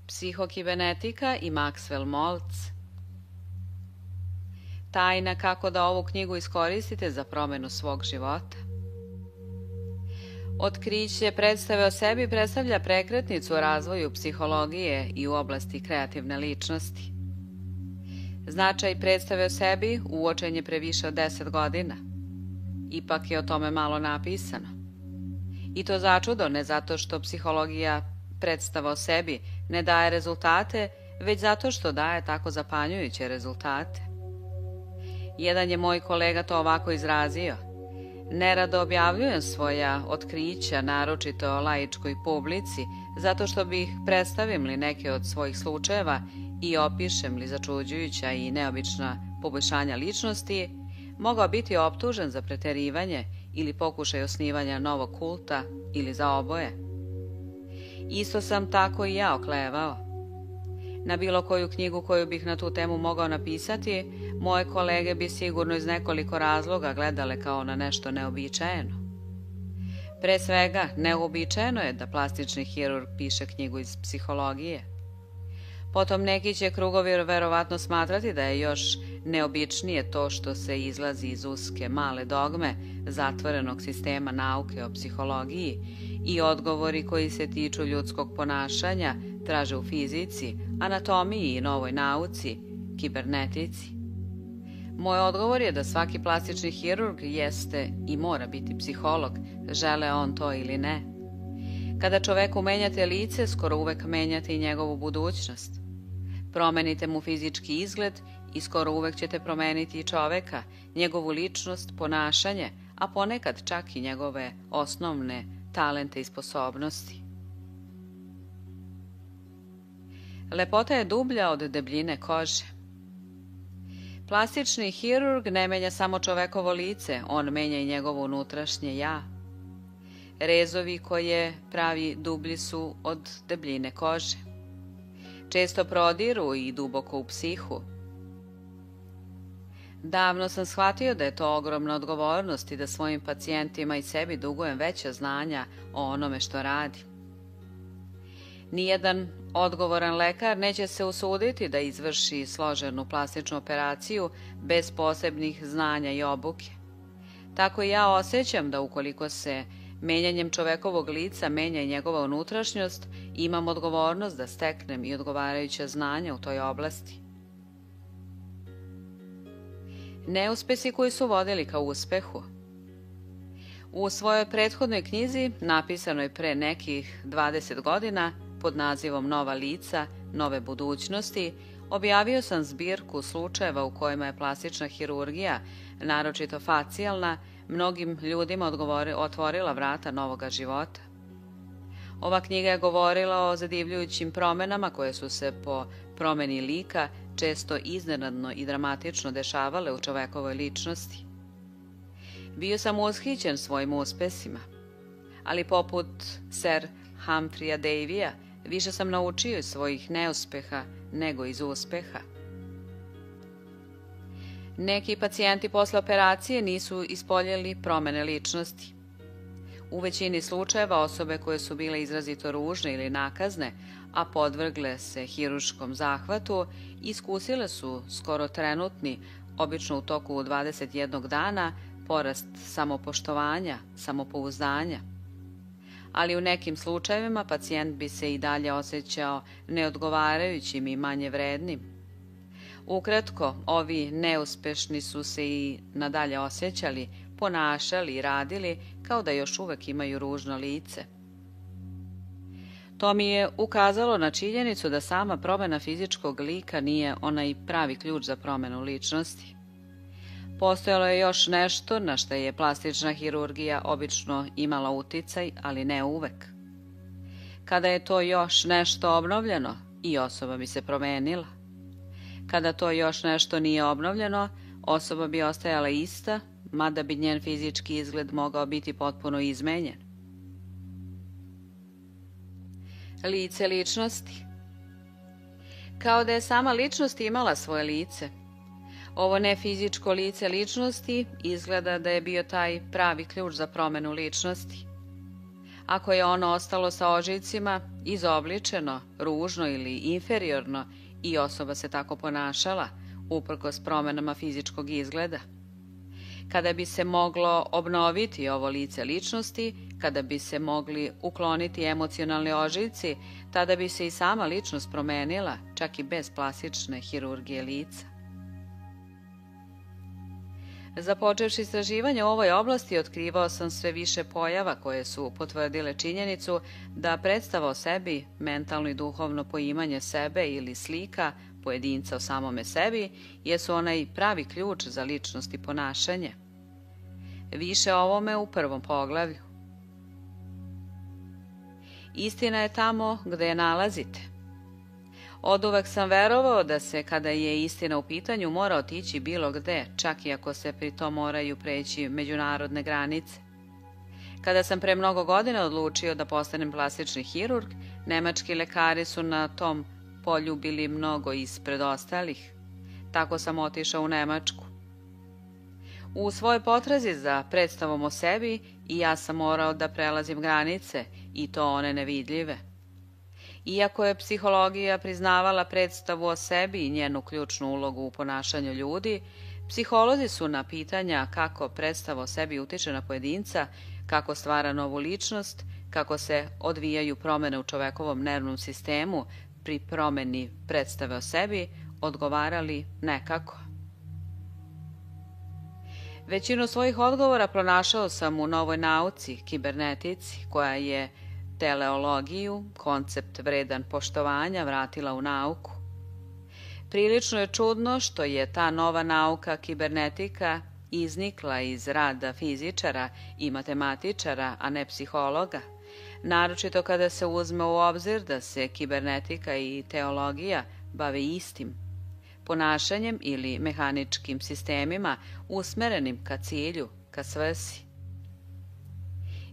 Psihokibernetika i Maxwell Maltz. Tajna kako da ovu knjigu iskoristite za promenu svog života. Otkriće predstave o sebi predstavlja prekretnicu u razvoju psihologije i u oblasti kreativne ličnosti. Značaj predstave o sebi uočen je pre više od 10 godina. Ipak je o tome malo napisano. I to začudo ne zato što psihologija predstava o sebi ne daje rezultate, već zato što daje tako zapanjujuće rezultate. Jedan je moj kolega to ovako izrazio: nerado objavljujem svoja otkrića, naročito o laičkoj publici, zato što bih, predstavim li neke od svojih slučajeva i opišem li začuđujuća i neobična poboljšanja ličnosti, mogao biti optužen za preterivanje ili pokušaj osnivanja novog kulta ili za oboje. Isto sam tako i ja oklevao. Na bilo koju knjigu koju bih na tu temu mogao napisati, moje kolege bi sigurno iz nekoliko razloga gledale kao na nešto neobičajeno. Pre svega, neuobičajeno je da plastični hirurg piše knjigu iz psihologije. Potom neki će krugovi verovatno smatrati da je još neobičnije to što se izlazi iz uske male dogme zatvorenog sistema nauke o psihologiji i odgovori koji se tiču ljudskog ponašanja traže u fizici, anatomiji i novoj nauci, kibernetici. Moj odgovor je da svaki plastični hirurg jeste i mora biti psiholog, žele on to ili ne. Kada čoveku menjate lice, skoro uvek menjate i njegovu budućnost. Promenite mu fizički izgled i skoro uvek ćete promeniti i čoveka, njegovu ličnost, ponašanje, a ponekad čak i njegove osnovne talente i sposobnosti. Lepota je dublja od debljine kože. Plastični hirurg ne menja samo čovekovo lice, on menja i njegovo unutrašnje ja. Rezovi koje pravi dublji su od debljine kože. Često prodiru i duboko u psihu. Davno sam shvatio da je to ogromna odgovornost i da svojim pacijentima i sebi dugujem veća znanja o onome što radi. Nijedan odgovoran lekar neće se usuditi da izvrši složenu plastičnu operaciju bez posebnih znanja i obuke. Tako i ja osjećam da ukoliko se menjanjem čovekovog lica menja i njegova unutrašnjost, imam odgovornost da steknem i odgovarajuće znanja u toj oblasti. Neuspesi koji su vodili ka uspehu. U svojoj prethodnoj knjizi, napisanoj pre nekih 20 godina, pod nazivom Nova lica, nove budućnosti, objavio sam zbirku slučajeva u kojima je plastična hirurgija, naročito facijalna, mnogim ljudima otvorila vrata novoga života. Ova knjiga je govorila o zadivljujućim promenama koje su se po promeni lika često iznenadno i dramatično dešavale u čovekovoj ličnosti. Bio sam ushićen svojim uspesima, ali poput Sir Humphreya Davyja više sam naučio iz svojih neuspeha nego iz uspeha. Neki pacijenti posle operacije nisu ispoljeli promene ličnosti. U većini slučajeva osobe koje su bile izrazito ružne ili nakazne, a podvrgle se hirurškom zahvatu, iskusile su skoro trenutni, obično u toku 21 dana, porast samopoštovanja, samopouzdanja. Ali u nekim slučajevima pacijent bi se i dalje osjećao neodgovarajućim i manje vrednim. Ukratko, ovi neuspešni su se i nadalje osjećali, ponašali i radili kao da još uvek imaju ružno lice. To mi je ukazalo na činjenicu da sama promena fizičkog lika nije onaj pravi ključ za promenu ličnosti. Postojalo je još nešto na što je plastična hirurgija obično imala uticaj, ali ne uvek. Kada je to još nešto obnovljeno, i osoba bi se promenila. Kada to još nešto nije obnovljeno, osoba bi ostajala ista, mada bi njen fizički izgled mogao biti potpuno izmenjen. Lice ličnosti. Kao da je sama ličnost imala svoje lice. Ovo nefizičko lice ličnosti izgleda da je bio taj pravi ključ za promenu ličnosti. Ako je ono ostalo sa ožiljcima izobličeno, ružno ili inferiorno i osoba se tako ponašala, uprkos promenama fizičkog izgleda. Kada bi se moglo obnoviti ovo lice ličnosti, kada bi se mogli ukloniti emocionalni ožiljci, tada bi se i sama ličnost promenila, čak i bez plastične hirurgije lica. Započevši istraživanje u ovoj oblasti, otkrivao sam sve više pojava koje su potvrdile činjenicu da predstava o sebi, mentalno i duhovno poimanje sebe ili slika pojedinca o samome sebi, jesu onaj pravi ključ za ličnost i ponašanje. Više o ovome u prvom poglavlju. Istina je tamo gde je nalazite. Oduvek sam verovao da se, kada je istina u pitanju, mora otići bilo gde, čak i ako se pri tom moraju preći međunarodne granice. Kada sam pre mnogo godina odlučio da postanem plastični hirurg, nemački lekari su na tom polju bili mnogo ispred ostalih. Tako sam otišao u Nemačku. U svojoj potrazi za predstavom o sebi i ja sam morao da prelazim granice, i to one nevidljive. Iako je psihologija priznavala predstavu o sebi i njenu ključnu ulogu u ponašanju ljudi, psiholozi su na pitanja kako predstava o sebi utiče na pojedinca, kako stvara novu ličnost, kako se odvijaju promene u čovekovom nervnom sistemu pri promeni predstave o sebi, odgovarali nekako. Većinu svojih odgovora pronašao sam u novoj nauci, kibernetici, koja je teleologiju, koncept vredan poštovanja, vratila u nauku. Prilično je čudno što je ta nova nauka kibernetika iznikla iz rada fizičara i matematičara, a ne psihologa, naročito kada se uzme u obzir da se kibernetika i teologija bave istim ponašanjem ili mehaničkim sistemima usmerenim ka cilju, ka svrsi.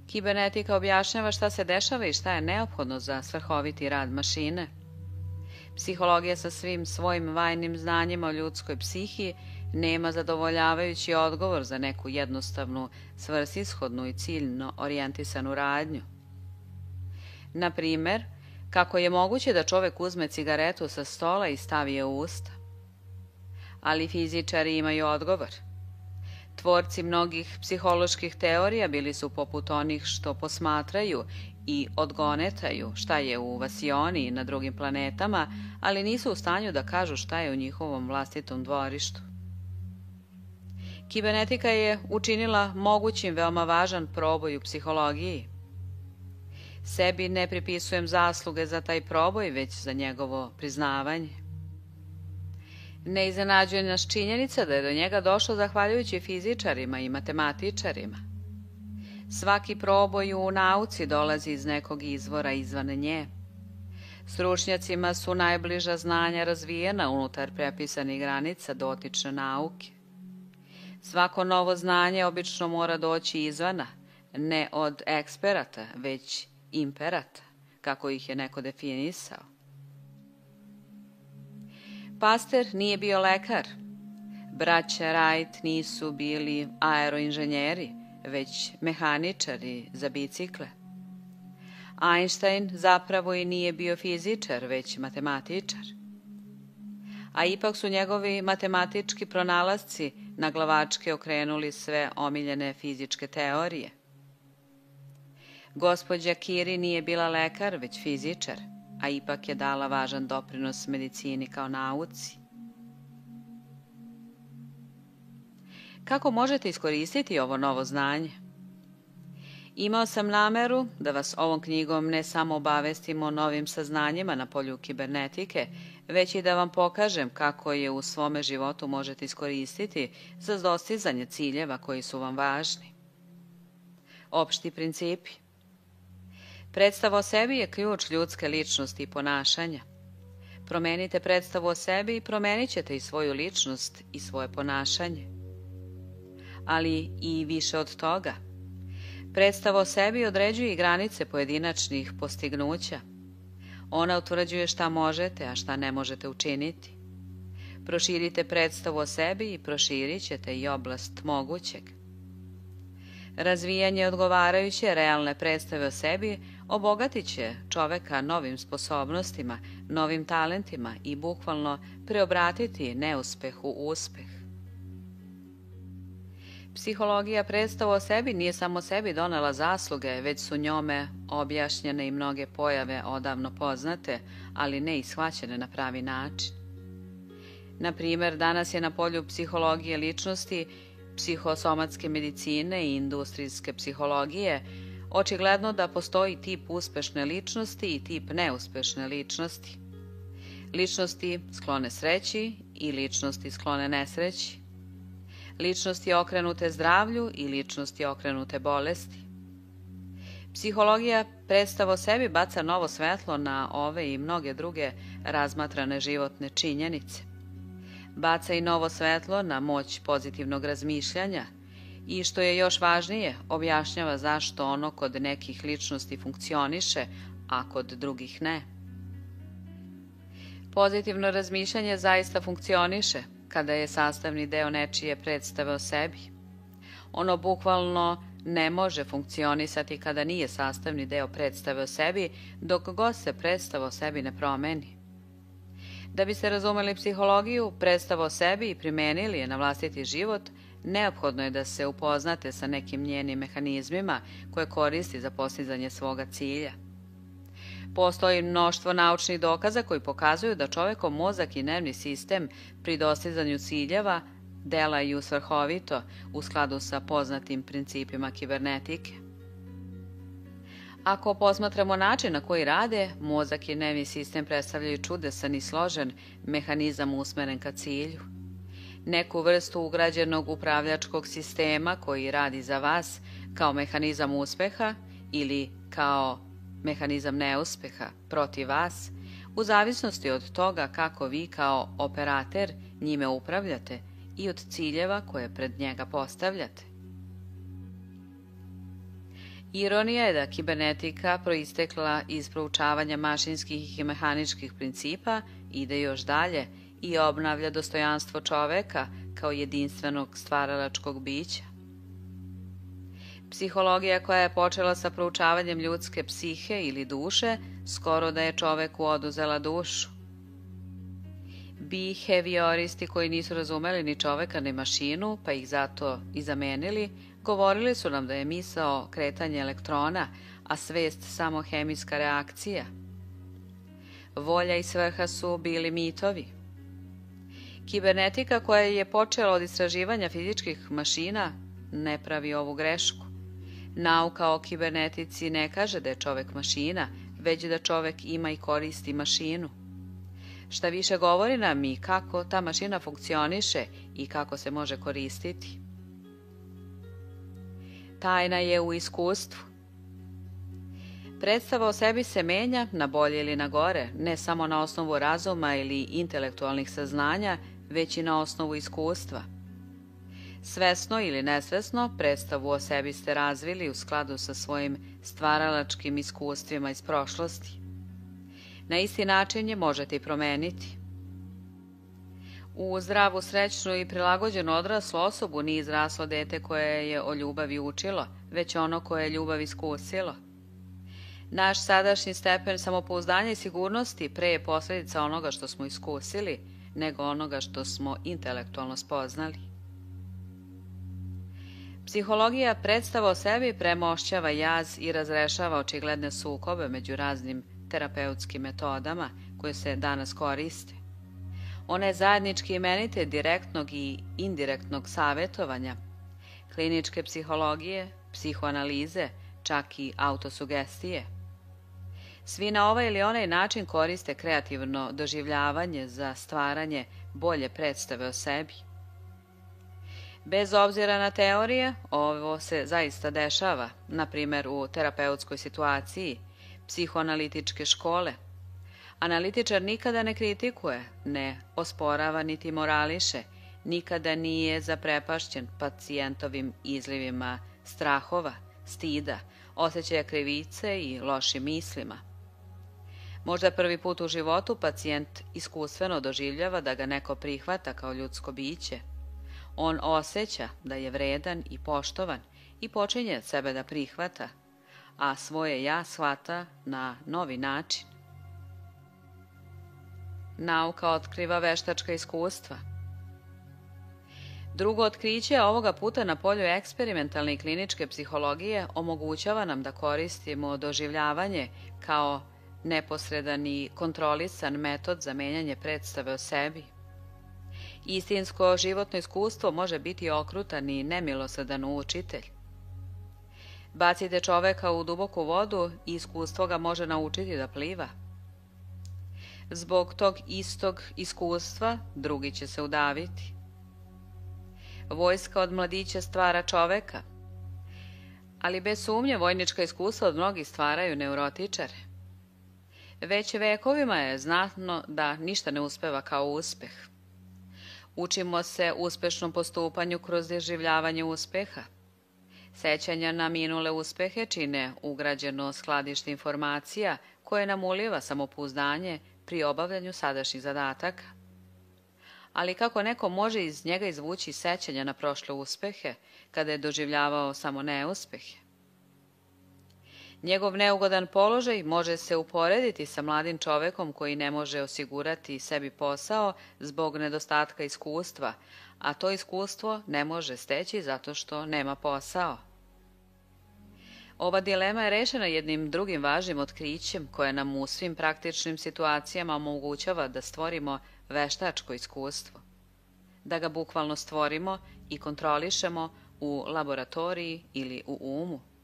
Kibernetika objašnjava šta se dešava i šta je neophodno za svrhoviti rad mašine. Psihologija sa svim svojim vajnim znanjima o ljudskoj psihi nema zadovoljavajući odgovor za neku jednostavnu, svrsishodnu i ciljno orijentisanu radnju. Na primer, kako je moguće da čovek uzme cigaretu sa stola i stavi je u usta? Ali fizičari imaju odgovor. Tvorci mnogih psiholoških teorija bili su poput onih što posmatraju i odgonetaju šta je u vasioni i na drugim planetama, ali nisu u stanju da kažu šta je u njihovom vlastitom dvorištu. Kibernetika je učinila mogućim veoma važan proboj u psihologiji. Sebi ne pripisujem zasluge za taj proboj, već za njegovo priznavanje. Ne iznenađuje nas činjenica da je do njega došlo zahvaljujući fizičarima i matematičarima. Svaki proboj u nauci dolazi iz nekog izvora izvan nje. Stručnjacima su najbliža znanja razvijena unutar prepisanih granica dotične nauke. Svako novo znanje obično mora doći izvana, ne od eksperata, već imperata, kako ih je neko definisao. Pasteur nije bio lekar. Braća Wright nisu bili aeroinženjeri, već mehaničari za bicikle. Einstein zapravo i nije bio fizičar, već matematičar. A ipak su njegovi matematički pronalasci naglavačke okrenuli sve omiljene fizičke teorije. Gospođa Curie nije bila lekar, već fizičar, a ipak je dala važan doprinos medicini kao nauci. Kako možete iskoristiti ovo novo znanje? Imao sam nameru da vas ovom knjigom ne samo obavestim o novim saznanjima na polju kibernetike, već i da vam pokažem kako je u svome životu možete iskoristiti za dostizanje ciljeva koji su vam važni. Opšti principi. Predstava o sebi je ključ ljudske ličnosti i ponašanja. Promenite predstavu o sebi i promenit ćete i svoju ličnost i svoje ponašanje. Ali i više od toga. Predstava o sebi određuje i granice pojedinačnih postignuća. Ona utvrđuje šta možete, a šta ne možete učiniti. Proširite predstavu o sebi i proširit ćete i oblast mogućeg. Razvijanje odgovarajuće realne predstave o sebi Obogatit će čoveka novim sposobnostima, novim talentima i bukvalno preobratiti neuspeh u uspeh. Psihologija predstava o sebi nije samo sebi donela zasluge, već su njome objašnjene i mnoge pojave odavno poznate, ali ne i shvaćene na pravi način. Na primjer, danas je na polju psihologije ličnosti, psihosomatske medicine i industrijske psihologije očigledno da postoji tip uspešne ličnosti i tip neuspešne ličnosti. Ličnosti sklone sreći i ličnosti sklone nesreći. Ličnosti okrenute zdravlju i ličnosti okrenute bolesti. Psihologija predstava o sebi baca novo svetlo na ove i mnoge druge razmatrane životne činjenice. Baca i novo svetlo na moć pozitivnog razmišljanja i, što je još važnije, objašnjava zašto ono kod nekih ličnosti funkcioniše, a kod drugih ne. Pozitivno razmišljanje zaista funkcioniše kada je sastavni deo nečije predstave o sebi. Ono bukvalno ne može funkcionisati kada nije sastavni deo predstave o sebi, dok god se predstava o sebi ne promeni. Da biste razumeli psihologiju, predstavu o sebi i primenili je na vlastiti život, neophodno je da se upoznate sa nekim njenim mehanizmima koje koristi za postizanje svoga cilja. Postoji mnoštvo naučnih dokaza koji pokazuju da čovekov mozak i nervni sistem pri dostizanju ciljeva delaju svrhovito u skladu sa poznatim principima kibernetike. Ako posmatramo način na koji rade, mozak i nervni sistem predstavljaju čudesan i složen mehanizam usmeren ka cilju. Neku vrstu ugrađenog upravljačkog sistema koji radi za vas kao mehanizam uspeha ili kao mehanizam neuspeha protiv vas, u zavisnosti od toga kako vi kao operater njime upravljate i od ciljeva koje pred njega postavljate. Ironija je da kibernetika proistekla iz proučavanja mašinskih i mehaničkih principa ide još dalje i obnavlja dostojanstvo čoveka kao jedinstvenog stvaralačkog bića. Psihologija koja je počela sa proučavanjem ljudske psihe ili duše, skoro da je čoveku oduzela dušu. Behavioristi koji nisu razumeli ni čoveka ni mašinu, pa ih zato i zamenili, govorili su nam da je misao kretanje elektrona, a svest samo hemijska reakcija. Volja i svrha su bili mitovi. Kibernetika koja je počela od istraživanja fizičkih mašina ne pravi ovu grešku. Nauka o kibernetici ne kaže da je čovek mašina, već da čovek ima i koristi mašinu. Šta više govori nam i kako ta mašina funkcioniše i kako se može koristiti. Tajna je u iskustvu. Predstava o sebi se menja na bolje ili na gore, ne samo na osnovu razuma ili intelektualnih saznanja, već i na osnovu iskustva. Svesno ili nesvesno, predstavu o sebi ste razvili u skladu sa svojim stvaralačkim iskustvima iz prošlosti. Na isti način je možete i promeniti. U zdravu, srećnu i prilagođenu odraslu osobu nije izraslo dete koje je o ljubavi učilo, već ono koje je ljubav iskusilo. Naš sadašnji stepen samopouzdanja i sigurnosti pre je posljedica onoga što smo iskusili, nego onoga što smo intelektualno spoznali. Psihologija predstava o sebi premošćava jaz i razrešava očigledne sukobe među raznim terapeutskim metodama koje se danas koriste. Ona je zajednički imenitelj direktnog i indirektnog savjetovanja, kliničke psihologije, psihoanalize, čak i autosugestije. Svi na ovaj ili onaj način koriste kreativno doživljavanje za stvaranje bolje predstave o sebi. Bez obzira na teorije, ovo se zaista dešava, na primjer u terapeutskoj situaciji, psihoanalitičke škole. Analitičar nikada ne kritikuje, ne osporava niti morališe, nikada nije zaprepašćen pacijentovim izlivima strahova, stida, osjećaja krivice i lošim mislima. Možda prvi put u životu pacijent iskustveno doživljava da ga neko prihvata kao ljudsko biće. On osjeća da je vredan i poštovan i počinje sebe da prihvata, a svoje ja shvata na novi način. Nauka otkriva veštačka iskustva. Drugo otkriće ovoga puta na polju eksperimentalne i kliničke psihologije omogućava nam da koristimo doživljavanje kao neposredan i kontrolisan metod za menjanje predstave o sebi. Istinsko životno iskustvo može biti okrutan i nemilosredan učitelj. Bacite čoveka u duboku vodu i iskustvo ga može naučiti da pliva. Zbog tog istog iskustva drugi će se udaviti. Vojska od mladića stvara čoveka, ali bez sumnje vojnička iskustva od mnogih stvaraju neurotičare. Već vekovima je znatno da ništa ne uspeva kao uspeh. Učimo se uspešnom postupanju kroz doživljavanje uspeha. Sećanja na minule uspehe čine ugrađeno skladište informacija koje nam uliva samopouzdanje pri obavljanju sadašnjih zadataka. Ali kako neko može iz njega izvući sećanja na prošle uspehe kada je doživljavao samo neuspehe? Njegov neugodan položaj može se uporediti sa mladim čovekom koji ne može osigurati sebi posao zbog nedostatka iskustva, a to iskustvo ne može steći zato što nema posao. Ova dilema je rešena jednim drugim važnim otkrićem koje nam u svim praktičnim situacijama omogućava da stvorimo veštačko iskustvo, da ga bukvalno stvorimo i kontrolišemo u laboratoriji ili u umu.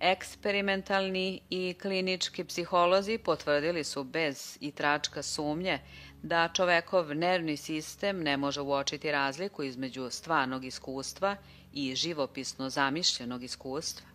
Eksperimentalni i klinički psiholozi potvrdili su bez i tračka sumnje da čovekov nervni sistem ne može uočiti razliku između stvarnog iskustva i živopisno zamišljenog iskustva.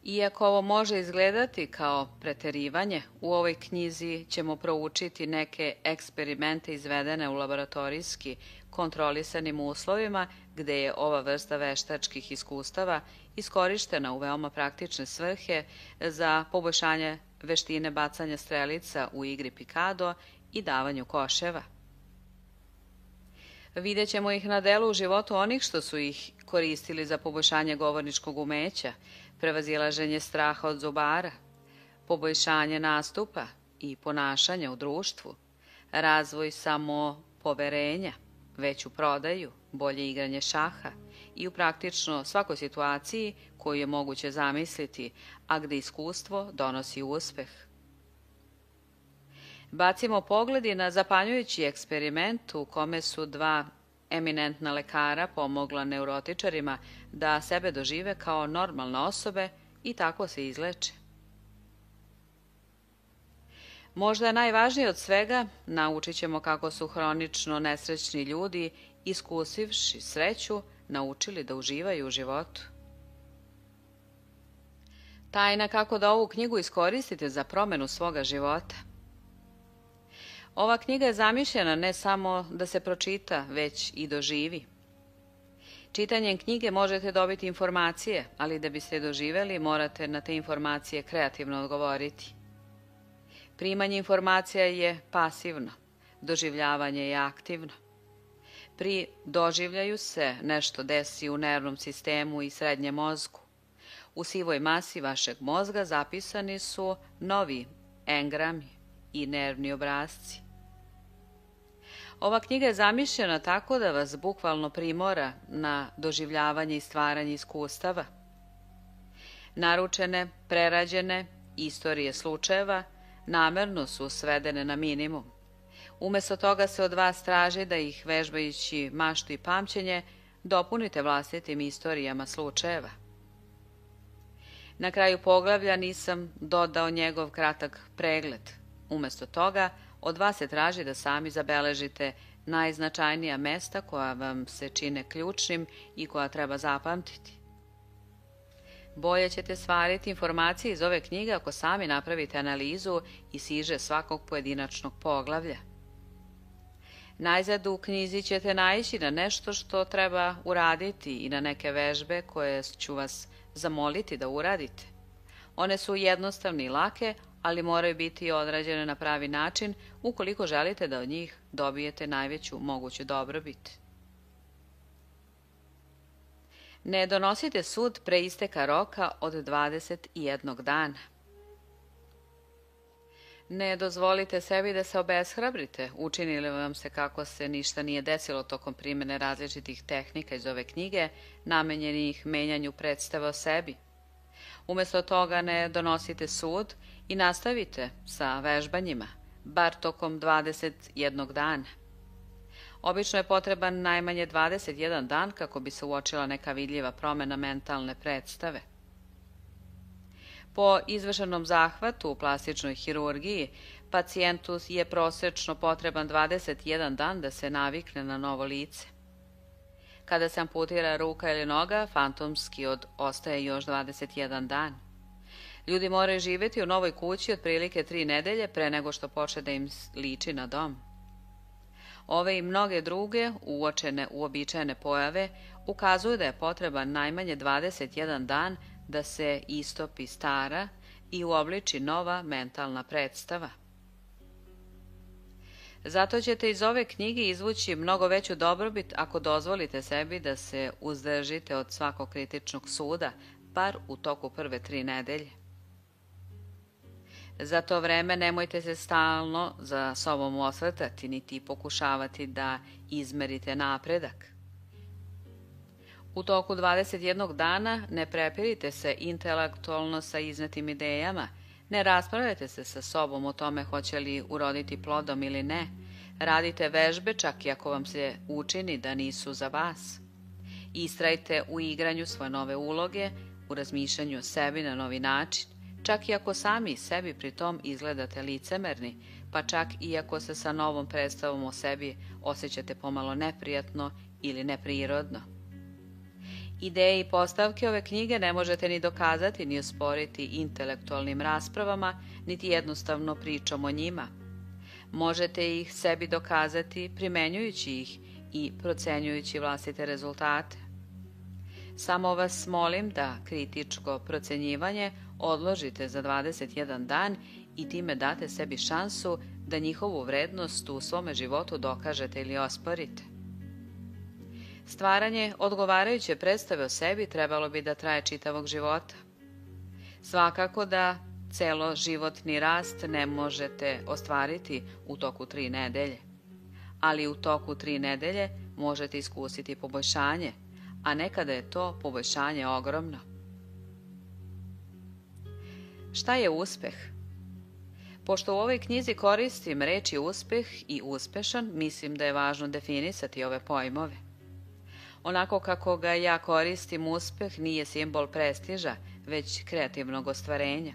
Iako ovo može izgledati kao preterivanje, u ovoj knjizi ćemo proučiti neke eksperimente izvedene u laboratorijski kontrolisanim uslovima gde je ova vrsta veštačkih iskustava iskorištena u veoma praktične svrhe za poboljšanje veštine bacanja strelica u igri pikado i davanju koševa. Vidjet ćemo ih na delu u životu onih što su ih koristili za poboljšanje govorničkog umeća, prevazilaženje straha od zubara, poboljšanje nastupa i ponašanja u društvu, razvoj samopoverenja, veću prodaju, bolje igranje šaha i u praktično svakoj situaciji koju je moguće zamisliti, a gde iskustvo donosi uspeh. Bacimo pogledi na zapanjujući eksperiment u kome su dva eminentna lekara pomogla neurotičarima da sebe dožive kao normalne osobe i tako se izleče. Možda najvažnije od svega, naučit ćemo kako su hronično nesrećni ljudi, iskusivši sreću, naučili da uživaju u životu. Tajna kako da ovu knjigu iskoristite za promenu svoga života. Ova knjiga je zamišljena ne samo da se pročita, već i doživi. Čitanjem knjige možete dobiti informacije, ali da biste doživeli morate na te informacije kreativno odgovoriti. Primanje informacija je pasivno, doživljavanje je aktivno. Pri doživljaju se nešto desi u nervnom sistemu i srednjem mozgu. U sivoj masi vašeg mozga zapisani su novi engrami i nervni obrasci. Ova knjiga je zamišljena tako da vas bukvalno primora na doživljavanje i stvaranje iskustava. Naručene, prerađene istorije slučajeva namerno su svedene na minimum. Umesto toga se od vas traži da ih, vežbajući maštu i pamćenje, dopunite vlastitim istorijama slučajeva. Na kraju poglavlja nisam dodao njegov kratak pregled. Umesto toga, od vas se traži da sami zabeležite najznačajnija mesta koja vam se čine ključnim i koja treba zapamtiti. Bolje ćete stvariti informacije iz ove knjige ako sami napravite analizu i siže svakog pojedinačnog poglavlja. Najzad u knjizi ćete naići na nešto što treba uraditi i na neke vežbe koje ću vas zamoliti da uradite. One su jednostavne i lake, ali moraju biti odrađene na pravi način ukoliko želite da od njih dobijete najveću moguću dobrobit. Ne donosite sud pre isteka roka od 21 dana. Ne dozvolite sebi da se obeshrabrite, učini li vam se kako se ništa nije desilo tokom primjene različitih tehnika iz ove knjige, namenjenih menjanju predstave o sebi. Umjesto toga ne donosite sud i nastavite sa vežbanjima, bar tokom 21 dana. Obično je potreban najmanje 21 dan kako bi se uočila neka vidljiva promjena mentalne predstave. Po izvršenom zahvatu u plastičnoj hirurgiji, pacijentu je prosečno potreban 21 dan da se navikne na novo lice. Kada se amputira ruka ili noga, fantomski ostaje još 21 dan. Ljudi moraju živjeti u novoj kući otprilike 3 nedelje pre nego što počne da im liči na dom. Ove i mnoge druge uočene uobičajene pojave ukazuju da je potreban najmanje 21 dan da se istopi stara i uobliči nova mentalna predstava. Zato ćete iz ove knjige izvući mnogo veću dobrobit ako dozvolite sebi da se uzdržite od svakog kritičnog suda, bar u toku prve 3 nedelje. Za to vreme nemojte se stalno za sobom osvrtati, niti pokušavati da izmerite napredak. U toku 21 dana ne prepirite se intelektualno sa iznetim idejama, ne raspravljajte se sa sobom o tome hoće li uroditi plodom ili ne, radite vežbe čak i ako vam se učini da nisu za vas. Istrajte u igranju svoje nove uloge, u razmišljanju o sebi na novi način, čak i ako sami sebi pri tom izgledate licemerni, pa čak i ako se sa novom predstavom o sebi osjećate pomalo neprijatno ili neprirodno. Ideje i postavke ove knjige ne možete ni dokazati ni osporiti intelektualnim raspravama, niti jednostavno pričom o njima. Možete ih sebi dokazati primenjujući ih i procenjujući vlastite rezultate. Samo vas molim da kritičko procenjivanje odložite za 21 dan i time date sebi šansu da njihovu vrednost u svome životu dokažete ili osporite. Stvaranje odgovarajuće predstave o sebi trebalo bi da traje čitavog života. Svakako da celoživotni rast ne možete ostvariti u toku 3 nedelje, ali u toku 3 nedelje možete iskusiti poboljšanje, a nekada je to poboljšanje ogromno. Šta je uspeh? Pošto u ovoj knjizi koristim reči uspeh i uspešan, mislim da je važno definisati ove pojmove. Onako kako ga ja koristim, uspeh nije simbol prestiža, već kreativnog ostvarenja.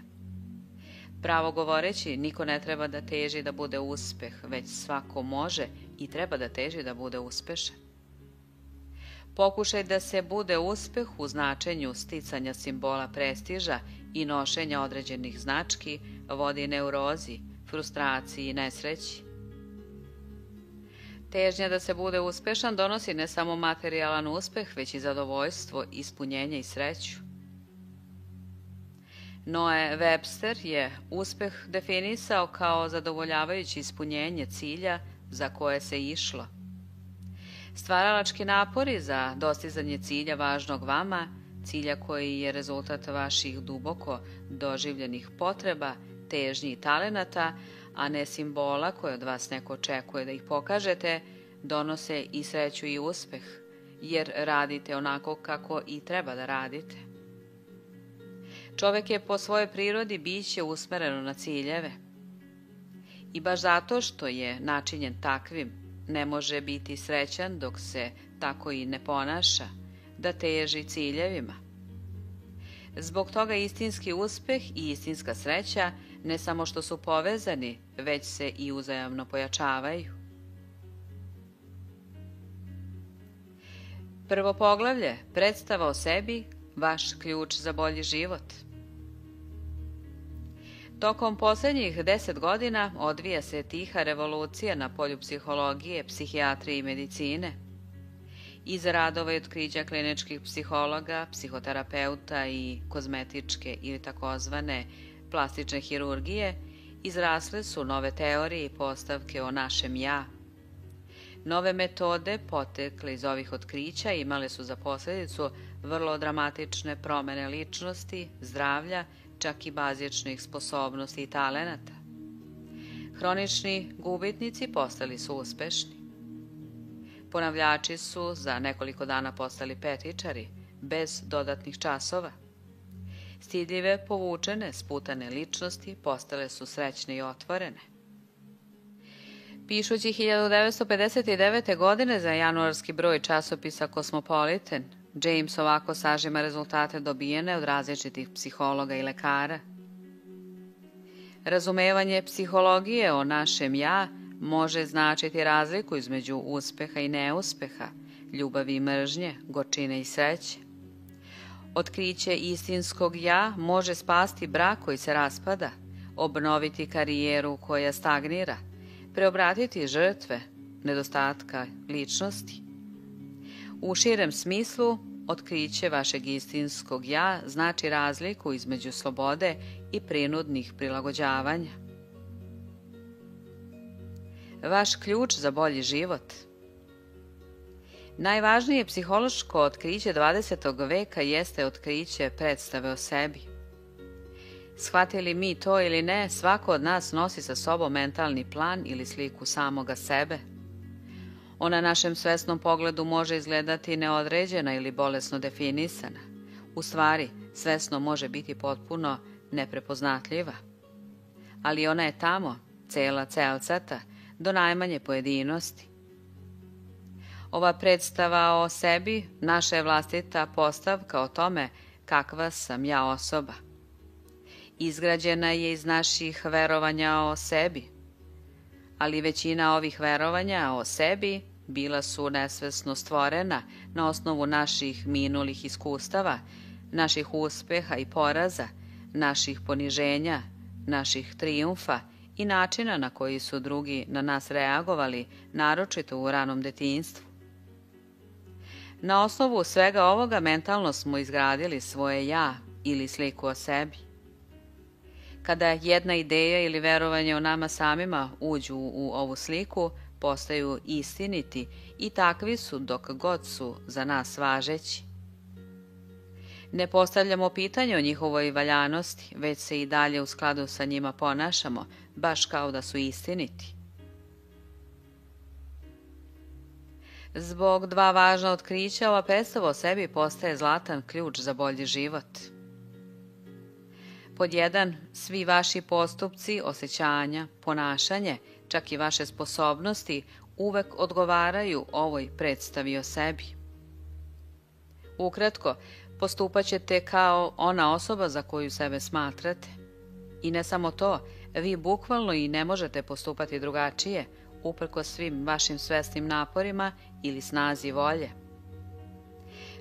Pravo govoreći, niko ne treba da teži da bude uspeh, već svako može i treba da teži da bude uspešan. Pokušaj da se bude uspeh u značenju sticanja simbola prestiža i nošenja određenih znački vodi neurozi, frustraciji i nesreći. Težnja da se bude uspešan donosi ne samo materijalan uspeh, već i zadovoljstvo, ispunjenje i sreću. Noe Webster je uspeh definisao kao zadovoljavajuće ispunjenje cilja za koje se išlo. Stvaralački napori za dostizanje cilja važnog vama, cilja koji je rezultat vaših duboko doživljenih potreba, težnji i talenata, a ne simbola koje od vas neko očekuje da ih pokažete, donose i sreću i uspeh, jer radite onako kako i treba da radite. Čovek je po svojoj prirodi biće usmereno na ciljeve. I baš zato što je načinjen takvim, ne može biti srećan dok se tako i ne ponaša, da teži ciljevima. Zbog toga istinski uspeh i istinska sreća ne samo što su povezani, već se i uzajamno pojačavaju. Prvo poglavlje, predstava o sebi, vaš ključ za bolji život. Tokom posljednjih 10 godina odvija se tiha revolucija na polju psihologije, psihijatrije i medicine. Iz radova i otkrića kliničkih psihologa, psihoterapeuta i kozmetičke ili takozvane plastične hirurgije izrasle su nove teorije i postavke o našem ja. Nove metode potekle iz ovih otkrića imale su za posljedicu vrlo dramatične promene ličnosti, zdravlja, čak i bazičnih sposobnosti i talenata. Hronični gubitnici postali su uspešni. Ponavljači su za nekoliko dana postali petičari, bez dodatnih časova. Stidljive, povučene, sputane ličnosti postale su srećne i otvorene. Pišući 1959. godine za januarski broj časopisa Cosmopolitan, James ovako sažima rezultate dobijene od različitih psihologa i lekara. Razumevanje psihologije o našem ja može značiti razliku između uspeha i neuspeha, ljubavi i mržnje, gorčine i sreće. Otkriće istinskog ja može spasti brak koji se raspada, obnoviti karijeru koja stagnira, preobratiti žrtve nedostatka ličnosti. U širem smislu, otkriće vašeg istinskog ja znači razliku između slobode i prinudnih prilagođavanja. Vaš ključ za bolji život. Najvažnije psihološko otkriće 20. veka jeste otkriće predstave o sebi. Shvatili mi to ili ne, svako od nas nosi sa sobom mentalni plan ili sliku samoga sebe. Ona našem svesnom pogledu može izgledati neodređena ili bolesno definisana. U stvari, svesno može biti potpuno neprepoznatljiva. Ali ona je tamo, cela celcata, do najmanje pojedinosti. Ova predstava o sebi naša je vlastita postavka o tome kakva sam ja osoba. Izgrađena je iz naših verovanja o sebi, ali većina ovih verovanja o sebi bila su nesvesno stvorena na osnovu naših minulih iskustava, naših uspeha i poraza, naših poniženja, naših trijumfa i načina na koji su drugi na nas reagovali, naročito u ranom detinjstvu. Na osnovu svega ovoga mentalno smo izgradili svoje ja ili sliku o sebi. Kada jedna ideja ili verovanje o nama samima uđu u ovu sliku, postaju istiniti i takvi su dok god su za nas važeći. Ne postavljamo pitanje o njihovoj valjanosti, već se i dalje u skladu sa njima ponašamo, baš kao da su istiniti. Zbog dva važna otkrića, ova predstava o sebi postaje zlatan ključ za bolji život. Pod 1. Svi vaši postupci, osjećanja, ponašanje, čak i vaše sposobnosti, uvek odgovaraju ovoj predstavi o sebi. Ukratko, postupat ćete kao ona osoba za koju sebe smatrate. I ne samo to, vi bukvalno i ne možete postupati drugačije, uprkos svim vašim svesnim naporima ili snazi volje.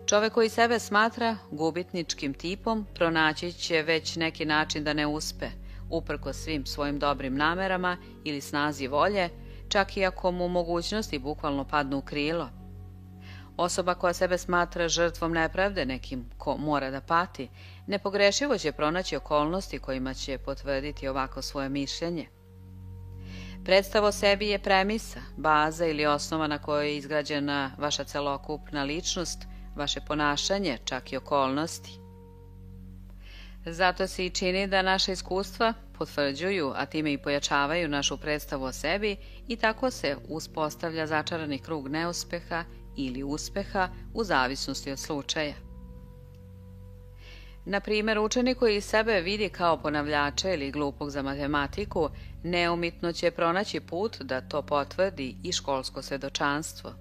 Čovek koji sebe smatra gubitničkim tipom pronaći će već neki način da ne uspe, uprkos svim svojim dobrim namerama ili snazi volje, čak i ako mu mogućnosti bukvalno padnu u krilo. Osoba koja sebe smatra žrtvom nepravde, nekim ko mora da pati, nepogrešivo će pronaći okolnosti kojima će potvrditi ovako svoje mišljenje. Predstava o sebi je premisa, baza ili osnova na kojoj je izgrađena vaša celokupna ličnost, vaše ponašanje, čak i okolnosti. Zato se i čini da naša iskustva potvrđuju, a time i pojačavaju našu predstavu o sebi i tako se uspostavlja začarani krug neuspeha ili uspeha u zavisnosti od slučaja. Na primjer, učenik koji sebe vidi kao ponavljača ili glupog za matematiku, neumitno će pronaći put da to potvrdi i školsko svedočanstvo.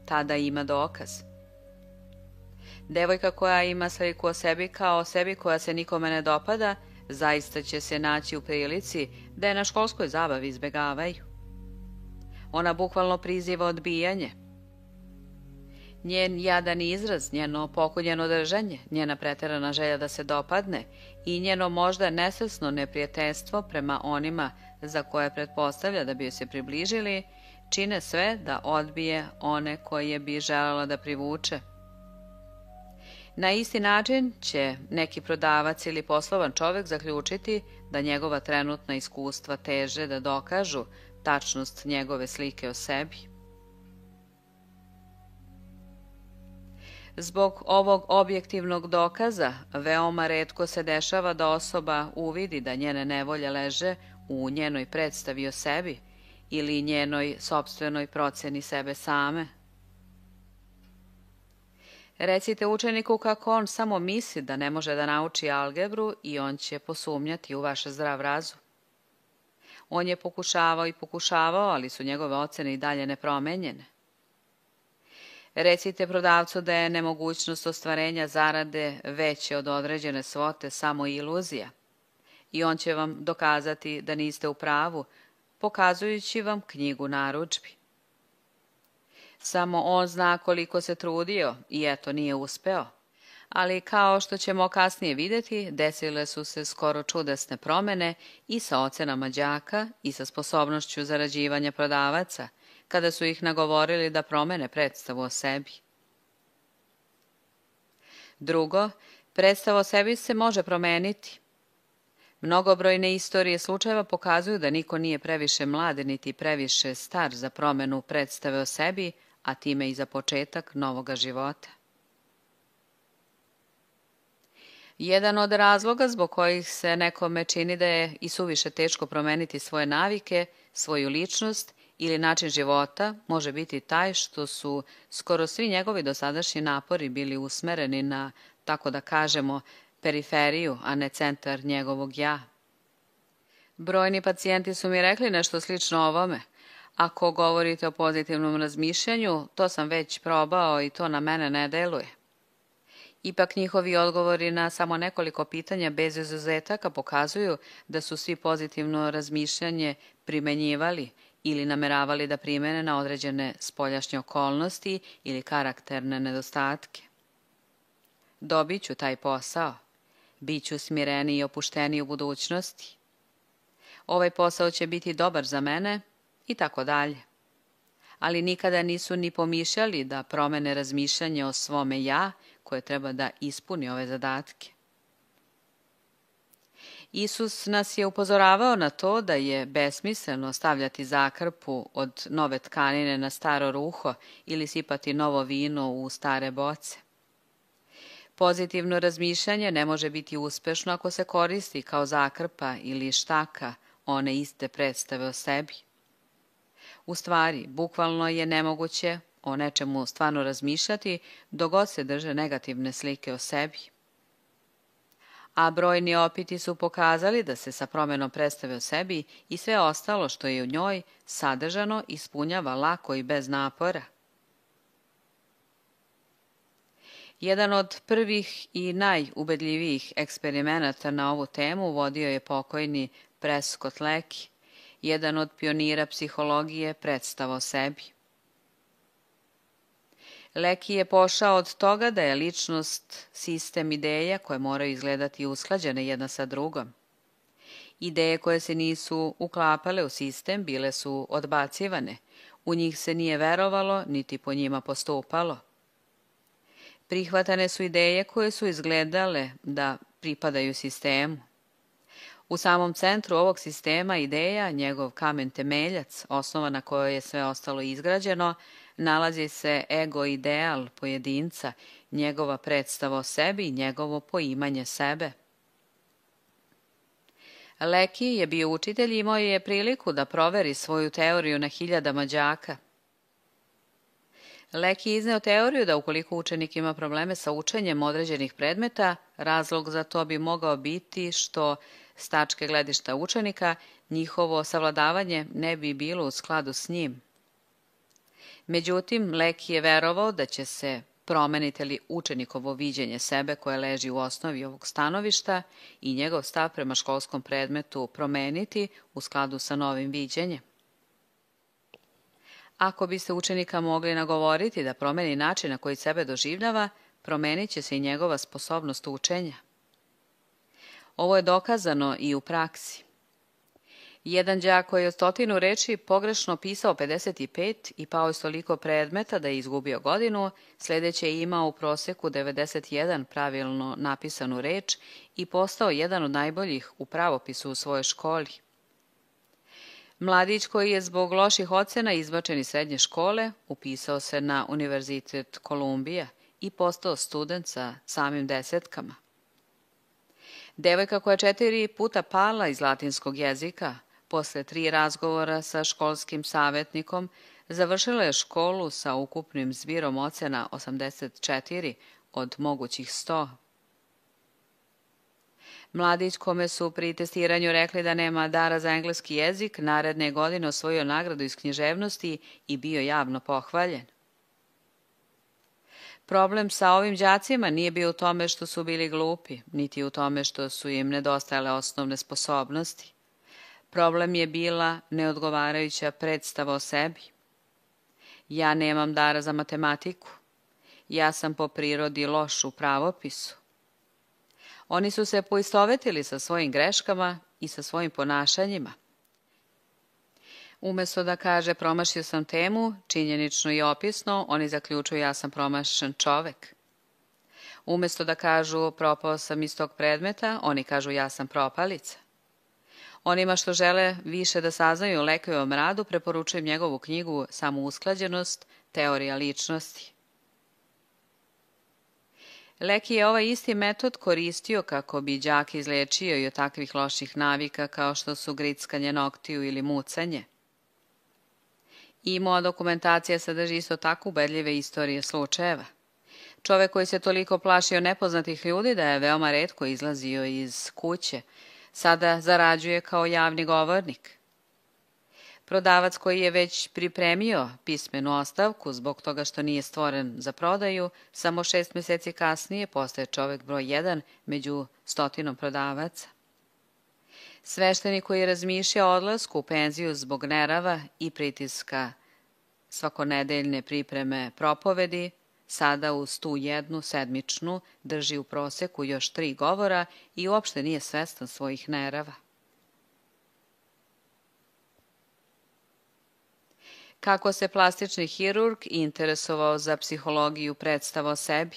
Tada ima dokaz. Devojka koja ima sliku o sebi kao o sebi koja se nikome ne dopada, zaista će se naći u prilici da je na školskoj zabavi izbegavaju. Ona bukvalno priziva odbijanje. Njen jadan izraz, njeno pokuljeno držanje, njena preterana želja da se dopadne i njeno možda nesvesno neprijateljstvo prema onima za koje pretpostavlja da bi joj se približili, čine sve da odbije one koje bi želela da privuče. Na isti način će neki prodavac ili poslovan čovek zaključiti da njegova trenutna iskustva teže da dokažu tačnost njegove slike o sebi. Zbog ovog objektivnog dokaza veoma retko se dešava da osoba uvidi da njene nevolje leže u njenoj predstavi o sebi ili njenoj sopstvenoj proceni sebe same. Recite učeniku kako on samo misli da ne može da nauči algebru i on će posumnjati u vaš zdrav razum. On je pokušavao i pokušavao, ali su njegove ocene i dalje nepromenjene. Recite prodavcu da je nemogućnost ostvarenja zarade veće od određene svote samo iluzija i on će vam dokazati da niste u pravu, pokazujući vam knjigu narudžbi. Samo on zna koliko se trudio i eto nije uspeo, ali kao što ćemo kasnije vidjeti, desile su se skoro čudesne promene i sa ocenama đaka i sa sposobnošću zarađivanja prodavaca, kada su ih nagovorili da promene predstavu o sebi. Drugo, predstava o sebi se može promeniti. Mnogobrojne istorije slučajeva pokazuju da niko nije previše mlad niti previše star za promenu predstave o sebi, a time i za početak novoga života. Jedan od razloga zbog kojih se nekome čini da je i suviše teško promeniti svoje navike, svoju ličnost ili način života može biti taj što su skoro svi njegovi dosadašnji napori bili usmereni na, tako da kažemo, periferiju, a ne centar njegovog ja. Brojni pacijenti su mi rekli nešto slično ovome. Ako govorite o pozitivnom razmišljanju, to sam već probao i to na mene ne deluje. Ipak njihovi odgovori na samo nekoliko pitanja bez izuzetaka pokazuju da su svi pozitivno razmišljanje primenjivali ili nameravali da primene na određene spoljašnje okolnosti ili karakterne nedostatke. Dobit ću taj posao. Biću smireniji i opušteniji u budućnosti. Ovaj posao će biti dobar za mene i tako dalje. Ali nikada nisu ni pomišljali da promene razmišljanje o svome ja koje treba da ispuni ove zadatke. Isus nas je upozoravao na to da je besmisleno stavljati zakrpu od nove tkanine na staro ruho ili sipati novo vino u stare boce. Pozitivno razmišljanje ne može biti uspešno ako se koristi kao zakrpa ili štaka one iste predstave o sebi. U stvari, bukvalno je nemoguće o nečemu stvarno razmišljati dok god se drže negativne slike o sebi. A brojni opiti su pokazali da se sa promenom predstave o sebi i sve ostalo što je u njoj sadržano ispunjava lako i bez napora. Jedan od prvih i najubedljivijih eksperimenata na ovu temu vodio je pokojni Prescott Leakey, jedan od pionira psihologije predstava o sebi. Leakey je pošao od toga da je ličnost sistem ideja koje moraju izgledati usklađene jedna sa drugom. Ideje koje se nisu uklapale u sistem bile su odbacivane, u njih se nije verovalo niti po njima postupalo. Prihvatane su ideje koje su izgledale da pripadaju sistemu. U samom centru ovog sistema ideja, njegov kamen temeljac, osnova na kojoj je sve ostalo izgrađeno, nalazi se ego ideal pojedinca, njegova predstava o sebi i njegovo poimanje sebe. Leakey je bio učitelj i imao je priliku da proveri svoju teoriju na hiljadama đaka. Leakey je izneo teoriju da ukoliko učenik ima probleme sa učenjem određenih predmeta, razlog za to bi mogao biti što s tačke gledišta učenika njihovo savladavanje ne bi bilo u skladu s njim. Međutim, Leakey je verovao da će se promeniti li učenikovo viđenje sebe koje leži u osnovi ovog stanovišta i njegov stav prema školskom predmetu promeniti u skladu sa novim viđenjem. Ako biste učenika mogli nagovoriti da promeni način na koji sebe doživljava, promenit će se i njegova sposobnost učenja. Ovo je dokazano i u praksi. Jedan đak koji je od 100 reči pogrešno pisao 55 i pao iz toliko predmeta da je izgubio godinu, sljedeće je imao u proseku 91 pravilno napisanu reč i postao jedan od najboljih u pravopisu u svojoj školi. Mladić koji je zbog loših ocena izbačen iz srednje škole upisao se na Univerzitet Kolumbija i postao student sa samim desetkama. Devojka koja 4 puta pala iz latinskog jezika, posle 3 razgovora sa školskim savjetnikom, završila je školu sa ukupnim zbirom ocena 84 od mogućih 100. Mladić kome su pri testiranju rekli da nema dara za engleski jezik, naredne godine osvojio nagradu iz književnosti i bio javno pohvaljen. Problem sa ovim đacima nije bio u tome što su bili glupi, niti u tome što su im nedostajale osnovne sposobnosti. Problem je bila neodgovarajuća predstava o sebi. Ja nemam dara za matematiku. Ja sam po prirodi loš u pravopisu. Oni su se poistovetili sa svojim greškama i sa svojim ponašanjima. Umesto da kaže promašio sam temu, činjenično i opisno, oni zaključuju ja sam promašen čovek. Umesto da kažu propao sam iz tog predmeta, oni kažu ja sam propalica. Onima što žele više da saznaju o Lekiovom radu, preporučujem njegovu knjigu Samousklađenost, teorija ličnosti. Leki je ovaj isti metod koristio kako bi đak izlečio i od takvih loših navika kao što su grickanje noktiju ili mucanje. I moja dokumentacija sadrži isto tako ubedljive istorije slučajeva. Čovek koji se toliko plašio nepoznatih ljudi da je veoma retko izlazio iz kuće, sada zarađuje kao javni govornik. Prodavac koji je već pripremio pismenu ostavku zbog toga što nije stvoren za prodaju, samo 6 meseci kasnije postaje čovek broj 1 među 100 prodavaca. Sveštenik koji je razmišljao o odlasku u penziju zbog nerava i pritiska svakonedeljne pripreme propovedi, sada uz tu 1 sedmičnu drži u proseku još 3 govora i uopšte nije svestan svojih nerava. Kako se plastični hirurg interesovao za psihologiju predstava o sebi?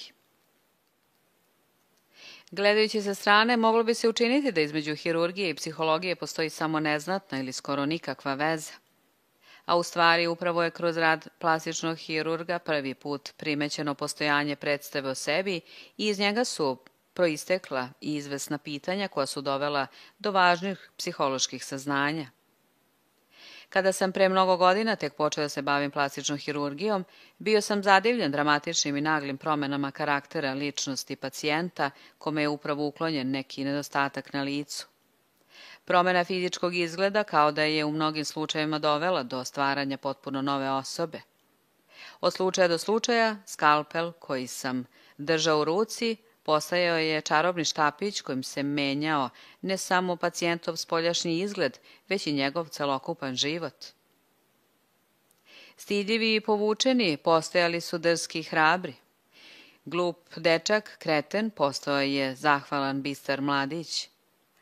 Gledajući sa strane, moglo bi se učiniti da između hirurgije i psihologije postoji samo neznatna ili skoro nikakva veza. A u stvari upravo je kroz rad plastičnog hirurga prvi put primećeno postojanje predstave o sebi i iz njega su proistekla i izvesna pitanja koja su dovela do važnih psiholoških saznanja. Kada sam pre mnogo godina tek počeo da se bavim plastičnom hirurgijom, bio sam zadivljen dramatičnim i naglim promenama karaktera ličnosti pacijenta kome je upravo uklonjen neki nedostatak na licu. Promena fizičkog izgleda kao da je u mnogim slučajevima dovela do stvaranja potpuno nove osobe. Od slučaja do slučaja, skalpel koji sam držao u ruci postajao je čarobni štapić kojim se menjao ne samo pacijentov spoljašnji izgled, već i njegov celokupan život. Stidljivi i povučeni postojali su drski i hrabri. Glup dečak, kreten, postao je zahvalan bistar mladić,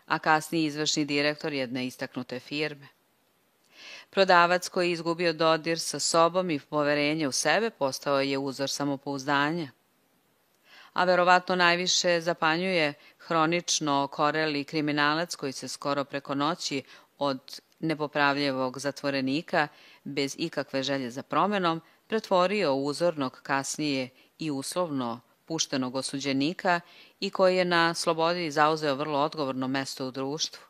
a kasniji izvršni direktor jedne istaknute firme. Prodavac koji je izgubio dodir sa sobom i poverenje u sebe postao je uzor samopouzdanja. A verovatno najviše zapanjuje hronično okoreli kriminalac koji se skoro preko noći od nepopravljivog zatvorenika, bez ikakve želje za promenom, pretvorio u uzornog kasnije i uslovno puštenog osuđenika i koji je na slobodi zauzeo vrlo odgovorno mesto u društvu.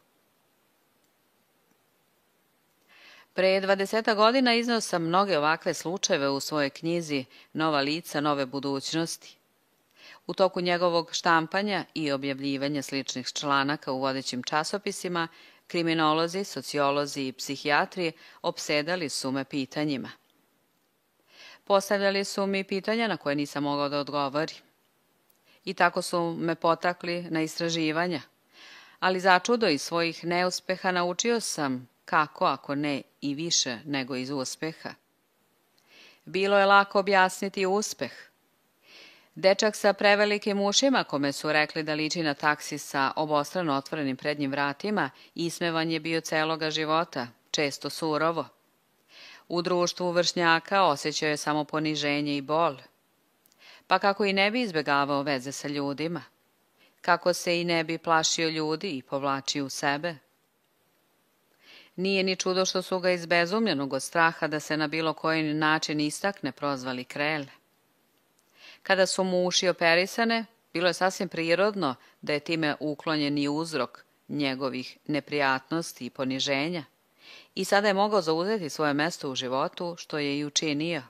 Pre 20 godina izneo sam mnoge ovakve slučajeve u svojoj knjizi Nova lica, nove budućnosti. U toku njegovog štampanja i objavljivanja sličnih članaka u vodećim časopisima, kriminolozi, sociolozi i psihijatri opsedali su me pitanjima. Postavljali su mi pitanja na koje nisam mogao da odgovorim. I tako su me potakli na istraživanja, ali začudo iz svojih neuspeha naučio sam kako, ako ne i više nego iz uspeha. Bilo je lako objasniti uspeh. Dečak sa prevelikim ušima, kome su rekli da liči na taksi sa obostrano otvorenim prednjim vratima, ismevan je bio celoga života, često surovo. U društvu vršnjaka osjećao je samo poniženje i bol. Pa kako i ne bi izbegavao veze sa ljudima? Kako se i ne bi plašio ljudi i povlačio u sebe? Nije ni čudo što su ga izbezumljenog od straha da se na bilo koji način istakne prozvali krele. Kada su mu uši operisane, bilo je sasvim prirodno da je time uklonjen i uzrok njegovih neprijatnosti i poniženja i sada je mogao zauzeti svoje mesto u životu, što je i učinio.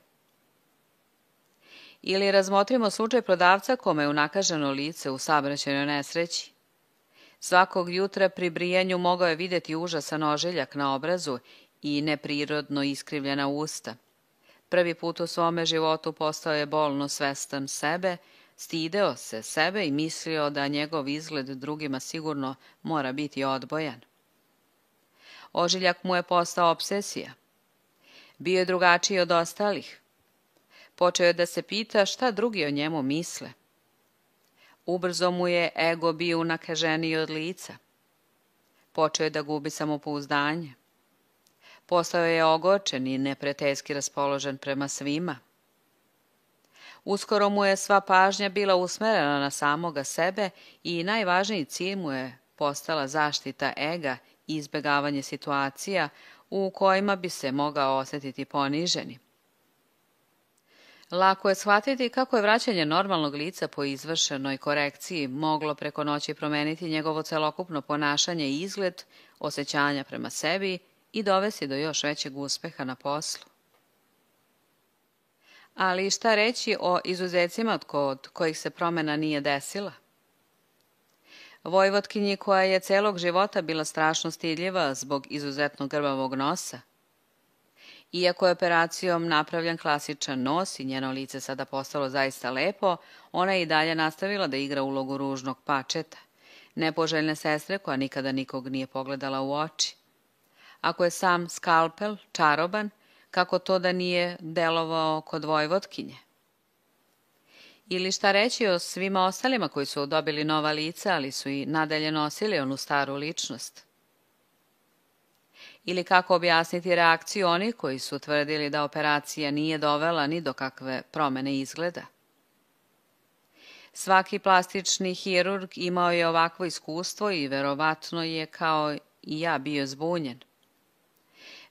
Ili razmotrimo slučaj prodavca kome je unakaženo lice u saobraćajnoj nesreći. Svakog jutra pri brijanju mogao je vidjeti užasan ožiljak na obrazu i neprirodno iskrivljena usta. Prvi put u svome životu postao je bolno svestan sebe, stideo se sebe i mislio da njegov izgled drugima sigurno mora biti odbojan. Ožiljak mu je postao obsesija. Bio je drugačiji od ostalih. Počeo je da se pita šta drugi o njemu misle. Ubrzo mu je ego bio unakaženiji od lica. Počeo je da gubi samopouzdanje. Postao je ogorčen i neprijateljski raspoložen prema svima. Uskoro mu je sva pažnja bila usmerena na samoga sebe i najvažniji cilj mu je postala zaštita ega i izbjegavanje situacija u kojima bi se mogao osjetiti poniženi. Lako je shvatiti kako je vraćanje normalnog lica po izvršenoj korekciji moglo preko noći promeniti njegovo celokupno ponašanje i izgled, osjećanja prema sebi i dovesti do još većeg uspeha na poslu. Ali šta reći o izuzecima kod kojih se promjena nije desila? Vojvotkinji koja je celog života bila strašno stidljiva zbog izuzetno grbavog nosa. Iako je operacijom napravljen klasičan nos i njeno lice sada postalo zaista lepo, ona je i dalje nastavila da igra ulogu ružnog pačeta, nepoželjne sestre koja nikada nikog nije pogledala u oči. Ako je sam skalpel čaroban, kako to da nije delovao kod vojvotkinje? Ili šta reći o svima ostalima koji su dobili nova lica, ali su i nadalje nosili onu staru ličnost? Ili kako objasniti reakciju onih koji su tvrdili da operacija nije dovela ni do kakve promjene izgleda? Svaki plastični hirurg imao je ovakvo iskustvo i verovatno je kao i ja bio zbunjen.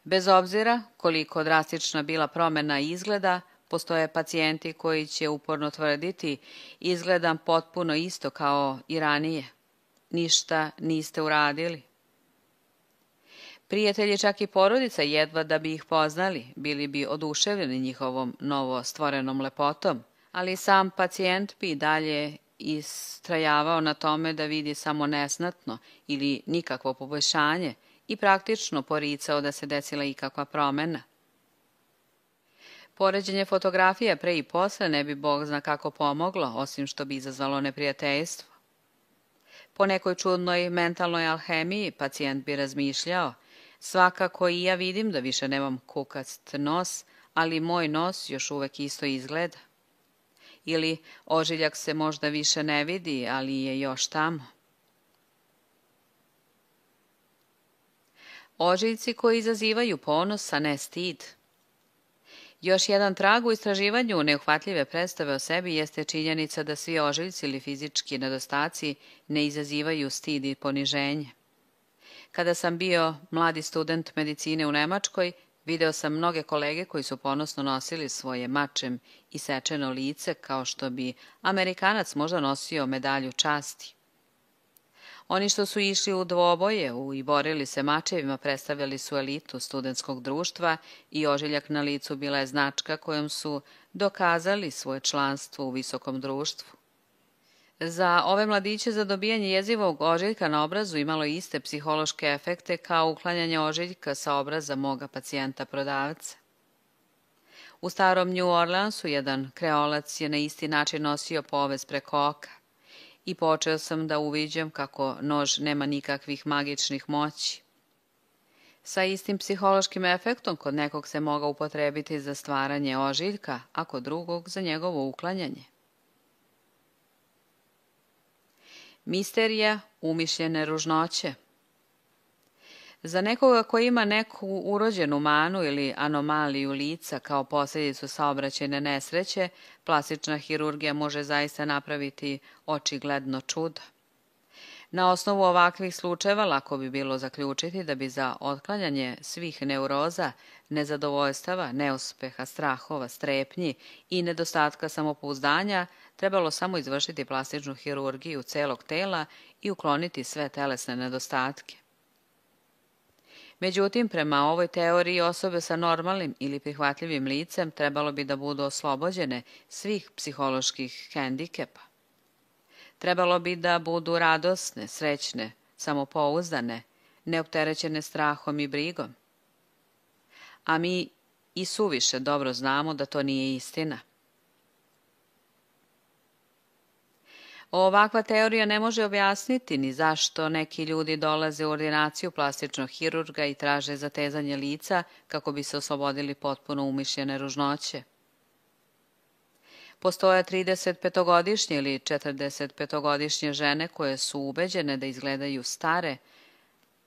Bez obzira koliko drastična bila promjena izgleda, postoje pacijenti koji će uporno tvrditi izgledam potpuno isto kao i ranije. Ništa niste uradili. Prijatelji, čak i porodica, jedva da bi ih poznali, bili bi oduševljeni njihovom novo stvorenom lepotom, ali sam pacijent bi dalje istrajavao na tome da vidi samo neznatno ili nikakvo poboljšanje i praktično poricao da se desila ikakva promjena. Poređenje fotografija pre i posle ne bi Bog zna kako pomoglo, osim što bi izazvalo neprijateljstvo. Po nekoj čudnoj mentalnoj alhemiji pacijent bi razmišljao, svakako i ja vidim da više nemam kukast nos, ali moj nos još uvek isto izgleda. Ili ožiljak se možda više ne vidi, ali je još tamo. Ožiljci koji izazivaju ponos, a ne stid. Još jedan trag u istraživanju neuhvatljive predstave o sebi jeste činjenica da svi ožiljci ili fizički nedostaci ne izazivaju stid i poniženje. Kada sam bio mladi student medicine u Nemačkoj, video sam mnoge kolege koji su ponosno nosili svoje mačem isečeno lice kao što bi Amerikanac možda nosio medalju časti. Oni što su išli u dvoboje i borili se mačevima predstavljali su elitu studentskog društva i ožiljak na licu bila je značka kojom su dokazali svoje članstvo u visokom društvu. Za ove mladiće za dobijanje jezivog ožiljka na obrazu imalo je iste psihološke efekte kao uklanjanje ožiljka sa obraza moga pacijenta prodavca. U starom New Orleansu jedan kreolac je na isti način nosio povez preko oka i počeo sam da uviđam kako nož nema nikakvih magičnih moći. Sa istim psihološkim efektom kod nekog se mogao upotrebiti za stvaranje ožiljka, a kod drugog za njegovo uklanjanje. Misterija umišljene ružnoće. Za nekoga koji ima neku urođenu manu ili anomaliju lica kao posljedicu saobraćajne nesreće, plastična hirurgija može zaista napraviti očigledno čudo. Na osnovu ovakvih slučajeva lako bi bilo zaključiti da bi za otklanjanje svih neuroza, nezadovoljstava, neuspeha, strahova, strepnji i nedostatka samopouzdanja trebalo samo izvršiti plastičnu hirurgiju celog tela i ukloniti sve telesne nedostatke. Međutim, prema ovoj teoriji osobe sa normalnim ili prihvatljivim licem trebalo bi da budu oslobođene svih psiholoških hendikepa. Trebalo bi da budu radosne, srećne, samopouzdane, neopterećene strahom i brigom. A mi i suviše dobro znamo da to nije istina. Ovakva teorija ne može objasniti ni zašto neki ljudi dolaze u ordinaciju plastičnog hirurga i traže zatezanje lica kako bi se oslobodili potpuno umišljene ružnoće. Postoje 35-godišnje ili 45-godišnje žene koje su ubeđene da izgledaju stare,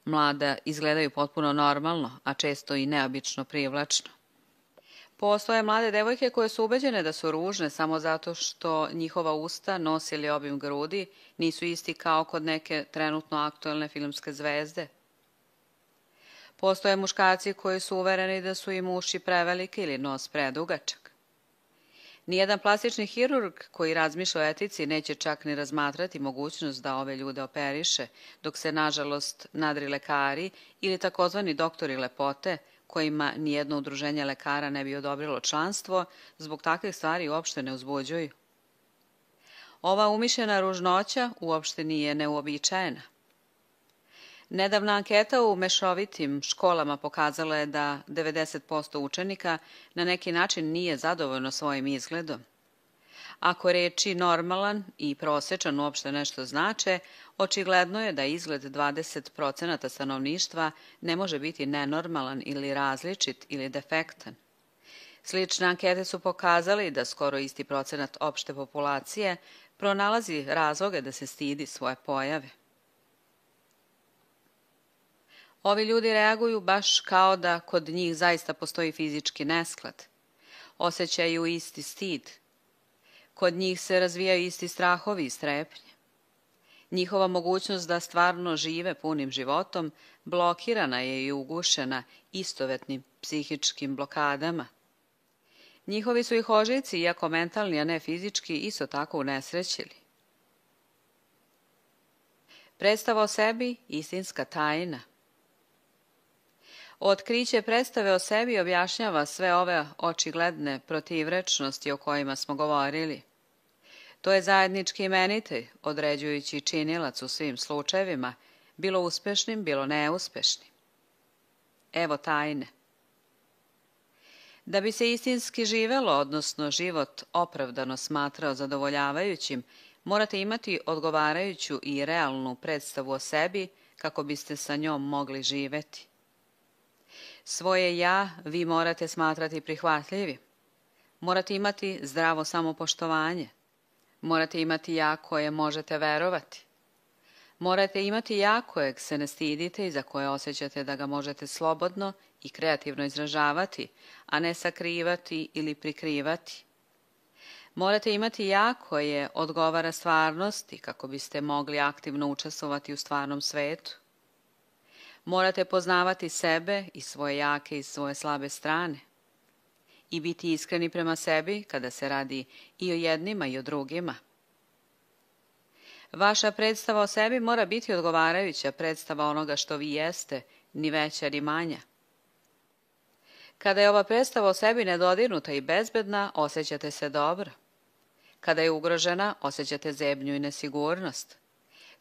mlada izgledaju potpuno normalno, a često i neobično privlačno. Postoje mlade devojke koje su ubeđene da su ružne samo zato što njihova usta, nos ili obim grudi nisu isti kao kod neke trenutno aktuelne filmske zvezde. Postoje muškarci koji su uvereni da su im uši prevelike ili nos predugačak. Nijedan plastični hirurg koji razmišlja o etici neće čak ni razmatrati mogućnost da ove ljude operiše, dok se, nažalost, nadri lekari ili takozvani doktori lepote, kojima nijedno udruženje lekara ne bi odobrilo članstvo, zbog takvih stvari uopšte ne uzbuđuju. Ova umišljena ružnoća uopšte nije neuobičajena. Nedavna anketa u mešovitim školama pokazala je da 90% učenika na neki način nije zadovoljno svojim izgledom. Ako reči normalan i prosečan uopšte nešto znače, očigledno je da izgled 20% stanovništva ne može biti nenormalan ili različit ili defektan. Slične ankete su pokazali da skoro isti procenat opšte populacije pronalazi razloge da se stidi svoje pojave. Ovi ljudi reaguju baš kao da kod njih zaista postoji fizički nesklad. Osjećaju isti stid. Kod njih se razvijaju isti strahovi i strepnje. Njihova mogućnost da stvarno žive punim životom blokirana je i ugušena istovetnim psihičkim blokadama. Njihovi su ih ožiljci, iako mentalni, a ne fizički, isto tako unesrećili. Predstava o sebi, istinska tajna. Otkriće predstave o sebi objašnjava sve ove očigledne protivrečnosti o kojima smo govorili. To je zajednički imenitelj, određujući činilac u svim slučajevima, bilo uspešnim, bilo neuspešnim. Evo tajne. Da bi se istinski živelo, odnosno život opravdano smatrao zadovoljavajućim, morate imati odgovarajuću i realnu predstavu o sebi kako biste sa njom mogli živeti. Svoje ja vi morate smatrati prihvatljivim. Morate imati zdravo samopoštovanje. Morate imati ja koje možete verovati. Morate imati ja kojeg se ne stidite i za koje osjećate da ga možete slobodno i kreativno izražavati, a ne sakrivati ili prikrivati. Morate imati ja koje odgovara stvarnosti kako biste mogli aktivno učestvovati u stvarnom svetu. Morate poznavati sebe i svoje jake i svoje slabe strane i biti iskreni prema sebi kada se radi i o jednima i o drugima. Vaša predstava o sebi mora biti odgovarajuća predstava onoga što vi jeste, ni veća ni manja. Kada je ova predstava o sebi nedodirnuta i bezbedna, osjećate se dobro. Kada je ugrožena, osjećate zebnju i nesigurnost.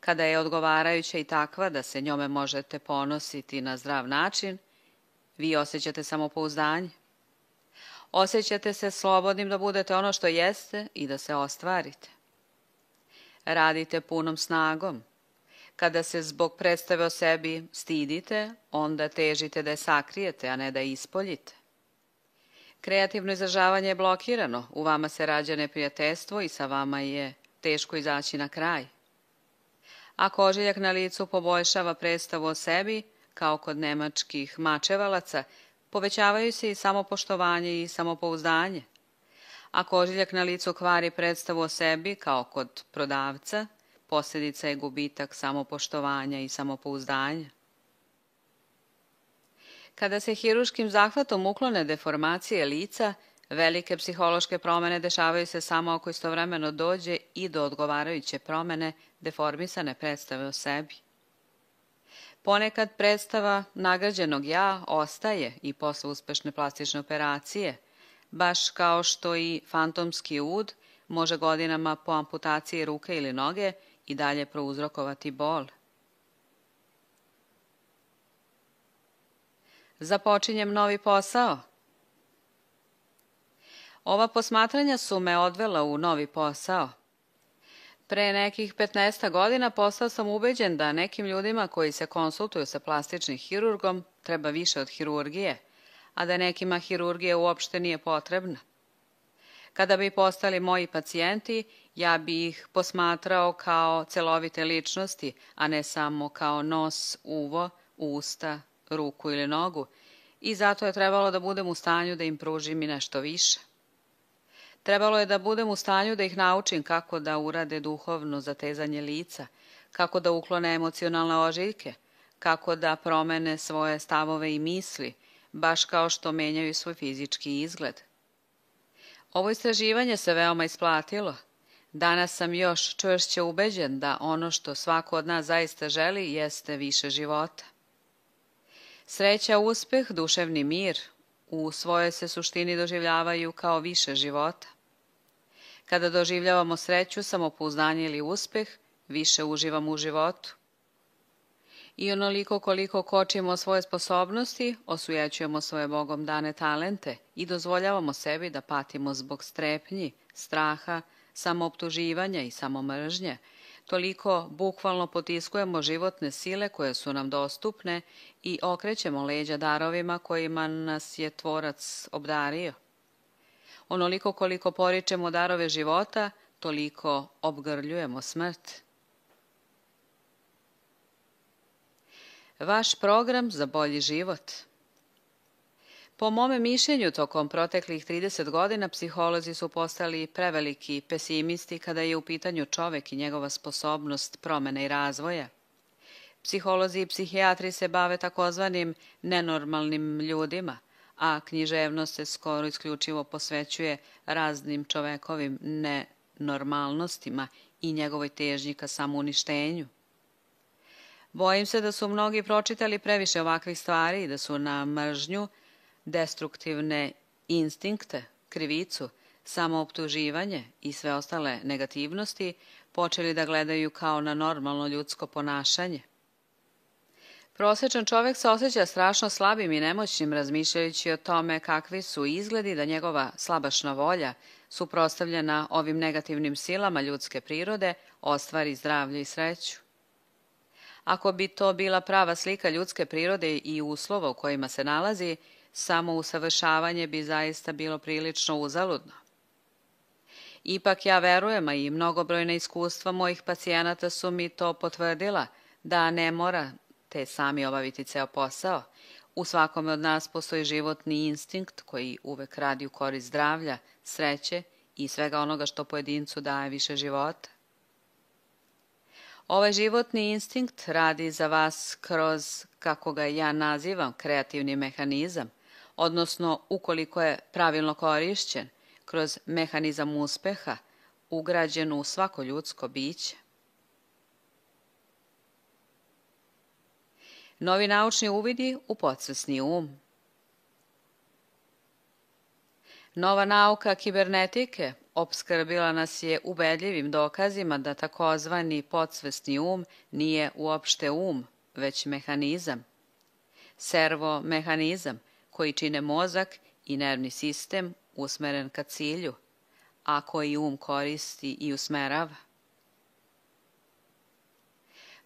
Kada je odgovarajuća i takva da se njome možete ponositi na zdrav način, vi osjećate samopouzdanje. Osjećate se slobodnim da budete ono što jeste i da se ostvarite. Radite punom snagom. Kada se zbog predstave o sebi stidite, onda težite da je sakrijete, a ne da je ispoljite. Kreativno izražavanje je blokirano, u vama se rađa neprijateljstvo i sa vama je teško izaći na kraj. Ako ožiljak na licu poboljšava predstavu o sebi, kao kod nemačkih mačevalaca, povećavaju se i samopoštovanje i samopouzdanje. Ako ožiljak na licu kvari predstavu o sebi, kao kod prodavca, posljedica je gubitak samopoštovanja i samopouzdanja. Kada se hirurškim zahvatom uklone deformacije lica, velike psihološke promene dešavaju se samo ako istovremeno dođe i do odgovarajuće promene deformisane predstave o sebi. Ponekad predstava nagrađenog ja ostaje i posle uspešne plastične operacije, baš kao što i fantomski ud može godinama po amputaciji ruke ili noge i dalje prouzrokovati bol. Započinjem novi posao. Ova posmatranja su me odvela u novi posao. Pre nekih 15 godina postao sam ubeđen da nekim ljudima koji se konsultuju sa plastičnim hirurgom treba više od hirurgije, a da nekima hirurgija uopšte nije potrebna. Kada bi postali moji pacijenti, ja bi ih posmatrao kao celovite ličnosti, a ne samo kao nos, uvo, usta, ruku ili nogu, i zato je trebalo da budem u stanju da im pružim i nešto više. Trebalo je da budem u stanju da ih naučim kako da urade duhovno zatezanje lica, kako da uklone emocionalne ožiljke, kako da promene svoje stavove i misli, baš kao što menjaju svoj fizički izgled. Ovo istraživanje se veoma isplatilo. Danas sam još čvršće ubeđen da ono što svako od nas zaista želi jeste više života. Sreća, uspeh, duševni mir u svojoj se suštini doživljavaju kao više života. Kada doživljavamo sreću, samopouzdanje ili uspeh, više uživamo u životu. I onoliko koliko kočimo svoje sposobnosti, osujećujemo svoje Bogom dane talente i dozvoljavamo sebi da patimo zbog strepnji, straha, samooptuživanja i samomržnje, toliko bukvalno potiskujemo životne sile koje su nam dostupne i okrećemo leđa darovima kojima nas je Tvorac obdario. Onoliko koliko poričemo darove života, toliko obgrljujemo smrt. Vaš program za bolji život. Po mome mišljenju, tokom proteklih 30 godina psiholozi su postali preveliki pesimisti kada je u pitanju čovek i njegova sposobnost promene i razvoja. Psiholozi i psihijatri se bave takozvanim nenormalnim ljudima, a književnost se skoro isključivo posvećuje raznim čovekovim nenormalnostima i njegovoj težnji ka samouništenju. Bojim se da su mnogi pročitali previše ovakvih stvari i da su na mržnju, destruktivne instinkte, krivicu, samooptuživanje i sve ostale negativnosti počeli da gledaju kao na normalno ljudsko ponašanje. Prosječan čovek se osjeća strašno slabim i nemoćnim razmišljajući o tome kakvi su izgledi da njegova slabašna volja, suprotstavljena ovim negativnim silama ljudske prirode, ostvari zdravlje i sreću. Ako bi to bila prava slika ljudske prirode i uslova u kojima se nalazi, samo usavršavanje bi zaista bilo prilično uzaludno. Ipak ja verujem, a i mnogobrojna iskustva mojih pacijenata su mi to potvrdila, da ne morate sami obaviti ceo posao. U svakome od nas postoji životni instinkt koji uvek radi u korist zdravlja, sreće i svega onoga što pojedincu daje više života. Ovaj životni instinkt radi za vas kroz, kako ga ja nazivam, kreativni mehanizam, odnosno, ukoliko je pravilno korišćen, kroz mehanizam uspeha, ugrađen u svako ljudsko biće. Novi naučni uvidi u podsvesni um. Nova nauka kibernetike opskrbila nas je ubedljivim dokazima da takozvani podsvesni um nije uopšte um, već mehanizam. Servomehanizam koji čine mozak i nervni sistem usmeren ka cilju, a koji um koristi i usmerava.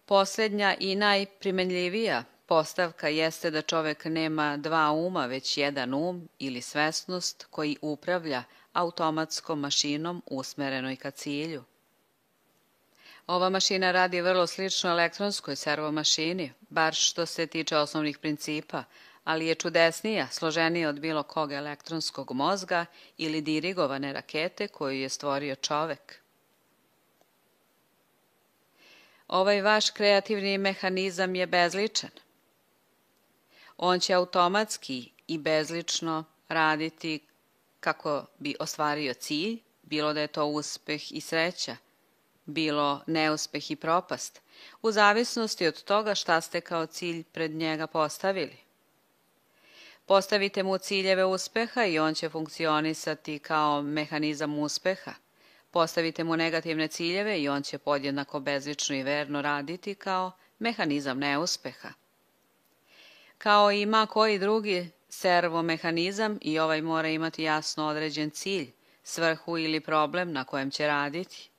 Posljednja i najprimenljivija postavka jeste da čovek nema dva uma, već jedan um ili svesnost koji upravlja automatskom mašinom usmerenoj ka cilju. Ova mašina radi vrlo slično elektronskoj servomašini, bar što se tiče osnovnih principa, ali je čudesnija, složenija od bilo kog elektronskog mozga ili dirigovane rakete koju je stvorio čovek. Ovaj vaš kreativni mehanizam je bezličan. On će automatski i bezlično raditi kako bi ostvario cilj, bilo da je to uspeh i sreća, bilo neuspeh i propast, u zavisnosti od toga šta ste kao cilj pred njega postavili. Postavite mu ciljeve uspeha i on će funkcionisati kao mehanizam uspeha. Postavite mu negativne ciljeve i on će podjednako bezlično i verno raditi kao mehanizam neuspeha. Kao i ma koji drugi servomehanizam, i ovaj mora imati jasno određen cilj, svrhu ili problem na kojem će raditi.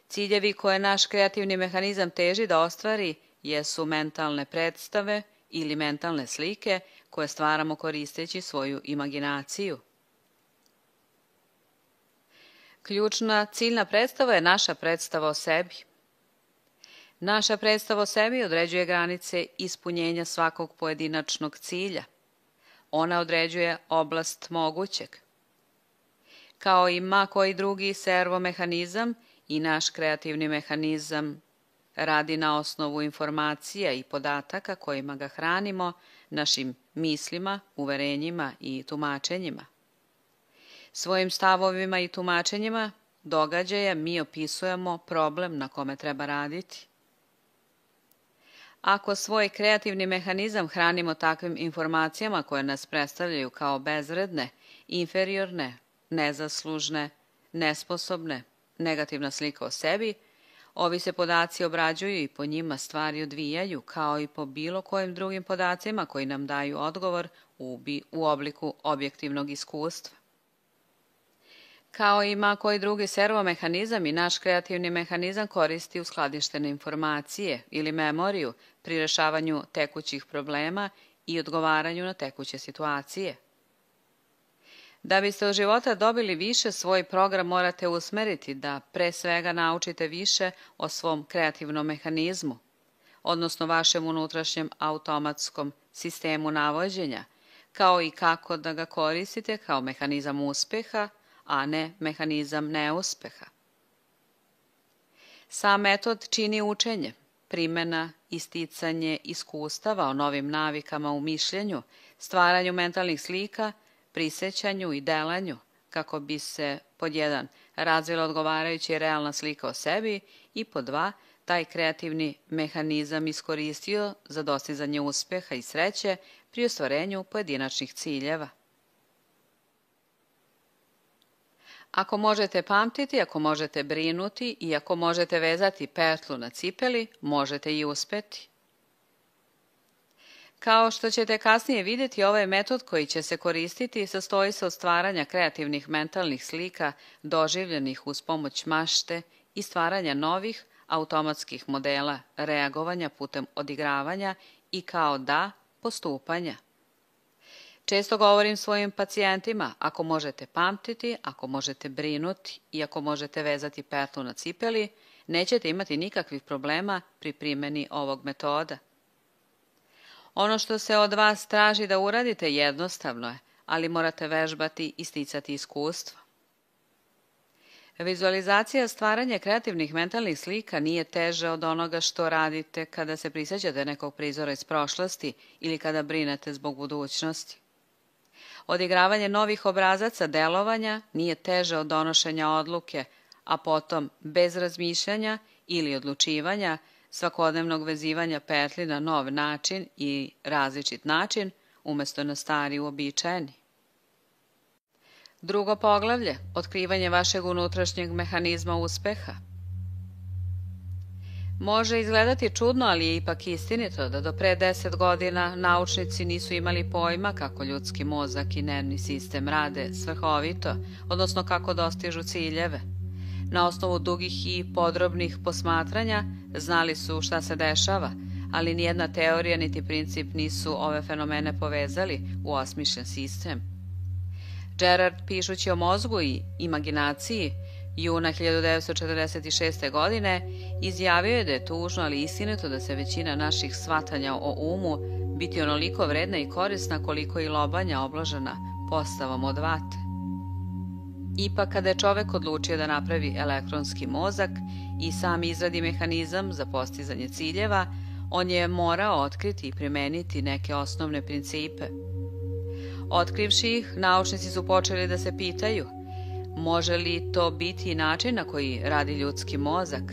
Ciljevi koje naš kreativni mehanizam teži da ostvari jesu mentalne predstave ili mentalne slike koje stvaramo koristeći svoju imaginaciju. Ključna ciljna predstava je naša predstava o sebi. Naša predstava o sebi određuje granice ispunjenja svakog pojedinačnog cilja. Ona određuje oblast mogućeg. Kao i ma koji drugi servomehanizam, i naš kreativni mehanizam radi na osnovu informacija i podataka kojima ga hranimo, našim mislima, uverenjima i tumačenjima. Svojim stavovima i tumačenjima događaja mi opisujemo problem na kome treba raditi. Ako svoj kreativni mehanizam hranimo takvim informacijama koje nas predstavljaju kao bezvredne, inferiorne, nezaslužne, nesposobne, negativna slika o sebi, ovi se podaci obrađuju i po njima stvari odvijaju, kao i po bilo kojim drugim podacima koji nam daju odgovor u obliku objektivnog iskustva. Kao i ma koji drugi servomehanizam, i naš kreativni mehanizam koristi uskladištene informacije ili memoriju pri rešavanju tekućih problema i odgovaranju na tekuće situacije. Da biste od života dobili više, svoj program morate usmeriti da pre svega naučite više o svom kreativnom mehanizmu, odnosno vašem unutrašnjem automatskom sistemu navođenja, kao i kako da ga koristite kao mehanizam uspeha, a ne mehanizam neuspeha. Sam metod čini učenje, primena i sticanje iskustava o novim navikama u mišljenju, stvaranju mentalnih slika, prisećanju i delanju, kako bi se pod 1 razvila odgovarajuća i realna slika o sebi i pod 2 taj kreativni mehanizam iskoristio za dostizanje uspeha i sreće pri ostvarenju pojedinačnih ciljeva. Ako možete pamtiti, ako možete brinuti i ako možete vezati petlu na cipeli, možete i uspeti. Kao što ćete kasnije vidjeti, ovaj metod koji će se koristiti sastoji se od stvaranja kreativnih mentalnih slika doživljenih uz pomoć mašte i stvaranja novih automatskih modela reagovanja putem odigravanja i kao da postupanja. Često govorim svojim pacijentima, ako možete pamtiti, ako možete brinuti i ako možete vezati petlu na cipeli, nećete imati nikakvih problema pri primjeni ovog metoda. Ono što se od vas traži da uradite jednostavno je, ali morate vežbati i sticati iskustvo. Vizualizacija stvaranja kreativnih mentalnih slika nije teže od onoga što radite kada se prisjećate nekog prizora iz prošlosti ili kada brinete zbog budućnosti. Odigravanje novih obrazaca delovanja nije teže od donošenja odluke, a potom bez razmišljanja ili odlučivanja, svakodnevnog vezivanja petli na nov način i različit način, umjesto na stari uobičajeni. Drugo poglavlje, otkrivanje vašeg unutrašnjeg mehanizma uspeha. Može izgledati čudno, ali je ipak istinito da do pre 10 godina naučnici nisu imali pojma kako ljudski mozak i nervni sistem rade svrhovito, odnosno kako dostižu ciljeve. Na osnovu dugih i podrobnih posmatranja znali su šta se dešava, ali nijedna teorija niti princip nisu ove fenomene povezali u osmišljen sistem. Gerard, pišući o mozgu i imaginaciji, juna 1946. godine, izjavio je da je tužno, ali istinito da se većina naših shvatanja o umu biti onoliko vredna i korisna koliko i lobanja obložena postavom od vate. Ipak, kada je čovek odlučio da napravi elektronski mozak i sam izradi mehanizam za postizanje ciljeva, on je morao otkriti i primeniti neke osnovne principe. Otkrivši ih, naučnici su počeli da se pitaju: može li to biti način na koji radi ljudski mozak?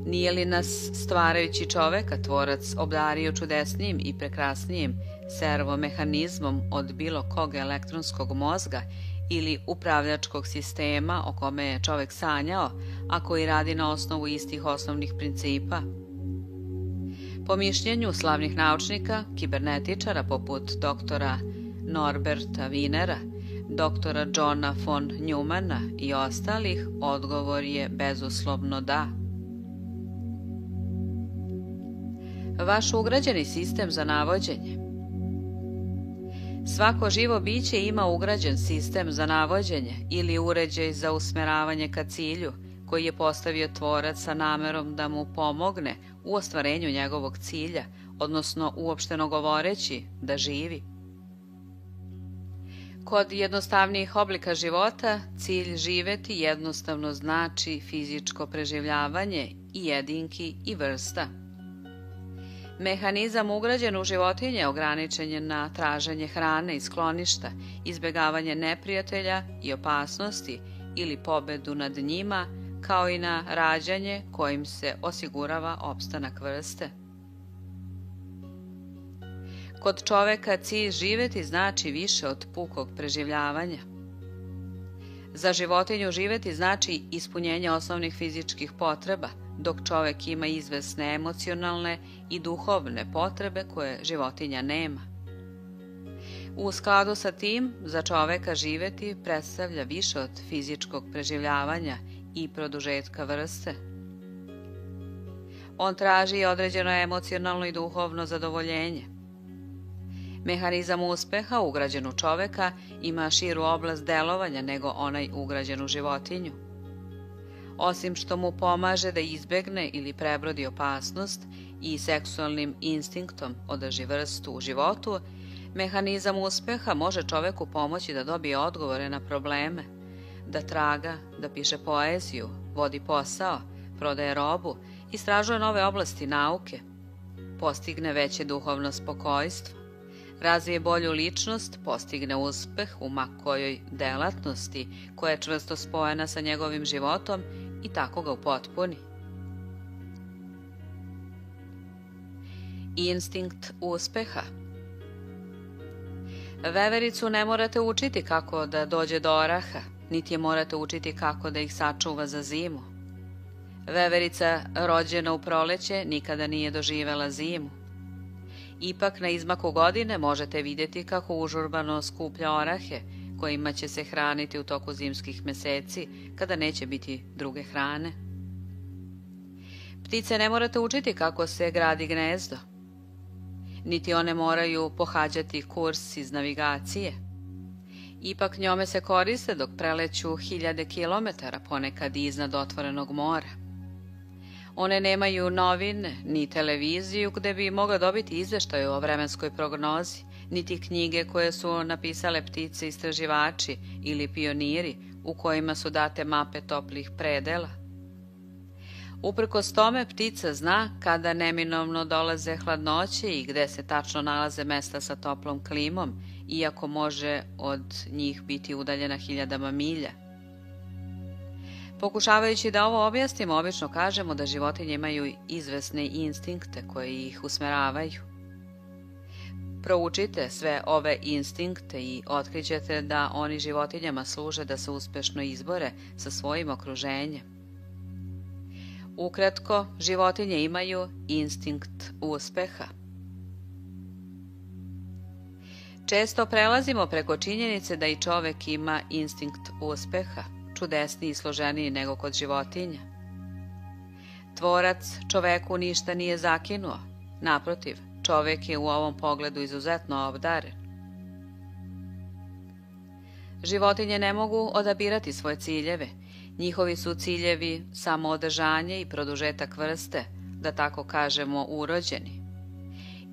Nije li nas, stvarajući čoveka, tvorac obdario čudesnijim i prekrasnijim servomehanizmom od bilo kog elektronskog mozga ili upravljačkog sistema o kome je čovek sanjao, a koji radi na osnovu istih osnovnih principa? Po mišljenju slavnih naučnika, kibernetičara poput doktora Norberta Wienera, doktora Johna von Neumana i ostalih, odgovor je bezuslovno da. Vaš ugrađeni sistem za navođenje. Svako živo biće ima ugrađen sistem za navođenje ili uređaj za usmeravanje ka cilju koji je postavio tvorac sa namerom da mu pomogne u ostvarenju njegovog cilja, odnosno uopšteno govoreći da živi. Kod jednostavnijih oblika života, cilj živeti jednostavno znači fizičko preživljavanje i jedinki i vrsta. Mehanizam ugrađen u životinje ograničen je na traženje hrane i skloništa, izbjegavanje neprijatelja i opasnosti ili pobedu nad njima, kao i na rađanje kojim se osigurava opstanak vrste. Kod čoveka cilj živeti znači više od pukog preživljavanja. Za životinju živeti znači ispunjenje osnovnih fizičkih potreba, dok čovek ima izvesne emocionalne i duhovne potrebe koje životinja nema. U skladu sa tim, za čoveka živeti predstavlja više od fizičkog preživljavanja i produžetka vrste. On traži određeno emocionalno i duhovno zadovoljenje. Mehanizam uspeha ugrađen u čoveka ima širu oblast delovanja nego onaj ugrađen u životinju. Osim što mu pomaže da izbegne ili prebrodi opasnost i seksualnim instinktom održi vrstu u životu, mehanizam uspeha može čoveku pomoći da dobije odgovore na probleme, da traga, da piše poeziju, vodi posao, prodaje robu, istražuje nove oblasti nauke, postigne veće duhovno spokojstvo, razvije bolju ličnost, postigne uspeh u ma kojoj delatnosti koja je čvrsto spojena sa njegovim životom i tako ga upotpuni. Instinkt uspeha. Vevericu ne morate učiti kako da dođe do oraha, niti je morate učiti kako da ih sačuva za zimu. Veverica rođena u proleće nikada nije doživela zimu. Ipak na izmaku godine možete vidjeti kako užurbano skuplja orahe, kojima će se hraniti u toku zimskih meseci, kada neće biti druge hrane. Ptice ne morate učiti kako se gradi gnezdo, niti one moraju pohađati kurs iz navigacije. Ipak njome se koriste dok preleću 1000 kilometara, ponekad iznad otvorenog mora. One nemaju novine, ni televiziju gde bi mogla dobiti izveštaj o vremenskoj prognozi, niti knjige koje su napisale ptice istraživači ili pioniri u kojima su date mape toplih predela. Uprkos tome, ptica zna kada neminovno dolaze hladnoće i gde se tačno nalaze mesta sa toplom klimom, iako može od njih biti udaljena 1000 milja. Pokušavajući da ovo objasnimo, obično kažemo da životinje imaju izvesne instinkte koje ih usmeravaju. Proučite sve ove instinkte i otkrićete da oni životinjama služe da se uspešno izbore sa svojim okruženjem. Ukratko, životinje imaju instinkt uspeha. Često prelazimo preko činjenice da i čovek ima instinkt uspeha, čudesniji i složeniji nego kod životinja. Tvorac čoveku ništa nije zakinuo, naprotiv, čovek je u ovom pogledu izuzetno obdaren. Životinje ne mogu odabirati svoje ciljeve, njihovi su ciljevi samo održanje i produžetak vrste, da tako kažemo urođeni.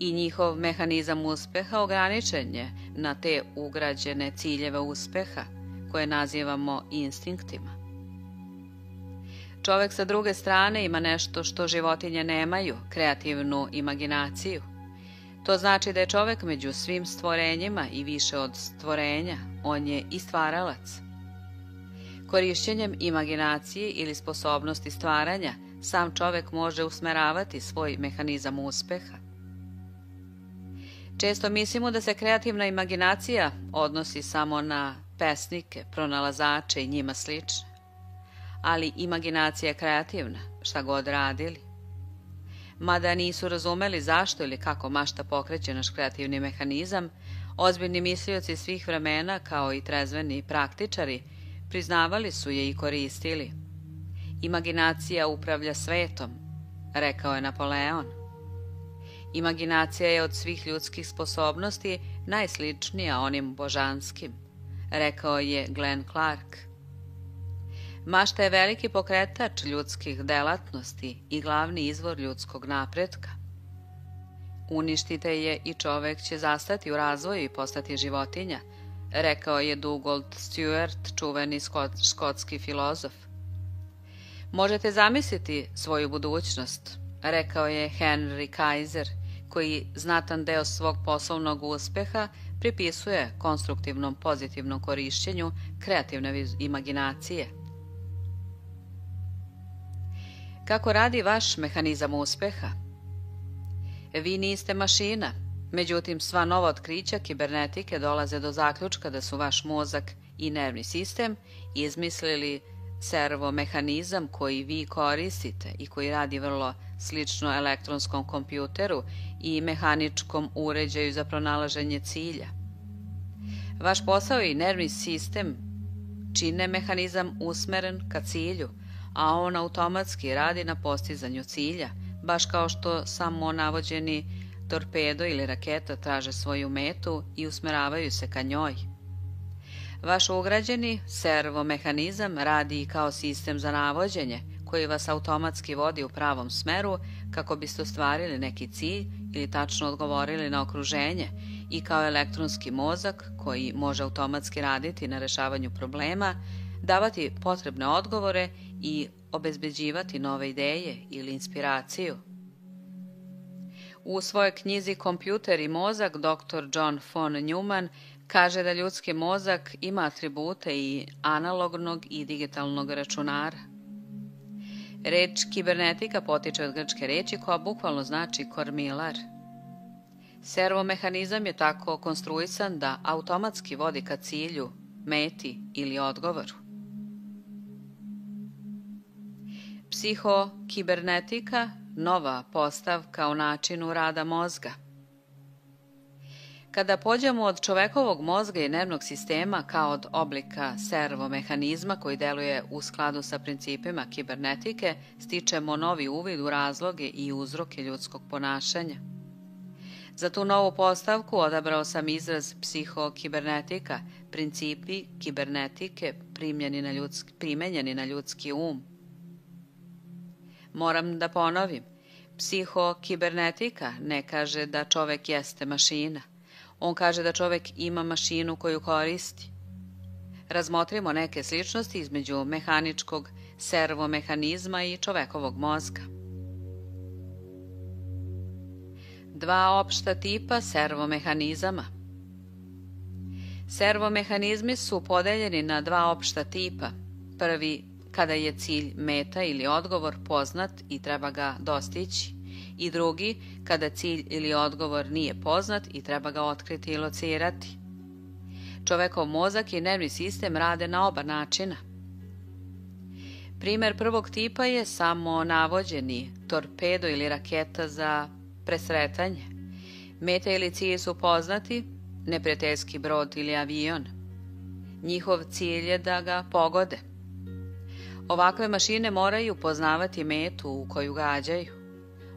I njihov mehanizam uspeha ograničen je na te ugrađene ciljeve uspeha, koje nazivamo instinktima. Čovek sa druge strane ima nešto što životinje nemaju, kreativnu imaginaciju. To znači da je čovek među svim stvorenjima i više od stvorenja, on je i stvaralac. Korišćenjem imaginacije ili sposobnosti stvaranja, sam čovek može usmeravati svoj mehanizam uspeha. Često mislimo da se kreativna imaginacija odnosi samo na pesnike, pronalazače i njima slične. Ali imaginacija je kreativna, šta god radili. Mada nisu razumeli zašto ili kako mašta pokreće naš kreativni mehanizam, ozbiljni mislioci svih vremena, kao i trezveni praktičari, priznavali su je i koristili. Imaginacija upravlja svetom, rekao je Napoleon. Imaginacija je od svih ljudskih sposobnosti najsličnija onim božanskim, rekao je Glenn Clark. Mašta je veliki pokretač ljudskih delatnosti i glavni izvor ljudskog napretka. Uništite je i čovek će zastati u razvoju i postati životinja, rekao je Dugald Stewart, čuveni škotski filozof. Možete zamisliti svoju budućnost, rekao je Henry Kaiser, koji znatan deo svog poslovnog uspeha pripisuje konstruktivnom pozitivnom korišćenju kreativne imaginacije. Kako radi vaš mehanizam uspeha? Vi niste mašina, međutim sva nova otkrića kibernetike dolaze do zaključka da su vaš mozak i nervni sistem izmislili servomehanizam koji vi koristite i koji radi vrlo slično elektronskom kompjuteru i mehaničkom uređaju za pronalaženje cilja. Vaš posao i nervni sistem čine mehanizam usmeren ka cilju, a on automatski radi na postizanju cilja, baš kao što samo navođeni torpedo ili raketa traže svoju metu i usmeravaju se ka njoj. Vaš ugrađeni servomehanizam radi i kao sistem za navođenje, koji vas automatski vodi u pravom smeru kako biste ostvarili neki cilj ili tačno odgovorili na okruženje, i kao elektronski mozak koji može automatski raditi na rešavanju problema, davati potrebne odgovore i obezbeđivati nove ideje ili inspiraciju. U svojoj knjizi Kompjuter i mozak dr. John von Neumann kaže da ljudski mozak ima atribute i analognog i digitalnog računara. Reč kibernetika potiče od grčke reči koja bukvalno znači kormilar. Servomehanizam je tako konstruisan da automatski vodi ka cilju, meti ili odgovoru. Psihokibernetika, nova postavka u načinu rada mozga. Kada pođemo od čovekovog mozga i nervnog sistema kao od oblika servomehanizma koji deluje u skladu sa principima kibernetike, stičemo novi uvid u razloge i uzroke ljudskog ponašanja. Za tu novu postavku odabrao sam izraz psihokibernetika, principi kibernetike primenjeni na ljudski um. Moram da ponovim, psihokibernetika ne kaže da čovek jeste mašina. On kaže da čovek ima mašinu koju koristi. Razmotrimo neke sličnosti između mehaničkog servomehanizma i čovekovog mozga. Dva opšta tipa servomehanizama. Servomehanizmi su podeljeni na dva opšta tipa. Prvi, kada je cilj meta ili odgovor poznat i treba ga dostići, i drugi, kada cilj ili odgovor nije poznat i treba ga otkriti i locirati. Čovekov mozak i nervni sistem rade na oba načina. Primer prvog tipa je samo navođeni torpedo ili raketa za presretanje. Meta ili cilj su poznati, neprijateljski brod ili avion. Njihov cilj je da ga pogode. Ovakve mašine moraju poznavati metu u koju gađaju.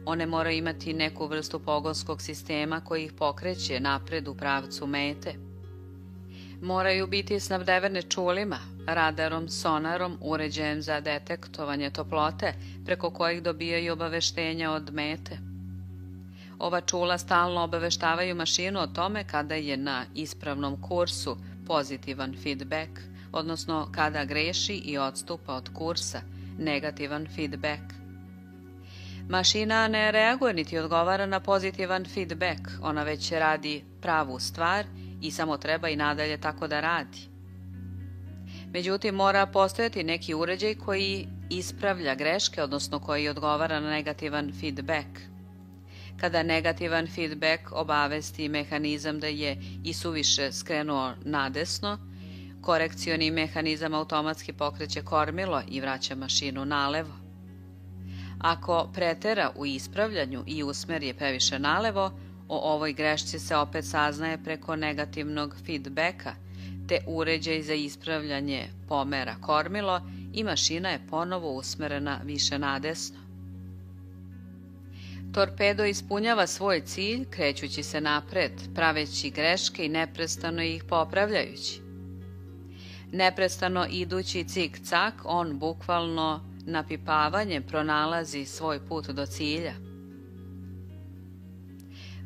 One moraju imati neku vrstu pogonskog sistema koji ih pokreće napred u pravcu mete. Moraju biti snabdevene čulima, radarom, sonarom, uređajem za detektovanje toplote, preko kojih dobijaju obaveštenja od mete. Ova čula stalno obaveštavaju mašinu o tome kada je na ispravnom kursu, pozitivan feedback, odnosno kada greši i odstupa od kursa, negativan feedback. Mašina ne reaguje niti odgovara na pozitivan feedback, ona već radi pravu stvar i samo treba i nadalje tako da radi. Međutim, mora postojati neki uređaj koji ispravlja greške, odnosno koji odgovara na negativan feedback. Kada negativan feedback obavesti mehanizam da je isuviše skrenuo nadesno, korekcioni mehanizam automatski pokreće kormilo i vraća mašinu nalevo. Ako pretera u ispravljanju i usmer je previše nalevo, o ovoj grešci se opet saznaje preko negativnog feedbacka, te uređaj za ispravljanje pomera kormilo i mašina je ponovo usmerena više nadesno. Torpedo ispunjava svoj cilj krećući se napred, praveći greške i neprestano ih popravljajući. Neprestano idući cik-cak, on bukvalno napipavanjem pronalazi svoj put do cilja.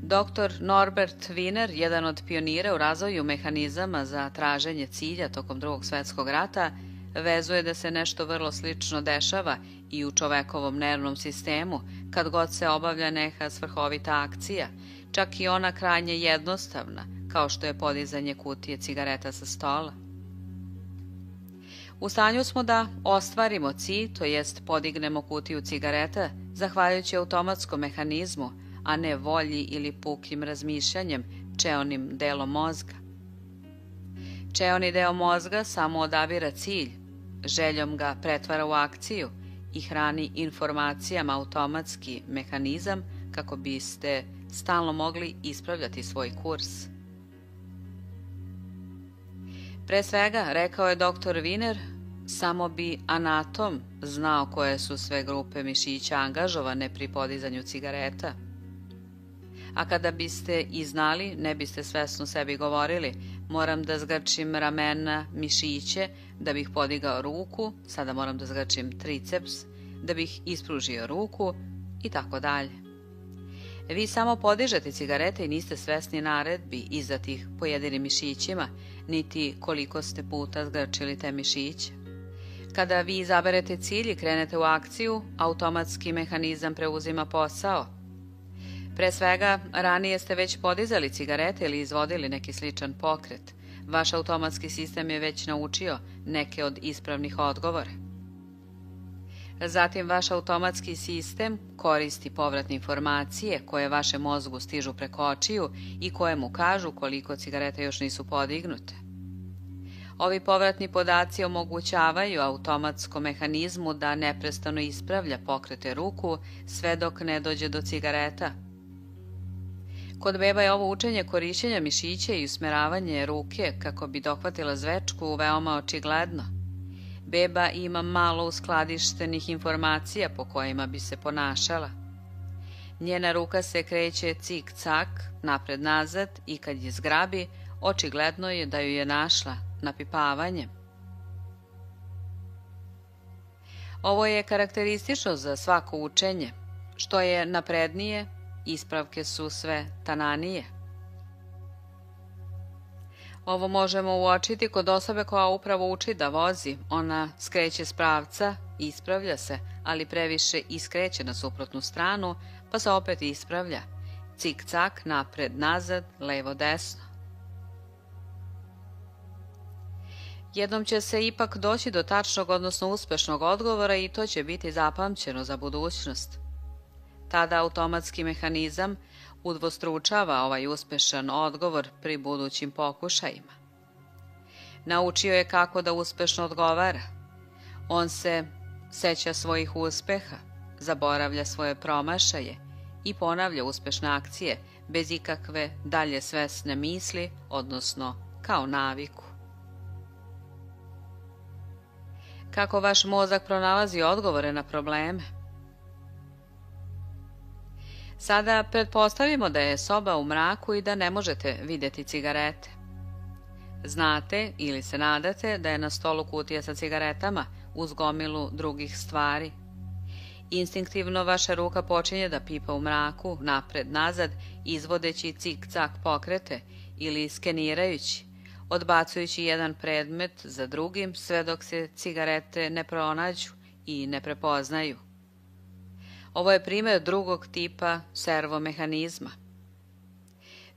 Dr. Norbert Wiener, jedan od pionira u razvoju mehanizama za traženje cilja tokom Drugog svjetskog rata, vezuje da se nešto vrlo slično dešava i u čovekovom nervnom sistemu kad god se obavlja neka svrhovita akcija, čak i ona krajnje jednostavna, kao što je podizanje kutije cigareta sa stola. U stanju smo da ostvarimo cilj, to jest podignemo kutiju cigareta, zahvaljujući automatskom mehanizmu, a ne volji ili pukim razmišljanjem, čeonim delom mozga. Čeoni deo mozga samo odabira cilj, željom ga pretvara u akciju i hrani informacijama automatski mehanizam kako biste stalno mogli ispravljati svoj kurs. Pre svega, rekao je dr. Wiener, samo bi anatom znao koje su sve grupe mišića angažovane pri podizanju cigareta. A kada biste i znali, ne biste svesno sebi govorili, moram da zgrčim ramena, mišiće, da bih podigao ruku, sada moram da zgrčim triceps, da bih ispružio ruku i tako dalje. Vi samo podižete cigarete i niste svesni naredbi izdatih pojedinim mišićima, niti koliko ste puta zgrčili te mišiće. Kada vi izaberete cilj i krenete u akciju, automatski mehanizam preuzima posao. Pre svega, ranije ste već podizali cigarete ili izvodili neki sličan pokret. Vaš automatski sistem je već naučio neke od ispravnih odgovora. Zatim, vaš automatski sistem koristi povratne informacije koje vaše mozgu stižu preko očiju i koje mu kažu koliko cigareta još nisu podignute. Ovi povratni podaci omogućavaju automatskom mehanizmu da neprestano ispravlja pokrete ruku sve dok ne dođe do cigareta. Kod beba je ovo učenje korišćenja mišića i usmeravanje ruke kako bi dohvatila zvečku veoma očigledno. Beba ima malo uskladištenih informacija po kojima bi se ponašala. Njena ruka se kreće cik-cak, napred-nazad i kad je zgrabi, očigledno je da ju je našla napipavanjem. Ovo je karakteristično za svako učenje. Što je naprednije, ispravke su sve tananije. Ovo možemo uočiti kod osobe koja upravo uči da vozi. Ona skreće s pravca, ispravlja se, ali previše iskreće na suprotnu stranu, pa se opet ispravlja. Cik-cak, napred-nazad, levo-desno. Jednom će se ipak doći do tačnog, odnosno uspešnog odgovora i to će biti zapamćeno za budućnost. Tada automatski mehanizam udvostručava ovaj uspešan odgovor pri budućim pokušajima. Naučio je kako da uspešno odgovara. On se seća svojih uspeha, zaboravlja svoje promašaje i ponavlja uspešne akcije bez ikakve dalje svesne misli, odnosno kao naviku. Kako vaš mozak pronalazi odgovore na probleme? Sada pretpostavimo da je soba u mraku i da ne možete vidjeti cigarete. Znate ili se nadate da je na stolu kutija sa cigaretama uz gomilu drugih stvari. Instinktivno vaša ruka počinje da pipa u mraku, napred-nazad, izvodeći cik-cak pokrete ili skenirajući, odbacujući jedan predmet za drugim sve dok se cigarete ne pronađu i ne prepoznaju. Ovo je primjer drugog tipa servomehanizma.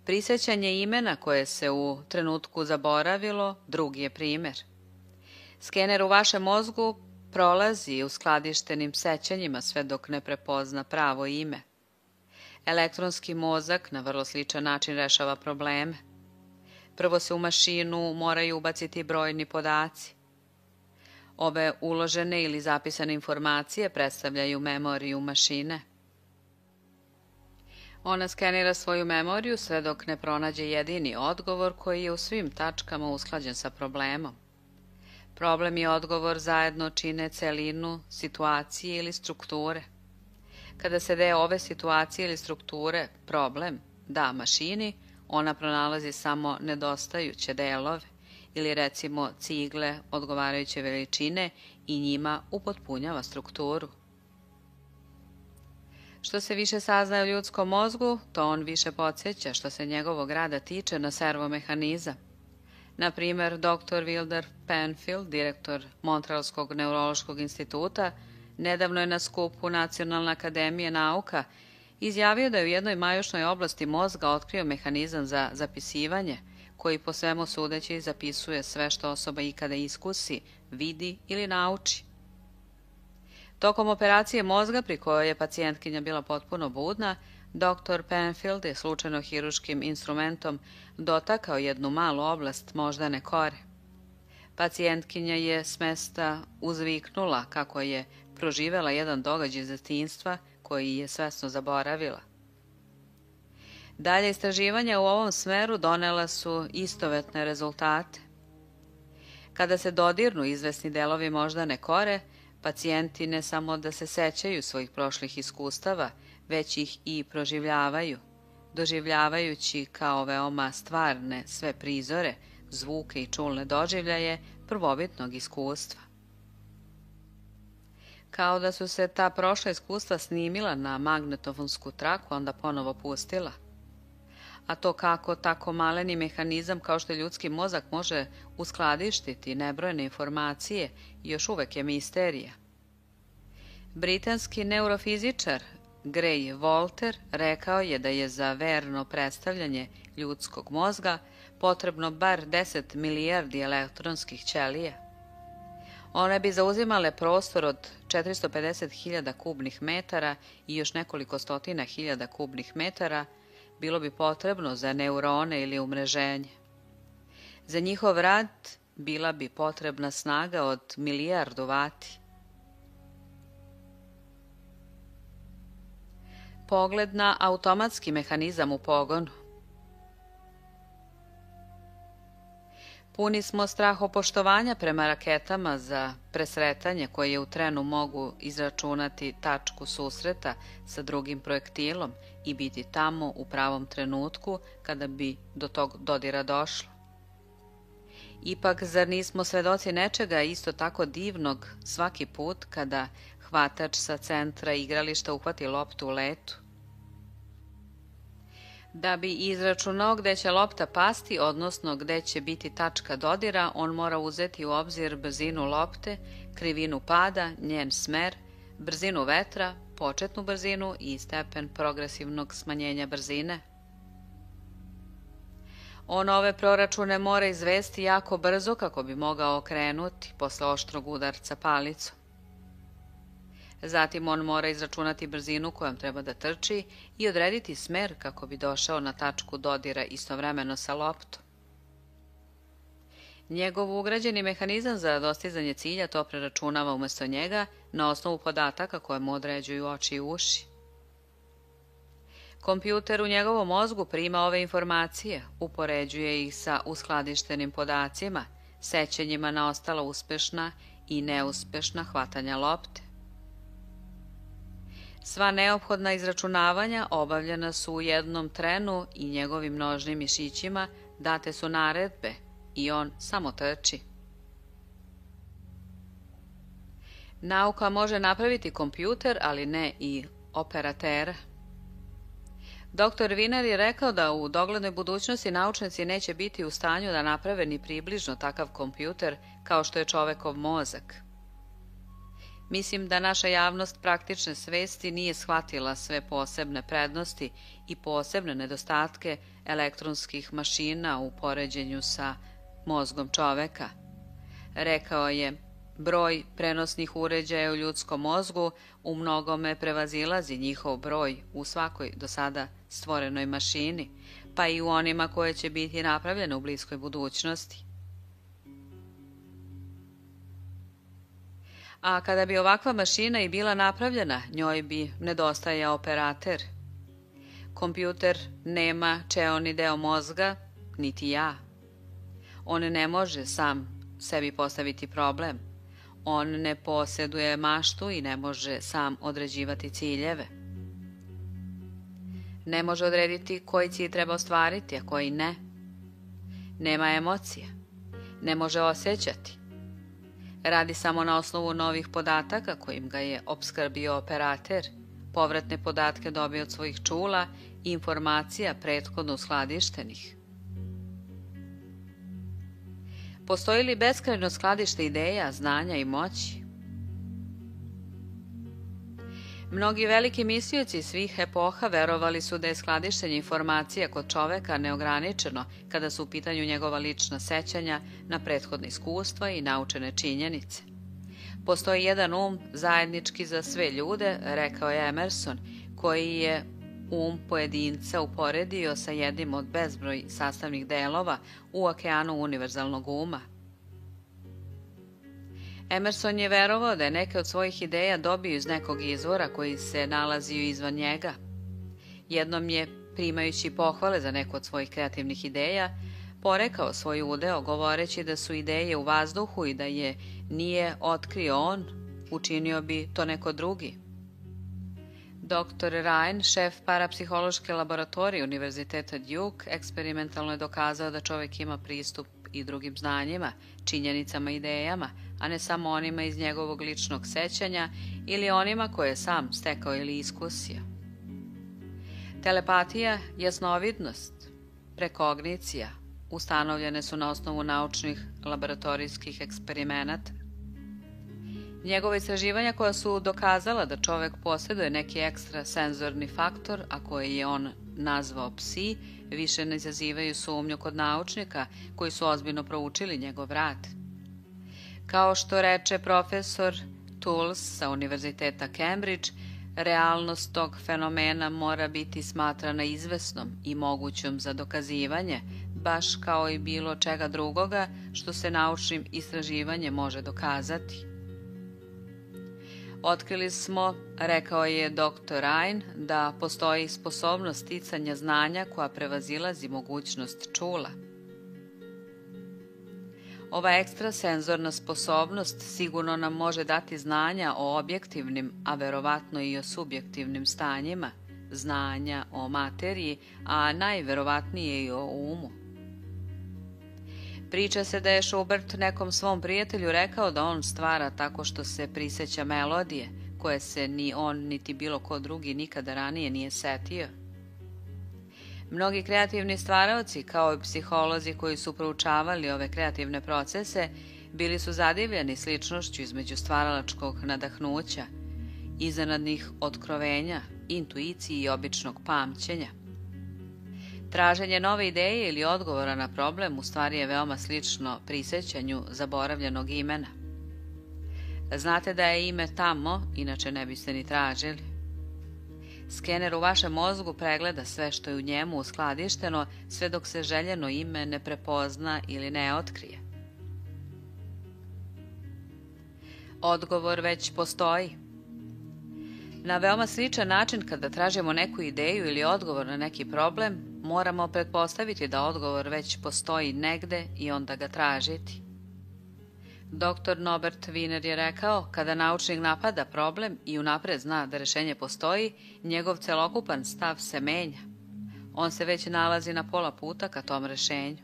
Prisećanje imena koje se u trenutku zaboravilo drugi je primjer. Skener u vašem mozgu prolazi uskladištenim sećanjima sve dok ne prepozna pravo ime. Elektronski mozak na vrlo sličan način rešava probleme. Prvo se u mašinu moraju ubaciti brojni podaci. Ove uložene ili zapisane informacije predstavljaju memoriju mašine. Ona skenira svoju memoriju sve dok ne pronađe jedini odgovor koji je u svim tačkama usklađen sa problemom. Problem i odgovor zajedno čine celinu, situacije ili strukture. Kada se deo ove situacije ili strukture, problem, da mašini, ona pronalazi samo nedostajuće delove ili recimo cigle odgovarajuće veličine i njima upotpunjava strukturu. Što se više saznaje o ljudskom mozgu, to on više podsjeća što se njegovog rada tiče na servomehanizam. Na primjer, dr. Wilder Penfield, direktor Montrealskog neurološkog instituta, nedavno je na skupu Nacionalne akademije nauka izjavio da je u jednoj majušnoj oblasti mozga otkrio mehanizam za zapisivanje, koji po svemu sudeći zapisuje sve što osoba ikada iskusi, vidi ili nauči. Tokom operacije mozga, pri kojoj je pacijentkinja bila potpuno budna, dr. Penfield je slučajno hiruškim instrumentom dotakao jednu malu oblast moždane kore. Pacijentkinja je s mesta uzviknula kako je proživela jedan događaj iz detinjstva koji je svesno zaboravila. Dalje istraživanja u ovom smeru donela su istovetne rezultate. Kada se dodirnu izvesni delovi moždane kore, pacijenti ne samo da se sećaju svojih prošlih iskustava, već ih i proživljavaju, doživljavajući kao veoma stvarne sve prizore, zvuke i čulne doživljaje prvobitnog iskustva. Kao da su se ta prošla iskustva snimila na magnetofonsku traku, onda ponovo pustila. A to kako tako maleni mehanizam kao što je ljudski mozak može uskladištiti nebrojene informacije još uvek je misterija. Britanski neurofizičar Gray Volter rekao je da je za verno predstavljanje ljudskog mozga potrebno bar 10 milijardi elektronskih ćelija. One bi zauzimale prostor od 450.000 kubnih metara i još nekoliko stotina hiljada kubnih metara bilo bi potrebno za neurone ili umreženje. Za njihov rad bila bi potrebna snaga od 1 milijardu vati. Pogled na automatski mehanizam u pogonu. Puni smo strahopoštovanja prema raketama za presretanje koje u trenu mogu izračunati tačku susreta sa drugim projektilom i biti tamo u pravom trenutku kada bi do tog dodira došlo. Ipak, zar nismo svedoci nečega isto tako divnog svaki put kada hvatač sa centra igrališta uhvati loptu u letu? Da bi izračunao gde će lopta pasti, odnosno gde će biti tačka dodira, on mora uzeti u obzir brzinu lopte, krivinu pada, njen smer, brzinu vetra, početnu brzinu i stepen progresivnog smanjenja brzine. On ove proračune mora izvesti jako brzo kako bi mogao okrenuti posle oštrog udarca palicom. Zatim on mora izračunati brzinu kojom treba da trči i odrediti smer kako bi došao na tačku dodira istovremeno sa loptom. Njegov ugrađeni mehanizam za dostizanje cilja to preračunava umesto njega na osnovu podataka koje mu određuju oči i uši. Kompjuter u njegovom mozgu prima ove informacije, upoređuje ih sa uskladištenim podacima, sećanjima na ostala uspešna i neuspešna hvatanja lopte. Sva neophodna izračunavanja obavljena su u jednom trenu i njegovim nožnim mišićima date su naredbe i on samo trči. Nauka može napraviti kompjuter, ali ne i operatera. Dr. Wiener je rekao da u doglednoj budućnosti naučnici neće biti u stanju da naprave ni približno takav kompjuter kao što je čovekov mozak. Mislim da naša javnost praktične svesti nije shvatila sve posebne prednosti i posebne nedostatke elektronskih mašina u poređenju sa mozgom čoveka. Rekao je, broj prenosnih uređaja u ljudskom mozgu u mnogome prevazilazi njihov broj u svakoj do sada stvorenoj mašini, pa i u onima koje će biti napravljene u bliskoj budućnosti. A kada bi ovakva mašina i bila napravljena, njoj bi nedostajao operater. Kompjuter nema čeoni deo mozga, niti ja. On ne može sam sebi postaviti problem. On ne posjeduje maštu i ne može sam određivati ciljeve. Ne može odrediti koji cilj treba ostvariti, a koji ne. Nema emocija. Ne može osjećati. Radi samo na osnovu novih podataka kojim ga je opskrbio operater, povratne podatke dobije od svojih čula i informacija prethodno uskladištenih. Postoji li beskrajno skladište ideja, znanja i moći? Mnogi veliki mislioci svih epoha verovali su da je skladištenje informacija kod čoveka neograničeno kada su u pitanju njegova lična sećanja na prethodne iskustva i naučene činjenice. Postoji jedan zajednički za sve ljude, rekao je Emerson, koji je pojedinca uporedio sa jednim od bezbroj sastavnih delova u okeanu univerzalnog uma. Emerson je verovao da je neke od svojih ideja dobio iz nekog izvora koji se nalazio izvan njega. Jednom je, primajući pohvale za neku od svojih kreativnih ideja, porekao svoj udeo govoreći da su ideje u vazduhu i da je nije otkrio on, učinio bi to neko drugi. Dr. Ryan, šef parapsihološke laboratorije Univerziteta Duke, eksperimentalno je dokazao da čovjek ima pristup i drugim znanjima, činjenicama i idejama, a ne samo onima iz njegovog ličnog sećanja ili onima koje je sam stekao ili iskusio. Telepatija, jasnovidnost, prekognicija ustanovljene su na osnovu naučnih laboratorijskih eksperimenata. Njegova istraživanja koja su dokazala da čovek posjeduje neki ekstra senzorni faktor, a koji je on nazvao psi, više ne izazivaju sumnju kod naučnika koji su ozbiljno proučili njegov rad. Kao što reče profesor Tools sa Univerziteta Cambridge, realnost tog fenomena mora biti smatrana izvesnom i mogućom za dokazivanje, baš kao i bilo čega drugoga što se naučnim istraživanjem može dokazati. Otkrili smo, rekao je dr. Ryan, da postoji sposobnost sticanja znanja koja prevazilazi mogućnost čula. Ova ekstrasenzorna sposobnost sigurno nam može dati znanja o objektivnim, a verovatno i o subjektivnim stanjima, znanja o materiji, a najverovatnije i o umu. Priča se da je Schubert nekom svom prijatelju rekao da on stvara tako što se priseća melodije, koje se ni on niti bilo ko drugi nikada ranije nije setio. Mnogi kreativni stvaraoci, kao i psiholozi koji su proučavali ove kreativne procese, bili su zadivljeni sličnošću između stvaralačkog nadahnuća, iznenadnih otkrovenja, intuiciji i običnog pamćenja. Traženje nove ideje ili odgovora na problem u stvari je veoma slično prisećanju zaboravljenog imena. Znate da je ime tamo, inače ne biste ni tražili. Skener u vašem mozgu pregleda sve što je u njemu uskladišteno, sve dok se željeno ime ne prepozna ili ne otkrije. Odgovor već postoji. Na veoma sličan način kada tražimo neku ideju ili odgovor na neki problem, moramo pretpostaviti da odgovor već postoji negde i onda ga tražiti. Dr. Norbert Wiener je rekao, kada naučnik napada problem i unapred zna da rešenje postoji, njegov celokupan stav se menja. On se već nalazi na pola puta ka tom rešenju.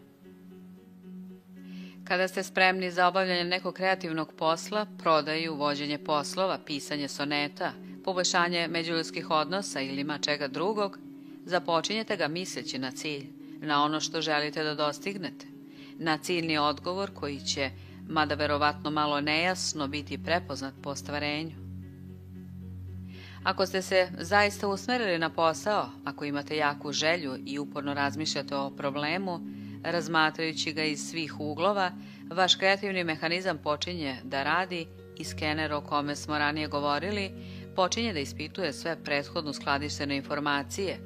Kada ste spremni za obavljanje nekog kreativnog posla, prodaju, vođenje poslova, pisanje soneta, poboljšanje međuljudskih odnosa ili ma čega drugog, započinjete ga misleći na cilj, na ono što želite da dostignete, na ciljni odgovor koji će mada verovatno malo nejasno, biti prepoznat po ostvarenju. Ako ste se zaista usmerili na posao, ako imate jaku želju i uporno razmišljate o problemu, razmatrajući ga iz svih uglova, vaš kreativni mehanizam počinje da radi i skener o kome smo ranije govorili počinje da ispituje sve prethodno skladištene informacije,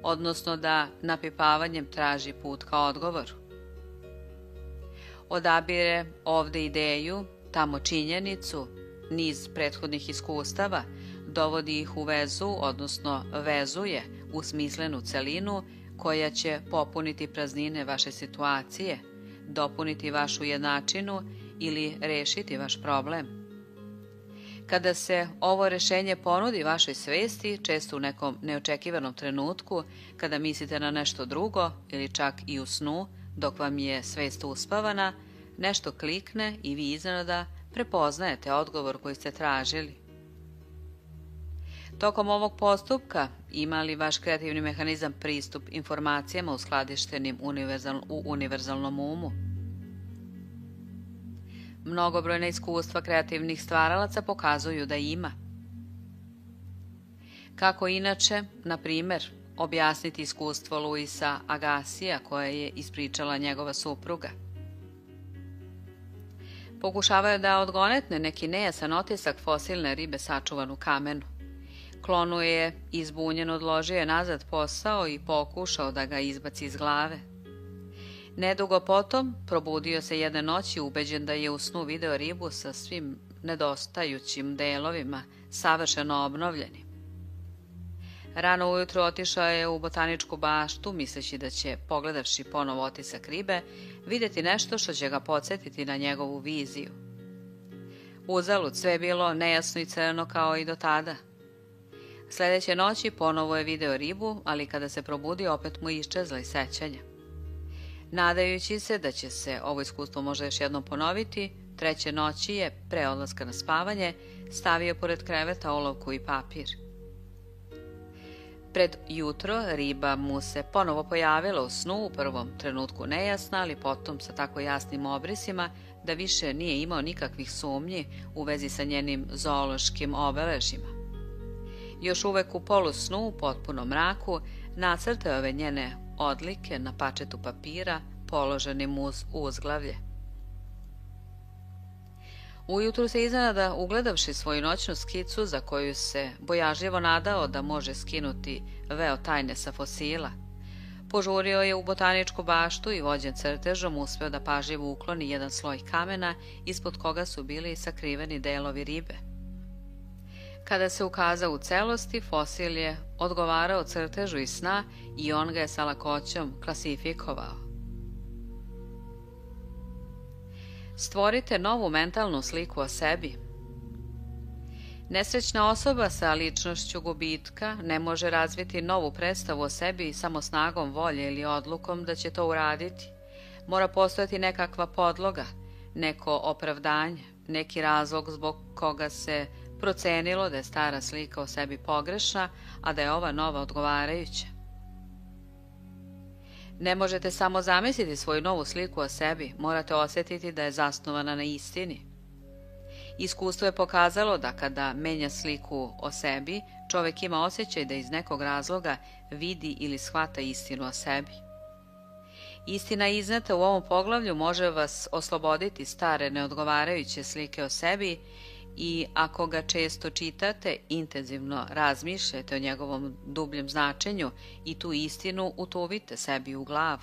odnosno da napipavanjem traži put ka odgovoru. Odabire ovde ideju, tamo činjenicu, niz prethodnih iskustava, dovodi ih u vezu, odnosno vezuje u smislenu celinu koja će popuniti praznine vaše situacije, dopuniti vašu jednačinu ili rešiti vaš problem. Kada se ovo rešenje ponudi vašoj svesti, često u nekom neočekivanom trenutku, kada mislite na nešto drugo ili čak i u snu, dok vam je svest uspavana, nešto klikne i vi iznenada prepoznajete odgovor koji ste tražili. Tokom ovog postupka ima li vaš kreativni mehanizam pristup informacijama uskladištenim u univerzalnom umu? Mnogobrojna iskustva kreativnih stvaralaca pokazuju da ima. Kako inače, na primer, objasniti iskustvo Luisa Agassija koje je ispričala njegova supruga? Pokušavaju da odgonetne neki nejasan otisak fosilne ribe sačuvan u kamenu. Klonu je izbunjen odložio je nazad posao i pokušao da ga izbaci iz glave. Nedugo potom probudio se jedne noći ubeđen da je u snu video ribu sa svim nedostajućim delovima, savršeno obnovljenim. Rano ujutro otišao je u botaničku baštu, misleći da će, pogledavši ponovo otisak ribe, vidjeti nešto što će ga podsjetiti na njegovu viziju. Uzalud, sve je bilo nejasno i crno kao i do tada. Sledeće noći ponovo je video ribu, ali kada se probudio opet mu iščezla iz sećanja. Nadajući se da će se ovo iskustvo možda još jednom ponoviti, treće noći je, pre odlaska na spavanje, stavio pored kreveta olovku i papir. Pred jutro riba mu se ponovo pojavila u snu, u prvom trenutku nejasna, ali potom sa tako jasnim obrisima da više nije imao nikakvih sumnji u vezi sa njenim zoološkim obeležjima. Još uvek u polusnu, u potpunom mraku, nacrtao je ove njene odlike na pačetu papira položenim uz uzglavlje. Ujutru se iznenada, ugledavši svoju noćnu skicu za koju se bojažljivo nadao da može skinuti veo tajne sa fosila, požurio je u botaničku baštu i vođen crtežom uspeo da pažljivo ukloni jedan sloj kamena ispod koga su bili sakriveni delovi ribe. Kada se ukazao u celosti, fosil je odgovarao crtežu iz sna i on ga je sa lakoćom klasifikovao. Stvorite novu mentalnu sliku o sebi. Nesrećna osoba sa ličnošću gubitka ne može razviti novu predstavu o sebi samo snagom volje ili odlukom da će to uraditi. Mora postojati nekakva podloga, neko opravdanje, neki razlog zbog koga se procenilo da je stara slika o sebi pogrešna, a da je ova nova odgovarajuća. Ne možete samo zamisliti svoju novu sliku o sebi, morate osjetiti da je zasnovana na istini. Iskustvo je pokazalo da kada menja sliku o sebi, čovek ima osjećaj da iz nekog razloga vidi ili shvata istinu o sebi. Istina izneta u ovom poglavlju može vas osloboditi stare neodgovarajuće slike o sebi i ako ga često čitate, intenzivno razmišljate o njegovom dubljem značenju i tu istinu utuvite sebi u glavu.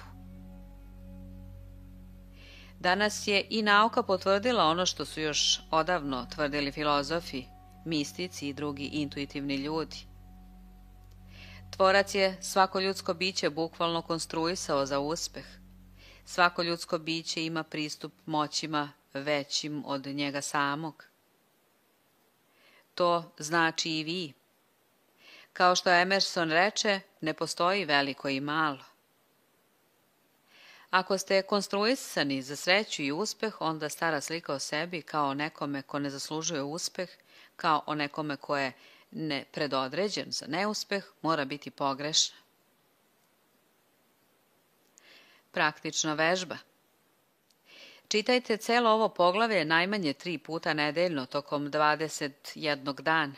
Danas je i nauka potvrdila ono što su još odavno tvrdili filozofi, mistici i drugi intuitivni ljudi. Tvorac je svako ljudsko biće bukvalno konstruisao za uspeh. Svako ljudsko biće ima pristup moćima većim od njega samog. To znači i vi. Kao što Emerson reče, ne postoji veliko i malo. Ako ste konstruisani za sreću i uspeh, onda stara slika o sebi kao o nekome ko ne zaslužuje uspeh, kao o nekome ko je predodređen za neuspeh, mora biti pogrešna. Praktična vežba. Čitajte celo ovo poglavlje najmanje 3 puta nedeljno tokom 21 dana.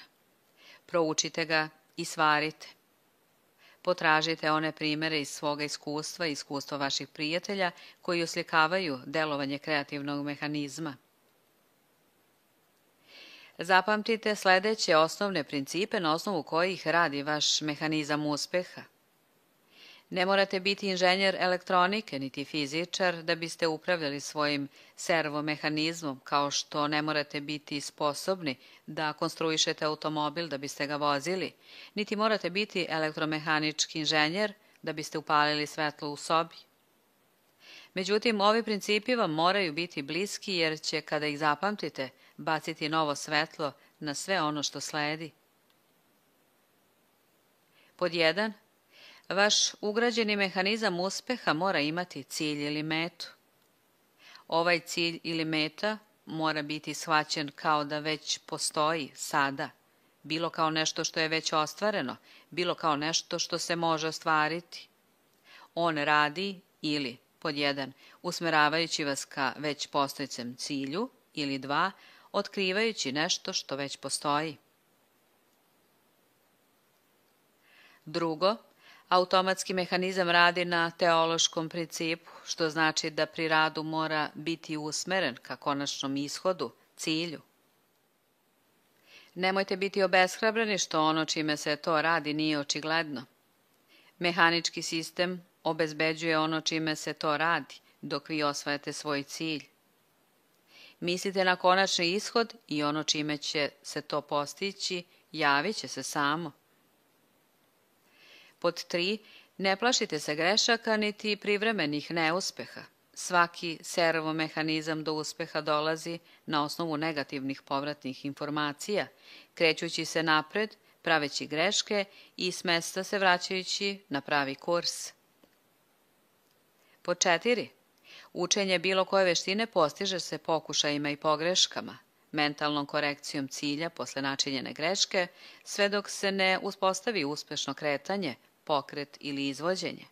Proučite ga i svarite. Potražite one primere iz svoga iskustva i iskustva vaših prijatelja koji oslikavaju delovanje kreativnog mehanizma. Zapamtite sledeće osnovne principe na osnovu kojih radi vaš mehanizam uspeha. Ne morate biti inženjer elektronike niti fizičar da biste upravljali svojim servomehanizmom, kao što ne morate biti sposobni da konstruišete automobil da biste ga vozili, niti morate biti elektromehanički inženjer da biste upalili svetlo u sobi. Međutim, ovi principi vam moraju biti bliski jer će, kada ih zapamtite, baciti novo svetlo na sve ono što sledi. Pod 1. Vaš ugrađeni mehanizam uspeha mora imati cilj ili metu. Ovaj cilj ili meta mora biti shvaćen kao da već postoji sada, bilo kao nešto što je već ostvareno, bilo kao nešto što se može ostvariti. On radi ili, pod 1, usmeravajući vas ka već postojećem cilju, ili 2, otkrivajući nešto što već postoji. Drugo, automatski mehanizam radi na teološkom principu, što znači da pri radu mora biti usmeren ka konačnom ishodu, cilju. Nemojte biti obeshrabreni što ono čime se to radi nije očigledno. Mehanički sistem obezbeđuje ono čime se to radi, dok vi osvajate svoj cilj. Mislite na konačni ishod i ono čime će se to postići javit će se samo. Pod 3. Ne plašite se grešaka niti privremenih neuspeha. Svaki servomehanizam do uspeha dolazi na osnovu negativnih povratnih informacija, krećući se napred, praveći greške i s mesta se vraćajući na pravi kurs. Pod 4. Učenje bilo koje veštine postiže se pokušajima i pogreškama, mentalnom korekcijom cilja posle načinjene greške, sve dok se ne uspostavi uspešno kretanje, pokret ili izvođenje.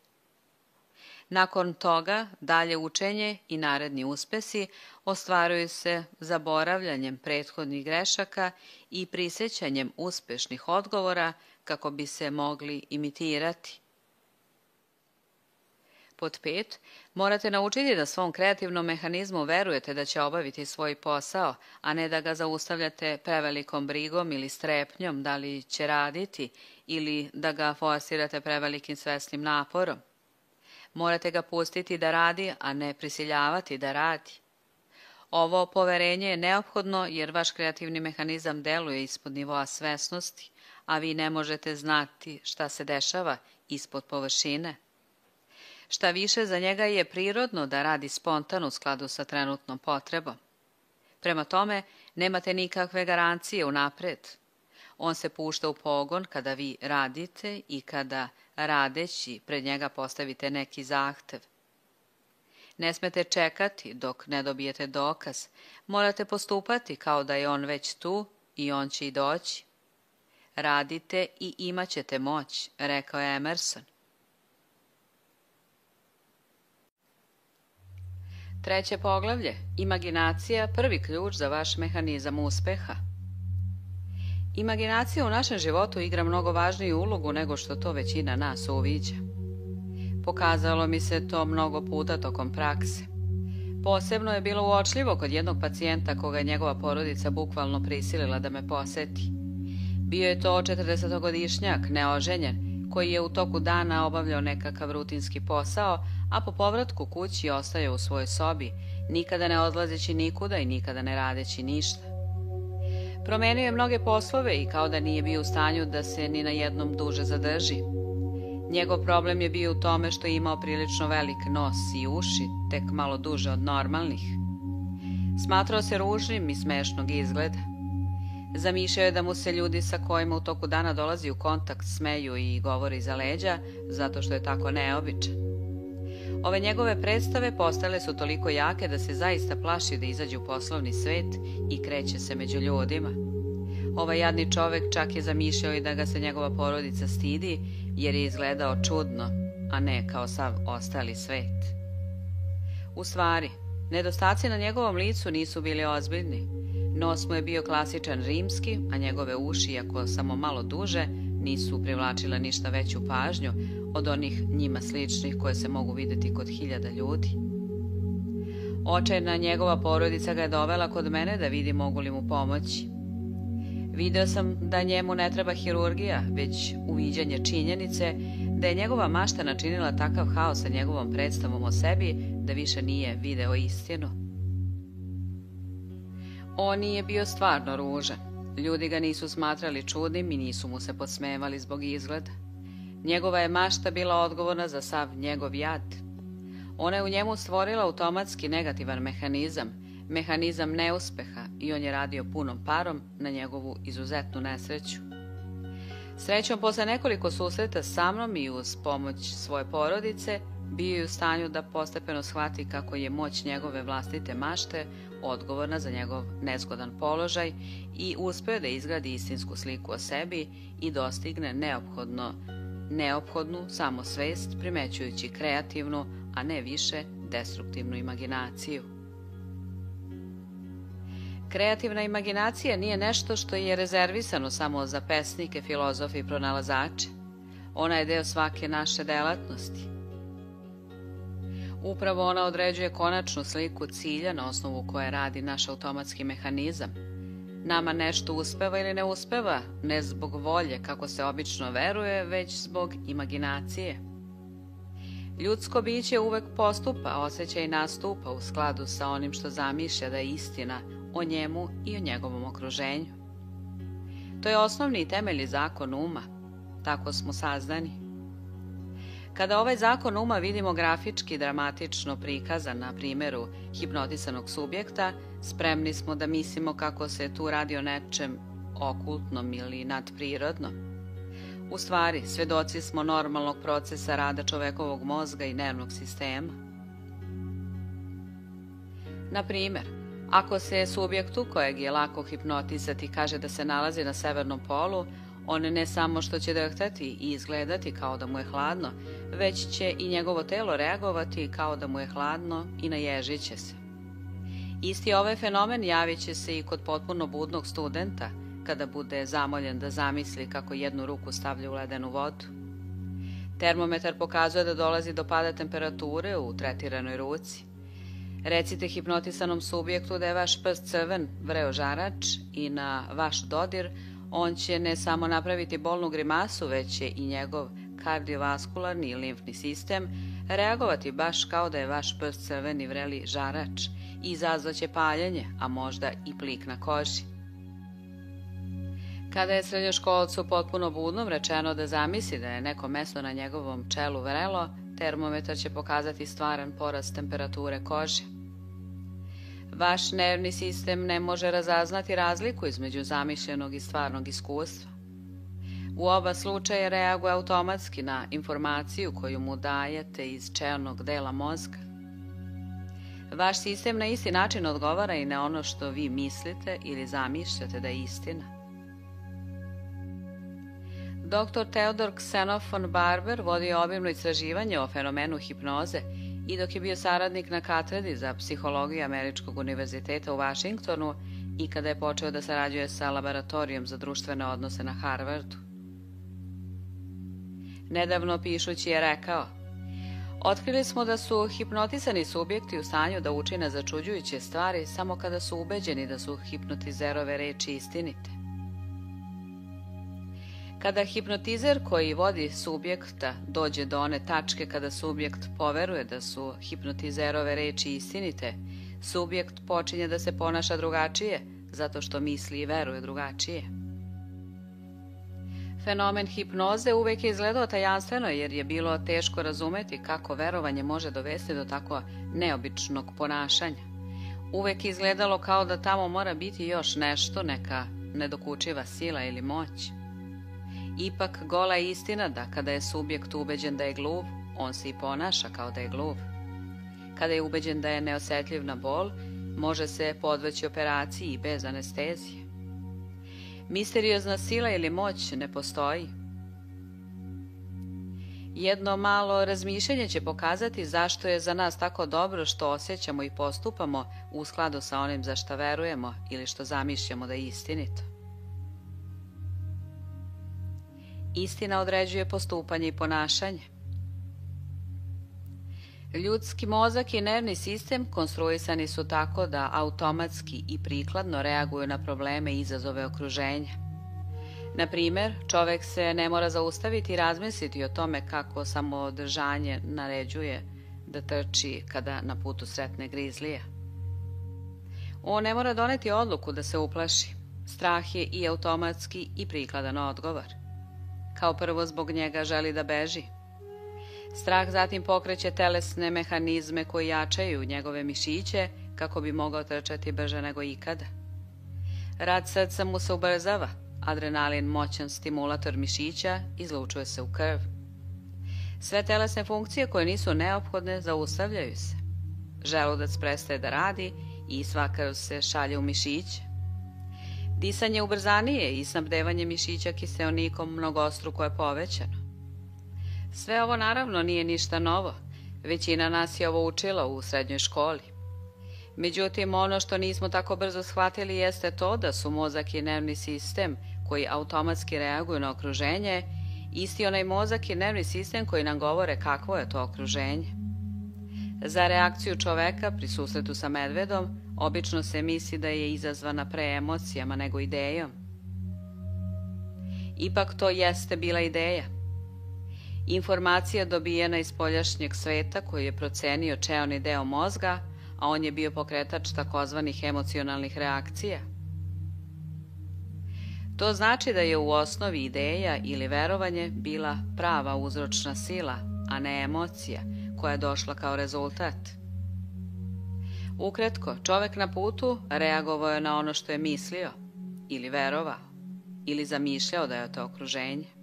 Nakon toga, dalje učenje i naredni uspesi ostvaruju se zaboravljanjem prethodnih grešaka i prisjećanjem uspešnih odgovora kako bi se mogli imitirati. Pod 5. Morate naučiti da svom kreativnom mehanizmu verujete da će obaviti svoj posao, a ne da ga zaustavljate prevelikom brigom ili strepnjom da li će raditi ili da ga forsirate prevelikim svesnim naporom. Morate ga pustiti da radi, a ne prisiljavati da radi. Ovo poverenje je neophodno jer vaš kreativni mehanizam deluje ispod nivoa svesnosti, a vi ne možete znati šta se dešava ispod površine. Šta više, za njega je prirodno da radi spontano u skladu sa trenutnom potrebom. Prema tome, nemate nikakve garancije unapred. On se pušta u pogon kada vi radite i kada, radeći, pred njega postavite neki zahtev. Ne smete čekati dok ne dobijete dokaz. Morate postupati kao da je on već tu i on će i doći. Radite i imat ćete moć, rekao je Emerson. 3. poglavlje. Imaginacija, prvi ključ za vaš mehanizam uspeha. Imaginacija u našem životu igra mnogo važniju ulogu nego što to većina nas uviđa. Pokazalo mi se to mnogo puta tokom prakse. Posebno je bilo uočljivo kod jednog pacijenta koga je njegova porodica bukvalno prisilila da me poseti. Bio je to 40-godišnjak, neoženjen, koji je u toku dana obavljao nekakav rutinski posao, a po povratku kući ostaje u svojoj sobi, nikada ne odlazeći nikuda i nikada ne radeći ništa. Promenio je mnoge poslove i kao da nije bio u stanju da se ni na jednom duže zadrži. Njegov problem je bio u tome što je imao prilično velik nos i uši, tek malo duže od normalnih. Smatrao se ružnim i smešnog izgleda. Zamišljao je da mu se ljudi sa kojima u toku dana dolazi u kontakt smeju i govori iza leđa, zato što je tako neobičan. Ove njegove predstave postale su toliko jake da se zaista plaši da izađe u poslovni svet i kreće se među ljudima. Ovaj jadni čovek čak je zamišljao i da ga se njegova porodica stidi, jer je izgledao čudno, a ne kao sav ostali svet. U stvari, Nedostaci na njegovom licu nisu bili ozbiljni. Nos mu je bio klasičan rimski, a njegove uši, iako samo malo duže, nisu privlačile ništa veću pažnju od onih njima sličnih koje se mogu vidjeti kod hiljada ljudi. Očajna njegova porodica ga je dovela kod mene da vidi mogu li mu pomoći. Video sam da njemu ne treba hirurgija, već uviđanje činjenice da je njegova mašta načinila takav haos sa njegovom predstavom o sebi da više nije video istinu. On nije bio stvarno ružan. Ljudi ga nisu smatrali čudnim i nisu mu se podsmevali zbog izgleda. Njegova je mašta bila odgovorna za sav njegov jad. Ona je u njemu stvorila automatski negativan mehanizam neuspeha i on je radio punom parom na njegovu izuzetnu nesreću. Srećom, posle nekoliko susreta sa mnom i uz pomoć svoje porodice, bio je u stanju da postepeno shvati kako je moć njegove vlastite mašte odgovorna za njegov nezgodan položaj i uspeo da izgradi istinsku sliku o sebi i dostigne neophodnu samosvest, primećujući kreativnu, a ne više destruktivnu imaginaciju. Kreativna imaginacija nije nešto što je rezervisano samo za pesnike, filozofe i pronalazače. Ona je deo svake naše delatnosti. Upravo ona određuje konačnu sliku cilja na osnovu koje radi naš automatski mehanizam. Nama nešto uspeva ili ne uspeva, ne zbog volje, kako se obično veruje, već zbog imaginacije. Ljudsko biće uvek postupa, osjeća i nastupa u skladu sa onim što zamišlja da je istina o njemu i o njegovom okruženju. To je osnovni i temeljni zakon uma. Tako smo sazdani. Kada ovaj zakon uma vidimo grafički dramatično prikazan na primjeru hipnotisanog subjekta, spremni smo da mislimo kako se tu radi o nečem okultnom ili nadprirodnom. U stvari, svedoci smo normalnog procesa rada čovekovog mozga i nervnog sistema. Na primjer, ako se subjektu kojeg je lako hipnotisati kaže da se nalazi na severnom polu, on ne samo što će drhtati i izgledati kao da mu je hladno, već će i njegovo telo reagovati kao da mu je hladno i naježit će se. Isti ovaj fenomen javit će se i kod potpuno budnog studenta, kada bude zamoljen da zamisli kako jednu ruku stavlja u ledenu vodu. Termometar pokazuje da dolazi do pada temperature u tretiranoj ruci. Recite hipnotisanom subjektu da je vaš prst crven, vreo žarač i na vaš dodir on će ne samo napraviti bolnu grimasu, već će i njegov kardiovaskularni i limfni sistem reagovati baš kao da je vaš prst crveni vreli žarač i izazvaće paljenje, a možda i plik na koži. Kada je srednjoškolcu potpuno budnom rečeno da zamisli da je neko mesto na njegovom čelu vrelo, termometar će pokazati stvaran porast temperature kože. Vaš nervni sistem ne može razaznati razliku između zamišljenog i stvarnog iskustva. U oba slučaja reaguje automatski na informaciju koju mu dajete iz čelnog dela mozga. Vaš sistem na isti način odgovara i na ono što vi mislite ili zamišljate da je istina. Dr. Theodor Xenophon Barber vodio obimno istraživanje o fenomenu hipnoze i dok je bio saradnik na katedri za psihologiju Američkog univerziteta u Vašingtonu i kada je počeo da sarađuje sa laboratorijom za društvene odnose na Harvardu. Nedavno pišući je rekao: "Otkrili smo da su hipnotisani subjekti u stanju da učine začuđujuće stvari samo kada su ubeđeni da su hipnotizerove reči istinite." Kada hipnotizer koji vodi subjekta dođe do one tačke kada subjekt poveruje da su hipnotizerove reči istinite, subjekt počinje da se ponaša drugačije, zato što misli i veruje drugačije. Fenomen hipnoze uvek je izgledao tajanstveno jer je bilo teško razumeti kako verovanje može dovesti do tako neobičnog ponašanja. Uvek je izgledalo kao da tamo mora biti još nešto, neka nedokučiva sila ili moć. Ipak, gola je istina da kada je subjekt ubeđen da je gluv, on se i ponaša kao da je gluv. Kada je ubeđen da je neosetljiv na bol, može se podvrći operaciji i bez anestezije. Misteriozna sila ili moć ne postoji. Jedno malo razmišljanje će pokazati zašto je za nas tako dobro što osjećamo i postupamo u skladu sa onim za šta verujemo ili što zamišljamo da je istinito. Istina određuje postupanje i ponašanje. Ljudski mozak i nervni sistem konstruisani su tako da automatski i prikladno reaguju na probleme i izazove okruženja. Na primjer, čovek se ne mora zaustaviti i razmisliti o tome kako samoodržanje naređuje da trči kada na putu sretne grizlija. On ne mora doneti odluku da se uplaši. Strah je i automatski i prikladan odgovor. Kao prvo zbog njega želi da beži. Strah zatim pokreće telesne mehanizme koji jačaju njegove mišiće kako bi mogao trčati brže nego ikada. Rad srca mu se ubrzava, adrenalin, moćan stimulator mišića, izlučuje se u krv. Sve telesne funkcije koje nisu neophodne zaustavljaju se. Želudac prestaje da radi i sva krv se šalje u mišiće. Disanje ubrzanije i snabdevanje mišića kiseonikom mnogostruko je povećano. Sve ovo naravno nije ništa novo. Većina nas je ovo učila u srednjoj školi. Međutim, ono što nismo tako brzo shvatili jeste to da su mozak i nervni sistem koji automatski reaguju na okruženje isti onaj mozak i nervni sistem koji nam govore kakvo je to okruženje. Za reakciju čoveka pri susretu sa medvedom obično se misli da je izazvana pre emocijama nego idejom. Ipak to jeste bila ideja. Informacija dobijena iz spoljašnjeg sveta koji je procenio čeoni deo mozga, a on je bio pokretač takozvanih emocionalnih reakcija. To znači da je u osnovi ideja ili verovanje bila prava uzročna sila, a ne emocija, koja je došla kao rezultat. Ukratko, čovek na putu reagovao je na ono što je mislio, ili verovao, ili zamišljao da je to okruženje.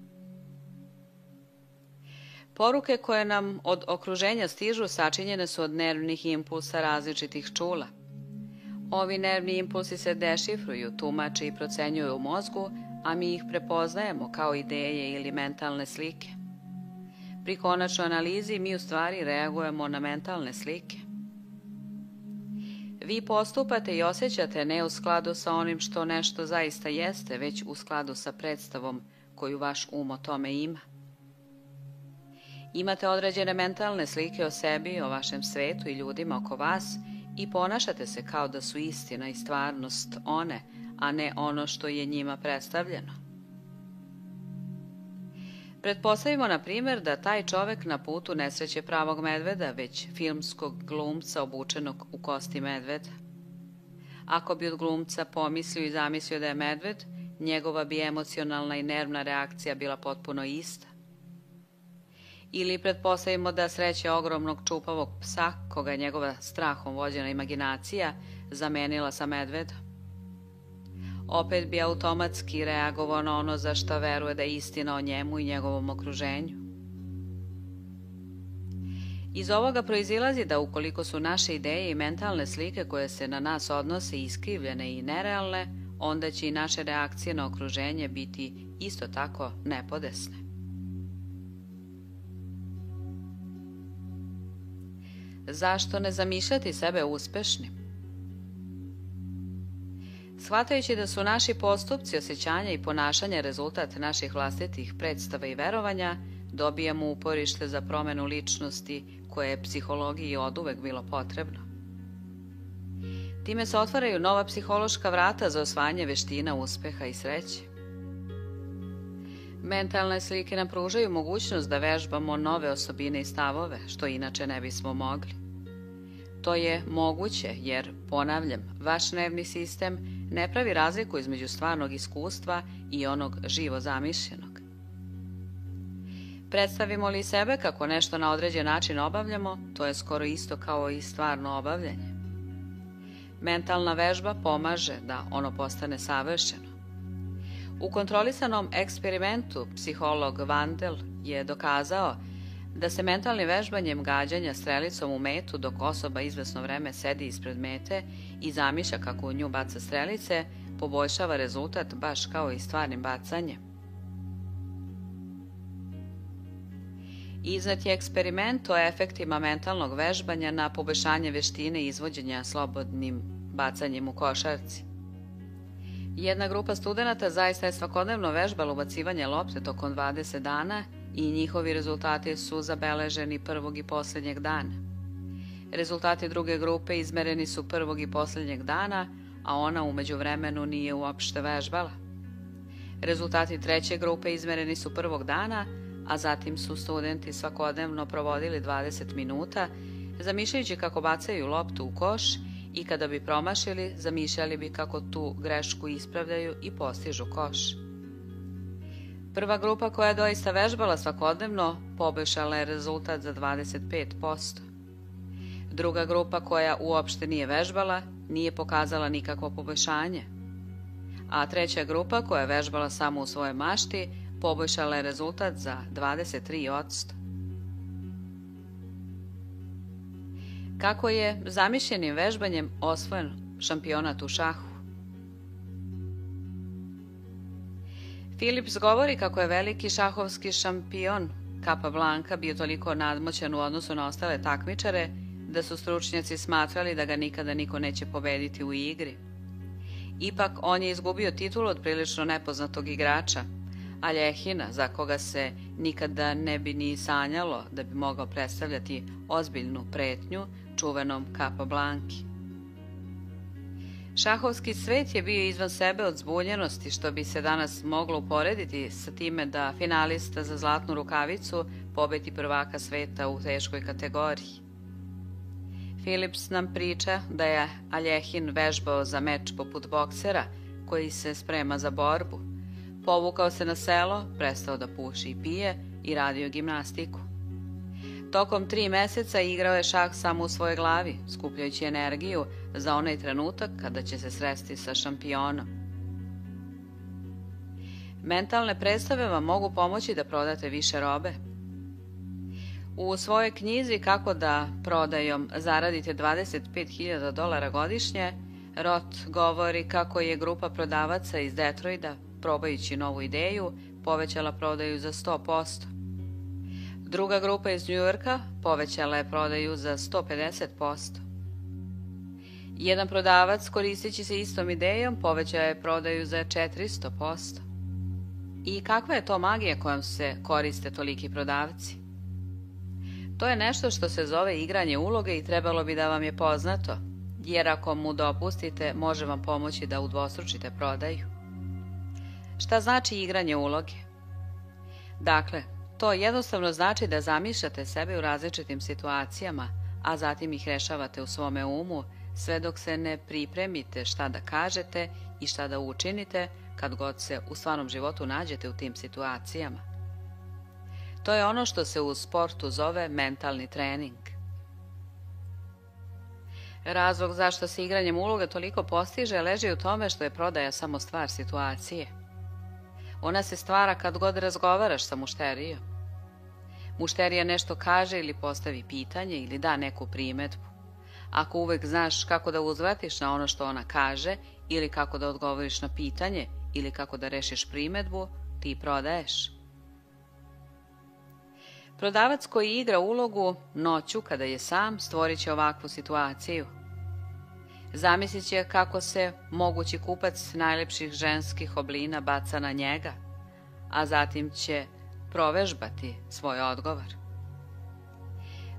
Poruke koje nam od okruženja stižu sačinjene su od nervnih impulsa različitih čula. Ovi nervni impulsi se dešifruju, tumače i procenjuju u mozgu, a mi ih prepoznajemo kao ideje ili mentalne slike. Pri konačnoj analizi mi u stvari reagujemo na mentalne slike. Vi postupate i osjećate ne u skladu sa onim što nešto zaista jeste, već u skladu sa predstavom koju vaš um o tome ima. Imate određene mentalne slike o sebi, o vašem svetu i ljudima oko vas i ponašate se kao da su istina i stvarnost one, a ne ono što je njima predstavljeno. Pretpostavimo, na primjer, da taj čovek na putu ne sreće pravog medveda, već filmskog glumca obučenog u kosti medveda. Ako bi od glumca pomislio i zamislio da je medved, njegova bi emocionalna i nervna reakcija bila potpuno ista. Ili pretpostavimo da sreće ogromnog čupavog psa, koga je njegova strahom vođena imaginacija zamenila sa medvedom. Opet bi automatski reagovao na ono za što veruje da je istina o njemu i njegovom okruženju. Iz ovoga proizilazi da ukoliko su naše ideje i mentalne slike koje se na nas odnose iskrivljene i nerealne, onda će i naše reakcije na okruženje biti isto tako nepodesne. Zašto ne zamišljati sebe uspešnim? Shvatajući da su naši postupci, osjećanja i ponašanja rezultat naših vlastitih predstava i verovanja, dobijamo uporište za promenu ličnosti koje je psihologiji oduvek bilo potrebno. Time se otvaraju nova psihološka vrata za osvajanje veština, uspeha i sreće. Mentalne slike nam pružaju mogućnost da vežbamo nove osobine i stavove, što inače ne bismo mogli. To je moguće jer, ponavljam, vaš nervni sistem ne pravi razliku između stvarnog iskustva i onog živo zamišljenog. Predstavimo li sebe kako nešto na određen način obavljamo, to je skoro isto kao i stvarno obavljanje. Mentalna vežba pomaže da ono postane savršeno. U kontrolisanom eksperimentu psiholog Vandel je dokazao da se mentalnim vežbanjem gađanja strelicom u metu dok osoba izvesno vreme sedi ispred mete i zamišlja kako u nju baca strelice, poboljšava rezultat baš kao i stvarnim bacanjem. Iznet je eksperiment o efektima mentalnog vežbanja na poboljšanje veštine izvođenja slobodnim bacanjem u košarci. Jedna grupa studenata zaista je svakodnevno vežbala ubacivanje lopte tokom 20 dana i njihovi rezultati su zabeleženi prvog i posljednjeg dana. Rezultati druge grupe izmereni su prvog i posljednjeg dana, a ona u međuvremenu nije uopšte vežbala. Rezultati treće grupe izmereni su prvog dana, a zatim su studenti svakodnevno provodili 20 minuta, zamišljajući kako bacaju loptu u koš i kada bi promašili, zamišljali bi kako tu grešku ispravljaju i postižu koš. Prva grupa koja je doista vežbala svakodnevno poboljšala je rezultat za 25%. Druga grupa koja uopšte nije vežbala nije pokazala nikakvo poboljšanje. A treća grupa koja je vežbala samo u svojoj mašti poboljšala je rezultat za 23%. Kako je zamišljenim vežbanjem osvojen šampionat u šahu? Phillips govori kako je veliki šahovski šampion Capablanca bio toliko nadmoćan u odnosu na ostale takmičare da su stručnjaci smatrali da ga nikada niko neće pobediti u igri. Ipak, on je izgubio titulu od prilično nepoznatog igrača, Aljehina, za koga se nikada ne bi ni sanjalo da bi mogao predstavljati ozbiljnu pretnju čuvenom Capablanci. Šahovski svet je bio izvan sebe od zbunjenosti, što bi se danas moglo uporediti sa time da finalista za zlatnu rukavicu pobedi prvaka sveta u teškoj kategoriji. Phillips nam priča da je Aljehin vežbao za meč poput boksera koji se sprema za borbu. Povukao se na selo, prestao da puši i pije i radio gimnastiku. Tokom 3 meseca igrao je šah samo u svojoj glavi, skupljajući energiju za onaj trenutak kada će se sresti sa šampionom. Mentalne predstave vam mogu pomoći da prodate više robe. U svojoj knjizi Kako da prodajom zaradite $25.000 godišnje, Roth govori kako je grupa prodavaca iz Detroita, probajući novu ideju, povećala prodaju za 100%. Druga grupa iz Njujorka povećala je prodaju za 150%. Jedan prodavac, koristeći se istom idejom, povećao je prodaju za 400%. I kakva je to magija kojom se koriste toliki prodavci? To je nešto što se zove igranje uloge i trebalo bi da vam je poznato, jer ako mu dopustite, može vam pomoći da udvostručite prodaju. Šta znači igranje uloge? Dakle, to jednostavno znači da zamišljate sebe u različitim situacijama, a zatim ih rešavate u svome umu, sve dok se ne pripremite šta da kažete i šta da učinite kad god se u stvarnom životu nađete u tim situacijama. To je ono što se u sportu zove mentalni trening. Razlog zašto se igranjem uloga toliko postiže leži u tome što je prodaja samo stvar situacije. Ona se stvara kad god razgovaraš sa mušterijom. Mušterija nešto kaže ili postavi pitanje ili da neku primetbu. Ako uvek znaš kako da uzvratiš na ono što ona kaže ili kako da odgovoriš na pitanje ili kako da rešiš primetbu, ti prodaješ. Prodavac koji igra ulogu noću kada je sam stvorit će ovakvu situaciju. Zamislit će kako se mogući kupac najlepših ženskih oblina baca na njega, a zatim će provežbati svoj odgovor.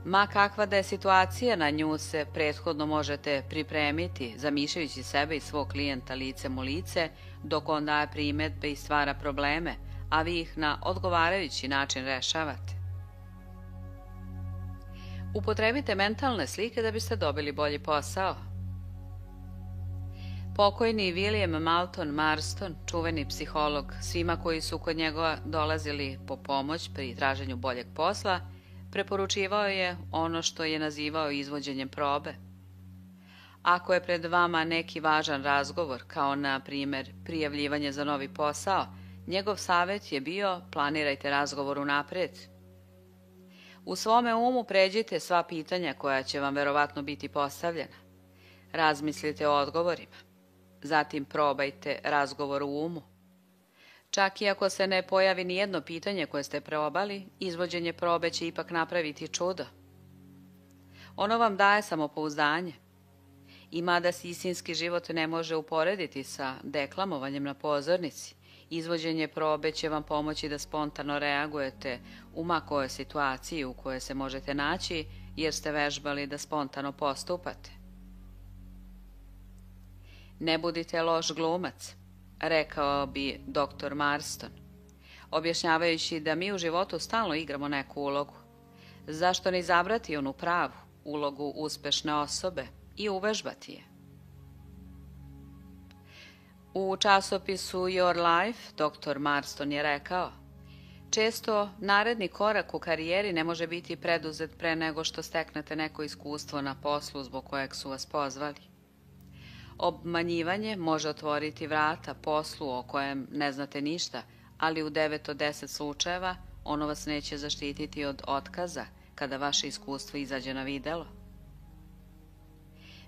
Ma kakva da je situacija, na nju se prethodno možete pripremiti, zamišljajući sebe i svog klijenta licem u lice, dok on daje primetbe i stvara probleme, a vi ih na odgovarajući način rešavate. Upotrebite mentalne slike da biste dobili bolji posao. Pokojni William Moulton Marston, čuveni psiholog, svima koji su kod njega dolazili po pomoć pri traženju boljeg posla, preporučivao je ono što je nazivao izvođenjem probe. Ako je pred vama neki važan razgovor, kao na primjer prijavljivanje za novi posao, njegov savjet je bio: planirajte razgovor unaprijed. U svome umu pređite sva pitanja koja će vam verovatno biti postavljena. Razmislite o odgovorima. Zatim probajte razgovor u umu. Čak i ako se ne pojavi ni jedno pitanje koje ste probali, izvođenje probe će ipak napraviti čudo. Ono vam daje samopouzdanje. I mada se istinski život ne može uporediti sa deklamovanjem na pozornici, izvođenje probe će vam pomoći da spontano reagujete u ma kojoj situaciji u kojoj se možete naći, jer ste vežbali da spontano postupate. Ne budite loš glumac, rekao bi dr. Marston, objašnjavajući da mi u životu stalno igramo neku ulogu. Zašto ne izabrati onu pravu, ulogu uspešne osobe i uvežbati je? U časopisu Your Life dr. Marston je rekao: često naredni korak u karijeri ne može biti preduzet pre nego što steknete neko iskustvo na poslu zbog kojeg su vas pozvali. Obmanjivanje može otvoriti vrata poslu o kojem ne znate ništa, ali u 9 od 10 slučajeva ono vas neće zaštititi od otkaza kada vaše iskustvo izađe na videlo.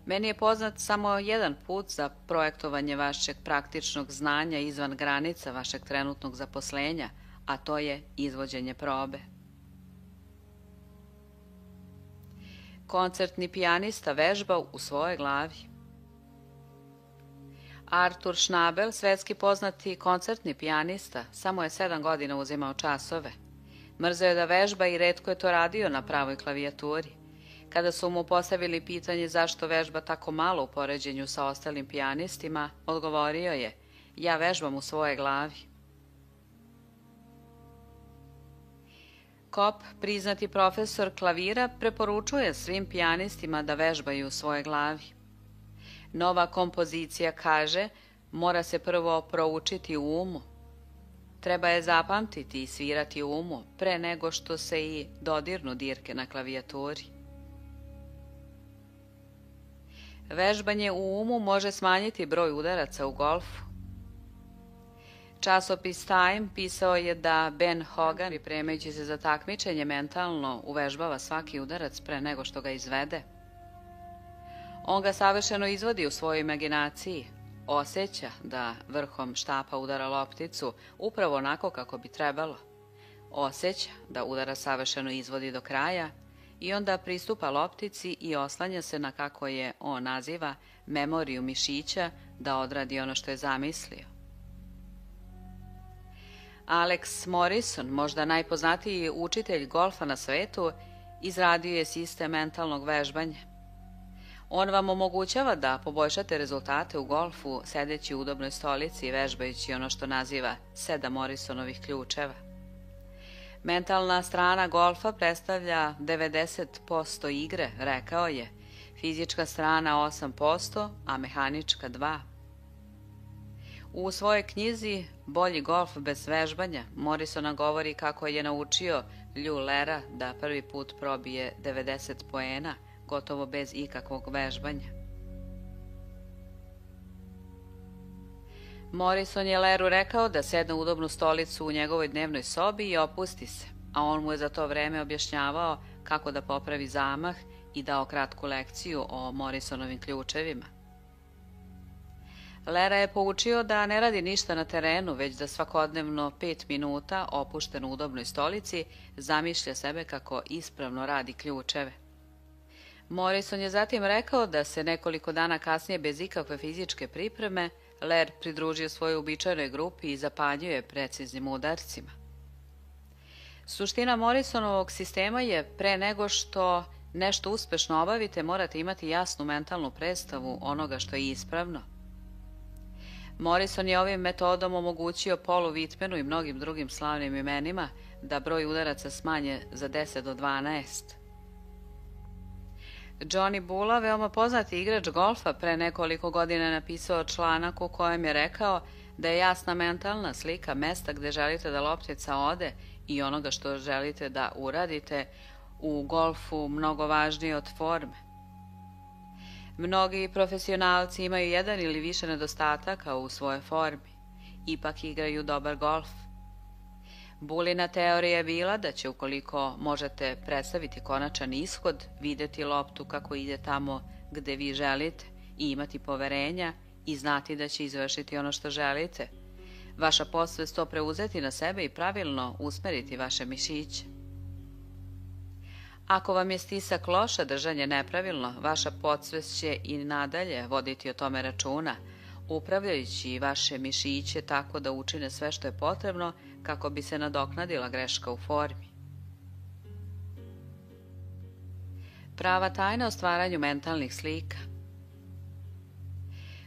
Meni je poznat samo jedan put za projektovanje vašeg praktičnog znanja izvan granica vašeg trenutnog zaposlenja, a to je izvođenje probe. Koncertni pijanista vežba u svojoj glavi. Artur Schnabel, svetski poznati koncertni pijanista, samo je 7 godina uzimao časove. Mrzeo je da vežba i retko je to radio na pravoj klavijaturi. Kada su mu postavili pitanje zašto vežba tako malo u poređenju sa ostalim pijanistima, odgovorio je: ja vežbam u svojoj glavi. Kopp, priznati profesor klavira, preporučuje svim pijanistima da vežbaju u svojoj glavi. Nova kompozicija, kaže, mora se prvo proučiti u umu. Treba je zapamtiti i svirati u umu pre nego što se i dodirnu dirke na klavijaturi. Vežbanje u umu može smanjiti broj udaraca u golfu. Časopis Time pisao je da Ben Hogan, pripremajući se za takmičenje, mentalno uvežbava svaki udarac pre nego što ga izvede. On ga savršeno izvodi u svojoj imaginaciji, osjeća da vrhom štapa udara lopticu upravo onako kako bi trebalo, osjeća da udara savršeno izvodi do kraja i onda pristupa loptici i oslanja se na, kako je on naziva, memoriju mišića da odradi ono što je zamislio. Alex Morrison, možda najpoznatiji učitelj golfa na svetu, izradio je sistem mentalnog vežbanja. On vam omogućava da poboljšate rezultate u golfu sedeći u udobnoj stolici i vežbajući ono što naziva 7 Morrisonovih ključeva. Mentalna strana golfa predstavlja 90% igre, rekao je, fizička strana 8%, a mehanička 2%. U svojoj knjizi Bolji golf bez vežbanja Morrisona govori kako je naučio Lju Lera da prvi put probije 90 poena, gotovo bez ikakvog vežbanja. Morrison je Leru rekao da sedne u udobnu stolicu u njegovoj dnevnoj sobi i opusti se, a on mu je za to vreme objašnjavao kako da popravi zamah i dao kratku lekciju o Morrisonovim ključevima. Lera je poučio da ne radi ništa na terenu, već da svakodnevno 5 minuta, opušten u udobnoj stolici, zamišlja sebe kako ispravno radi ključeve. Morrison je zatim rekao da se nekoliko dana kasnije bez ikakve fizičke pripreme Ler pridružio svojoj uobičajenoj grupi i zapanjio je preciznim udarcima. Suština Morrisonovog sistema je pre nego što nešto uspešno obavite, morate imati jasnu mentalnu predstavu onoga što je ispravno. Morrison je ovim metodom omogućio Paulu Whitmanu i mnogim drugim slavnim imenima da broj udaraca smanje za 10 do 12. Johnny Bula, veoma poznati igrač golfa, pre nekoliko godina napisao članak u kojem je rekao da je jasna mentalna slika mesta gde želite da loptica ode i onoga što želite da uradite u golfu mnogo važnije od forme. Mnogi profesionalci imaju jedan ili više nedostataka u svojoj formi, ipak igraju dobar golf. Bulina teorija je bila da će, ukoliko možete predstaviti konačan ishod, videti loptu kako ide tamo gde vi želite i imati poverenja i znati da će izvršiti ono što želite, vaša podsvest to preuzeti na sebe i pravilno usmeriti vaše mišiće. Ako vam je stisak loša, držanje nepravilno, vaša podsvest će i nadalje voditi o tome računa, upravljajući vaše mišiće tako da učine sve što je potrebno kako bi se nadoknadila greška u formi. Prava tajna o stvaranju mentalnih slika.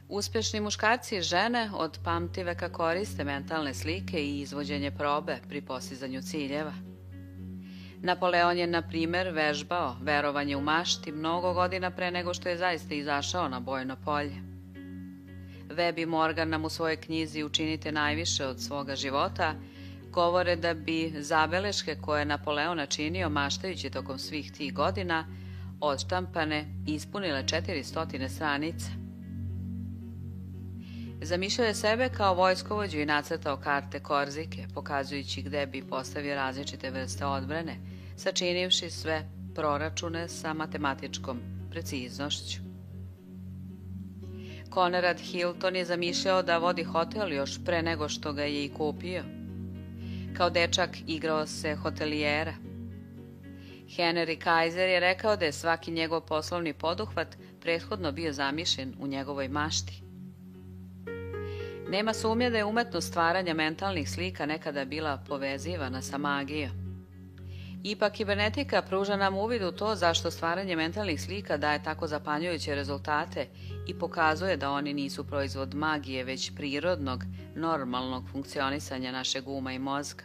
Uspješni muškarci i žene od pamtiveka koriste mentalne slike i izvođenje probe pri postizanju ciljeva. Napoleon je, na primjer, vežbao verovanje u mašti mnogo godina pre nego što je zaista izašao na bojno polje. Webb i Morgan nam u svojoj knjizi Učinite najviše od svoga života govore da bi zabeleške koje je Napoleon načinio maštajući tokom svih tih godina odštampane ispunile 400 stranica. Zamišljao je sebe kao vojskovođu i nacrtao karte Korzike, pokazujući gde bi postavio različite vrste odbrane, sačinivši sve proračune sa matematičkom preciznošću. Conrad Hilton je zamišljao da vodi hotel još pre nego što ga je i kupio. Kao dečak igrao se hotelijera. Henry Kaiser je rekao da je svaki njegov poslovni poduhvat prethodno bio zamišljen u njegovoj mašti. Nema sumnje da je umetnost stvaranja mentalnih slika nekada bila povezivana sa magijom. Ipak, kibernetika pruža nam uvid u to zašto stvaranje mentalnih slika daje tako zapanjujuće rezultate i pokazuje da oni nisu proizvod magije, već prirodnog, normalnog funkcionisanja našeg uma i mozga.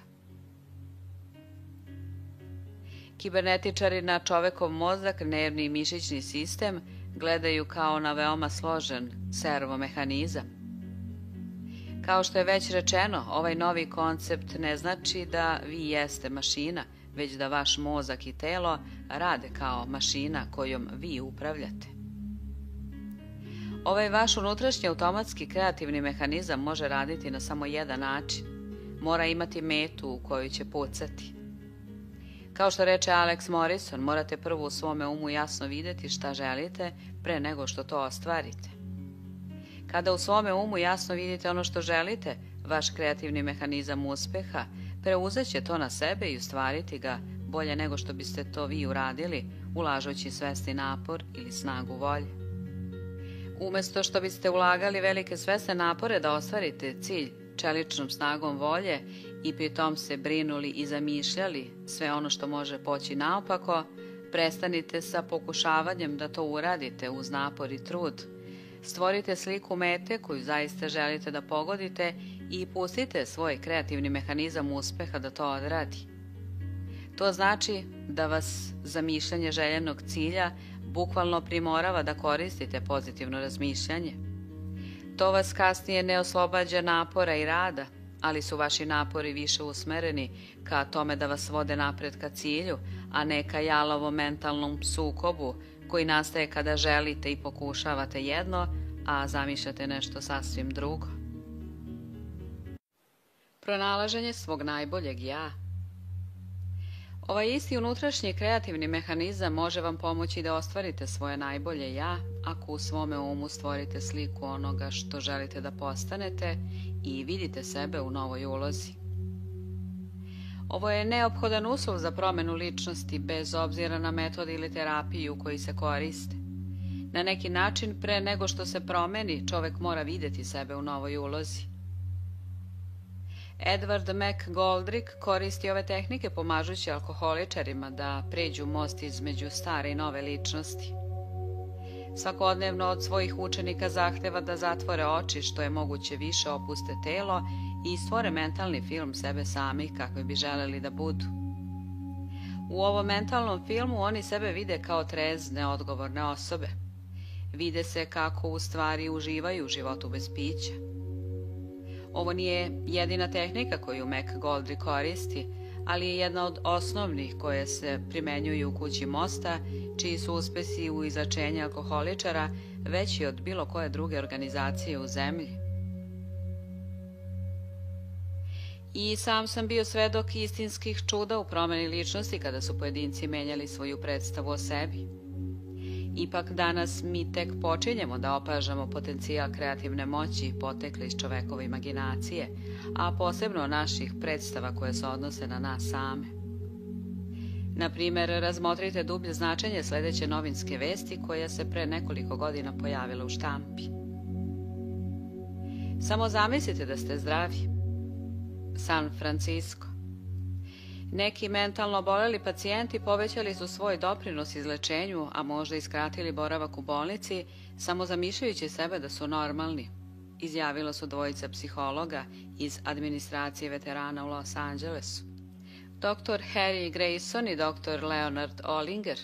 Kibernetičari na čovekov mozak, nervni i mišićni sistem gledaju kao na veoma složen servomehanizam. Kao što je već rečeno, ovaj novi koncept ne znači da vi jeste mašina, već da vaš mozak i telo rade kao mašina kojom vi upravljate. Ovaj vaš unutrašnji automatski kreativni mehanizam može raditi na samo jedan način. Mora imati metu u koju će pucati. Kao što reče Alex Morrison, morate prvo u svome umu jasno vidjeti šta želite pre nego što to ostvarite. Kada u svome umu jasno vidite ono što želite, vaš kreativni mehanizam uspeha preuzet će to na sebe i ostvariti ga bolje nego što biste to vi uradili, ulažući svesni napor ili snagu volje. Umesto što biste ulagali velike svesne napore da ostvarite cilj čeličnom snagom volje i pri tom se brinuli i zamišljali sve ono što može poći naopako, prestanite sa pokušavanjem da to uradite uz napor i trud. Stvorite sliku mete koju zaista želite da pogodite i pustite svoj kreativni mehanizam uspeha da to odradi. To znači da vas zamišljanje željenog cilja bukvalno primorava da koristite pozitivno razmišljanje. To vas kasnije ne oslobađa napora i rada, ali su vaši napori više usmereni ka tome da vas vode napred ka cilju, a ne ka jalovom mentalnom sukobu koji nastaje kada želite i pokušavate jedno, a zamišljate nešto sasvim drugo. Pronalaženje svog najboljeg ja. Ovaj isti unutrašnji kreativni mehanizam može vam pomoći da ostvarite svoje najbolje ja ako u svome umu stvorite sliku onoga što želite da postanete i vidite sebe u novoj ulozi. Ovo je neophodan uslov za promenu ličnosti bez obzira na metod ili terapiju koji se koriste. Na neki način, pre nego što se promeni, čovek mora videti sebe u novoj ulozi. Edward McGoldrick koristi ove tehnike pomažući alkoholičarima da pređu most između stare i nove ličnosti. Svakodnevno od svojih učenika zahteva da zatvore oči što je moguće više, opuste telo i stvore mentalni film sebe samih kakvi bi želeli da budu. U ovom mentalnom filmu oni sebe vide kao trezne, odgovorne osobe. Vide se kako u stvari uživaju u životu bez pića. Ovo nije jedina tehnika koju McGoldrick koristi, ali je jedna od osnovnih koje se primenjuju u kući mosta, čiji su uspesi u izlečenju alkoholičara veći od bilo koje druge organizacije u zemlji. I sam sam bio svedok istinskih čuda u promeni ličnosti kada su pojedinci menjali svoju predstavu o sebi. Ipak danas mi tek počinjemo da opažamo potencijal kreativne moći potekle iz čovekove imaginacije, a posebno naših predstava koje se odnose na nas same. Na primer, razmotrite dublje značenje sledeće novinske vesti koja se pre nekoliko godina pojavila u štampi. Samo zamislite da ste zdravi. San Francisco. Neki mentalno oboleli pacijenti povećali su svoj doprinos izlečenju, a možda i skratili boravak u bolnici, samo zamišljajući sebe da su normalni, izjavila su dvojica psihologa iz administracije veterana u Los Angelesu. Dr. Harry Grayson i dr. Leonard Ollinger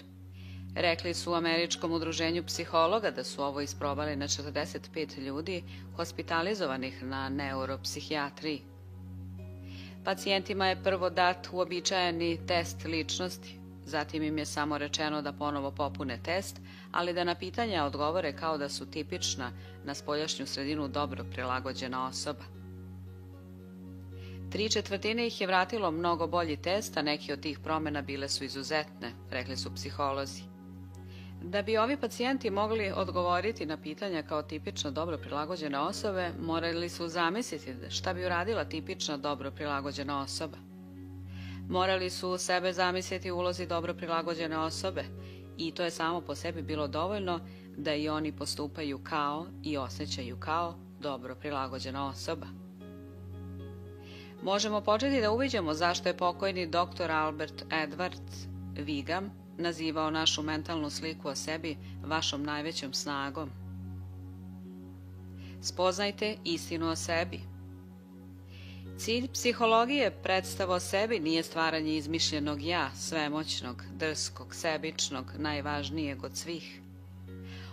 rekli su u Američkom udruženju psihologa da su ovo isprobali na 45 ljudi hospitalizovanih na neuropsihijatriji. Pacijentima je prvo dat uobičajeni test ličnosti, zatim im je samo rečeno da ponovo popune test, ali da na pitanja odgovore kao da su tipična, na spoljašnju sredinu dobro prilagođena osoba. 3/4 ih je vratilo mnogo bolji test, a neki od tih promena bile su izuzetne, rekli su psiholozi. Da bi ovi pacijenti mogli odgovoriti na pitanja kao tipično dobro prilagođene osobe, morali su zamisliti šta bi uradila tipična dobro prilagođena osoba. Morali su sebe zamisliti u ulozi dobro prilagođene osobe i to je samo po sebi bilo dovoljno da i oni postupaju kao i osjećaju kao dobro prilagođena osoba. Možemo početi da uviđamo zašto je pokojni dr. Albert Edwards Vigam nazivao našu mentalnu sliku o sebi vašom najvećom snagom. Spoznajte istinu o sebi. Cilj psihologije predstava o sebi nije stvaranje izmišljenog ja, svemoćnog, drskog, sebičnog, najvažnijeg od svih.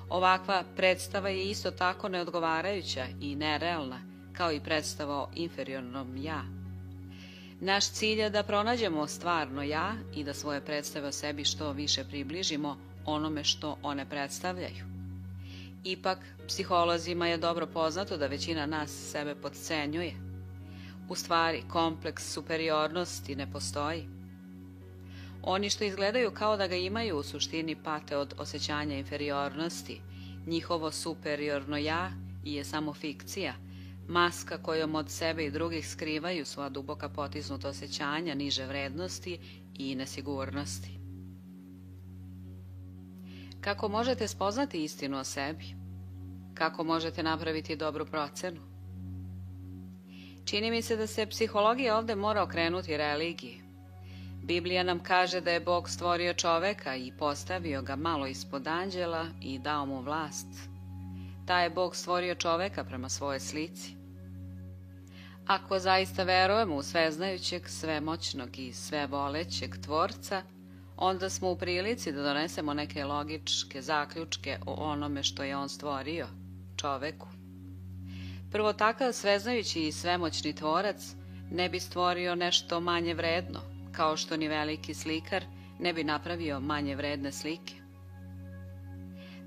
Ovakva predstava je isto tako neodgovarajuća i nerealna, kao i predstava o inferiornom ja. Naš cilj je da pronađemo stvarno ja i da svoje predstave o sebi što više približimo onome što one predstavljaju. Ipak, psiholozima je dobro poznato da većina nas sebe potcenjuje. U stvari, kompleks superiornosti ne postoji. Oni što izgledaju kao da ga imaju u suštini pate od osjećanja inferiornosti. Njihovo superiorno ja je samo fikcija, maska kojom od sebe i drugih skrivaju svoja duboka potisnuta osjećanja niže vrednosti i nesigurnosti. Kako možete spoznati istinu o sebi? Kako možete napraviti dobru procenu? Čini mi se da se psihologija ovde mora okrenuti religiji. Biblija nam kaže da je Bog stvorio čoveka i postavio ga malo ispod anđela i dao mu vlast. Taj je Bog stvorio čoveka prema svojoj slici. Ako zaista verujemo u sveznajućeg, svemoćnog i svevolećeg Tvorca, onda smo u prilici da donesemo neke logičke zaključke o onome što je on stvorio, čoveku. Prvo, takav sveznajući i svemoćni Tvorac ne bi stvorio nešto manje vredno, kao što ni veliki slikar ne bi napravio manje vredne slike.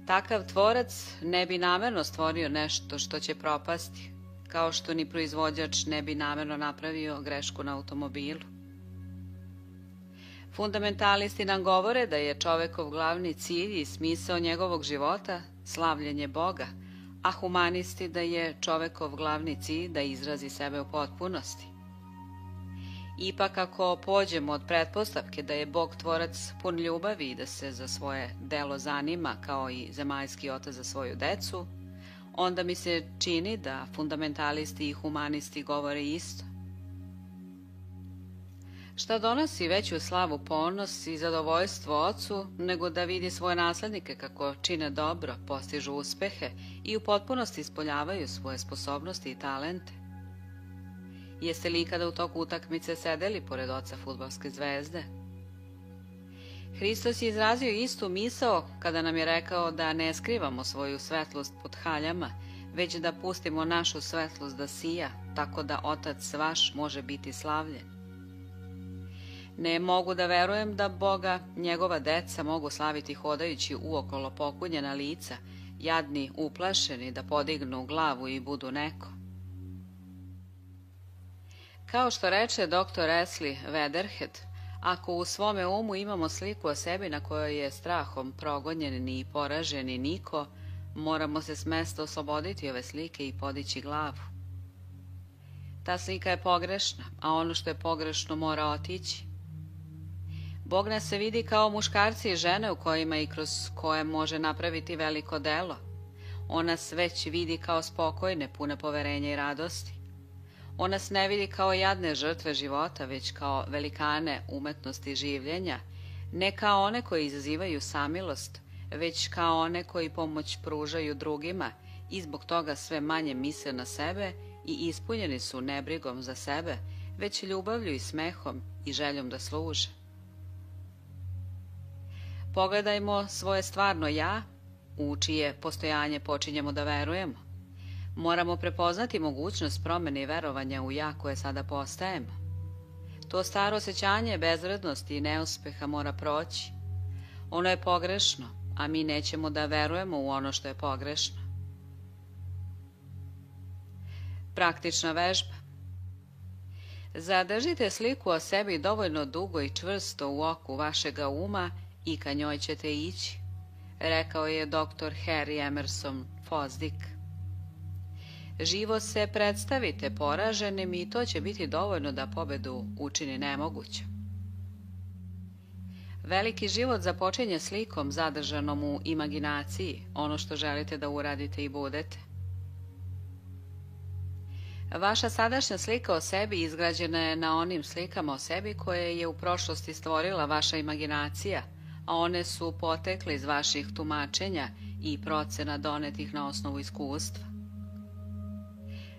Takav Tvorac ne bi namerno stvorio nešto što će propasti, kao što ni proizvođač ne bi namerno napravio grešku na automobilu. Fundamentalisti nam govore da je čovekov glavni cilj i smisao njegovog života slavljenje Boga, a humanisti da je čovekov glavni cilj da izrazi sebe u potpunosti. Ipak ako pođemo od pretpostavke da je Bog tvorac pun ljubavi i da se za svoje delo zanima kao i zemaljski otac za svoju decu, onda mi se čini da fundamentalisti i humanisti govore isto. Šta donosi veću slavu, ponos i zadovoljstvo ocu nego da vidi svoje naslednike kako čine dobro, postižu uspehe i u potpunosti ispoljavaju svoje sposobnosti i talente? Jeste li ikada u toku utakmice sedeli pored oca fudbalske zvezde? Hristos je izrazio istu misao kada nam je rekao da ne skrivamo svoju svetlost pod haljama, već da pustimo našu svetlost da sija, tako da Otac vaš može biti slavljen. Ne mogu da verujem da Boga njegova deca mogu slaviti hodajući uokolo pokunjena lica, jadni, uplašeni da podignu glavu i budu neko. Kao što reče dr. Ashley Weatherhead, Ako u svome umu imamo sliku o sebi na kojoj je strahom progonjen i poraženi niko, moramo se s mesta osloboditi ove slike i podići glavu. Ta slika je pogrešna, a ono što je pogrešno mora otići. Bog nas se vidi kao muškarci i žene u kojima i kroz koje može napraviti veliko delo. On nas već vidi kao spokojne, pune poverenja i radosti. On nas ne vidi kao jadne žrtve života, već kao velikane umetnosti življenja, ne kao one koji izazivaju samilost, već kao one koji pomoć pružaju drugima i zbog toga sve manje misle na sebe i ispunjeni su ne brigom za sebe, već ljubavlju i smehom i željom da služe. Pogledajmo svoje stvarno ja, u čije postojanje počinjemo da verujemo. Moramo prepoznati mogućnost promjene i verovanja u ja koje sada postajemo. To staro osjećanje bezvrednosti i neuspeha mora proći. Ono je pogrešno, a mi nećemo da verujemo u ono što je pogrešno. Praktična vežba. Zadržite sliku o sebi dovoljno dugo i čvrsto u oku vašega uma i ka njoj ćete ići, rekao je dr. Harry Emerson Fosdick. Živo se predstavite poraženim i to će biti dovoljno da pobedu učini nemogućom. Veliki život započinje slikom zadržanom u imaginaciji, ono što želite da uradite i budete. Vaša sadašnja slika o sebi izgrađena je na onim slikama o sebi koje je u prošlosti stvorila vaša imaginacija, a one su potekle iz vaših tumačenja i procena donetih na osnovu iskustva.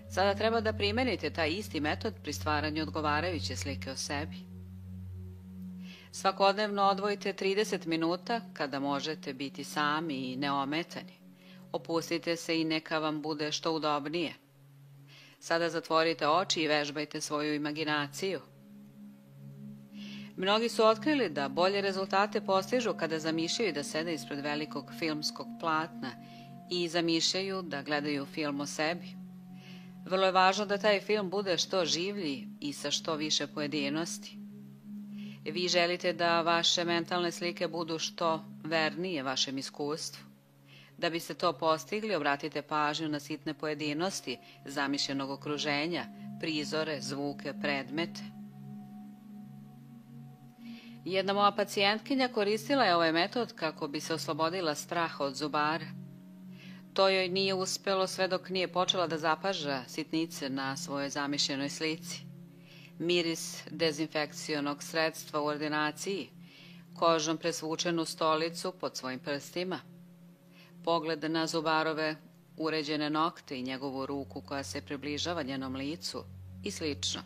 Sada treba da primenite taj isti metod pri stvaranju odgovarajuće slike o sebi. Svakodnevno odvojite 30 minuta kada možete biti sami i neometani. Opustite se i neka vam bude što udobnije. Sada zatvorite oči i vežbajte svoju imaginaciju. Mnogi su otkrili da bolje rezultate postižu kada zamišljaju da sede ispred velikog filmskog platna i zamišljaju da gledaju film o sebi. Vrlo je važno da taj film bude što življi i sa što više pojedinosti. Vi želite da vaše mentalne slike budu što vernije vašem iskustvu. Da biste to postigli, obratite pažnju na sitne pojedinosti zamišljenog okruženja, prizore, zvuke, predmete. Jedna moja pacijentkinja koristila je ovaj metod kako bi se oslobodila straha od zubara. To joj nije uspelo sve dok nije počela da zapaža sitnice na svojoj zamišljenoj slici. Miris dezinfekcionog sredstva u ordinaciji, kožom presvučenu stolicu pod svojim prstima, pogled na zubarove uređene nokte i njegovu ruku koja se približava njenom licu i slično.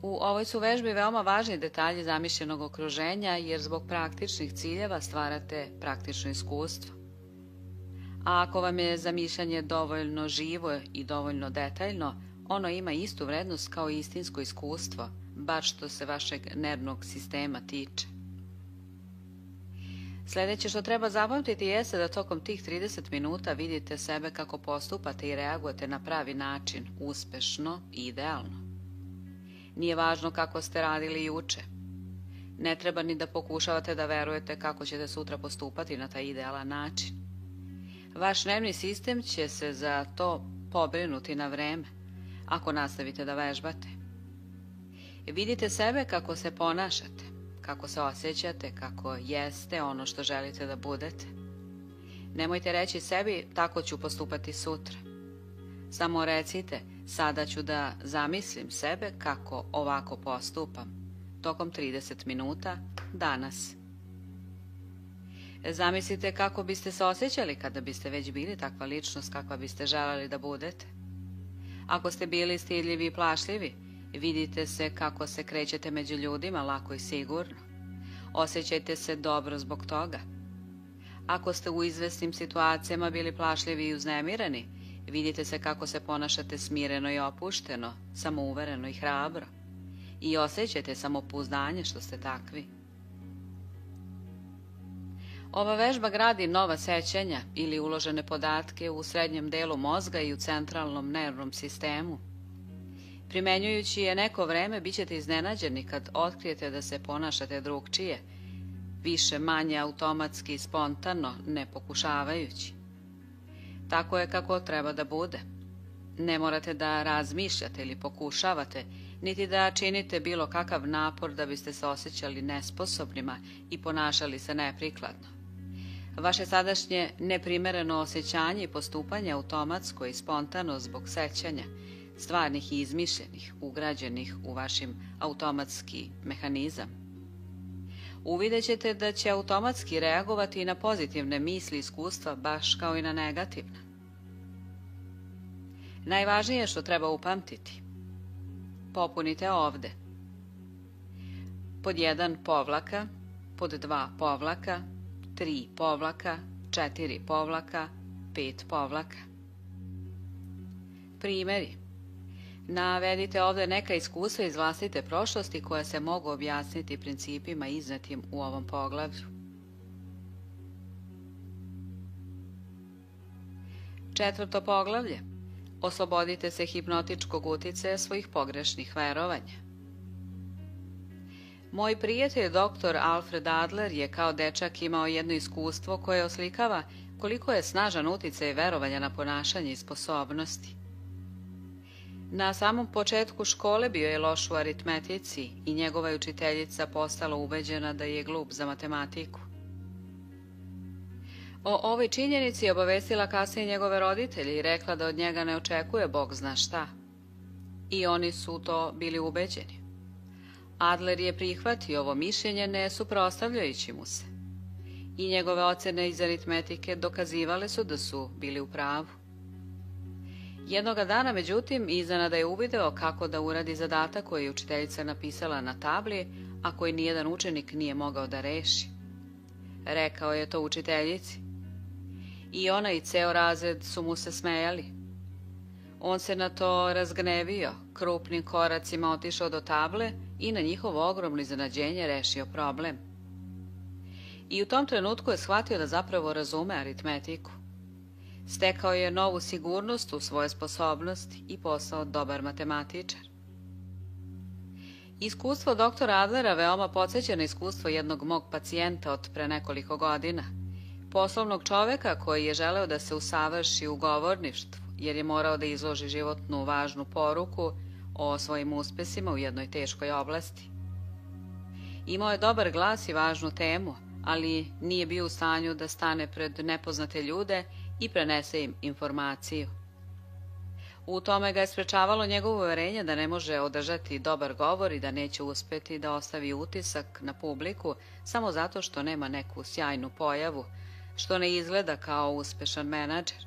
U ovoj su vežbi veoma važni detalji zamišljenog okruženja jer zbog praktičnih ciljeva stvarate praktično iskustvo. A ako vam je zamišljanje dovoljno živo i dovoljno detaljno, ono ima istu vrednost kao i istinsko iskustvo, bar što se vašeg nervnog sistema tiče. Sljedeće što treba zapamtiti jeste da tokom tih 30 minuta vidite sebe kako postupate i reagujete na pravi način, uspešno i idealno. Nije važno kako ste radili juče. Ne treba ni da pokušavate da verujete kako ćete sutra postupati na taj idealan način. Vaš nervni sistem će se za to pobrinuti na vreme, ako nastavite da vežbate. Vidite sebe kako se ponašate, kako se osjećate, kako jeste ono što želite da budete. Nemojte reći sebi, tako ću postupati sutra. Samo recite, sada ću da zamislim sebe kako ovako postupam, tokom 30 minuta, danas. Zamislite kako biste se osjećali kada biste već bili takva ličnost kakva biste želeli da budete. Ako ste bili stidljivi i plašljivi, vidite se kako se krećete među ljudima lako i sigurno. Osjećajte se dobro zbog toga. Ako ste u izvesnim situacijama bili plašljivi i uznemireni, vidite se kako se ponašate smireno i opušteno, samouvereno i hrabro. I osjećajte samopouzdanje što ste takvi. Ova vežba gradi nova sećanja ili uložene podatke u srednjem delu mozga i u centralnom nervnom sistemu. Primenjujući je neko vreme, bit ćete iznenađeni kad otkrijete da se ponašate drugčije, više manje automatski i spontano, ne pokušavajući. Tako je kako treba da bude. Ne morate da razmišljate ili pokušavate, niti da činite bilo kakav napor da biste se osjećali nesposobnima i ponašali se neprikladno. Vaše sadašnje neprimereno osjećanje i postupanje automatsko i spontano zbog sećanja, stvarnih i izmišljenih, ugrađenih u vašim automatski mehanizam. Uvidjet ćete da će automatski reagovati i na pozitivne misli i iskustva, baš kao i na negativne. Najvažnije što treba upamtiti. Popunite ovde. Pod 1 povlaka, pod 2 povlaka, 3 povlaka, 4 povlaka, 5 povlaka. Primeri. Navedite ovde neka iskustva iz vlastite prošlosti koja se mogu objasniti principima iznetim u ovom poglavlju. 4. poglavlje. Oslobodite se hipnotičkog uticaja svojih pogrešnih verovanja. Moj prijatelj dr. Alfred Adler je kao dečak imao jedno iskustvo koje oslikava koliko je snažan uticaj verovanja na ponašanje i sposobnosti. Na samom početku škole bio je loš u aritmetici i njegova je učiteljica postala ubeđena da je glup za matematiku. O ovoj činjenici je obavestila kasnije njegove roditelje i rekla da od njega ne očekuje Bog zna šta. I oni su to bili ubeđeni. Adler je prihvatio ovo mišljenje ne suprotstavljajući mu se. I njegove ocene iz aritmetike dokazivale su da su bili u pravu. Jednoga dana, međutim, iznenada je uvideo kako da uradi zadatak koji je učiteljica napisala na tabli, a koji nijedan učenik nije mogao da reši. Rekao je to učiteljici. I ona i ceo razred su mu se smejali. On se na to razgnevio, krupnim koracima otišao do table i na njihovo ogromno iznenađenje rešio problem. I u tom trenutku je shvatio da zapravo razume aritmetiku. Stekao je novu sigurnost u svoje sposobnosti i postao dobar matematičar. Iskustvo doktora Adlera veoma podsjeća na iskustvo jednog mog pacijenta od pre nekoliko godina, poslovnog čoveka koji je želeo da se usavrši u govorništvu, jer je morao da izloži životnu važnu poruku o svojim uspesima u jednoj teškoj oblasti. Imao je dobar glas i važnu temu, ali nije bio u stanju da stane pred nepoznate ljude i prenese im informaciju. U tome ga je sprečavalo njegovo uverenje da ne može održati dobar govor i da neće uspeti da ostavi utisak na publiku samo zato što nema neku sjajnu pojavu, što ne izgleda kao uspešan menadžer.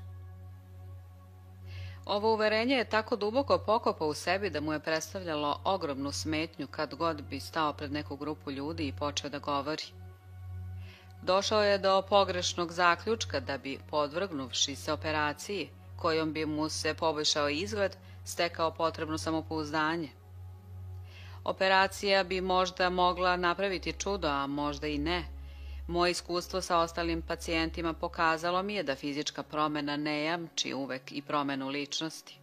Ovo uverenje je tako duboko pokopao u sebi da mu je predstavljalo ogromnu smetnju kad god bi stao pred neku grupu ljudi i počeo da govori. Došao je do pogrešnog zaključka da bi, podvrgnuvši se operaciji, kojom bi mu se poboljšao izgled, stekao potrebno samopouzdanje. Operacija bi možda mogla napraviti čudo, a možda i ne. Moje iskustvo sa ostalim pacijentima pokazalo mi je da fizička promena ne jamči uvek i promenu ličnosti.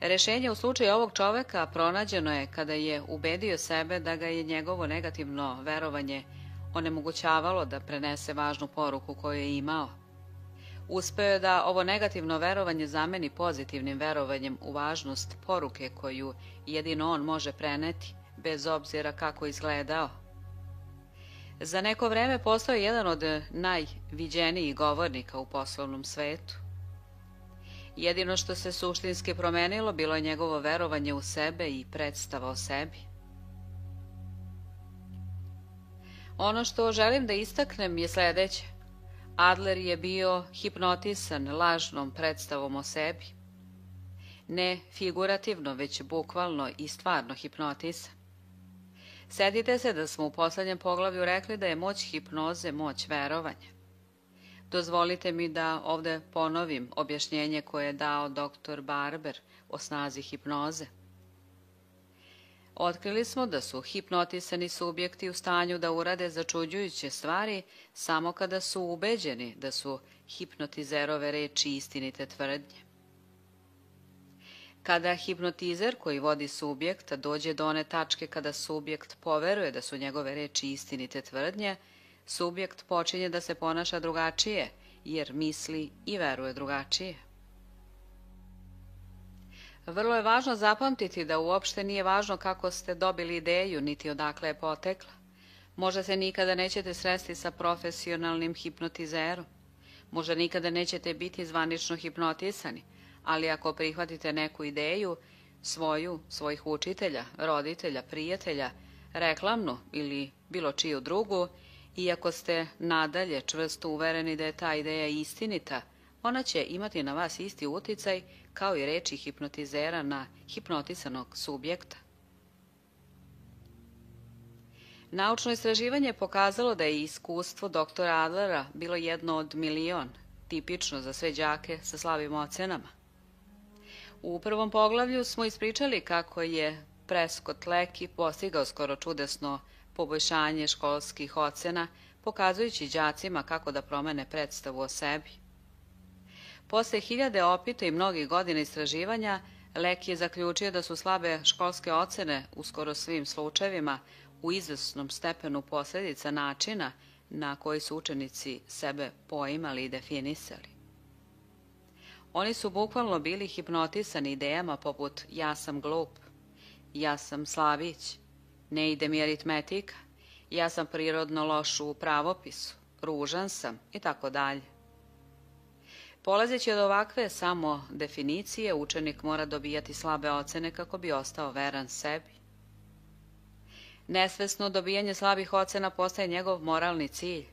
Rešenje u slučaju ovog čoveka pronađeno je kada je ubedio sebe da ga je njegovo negativno verovanje onemogućavalo da prenese važnu poruku koju je imao. Uspeo je da ovo negativno verovanje zameni pozitivnim verovanjem u važnost poruke koju jedino on može preneti, bez obzira kako izgledao. Za neko vreme postao je jedan od najviđenijih govornika u poslovnom svetu. Jedino što se suštinski promenilo bilo je njegovo verovanje u sebe i predstava o sebi. Ono što želim da istaknem je sledeće. Adler je bio hipnotisan lažnom predstavom o sebi. Ne figurativno, već bukvalno i stvarno hipnotisan. Setite se da smo u poslednjem poglavlju rekli da je moć hipnoze moć verovanja. Dozvolite mi da ovde ponovim objašnjenje koje je dao dr. Barber o snazi hipnoze. Otkrili smo da su hipnotisani subjekti u stanju da urade začuđujuće stvari samo kada su ubeđeni da su hipnotizerove reči istinite tvrdnje. Kada hipnotizer koji vodi subjekta dođe do one tačke kada subjekt poveruje da su njegove reči istinite tvrdnje, subjekt počinje da se ponaša drugačije, jer misli i veruje drugačije. Vrlo je važno zapamtiti da uopšte nije važno kako ste dobili ideju, niti odakle je potekla. Možda se nikada nećete sresti sa profesionalnim hipnotizerom. Možda nikada nećete biti zvanično hipnotisani, ali ako prihvatite neku ideju, svojih učitelja, roditelja, prijatelja, reklamnu ili bilo čiju drugu, i ako ste nadalje čvrsto uvereni da je ta ideja istinita, ona će imati na vas isti uticaj kao i reči hipnotizera na hipnotisanog subjekta. Naučno istraživanje je pokazalo da je iskustvo doktora Adlera bilo jedno od milion, tipično za sve đake sa slabim ocenama. U prvom poglavlju smo ispričali kako je Prescott Lecky postigao skoro čudesno poboljšanje školskih ocena, pokazujući đacima kako da promene predstavu o sebi. Posle hiljade opita i mnogih godina istraživanja, Lecky je zaključio da su slabe školske ocene u skoro svim slučajevima u izvesnom stepenu posljedica načina na koji su učenici sebe poimali i definisali. Oni su bukvalno bili hipnotisani idejama poput ja sam glup, ja sam slabić, ne ide mi aritmetika, ja sam prirodno loš u pravopisu, ružan sam i tako dalje. Polazeći od ovakve samo definicije, učenik mora dobijati slabe ocene kako bi ostao veran sebi. Nesvesno dobijanje slabih ocena postaje njegov moralni cilj.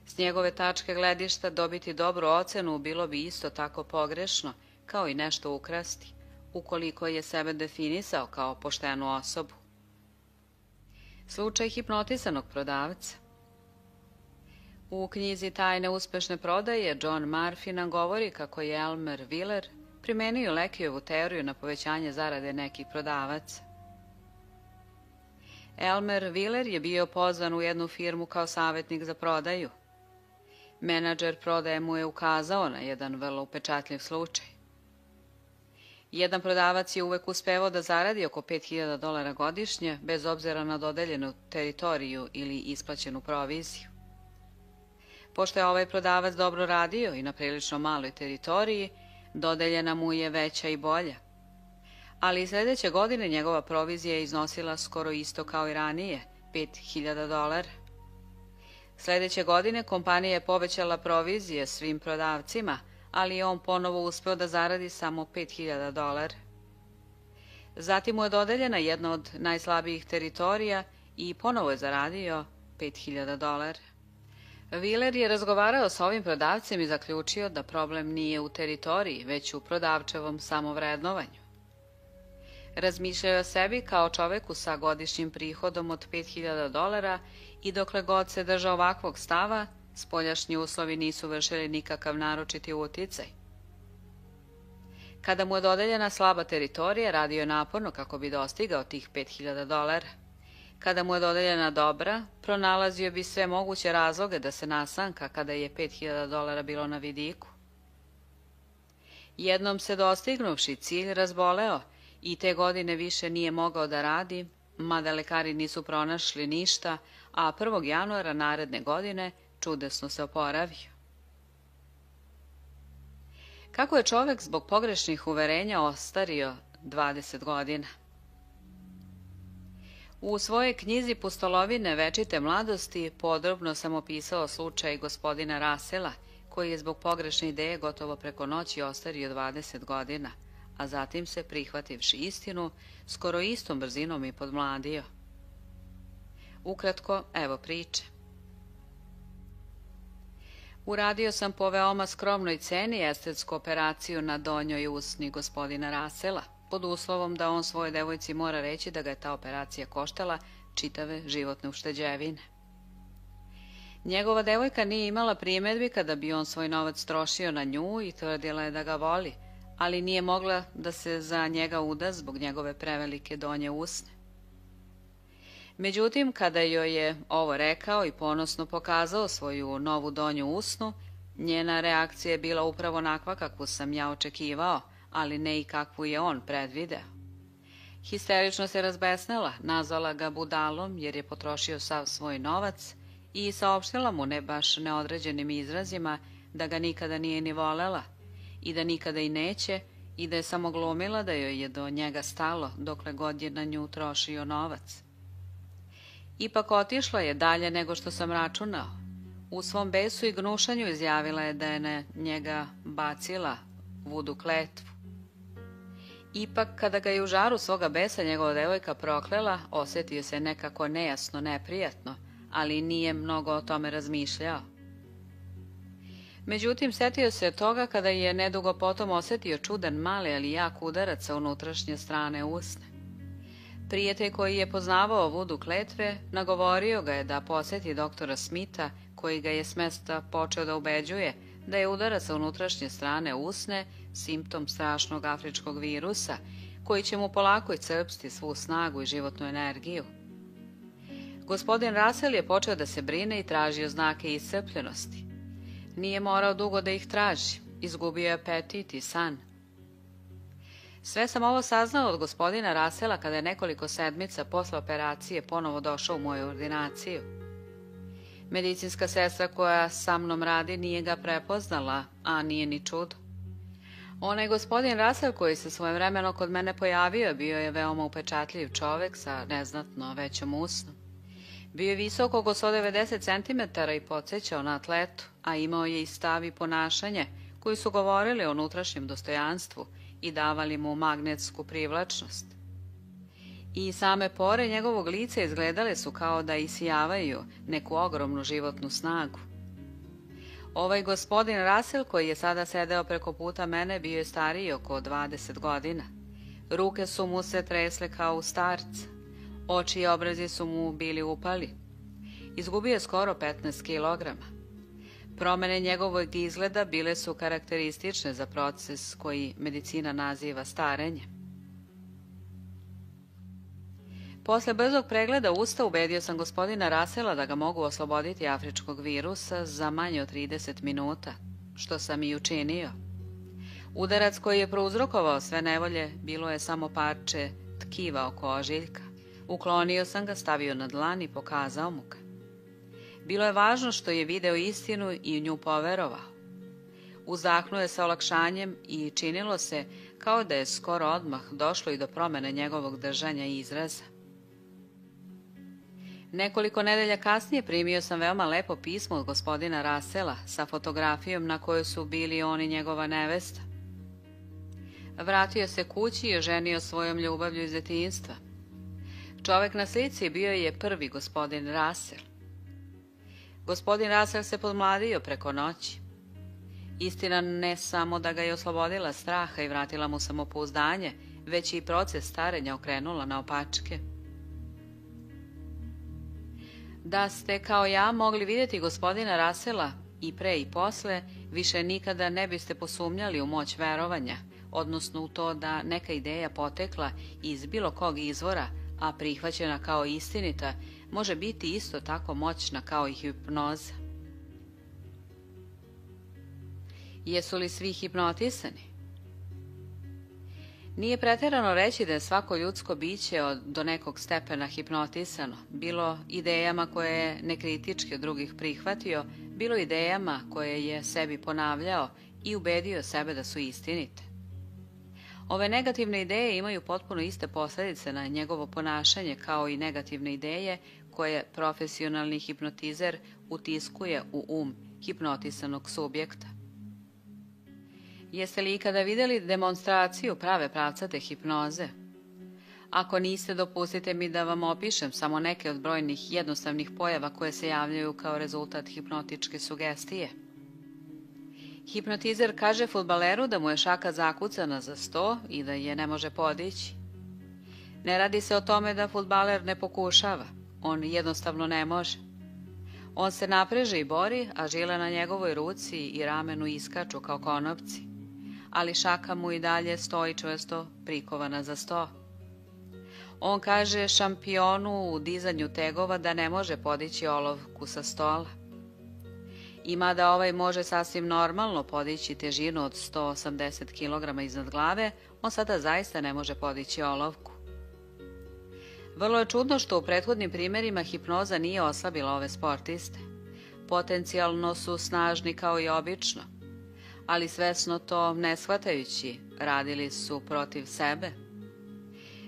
S njegove tačke gledišta dobiti dobru ocenu bilo bi isto tako pogrešno kao i nešto ukrasti, ukoliko je sebe definisao kao poštenu osobu. Slučaj hipnotisanog prodavca. U knjizi Tajne uspešne prodaje John Murphy nam govori kako je Elmer Willer primenio Leckyjevu teoriju na povećanje zarade nekih prodavaca. Elmer Willer je bio pozvan u jednu firmu kao savjetnik za prodaju. Menadžer prodaje mu je ukazao na jedan vrlo upečatljiv slučaj. Jedan prodavac je uvek uspevao da zaradi oko $5.000 godišnje, bez obzira na dodeljenu teritoriju ili isplaćenu proviziju. Pošto je ovaj prodavac dobro radio i na prilično maloj teritoriji, dodeljena mu je veća i bolja. Ali i sljedeće godine njegova provizija je iznosila skoro isto kao i ranije, $5.000. Sljedeće godine kompanija je povećala provizije svim prodavcima, ali je on ponovo uspeo da zaradi samo $5.000. Zatim mu je dodeljena jedna od najslabijih teritorija i ponovo je zaradio $5.000. Willer je razgovarao sa ovim prodavcem i zaključio da problem nije u teritoriji, već u prodavčevom samovrednovanju. Razmišljao o sebi kao čoveku sa godišnjim prihodom od $5.000 i dokle god se držao ovakvog stava, spoljašnji uslovi nisu vršili nikakav naročiti uticaj. Kada mu je dodeljena slaba teritorija, radio je naporno kako bi dostigao tih $5.000. Kada mu je dodeljena dobra, pronalazio bi sve moguće razloge da se nasanka kada je $5.000 bilo na vidiku. Jednom se dostignuvši cilj razboleo i te godine više nije mogao da radi, mada lekari nisu pronašli ništa, a 1. januara naredne godine čudesno se oporavio. Kako je čovek zbog pogrešnih uverenja ostario 20 godina? U svojoj knjizi Pustolovine večite mladosti podrobno sam opisao slučaj gospodina Russella, koji je zbog pogrešne ideje gotovo preko noći ostario 20 godina, a zatim se, prihvativši istinu, skoro istom brzinom i podmladio. Ukratko, evo priče. Uradio sam po veoma skromnoj ceni estetsku operaciju na donjoj usni gospodina Russella, pod uslovom da on svojoj devojci mora reći da ga je ta operacija koštala čitave životne ušteđevine. Njegova devojka nije imala primedbi kada bi on svoj novac trošio na nju i tvrdila je da ga voli, ali nije mogla da se za njega uda zbog njegove prevelike donje usne. Međutim, kada joj je ovo rekao i ponosno pokazao svoju novu donju usnu, njena reakcija je bila upravo onakva kakvu sam ja očekivao, ali ne i kakvu je on predvideo. Histerično se razbesnela, nazvala ga budalom jer je potrošio sav svoj novac i saopštila mu ne baš neodređenim izrazima da ga nikada nije ni volela i da nikada i neće i da je samo glumila da joj je do njega stalo dokle god je na nju trošio novac. Ipak otišla je dalje nego što sam računao. U svom besu i gnušanju izjavila je da je na njega bacila vudu kletvu. Ipak, kada ga je u žaru svoga besa njegova devojka proklela, osjetio se nekako nejasno, neprijatno, ali nije mnogo o tome razmišljao. Međutim, setio se toga kada je nedugo potom osjetio čudan mali, ali jak udarac sa unutrašnje strane usne. Prijatelj koji je poznavao vudu kletve, nagovorio ga je da posjeti doktora Smitha, koji ga je s mesta počeo da ubeđuje da je udarac sa unutrašnje strane usne simptom strašnog afričkog virusa, koji će mu polako iscrpsti svu snagu i životnu energiju. Gospodin Russell je počeo da se brine i tražio znake iscrpljenosti. Nije morao dugo da ih traži, izgubio je apetit i san. Sve sam ovo saznao od gospodina Russella kada je nekoliko sedmica posle operacije ponovo došao u moju ordinaciju. Medicinska sestra koja sa mnom radi nije ga prepoznala, a nije ni čudo. Onaj gospodin Russell koji se svojevremeno kod mene pojavio bio je veoma upečatljiv čovek sa neznatno većom usnom. Bio je visok oko 190 cm i podsjećao na atletu, a imao je i stav i ponašanje koji su govorili o unutrašnjem dostojanstvu i davali mu magnetsku privlačnost. I same pore njegovog lica izgledale su kao da isijavaju neku ogromnu životnu snagu. Ovaj gospodin Russell koji je sada sedeo preko puta mene bio je stariji oko 20 godina. Ruke su mu se tresle kao u starca. Oči i obrazi su mu bili upali. Izgubio je skoro 15 kilograma. Promene njegovog izgleda bile su karakteristične za proces koji medicina naziva starenje. Posle brzog pregleda usta ubedio sam gospodina Russella da ga mogu osloboditi afričkog virusa za manje od 30 minuta, što sam i učinio. Udarac koji je prouzrokovao sve nevolje bilo je samo parče tkiva oko ožiljka. Uklonio sam ga, stavio na dlan i pokazao mu ga. Bilo je važno što je video istinu i u nju poverovao. Uzdahnuo je sa olakšanjem i činilo se kao da je skoro odmah došlo i do promene njegovog držanja i izraza. Nekoliko nedelja kasnije primio sam veoma lepo pismo od gospodina Russella sa fotografijom na kojoj su bili on i njegova nevesta. Vratio se kući i oženio svojom ljubavlju iz detinjstva. Čovek na slici bio je prvi gospodin Russell. Gospodin Russell se podmladio preko noći. Istina ne samo da ga je oslobodila straha i vratila mu samopouzdanje, već i proces starenja okrenula na opačke. Da ste kao ja mogli vidjeti gospodina Russella i pre i posle, više nikada ne biste posumnjali u moć verovanja, odnosno u to da neka ideja potekla iz bilo kog izvora, a prihvaćena kao istinita, može biti isto tako moćna kao i hipnoza. Jesu li svi hipnotisani? Nije pretjerano reći da je svako ljudsko biće do nekog stepena hipnotisano, bilo idejama koje je nekritički od drugih prihvatio, bilo idejama koje je sebi ponavljao i ubedio sebe da su istinite. Ove negativne ideje imaju potpuno iste posljedice na njegovo ponašanje kao i negativne ideje koje profesionalni hipnotizer utiskuje u um hipnotisanog subjekta. Jeste li ikada vidjeli demonstraciju prave pravcate hipnoze? Ako niste, dopustite mi da vam opišem samo neke od brojnih jednostavnih pojava koje se javljaju kao rezultat hipnotičke sugestije. Hipnotizer kaže fudbaleru da mu je šaka zakucana za sto i da je ne može podići. Ne radi se o tome da fudbaler ne pokušava, on jednostavno ne može. On se napreže i bori, a žile na njegovoj ruci i ramenu iskaču kao konopci, ali šaka mu i dalje stoji čvrsto prikovana za sto. On kaže šampionu u dizanju tegova da ne može podići olovku sa stola. I mada ovaj može sasvim normalno podići težinu od 180 kg iznad glave, on sada zaista ne može podići olovku. Vrlo je čudno što u prethodnim primjerima hipnoza nije oslabila ove sportiste. Potencijalno su snažni kao i obično, ali svesno to ne shvatajući, radili su protiv sebe.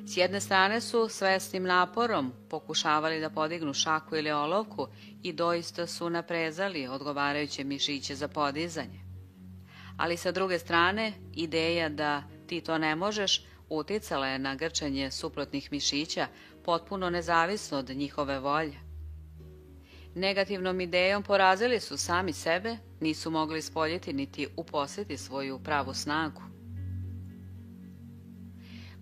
S jedne strane su svesnim naporom pokušavali da podignu šaku ili olovku i doista su naprezali odgovarajuće mišiće za podizanje. Ali sa druge strane, ideja da ti to ne možeš uticala je na grčanje suprotnih mišića potpuno nezavisno od njihove volje. Negativnom idejom porazili su sami sebe, nisu mogli ispoljiti niti uposliti svoju pravu snagu.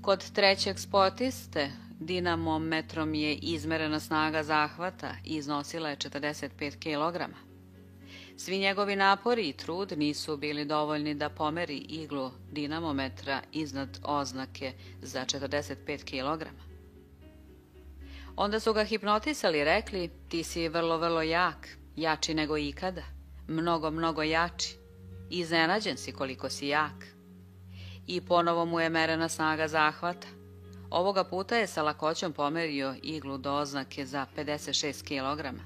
Kod trećeg sportiste dinamometrom je izmerena snaga zahvata i iznosila je 45 kg. Svi njegovi napori i trud nisu bili dovoljni da pomeri iglu dinamometra iznad oznake za 45 kg. Onda su ga hipnotisali i rekli: ti si vrlo jak, jači nego ikada, mnogo jači, iznenađen si koliko si jak. I ponovo mu je merena snaga zahvata. Ovoga puta je sa lakoćom pomerio iglu do oznake za 56 kg.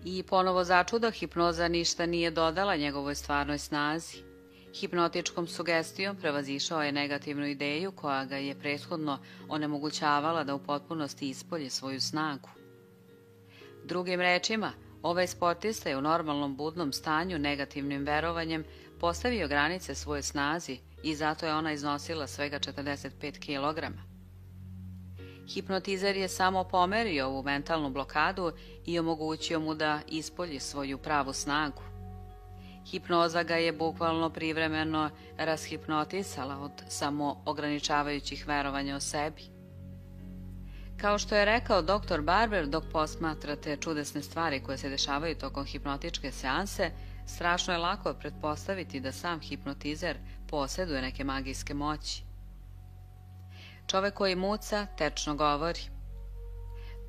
I ponovo začudo hipnoza ništa nije dodala njegovoj stvarnoj snazi. Hipnotičkom sugestijom prevazišao je negativnu ideju koja ga je prethodno onemogućavala da u potpunosti ispolji svoju snagu. Drugim rečima, ovaj sportista je u normalnom budnom stanju negativnim verovanjem postavio granice svoje snazi i zato je ona iznosila svega 45 kg. Hipnotizer je samo pomerio ovu mentalnu blokadu i omogućio mu da ispolji svoju pravu snagu. Hipnoza ga je bukvalno privremeno rashipnotisala od samoograničavajućih verovanja o sebi. Kao što je rekao dr. Barber, dok posmatrate čudesne stvari koje se dešavaju tokom hipnotičke seanse, strašno je lako pretpostaviti da sam hipnotizer posjeduje neke magijske moći. Čovek koji muca tečno govori.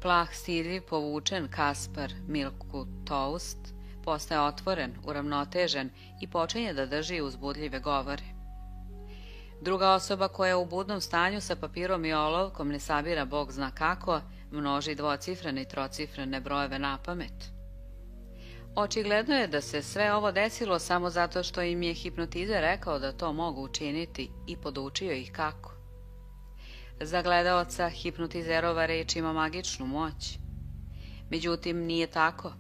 Plah stidljiv, povučen Kaspar Milku Toast postaje otvoren, uravnotežen i počinje da drži uzbudljive govore. Druga osoba koja u budnom stanju sa papirom i olovkom ne sabira bog zna kako, množi dvocifrene i trocifrene brojeve napamet. Očigledno je da se sve ovo desilo samo zato što im je hipnotizer rekao da to mogu učiniti i podučio ih kako. Za gledaoca hipnotizerova reč ima magičnu moć. Međutim, nije tako.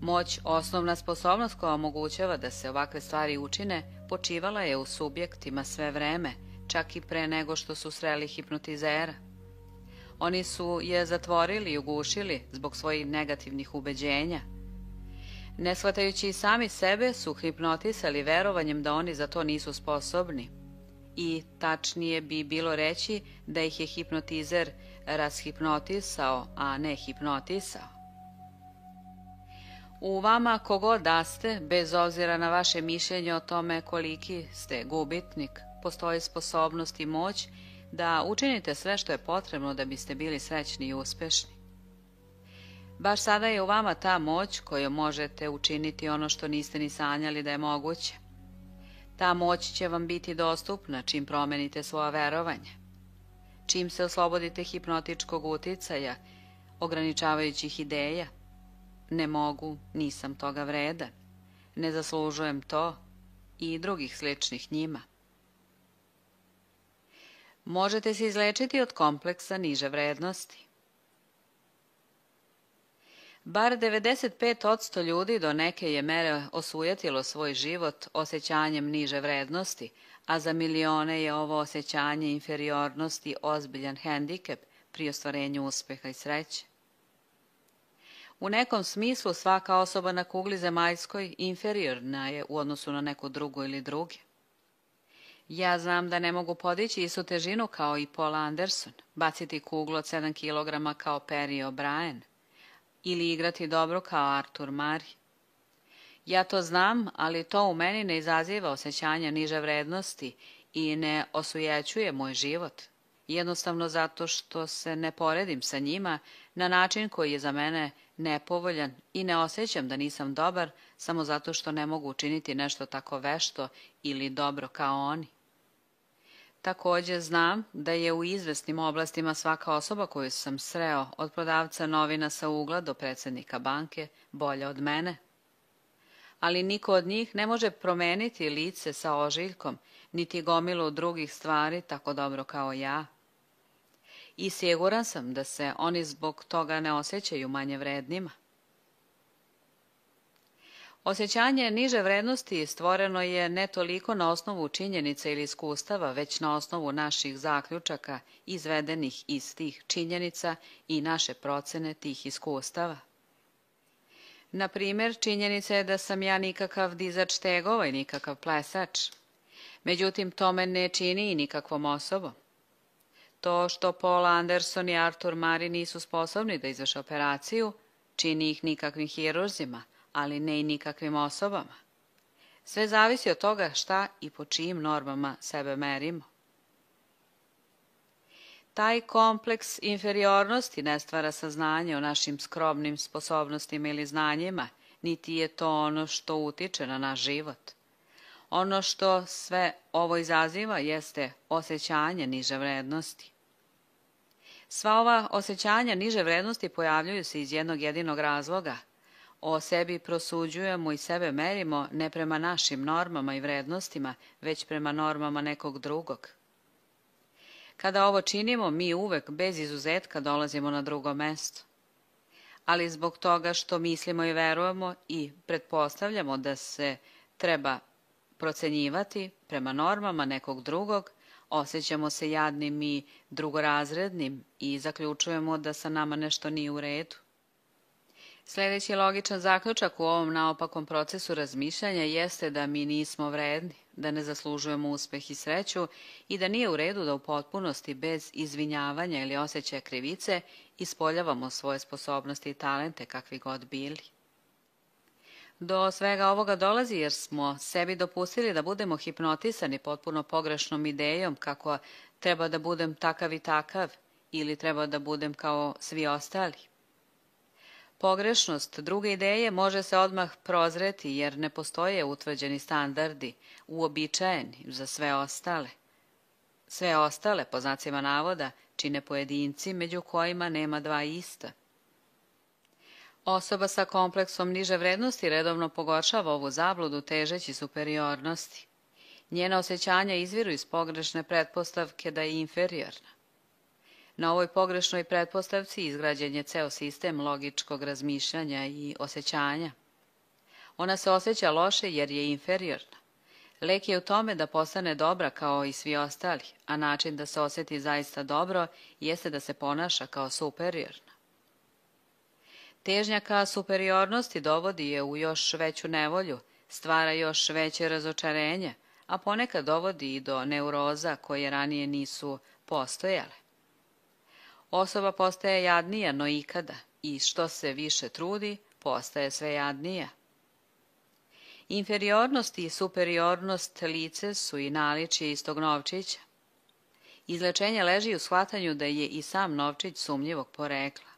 Moć, osnovna sposobnost koja omogućava da se ovakve stvari učine, počivala je u subjektima sve vreme, čak i pre nego što su sreli hipnotizera. Oni su je zatvorili i ugušili zbog svojih negativnih ubeđenja. Ne shvatajući i sami sebe su hipnotisali verovanjem da oni za to nisu sposobni. I tačnije bi bilo reći da ih je hipnotizer rashipnotisao, a ne hipnotisao. U vama kogod da ste, bez obzira na vaše mišljenje o tome koliki ste gubitnik, postoji sposobnost i moć da učinite sve što je potrebno da biste bili srećni i uspešni. Baš sada je u vama ta moć kojom možete učiniti ono što niste ni sanjali da je moguće. Ta moć će vam biti dostupna čim promenite svoja verovanja. Čim se oslobodite hipnotičkog uticaja, ograničavajućih ideja, ne mogu, nisam toga vredan, ne zaslužujem to i drugih sličnih njima. Možete se izlečiti od kompleksa niže vrednosti. Bar 95% ljudi do neke je mere osujatilo svoj život osjećanjem niže vrednosti, a za milione je ovo osjećanje inferiornosti ozbiljan hendikep pri ostvarenju uspeha i sreće. U nekom smislu svaka osoba na kugli zemaljskoj inferiorna je u odnosu na neku drugu ili druge. Ja znam da ne mogu podići istu težinu kao i Paul Anderson, baciti kuglu od 7 kg kao Perry O'Brien, ili igrati dobro kao Artur Mari. Ja to znam, ali to u meni ne izaziva osjećanja niže vrednosti i ne osujećuje moj život, jednostavno zato što se ne poredim sa njima na način koji je za mene nepovoljan i ne osjećam da nisam dobar samo zato što ne mogu učiniti nešto tako vešto ili dobro kao oni. Također znam da je u izvesnim oblastima svaka osoba koju sam sreo, od prodavca novina sa ugla do predsjednika banke, bolja od mene. Ali niko od njih ne može promeniti lice sa ožiljkom, niti gomilu drugih stvari tako dobro kao ja. I siguran sam da se oni zbog toga ne osjećaju manje vrednima. Osjećanje niže vrednosti stvoreno je ne toliko na osnovu činjenica ili iskustava, već na osnovu naših zaključaka izvedenih iz tih činjenica i naše procene tih iskustava. Na primjer, činjenica je da sam ja nikakav dizač tegova i nikakav plesač. Međutim, to me ne čini i nikakvom osobom. To što Paul Anderson i Arthur Murray nisu sposobni da izvrše operaciju, čini ih nikakvim hirurzima, ali ne i nikakvim osobama. Sve zavisi od toga šta i po čijim normama sebe merimo. Taj kompleks inferiornosti ne stvara saznanje o našim skromnim sposobnostima ili znanjima, niti je to ono što utiče na naš život. Ono što sve ovo izaziva jeste osjećanje niže vrednosti. Sva ova osjećanja niže vrednosti pojavljuju se iz jednog jedinog razloga. O sebi prosuđujemo i sebe merimo ne prema našim normama i vrednostima, već prema normama nekog drugog. Kada ovo činimo, mi uvek bez izuzetka dolazimo na drugo mesto. Ali zbog toga što mislimo i verujemo i pretpostavljamo da se treba procenjivati prema normama nekog drugog, osjećamo se jadnim i drugorazrednim i zaključujemo da sa nama nešto nije u redu. Sljedeći logičan zaključak u ovom naopakom procesu razmišljanja jeste da mi nismo vredni, da ne zaslužujemo uspeh i sreću i da nije u redu da u potpunosti bez izvinjavanja ili osjećaja krivice ispoljavamo svoje sposobnosti i talente kakvi god bili. Do svega ovoga dolazi jer smo sebi dopustili da budemo hipnotisani potpuno pogrešnom idejom kako treba da budem takav i takav ili treba da budem kao svi ostali. Pogrešnost druge ideje može se odmah prozreti jer ne postoje utvrđeni standardi, uobičajeni za sve ostale. Sve ostale, po znacima navoda, čine pojedinci među kojima nema dva ista. Osoba sa kompleksom niže vrednosti redovno pogoršava ovu zabludu težeći superiornosti. Njena osjećanja izviru iz pogrešne pretpostavke da je inferiorna. Na ovoj pogrešnoj pretpostavci izgrađen je ceo sistem logičkog razmišljanja i osjećanja. Ona se osjeća loše jer je inferiorna. Lek je u tome da postane dobra kao i svi ostali, a način da se osjeti zaista dobro jeste da se ponaša kao superiorna. Težnja ka superiornosti dovodi je u još veću nevolju, stvara još veće razočarenje, a ponekad dovodi i do neuroza koje ranije nisu postojale. Osoba postaje jadnija no ikada i što se više trudi, postaje sve jadnija. Inferiornost i superiornost lice su i naličje istog novčića. Izlečenje leži u shvatanju da je i sam novčić sumnjivog porekla.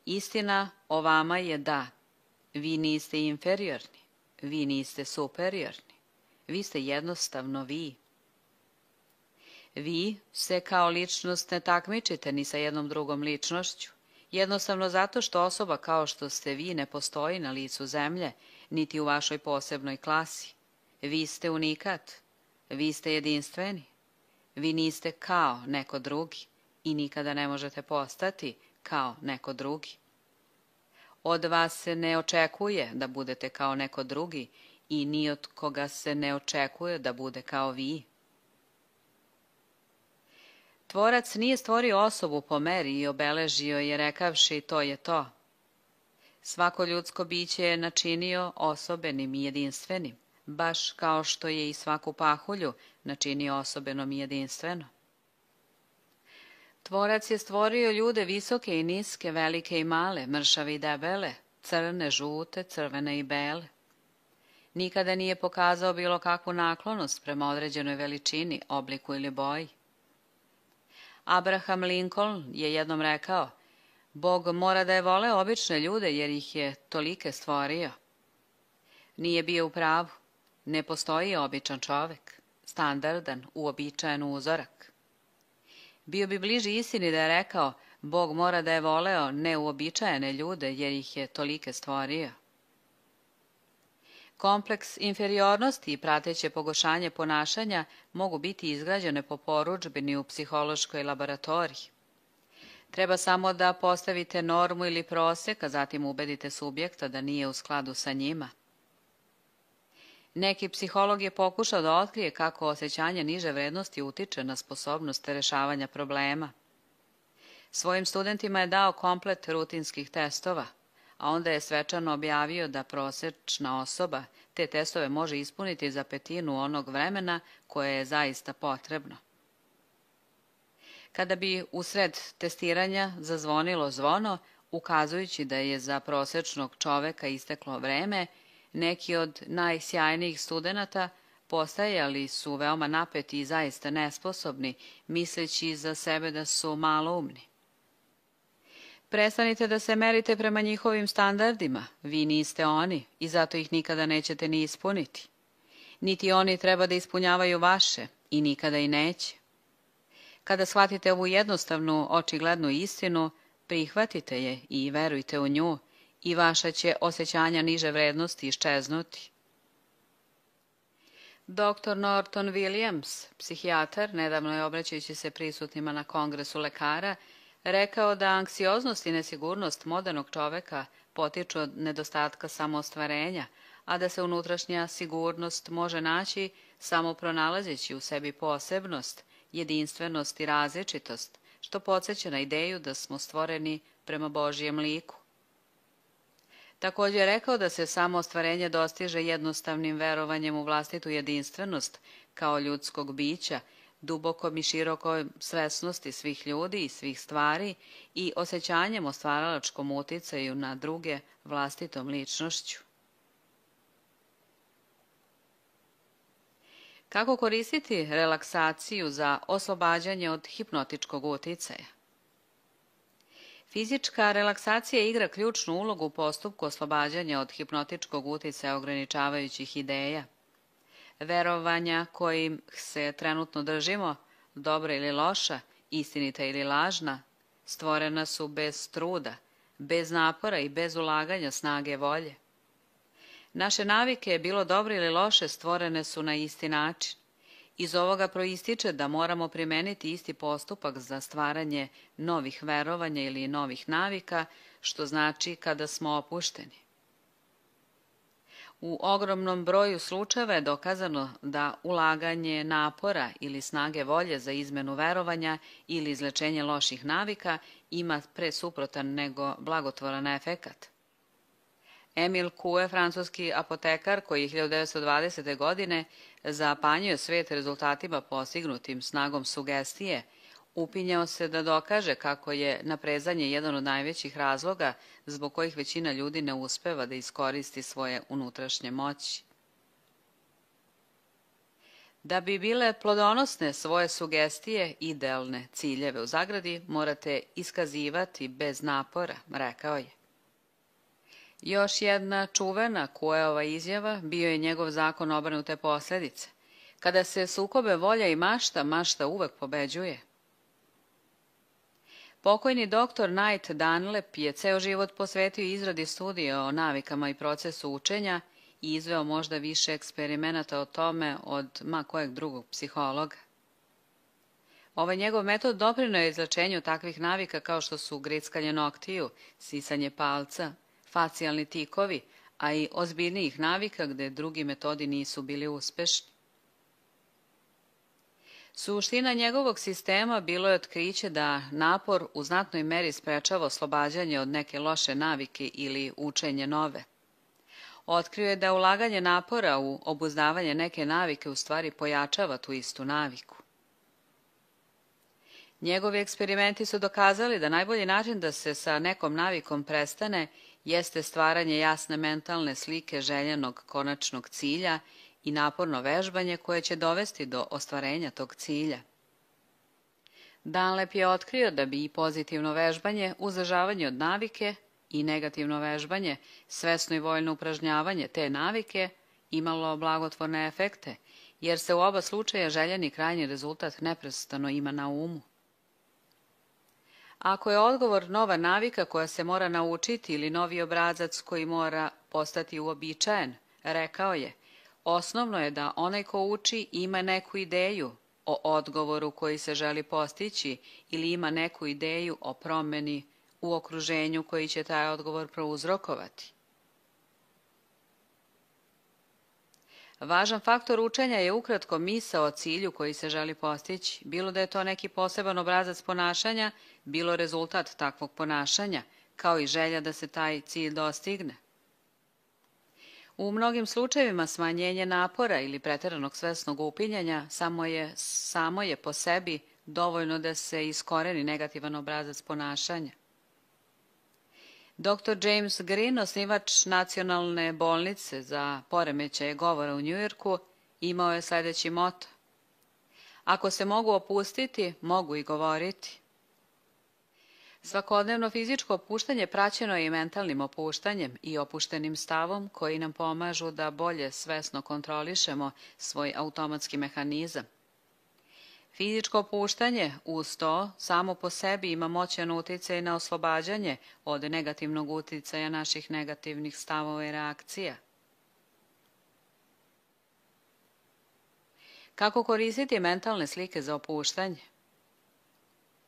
Istina o vama je da vi niste inferiorni, vi niste superiorni, vi ste jednostavno vi. Vi se kao ličnost ne takmičite ni sa jednom drugom ličnošću, jednostavno zato što osoba kao što ste vi ne postoji na licu zemlje, niti u vašoj posebnoj klasi. Vi ste unikat, vi ste jedinstveni, vi niste kao neko drugi i nikada ne možete postati kao neko drugi. Od vas se ne očekuje da budete kao neko drugi i ni od koga se ne očekuje da bude kao vi. Tvorac nije stvorio osobu po meri i obeležio je rekavši to je to. Svako ljudsko biće je načinio osobenim i jedinstvenim, baš kao što je i svaku pahulju načinio osobenom i jedinstveno. Tvorac je stvorio ljude visoke i niske, velike i male, mršave i debele, crne, žute, crvene i bele. Nikada nije pokazao bilo kakvu naklonost prema određenoj veličini, obliku ili boji. Abraham Lincoln je jednom rekao, Bog mora da je voleo obične ljude jer ih je tolike stvorio. Nije bio u pravu. Ne postoji običan čovek, standardan, uobičajen uzorak. Bio bi bliži istini da je rekao Bog mora da je voleo neuobičajene ljude jer ih je tolike stvorio. Kompleks inferiornosti i prateće pogoršanje ponašanja mogu biti izgrađene po porudžbini u psihološkoj laboratoriji. Treba samo da postavite normu ili prosek, a zatim ubedite subjekta da nije u skladu sa njima. Neki psiholog je pokušao da otkrije kako osjećanje niže vrednosti utiče na sposobnost rešavanja problema. Svojim studentima je dao komplet rutinskih testova, a onda je svečano objavio da prosečna osoba te testove može ispuniti za petinu onog vremena koje je zaista potrebno. Kada bi usred testiranja zazvonilo zvono, ukazujući da je za prosečnog čoveka isteklo vreme, neki od najsjajnijih studenata postajali su veoma napeti i zaista nesposobni, misleći za sebe da su maloumni. Prestanite da se merite prema njihovim standardima, vi niste oni i zato ih nikada nećete ni ispuniti. Niti oni treba da ispunjavaju vaše i nikada i neće. Kada shvatite ovu jednostavnu, očiglednu istinu, prihvatite je i verujte u nju i vaša će osjećanja niže vrednosti iščeznuti. Dr. Norton Williams, psihijatar, nedavno je obraćajući se prisutnima na kongresu lekara, rekao da anksioznost i nesigurnost modernog čoveka potiču od nedostatka samoostvarenja, a da se unutrašnja sigurnost može naći samo pronalazeći u sebi posebnost, jedinstvenost i različitost, što podsjeća na ideju da smo stvoreni prema Božjem liku. Također je rekao da se samoostvarenje dostiže jednostavnim verovanjem u vlastitu jedinstvenost kao ljudskog bića, dubokom i širokom svesnosti svih ljudi i svih stvari i osjećanjem o stvaralačkom uticaju na druge vlastitom ličnošću. Kako koristiti relaksaciju za oslobađanje od hipnotičkog uticaja? Fizička relaksacija igra ključnu ulogu u postupku oslobađanja od hipnotičkog uticaja ograničavajućih ideja. Verovanja kojim se trenutno držimo, dobra ili loša, istinita ili lažna, stvorena su bez truda, bez napora i bez ulaganja snage volje. Naše navike, bilo dobre ili loše, stvorene su na isti način. Iz ovoga proističe da moramo primeniti isti postupak za stvaranje novih verovanja ili novih navika, što znači kada smo opušteni. U ogromnom broju slučajeva je dokazano da ulaganje napora ili snage volje za izmenu verovanja ili izlečenje loših navika ima pre suprotan nego blagotvoran efekat. Emil Coué, francuski apotekar koji je 1920. godine zapanjio svet rezultatima postignutim snagom sugestije, upinjao se da dokaže kako je naprezanje jedan od najvećih razloga zbog kojih većina ljudi ne uspeva da iskoristi svoje unutrašnje moći. Da bi bile plodonosne svoje sugestije, idealne ciljeve u zagradi, morate iskazivati bez napora, rekao je. Još jedna čuvena Couéova izjava bio je njegov zakon obrnute posledice. Kada se sukobe volja i mašta, mašta uvek pobeđuje. Pokojni doktor Knight Dunlap je ceo život posvetio izradi studije o navikama i procesu učenja i izveo možda više eksperimenata o tome od ma kojeg drugog psihologa. Ovaj njegov metod doprineo je izlečenju takvih navika kao što su grickanje noktiju, sisanje palca, facijalni tikovi, a i ozbiljnijih navika gde drugi metodi nisu bili uspešni. Suština njegovog sistema bilo je otkriće da napor u znatnoj meri sprečava oslobađanje od neke loše navike ili učenje nove. Otkrio je da ulaganje napora u obuzdavanje neke navike u stvari pojačava tu istu naviku. Njegovi eksperimenti su dokazali da najbolji način da se sa nekom navikom prestane jeste stvaranje jasne mentalne slike željenog konačnog cilja i naporno vežbanje koje će dovesti do ostvarenja tog cilja. Dunlap je otkrio da bi i pozitivno vežbanje, uzdržavanje od navike, i negativno vežbanje, svesno i voljno upražnjavanje te navike, imalo blagotvorne efekte, jer se u oba slučaja željeni krajnji rezultat neprestano ima na umu. Ako je odgovor nova navika koja se mora naučiti ili novi obrazac koji mora postati uobičajen, rekao je, osnovno je da onaj ko uči ima neku ideju o odgovoru koji se želi postići ili ima neku ideju o promjeni u okruženju koji će taj odgovor prouzrokovati. Važan faktor učenja je ukratko misao o cilju koji se želi postići, bilo da je to neki poseban obrazac ponašanja, bilo rezultat takvog ponašanja, kao i želja da se taj cilj dostigne. U mnogim slučajevima smanjenje napora ili pretjeranog svesnog upinjanja samo je po sebi dovoljno da se iskoreni negativan obrazac ponašanja. Dr. James Green, osnivač Nacionalne bolnice za poremećaje govora u Njujorku, imao je sljedeći moto: ako se mogu opustiti, mogu i govoriti. Svakodnevno fizičko opuštanje praćeno je i mentalnim opuštanjem i opuštenim stavom koji nam pomažu da bolje svesno kontrolišemo svoj automatski mehanizam. Fizičko opuštanje uz to samo po sebi ima moćan uticaj na oslobađanje od negativnog uticaja naših negativnih stavova i reakcija. Kako koristiti mentalne slike za opuštanje?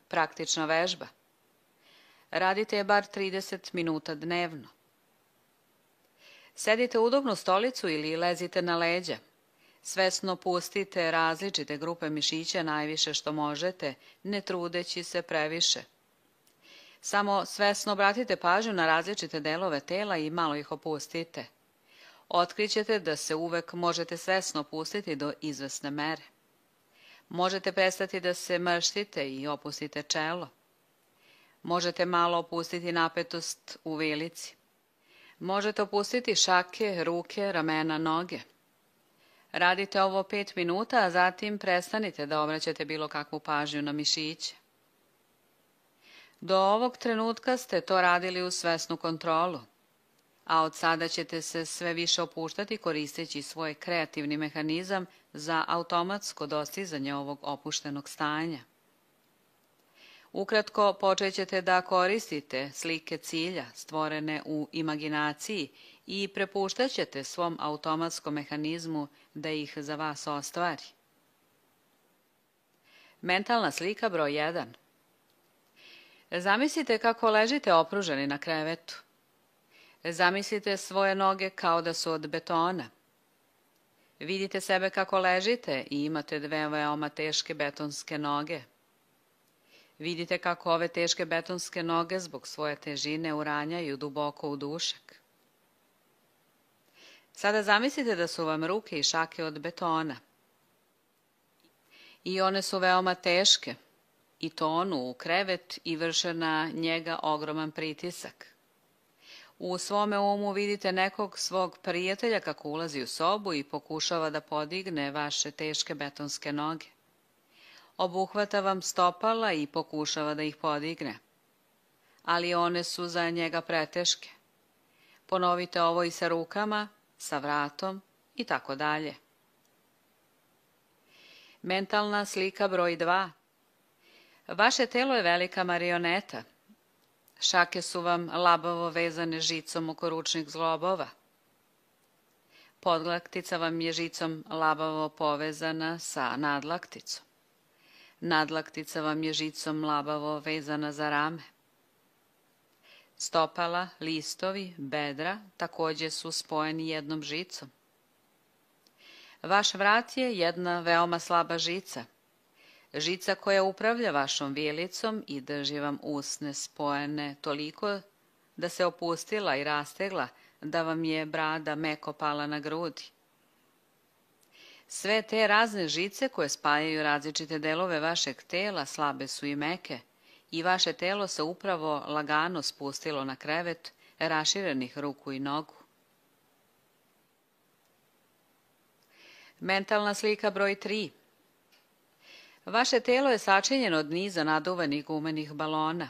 Praktična vežba. Radite je bar 30 minuta dnevno. Sedite u udobnu stolicu ili lezite na leđa. Svesno pustite različite grupe mišića najviše što možete, ne trudeći se previše. Samo svesno obratite pažnju na različite delove tela i malo ih opustite. Otkrićete da se uvek možete svesno opustiti do izvesne mere. Možete prestati da se mrštite i opustite čelo. Možete malo opustiti napetost u vilici. Možete opustiti šake, ruke, ramena, noge. Radite ovo 5 minuta, a zatim prestanite da obraćate bilo kakvu pažnju na mišiće. Do ovog trenutka ste to radili uz svesnu kontrolu, a od sada ćete se sve više opuštati koristeći svoj kreativni mehanizam za automatsko dostizanje ovog opuštenog stanja. Ukratko, počet ćete da koristite slike cilja stvorene u imaginaciji i prepuštat ćete svom automatskom mehanizmu da ih za vas ostvari. Mentalna slika broj 1. Zamislite kako ležite opruženi na krevetu. Zamislite svoje noge kao da su od betona. Vidite sebe kako ležite i imate dve veoma teške betonske noge. Vidite kako ove teške betonske noge zbog svoje težine uranjaju duboko u dušak. Sada zamislite da su vam ruke i šake od betona. I one su veoma teške i tonu u krevet i vrše na njega ogroman pritisak. U svome umu vidite nekog svog prijatelja kako ulazi u sobu i pokušava da podigne vaše teške betonske noge. Obuhvata vam stopala i pokušava da ih podigne, ali one su za njega preteške. Ponovite ovo i sa rukama, sa vratom i tako dalje. Mentalna slika broj 2. Vaše telo je velika marioneta. Šake su vam labavo vezane žicom oko ručnih zglobova. Podlaktica vam je žicom labavo povezana sa nadlakticom. Nadlaktica vam je žicom labavo vezana za rame. Stopala, listovi, bedra također su spojeni jednom žicom. Vaš vrat je jedna veoma slaba žica. Žica koja upravlja vašom vilicom i drži vam usne spojene toliko da se opustila i rastegla, da vam je brada meko pala na grudi. Sve te razne žice koje spajaju različite delove vašeg tela slabe su i meke i vaše telo se upravo lagano spustilo na krevet, raširenih ruku i nogu. Mentalna slika broj 3. Vaše telo je sačinjeno od niza naduvanih gumenih balona.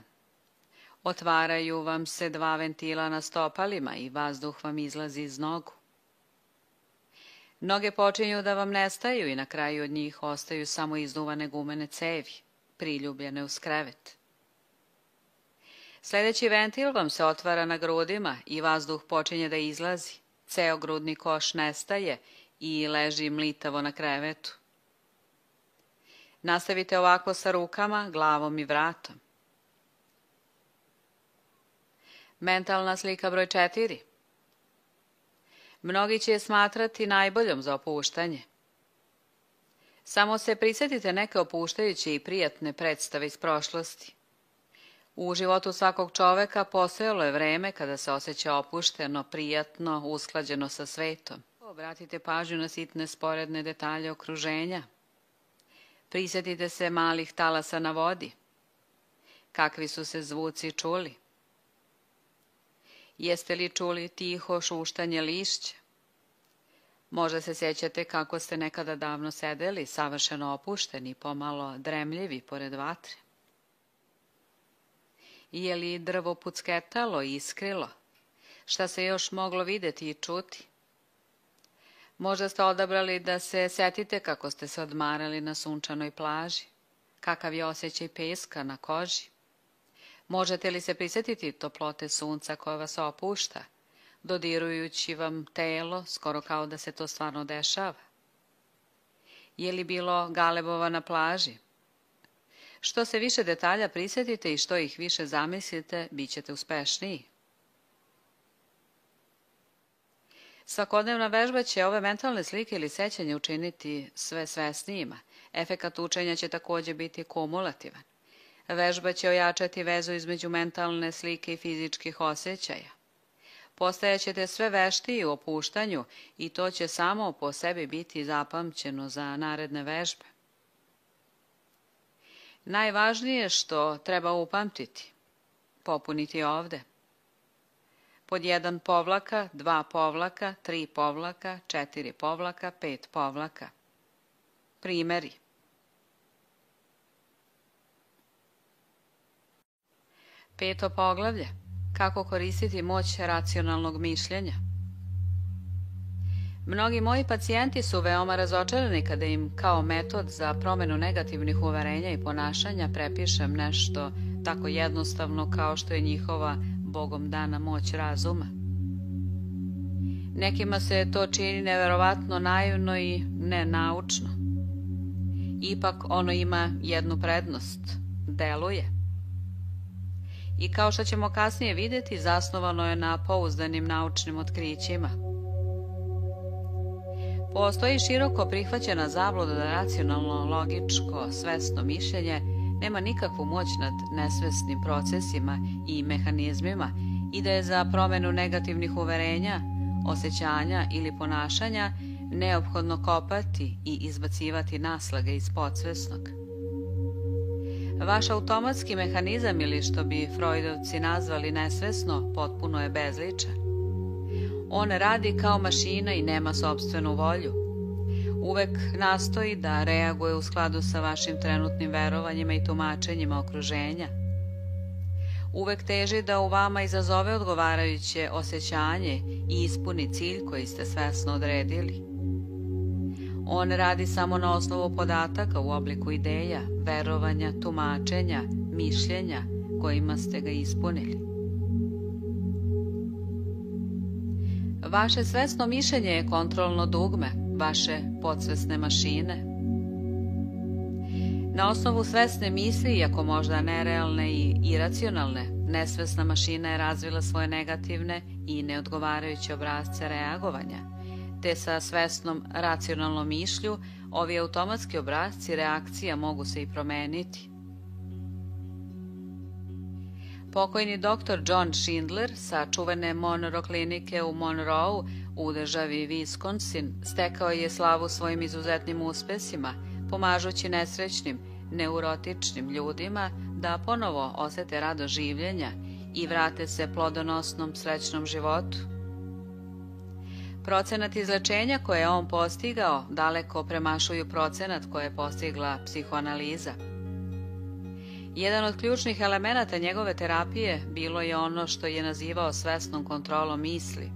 Otvaraju vam se 2 ventila na stopalima i vazduh vam izlazi iz nogu. Noge počinju da vam nestaju i na kraju od njih ostaju samo izduvane gumene cevi, priljubljene uz krevet. Sljedeći ventil vam se otvara na grudima i vazduh počinje da izlazi. Ceo grudni koš nestaje i leži mlitavo na krevetu. Nastavite ovako sa rukama, glavom i vratom. Mentalna slika broj 4. Mnogi će je smatrati najboljom za opuštanje. Samo se prisjetite neke opuštajuće i prijatne predstave iz prošlosti. U životu svakog čoveka postojalo je vreme kada se osjeća opušteno, prijatno, usklađeno sa svetom. Obratite pažnju na sitne sporedne detalje okruženja. Prisjetite se malih talasa na vodi. Kakvi su se zvuci čuli? Jeste li čuli tiho šuštanje lišća? Možda se sjećate kako ste nekada davno sedeli, savršeno opušteni, pomalo dremljivi pored vatre. Je li drvo pucketalo i iskrilo? Šta se još moglo vidjeti i čuti? Možda ste odabrali da se setite kako ste se odmarali na sunčanoj plaži. Kakav je osjećaj peska na koži? Možete li se prisjetiti toplote sunca koja vas opušta, dodirujući vam telo, skoro kao da se to stvarno dešava? Je li bilo galebova na plaži? Što se više detalja prisjetite i što ih više zamislite, bit ćete uspešniji. Svakodnevna vežba će ove mentalne slike ili sećanje učiniti sve svesnijima. Efekat učenja će također biti kumulativan. Vežba će ojačati vezu između mentalne slike i fizičkih osjećaja. Postajaćete sve veštiji u opuštanju i to će samo po sebi biti zapamćeno za naredne vežbe. Najvažnije što treba upamtiti, popuniti ovde. Pod 1 povlaka, 2 povlaka, 3 povlaka, 4 povlaka, 5 povlaka. Primeri. Peto poglavlje. Kako koristiti moć racionalnog mišljenja. Mnogi moji pacijenti su veoma razočarani kada im kao metod za promjenu negativnih uverenja i ponašanja prepišem nešto tako jednostavno kao što je njihova Bogom dana moć razuma. Nekima se to čini neverovatno naivno i nenaučno. Ipak ono ima jednu prednost – deluje. I kao što ćemo kasnije vidjeti, zasnovano je na pouzdanim naučnim otkrićima. Postoji široko prihvaćena zabluda da racionalno, logičko, svesno mišljenje nema nikakvu moć nad nesvesnim procesima i mehanizmima i da je za promjenu negativnih uverenja, osjećanja ili ponašanja neophodno kopati i izbacivati naslage iz podsvesnog. Vaš automatski mehanizam, ili što bi Freudovci nazvali nesvesno, potpuno je bezličan. On radi kao mašina i nema sopstvenu volju. Uvek nastoji da reaguje u skladu sa vašim trenutnim verovanjima i tumačenjima okruženja. Uvek teži da u vama izazove odgovarajuće osjećanje i ispuni cilj koji ste svesno odredili. On radi samo na osnovu podataka u obliku ideja, verovanja, tumačenja, mišljenja kojima ste ga ispunili. Vaše svesno mišljenje je kontrolno dugme vaše podsvesne mašine. Na osnovu svesne misli, iako možda nerealne i iracionalne, nesvesna mašina je razvila svoje negativne i neodgovarajuće obrasce reagovanja, te sa svesnom racionalnom mišlju ovi automatski obrasci reakcija mogu se i promeniti. Pokojni dr. John Schindler sa čuvene Monroe klinike u Monroe u državi Wisconsin stekao je slavu svojim izuzetnim uspesima, pomažući nesrećnim, neurotičnim ljudima da ponovo osete radost življenja i vrate se plodonosnom, srećnom životu. Procenat izlečenja koje je on postigao daleko premašuju procenat koje je postigla psihoanaliza. Jedan od ključnih elemenata njegove terapije bilo je ono što je nazivao svesnom kontrolom misli.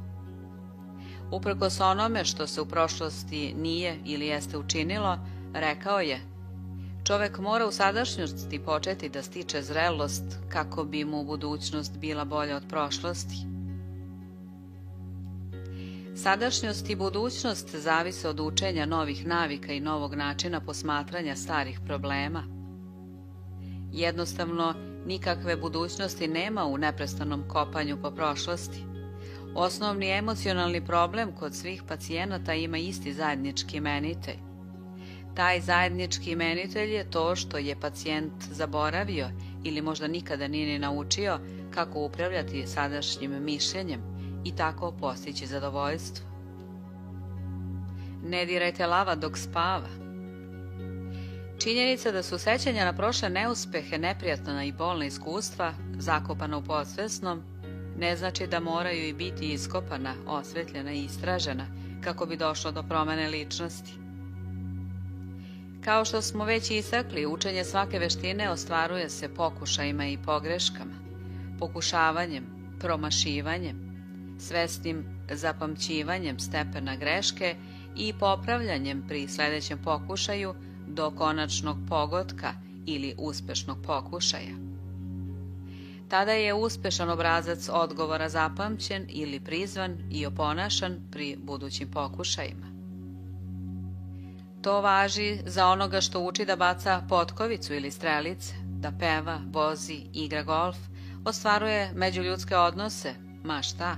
Uprkos onome što se u prošlosti nije ili jeste učinilo, rekao je: čovek mora u sadašnjosti početi da stiče zrelost kako bi mu budućnost bila bolja od prošlosti. Sadašnjost i budućnost zavise od učenja novih navika i novog načina posmatranja starih problema. Jednostavno, nikakve budućnosti nema u neprestanom kopanju po prošlosti. Osnovni emocionalni problem kod svih pacijenata ima isti zajednički imenitelj. Taj zajednički imenitelj je to što je pacijent zaboravio ili možda nikada nije ni naučio kako upravljati sadašnjim mišljenjem i tako postići zadovoljstvo. Ne dirajte lava dok spava. Činjenica da su sećanja na prošle neuspehe, neprijatna i bolna iskustva zakopana u podsvesnom, ne znači da moraju i biti iskopana, osvetljena i istražena kako bi došlo do promene ličnosti. Kao što smo već istakli, učenje svake veštine ostvaruje se pokušajima i pogreškama, pokušavanjem, promašivanjem, svesnim zapamćivanjem stepena greške i popravljanjem pri sledećem pokušaju do konačnog pogotka ili uspešnog pokušaja. Tada je uspešan obrazac odgovora zapamćen ili prizvan i oponašan pri budućim pokušajima. To važi za onoga što uči da baca potkovicu ili strelice, da peva, vozi, igra golf, ostvaruje međuljudske odnose, ma šta.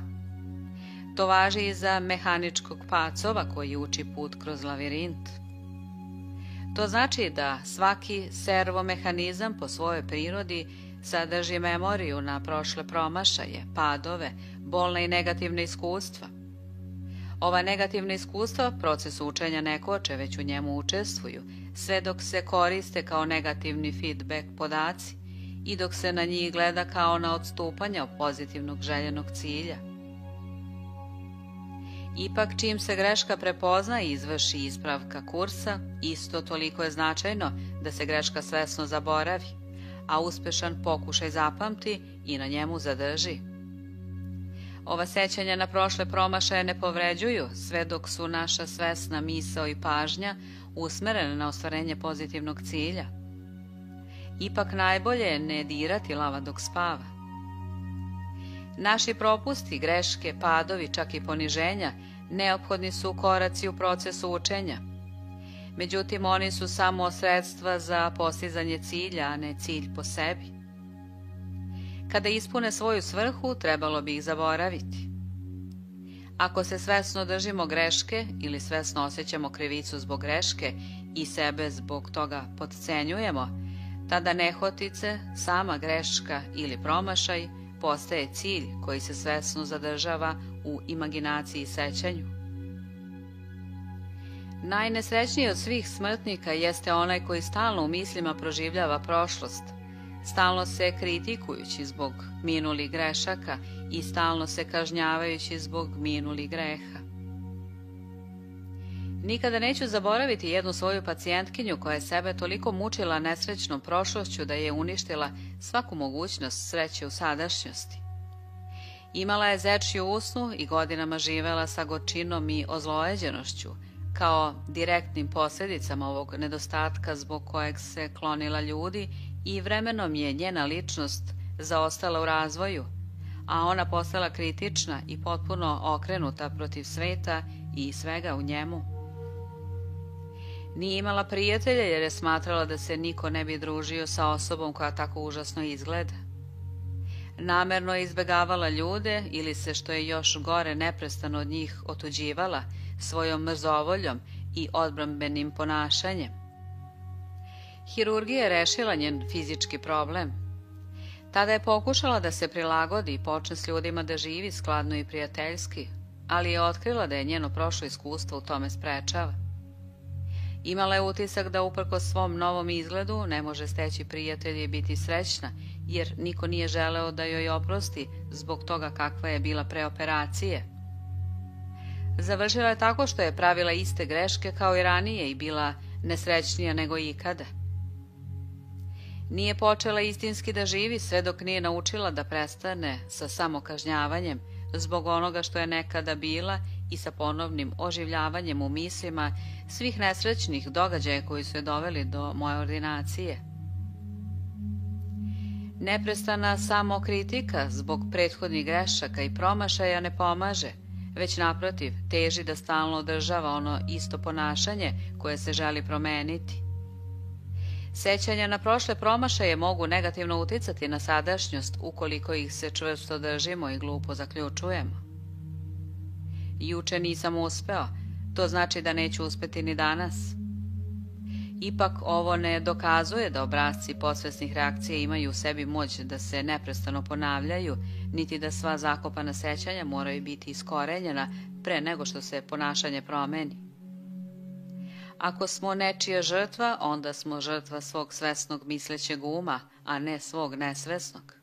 To važi i za mehaničkog pacova koji uči put kroz lavirint. To znači da svaki servomehanizam po svojoj prirodi sadrži memoriju na prošle promašaje, padove, bolne i negativne iskustva. Ova negativna iskustva proces učenja ne koče, već u njemu učestvuju, sve dok se koriste kao negativni feedback podaci i dok se na njih gleda kao na odstupanja od pozitivnog željenog cilja. Ipak, čim se greška prepozna i izvrši ispravka kursa, isto toliko je značajno da se greška svesno zaboravi, a uspešan pokušaj zapamti i na njemu zadrži. Ova sećanja na prošle promašaje ne povređuju sve dok su naša svesna misao i pažnja usmerene na ostvarenje pozitivnog cilja. Ipak najbolje je ne dirati lava dok spava. Naši propusti, greške, padovi, čak i poniženja neophodni su koraci u procesu učenja. Međutim, oni su samo sredstva za postizanje cilja, a ne cilj po sebi. Kada ispune svoju svrhu, trebalo bi ih zaboraviti. Ako se svesno držimo greške ili svesno osjećamo krivicu zbog greške i sebe zbog toga potcenjujemo, tada nehotice, sama greška ili promašaj postaje cilj koji se svesno zadržava u imaginaciji i sećanju. Najnesrećniji od svih smrtnika jeste onaj koji stalno u mislima proživljava prošlost, stalno se kritikujući zbog minulih grešaka i stalno se kažnjavajući zbog minulih greha. Nikada neću zaboraviti jednu svoju pacijentkinju koja je sebe toliko mučila nesrećnom prošlošću da je uništila svaku mogućnost sreće u sadašnjosti. Imala je zečju usnu i godinama živela sa gorčinom i ozlojeđenošću, kao direktnim posljedicama ovog nedostatka zbog kojeg se klonila ljudi i vremenom je njena ličnost zaostala u razvoju, a ona postala kritična i potpuno okrenuta protiv sveta i svega u njemu. Nije imala prijatelja jer je smatrala da se niko ne bi družio sa osobom koja tako užasno izgleda. Namerno je izbegavala ljude ili se, što je još gore, neprestano od njih otuđivala svojom mrzovoljom i odbrambenim ponašanjem. Hirurgija je rešila njen fizički problem. Tada je pokušala da se prilagodi i počne s ljudima da živi skladno i prijateljski, ali je otkrila da je njeno prošlo iskustvo u tome sprečava. Imala je utisak da uprkos svom novom izgledu ne može steći prijatelje i biti srećna, jer niko nije želeo da joj oprosti zbog toga kakva je bila pre operacije. Završila je tako što je pravila iste greške kao i ranije i bila nesrećnija nego ikada. Nije počela istinski da živi sve dok nije naučila da prestane sa samokažnjavanjem zbog onoga što je nekada bila i sa ponovnim oživljavanjem u mislima svih nesrećnih događaja koji su je doveli do moje ordinacije. Neprestana samokritika zbog prethodnih grešaka i promašaja ne pomaže, već naprotiv teži da stalno održava ono isto ponašanje koje se želi promeniti. Sećanja na prošle promašaje mogu negativno uticati na sadašnjost ukoliko ih se čvrsto držimo i glupo zaključujemo. Juče nisam uspeo, to znači da neću uspeti ni danas. Ipak ovo ne dokazuje da obrasci podsvesnih reakcija imaju u sebi moć da se neprestano ponavljaju, niti da sva zakopana sećanja moraju biti iskorenjena pre nego što se ponašanje promeni. Ako smo nečija žrtva, onda smo žrtva svog svesnog mislećeg uma, a ne svog nesvesnog.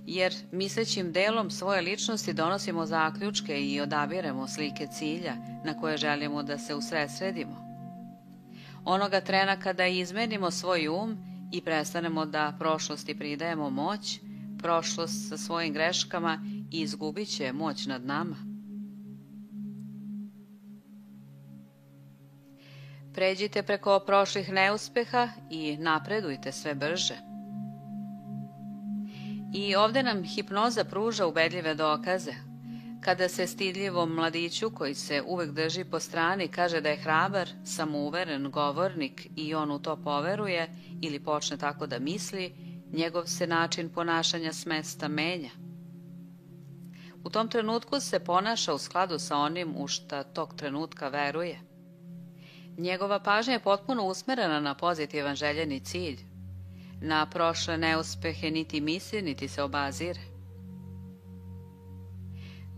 Jer mislećim delom svoje ličnosti donosimo zaključke i odabiremo slike cilja na koje želimo da se usredsredimo. Onoga trena kada izmenimo svoj um i prestanemo da prošlosti pridajemo moć, prošlost sa svojim greškama izgubit će moć nad nama. Pređite preko prošlih neuspeha i napredujte sve brže. I ovde nam hipnoza pruža ubedljive dokaze. Kada se stidljivom mladiću koji se uvek drži po strani kaže da je hrabar, samouveren govornik i on u to poveruje ili počne tako da misli, njegov se način ponašanja s mesta menja. U tom trenutku se ponaša u skladu sa onim u šta tog trenutka veruje. Njegova pažnja je potpuno usmerena na pozitivan željeni cilj. Na prošle neuspehe niti misli, niti se obazire.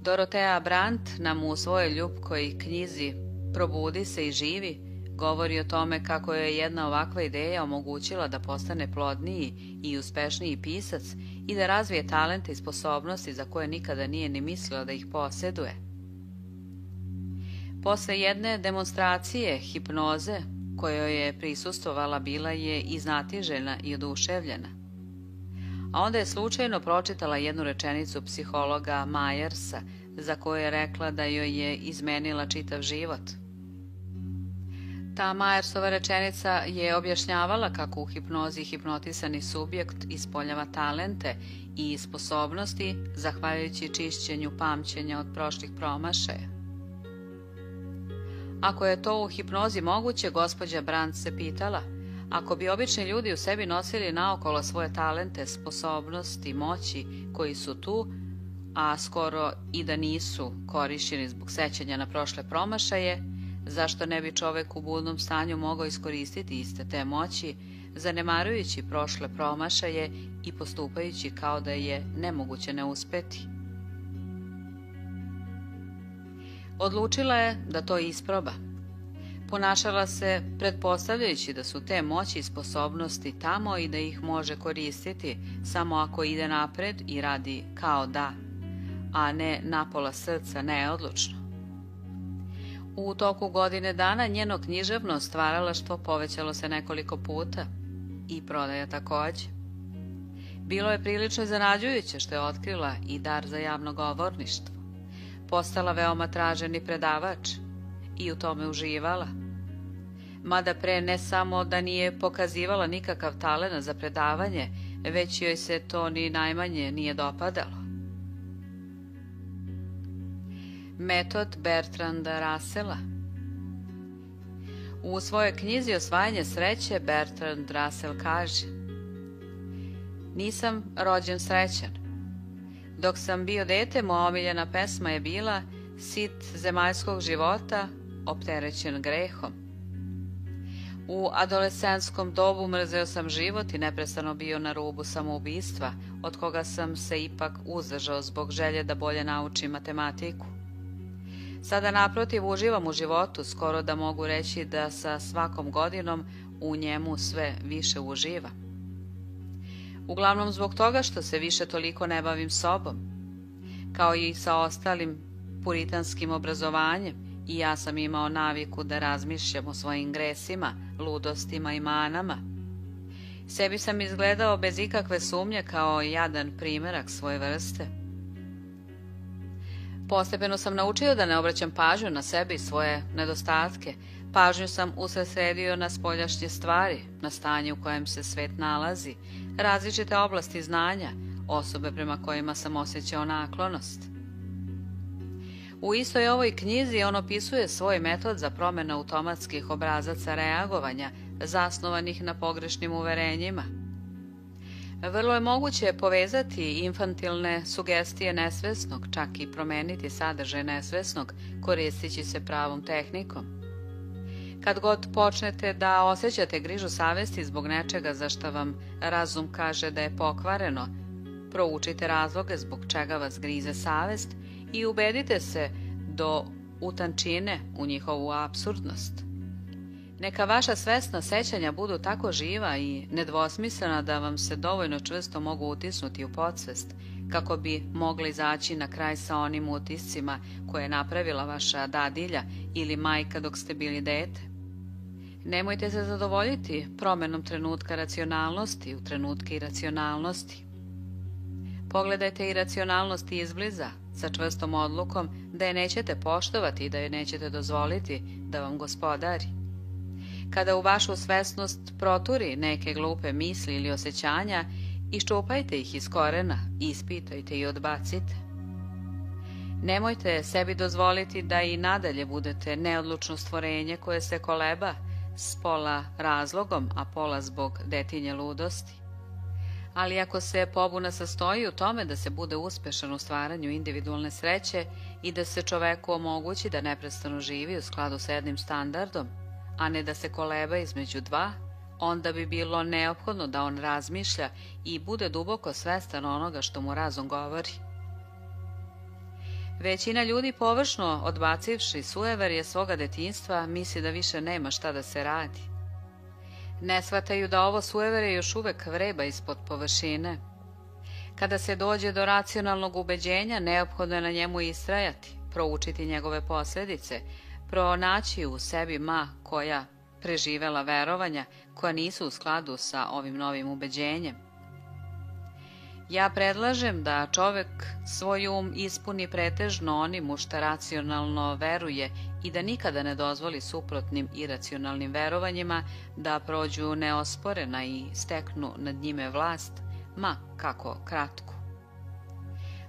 Dorotea Brandt nam u svojoj ljubkoj knjizi Probudi se i živi govori o tome kako je jedna ovakva ideja omogućila da postane plodniji i uspešniji pisac i da razvije talente i sposobnosti za koje nikada nije ni mislila da ih posjeduje. Posle jedne demonstracije hipnoze kojoj je prisustvovala bila je iznatižena i oduševljena. A onda je slučajno pročitala jednu rečenicu psihologa Majersa za koju je rekla da joj je izmenila čitav život. Ta Majersova rečenica je objašnjavala kako u hipnozi hipnotisani subjekt ispoljava talente i sposobnosti zahvaljujući čišćenju pamćenja od prošlih promašaja. Ako je to u hipnozi moguće, gospođa Brandt se pitala, ako bi obični ljudi u sebi nosili naokolo svoje talente, sposobnosti, moći koji su tu, a skoro i da nisu korišćeni zbog sećanja na prošle promašaje, zašto ne bi čovek u budnom stanju mogao iskoristiti iste te moći, zanemarujući prošle promašaje i postupajući kao da je nemoguće ne uspeti? Odlučila je da to isproba. Ponašala se pretpostavljajući da su te moći i sposobnosti tamo i da ih može koristiti samo ako ide napred i radi kao da, a ne napola srca neodlučno. U toku godine dana njeno književno stvaralaštvo povećalo se nekoliko puta i prodaja takođe. Bilo je prilično iznenađujuće što je otkrila i dar za javno govorništvo. Postala veoma traženi predavač i u tome uživala. Mada pre ne samo da nije pokazivala nikakav talenat za predavanje, već joj se to ni najmanje nije dopadalo. Metod Bertranda Russella. U svojoj knjizi Osvajanje sreće Bertrand Russell kaže: Nisam rođen srećan. Dok sam bio dete, moja omiljena pesma je bila Sit zemaljskog života, opterećen grehom. U adolescentskom dobu mrzeo sam život i neprestano bio na rubu samoubistva, od koga sam se ipak uzdržao zbog želje da bolje naučim matematiku. Sada naprotiv uživam u životu, skoro da mogu reći da sa svakom godinom u njemu sve više uživam. Uglavnom zbog toga što se više toliko ne bavim sobom. Kao i sa ostalim puritanskim obrazovanjem i ja sam imao naviku da razmišljam o svojim gresima, ludostima i manama. Sebi sam izgledao bez ikakve sumnje kao jadan primerak svoje vrste. Postepeno sam naučio da ne obraćam pažnju na sebe i svoje nedostatke. Pažnju sam usredsredio na spoljašnje stvari, na stanje u kojem se svet nalazi, različite oblasti znanja, osobe prema kojima sam osjećao naklonost. U istoj ovoj knjizi on opisuje svoj metod za promjenu automatskih obrazaca reagovanja, zasnovanih na pogrešnim uverenjima. Vrlo je moguće povezati infantilne sugestije nesvesnog, čak i promeniti sadržaj nesvesnog, koristeći se pravom tehnikom. Kad god počnete da osjećate grižu savesti zbog nečega za što vam razum kaže da je pokvareno, proučite razloge zbog čega vas grize savest i ubedite se do utančine u njihovu apsurdnost. Neka vaša svesna sećanja budu tako živa i nedvosmislena da vam se dovoljno čvrsto mogu utisnuti u podsvest, kako bi mogli izaći na kraj sa onim utiscima koje je napravila vaša dadilja ili majka dok ste bili dete. Nemojte se zadovoljiti promenom trenutka racionalnosti u trenutke iracionalnosti. Pogledajte iracionalnosti izbliza sa čvrstom odlukom da je nećete poštovati i da je nećete dozvoliti da vam gospodari. Kada u vašu svesnost proturi neke glupe misli ili osjećanja, iščupajte ih iz korena, ispitajte i odbacite. Nemojte sebi dozvoliti da i nadalje budete neodlučno stvorenje koje se koleba s pola razlogom, a pola zbog detinje ludosti. Ali ako se pobuna sastoji u tome da se bude uspešan u stvaranju individualne sreće i da se čoveku omogući da neprestano živi u skladu sa jednim standardom, a ne da se koleba između dva, onda bi bilo neophodno da on razmišlja i bude duboko svestan onoga što mu razum govori. Većina ljudi površno odbacivši sujeverje svoga detinjstva misli da više nema šta da se radi. Ne shvataju da ovo sujeverje još uvek vreba ispod površine. Kada se dođe do racionalnog ubeđenja, neophodno je na njemu istrajati, proučiti njegove posljedice, pronaći u sebi koja preživela verovanja koja nisu u skladu sa ovim novim ubeđenjem. Ja predlažem da čovek svoj ispuni pretežno onim u šta racionalno veruje i da nikada ne dozvoli suprotnim iracionalnim verovanjima da prođu neosporena i steknu nad njime vlast, kako kratku.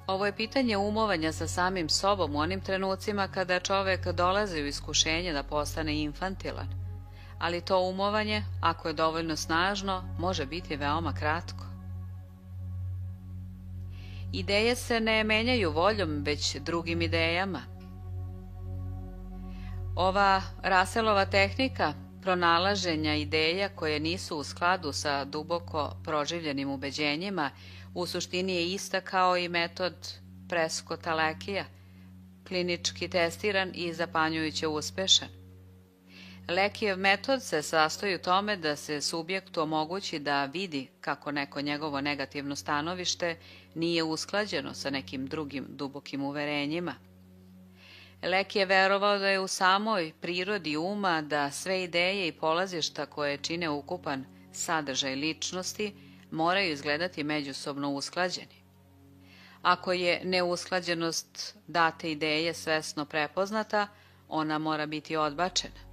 Ovo je pitanje umovanja sa samim sobom u onim trenucima kada čovek dolazi u iskušenje da postane infantilan, ali to umovanje, ako je dovoljno snažno, može biti veoma kratko. Ideje se ne menjaju voljom, već drugim idejama. Ova Russellova tehnika pronalaženja ideja koje nisu u skladu sa duboko proživljenim ubeđenjima u suštini je ista kao i metod Prescott-Lekija, klinički testiran i zapanjujuće uspešan. Lekijev metod se sastoji u tome da se subjektu omogući da vidi kako neko njegovo negativno stanovište nije usklađeno sa nekim drugim dubokim uverenjima. Leki je verovao da je u samoj prirodi uma da sve ideje i polazišta koje čine ukupan sadržaj ličnosti moraju izgledati međusobno usklađeni. Ako je neusklađenost date ideje svesno prepoznata, ona mora biti odbačena.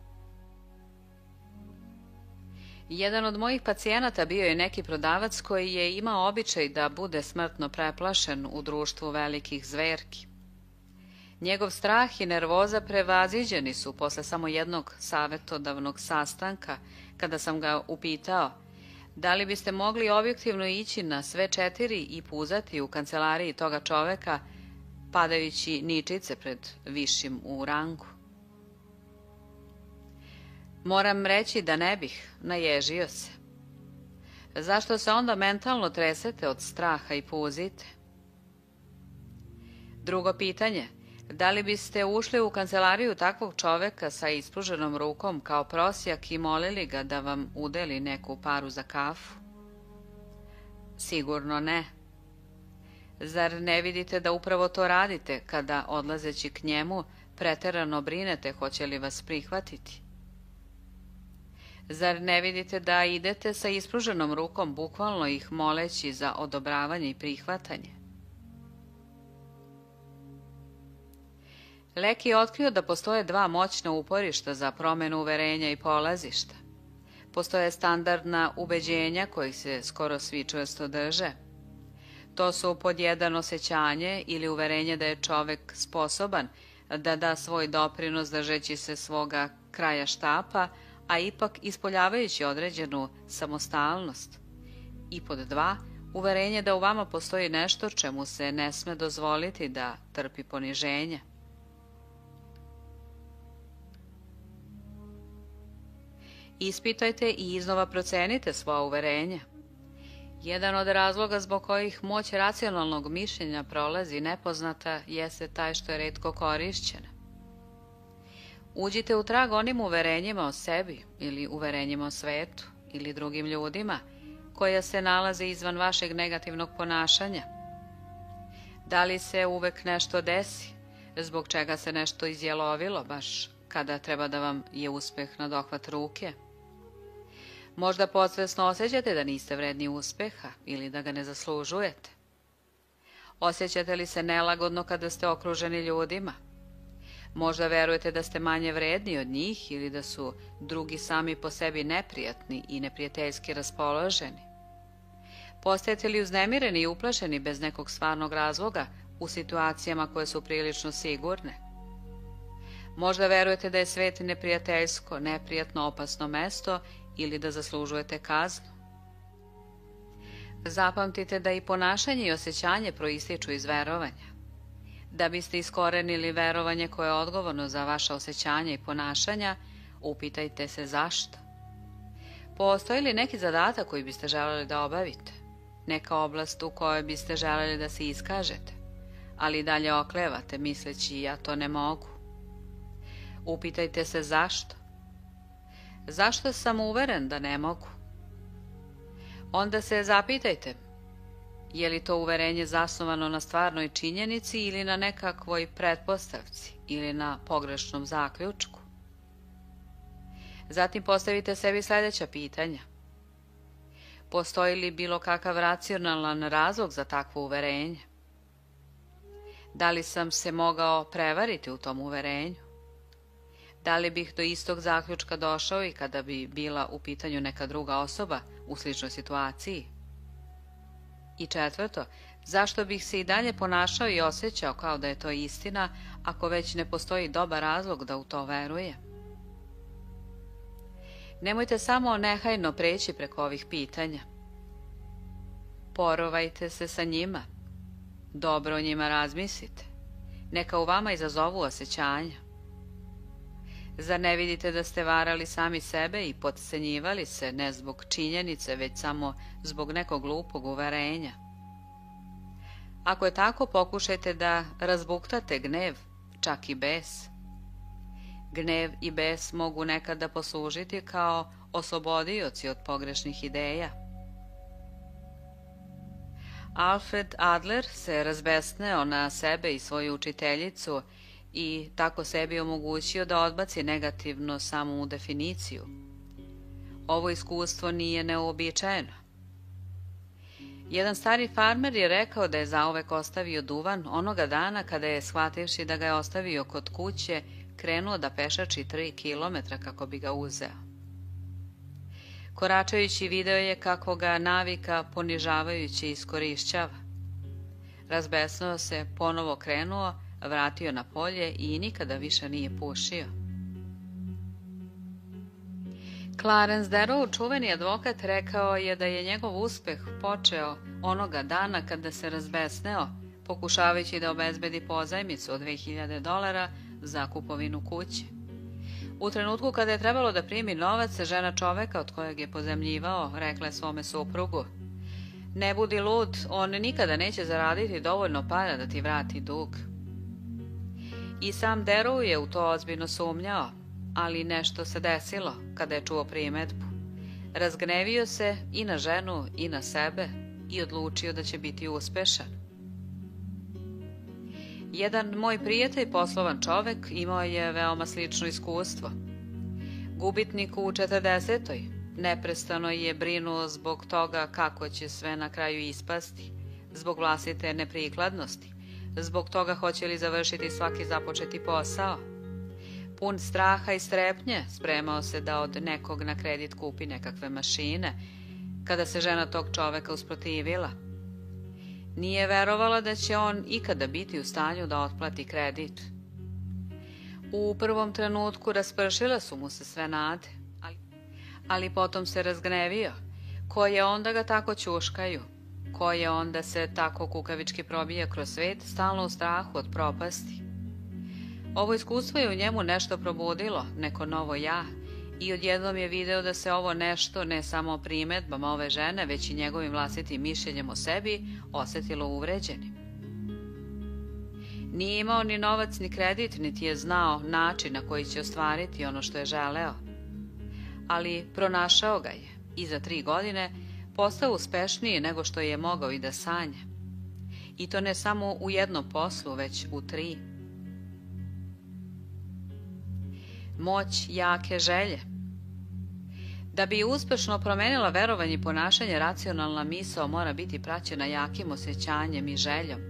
Jedan od mojih pacijenata bio je neki prodavac koji je imao običaj da bude smrtno preplašen u društvu velikih zverki. Njegov strah i nervoza prevaziđeni su posle samo jednog savetodavnog sastanka, kada sam ga upitao da li biste mogli objektivno ići na sve 4 i puzati u kancelariji toga čoveka, padajući ničice pred višim u rangu. Moram reći da ne bih, naježio se. Zašto se onda mentalno tresete od straha i puzite? Drugo pitanje, da li biste ušli u kancelariju takvog čoveka sa ispruženom rukom kao prosjak i molili ga da vam udeli neku paru za kafu? Sigurno ne. Zar ne vidite da upravo to radite kada, odlazeći k njemu, preterano brinete hoće li vas prihvatiti? Zar ne vidite da idete sa ispruženom rukom, bukvalno ih moleći za odobravanje i prihvatanje? Leki je otkrio da postoje dva moćna uporišta za promjenu uverenja i polazišta. Postoje standardna ubeđenja kojih se skoro svi često drže. To su pod jedan osjećanje ili uverenje da je čovek sposoban da da svoj doprinos držeći se svoga kraja štapa, a ipak ispoljavajući određenu samostalnost. I pod dva, uverenje da u vama postoji nešto čemu se ne sme dozvoliti da trpi poniženje. Ispitajte i iznova procenite svoja uverenja. Jedan od razloga zbog kojih moć racionalnog mišljenja prolazi nepoznata jeste taj što je retko korišćena. Uđite u trag onim uverenjima o sebi ili uverenjima o svetu ili drugim ljudima koja se nalaze izvan vašeg negativnog ponašanja. Da li se uvek nešto desi, zbog čega se nešto izjelovilo baš kada treba da vam je uspeh na dohvat ruke? Možda podsvesno osjećate da niste vredni uspeha ili da ga ne zaslužujete. Osjećate li se nelagodno kada ste okruženi ljudima? Možda verujete da ste manje vredni od njih ili da su drugi sami po sebi neprijatni i neprijateljski raspoloženi. Postajete li uznemireni i uplašeni bez nekog stvarnog razloga u situacijama koje su prilično sigurne? Možda verujete da je svet neprijateljsko, neprijatno, opasno mesto ili da zaslužujete kaznu. Zapamtite da i ponašanje i osjećanje proističu iz verovanja. Da biste iskorenili verovanje koje je odgovorno za vaša osjećanja i ponašanja, upitajte se zašto. Postoji li neki zadatak koji biste želeli da obavite? Neka oblast u kojoj biste želeli da se iskažete, ali dalje oklevate misleći ja to ne mogu? Upitajte se zašto. Zašto sam uveren da ne mogu? Onda se zapitajte, je li to uverenje zasnovano na stvarnoj činjenici ili na nekakvoj pretpostavci ili na pogrešnom zaključku? Zatim postavite sebi sljedeća pitanja. Postoji li bilo kakav racionalan razlog za takvo uverenje? Da li sam se mogao prevariti u tom uverenju? Da li bih do istog zaključka došao i kada bi bila u pitanju neka druga osoba u sličnoj situaciji? I četvrto, zašto bih se i dalje ponašao i osjećao kao da je to istina, ako već ne postoji dobar razlog da u to veruje? Nemojte samo nehajno preći preko ovih pitanja. Porovajte se sa njima. Dobro o njima razmislite. Neka u vama izazovu osjećanja. Zar ne vidite da ste varali sami sebe i potcenjivali se ne zbog činjenice, već samo zbog nekog glupog uverenja? Ako je tako, pokušajte da razbuktate gnev, čak i bes. Gnev i bes mogu nekada poslužiti kao oslobodioci od pogrešnih ideja. Alfred Adler se razbesneo na sebe i svoju učiteljicu i tako sebi omogućio da odbaci negativno samu definiciju. Ovo iskustvo nije neuobičajeno. Jedan stari farmer je rekao da je zauvek ostavio duvan onoga dana kada je, shvativši da ga je ostavio kod kuće, krenuo da pešači 3 kilometra kako bi ga uzeo. Koračajući video je kako ga navika ponižavajući iskorišćava. Razbesnuo se, ponovo krenuo, vratio na polje i nikada više nije pušio. Clarence Darrow, čuveni advokat, rekao je da je njegov uspeh počeo onoga dana kada se razbesneo, pokušavajući da obezbedi pozajmicu od $2000 za kupovinu kuće. U trenutku kada je trebalo da primi novac, žena čoveka od kojeg je pozajmljivao rekla je svome suprugu: "Ne budi lud, on nikada neće zaraditi dovoljno para da ti vrati dug." I sam Darrow je u to ozbiljno sumnjao, ali nešto se desilo kada je čuo primedbu. Razgnevio se i na ženu i na sebe i odlučio da će biti uspešan. Jedan moj prijatelj, poslovan čovek, imao je veoma slično iskustvo. Gubitnik u 40. neprestano je brinuo zbog toga kako će sve na kraju ispasti, zbog vlastite neprikladnosti, zbog toga hoće li završiti svaki započeti posao. Pun straha i strepnje spremao se da od nekog na kredit kupi nekakve mašine, kada se žena tog čoveka usprotivila. Nije verovala da će on ikada biti u stanju da otplati kredit. U prvom trenutku raspršile su mu se sve nade, ali potom se razgnevio. Ko je onda ga tako ćuškaju? Ko je onda se tako kukavički probija kroz svet, stalno u strahu od propasti? Ovo iskustvo je u njemu nešto probudilo, neko novo ja, i odjednom je video da se ovo nešto, ne samo primedbama ove žene, već i njegovim vlastitim mišljenjem o sebi, osetilo uvređenim. Nije imao ni novac ni kredit, niti je znao način na koji će ostvariti ono što je želeo. Ali pronašao ga je i za 3 godine postao uspešniji nego što je mogao i da sanja. I to ne samo u jednom poslu, već u 3. Moć jake želje. Da bi uspešno promenila verovanje i ponašanje, racionalna misao mora biti praćena jakim osjećanjem i željom.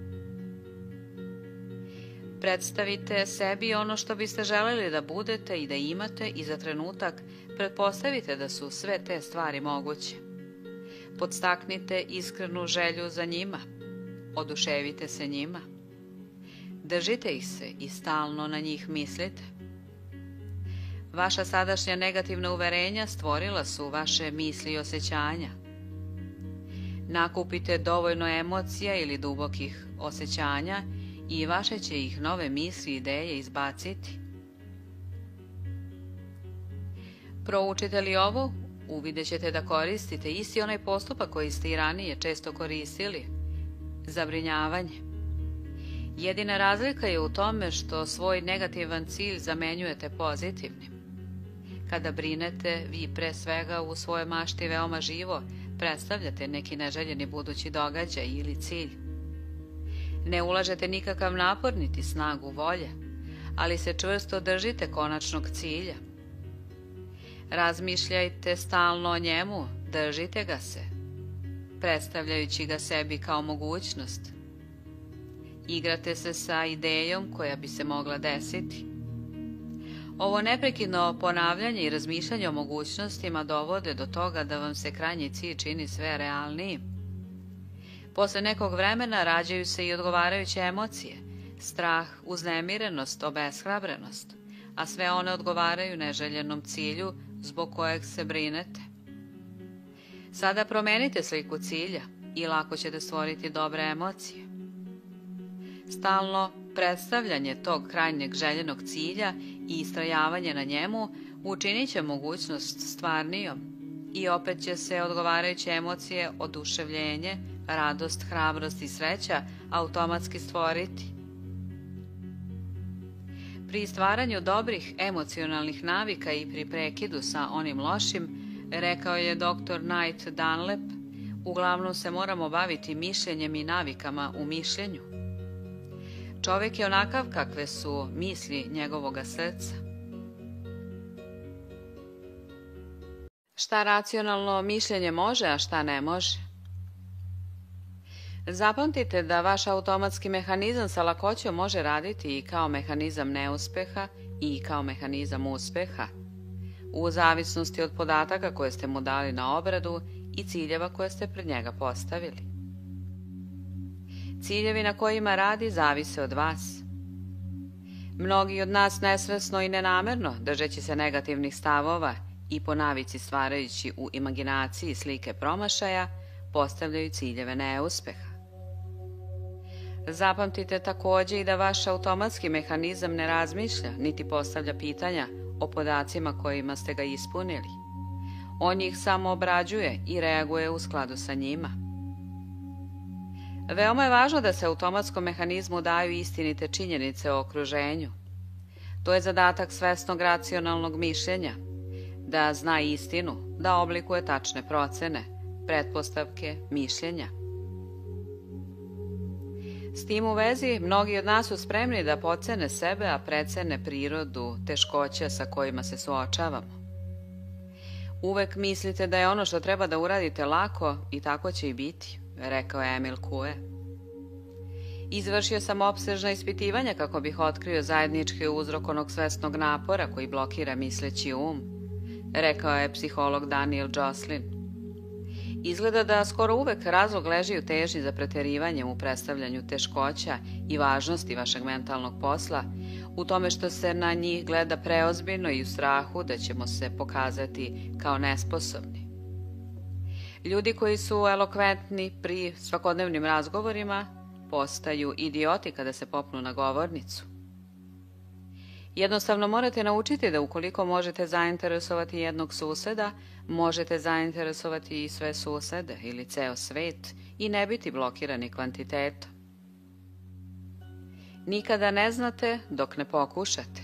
Predstavite sebi ono što biste želeli da budete i da imate i za trenutak pretpostavite da su sve te stvari moguće. Podstaknite iskrenu želju za njima. Oduševite se njima. Držite ih se i stalno na njih mislite. Vaša sadašnja negativna uverenja stvorila su vaše misli i osjećanja. Nakupite dovoljno emocija ili dubokih osjećanja i vaše će ih nove misli i ideje izbaciti. Proučite li ovo, uvidjet ćete da koristite isti onaj postupak koji ste i ranije često koristili. Zabrinjavanje. Jedina razlika je u tome što svoj negativan cilj zamenjujete pozitivnim. Kada brinete, vi pre svega u svojoj mašti veoma živo predstavljate neki neželjeni budući događaj ili cilj. Ne ulažete nikakav napor niti snagu volje, ali se čvrsto držite konačnog cilja. Razmišljajte stalno o njemu, držite ga se, predstavljajući ga sebi kao mogućnost. Igrate se sa idejom koja bi se mogla desiti. Ovo neprekidno ponavljanje i razmišljanje o mogućnostima dovode do toga da vam se krajnji cilj čini sve realniji. Posle nekog vremena rađaju se i odgovarajuće emocije, strah, uznemirenost, obeshrabrenost, a sve one odgovaraju neželjenom cilju zbog kojeg se brinete. Sada promenite sliku cilja i lako ćete stvoriti dobre emocije. Stalno predstavljanje tog krajnjeg željenog cilja i istrajavanje na njemu učinit će mogućnost stvarnijom i opet će se odgovarajuće emocije, oduševljenje, radost, hrabrost i sreća automatski stvoriti. Pri stvaranju dobrih emocionalnih navika i pri prekidu sa onim lošim, rekao je dr. Knight Dunlap, uglavnom se moramo baviti mišljenjem i navikama u mišljenju. Čovek je onakav kakve su misli njegovoga srca. Šta racionalno mišljenje može, a šta ne može? Zapamtite da vaš automatski mehanizam sa lakoćom može raditi i kao mehanizam neuspeha i kao mehanizam uspeha, u zavisnosti od podataka koje ste mu dali na obradu i ciljeva koje ste pred njega postavili. Ciljevi na kojima radi zavise od vas. Mnogi od nas nesvesno i nenamerno, držeći se negativnih stavova i po navici stvarajući u imaginaciji slike promašaja, postavljaju ciljeve neuspeha. Zapamtite takođe i da vaš automatski mehanizam ne razmišlja niti postavlja pitanja o podacima kojima ste ga ispunili. On ih samo obrađuje i reaguje u skladu sa njima. Veoma je važno da se automatskom mehanizmu daju istinite činjenice o okruženju. To je zadatak svesnog racionalnog mišljenja, da zna istinu, da oblikuje tačne procene, pretpostavke, mišljenja. S tim u vezi, mnogi od nas su spremni da podcene sebe, a precene prirodu teškoća sa kojima se suočavamo. Uvek mislite da je ono što treba da uradite lako i tako će i biti, rekao je Emil Coué. Izvršio sam opsežna ispitivanja kako bih otkrio zajednički uzrok onog svesnog napora koji blokira misleći rekao je psiholog Daniel Joslin. Izgleda da skoro uvek razlog leži u težnji za preterivanjem u predstavljanju teškoća i važnosti vašeg mentalnog posla, u tome što se na njih gleda preozbiljno i u strahu da ćemo se pokazati kao nesposobni. Ljudi koji su elokventni pri svakodnevnim razgovorima postaju idioti kada se popnu na govornicu. Jednostavno morate naučiti da ukoliko možete zainteresovati jednog suseda, možete zainteresovati i sve susede ili ceo svet i ne biti blokirani kvantitetom. Nikada ne znate dok ne pokušate.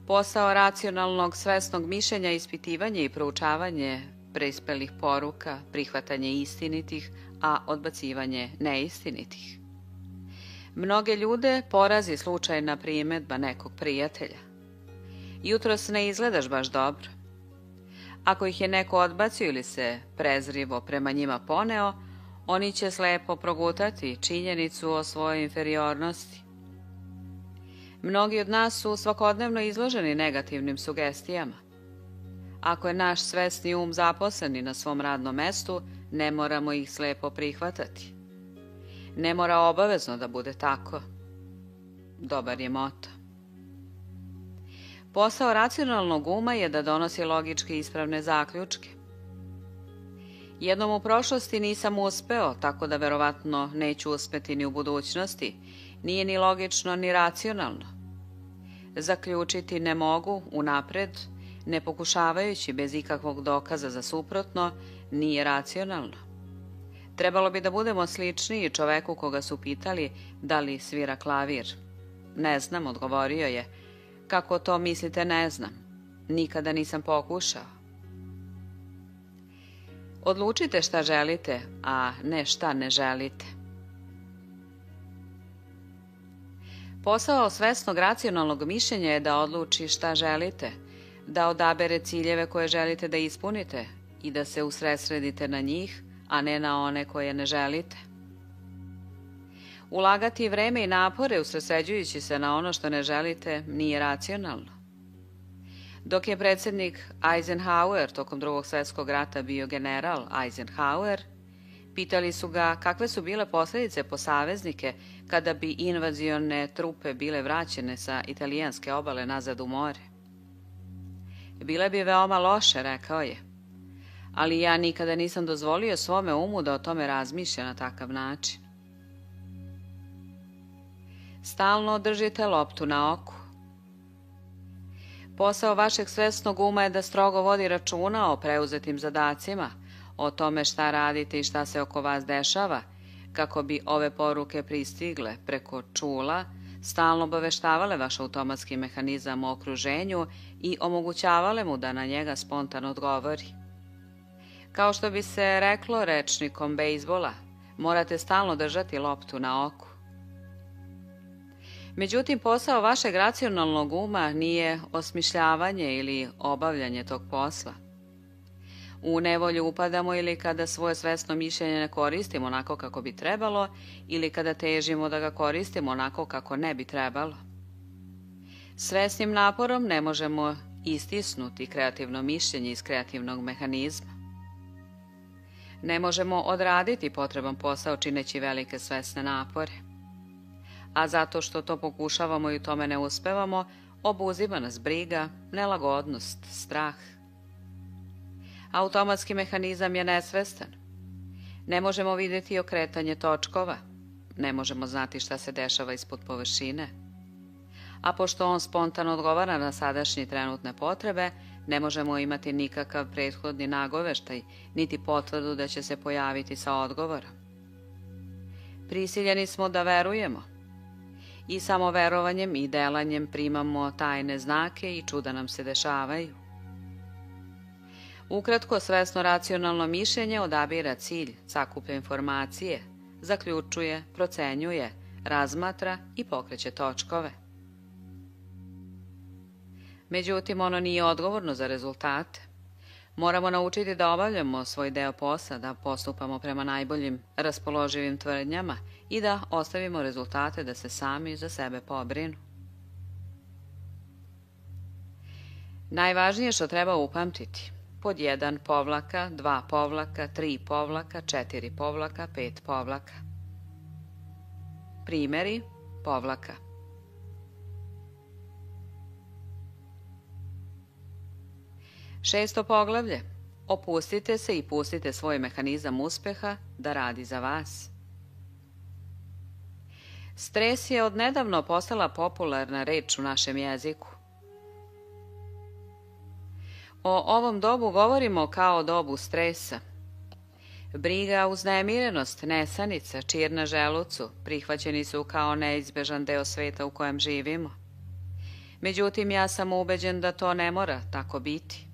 Posao racionalnog svesnog mišljenja, ispitivanje i proučavanje prispelih poruka, prihvatanje istinitih, a odbacivanje neistinitih. Mnoge ljude porazi slučajna primedba nekog prijatelja. Jutros ne izgledaš baš dobro. Ako ih je neko odbacio ili se prezrivo prema njima poneo, oni će slepo progutati činjenicu o svojoj inferiornosti. Mnogi od nas su svakodnevno izloženi negativnim sugestijama. Ako je naš svesni zaposleni na svom radnom mestu, ne moramo ih slepo prihvatati. Ne mora obavezno da bude tako. Dobar je moto. Posao racionalnog uma je da donosi logički ispravne zaključke. Jednom u prošlosti nisam uspeo, tako da verovatno neću uspeti ni u budućnosti. Nije ni logično ni racionalno. Zaključiti ne mogu unapred, ne pokušavajući bez ikakvog dokaza za suprotno, nije racionalno. Trebalo bi da budemo sličniji čoveku koga su pitali da li svira klavir. Ne znam, odgovorio je. Kako to mislite, ne znam. Nikada nisam pokušao. Odlučite šta želite, a ne šta ne želite. Posao svesnog racionalnog mišljenja je da odluči šta želite, da odabere ciljeve koje želite da ispunite i da se usredsredite na njih, a ne na one koje ne želite. Ulagati vreme i napore usredsređujući se na ono što ne želite nije racionalno. Dok je predsjednik Eisenhower tokom Drugog svjetskog rata bio general Eisenhower, pitali su ga kakve su bile posljedice po saveznike kada bi invazione trupe bile vraćene sa italijanske obale nazad u more. Bile bi veoma loše, rekao je, ali ja nikada nisam dozvolio svome umu da o tome razmišlja na takav način. Stalno držite loptu na oku. Posao vašeg svesnog uma je da strogo vodi računa o preuzetim zadacima, o tome šta radite i šta se oko vas dešava, kako bi ove poruke pristigle preko čula, stalno obaveštavale vaš automatski mehanizam o okruženju i omogućavale mu da na njega spontano odgovori. Kao što bi se reklo rečnikom bejzbola, morate stalno držati loptu na oku. Međutim, posao vašeg racionalnog uma nije osmišljavanje ili obavljanje tog posla. U nevolju upadamo ili kada svoje svesno mišljenje ne koristimo onako kako bi trebalo ili kada težimo da ga koristimo onako kako ne bi trebalo. Svesnim naporom ne možemo istisnuti kreativno mišljenje iz kreativnog mehanizma. Ne možemo odraditi potreban posao čineći velike svesne napore. A zato što to pokušavamo i u tome ne uspevamo, obuzima nas briga, nelagodnost, strah. Automatski mehanizam je nesvestan. Ne možemo vidjeti okretanje točkova, ne možemo znati šta se dešava ispod površine. A pošto on spontano odgovara na sadašnje trenutne potrebe, ne možemo imati nikakav prethodni nagoveštaj, niti potvrdu da će se pojaviti sa odgovorom. Prisiljeni smo da verujemo. I samo verovanjem i delanjem primamo tajne znake i čuda nam se dešavaju. Ukratko, svesno racionalno mišljenje odabira cilj, sakuplja informacije, zaključuje, procenjuje, razmatra i pokreće točkove. Međutim, ono nije odgovorno za rezultate. Moramo naučiti da obavljamo svoj deo posla, da postupamo prema najboljim raspoloživim tvrdnjama i da ostavimo rezultate da se sami za sebe pobrinu. Najvažnije što treba upamtiti: pod 1 povlaka, 2 povlaka, 3 povlaka, 4 povlaka, 5 povlaka. Primjeri povlaka. Šesto poglavlje. Opustite se i pustite svoj mehanizam uspeha da radi za vas. Stres je odnedavno postala popularna reč u našem jeziku. O ovom dobu govorimo kao o dobu stresa. Briga, uznemirenost, nesanica, čir na želucu prihvaćeni su kao neizbežan deo sveta u kojem živimo. Međutim, ja sam ubeđen da to ne mora tako biti.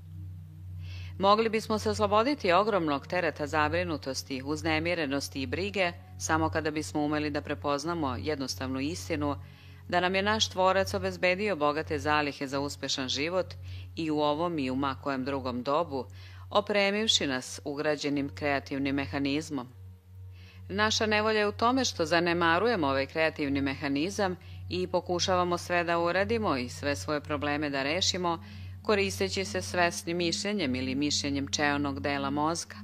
Mogli bismo se osloboditi ogromnog tereta zabrinutosti, uznemirenosti i brige samo kada bismo umeli da prepoznamo jednostavnu istinu da nam je naš Tvorac obezbedio bogate zalihe za uspešan život i u ovom i u ma kojem drugom dobu, opremivši nas ugrađenim kreativnim mehanizmom. Naša nevolja je u tome što zanemarujemo ovaj kreativni mehanizam i pokušavamo sve da uradimo i sve svoje probleme da rešimo, koristeći se svesnim mišljenjem ili mišljenjem čeonog dela mozga.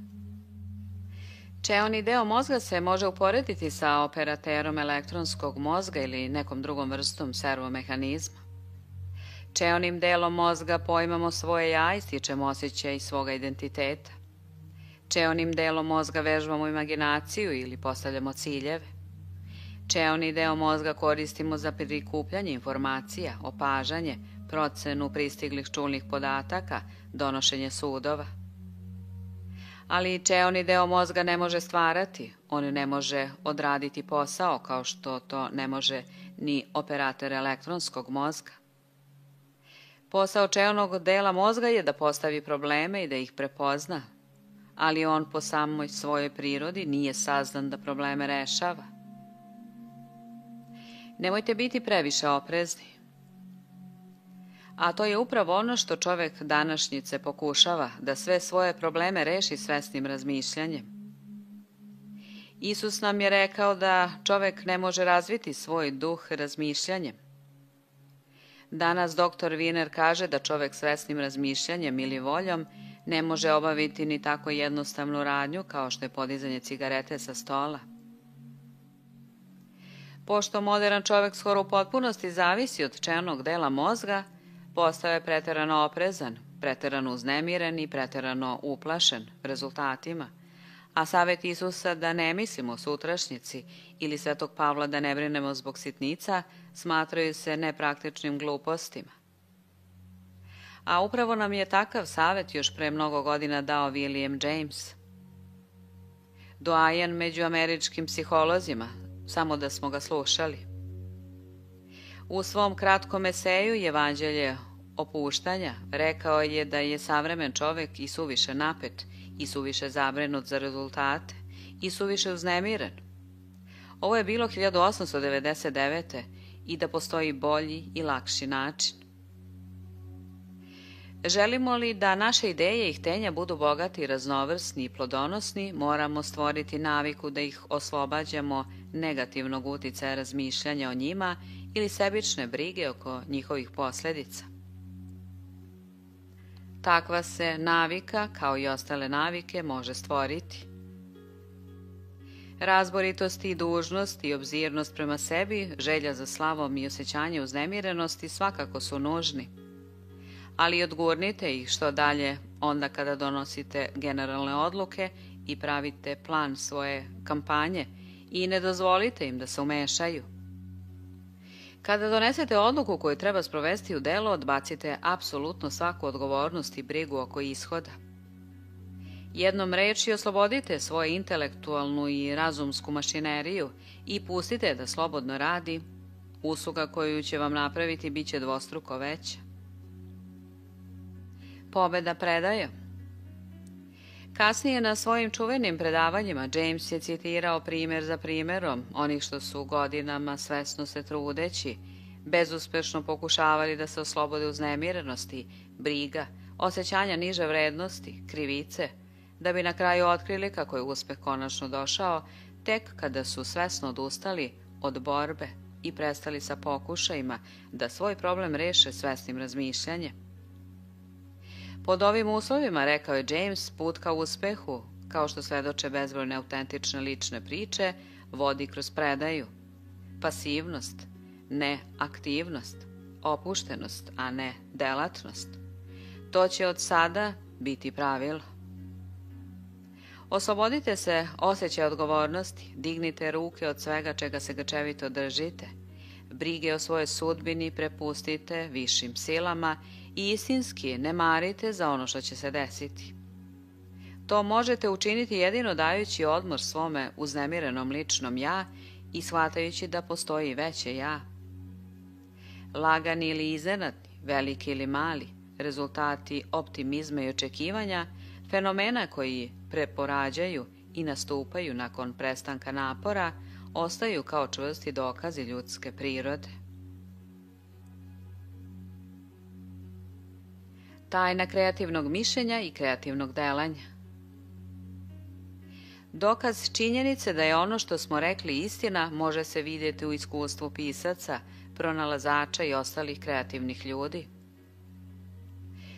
Čeoni deo mozga se može uporediti sa operaterom elektronskog mozga ili nekom drugom vrstom servomehanizma. Čeonim delom mozga poimamo svoje ja i stičemo osjećaj svoga identiteta. Čeonim delom mozga vežbamo imaginaciju ili postavljamo ciljeve. Čeoni deo mozga koristimo za prikupljanje informacija, opažanje, procenu pristiglih čulnih podataka, donošenje sudova. Ali i čeoni deo mozga ne može stvarati, on ne može odraditi posao kao što to ne može ni operator elektronskog mozga. Posao čeonog dela mozga je da postavi probleme i da ih prepozna, ali on po samoj svojoj prirodi nije sazdan da probleme rešava. Nemojte biti previše oprezni. A to je upravo ono što čovek današnjice pokušava, da sve svoje probleme reši svesnim razmišljanjem. Isus nam je rekao da čovek ne može razviti svoj duh razmišljanjem. Danas doktor Wiener kaže da čovek svesnim razmišljanjem ili voljom ne može obaviti ni tako jednostavnu radnju kao što je podizanje cigarete sa stola. Pošto modern čovek skoro u potpunosti zavisi od čeonog dela mozga, postao je preterano oprezan, preterano uznemiren i preterano uplašen rezultatima, a savjet Isusa da ne mislimo o sutrašnjici ili Svetog Pavla da ne brinemo zbog sitnica smatraju se nepraktičnim glupostima. A upravo nam je takav savjet još pre mnogo godina dao William James, doajen među američkim psiholozima, samo da smo ga slušali. U svom kratkom eseju Evanđelje opuštanja rekao je da je savremen čovek i suviše napet, i suviše zabrinut za rezultate, i suviše uznemiren. Ovo je bilo 1899. i da postoji bolji i lakši način. Želimo li da naše ideje i htenja budu bogati, raznovrsni i plodonosni, moramo stvoriti naviku da ih oslobađamo negativnog uticaja razmišljanja o njima ili sebične brige oko njihovih posljedica. Takva se navika, kao i ostale navike, može stvoriti. Razboritost i dužnost i obzirnost prema sebi, želja za slavom i osjećanje uznemirenosti svakako su nužni. Ali odgurnite ih što dalje onda kada donosite generalne odluke i pravite plan svoje kampanje i ne dozvolite im da se umešaju. Kada donesete odluku koju treba sprovesti u delo, odbacite apsolutno svaku odgovornost i brigu oko ishoda. Jednom reči oslobodite svoju intelektualnu i razumsku mašineriju i pustite da slobodno radi, usluga koju će vam napraviti bit će dvostruko veća. Pobeda predaja. Kasnije na svojim čuvenim predavanjima James je citirao primjer za primjerom onih što su godinama svesno se trudeći, bezuspešno pokušavali da se oslobode uznemirenosti, briga, osjećanja niže vrednosti, krivice, da bi na kraju otkrili kako je uspeh konačno došao tek kada su svesno odustali od borbe i prestali sa pokušajima da svoj problem reše svesnim razmišljanjem. Pod ovim uslovima, rekao je James, put ka uspehu, kao što svedoče bezbrojne autentične lične priče, vodi kroz predaju. Pasivnost, ne aktivnost, opuštenost, a ne delatnost. To će od sada biti pravilo. Oslobodite se osjećaja odgovornosti, dignite ruke od svega čega se grčevito držite, brige o svojoj sudbini prepustite višim silama i istinski ne marite za ono što će se desiti. To možete učiniti jedino dajući odmor svome uznemirenom ličnom ja i shvatajući da postoji veće ja. Lagani ili iznenadni, veliki ili mali, rezultati optimizma i očekivanja, fenomena koji preporađaju i nastupaju nakon prestanka napora, ostaju kao čvrsti dokazi ljudske prirode. Tajna kreativnog mišljenja i kreativnog delanja. Dokaz činjenice da je ono što smo rekli istina može se vidjeti u iskustvu pisaca, pronalazača i ostalih kreativnih ljudi.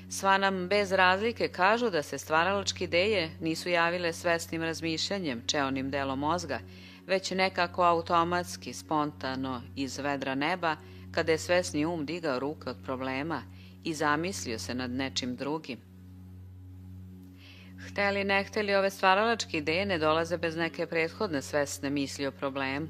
Sva nam bez razlike kažu da se stvaralačke ideje nisu javile svesnim razmišljanjem, čeonim delom mozga, već nekako automatski, spontano, iz vedra neba, kada je svesni um digao ruke od problema i zamislio se nad nečim drugim. Hteli ne hteli, ove stvaralačke ideje ne dolaze bez neke prethodne svesne misli o problemu.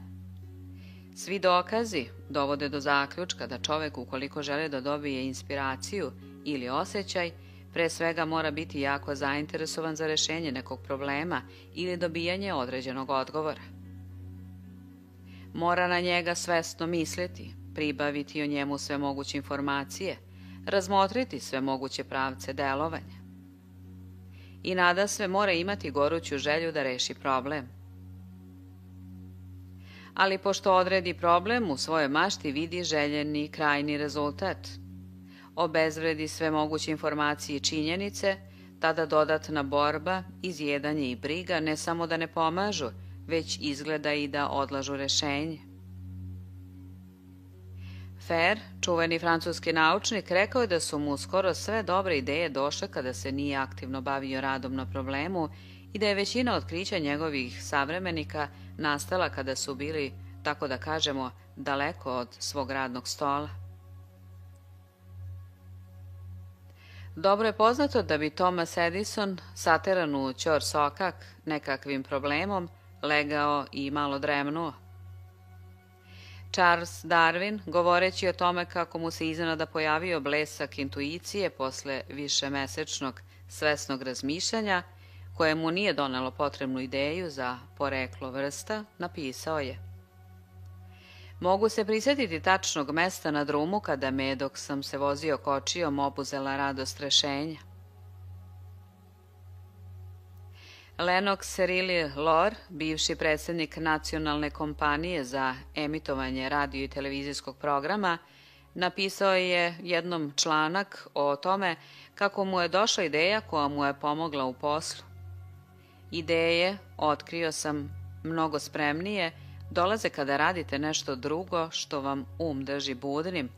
Svi dokazi dovode do zaključka da čovek, ukoliko želi da dobije inspiraciju ili osjećaj, pre svega mora biti jako zainteresovan za rešenje nekog problema ili dobijanje određenog odgovora. Mora na njega svesno misliti, pribaviti o njemu sve moguće informacije, razmotriti sve moguće pravce delovanja. I nadasve mora imati goruću želju da reši problem. Ali pošto odredi problem, u svojoj mašti vidi željeni krajni rezultat. Obezvredi sve moguće informacije i činjenice, tada dodatna borba, izjedanje i briga ne samo da ne pomažu, već izgleda i da odlažu rešenje. Fer, čuveni francuski naučnik, rekao je da su mu skoro sve dobre ideje došle kada se nije aktivno bavio radom na problemu i da je većina otkrića njegovih savremenika nastala kada su bili, tako da kažemo, daleko od svog radnog stola. Dobro je poznato da bi Thomas Edison, sateran u ćor sokak nekakvim problemom, legao i malo dremnuo. Charles Darwin, govoreći o tome kako mu se iznenada pojavio blesak intuicije posle višemesečnog svesnog razmišljanja, koje mu nije donelo potrebnu ideju za poreklo vrsta, napisao je: Mogu se prisjetiti tačnog mesta na drumu kada me, dok sam se vozio kočijom, obuzela radost rešenja. Lennox Serilli Lor, bivši predsjednik Nacionalne kompanije za emitovanje radio i televizijskog programa, napisao je jednom članak o tome kako mu je došla ideja koja mu je pomogla u poslu. Ideje, otkrio sam, mnogo spremnije, dolaze kada radite nešto drugo što vam um drži budnim,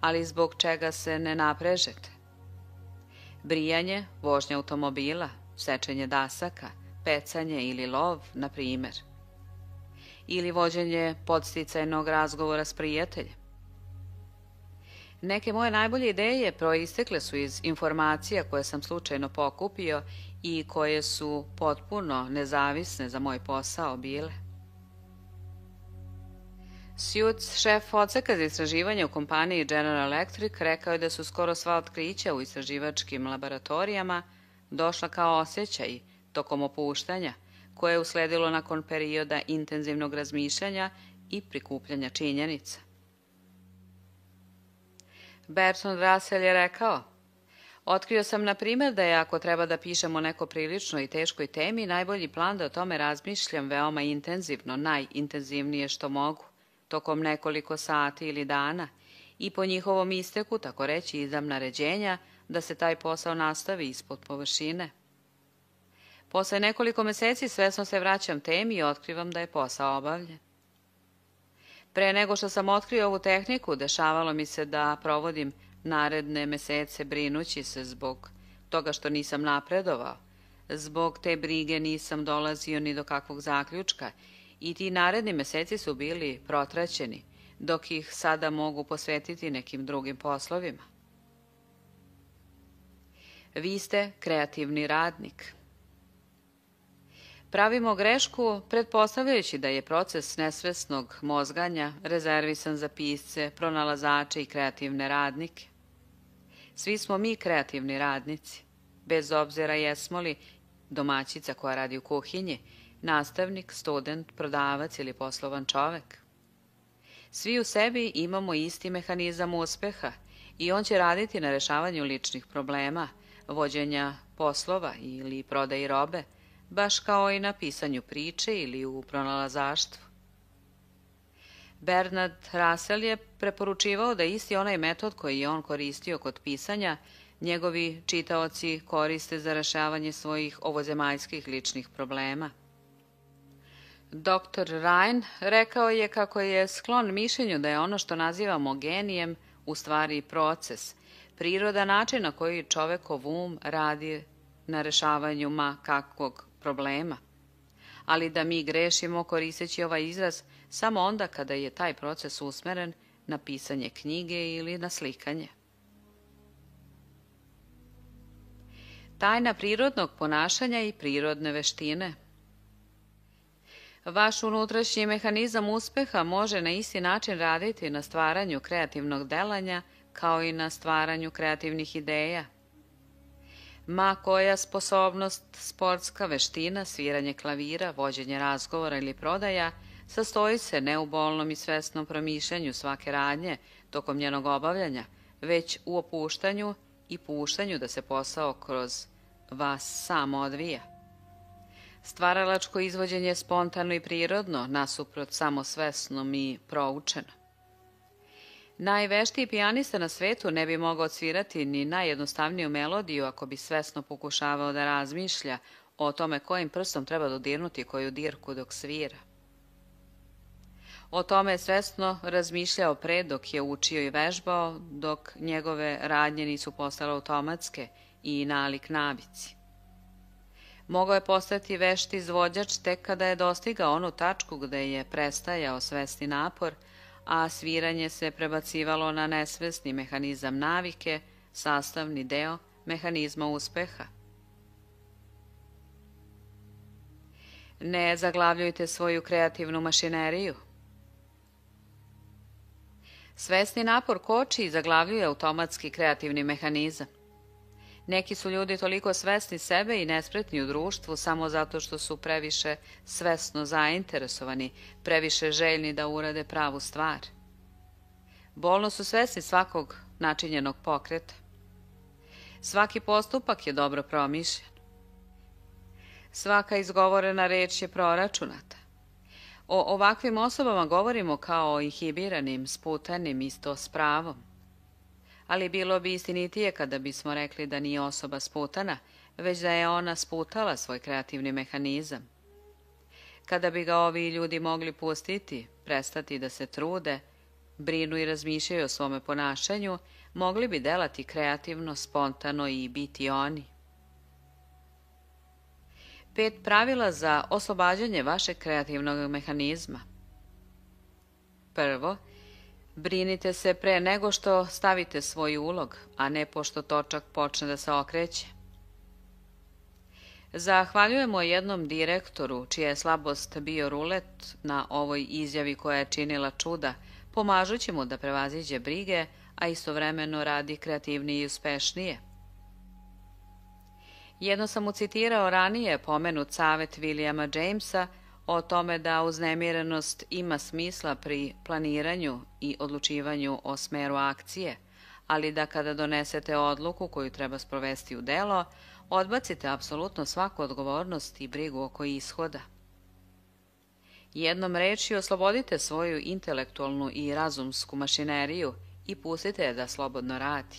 ali zbog čega se ne naprežete. Brijanje, vožnja automobila, sečenje dasaka, pecanje ili lov, na primjer. Ili vođenje podsticajnog razgovora s prijateljem. Neke moje najbolje ideje proistekle su iz informacija koje sam slučajno pokupio i koje su potpuno nezavisne za moj posao bile. Suits, šef odseka za istraživanje u kompaniji General Electric, rekao je da su skoro sva otkrića u istraživačkim laboratorijama došla kao osjećaj tokom opuštanja, koje je usledilo nakon perioda intenzivnog razmišljanja i prikupljanja činjenica. Bertrand Russell je rekao: Otkrio sam, na primjer, da je ako treba da pišem o neko prilično i teškoj temi, najbolji plan da o tome razmišljam veoma intenzivno, najintenzivnije što mogu, tokom nekoliko sati ili dana, i po njihovom isteku, tako reći, izdam naređenja da se taj posao nastavi ispod površine. Posle nekoliko meseci svesno se vraćam temi i otkrivam da je posao obavljen. Pre nego što sam otkrio ovu tehniku, dešavalo mi se da provodim naredne mesece brinući se zbog toga što nisam napredovao. Zbog te brige nisam dolazio ni do kakvog zaključka i ti naredni meseci su bili protraćeni, dok ih sada mogu posvetiti nekim drugim poslovima. Vi ste kreativni radnik. Pravimo grešku pretpostavljajući da je proces nesvesnog mozganja rezervisan za pisce, pronalazače i kreativne radnike. Svi smo mi kreativni radnici, bez obzira jesmo li domaćica koja radi u kuhinji, nastavnik, student, prodavac ili poslovan čovek. Svi u sebi imamo isti mehanizam uspeha i on će raditi na rešavanju ličnih problema, vođenja poslova ili prodaji robe, baš kao i na pisanju priče ili u pronalazaštvu. Bernard Russell je preporučivao da isti onaj metod koji je on koristio kod pisanja, njegovi čitaoci koriste za rešavanje svojih ovozemaljskih ličnih problema. Dr. Ryan rekao je kako je sklon mišljenju da je ono što nazivamo genijem u stvari proces, priroda način na koji čovekov um radi na rešavanju ma kakvog problema, ali da mi grešimo koristeći ovaj izraz samo onda kada je taj proces usmeren na pisanje knjige ili na slikanje. Tajna prirodnog ponašanja i prirodne veštine. Vaš unutrašnji mehanizam uspeha može na isti način raditi na stvaranju kreativnog delanja kao i na stvaranju kreativnih ideja. Ma koja sposobnost, sportska veština, sviranje klavira, vođenje razgovora ili prodaja sastoji se ne u bolnom i svesnom promišljanju svake radnje tokom njenog obavljanja, već u opuštanju i puštanju da se posao kroz vas sam odvija. Stvaralačko izvođenje je spontano i prirodno, nasuprot samosvesnom i proučeno. Najveštiji pijanista na svetu ne bi mogao odsvirati ni najjednostavniju melodiju ako bi svesno pokušavao da razmišlja o tome kojim prstom treba dodirnuti koju dirku dok svira. O tome je svesno razmišljao pre dok je učio i vežbao, dok njegove radnje nisu postale automatske i nalik navici. Mogao je postati vešt izvođač tek kada je dostigao onu tačku gde je prestajao svesni napor, a sviranje se prebacivalo na nesvesni mehanizam navike, sastavni deo mehanizma uspeha. Ne zaglavljujte svoju kreativnu mašineriju. Svesni napor koči i zaglavljuje automatski kreativni mehanizam. Neki su ljudi toliko svesni sebe i nespretni u društvu samo zato što su previše svesno zainteresovani, previše željni da urade pravu stvar. Bolno su svesni svakog načinjenog pokreta. Svaki postupak je dobro promišljen. Svaka izgovorena reč je proračunata. O ovakvim osobama govorimo kao o inhibiranim, sputanim, isto s pravom. Ali bilo bi istinitije kada bismo rekli da nije osoba sputana, već da je ona sputala svoj kreativni mehanizam. Kada bi ga ovi ljudi mogli pustiti, prestati da se trude, brinu i razmišljaju o svome ponašanju, mogli bi delati kreativno, spontano i biti oni. 5 pravila za oslobađanje vašeg kreativnog mehanizma. Prvo, brinite se pre nego što stavite svoj ulog, a ne pošto točak počne da se okreće. Zahvaljujemo jednom direktoru, čija je slabost bio rulet, na ovoj izjavi koja je činila čuda, pomažući mu da prevaziđe brige, a istovremeno radi kreativnije i uspešnije. Jedno sam mu citirao ranije pomenut savet Williama Jamesa o tome da uznemirenost ima smisla pri planiranju i odlučivanju o smeru akcije, ali da kada donesete odluku koju treba sprovesti u delo, odbacite apsolutno svaku odgovornost i brigu oko ishoda. Jednom rečju oslobodite svoju intelektualnu i razumsku mašineriju i pustite je da slobodno radi.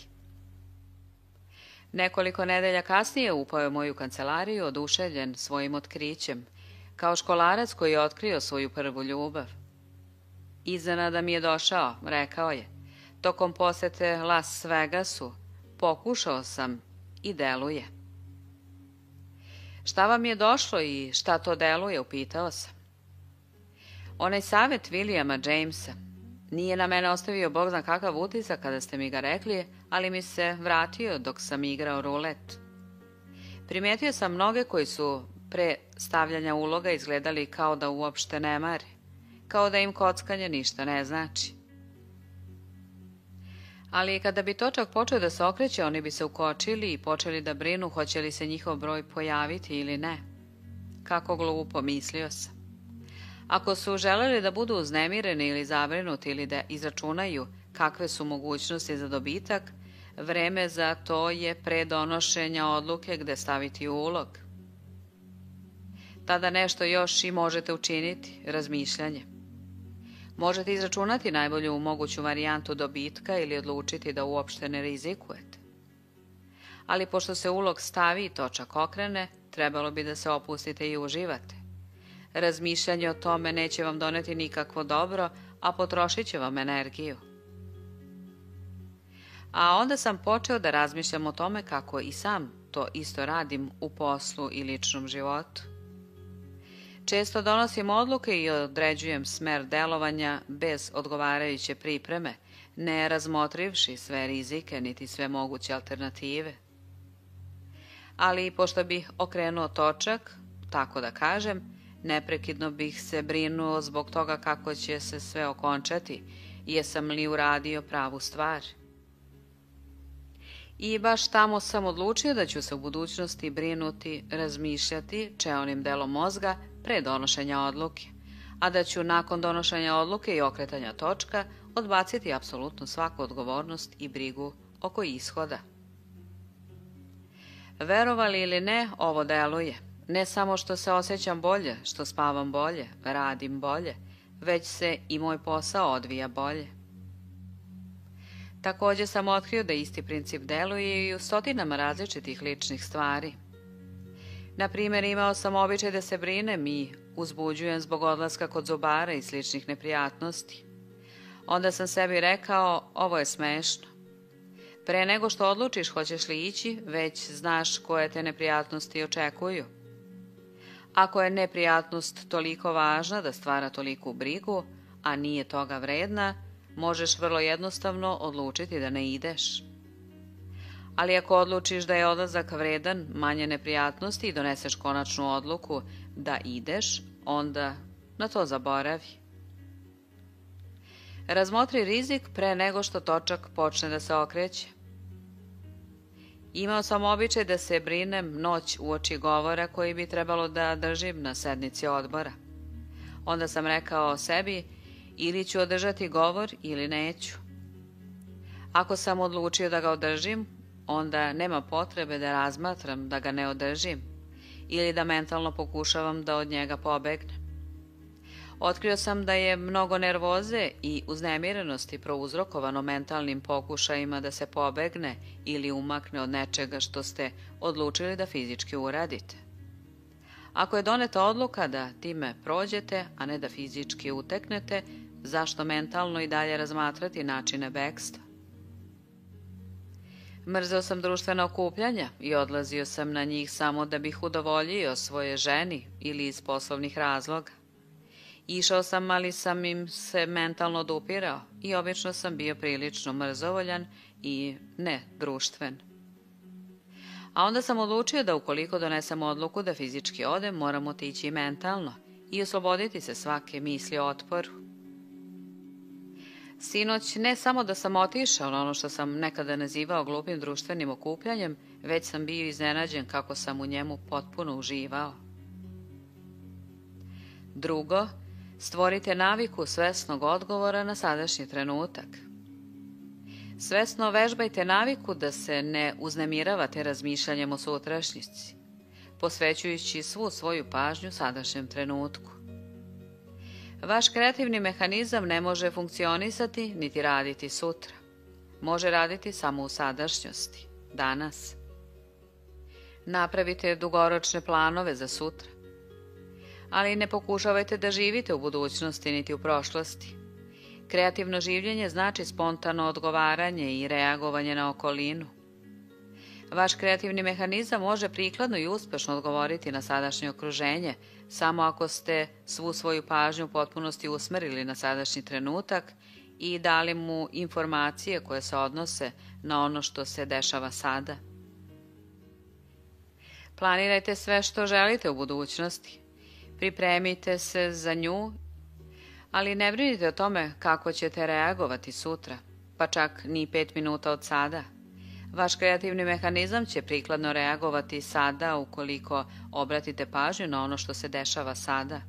Nekoliko nedelja kasnije upao je u moju kancelariju oduševljen svojim otkrićem, kao školarac koji je otkrio svoju prvu ljubav. Iznenada mi je došao, rekao je, tokom posete Las Vegasu pokušao sam i deluje. Šta vam je došlo i šta to deluje, upitao sam. Onaj savjet Williama Jamesa. Nije na mene ostavio Bog zna kakav utisak kada ste mi ga rekli, ali mi se vratio dok sam igrao rulet. Primetio sam mnoge koji su pre stavljanja uloga izgledali kao da uopšte ne mare, kao da im kockanje ništa ne znači. Ali kada bi točak počeo da se okreće, oni bi se ukočili i počeli da brinu hoće li se njihov broj pojaviti ili ne. Kako glupo, mislio sam. Ako su želeli da budu uznemireni ili zabrinuti ili da izračunaju kakve su mogućnosti za dobitak, vreme za to je pre donošenja odluke gde staviti ulog. Tada nešto još i možete učiniti, razmišljanje. Možete izračunati najbolju moguću varijantu dobitka ili odlučiti da uopšte ne rizikujete. Ali pošto se ulog stavi i točak okrene, trebalo bi da se opustite i uživate. Razmišljanje o tome neće vam doneti nikakvo dobro, a potrošit će vam energiju. A onda sam počeo da razmišljam o tome kako i sam to isto radim u poslu i ličnom životu. Često donosim odluke i određujem smer delovanja bez odgovarajuće pripreme, ne razmotrivši sve rizike niti sve moguće alternative. Ali pošto bih okrenuo točak, tako da kažem, neprekidno bih se brinuo zbog toga kako će se sve okončati, jesam li uradio pravu stvar. I baš tamo sam odlučio da ću se u budućnosti brinuti, razmišljati čeonim delom mozga pre donošenja odluke, a da ću nakon donošenja odluke i okretanja točka odbaciti apsolutno svaku odgovornost i brigu oko ishoda. Verovali ili ne, ovo deluje. Ne samo što se osjećam bolje, što spavam bolje, radim bolje, već se i moj posao odvija bolje. Također sam otkrio da isti princip deluje i u stotinama različitih ličnih stvari. Na primjer, imao sam običaj da se brinem i uzbuđujem zbog odlaska kod zubara i sličnih neprijatnosti. Onda sam sebi rekao, ovo je smešno. Pre nego što odlučiš hoćeš li ići, već znaš koje te neprijatnosti očekuju. Ako je neprijatnost toliko važna da stvara toliku brigu, a nije toga vredna, možeš vrlo jednostavno odlučiti da ne ideš. Ali ako odlučiš da je odlazak vredan manje neprijatnosti i doneseš konačnu odluku da ideš, onda na to zaboravi. Razmotri rizik pre nego što točak počne da se okreće. Imao sam običaj da se brinem noć uoči govora koji bi trebalo da držim na sednici odbora. Onda sam rekao sebi, ili ću održati govor ili neću. Ako sam odlučio da ga održim, onda nema potrebe da razmatram da ga ne održim ili da mentalno pokušavam da od njega pobegnem. Otkrio sam da je mnogo nervoze i uznemirenosti prouzrokovano mentalnim pokušajima da se pobegne ili umakne od nečega što ste odlučili da fizički uradite. Ako je doneta odluka da time prođete, a ne da fizički uteknete, zašto mentalno i dalje razmatrati načine bekstva? Mrzeo sam društvena okupljanja i odlazio sam na njih samo da bih udovoljio svoje ženi ili iz poslovnih razloga. Išao sam, ali sam im se mentalno odupirao i obično sam bio prilično mrzovoljan i ne društven. A onda sam odlučio da ukoliko donesem odluku da fizički odem, moram otići i mentalno i osloboditi se svake misli o otporu. Sinoć ne samo da sam otišao na ono što sam nekada nazivao glupim društvenim okupljanjem, već sam bio iznenađen kako sam u njemu potpuno uživao. Drugo, stvorite naviku svesnog odgovora na sadašnji trenutak. Svesno vežbajte naviku da se ne uznemiravate razmišljanjem o sutrašnjici, posvećujući svu svoju pažnju sadašnjem trenutku. Vaš kreativni mehanizam ne može funkcionisati niti raditi sutra. Može raditi samo u sadašnjosti, danas. Napravite dugoročne planove za sutra, ali ne pokušavajte da živite u budućnosti niti u prošlosti. Kreativno življenje znači spontano odgovaranje i reagovanje na okolinu. Vaš kreativni mehanizam može prikladno i uspešno odgovoriti na sadašnje okruženje, samo ako ste svu svoju pažnju u potpunosti usmerili na sadašnji trenutak i dali mu informacije koje se odnose na ono što se dešava sada. Planirajte sve što želite u budućnosti. Pripremite se za nju, ali ne brinite o tome kako ćete reagovati sutra, pa čak ni 5 minuta od sada. Vaš kreativni mehanizam će prikladno reagovati sada ukoliko obratite pažnju na ono što se dešava sada.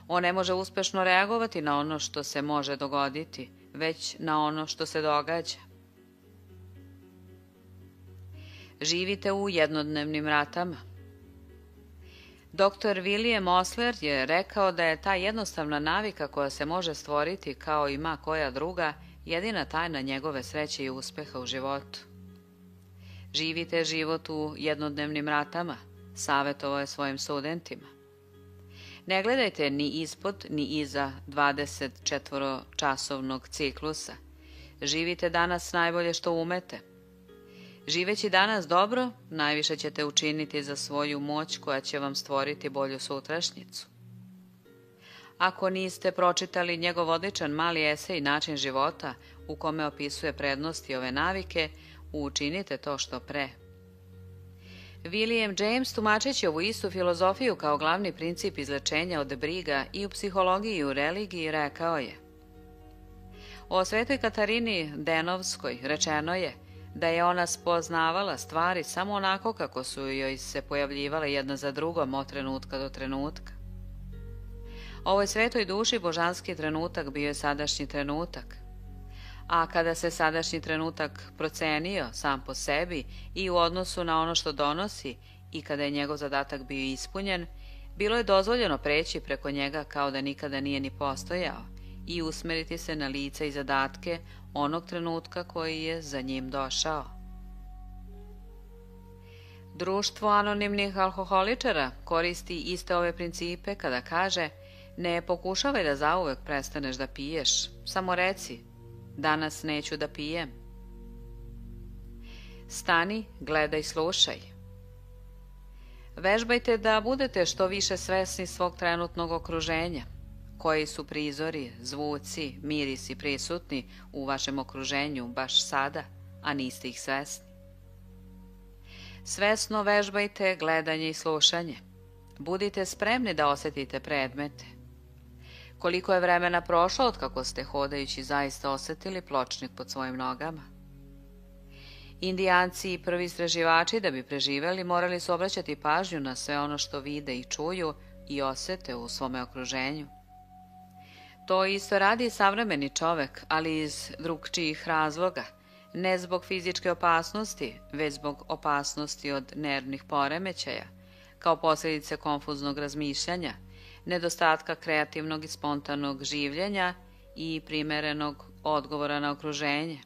On ne može uspešno reagovati na ono što se može dogoditi, već na ono što se događa. Živite u jednodnevnim ratama. Dr. William Osler je rekao da je ta jednostavna navika koja se može stvoriti kao i ma koja druga jedina tajna njegove sreće i uspeha u životu. Živite život u jednodnevnim ratama, savjetovao je svojim studentima. Ne gledajte ni ispod ni iza 24-časovnog ciklusa. Živite danas najbolje što umete. Živeći danas dobro, najviše ćete učiniti za svoju moć koja će vam stvoriti bolju sutrašnjicu. Ako niste pročitali njegov odličan mali esej Način života, u kome opisuje prednosti ove navike, učinite to što pre. William James, tumačeći ovu istu filozofiju kao glavni princip izlečenja od briga i u psihologiji i u religiji, rekao je: o svetoj Katarini Denovskoj rečeno je da je ona spoznavala stvari samo onako kako su joj se pojavljivale jedna za drugom od trenutka do trenutka. Ovoj svetoj duši božanski trenutak bio je sadašnji trenutak, a kada se sadašnji trenutak procenio sam po sebi i u odnosu na ono što donosi i kada je njegov zadatak bio ispunjen, bilo je dozvoljeno preći preko njega kao da nikada nije ni postojao i usmeriti se na lice i zadatke onog trenutka koji je za njim došao. Društvo anonimnih alkoholičara koristi iste ove principe kada kaže: ne pokušavaj da zauvek prestaneš da piješ, samo reci: danas neću da pijem. Stani, gledaj, slušaj. Vežbajte da budete što više svesni svog trenutnog okruženja. Koji su prizori, zvuci, mirisi prisutni u vašem okruženju baš sada, a niste ih svesni. Svesno vežbajte gledanje i slušanje. Budite spremni da osetite predmete. Koliko je vremena prošlo od kako ste hodajući zaista osetili pločnik pod svojim nogama? Indijanci i prvi istraživači da bi preživeli morali su obraćati pažnju na sve ono što vide i čuju i osete u svome okruženju. To isto radi i savremeni čovek, ali iz drugčijih razloga, ne zbog fizičke opasnosti, već zbog opasnosti od nervnih poremećaja, kao posljedice konfuznog razmišljanja, nedostatka kreativnog i spontanog življenja i primerenog odgovora na okruženje.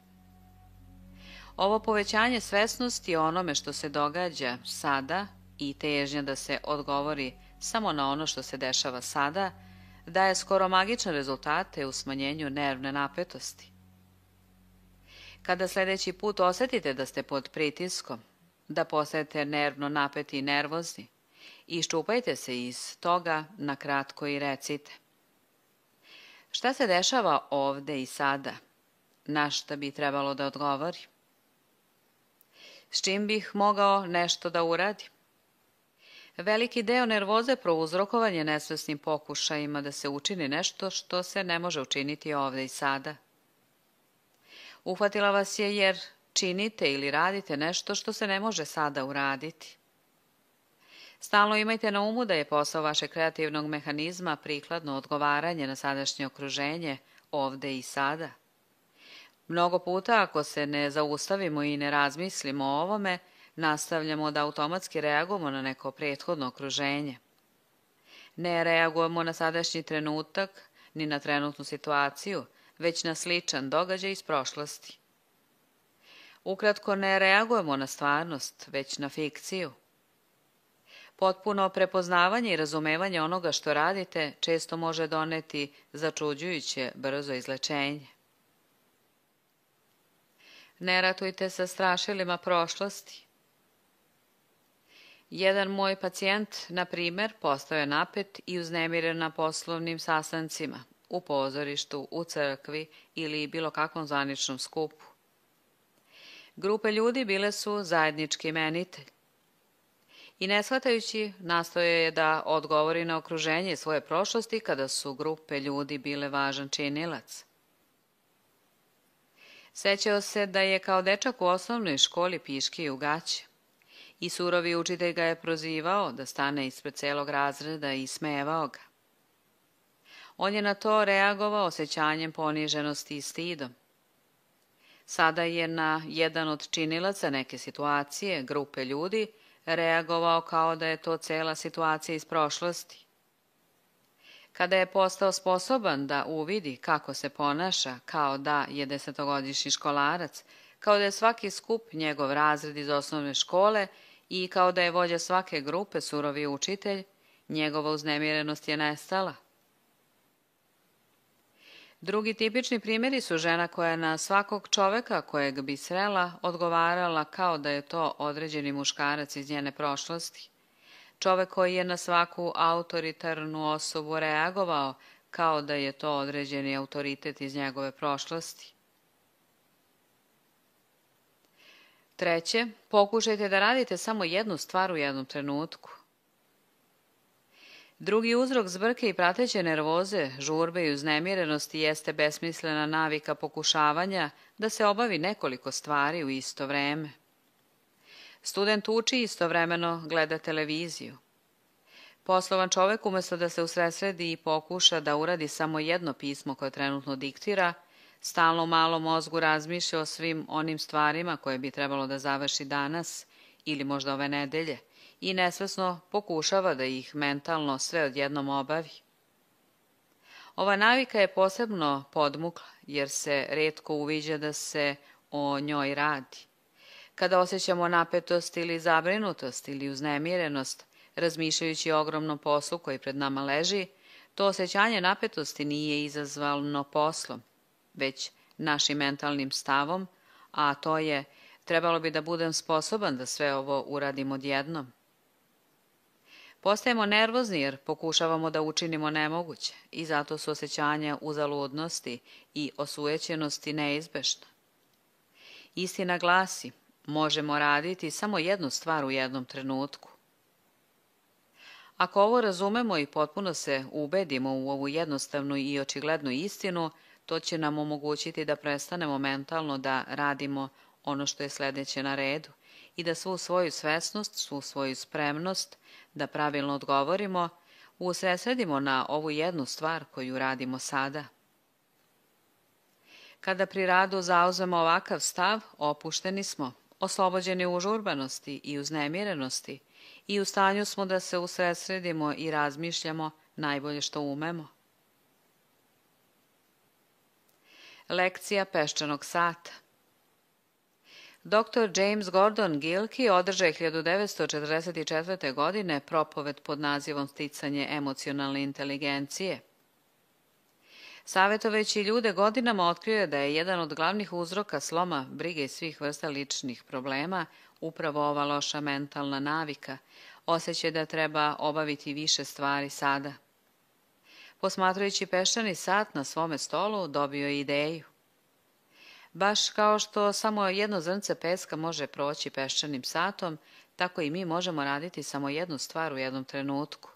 Ovo povećanje svesnosti o onome što se događa sada i težnja da se odgovori samo na ono što se dešava sada, daje skoro magične rezultate u smanjenju nervne napetosti. Kada sljedeći put osetite da ste pod pritiskom, da postajete nervno napeti i nervozni, iščupajte se iz toga na kratko i recite: šta se dešava ovde i sada? Na šta bi trebalo da odgovori? S čim bih mogao nešto da uradim? Veliki deo nervoze prouzrokovan je nesvesnim pokušajima da se učini nešto što se ne može učiniti ovde i sada. Uhvatila vas je jer činite ili radite nešto što se ne može sada uraditi. Stalno imajte na umu da je posao vašeg kreativnog mehanizma prikladno odgovaranje na sadašnje okruženje ovde i sada. Mnogo puta ako se ne zaustavimo i ne razmislimo o ovome, nastavljamo da automatski reagujemo na neko prethodno okruženje. Ne reagujemo na sadašnji trenutak, ni na trenutnu situaciju, već na sličan događaj iz prošlosti. Ukratko, ne reagujemo na stvarnost, već na fikciju. Potpuno prepoznavanje i razumevanje onoga što radite često može doneti začuđujuće brzo izlečenje. Ne ratujte sa strašilima prošlosti. Jedan moj pacijent, na primjer, postao je napet i uznemiren na poslovnim sastancima, u pozorištu, u crkvi ili bilo kakvom zvaničnom skupu. Grupe ljudi bile su zajednički imenitelj. I ne shvatajući, nastojao je da odgovori na okruženje svoje prošlosti kada su grupe ljudi bile važan činilac. Sećao se da je kao dečak u osnovnoj školi piškio u gaće i surovi učitelj ga je prozivao da stane ispred celog razreda i smevao ga. On je na to reagovao osjećanjem poniženosti i stidom. Sada je na jedan od činilaca neke situacije, grupe ljudi, reagovao kao da je to cela situacija iz prošlosti. Kada je postao sposoban da uvidi kako se ponaša, kao da je 10-godišnji školarac, kao da je svaki skup njegov razred iz osnovne škole i kao da je vođa svake grupe surovi učitelj, njegova uznemirenost je nestala. Drugi tipični primjeri su žena koja je na svakog čoveka kojeg bi srela odgovarala kao da je to određeni muškarac iz njene prošlosti. Čovek koji je na svaku autoritarnu osobu reagovao kao da je to određeni autoritet iz njegove prošlosti. Treće, pokušajte da radite samo jednu stvar u jednom trenutku. Drugi uzrok zbrke i prateće nervoze, žurbe i uznemirenosti jeste besmislena navika pokušavanja da se obavi nekoliko stvari u isto vreme. Student uči i istovremeno gleda televiziju. Poslovan čovek umesto da se usredsredi i pokuša da uradi samo jedno pismo koje trenutno diktira, stalno u malom mozgu razmišlja o svim onim stvarima koje bi trebalo da završi danas ili možda ove nedelje i nesvesno pokušava da ih mentalno sve odjednom obavi. Ova navika je posebno podmukla jer se retko uviđa da se o njoj radi. Kada osjećamo napetost ili zabrinutost ili uznemirenost, razmišljajući o ogromnom poslu koji pred nama leži, to osjećanje napetosti nije izazvano poslom, već našim mentalnim stavom, a to je trebalo bi da budem sposoban da sve ovo uradim odjednom. Postajemo nervozni jer pokušavamo da učinimo nemoguće i zato su osjećanja uzaludnosti i osujećenosti neizbešna. Istina glasi, možemo raditi samo jednu stvar u jednom trenutku. Ako ovo razumemo i potpuno se ubedimo u ovu jednostavnu i očiglednu istinu, to će nam omogućiti da prestanemo mentalno da radimo ono što je sledeće na redu i da svu svoju svesnost, svu svoju spremnost da pravilno odgovorimo, usredsredimo na ovu jednu stvar koju radimo sada. Kada pri radu zauzmemo ovakav stav, opušteni smo, oslobođeni užurbanosti i uznemirenosti i u stanju smo da se usredsredimo i razmišljamo najbolje što umemo. Lekcija peščanog sata. Dr. James Gordon Gilkey održao je 1944. godine propoved pod nazivom Sticanje emocionalne inteligencije. Savjetovajući ljude godinama otkrio je da je jedan od glavnih uzroka sloma, brige i svih vrsta ličnih problema upravo ova loša mentalna navika, osjećaj da treba obaviti više stvari sada. Posmatrajući peščani sat na svome stolu, dobio je ideju. Baš kao što samo jedno zrnce peska može proći peščanim satom, tako i mi možemo raditi samo jednu stvar u jednom trenutku.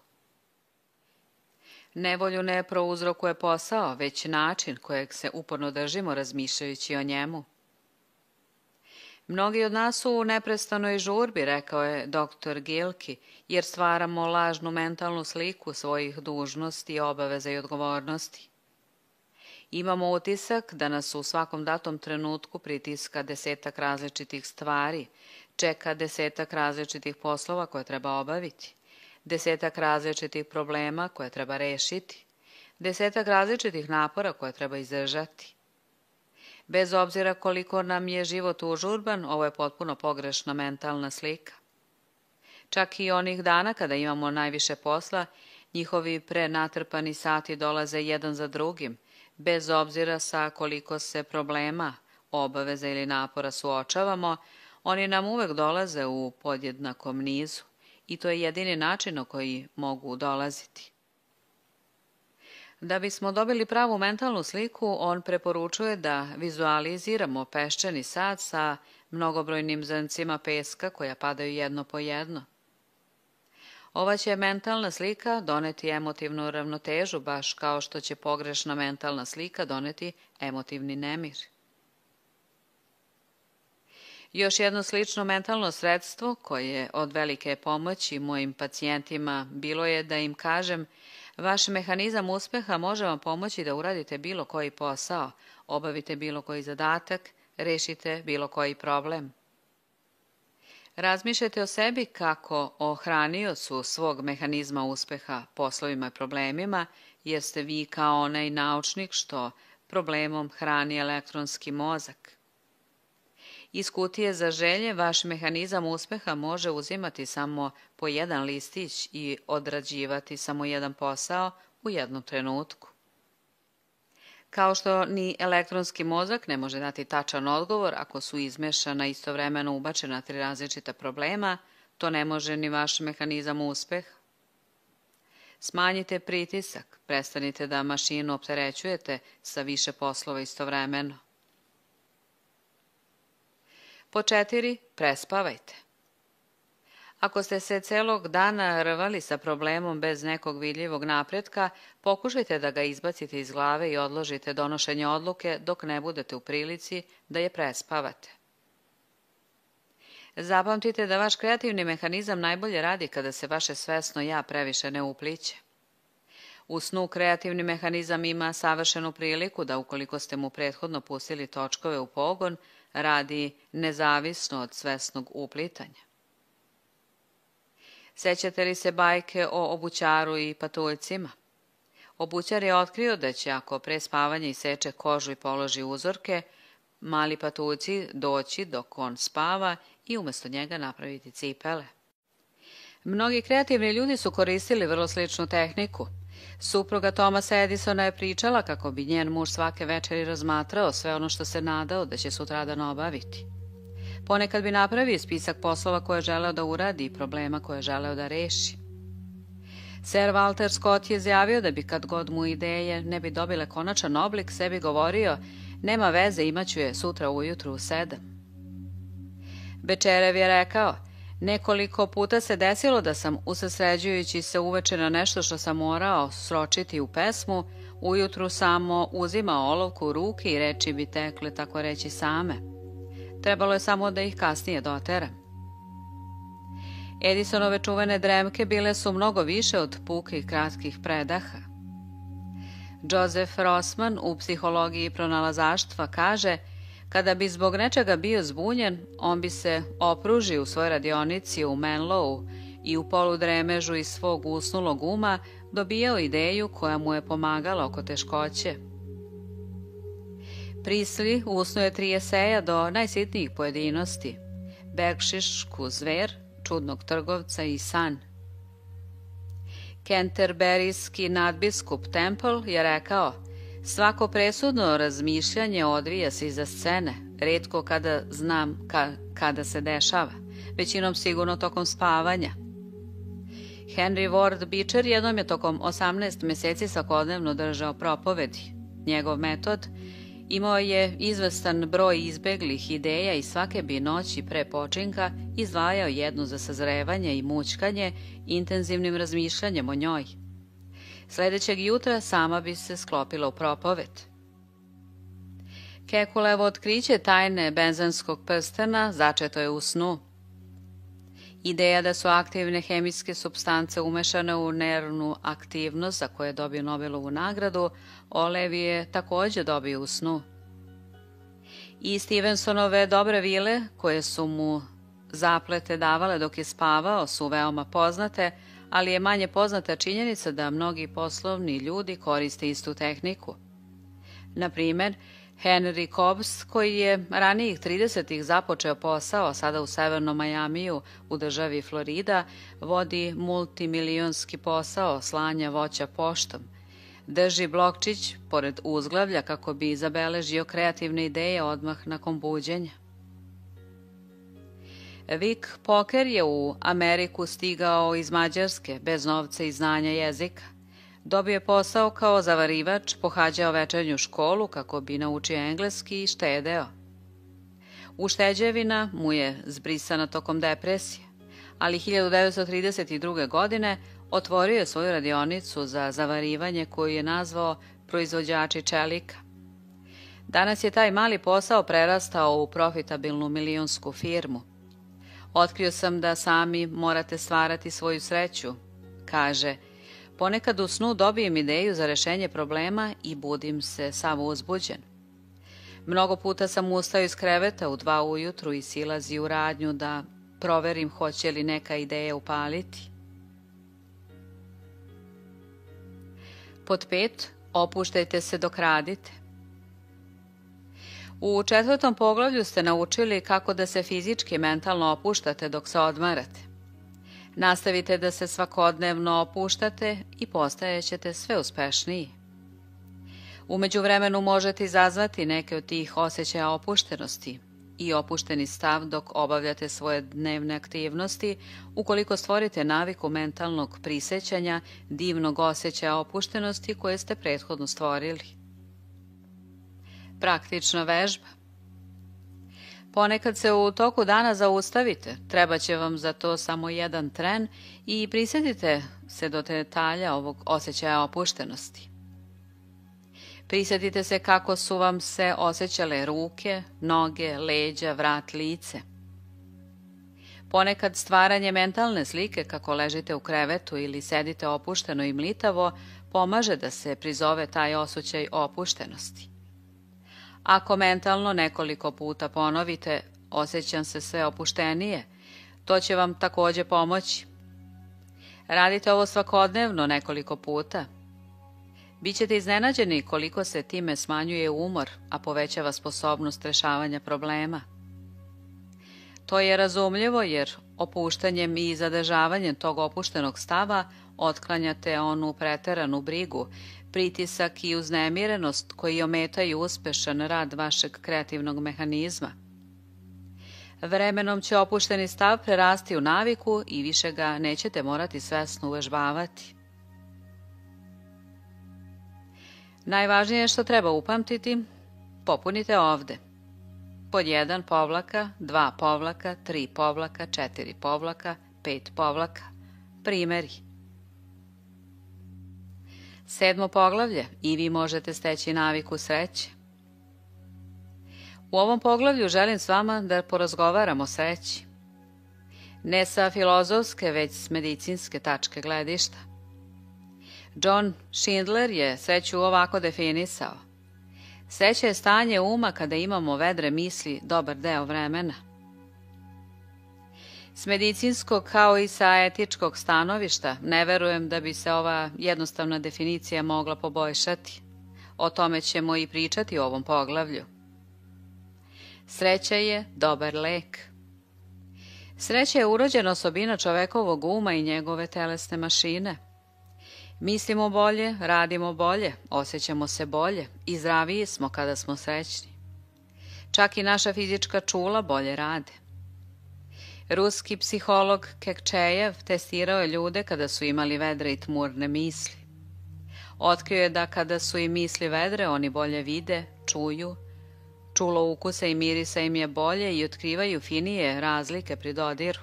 Nevolju ne prouzrokuje posao, već način kojeg se uporno držimo razmišljajući o njemu. Mnogi od nas su u neprestanoj žurbi, rekao je dr. Gilkey, jer stvaramo lažnu mentalnu sliku svojih dužnosti, obaveza i odgovornosti. Imamo utisak da nas u svakom datom trenutku pritiska 10 različitih stvari, čeka 10 različitih poslova koje treba obaviti, 10 različitih problema koje treba rešiti, 10 različitih napora koje treba izdržati. Bez obzira koliko nam je život užurban, ovo je potpuno pogrešna mentalna slika. Čak i onih dana kada imamo najviše posla, njihovi prenatrpani sati dolaze jedan za drugim, bez obzira sa koliko se problema, obaveza ili napora suočavamo, oni nam uvek dolaze u podjednakom nizu i to je jedini način na koji mogu dolaziti. Da bismo dobili pravu mentalnu sliku, on preporučuje da vizualiziramo peščani sat sa mnogobrojnim zrncima peska koja padaju jedno po jedno. Ova će mentalna slika doneti emotivnu ravnotežu, baš kao što će pogrešna mentalna slika doneti emotivni nemir. Još jedno slično mentalno sredstvo koje je od velike pomoći mojim pacijentima bilo je da im kažem: vaš mehanizam uspeha može vam pomoći da uradite bilo koji posao, obavite bilo koji zadatak, rešite bilo koji problem. Razmišljajte o sebi kako o hraniocu svog mehanizma uspeha poslovima i problemima, jer ste vi kao onaj naučnik što problemom hrani elektronski mozak. Iz kutije za želje vaš mehanizam uspeha može uzimati samo po jedan listić i odrađivati samo jedan posao u jednom trenutku. Kao što ni elektronski mozak ne može dati tačan odgovor ako su izmešana istovremeno ubačena 3 različita problema, to ne može ni vaš mehanizam uspeha. Smanjite pritisak, prestanite da mašinu opterećujete sa više poslova istovremeno. Po 4. Prespavajte. Ako ste se celog dana rvali sa problemom bez nekog vidljivog napretka, pokušajte da ga izbacite iz glave i odložite donošenje odluke dok ne budete u prilici da je prespavate. Zapamtite da vaš kreativni mehanizam najbolje radi kada se vaše svesno ja previše ne upliće. U snu kreativni mehanizam ima savršenu priliku da, ukoliko ste mu prethodno pustili točkove u pogon, radi nezavisno od svesnog uplitanja. Sećate li se bajke o obućaru i patuljcima? Obućar je otkrio da će, ako pre spavanja iseče kožu i položi uzorke, mali patuljci doći dok on spava i umjesto njega napraviti cipele. Mnogi kreativni ljudi su koristili vrlo sličnu tehniku. Supruga Thomasa Edisona je pričala kako bi njen muž svake večeri razmatrao sve ono što se nadao da će sutradan obaviti. Ponekad bi napravio spisak poslova koje je želeo da uradi i problema koje je želeo da reši. Sir Walter Scott je izjavio da bi kad god mu ideje ne bi dobile konačan oblik, sebi govorio: nema veze, imaću je sutra ujutru u 7. Bečerev je rekao: nekoliko puta se desilo da sam, usredsređujući se uveče na nešto što sam morao sročiti u pesmu, ujutru samo uzimao olovku u ruke i reči bi tekle tako reći same. Trebalo je samo da ih kasnije doteram. Edisonove čuvene dremke bile su mnogo više od pukih kratkih predaha. Joseph Rossman u psihologiji pronalazaštva kaže: kada bi zbog nečega bio zbunjen, on bi se opružio u svojoj radionici u Menlowu i u poludremežu iz svog usnulog uma dobijao ideju koja mu je pomagala oko teškoće. Priestley usnuje 3 eseja do najsitnijih pojedinosti: Berkšišku zver, Čudnog trgovca i San. Kenterberijski nadbiskup Temple je rekao: svako presudno razmišljanje odvija se iza scene, retko kada znam kada se dešava, većinom sigurno tokom spavanja. Henry Ward Beecher jednom je tokom 18 meseci svakodnevno držao propovedi. Njegov metod: imao je izvestan broj izbeglih ideja i svake bi noći pre počinka izdvajao jednu za sazrevanje i mućkanje intenzivnim razmišljanjem o njoj. Sledećeg jutra sama bi se sklopila u propoved. Kekulevo otkriće tajne benzenskog prstena začeto je u snu. Ideja da su aktivne hemijske supstance umešane u nervnu aktivnost za koje je dobio Nobelovu nagradu, Olev je također dobio u snu. I Stevensonove dobre vile, koje su mu zaplete davale dok je spavao, su veoma poznate, ali je manje poznata činjenica da mnogi poslovni ljudi koriste istu tehniku. Na primjer, Henry Cobbs, koji je ranijih 30-ih započeo posao sada u severnom Majamiju u državi Florida, vodi multimilionski posao slanja voća poštom. Drži blokčić pored uzglavlja kako bi zabeležio kreativne ideje odmah nakon buđenja. Vic Poker je u Ameriku stigao iz Mađarske bez novca i znanja jezika. Dobio je posao kao zavarivač, pohađao večernju školu kako bi naučio engleski i štedeo. Ušteđevina mu je zbrisana tokom depresije, ali 1932. godine otvorio je svoju radionicu za zavarivanje koju je nazvao proizvođači čelika. Danas je taj mali posao prerastao u profitabilnu milionsku firmu. Otkrio sam da sami morate stvarati svoju sreću, kaže. Ponekad u snu dobijem ideju za rešenje problema i budim se sav uzbuđen. Mnogo puta sam ustao iz kreveta u 2 ujutru i silazi u radnju da proverim hoće li neka ideja upaliti. Pod 5. Opuštajte se dok radite. U 4. poglavlju ste naučili kako da se fizički i mentalno opuštate dok se odmarate. Nastavite da se svakodnevno opuštate i postajećete sve uspešniji. U međuvremenu možete izazvati neke od tih osjećaja opuštenosti i opušteni stav dok obavljate svoje dnevne aktivnosti, ukoliko stvorite naviku mentalnog prisećanja divnog osjećaja opuštenosti koje ste prethodno stvorili. Praktična vežba. Ponekad se u toku dana zaustavite, treba će vam za to samo jedan tren i prisjetite se do detalja ovog osjećaja opuštenosti. Prisjetite se kako su vam se osjećale ruke, noge, leđa, vrat, lice. Ponekad stvaranje mentalne slike kako ležite u krevetu ili sedite opušteno i mlitavo pomaže da se prizove taj osjećaj opuštenosti. Ako mentalno nekoliko puta ponovite osjećam se sve opuštenije, to će vam također pomoći. Radite ovo svakodnevno nekoliko puta. Bićete iznenađeni koliko se time smanjuje umor, a povećava sposobnost rešavanja problema. To je razumljivo jer opuštanjem i zadržavanjem tog opuštenog stava otklanjate onu preteranu brigu, pritisak i uznemirenost koji ometaju uspešan rad vašeg kreativnog mehanizma. Vremenom će opušteni stav prerasti u naviku i više ga nećete morati svesno uvežbavati. Najvažnije što treba upamtiti, popunite ovde. Pod 1 povlaka, 2 povlaka, 3 povlaka, 4 povlaka, 5 povlaka. Primeri. 7. poglavlje. I vi možete steći naviku sreće. U ovom poglavlju želim s vama da porazgovaramo o sreći. Ne sa filozofske, već s medicinske tačke gledišta. John Schindler je sreću ovako definisao. Sreća je stanje uma kada imamo vedre misli dobar deo vremena. S medicinskog kao i sa etičkog stanovišta ne verujem da bi se ova jednostavna definicija mogla poboljšati. O tome ćemo i pričati u ovom poglavlju. Sreća je dobar lek. Sreća je urođena osobina čovekovog uma i njegove telesne mašine. Mislimo bolje, radimo bolje, osjećamo se bolje i zdraviji smo kada smo srećni. Čak i naša fizička čula bolje rade. Ruski psiholog Kekčejev testirao je ljude kada su imali vedre i tmurne misli. Otkrio je da kada su im misli vedre, oni bolje vide, čuju, čulo ukusa i mirisa im je bolje i otkrivaju finije razlike pri dodiru.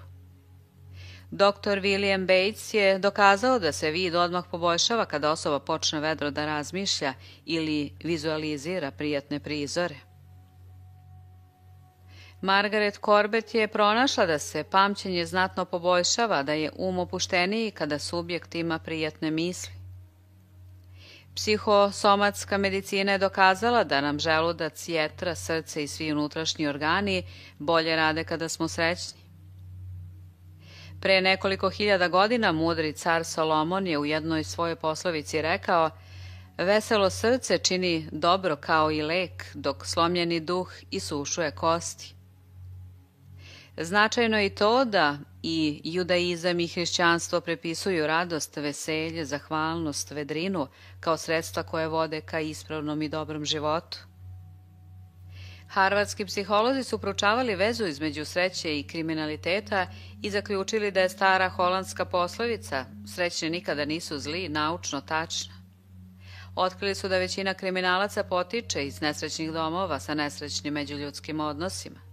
Dr. William Bates je dokazao da se vid odmah poboljšava kada osoba počne vedro da razmišlja ili vizualizira prijatne prizore. Margaret Corbett je pronašla da se pamćenje znatno poboljšava, da je opušteniji kada subjekt ima prijatne misli. Psihosomatska medicina je dokazala da nam želudac, jetra, srce i svi unutrašnji organi bolje rade kada smo srećni. Pre nekoliko hiljada godina mudri car Solomon je u jednoj svojoj poslovici rekao: veselo srce čini dobro kao i lek, dok slomljeni duh isušuje kosti. Značajno je i to da i judaizam i hrišćanstvo prepisuju radost, veselje, zahvalnost, vedrinu kao sredstva koje vode ka ispravnom i dobrom životu. Harvardski psiholozi su proučavali vezu između sreće i kriminaliteta i zaključili da je stara holandska poslovica "srećni nikada nisu zli" naučno tačna. Otkrili su da većina kriminalaca potiče iz nesrećnih domova sa nesrećnim međuljudskim odnosima.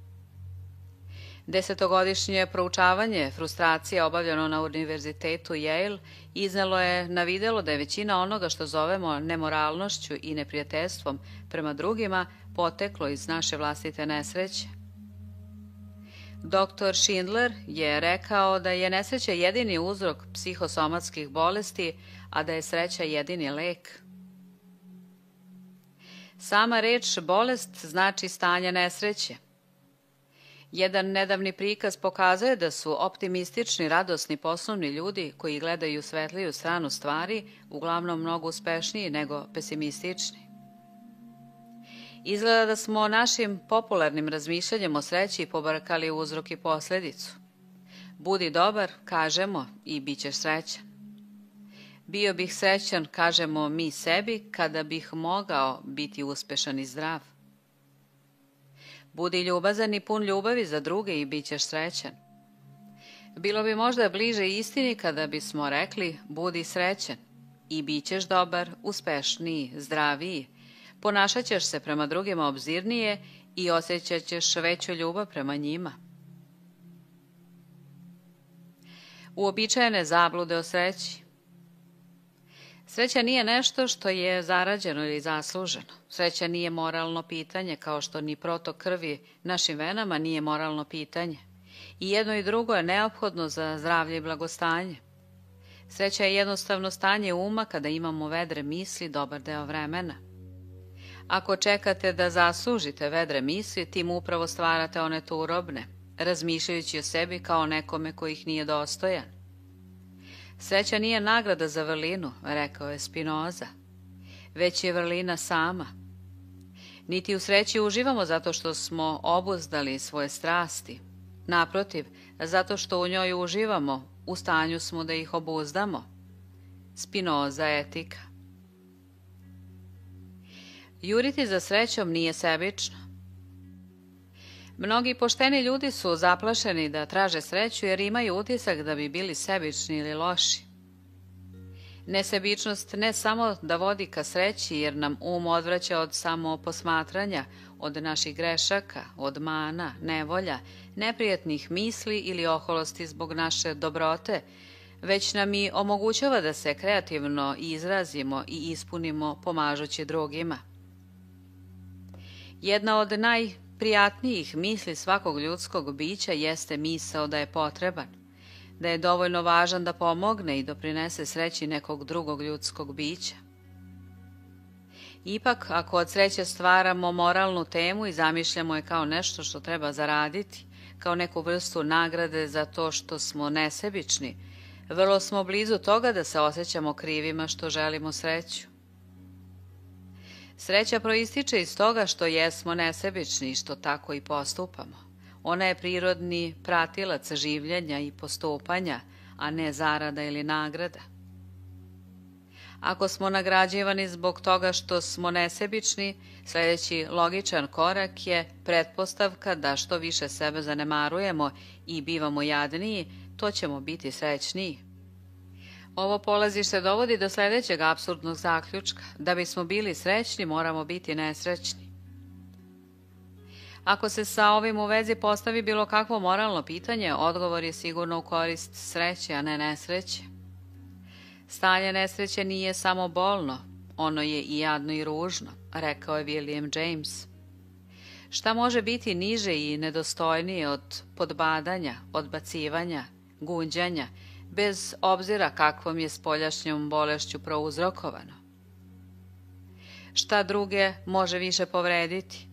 Desetogodišnje proučavanje frustracije obavljeno na univerzitetu Yale iznelo je na videlo da je većina onoga što zovemo nemoralnošću i neprijateljstvom prema drugima poteklo iz naše vlastite nesreće. Dr. Schindler je rekao da je nesreća jedini uzrok psihosomatskih bolesti, a da je sreća jedini lek. Sama reč bolest znači stanje nesreće. Jedan nedavni prikaz pokazuje da su optimistični, radosni poslovni ljudi koji gledaju svetliju stranu stvari uglavnom mnogo uspešniji nego pesimistični. Izgleda da smo našim popularnim razmišljanjem o sreći pobrkali uzrok i posledicu. Budi dobar, kažemo, i bit ćeš srećan. Bio bih srećan, kažemo mi sebi, kada bih mogao biti uspešan i zdrav. Budi ljubazan i pun ljubavi za druge i bit ćeš srećan. Bilo bi možda bliže istini kada bismo rekli budi srećan i bit ćeš dobar, uspešniji, zdraviji, ponašat ćeš se prema drugima obzirnije i osjećat ćeš veću ljubav prema njima. Uobičajene zablude o sreći. Sreća nije nešto što je zarađeno ili zasluženo. Sreća nije moralno pitanje, kao što ni protok krvi našim venama nije moralno pitanje. I jedno i drugo je neophodno za zdravlje i blagostanje. Sreća je jednostavno stanje uma kada imamo vedre misli dobar deo vremena. Ako čekate da zaslužite vedre misli, tim upravo stvarate one turobne, razmišljajući o sebi kao nekome koji ih nije dostojan. Sreća nije nagrada za vrlinu, rekao je Spinoza, već je vrlina sama. Niti u sreći uživamo zato što smo obuzdali svoje strasti. Naprotiv, zato što u njoj uživamo, u stanju smo da ih obuzdamo. Spinoza, Etika. Juriti za srećom nije sebično. Mnogi pošteni ljudi su zaplašeni da traže sreću jer imaju utisak da bi bili sebični ili loši. Nesebičnost ne samo da vodi ka sreći jer nam odvraća od samoposmatranja, od naših grešaka, od mana, nevolja, neprijatnih misli ili oholosti zbog naše dobrote, već nam i omogućava da se kreativno izrazimo i ispunimo pomažući drugima. Jedna od najprijatnijih misli svakog ljudskog bića jeste misao da je potreban, da je dovoljno važan da pomogne i doprinese sreći nekog drugog ljudskog bića. Ipak, ako od sreće stvaramo moralnu temu i zamišljamo je kao nešto što treba zaraditi, kao neku vrstu nagrade za to što smo nesebični, vrlo smo blizu toga da se osjećamo krivima što želimo sreću. Sreća proističe iz toga što jesmo nesebični i što tako i postupamo. Ona je prirodni pratilac življenja i postupanja, a ne zarada ili nagrada. Ako smo nagrađivani zbog toga što smo nesebični, sljedeći logičan korak je pretpostavka da što više sebe zanemarujemo i bivamo jadniji, to ćemo biti srećniji. Ovo polazište dovodi do sljedećeg apsurdnog zaključka. Da bismo bili srećni, moramo biti nesrećni. Ako se sa ovim u vezi postavi bilo kakvo moralno pitanje, odgovor je sigurno u korist sreće, a ne nesreće. Stanje nesreće nije samo bolno, ono je i jadno i ružno, rekao je William James. Šta može biti niže i nedostojnije od podbadanja, odbacivanja, gunđanja, bez obzira kakvom je spoljašnjom bolešću prouzrokovano? Šta druge može više povrediti?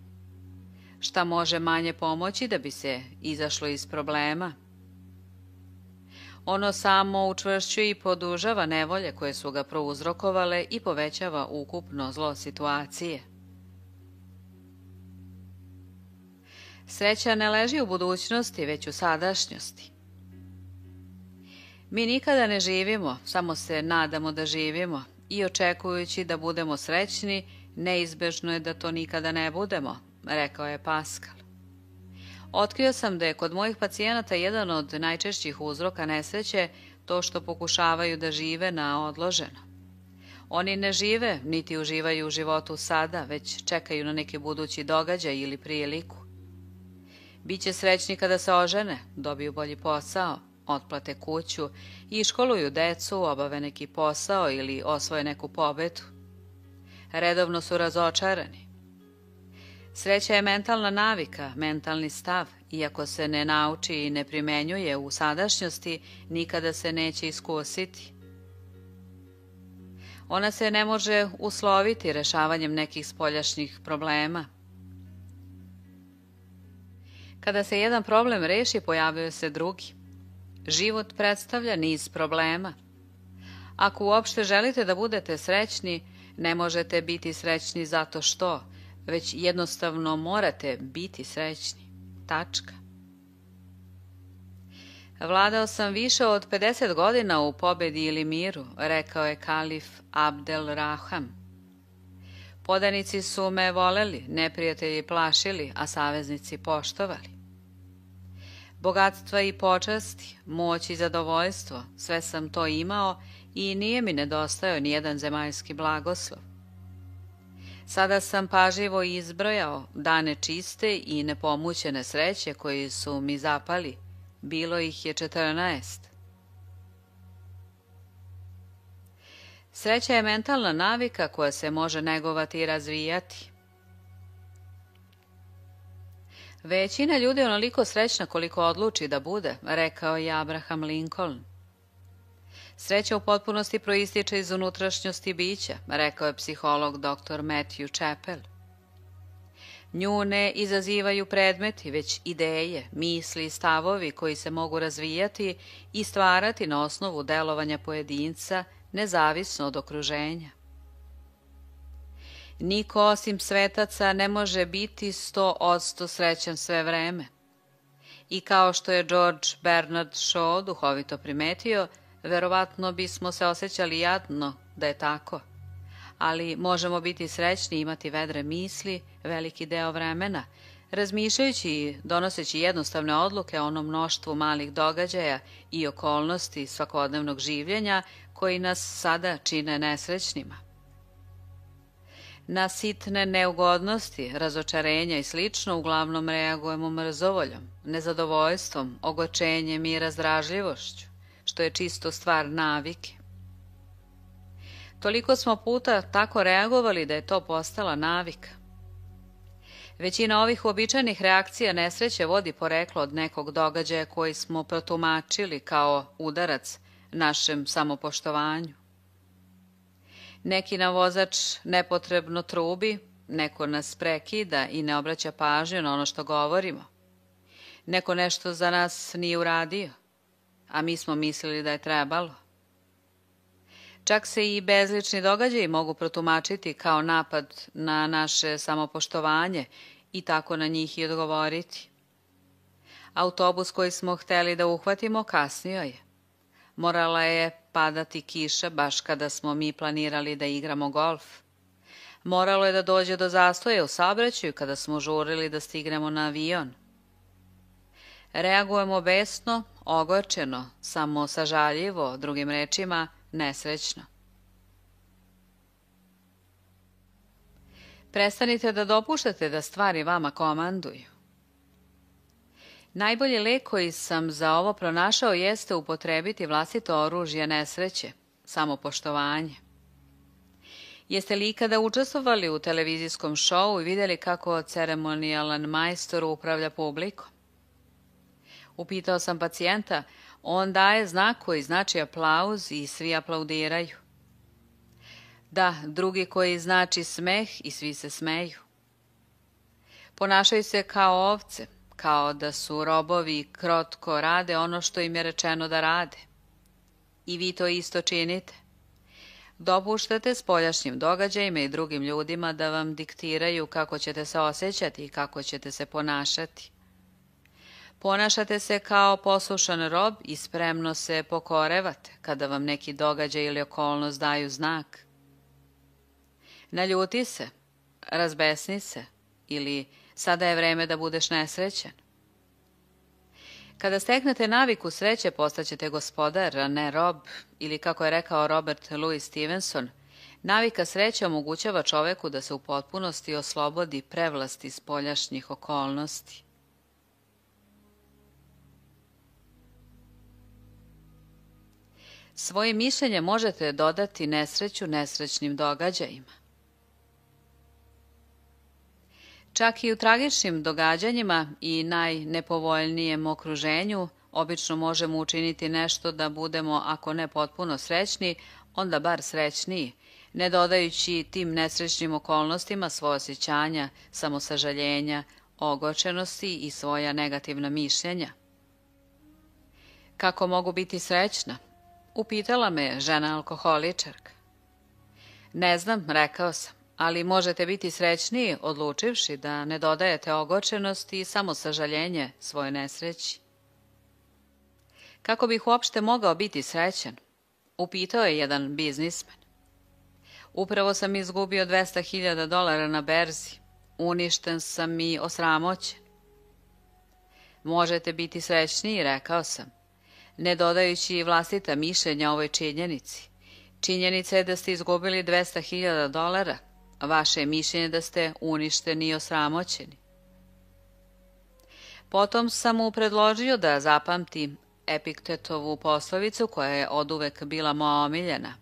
Šta može manje pomoći da bi se izašlo iz problema? Ono samo učvršćuje i podužava nevolje koje su ga prouzrokovale i povećava ukupno zlo situacije. Sreća ne leži u budućnosti, već u sadašnjosti. Mi nikada ne živimo, samo se nadamo da živimo i očekujući da budemo srećni, neizbežno je da to nikada ne budemo, rekao je Paskal. Otkrio sam da je kod mojih pacijenata jedan od najčešćih uzroka nesreće to što pokušavaju da žive na odloženo. Oni ne žive niti uživaju u životu sada, već čekaju na neki budući događaj ili priliku. Biće srećni kada se ožene, dobiju bolji posao, otplate kuću i školuju decu, obave neki posao ili osvoje neku pobedu. Redovno su razočarani. Sreća je mentalna navika, mentalni stav, iako se ne nauči i ne primenjuje u sadašnjosti, nikada se neće iskusiti. Ona se ne može usloviti rešavanjem nekih spoljašnjih problema. Kada se jedan problem reši, pojavljuje se drugi. Život predstavlja niz problema. Ako uopšte želite da budete srećni, ne možete biti srećni zato što, već jednostavno morate biti srećni. Tačka. Vladao sam više od 50 godina u pobedi ili miru, rekao je kalif Abdel Raham. Podanici su me voleli, neprijatelji plašili, a saveznici poštovali. Bogatstva i počasti, moć i zadovoljstvo, sve sam to imao i nije mi nedostajao nijedan zemaljski blagoslov. Sada sam pažljivo izbrojao dane čiste i nepomućene sreće koji su mi zapali. Bilo ih je 14. Sreća je mentalna navika koja se može negovati i razvijati. Većina ljudi je onoliko srećna koliko odluči da bude, rekao je Abraham Lincoln. Sreća u potpunosti proističe iz unutrašnjosti bića, rekao je psiholog dr. Matthew Chappell. Nju ne izazivaju predmeti, već ideje, misli i stavovi koji se mogu razvijati i stvarati na osnovu delovanja pojedinca, nezavisno od okruženja. Niko osim svetaca ne može biti 100% srećan sve vreme. I kao što je George Bernard Shaw duhovito primetio, verovatno bismo se osjećali jadno da je tako. Ali možemo biti srećni i imati vedre misli veliki deo vremena, razmišljajući i donoseći jednostavne odluke o onom mnoštvu malih događaja i okolnosti svakodnevnog življenja koji nas sada čine nesrećnima. Na sitne neugodnosti, razočarenja i slično uglavnom reagujemo mrzovoljom, nezadovoljstvom, ogorčenjem i razdražljivošću, što je čisto stvar navike. Toliko smo puta tako reagovali da je to postala navika. Većina ovih uobičajenih reakcija nesreće vodi poreklo od nekog događaja koji smo protumačili kao udarac našem samopoštovanju. Neki nam vozač nepotrebno trubi, neko nas prekida i ne obraća pažnju na ono što govorimo. Neko nešto za nas nije uradio, a mi smo mislili da je trebalo. Čak se i bezlični događaji mogu protumačiti kao napad na naše samopoštovanje i tako na njih i odgovoriti. Autobus koji smo hteli da uhvatimo kasnio je. Morala je padati kiša baš kada smo mi planirali da igramo golf. Moralo je da dođe do zastoja u saobraćaju kada smo žurili da stignemo na avion. Reagujemo besno, ogorčeno, samo sažaljivo, drugim rečima, nesrećno. Prestanite da dopuštate da stvari vama komanduju. Najbolji lek koji sam za ovo pronašao jeste upotrebiti vlastito oružje nesreće, samopoštovanje. Jeste li ikada učestvovali u televizijskom šovu i vidjeli kako ceremonijalan majstor upravlja publikom? Upitao sam pacijenta, on daje znak koji znači aplauz i svi aplaudiraju. Da, drugi koji znači smeh i svi se smeju. Ponašaju se kao ovce, kao da su robovi i krotko rade ono što im je rečeno da rade. I vi to isto činite. Dopuštate spoljašnjim događajima i drugim ljudima da vam diktiraju kako ćete se osjećati i kako ćete se ponašati. Ponašate se kao poslušan rob i spremno se pokorevate kada vam neki događaj ili okolnost daju znak. Naljuti se, razbesni se ili sada je vreme da budeš nesrećan. Kada steknete naviku sreće, postaćete gospodar, a ne rob, ili kako je rekao Robert Louis Stevenson, navika sreće omogućava čoveku da se u potpunosti oslobodi prevlasti spoljašnjih okolnosti. Svoje mišljenje možete dodati nesreću nesrećnim događajima. Čak i u tragičnim događanjima i najnepovoljnijem okruženju obično možemo učiniti nešto da budemo, ako ne potpuno srećni, onda bar srećniji, ne dodajući tim nesrećnim okolnostima svoje osjećanja, samosažaljenja, ogorčenosti i svoja negativna mišljenja. Kako mogu biti srećna? Upitala me žena alkoholičarka. Ne znam, rekao sam, ali možete biti srećniji odlučivši da ne dodajete ogorčenost i samosažaljenje svoje nesreći. Kako bih uopšte mogao biti srećan? Upitao je jedan biznismen. Upravo sam izgubio $200.000 na berzi. Uništen sam i osramoćen. Možete biti srećniji, rekao sam, ne dodajući vlastita mišljenja ovoj činjenici. Činjenica je da ste izgubili $200.000, a vaše je mišljenje da ste uništeni i osramoćeni. Potom sam mu predložio da zapamti Epiktetovu poslovicu koja je oduvek bila moja omiljena.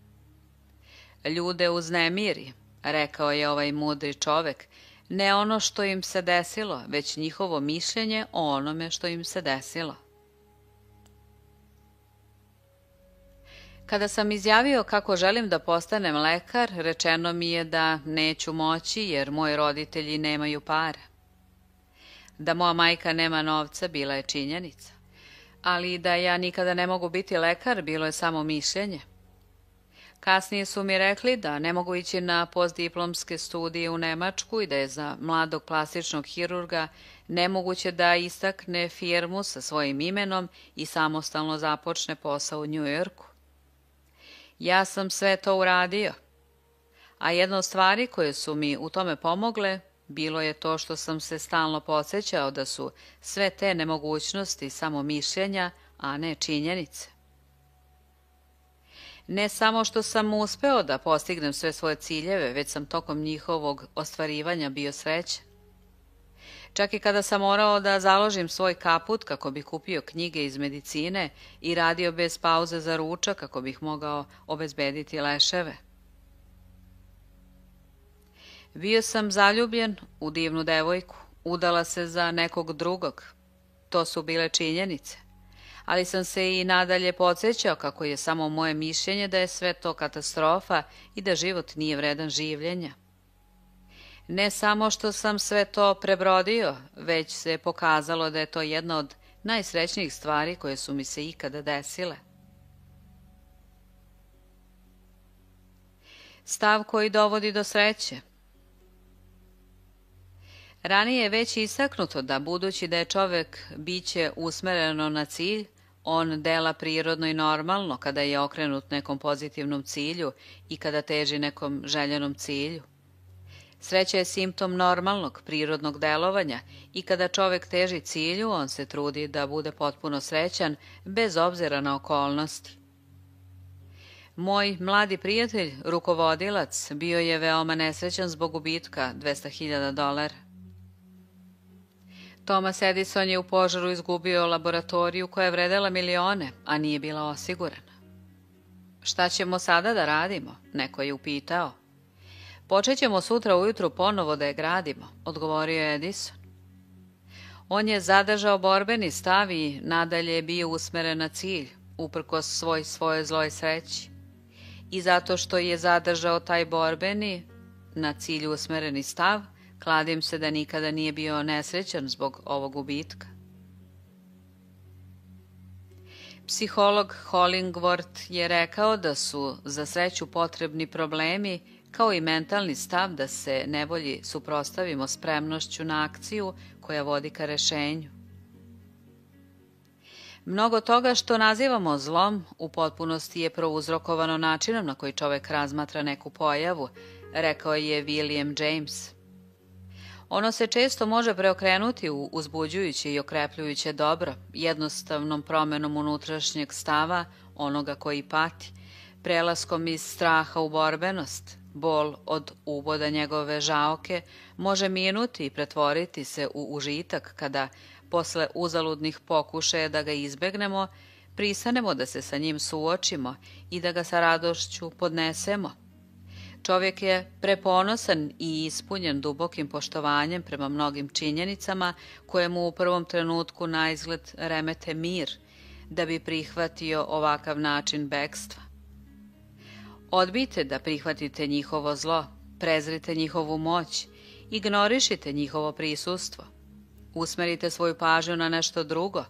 Ljude uznemiri, rekao je ovaj mudri čovek, ne ono što im se desilo, već njihovo mišljenje o onome što im se desilo. Kada sam izjavio kako želim da postanem lekar, rečeno mi je da neću moći jer moji roditelji nemaju para. Da moja majka nema novca bila je činjenica, ali da ja nikada ne mogu biti lekar bilo je samo mišljenje. Kasnije su mi rekli da ne mogu ići na postdiplomske studije u Nemačku i da je za mladog plastičnog hirurga nemoguće da istakne firmu sa svojim imenom i samostalno započne posao u Njujorku. Ja sam sve to uradio, a jedna od stvari koje su mi u tome pomogle bilo je to što sam se stalno podsjećao da su sve te nemogućnosti samo mišljenja, a ne činjenice. Ne samo što sam uspeo da postignem sve svoje ciljeve, već sam tokom njihovog ostvarivanja bio srećan. Čak i kada sam morao da založim svoj kaput kako bih kupio knjige iz medicine i radio bez pauze za ručak kako bih mogao obezbediti leševe. Bio sam zaljubljen u divnu devojku, udala se za nekog drugog. To su bile činjenice. Ali sam se i nadalje podsjećao kako je samo moje mišljenje da je sve to katastrofa i da život nije vredan življenja. Ne samo što sam sve to prebrodio, već se pokazalo da je to jedna od najsrećnijih stvari koje su mi se ikada desile. Stav koji dovodi do sreće. Ranije je već istaknuto da budući da je čovek biće usmereno na cilj, on dela prirodno i normalno kada je okrenut nekom pozitivnom cilju i kada teži nekom željenom cilju. Sreća je simptom normalnog, prirodnog delovanja i kada čovek teži cilju, on se trudi da bude potpuno srećan, bez obzira na okolnosti. Moj mladi prijatelj, rukovodilac, bio je veoma nesrećan zbog gubitka $200.000. Thomas Edison je u požaru izgubio laboratoriju koja je vredela milione, a nije bila osigurana. Šta ćemo sada da radimo? Neko je upitao. Počet ćemo sutra ujutru ponovo da je gradimo, odgovorio je Edison. On je zadržao borbeni stav i nadalje je bio usmeren na cilj, uprkos svojoj zloj sreći. I zato što je zadržao taj borbeni, na cilj usmereni stav, kladim se da nikada nije bio nesrećan zbog ovog gubitka. Psiholog Hollingworth je rekao da su za sreću potrebni problemi, kao i mentalni stav da se nevolji suprotstavimo spremnošću na akciju koja vodi ka rešenju. Mnogo toga što nazivamo zlom u potpunosti je prouzrokovano načinom na koji čovek razmatra neku pojavu, rekao je William James. Ono se često može preokrenuti u uzbuđujuće i okrepljujuće dobro, jednostavnom promenom unutrašnjeg stava onoga koji pati, prelaskom iz straha u borbenost. Bol od uboda njegove žaoke može minuti i pretvoriti se u užitak kada, posle uzaludnih pokušaja da ga izbegnemo, pristanemo da se sa njim suočimo i da ga sa radošću podnesemo. Čovjek je preponosan i ispunjen dubokim poštovanjem prema mnogim činjenicama koje mu u prvom trenutku naizgled remete mir, da bi prihvatio ovakav način bekstva. Odbijte da prihvatite njihovo zlo, prezrite njihovu moć, ignorišite njihovo prisustvo. Usmerite svoju pažnju na nešto drugo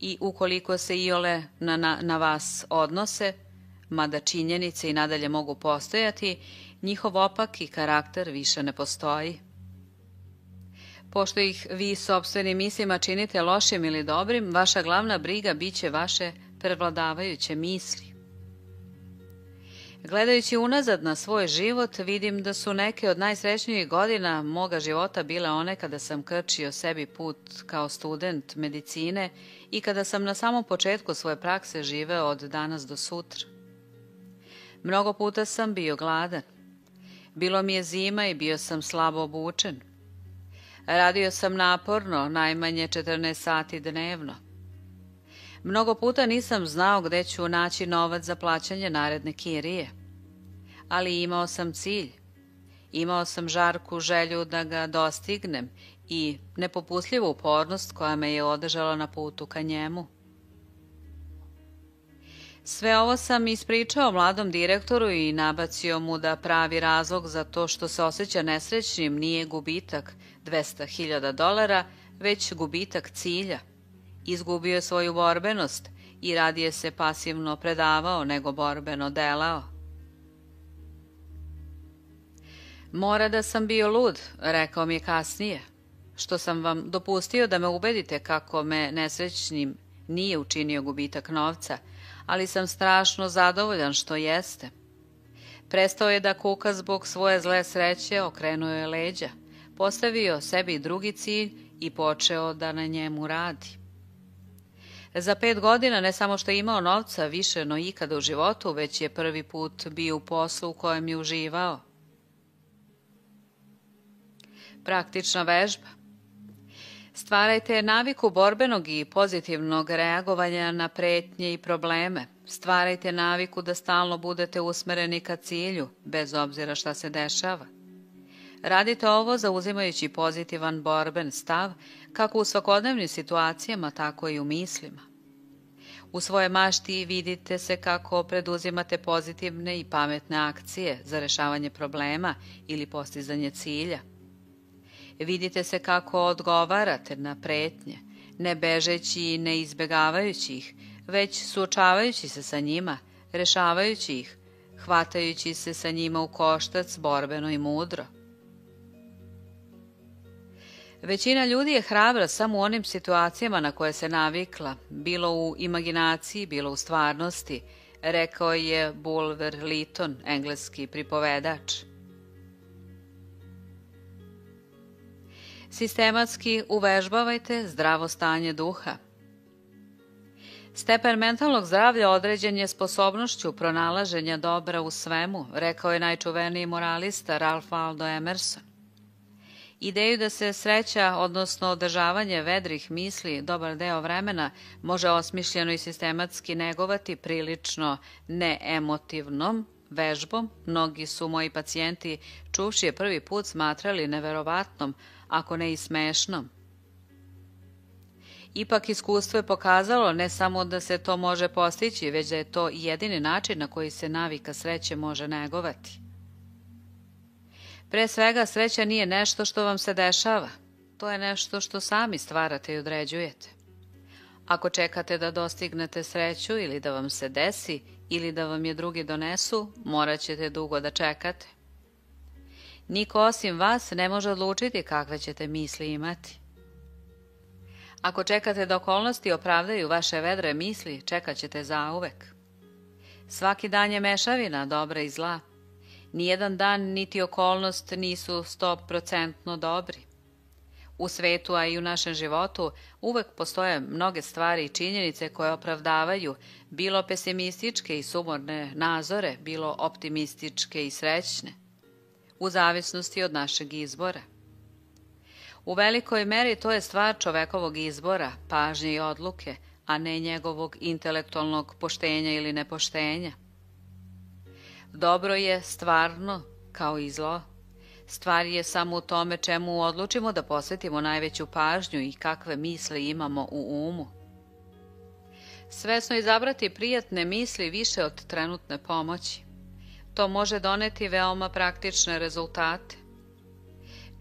i ukoliko se iole na vas odnose, mada činjenice i nadalje mogu postojati, njihov opaki karakter više ne postoji. Pošto ih vi sopstvenim mislima činite lošim ili dobrim, vaša glavna briga bit će vaše prevladavajuće misli. Gledajući unazad na svoj život, vidim da su neke od najsrećnijih godina moga života bile one kada sam krčio sebi put kao student medicine i kada sam na samom početku svoje prakse živeo od danas do sutra. Mnogo puta sam bio gladan. Bilo mi je zima i bio sam slabo obučen. Radio sam naporno, najmanje 14 sati dnevno. Mnogo puta nisam znao gde ću naći novac za plaćanje naredne kirije. Ali imao sam cilj. Imao sam žarku želju da ga dostignem i nepopustljivu upornost koja me je održala na putu ka njemu. Sve ovo sam ispričao mladom direktoru i nabacio mu da pravi razlog za to što se osjeća nesrećnim nije gubitak $200.000, već gubitak cilja. Izgubio je svoju borbenost i radije se pasivno predavao nego borbeno delao. Mora da sam bio lud, rekao mi je kasnije, što sam vam dopustio da me ubedite kako me nesrećnim nije učinio gubitak novca, ali sam strašno zadovoljan što jeste. Prestao je da kuka zbog svoje zle sreće, okrenuo je leđa, postavio sebi drugi cilj i počeo da na njemu radi. Za 5 godina ne samo što je imao novca više no ikada u životu, već je prvi put bio u poslu u kojem je uživao. Praktična vežba. Stvarajte naviku borbenog i pozitivnog reagovanja na pretnje i probleme. Stvarajte naviku da stalno budete usmereni ka cilju, bez obzira šta se dešava. Radite ovo zauzimajući pozitivan borben stav, kako u svakodnevnim situacijama, tako i u mislima. U svoje mašti vidite se kako preduzimate pozitivne i pametne akcije za rešavanje problema ili postizanje cilja. Vidite se kako odgovarate na pretnje, ne bežeći i ne izbegavajući ih, već suočavajući se sa njima, rešavajući ih, hvatajući se sa njima u koštac borbeno i mudro. Većina ljudi je hrabra samo u onim situacijama na koje se navikla, bilo u imaginaciji, bilo u stvarnosti, rekao je Bulwer Lytton, engleski pripovedač. Sistematski uvežbavajte zdravo stanje duha. Stepen mentalnog zdravlja određen je sposobnošću pronalaženja dobra u svemu, rekao je najčuveniji moralista Ralph Waldo Emerson. Ideju da se sreća, odnosno održavanje vedrih misli dobar deo vremena može osmišljeno i sistematski negovati prilično neemotivnom vežbom, mnogi su moji pacijenti čuvši je prvi put smatrali neverovatnom, ako ne i smešnom. Ipak iskustvo je pokazalo ne samo da se to može postići, već da je to jedini način na koji se navika sreće može negovati. Pre svega, sreća nije nešto što vam se dešava. To je nešto što sami stvarate i određujete. Ako čekate da dostignete sreću ili da vam se desi ili da vam je drugi donesu, morat ćete dugo da čekate. Niko osim vas ne može odlučiti kakve ćete misli imati. Ako čekate da okolnosti opravdaju vaše vedre misli, čekat ćete zauvek. Svaki dan je mešavina dobra i zla. Nijedan dan niti okolnost nisu 100% dobri. U svetu, a i u našem životu, uvek postoje mnoge stvari i činjenice koje opravdavaju bilo pesimističke i sumorne nazore, bilo optimističke i srećne, u zavisnosti od našeg izbora. U velikoj meri to je stvar čovekovog izbora, pažnje i odluke, a ne njegovog intelektualnog poštenja ili nepoštenja. Dobro je stvarno kao i zlo. Stvar je samo u tome čemu odlučimo da posvetimo najveću pažnju i kakve misli imamo u umu. Svesno izabrati prijatne misli više od trenutne pomoći. To može doneti veoma praktične rezultate.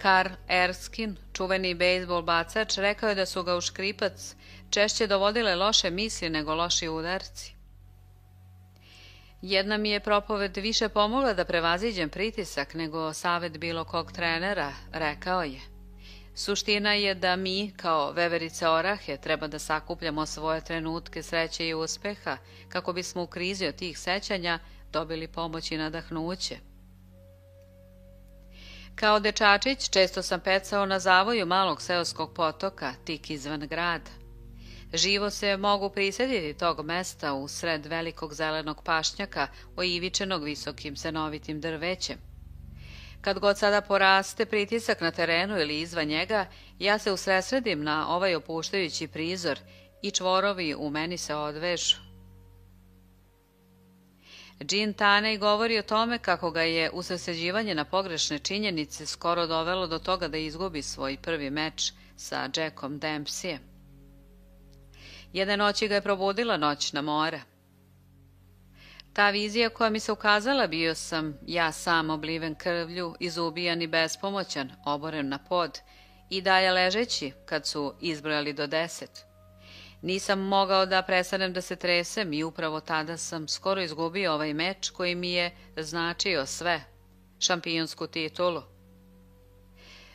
Carl Erskine, čuveni bejzbol bacač, rekao je da su ga u škripac češće dovodile loše misli nego loši udarci. Jedna mi je propoved više pomogla da prevaziđem pritisak nego savet bilo kog trenera, rekao je. Suština je da mi, kao veverice orahe, treba da sakupljamo svoje trenutke sreće i uspeha, kako bismo u krizi od tih sećanja dobili pomoć i nadahnuće. Kao dečačić često sam pecao na zavoju malog seoskog potoka, tik izvan grada. Živo se mogu prisjetiti tog mesta u sred velikog zelenog pašnjaka, oivičenog visokim senovitim drvećem. Kad god sada poraste pritisak na terenu ili izvan njega, ja se usredsredim na ovaj opuštajući prizor i čvorovi u meni se odvežu. Jean Taney govori o tome kako ga je usredsređivanje na pogrešne činjenice skoro dovelo do toga da izgubi svoj prvi meč sa Jackom Dempseyem. Jedne noći ga je probudila noćna mora. Ta vizija koja mi se ukazala bio sam ja sam obliven krvlju, izubijan i bespomoćan, oboren na pod i dalje ležeći kad su izbrojali do 10. Nisam mogao da prestanem da se tresem i upravo tada sam skoro izgubio ovaj meč koji mi je značio sve, šampionsku titulu.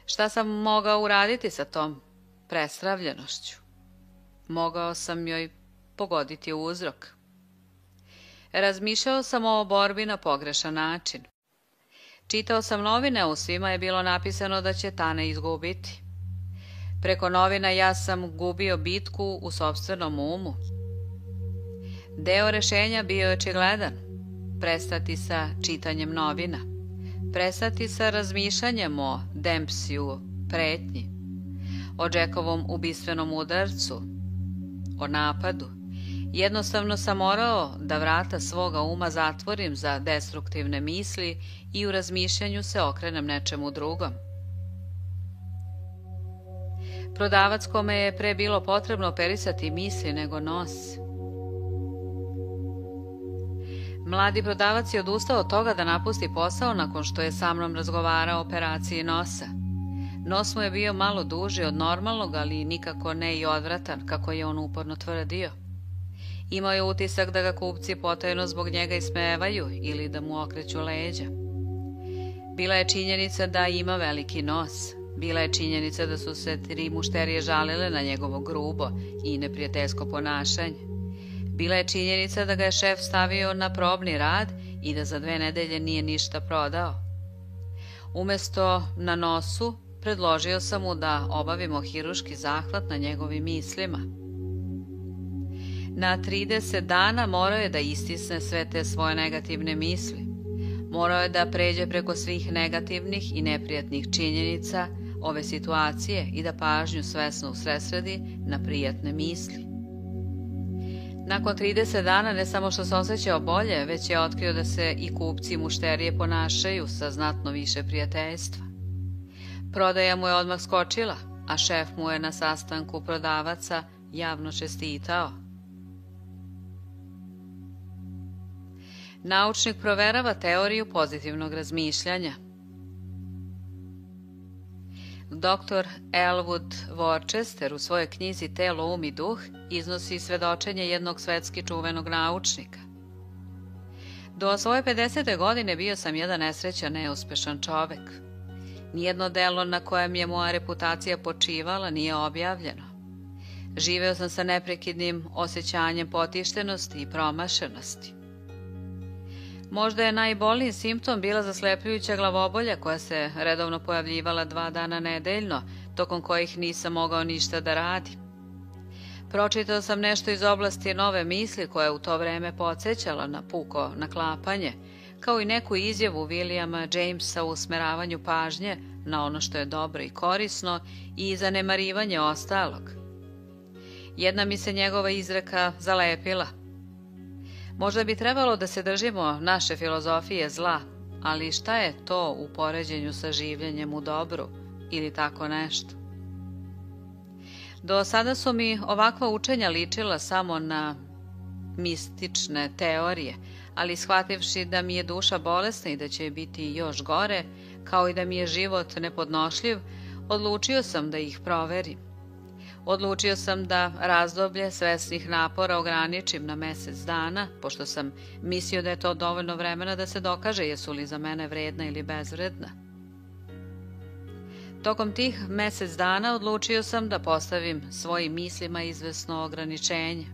Šta sam mogao uraditi sa tom prestravljenošću? Mogao sam joj pogoditi uzrok. Razmišljao sam o borbi na pogrešan način. Čitao sam novine, a u svima je bilo napisano da će Tane izgubiti. Preko novina ja sam gubio bitku u sopstvenom umu. Deo rešenja bio je očigledan. Prestati sa čitanjem novina. Prestati sa razmišljanjem o Dempseyu pretnji. O Jackovom ubistvenom udarcu. O napadu. Jednostavno sam morao da vrata svoga uma zatvorim za destruktivne misli i u razmišljanju se okrenem nečemu drugom. Prodavac kome je pre bilo potrebno operisati misli nego nos. Mladi prodavac je odustao od toga da napusti posao nakon što je sa mnom razgovarao o operaciji nosa. Nos mu je bio malo duži od normalnog, ali nikako ne i odvratan, kako je on uporno tvrdio. Imao je utisak da ga kupci potajno zbog njega ismevaju ili da mu okreću leđa. Bila je činjenica da ima veliki nos. Bila je činjenica da su se 3 mušterije žalile na njegovo grubo i neprijateljsko ponašanje. Bila je činjenica da ga je šef stavio na probni rad i da za 2 nedelje nije ništa prodao. Umesto na nosu, predložio sam mu da obavimo hiruški zahvat na njegovim mislima. Na 30 dana morao je da istisne sve te svoje negativne misli. Morao je da pređe preko svih negativnih i neprijatnih činjenica ove situacije i da pažnju svesno usredsredi na prijatne misli. Nakon 30 dana ne samo što se osjećao bolje, već je otkrio da se i kupci i mušterije ponašaju sa znatno više prijateljstva. Prodaja mu je odmah skočila, a šef mu je na sastanku prodavaca javno čestitao. Naučnik proverava teoriju pozitivnog razmišljanja. Dr. Elwood Worcester u svojoj knjizi Telo, um i duh iznosi svedočenje jednog svetski čuvenog naučnika. Do svoje 50. godine bio sam jedan nesrećan, neuspešan čovek. Nijedno delo na kojem je moja reputacija počivala nije objavljeno. Živeo sam sa neprekidnim osjećanjem potištenosti i promašenosti. Možda je najbolniji simptom bila zaslepljujuća glavobolja koja se redovno pojavljivala 2 dana nedeljno, tokom kojih nisam mogao ništa da radim. Pročitao sam nešto iz oblasti nove misli koja je u to vreme podsjećala na puko naklapanje, kao i neku izjavu Williama Jamesa u usmeravanju pažnje na ono što je dobro i korisno i zanemarivanje ostalog. Jedna mi se njegova izreka zalepila. Možda bi trebalo da se držimo naše filozofije zla, ali šta je to u poređenju sa življenjem u dobru ili tako nešto? Do sada su mi ovakva učenja ličila samo na mistične teorije, ali shvativši da mi je duša bolesna i da će biti još gore, kao i da mi je život nepodnošljiv, odlučio sam da ih proverim. Odlučio sam da razdoblje svesnih napora ograničim na mesec dana, pošto sam mislio da je to dovoljno vremena da se dokaže jesu li za mene vredna ili bezvredna. Tokom tih mesec dana odlučio sam da postavim svojim mislima izvesno ograničenje.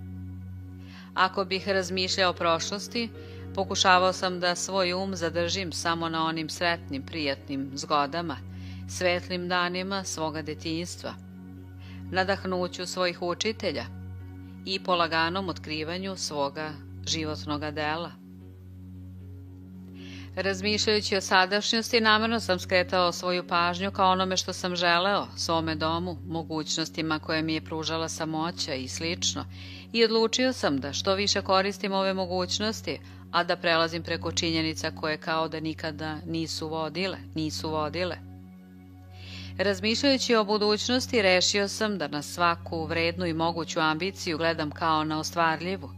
Ako bih razmišljao o prošlosti, pokušavao sam da svoj um zadržim samo na onim sretnim, prijatnim zgodama, svetlim danima svoga detinjstva, nadahnuću svojih učitelja i polaganom otkrivanju svoga životnoga dela. Razmišljajući o sadašnjosti, namerno sam skretao svoju pažnju ka onome što sam želeo, svome domu, mogućnostima koje mi je pružala samoća i slično, i odlučio sam da što više koristim ove mogućnosti, a da prelazim preko činjenica koje kao da nikada nisu vodile. Razmišljajući o budućnosti, rešio sam da na svaku vrednu i moguću ambiciju gledam kao na ostvarljivu.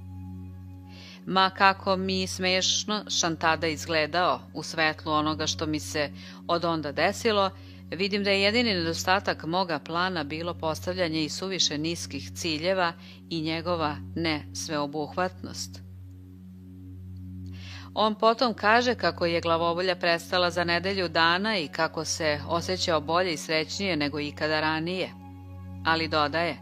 Ma kako mi smešno šantada izgledao u svetlu onoga što mi se od onda desilo, vidim da je jedini nedostatak moga plana bilo postavljanje i suviše niskih ciljeva i njegova nesveobuhvatnost. On potom kaže kako je glavobolja prestala za nedelju dana i kako se osjećao bolje i srećnije nego ikada ranije. Ali dodaje: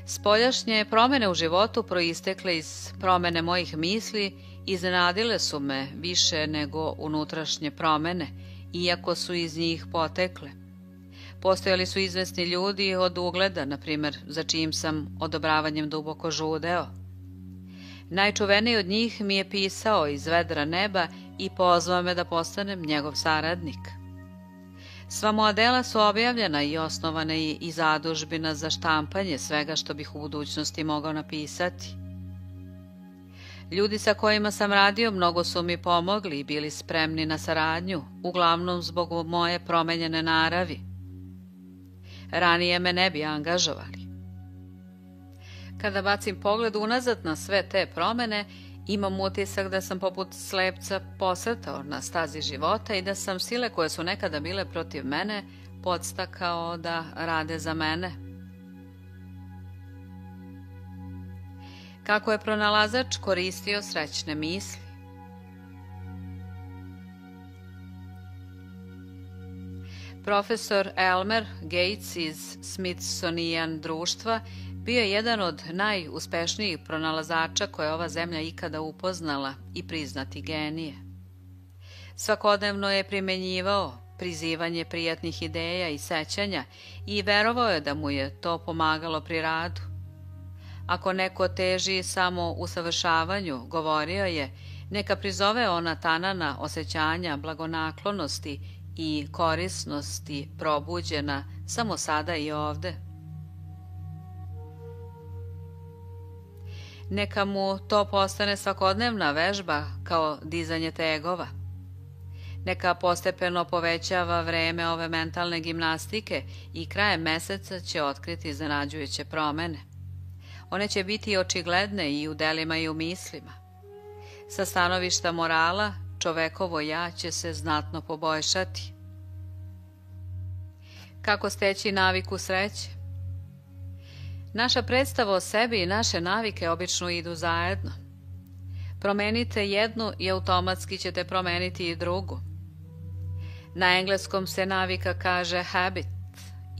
spoljašnje promene u životu proistekle iz promene mojih misli iznenadile su me više nego unutrašnje promene, iako su iz njih potekle. Postojali su izvesni ljudi od ugleda, na primjer, za čijim sam odobravanjem duboko žudeo. Najčuveniji od njih mi je pisao iz vedra neba i pozvao me da postanem njegov saradnik. Sva moja dela su objavljena i osnovana i zadužbina za štampanje svega što bih u budućnosti mogao napisati. Ljudi sa kojima sam radio mnogo su mi pomogli i bili spremni na saradnju, uglavnom zbog moje promenjene naravi. Ranije me ne bi angažovali. Kada bacim pogled unazad na sve te promene, imam utisak da sam poput slepca posretao na stazi života i da sam sile koje su nekada bile protiv mene podstakao da rade za mene. Kako je pronalazač koristio srećne misli? Profesor Elmer Gates iz Smithsonian društva bio je jedan od najuspešnijih pronalazača koje ova zemlja ikada upoznala i priznati genije. Svakodnevno je primenjivao prizivanje prijatnih ideja i sećanja i verovao je da mu je to pomagalo pri radu. Ako neko teži samo usavršavanju, govorio je, neka prizove ona tanana osjećanja blagonaklonosti i korisnosti probuđena samo sada i ovde. Neka mu to postane svakodnevna vežba kao dizanje tegova. Neka postepeno povećava vreme ove mentalne gimnastike i krajem meseca će otkriti iznenađujuće promene. One će biti očigledne i u delima i u mislima. Sa stanovišta morala, čovekovo ja će se znatno poboljšati. Kako steći naviku sreće? Naša predstava o sebi i naše navike obično idu zajedno. Promenite jednu i automatski ćete promeniti i drugu. Na engleskom se navika kaže habit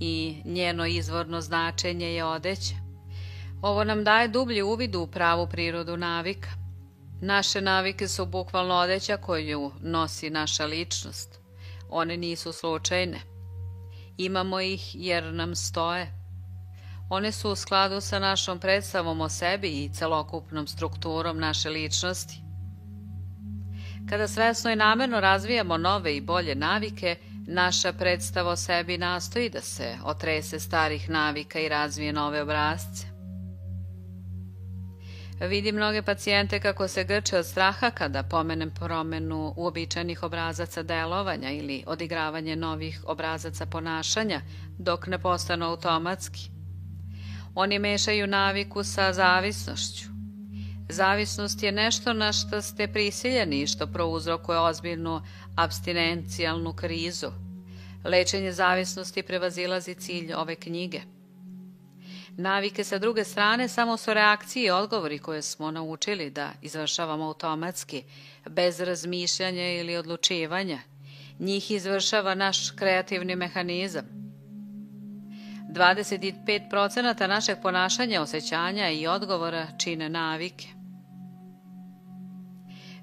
i njeno izvorno značenje je odeća. Ovo nam daje dublji uvid u pravu prirodu navika. Naše navike su bukvalno odeća koju nosi naša ličnost. One nisu slučajne. Imamo ih jer nam stoje. One su u skladu sa našom predstavom o sebi i celokupnom strukturom naše ličnosti. Kada svesno i namerno razvijamo nove i bolje navike, naša predstava o sebi nastoji da se otrese starih navika i razvije nove obrasce. Vidim mnoge pacijente kako se grče od straha kada pomenem promenu uobičajenih obrazaca delovanja ili odigravanje novih obrazaca ponašanja, dok ne postanu automatski. Oni mešaju naviku sa zavisnošću. Zavisnost je nešto na što ste prisiljeni i što prouzrokuje ozbiljnu apstinencijalnu krizu. Lečenje zavisnosti prevazilazi cilj ove knjige. Navike sa druge strane samo su reakcije i odgovori koje smo naučili da izvršavamo automatski, bez razmišljanja ili odlučivanja. Njih izvršava naš kreativni mehanizam. 25% našeg ponašanja, osjećanja i odgovora čine navike.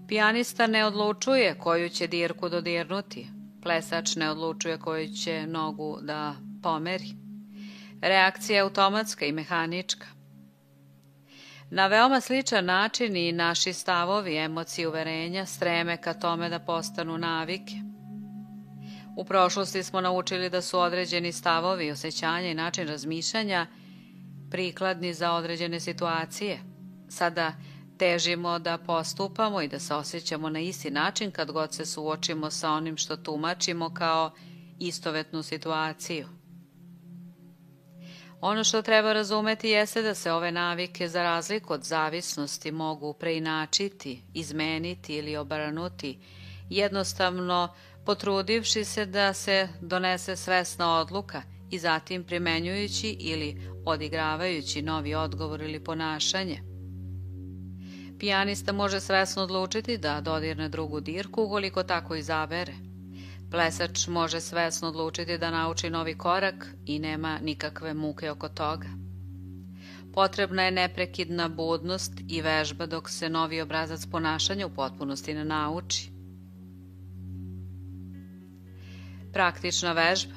Pijanista ne odlučuje koju će dirku dodirnuti. Plesač ne odlučuje koju će nogu da pomeri. Reakcija je automatska i mehanička. Na veoma sličan način i naši stavovi, emocije i uverenja streme ka tome da postanu navike. U prošlosti smo naučili da su određeni stavovi, osjećanja i način razmišljanja prikladni za određene situacije. Sada težimo da postupamo i da se osjećamo na isti način kad god se suočimo sa onim što tumačimo kao istovetnu situaciju. Ono što treba razumeti jeste da se ove navike, za razliku od zavisnosti, mogu preinačiti, izmeniti ili obrnuti, jednostavno potrudivši se da se donese svesna odluka i zatim primenjujući ili odigravajući novi odgovor ili ponašanje. Pijanista može svesno odlučiti da dodirne drugu dirku ukoliko tako izabere. Plesač može svesno odlučiti da nauči novi korak i nema nikakve muke oko toga. Potrebna je neprekidna budnost i vežba dok se novi obrazac ponašanja u potpunosti ne nauči. Praktična vežba.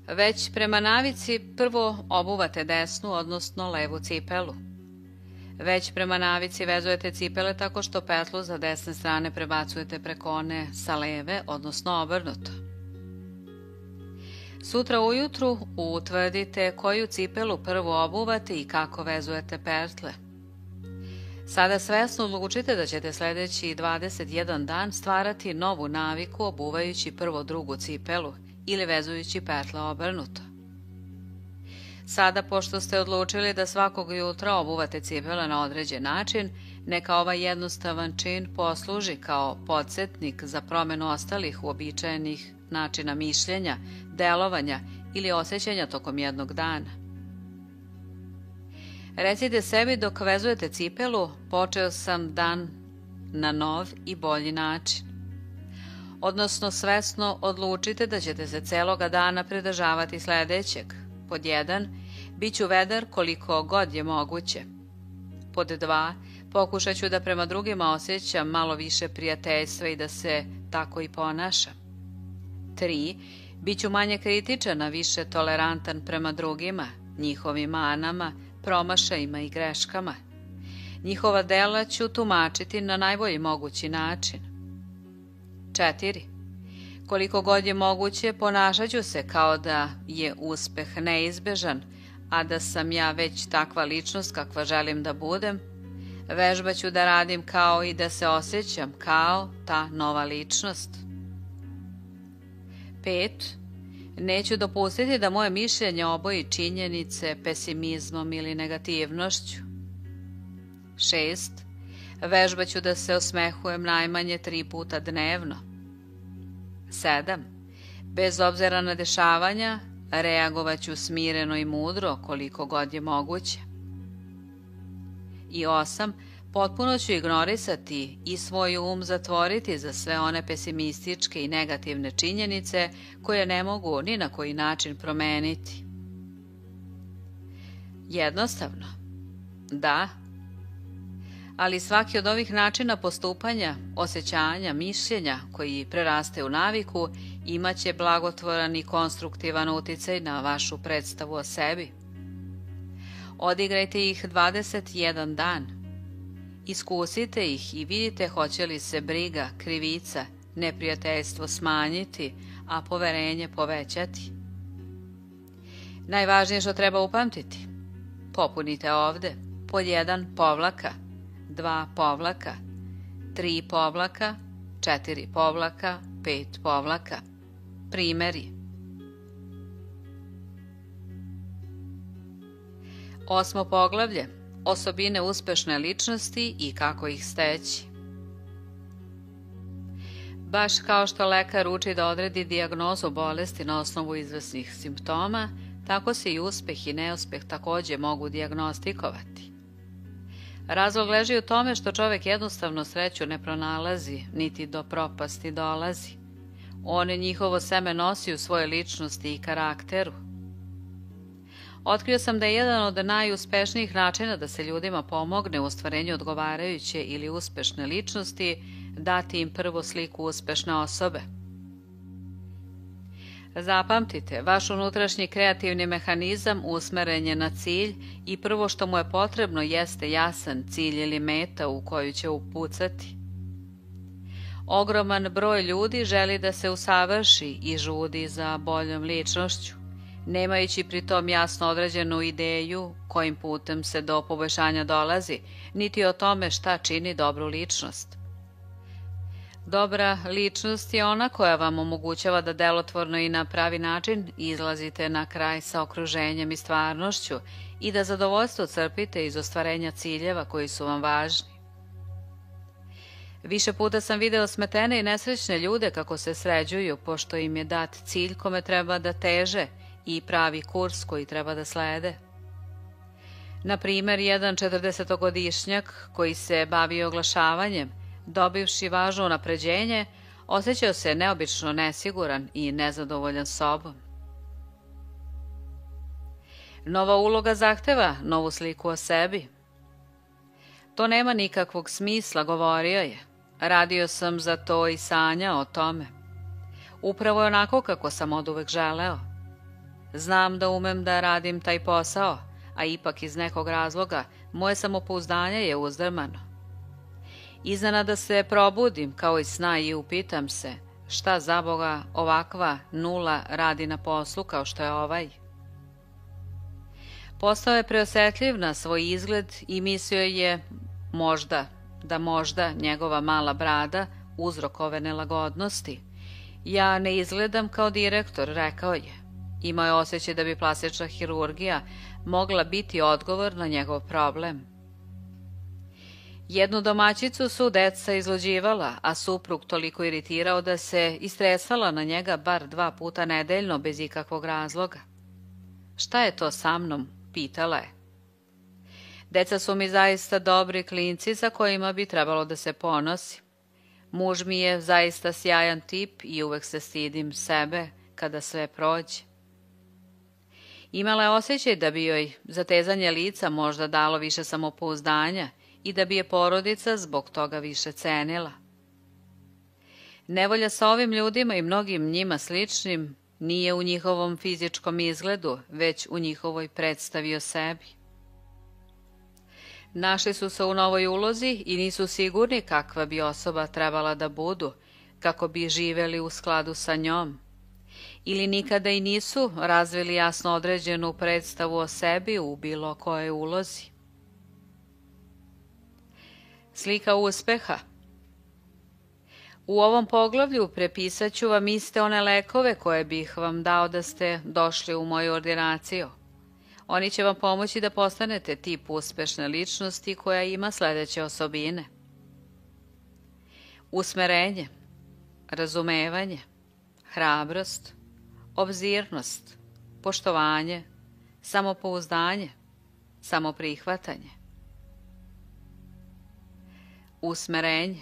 Već prema navici prvo obuvate desnu, odnosno levu cipelu. Već prema navici vezujete cipele tako što petlu za desne strane prebacujete preko one sa leve, odnosno obrnuto. Sutra ujutru utvrdite koju cipelu prvo obuvate i kako vezujete petle. Sada svesno odlučite da ćete sljedeći 21 dan stvarati novu naviku obuvajući prvo drugu cipelu ili vezujući petle obrnuto. Sada, pošto ste odlučili da svakog jutra obuvate cipele na određen način, neka ovaj jednostavan čin posluži kao podsjetnik za promjenu ostalih uobičajenih načina mišljenja, delovanja ili osjećanja tokom jednog dana. Recite sebi dok vezujete cipelu, počeo sam dan na nov i bolji način. Odnosno svesno odlučite da ćete se celoga dana pridržavati sljedećeg. Pod 1. Biću vedar koliko god je moguće. Pod 2. Pokušat ću da prema drugima osjećam malo više prijateljstva i da se tako i ponašam. 3. Biću manje kritičan, a više tolerantan prema drugima, njihovim manama, promašajima i greškama. Njihova dela ću tumačiti na najbolji mogući način. 4. Koliko god je moguće, ponašat ću se kao da je uspeh neizbežan, a da sam ja već takva ličnost kakva želim da budem, vežbaću da radim kao i da se osjećam kao ta nova ličnost. 5. Neću dopustiti da moje mišljenje oboji činjenice pesimizmom ili negativnošću. 6. Vežbaću da se osmehujem najmanje 3 puta dnevno. 7. Bez obzira na dešavanja, reagovaću smireno i mudro koliko god je moguće. I 8. Potpuno ću ignorisati i svoj um zatvoriti za sve one pesimističke i negativne činjenice koje ne mogu ni na koji način promeniti. Jednostavno, da, ali svaki od ovih načina postupanja, osjećanja, mišljenja koji preraste u naviku imaće blagotvoran i konstruktivan uticaj na vašu predstavu o sebi. Odigrajte ih 21 dan. Iskusite ih i vidite hoće li se briga, krivica, neprijateljstvo smanjiti, a poverenje povećati. Najvažnije što treba upamtiti. Popunite ovde pod 1 povlaka, 2 povlaka, 3 povlaka, 4 povlaka, 5 povlaka. Primeri. 8. poglavlje. Osobine uspešne ličnosti i kako ih steći. Baš kao što lekar uči da odredi dijagnozu bolesti na osnovu izvesnih simptoma, tako se i uspeh i neuspeh takođe mogu dijagnostikovati. Razlog leži u tome što čovek jednostavno sreću ne pronalazi, niti do propasti dolazi. On njihovo seme nosi u svojoj ličnosti i karakteru. Otkrio sam da je jedan od najuspešnijih načina da se ljudima pomogne u ostvarenju odgovarajuće ili uspešne ličnosti dati im prvu sliku uspešne osobe. Zapamtite, vaš unutrašnji kreativni mehanizam usmeren je na cilj i prvo što mu je potrebno jeste jasan cilj ili meta u koju će upucati. Ogroman broj ljudi želi da se usavrši i žudi za boljom ličnošću, nemajući pritom jasno određenu ideju kojim putem se do poboljšanja dolazi, niti o tome šta čini dobru ličnost. Dobra ličnost je ona koja vam omogućava da delotvorno i na pravi način izlazite na kraj sa okruženjem i stvarnošću i da zadovoljstvo crpite iz ostvarenja ciljeva koji su vam važni. Više puta sam video smetene i nesrećne ljude kako se sređuju, pošto im je dat cilj kome treba da teže i pravi kurs koji treba da slede. Na primer, jedan 40-godišnjak koji se bavi oglašavanjem, dobivši važno unapređenje, osjećao se neobično nesiguran i nezadovoljan sobom. Nova uloga zahteva novu sliku o sebi. To nema nikakvog smisla, govorio je. Radio sam za to i sanjao o tome. Upravo je onako kako sam oduvek želeo. Znam da umem da radim taj posao, a ipak iz nekog razloga moje samopouzdanje je uzdrmano. Iznenada se probudim kao iz sna i upitam se šta zaboga ovakva nula radi na poslu kao što je ovaj. Postao je preosetljiv na svoj izgled i mislio je možda njegova mala brada uzrok ove nelagodnosti. Ja ne izgledam kao direktor, rekao je. Imao je osjećaj da bi plastična hirurgija mogla biti odgovor na njegov problem. Jednu domaćicu su deca izluđivala, a suprug toliko iritirao da se istresala na njega bar 2 puta nedeljno bez ikakvog razloga. Šta je to sa mnom? Pitala je. Deca su mi zaista dobri klinci za kojima bi trebalo da se ponosim. Muž mi je zaista sjajan tip i uvek se stidim sebe kada sve prođe. Imala je osjećaj da bi joj zatezanje lica možda dalo više samopouzdanja i da bi je porodica zbog toga više cenila. Nevolja sa ovim ljudima i mnogim njima sličnim nije u njihovom fizičkom izgledu, već u njihovoj predstavi o sebi. Našli su se u novoj ulozi i nisu sigurni kakva bi osoba trebala da budu, kako bi živeli u skladu sa njom. ili nikada i nisu razvili jasno određenu predstavu o sebi u bilo kojoj ulozi. Slika uspeha. U ovom poglavlju prepisat ću vam iste one lekove koje bih vam dao da ste došli u moju ordinaciju. Oni će vam pomoći da postanete tip uspešne ličnosti koja ima sledeće osobine: usmerenje, razumevanje, hrabrost, obzirnost, poštovanje, samopouzdanje, samoprihvatanje. Usmerenje.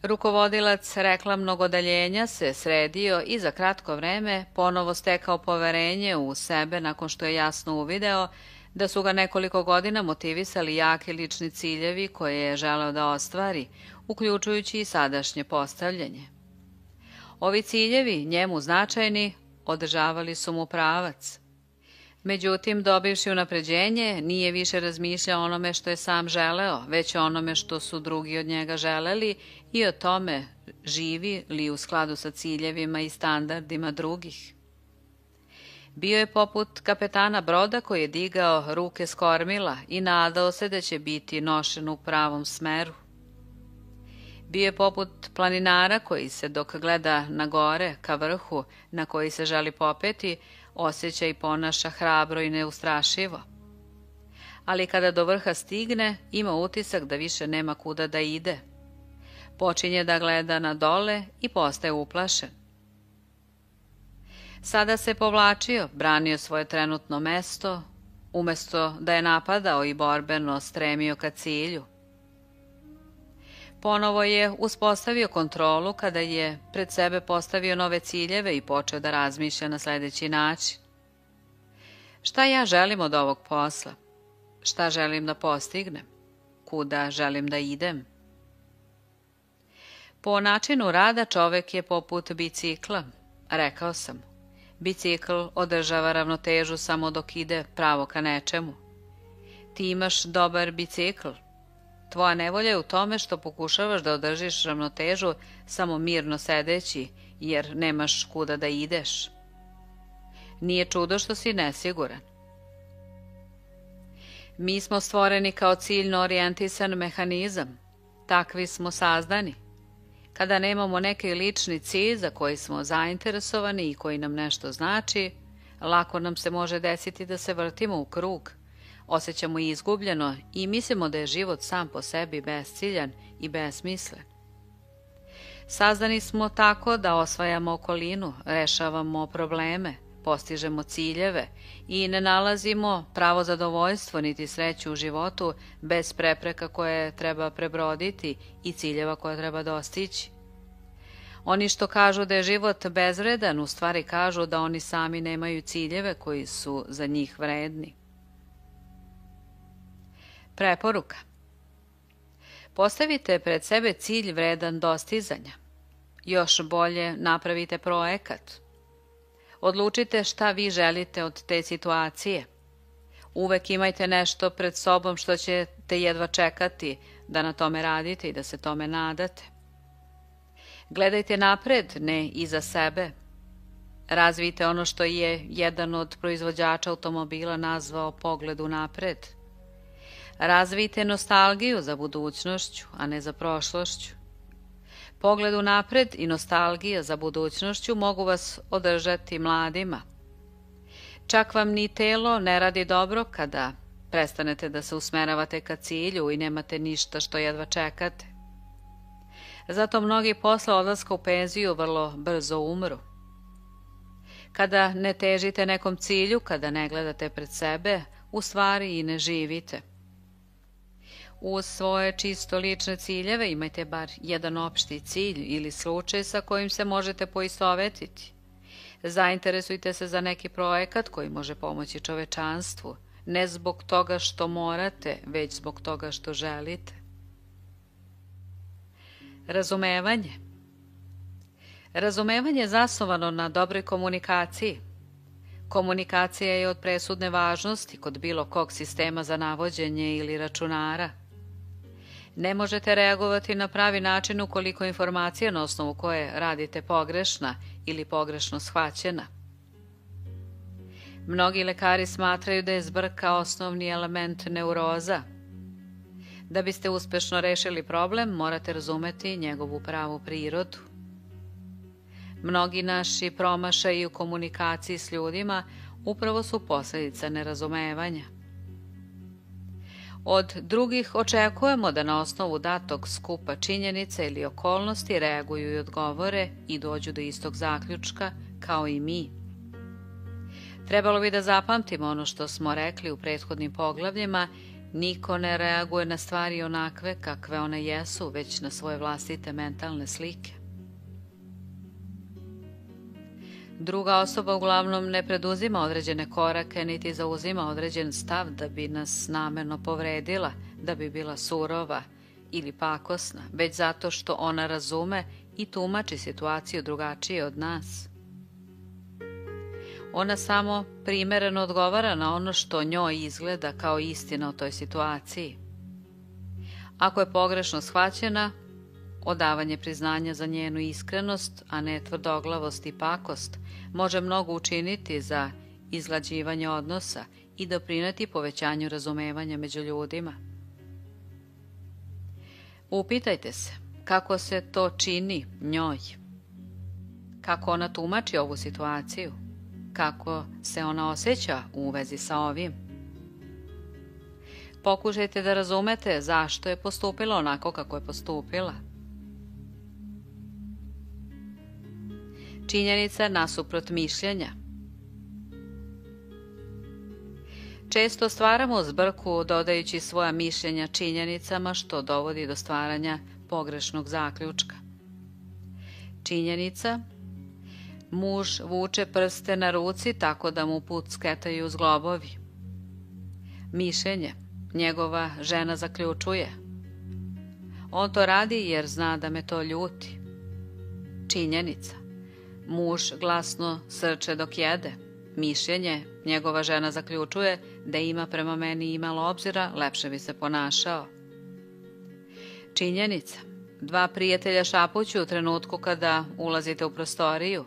Rukovodilac reklamnog odeljenja se sredio i za kratko vreme ponovo stekao poverenje u sebe nakon što je jasno uvideo da su ga nekoliko godina motivisali jaki lični ciljevi koje je želeo da ostvari, uključujući i sadašnje postavljanje. Ovi ciljevi, njemu značajni, održavali su mu pravac. Međutim, dobivši unapređenje, nije više razmišljao o onome što je sam želeo, već o onome što su drugi od njega želeli i o tome živi li u skladu sa ciljevima i standardima drugih. Bio je poput kapetana broda koji je digao ruke s kormila i nadao se da će biti nošen u pravom smeru. Bio je poput planinara koji se dok gleda na gore, ka vrhu na koji se želi popeti, osjeća i ponaša hrabro i neustrašivo. Ali kada do vrha stigne, ima utisak da više nema kuda da ide. Počinje da gleda na dole i postaje uplašen. Sada se povlačio, branio svoje trenutno mesto, umesto da je napadao i borbeno stremio ka cilju. Ponovo je uspostavio kontrolu kada je pred sebe postavio nove ciljeve i počeo da razmišlja na sledeći način. Šta ja želim od ovog posla? Šta želim da postignem? Kuda želim da idem? Po načinu rada čovek je poput bicikla, rekao sam. Bicikl održava ravnotežu samo dok ide pravo ka nečemu. Ti imaš dobar bicikl. Tvoja nevolja je u tome što pokušavaš da održiš ravnotežu samo mirno sedeći, jer nemaš kuda da ideš. Nije čudo što si nesiguran. Mi smo stvoreni kao ciljno orijentisan mehanizam. Takvi smo sazdani. Kada nemamo neki lični cilj za koji smo zainteresovani i koji nam nešto znači, lako nam se može desiti da se vrtimo u krug. Osjećamo izgubljeno i mislimo da je život sam po sebi besciljan i besmislen. Sazdani smo tako da osvajamo okolinu, rešavamo probleme, postižemo ciljeve i ne nalazimo pravo zadovoljstvo niti sreću u životu bez prepreka koje treba prebroditi i ciljeva koje treba dostići. Oni što kažu da je život bezvredan, u stvari kažu da oni sami nemaju ciljeve koji su za njih vredni. Preporuka. Postavite pred sebe cilj vredan dostizanja. Još bolje napravite projekat. Odlučite šta vi želite od te situacije. Uvek imajte nešto pred sobom što ćete jedva čekati da na tome radite i da se tome nadate. Gledajte napred, ne iza sebe. Razvijte ono što je jedan od proizvođača automobila nazvao pogled unapred. Razvijte nostalgiju za budućnošću, a ne za prošlošću. Pogled unapred i nostalgija za budućnošću mogu vas održati mladima. Čak vam ni telo ne radi dobro kada prestanete da se usmeravate ka cilju i nemate ništa što jedva čekate. Zato mnogi posle odlaska u penziju vrlo brzo umru. Kada ne težite nekom cilju, kada ne gledate pred sebe, u stvari i ne živite. Uz svoje čisto lične ciljeve imajte bar jedan opšti cilj ili slučaj sa kojim se možete poistovetiti. Zainteresujte se za neki projekat koji može pomoći čovečanstvu, ne zbog toga što morate, već zbog toga što želite. Razumevanje. Razumevanje je zasnovano na dobroj komunikaciji. Komunikacija je od presudne važnosti kod bilo kog sistema za navođenje ili računara. Ne možete reagovati na pravi način ukoliko informacija na osnovu koje radite pogrešna ili pogrešno shvaćena. Mnogi lekari smatraju da je zbrka osnovni element neuroza. Da biste uspešno rešili problem, morate razumeti njegovu pravu prirodu. Mnogi naši promašaji u komunikaciji s ljudima upravo su posljedica nerazumevanja. Od drugih očekujemo da na osnovu datog skupa činjenica ili okolnosti reaguju i odgovore i dođu do istog zaključka kao i mi. Trebalo bi da zapamtimo ono što smo rekli u prethodnim poglavljima: niko ne reaguje na stvari onakve kakve one jesu, već na svoje vlastite mentalne slike. Druga osoba uglavnom ne preduzima određene korake niti zauzima određen stav da bi nas namerno povredila, da bi bila surova ili pakosna, već zato što ona razume i tumači situaciju drugačije od nas. Ona samo primereno odgovara na ono što njoj izgleda kao istina o toj situaciji. Ako je pogrešno shvaćena, odavanje priznanja za njenu iskrenost, a ne tvrdoglavost i pakost, može mnogo učiniti za izglađivanje odnosa i doprineti povećanju razumevanja među ljudima. Upitajte se kako se to čini njoj, kako ona tumači ovu situaciju, kako se ona osjeća u vezi sa ovim. Pokušajte da razumete zašto je postupila onako kako je postupila. Činjenica nasuprot mišljenja. Često stvaramo zbrku dodajući svoja mišljenja činjenicama, što dovodi do stvaranja pogrešnog zaključka. Činjenica: muž vuče prste na ruci tako da mu pucketaju zglobovi. Mišljenje: njegova žena zaključuje: on to radi jer zna da me to ljuti. Činjenica: muž glasno srče dok jede. Mišljenje: njegova žena zaključuje da ima prema meni imalo obzira, lepše bi se ponašao. Činjenica: dva prijatelja šapuću u trenutku kada ulazite u prostoriju.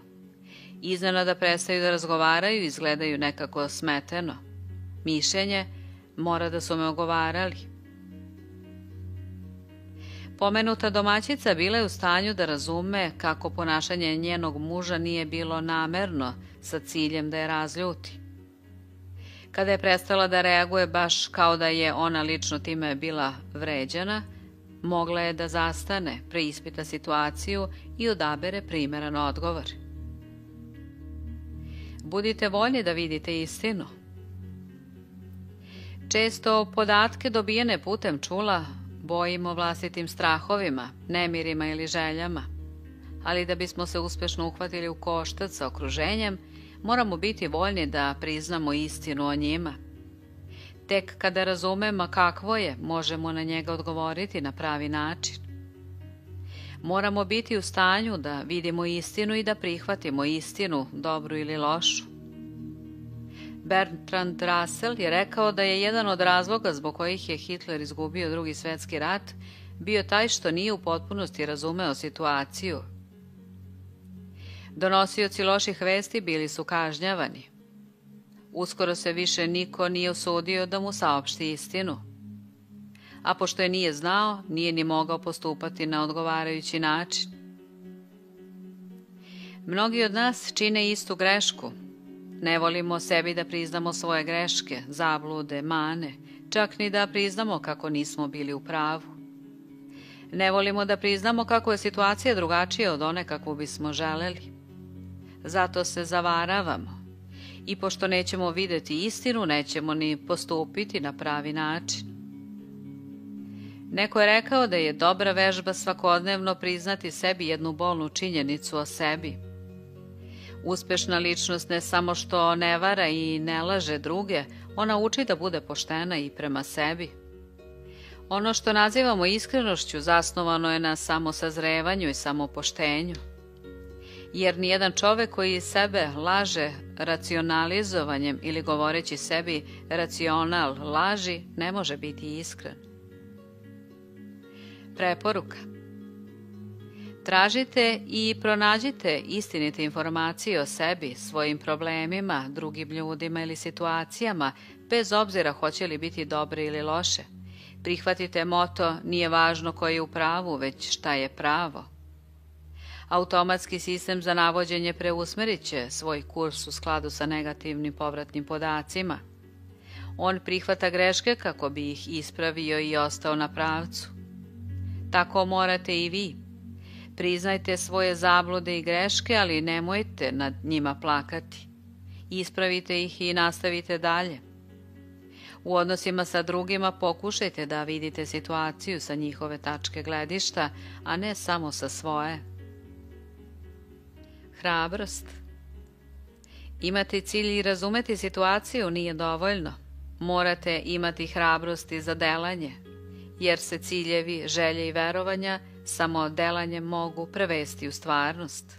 Iznenada prestaju da razgovaraju i izgledaju nekako smeteno. Mišljenje: mora da su me ogovarali. Pomenuta domaćica bila je u stanju da razume kako ponašanje njenog muža nije bilo namerno sa ciljem da je razljuti. Kada je prestala da reaguje baš kao da je ona lično time bila vređana, mogla je da zastane, preispita situaciju i odabere primeran odgovor. Budite voljni da vidite istinu. Često podatke dobijene putem čula bojimo vlastitim strahovima, nemirima ili željama, ali da bismo se uspešno uhvatili u koštac sa okruženjem, moramo biti voljni da priznamo istinu o njima. Tek kada razumemo kakvo je, možemo na njega odgovoriti na pravi način. Moramo biti u stanju da vidimo istinu i da prihvatimo istinu, dobru ili lošu. Bertrand Russell je rekao da je jedan od razloga zbog kojih je Hitler izgubio Drugi svjetski rat bio taj što nije u potpunosti razumeo situaciju. Donosioci loših vesti bili su kažnjavani. Uskoro se više niko nije usudio da mu saopšti istinu. A pošto je nije znao, nije ni mogao postupati na odgovarajući način. Mnogi od nas čine istu grešku. Ne volimo sebi da priznamo svoje greške, zablude, mane, čak ni da priznamo kako nismo bili u pravu. Ne volimo da priznamo kako je situacija drugačija od one kakvu bismo želeli. Zato se zavaravamo. I pošto nećemo videti istinu, nećemo ni postupiti na pravi način. Neko je rekao da je dobra vežba svakodnevno priznati sebi jednu bolnu činjenicu o sebi. Uspešna ličnost ne samo što ne vara i ne laže druge, ona uči da bude poštena i prema sebi. Ono što nazivamo iskrenošću zasnovano je na samosazrevanju i samopoštenju. Jer nijedan čovek koji sebe laže racionalizovanjem ili govoreći sebi racional laži ne može biti iskren. Preporuka. Tražite i pronađite istinite informacije o sebi, svojim problemima, drugim ljudima ili situacijama, bez obzira hoće li biti dobre ili loše. Prihvatite moto nije važno ko je u pravu, već šta je pravo. Automatski sistem za navođenje preusmerit će svoj kurs u skladu sa negativnim povratnim podacima. On prihvata greške kako bi ih ispravio i ostao na pravcu. Tako morate i vi. Priznajte svoje zablude i greške, ali nemojte nad njima plakati. Ispravite ih i nastavite dalje. U odnosima sa drugima pokušajte da vidite situaciju sa njihove tačke gledišta, a ne samo sa svoje. Hrabrost. Imati cilj i razumeti situaciju nije dovoljno. Morate imati hrabrosti za delanje, jer se ciljevi, želje i verovanja samo delanjem mogu prevesti u stvarnost.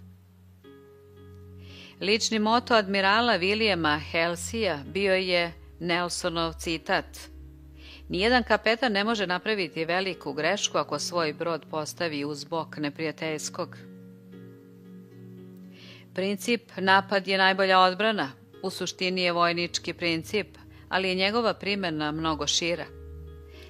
Lični moto admirala Williama Halseya bio je Nelsonov citat: nijedan kapetan ne može napraviti veliku grešku ako svoj brod postavi uz bok neprijateljskog. Princip napad je najbolja odbrana u suštini je vojnički princip, ali je njegova primjena mnogo šira.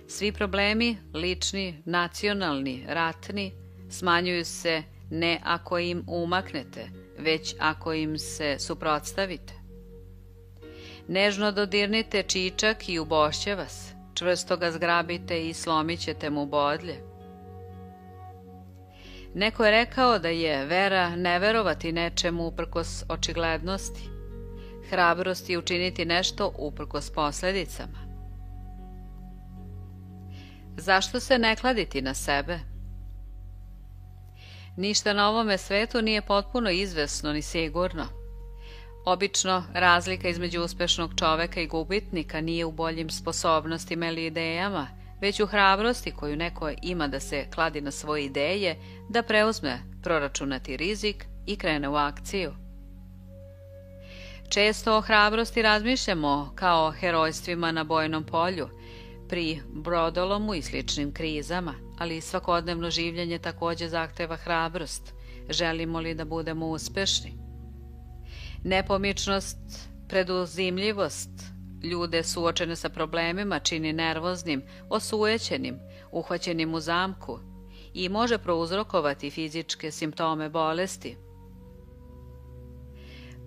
Svi problemi, lični, nacionalni, ratni, smanjuju se ne ako im umaknete, već ako im se suprotstavite. Nežno dodirnite čičak i ubošće vas, čvrsto ga zgrabite i slomit ćete mu bodlje. Neko je rekao da je vera ne verovati nečemu uprkos očiglednosti. Hrabrost je učiniti nešto uprkos posledicama. Zašto se ne kladiti na sebe? Ništa na ovome svetu nije potpuno izvesno ni sigurno. Obično, razlika između uspešnog čoveka i gubitnika nije u boljim sposobnostima ili idejama, već u hrabrosti koju neko ima da se kladi na svoje ideje, da preuzme proračunati rizik i krene u akciju. Često o hrabrosti razmišljamo kao herojstvima na bojnom polju, pri brodolomu i sličnim krizama, ali svakodnevno življenje takođe zahteva hrabrost, želimo li da budemo uspešni. Nepomičnost, preduzimljivost, ljude suočene sa problemima čini nervoznim, osujećenim, uhvaćenim u zamku i može prouzrokovati fizičke simptome bolesti.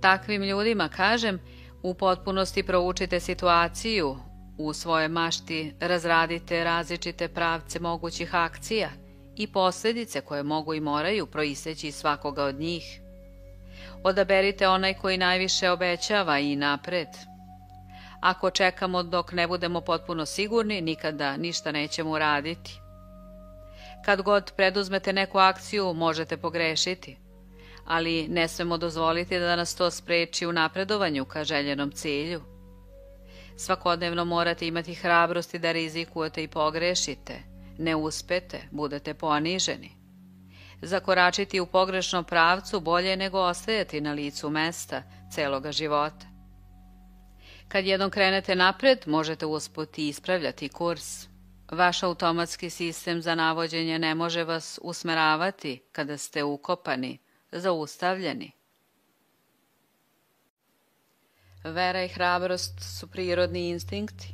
Takvim ljudima kažem, u potpunosti proučite situaciju, u svojoj mašti razradite različite pravce mogućih akcija i posljedice koje mogu i moraju proisteći iz svakoga od njih. Odaberite onaj koji najviše obećava i napred. Ako čekamo dok ne budemo potpuno sigurni, nikada ništa nećemo uraditi. Kad god preduzmete neku akciju, možete pogrešiti, ali ne smemo dozvoliti da nas to spreči u napredovanju ka željenom cilju. Svakodnevno morate imati hrabrosti da rizikujete i pogrešite. Ne uspete, budete poniženi. Zakoračiti u pogrešnom pravcu bolje je nego ostajati na licu mesta celoga života. Kad jednom krenete napred, možete usput i ispravljati kurs. Vaš automatski sistem za navođenje ne može vas usmeravati kada ste ukopani, zaustavljeni. Vera i hrabrost su prirodni instinkti.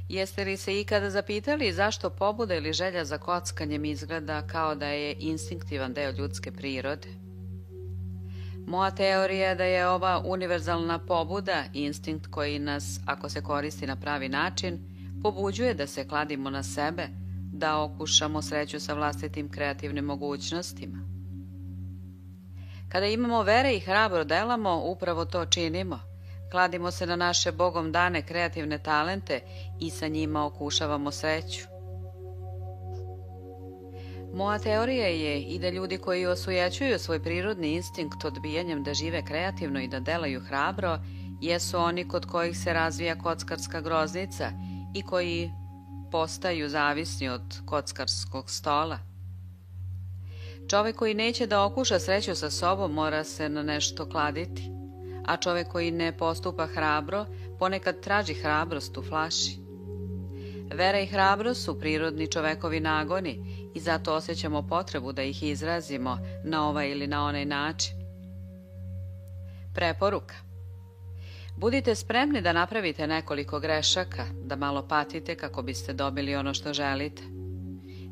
Jeste li se ikada zapitali zašto pobuda ili želja za kockanjem izgleda kao da je instinktivan deo ljudske prirode? Moja teorija je da je ova univerzalna pobuda instinkt koji nas, ako se koristi na pravi način, pobuđuje da se kladimo na sebe, da okušamo sreću sa vlastitim kreativnim mogućnostima. Kada imamo vere i hrabro delamo, upravo to činimo. Kladimo se na naše Bogom dane kreativne talente i sa njima okušavamo sreću. Moja teorija je i da ljudi koji osujećuju svoj prirodni instinkt odbijanjem da žive kreativno i da delaju hrabro, jesu oni kod kojih se razvija kockarska groznica i koji postaju zavisni od kockarskog stola. Čovek koji neće da okuša sreću sa sobom mora se na nešto kladiti, a čovek koji ne postupa hrabro ponekad traži hrabrost u flaši. Vera i hrabrost su prirodni čovekovi nagoni i zato osjećamo potrebu da ih izrazimo na ovaj ili na onaj način. Preporuka. Budite spremni da napravite nekoliko grešaka, da malo patite kako biste dobili ono što želite.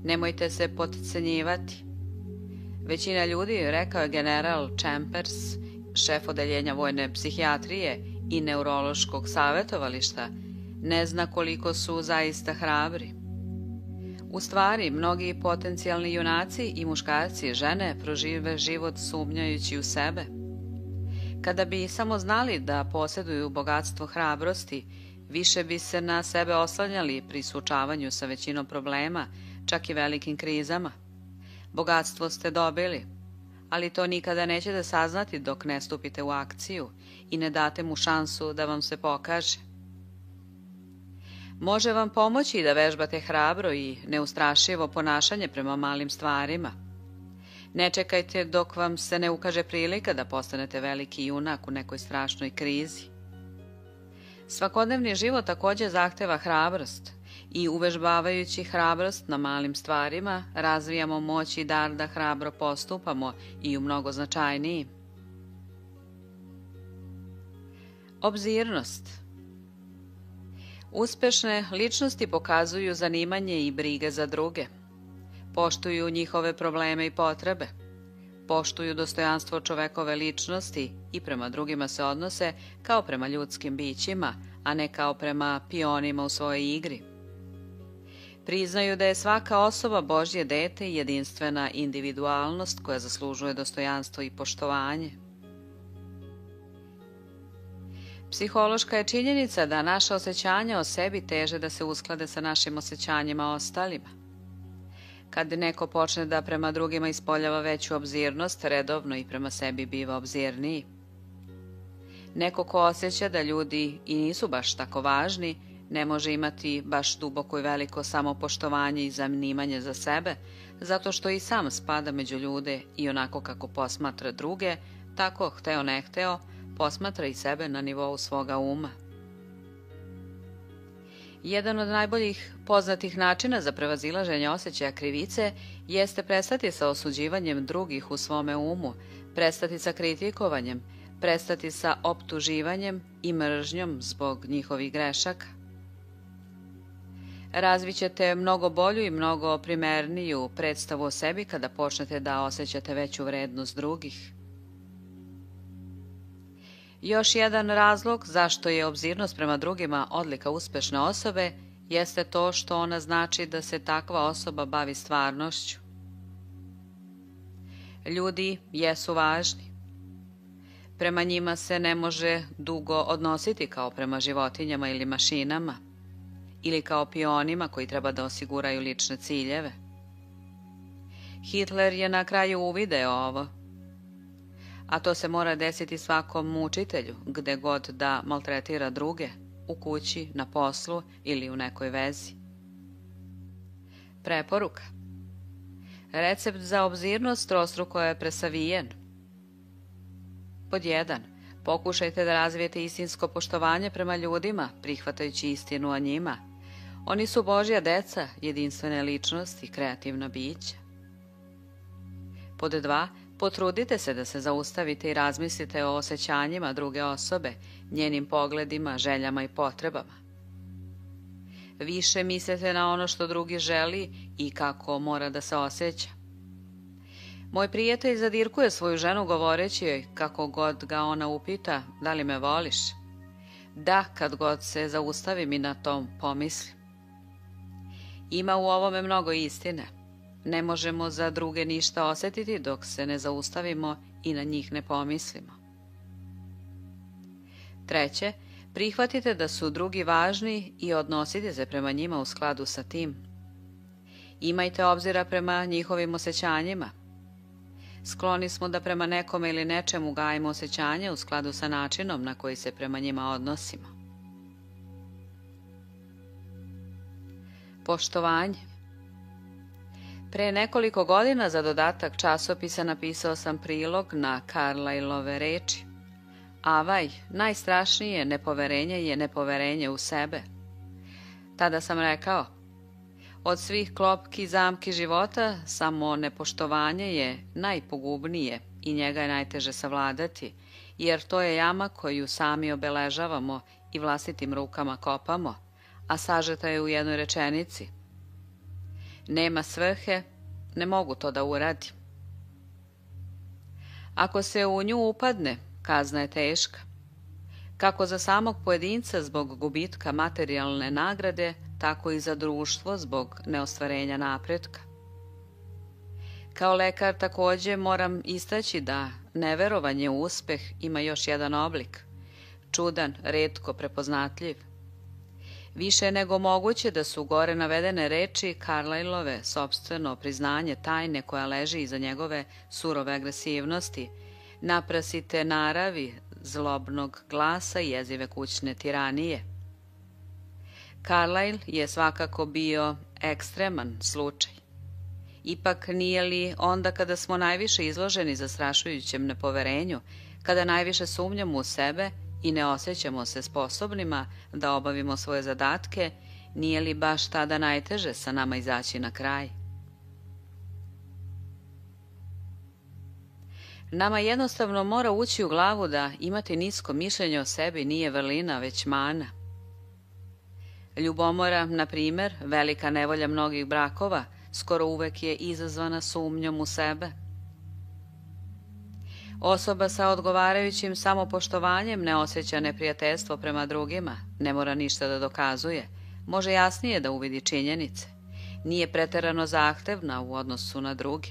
Nemojte se potcenjivati. Većina ljudi, rekao je general Chambers, šef odeljenja vojne psihijatrije i neurološkog savjetovališta, ne zna koliko su zaista hrabri. U stvari, mnogi potencijalni junaci i muškarci i žene prožive život sumnjajući u sebe. Kada bi samo znali da posjeduju bogatstvo hrabrosti, više bi se na sebe oslanjali pri suočavanju sa većinom problema, čak i velikim krizama. Bogatstvo ste dobili, ali to nikada nećete saznati dok ne stupite u akciju i ne date mu šansu da vam se pokaže. Može vam pomoći da vežbate hrabro i neustrašivo ponašanje prema malim stvarima. Ne čekajte dok vam se ne ukaže prilika da postanete veliki junak u nekoj strašnoj krizi. Svakodnevni život također zahteva hrabrost i uvežbavajući hrabrost na malim stvarima razvijamo moć i dar da hrabro postupamo i u mnogo značajnijim. Obzirnost. Uspešne ličnosti pokazuju zanimanje i brige za druge. Poštuju njihove probleme i potrebe. Poštuju dostojanstvo čovekove ličnosti i prema drugima se odnose kao prema ljudskim bićima, a ne kao prema pionima u svojoj igri. Priznaju da je svaka osoba Božje dete i jedinstvena individualnost koja zaslužuje dostojanstvo i poštovanje. Psihološka je činjenica da naša osjećanja o sebi teže da se usklade sa našim osjećanjima o ostalima. Kad neko počne da prema drugima ispoljava veću obzirnost, redovno i prema sebi biva obzirniji. Neko ko osjeća da ljudi i nisu baš tako važni, ne može imati baš duboko i veliko samopoštovanje i zanimanje za sebe, zato što i sam spada među ljude i onako kako posmatra druge, tako, hteo ne hteo, posmatra i sebe na nivou svoga uma. Jedan od najboljih poznatih načina za prevazilaženje osjećaja krivice jeste prestati sa osuđivanjem drugih u svome umu, prestati sa kritikovanjem, prestati sa optuživanjem i mržnjom zbog njihovih grešaka. Razvićete mnogo bolju i mnogo primerniju predstavu o sebi kada počnete da osjećate veću vrednost drugih. Još jedan razlog zašto je obzirnost prema drugima odlika uspešne osobe jeste to što ona znači da se takva osoba bavi stvarnošću. Ljudi jesu važni. Prema njima se ne može dugo odnositi kao prema životinjama ili mašinama, ili kao pionima koji treba da osiguraju lične ciljeve. Hitler je na kraju uvideo ovo, a to se mora desiti svakom mučitelju, gde god da maltretira druge, u kući, na poslu ili u nekoj vezi. Preporuka. Recept za obzirnost trostruko je presavijen. Pod 1. Pokušajte da razvijete istinsko poštovanje prema ljudima, prihvatajući istinu o njima. Oni su Božja deca, jedinstvene ličnosti, kreativna bića. Pod 2. Potrudite se da se zaustavite i razmislite o osjećanjima druge osobe, njenim pogledima, željama i potrebama. Više mislite na ono što drugi želi i kako mora da se osjeća. Moj prijatelj zadirkuje svoju ženu govoreći joj, kako god ga ona upita, da li me voliš? Da, kad god se zaustavim i na tom pomislim. Ima u ovome mnogo istine. Ne možemo za druge ništa osjetiti dok se ne zaustavimo i na njih ne pomislimo. 3. Prihvatite da su drugi važni i odnosite se prema njima u skladu sa tim. Imajte obzira prema njihovim osjećanjima. Skloni smo da prema nekome ili nečemu gajimo osjećanje u skladu sa načinom na koji se prema njima odnosimo. Poštovanje. Pre nekoliko godina za dodatak časopisa napisao sam prilog na Carlyleove reči. Avaj, najstrašnije nepoverenje je nepoverenje u sebe. Tada sam rekao, Od svih klopki i zamki života samo nepoštovanje je najpogubnije i njega je najteže savladati, jer to je jama koju sami obeležavamo i vlastitim rukama kopamo, a sažeta je u jednoj rečenici. Nema svrhe, ne mogu to da uradim. Ako se u nju upadne, kazna je teška. Kako za samog pojedinca zbog gubitka materijalne nagrade, tako i za društvo zbog neostvarenja napretka. Kao lekar također moram istaći da neverovanje u uspeh ima još jedan oblik, čudan, retko prepoznatljiv. Više je nego moguće da su gore navedene reči Carlyleove sopstveno priznanje tajne koja leži iza njegove surove agresivnosti, naprasite naravi, zlobnog glasa i jezive kućne tiranije. Carlyle je svakako bio ekstreman slučaj. Ipak nije li onda kada smo najviše izloženi zastrašujućem nepoverenju, kada najviše sumnjamo u sebe i ne osjećamo se sposobnima da obavimo svoje zadatke, nije li baš tada najteže sa nama izaći na kraj? Nama jednostavno mora ući u glavu da imati nisko mišljenje o sebi nije vrlina, već mana. Ljubomora, na primjer, velika nevolja mnogih brakova, skoro uvek je izazvana sumnjom u sebe. Osoba sa odgovarajućim samopoštovanjem ne osjeća neprijateljstvo prema drugima, ne mora ništa da dokazuje, može jasnije da uvidi činjenice, nije preterano zahtevna u odnosu na druge.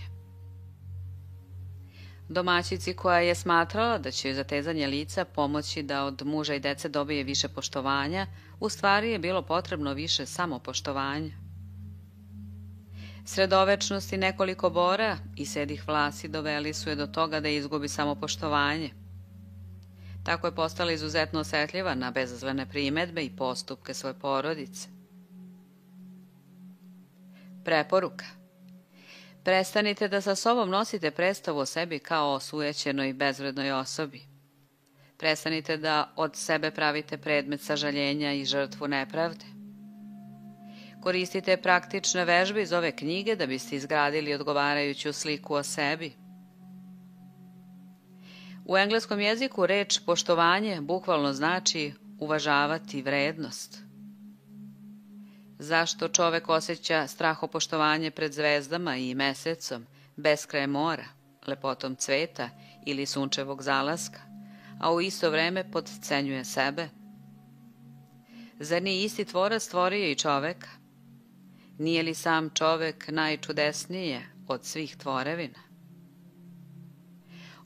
Domaćici koja je smatrala da će joj zatezanje lica pomoći da od muža i dece dobije više poštovanja, u stvari je bilo potrebno više samopoštovanja. Sredovečnost i nekoliko bora i sedih vlasi doveli su je do toga da izgubi samopoštovanje. Tako je postala izuzetno osetljiva na bezazlene primedbe i postupke svoje porodice. Preporuka. Prestanite da sa sobom nosite predstavu o sebi kao osujećenoj i bezvrednoj osobi. Prestanite da od sebe pravite predmet sažaljenja i žrtvu nepravde. Koristite praktične vežbe iz ove knjige da biste izgradili odgovarajuću sliku o sebi. U engleskom jeziku reč poštovanje bukvalno znači uvažavati vrednost. Zašto čovek osjeća strahopoštovanje pred zvezdama i mesecom, beskrajem mora, lepotom cveta ili sunčevog zalaska, a u isto vreme potcenjuje sebe? Zar nije isti tvorac stvorio i čoveka? Nije li sam čovek najčudesnije od svih tvorevina?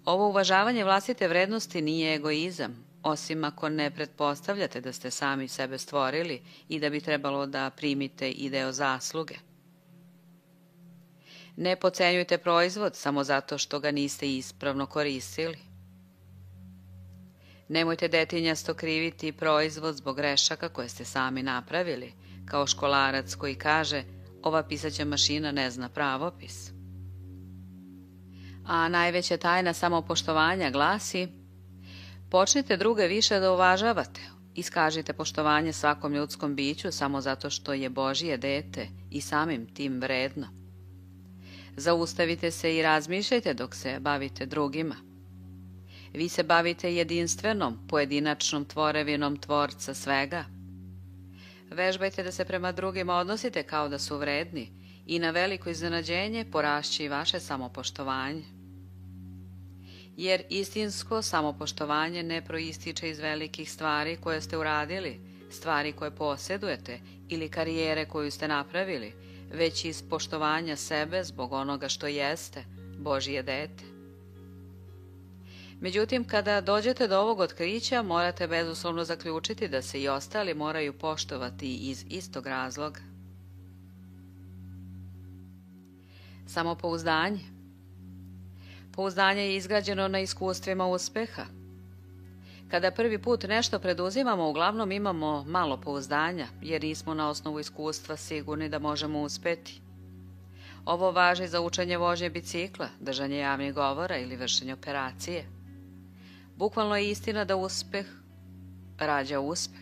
Ovo uvažavanje vlastite vrednosti nije egoizam, osim ako ne pretpostavljate da ste sami sebe stvorili i da bi trebalo da primite i deo zasluge. Ne potcenjujte proizvod samo zato što ga niste ispravno koristili. Nemojte detinjasto kriviti proizvod zbog grešaka koje ste sami napravili, kao školarac koji kaže ova pisaća mašina ne zna pravopis. A najveća tajna samopoštovanja glasi: počnite druge više da uvažavate, iskažite poštovanje svakom ljudskom biću samo zato što je Božije dete i samim tim vredno. Zaustavite se i razmišljajte dok se bavite drugima. Vi se bavite jedinstvenom, pojedinačnom tvorevinom tvorca svega. Vežbajte da se prema drugima odnosite kao da su vredni i na veliko iznenađenje porašće i vaše samopoštovanje. Jer istinsko samopoštovanje ne proističe iz velikih stvari koje ste uradili, stvari koje posjedujete ili karijere koju ste napravili, već iz poštovanja sebe zbog onoga što jeste, Božije dete. Međutim, kada dođete do ovog otkrića, morate bezuslovno zaključiti da se i ostali moraju poštovati iz istog razloga. Samopouzdanje. Pouzdanje je izgrađeno na iskustvima uspeha. Kada prvi put nešto preduzimamo, uglavnom imamo malo pouzdanja, jer nismo na osnovu iskustva sigurni da možemo uspeti. Ovo važi za učenje vožnje bicikla, držanje javnih govora ili vršenje operacije. Bukvalno je istina da uspeh rađa uspeh.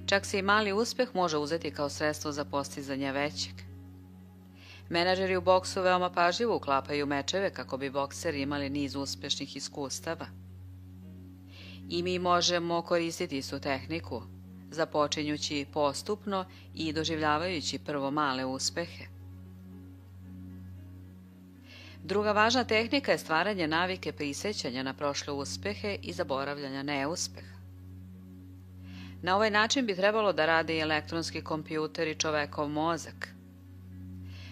Čak se i mali uspeh može uzeti kao sredstvo za postizanje većeg. Menadžeri u boksu veoma pažljivo uklapaju mečeve kako bi bokseri imali niz uspešnih iskustava. I mi možemo koristiti istu tehniku, započinjući postupno i doživljavajući prvo male uspehe. Druga važna tehnika je stvaranje navike prisećanja na prošle uspehe i zaboravljanja neuspeha. Na ovaj način bi trebalo da rade i elektronski kompjuter i čovekov mozak.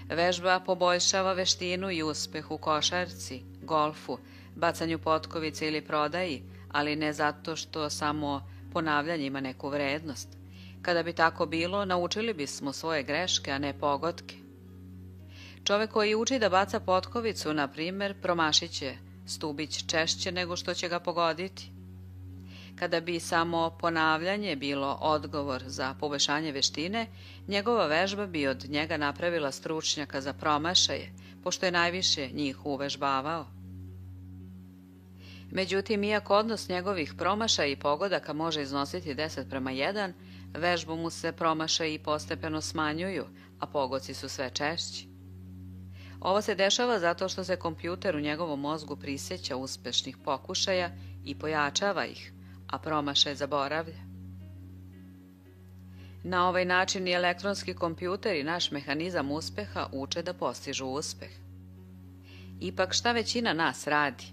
Vežba poboljšava veštinu i uspeh u košarci, golfu, bacanju potkovice ili prodaji, ali ne zato što samo ponavljanje ima neku vrednost. Kada bi tako bilo, naučili bismo svoje greške, a ne pogodke. Čovek koji uči da baca potkovicu, na primer, promašit će stubić češće nego što će ga pogoditi. Kada bi samo ponavljanje bilo odgovor za poboljšanje veštine, njegova vežba bi od njega napravila stručnjaka za promašaje, pošto je najviše njih uvežbavao. Međutim, iako odnos njegovih promašaja i pogodaka može iznositi 10:1, vežbom mu se promašaji postepeno smanjuju, a pogoci su sve češći. Ovo se dešava zato što se kompjuter u njegovom mozgu prisjeća uspešnih pokušaja i pojačava ih, a promašaj zaboravlja. Na ovaj način i elektronski kompjuter i naš mehanizam uspeha uče da postižu uspeh. Ipak šta većina nas radi?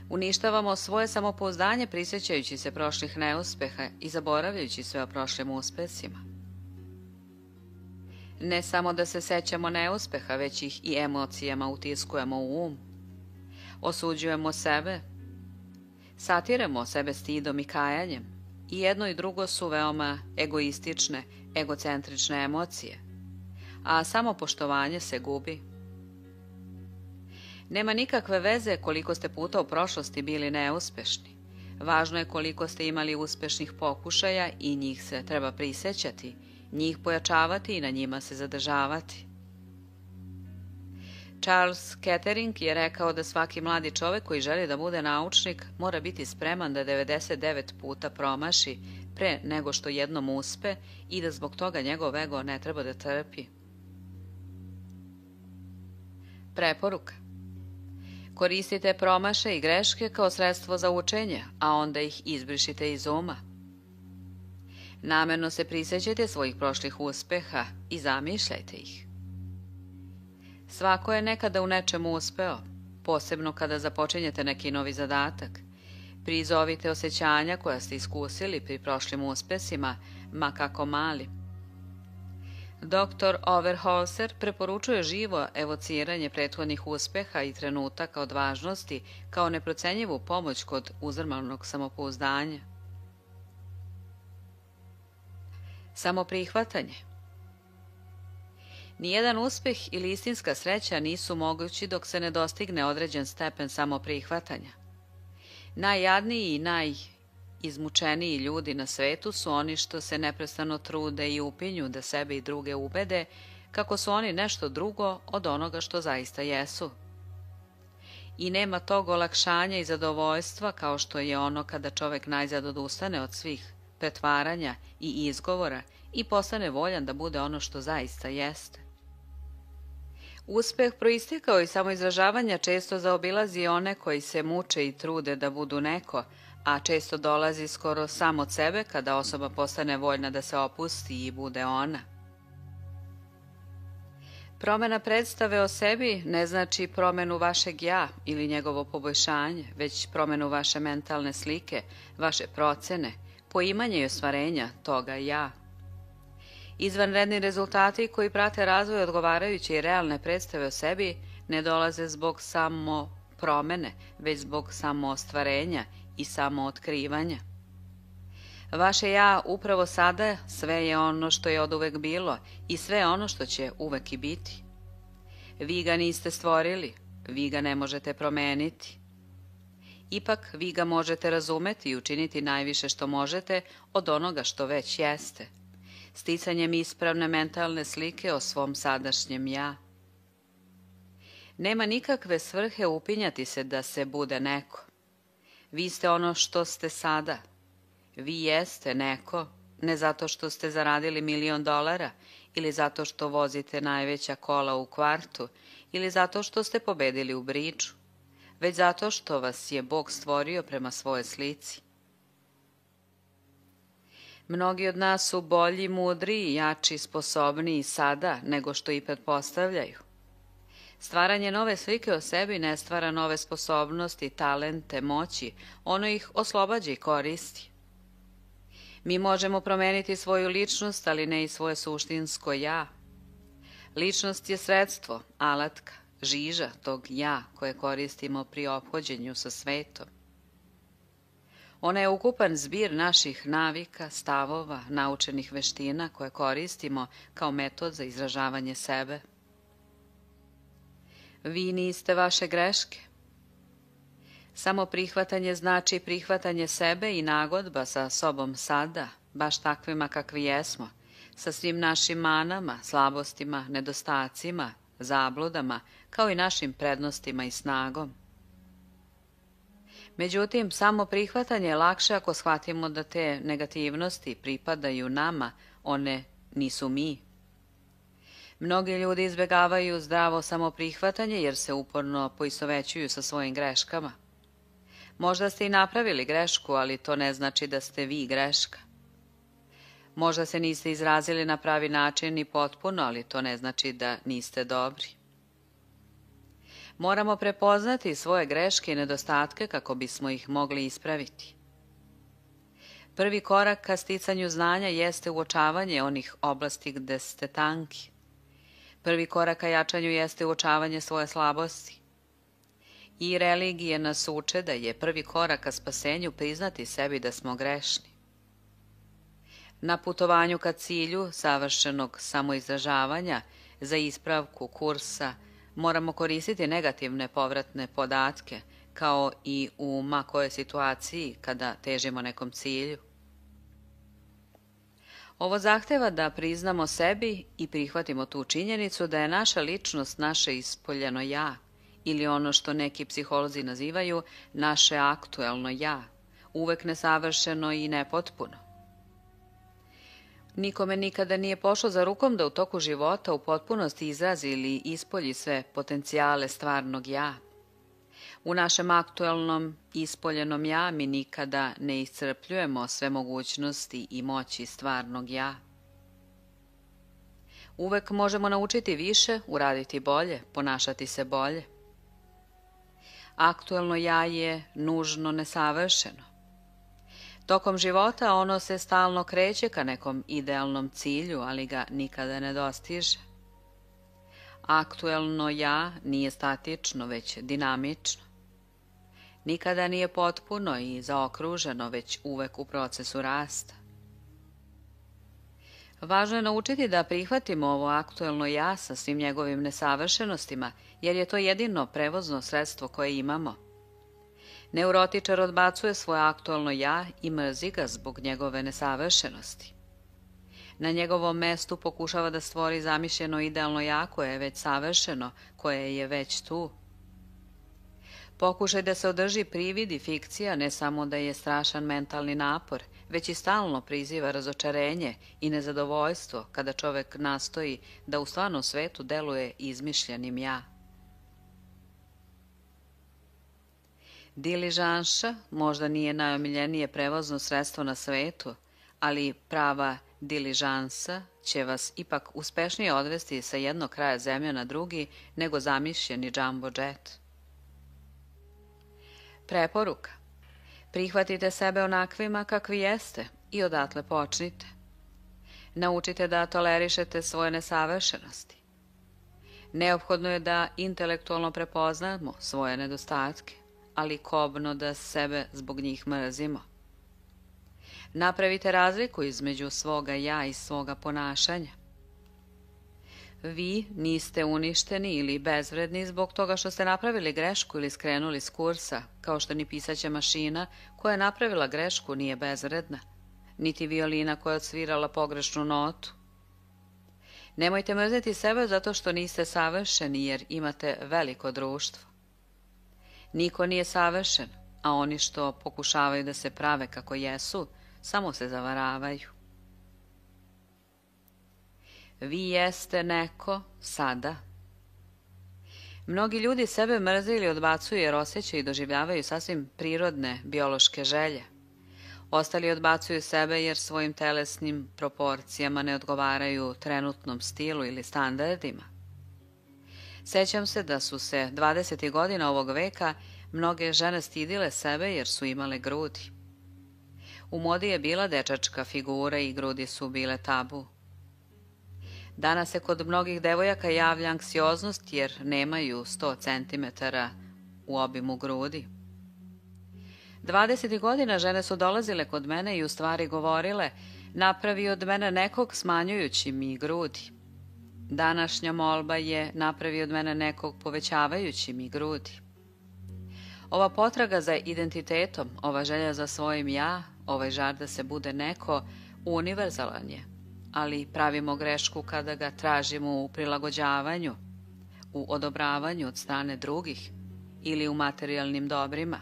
Uništavamo svoje samopouzdanje prisjećajući se prošlih neuspeha i zaboravljajući sve o prošlim uspesima. Ne samo da se sećamo neuspeha, već ih i emocijama utiskujemo u um. Osuđujemo sebe, satiremo sebe stidom i kajanjem. I jedno i drugo su veoma egoistične, egocentrične emocije, a samopoštovanje se gubi. Nema nikakve veze koliko ste puta u prošlosti bili neuspešni. Važno je koliko ste imali uspešnih pokušaja i njih se treba prisećati, njih pojačavati i na njima se zadržavati. Charles Kettering je rekao da svaki mladi čovek koji želi da bude naučnik mora biti spreman da 99 puta promaši pre nego što jednom uspe i da zbog toga njegov ego ne treba da trpi. Preporuka. Koristite promašaje i greške kao sredstvo za učenje, a onda ih izbrišite iz uma. Namerno se prisećajte svojih prošlih uspeha i zamišljajte ih. Svako je nekada u nečemu uspeo, posebno kada započinjete neki novi zadatak. Prizovite osjećanja koja ste iskusili pri prošlim uspesima, ma kako mali. Dr. Overholser preporučuje živo evociranje prethodnih uspeha i trenutaka odvažnosti kao neprocenjivu pomoć kod uzdrmanog samopouzdanja. Samoprihvatanje. Nijedan uspeh ili istinska sreća nisu mogući dok se ne dostigne određen stepen samoprihvatanja. Najjadniji i najizmučeniji ljudi na svetu su oni što se neprestano trude i upinju da sebe i druge ubede kako su oni nešto drugo od onoga što zaista jesu. I nema tog olakšanja i zadovoljstva kao što je ono kada čovek najzad odustane od svih pretvaranja i izgovora i postane voljan da bude ono što zaista jeste. Uspeh proistekao iz samoizražavanja često zaobilazi one koji se muče i trude da budu neko, a često dolazi skoro sam od sebe kada osoba postane voljna da se opusti i bude ona. Promena predstave o sebi ne znači promenu vašeg ja ili njegovo poboljšanje, već promenu vaše mentalne slike, vaše procene, poimanje i ostvarenja toga ja. Izvanredni rezultati koji prate razvoj odgovarajuće i realne predstave o sebi ne dolaze zbog samo promene, već zbog samo ostvarenja i samo otkrivanja. Vaše ja upravo sada sve je ono što je oduvek bilo i sve je ono što će uvek i biti. Vi ga niste stvorili, vi ga ne možete promeniti. Ipak vi ga možete razumeti i učiniti najviše što možete od onoga što već jeste, sticanjem ispravne mentalne slike o svom sadašnjem ja. Nema nikakve svrhe upinjati se da se bude neko. Vi ste ono što ste sada. Vi jeste neko, ne zato što ste zaradili $1.000.000 ili zato što vozite najveća kola u kvartu, ili zato što ste pobedili u bridžu, već zato što vas je Bog stvorio prema svojoj slici. Mnogi od nas su bolji, mudriji, jači, sposobniji sada nego što i pretpostavljaju. Stvaranje nove slike o sebi ne stvara nove sposobnosti, talente, moći, ono ih oslobađa i koristi. Mi možemo promeniti svoju ličnost, ali ne i svoje suštinsko ja. Ličnost je sredstvo, alatka, žiža tog ja koje koristimo pri ophođenju sa svetom. Ona je ukupan zbir naših navika, stavova, naučenih veština koje koristimo kao metod za izražavanje sebe. Vi niste vaše greške. Samo prihvatanje znači prihvatanje sebe i nagodba sa sobom sada, baš takvima kakvi jesmo, sa svim našim manama, slabostima, nedostacima, zabludama, kao i našim prednostima i snagom. Međutim, samo prihvatanje je lakše ako shvatimo da te negativnosti pripadaju nama, one nisu mi. Mnogi ljudi izbjegavaju zdravo samoprihvatanje jer se uporno poistovećuju sa svojim greškama. Možda ste i napravili grešku, ali to ne znači da ste vi greška. Možda se niste izrazili na pravi način i potpuno, ali to ne znači da niste dobri. Moramo prepoznati svoje greške i nedostatke kako bismo ih mogli ispraviti. Prvi korak ka sticanju znanja jeste uočavanje onih oblasti gde ste tanki. Prvi korak ka jačanju jeste uočavanje svoje slabosti. I religije nas uče da je prvi korak ka spasenju priznati sebi da smo grešni. Na putovanju ka cilju savršenog samoizražavanja za ispravku kursa moramo koristiti negativne povratne podatke, kao i u ma kojoj situaciji kada težimo nekom cilju. Ovo zahteva da priznamo sebi i prihvatimo tu činjenicu da je naša ličnost naše ispoljeno ja, ili ono što neki psiholozi nazivaju naše aktuelno ja, uvek nesavršeno i nepotpuno. Nikome nikada nije pošlo za rukom da u toku života u potpunosti izrazi ili ispolji sve potencijale stvarnog ja. U našem aktuelnom ispoljenom ja mi nikada ne iscrpljujemo sve mogućnosti i moći stvarnog ja. Uvek možemo naučiti više, uraditi bolje, ponašati se bolje. Aktuelno ja je nužno nesavršeno. Tokom života ono se stalno kreće ka nekom idealnom cilju, ali ga nikada ne dostiže. Aktuelno ja nije statično, već dinamično. Nikada nije potpuno i zaokruženo, već uvek u procesu rasta. Važno je naučiti da prihvatimo ovo aktuelno ja sa svim njegovim nesavršenostima, jer je to jedino prevozno sredstvo koje imamo. Neurotičar odbacuje svoje aktuelno ja i mrzi ga zbog njegove nesavršenosti. Na njegovom mestu pokušava da stvori zamišljeno idealno ja koje je već savršeno, koje je već tu. Pokušaj da se održi privid i fikcija ne samo da je strašan mentalni napor, već i stalno priziva razočarenje i nezadovoljstvo kada čovek nastoji da u stvarnom svetu deluje izmišljenim ja. Diližanša možda nije najomiljenije prevozno sredstvo na svetu, ali prava diližansa će vas ipak uspešnije odvesti sa jednog kraja zemlje na drugi nego zamišljeni jumbo jet. Preporuka. Prihvatite sebe onakvima kakvi jeste i odatle počnite. Naučite da tolerišete svoje nesavršenosti. Neophodno je da intelektualno prepoznamo svoje nedostatke, ali kobno da sebe zbog njih mrzimo. Napravite razliku između svoga ja i svoga ponašanja. Vi niste uništeni ili bezvredni zbog toga što ste napravili grešku ili skrenuli s kursa, kao što ni pisaća mašina koja je napravila grešku nije bezvredna, niti violina koja je odsvirala pogrešnu notu. Nemojte mrzeti sebe zato što niste savršeni jer imate veliko društvo. Niko nije savršen, a oni što pokušavaju da se prave kako jesu, samo se zavaravaju. Vi jeste neko sada. Mnogi ljudi sebe mrze ili odbacuju jer osjećaju i doživljavaju sasvim prirodne biološke želje. Ostali odbacuju sebe jer svojim telesnim proporcijama ne odgovaraju trenutnom stilu ili standardima. Sećam se da su se 20. godina ovog veka mnoge žene stidile sebe jer su imale grudi. U modi je bila dečačka figura i grudi su bile tabu. Danas se kod mnogih devojaka javlja anksioznost jer nemaju 100 cm u obimu grudi. 20. godina žene su dolazile kod mene i u stvari govorile: napravi od mene nekog smanjujući mi grudi. Današnja molba je: napravi od mene nekog povećavajući mi grudi. Ova potraga za identitetom, ova želja za svojim ja, ovaj žar da se bude neko, univerzalan je, ali pravimo grešku kada ga tražimo u prilagođavanju, u odobravanju od strane drugih ili u materijalnim dobrima.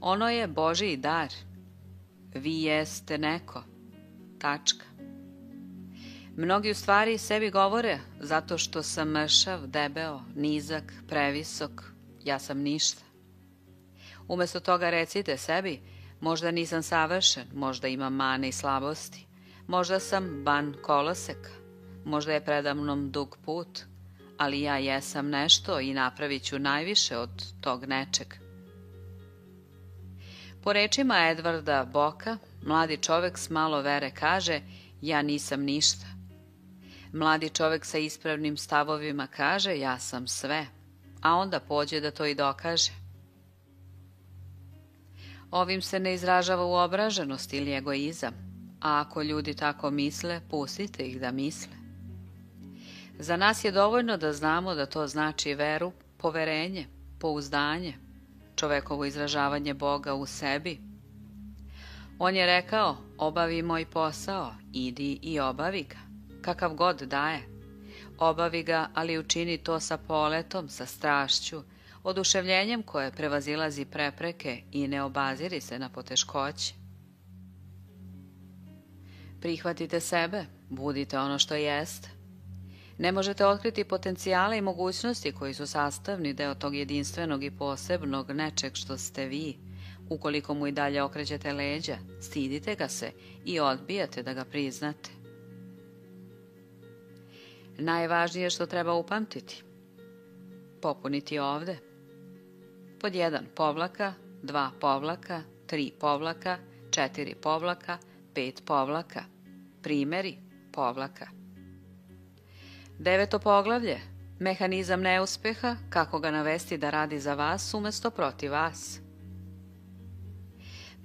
Ono je Božji dar. Vi jeste neko. Tačka. Mnogi u stvari sebi govore: zato što sam mršav, debeo, nizak, previsok, ja sam ništa. Umjesto toga recite sebi: možda nisam savršen, možda imam mane i slabosti, možda sam ban koloseka, možda je predamnom dug put, ali ja jesam nešto i napravit ću najviše od tog nečeg. Po rečima Edvarda Boka, mladi čovek s malo vere kaže: ja nisam ništa. Mladi čovek sa ispravnim stavovima kaže: ja sam sve, a onda pođe da to i dokaže. Ovim se ne izražava uobraženost ili egoizam, a ako ljudi tako misle, pustite ih da misle. Za nas je dovoljno da znamo da to znači veru, poverenje, pouzdanje, čovekovo izražavanje Boga u sebi. On je rekao: obavi moj posao, idi i obavi ga, kakav god daje. Obavi ga, ali učini to sa poletom, sa strašću, oduševljenjem koje prevazilazi prepreke i ne obaziri se na poteškoće. Prihvatite sebe, budite ono što jeste. Ne možete otkriti potencijale i mogućnosti koji su sastavni deo tog jedinstvenog i posebnog nečeg što ste vi, ukoliko mu i dalje okrećete leđa, stidite ga se i odbijate da ga priznate. Najvažnije što treba upamtiti: popuniti ovde. Pod 1 povlaka, 2 povlaka, 3 povlaka, 4 povlaka, 5 povlaka. Primeri povlaka. 9. poglavlje. Mehanizam neuspeha, kako ga navesti da radi za vas umesto protiv vas.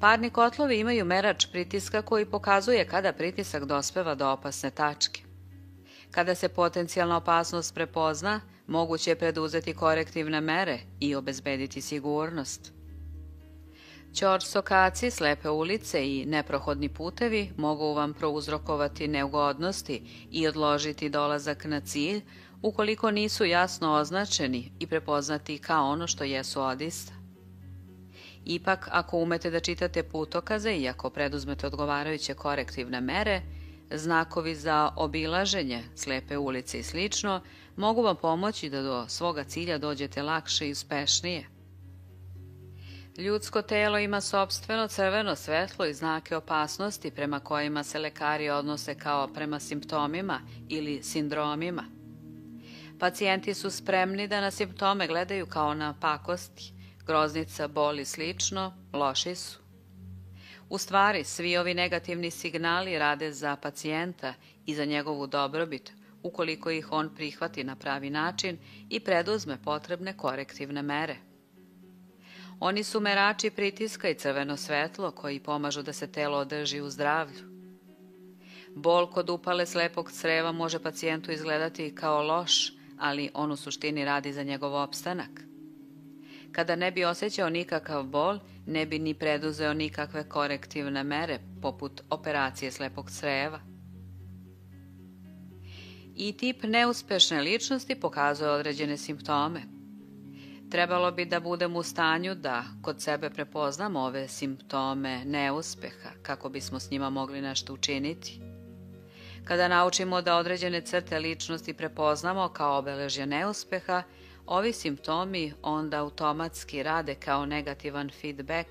Parni kotlovi imaju merač pritiska koji pokazuje kada pritisak dospeva do opasne tačke. Kada se potencijalna opasnost prepozna, moguće je preduzeti korektivne mere i obezbediti sigurnost. Ćorsokaci, slepe ulice i neprohodni putevi mogu vam prouzrokovati neugodnosti i odložiti dolazak na cilj ukoliko nisu jasno označeni i prepoznati kao ono što jesu odista. Ipak, ako umete da čitate putokaze i ako preduzmete odgovarajuće korektivne mere, znakovi za obilaženje, slepe ulice i slično, mogu vam pomoći da do svoga cilja dođete lakše i uspešnije. Ljudsko telo ima sopstveno crveno svetlo i znake opasnosti prema kojima se lekari odnose kao prema simptomima ili sindromima. Pacijenti su spremni da na simptome gledaju kao na pakosti, groznica, bol i slično, loši su. U stvari, svi ovi negativni signali rade za pacijenta i za njegovu dobrobit, ukoliko ih on prihvati na pravi način i preduzme potrebne korektivne mere. Oni su merači pritiska i crveno svetlo koji pomažu da se telo održi u zdravlju. Bol kod upale slepog creva može pacijentu izgledati kao loš, ali on u suštini radi za njegov opstanak. Kada ne bi osjećao nikakav bol, ne bi ni preduzeo nikakve korektivne mere, poput operacije slepog creva. I tip neuspešne ličnosti pokazuje određene simptome. Trebalo bi da budemo u stanju da kod sebe prepoznamo ove simptome neuspeha, kako bismo s njima mogli nešto učiniti. Kada naučimo da određene crte ličnosti prepoznamo kao obeležje neuspeha, ovi simptomi onda automatski rade kao negativan feedback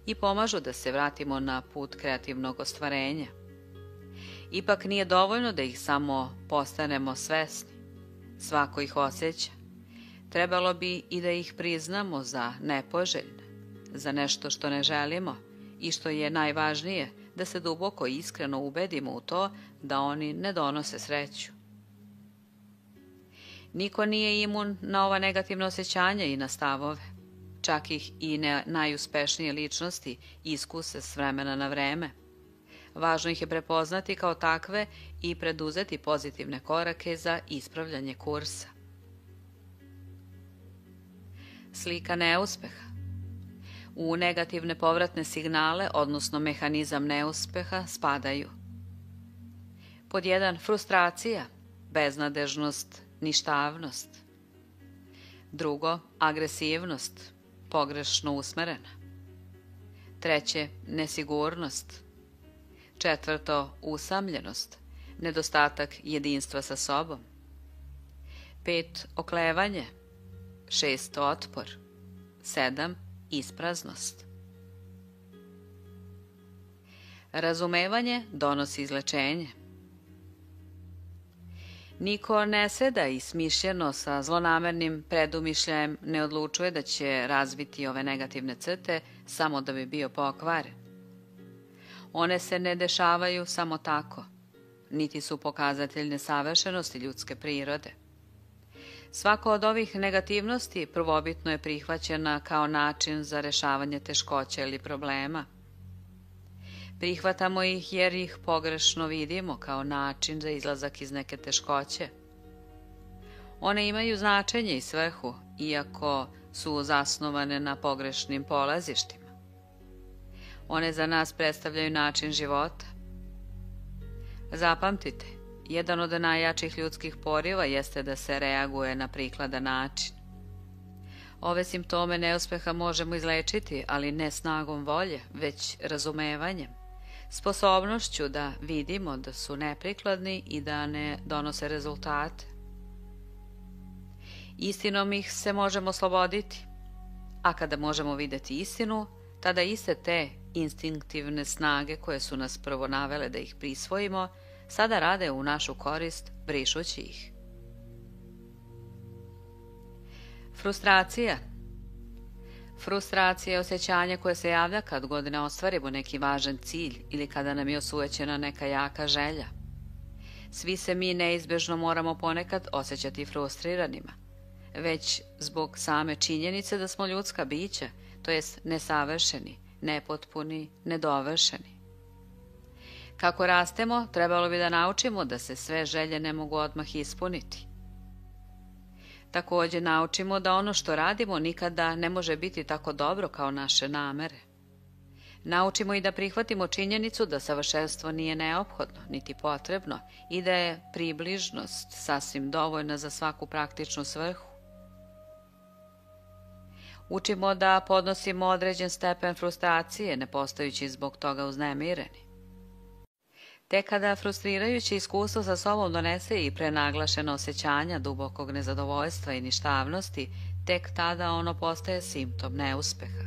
i pomažu da se vratimo na put kreativnog ostvarenja. Ipak nije dovoljno da ih samo postanemo svesni. Svako ih osjeća. Trebalo bi i da ih priznamo za nepoželjne, za nešto što ne želimo i što je najvažnije, da se duboko i iskreno ubedimo u to da oni ne donose sreću. Niko nije imun na ova negativna osjećanja i na stavove. Čak ih i najuspešnije ličnosti iskuse s vremena na vreme. Važno ih je prepoznati kao takve i preduzeti pozitivne korake za ispravljanje kursa. Slika neuspeha. U negativne povratne signale, odnosno mehanizam neuspeha, spadaju: pod 1. frustracija, beznadežnost, ništavnost. 2. agresivnost, pogrešno usmerena. 3. nesigurnost. 4. usamljenost, nedostatak jedinstva sa sobom. 5. oklevanje. 6. otpor. 7. ispraznost. Razumevanje donosi izlečenje. Niko ne seda i smišljeno sa zlonamernim predumišljajem ne odlučuje da će razviti ove negativne crte samo da bi bio pokvaren. One se ne dešavaju samo tako, niti su pokazatelj nesavršenosti ljudske prirode. Svako od ovih negativnosti prvobitno je prihvaćena kao način za rešavanje teškoća ili problema. Prihvatamo ih jer ih pogrešno vidimo kao način za izlazak iz neke teškoće. One imaju značenje i svrhu, iako su zasnovane na pogrešnim polazištima. One za nas predstavljaju način života. Zapamtite, jedan od najjačih ljudskih poriva jeste da se reaguje na prikladan način. Ove simptome neuspeha možemo izlečiti, ali ne snagom volje, već razumevanjem, sposobnošću da vidimo da su neprikladni i da ne donose rezultate. Istinom ih se možemo osloboditi, a kada možemo videti istinu, tada iste te instinktivne snage koje su nas prvo navele da ih prisvojimo, sada rade u našu korist, brišući ih. Frustracija. Frustracija je osjećanje koje se javlja kad god ne ostvarimo neki važan cilj ili kada nam je osujećena neka jaka želja. Svi se mi neizbežno moramo ponekad osjećati frustriranima, već zbog same činjenice da smo ljudska bića, to jest nesavršeni, nepotpuni, nedovršeni. Kako rastemo, trebalo bi da naučimo da se sve želje ne mogu odmah ispuniti. Također naučimo da ono što radimo nikada ne može biti tako dobro kao naše namere. Naučimo i da prihvatimo činjenicu da savršenstvo nije neophodno, niti potrebno i da je približnost sasvim dovoljna za svaku praktičnu svrhu. Učimo da podnosimo određen stepen frustracije, ne postajući zbog toga uznemireni. Tek kada frustrirajuće iskustvo sa sobom donese i prenaglašena osjećanja dubokog nezadovoljstva i ništavnosti, tek tada ono postaje simptom neuspeha.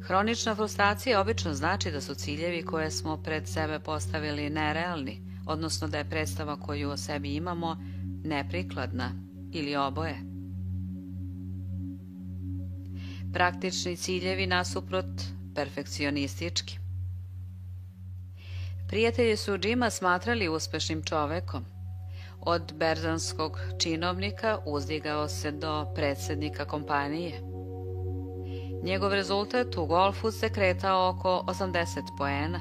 Hronična frustracija obično znači da su ciljevi koje smo pred sebe postavili nerealni, odnosno da je predstava koju o sebi imamo neprikladna ili oboje. Praktični ciljevi nasuprot perfekcionistički. Prijatelji su Jima smatrali uspešnim čovekom. Od berzanskog činovnika uzdigao se do predsjednika kompanije. Njegov rezultat u golfu se kretao oko 80 poena.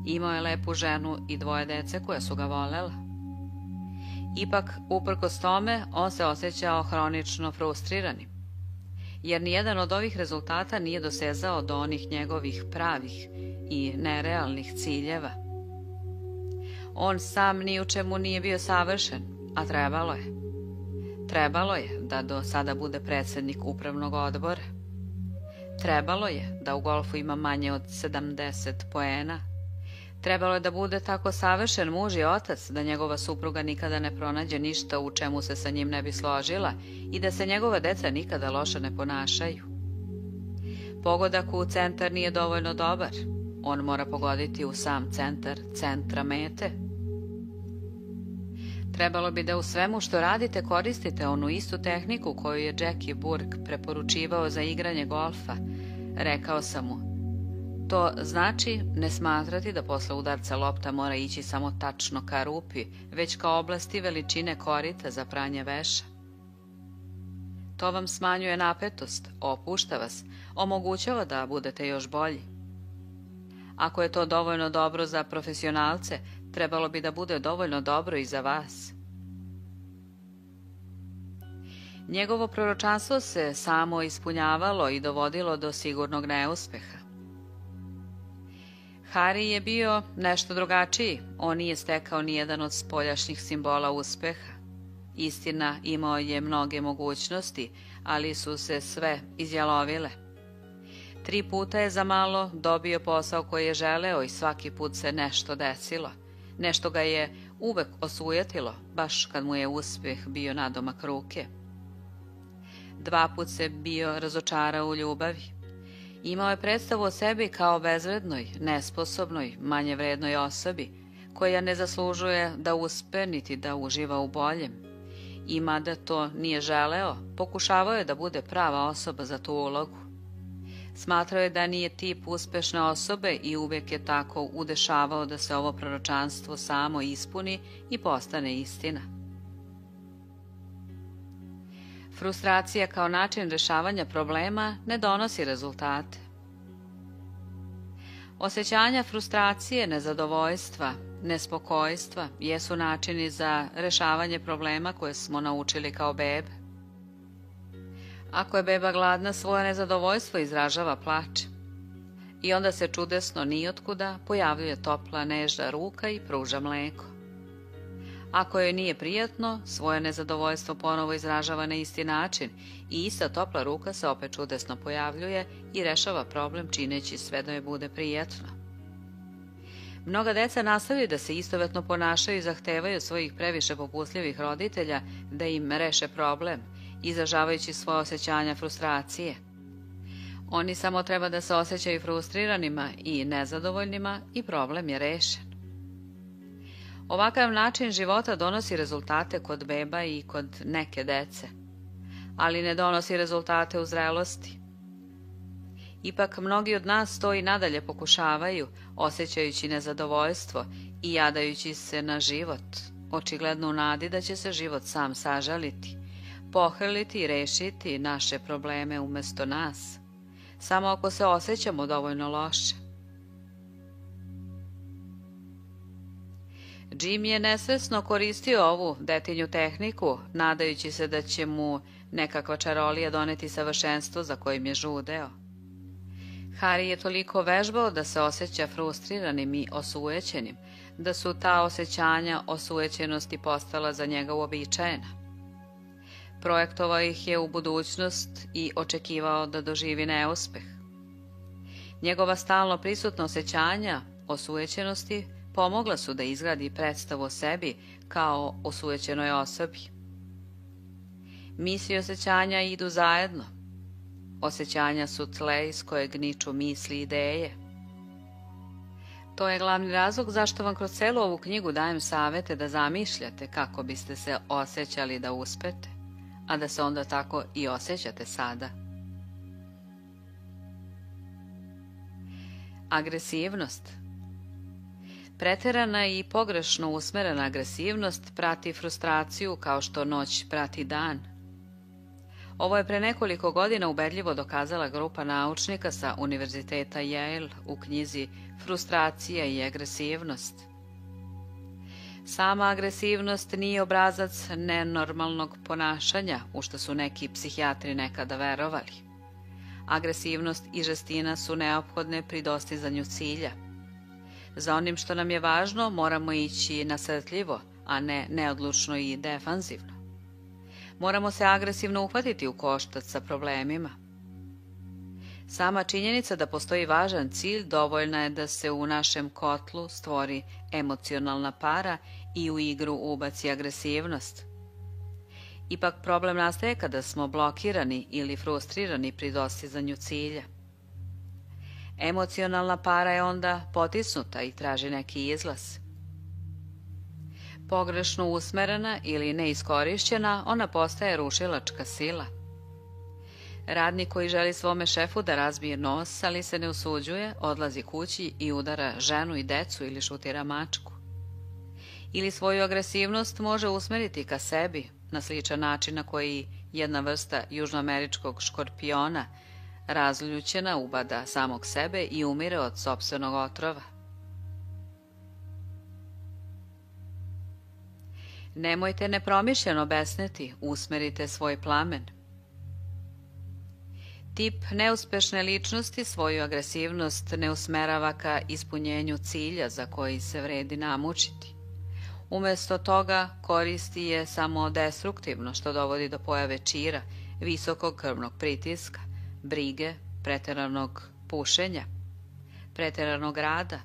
Imao je lepu ženu i 2 dece koja su ga volela. Ipak, uprkos tome, on se osjećao hronično frustriranim, jer nijedan od ovih rezultata nije dosezao do onih njegovih pravih i nerealnih ciljeva. On sam ni u čemu nije bio savršen, a trebalo je. Trebalo je da do sada bude predsjednik upravnog odbora. Trebalo je da u golfu ima manje od 70 poena. Trebalo je da bude tako savršen muž i otac da njegova supruga nikada ne pronađe ništa u čemu se sa njim ne bi složila i da se njegova deca nikada loše ne ponašaju. Pogodak u centar nije dovoljno dobar. On mora pogoditi u sam centar centra mete. Trebalo bi da u svemu što radite koristite onu istu tehniku koju je Jackie Burke preporučivao za igranje golfa. Rekao sam mu, to znači ne smatrati da posle udarca lopta mora ići samo tačno ka rupi, već ka oblasti veličine korita za pranje veša. To vam smanjuje napetost, opušta vas, omogućava da budete još bolji. Ako je to dovoljno dobro za profesionalce, trebalo bi da bude dovoljno dobro i za vas. Njegovo proročanstvo se samo ispunjavalo i dovodilo do sigurnog neuspeha. Harry je bio nešto drugačiji, on nije stekao nijedan od spoljašnjih simbola uspeha. Istina, imao je mnoge mogućnosti, ali su se sve izjalovile. 3 puta je za malo dobio posao koji je želeo i svaki put se nešto desilo. Nešto ga je uvek osujetilo, baš kad mu je uspeh bio nadomak ruke. 2 put se bio razočarao u ljubavi. Imao je predstavu o sebi kao bezvrednoj, nesposobnoj, manje vrednoj osobi, koja ne zaslužuje da uspe niti da uživa u boljem. I mada to nije želeo, pokušavao je da bude prava osoba za tu ulogu. Smatrao je da nije tip uspešne osobe i uvijek je tako udešavao da se ovo proročanstvo samo ispuni i postane istina. Frustracija kao način rešavanja problema ne donosi rezultate. Osjećanja frustracije, nezadovoljstva, nespokojstva jesu načini za rešavanje problema koje smo naučili kao bebe. Ako je beba gladna, svoje nezadovoljstvo izražava plačem. I onda se čudesno nijotkuda pojavljuje topla nežna ruka i pruža mleko. Ako joj nije prijatno, svoje nezadovoljstvo ponovo izražava na isti način i ista topla ruka se opet čudesno pojavljuje i rešava problem čineći sve da joj bude prijatno. Mnoga deca nastavljaju da se istovetno ponašaju i zahtevaju svojih previše popustljivih roditelja da im reše problem, izražavajući svoje osjećanja frustracije. Oni samo treba da se osjećaju frustriranima i nezadovoljnima i problem je rešen. Ovakav način života donosi rezultate kod beba i kod neke dece, ali ne donosi rezultate u zrelosti. Ipak mnogi od nas to i nadalje pokušavaju, osjećajući nezadovoljstvo i jadajući se na život, očigledno u nadi da će se život sam sažaliti, pohrliti i rešiti naše probleme umesto nas, samo ako se osjećamo dovoljno loše. Jim je nesvesno koristio ovu detinju tehniku, nadajući se da će mu nekakva čarolija doneti savršenstvo za kojim je žudeo. Harry je toliko vežbao da se osjeća frustriranim i osujećenim, da su ta osjećanja osujećenosti postala za njega uobičajena. Projektovao ih je u budućnost i očekivao da doživi neuspeh. Njegova stalno prisutna osjećanja osujećenosti pomogla su da izgradi predstavu o sebi kao osujećenoj osobi. Misli i osjećanja idu zajedno. Osjećanja su tle iz kojeg niču misli i ideje. To je glavni razlog zašto vam kroz celu ovu knjigu dajem savete da zamišljate kako biste se osjećali da uspete, a da se onda tako i osjećate sada. Agresivnost. Preterana i pogrešno usmerena agresivnost prati frustraciju kao što noć prati dan. Ovo je pre nekoliko godina ubedljivo dokazala grupa naučnika sa Univerziteta Yale u knjizi Frustracija i agresivnost. Sama agresivnost nije obrazac nenormalnog ponašanja, u što su neki psihijatri nekada verovali. Agresivnost i žestina su neophodne pri dostizanju cilja. Za onim što nam je važno moramo ići nasrtljivo, a ne neodlučno i defanzivno. Moramo se agresivno uhvatiti u koštac sa problemima. Sama činjenica da postoji važan cilj dovoljna je da se u našem kotlu stvori emocionalna para i u igru ubaci agresivnost. Ipak problem nastaje kada smo blokirani ili frustrirani pri dostizanju cilja. Emocionalna para je onda potisnuta i traži neki izlaz. Pogrešno usmerena ili neiskorišćena, ona postaje rušilačka sila. Radnik koji želi svome šefu da razbije nos, ali se ne usuđuje, odlazi kući i udara ženu i decu ili šutira mačku. Ili svoju agresivnost može usmeriti ka sebi, na sličan način na koji jedna vrsta južnoameričkog škorpiona razljućena ubada samog sebe i umire od sopstvenog otrova. Nemojte nepromišljeno besneti, usmerite svoj plamen. Tip neuspešne ličnosti svoju agresivnost ne usmerava ka ispunjenju cilja za koji se vredi namučiti. Umesto toga koristi je samo destruktivno, što dovodi do pojave čira, visokog krvnog pritiska, brige, preteranog pušenja, preteranog rada,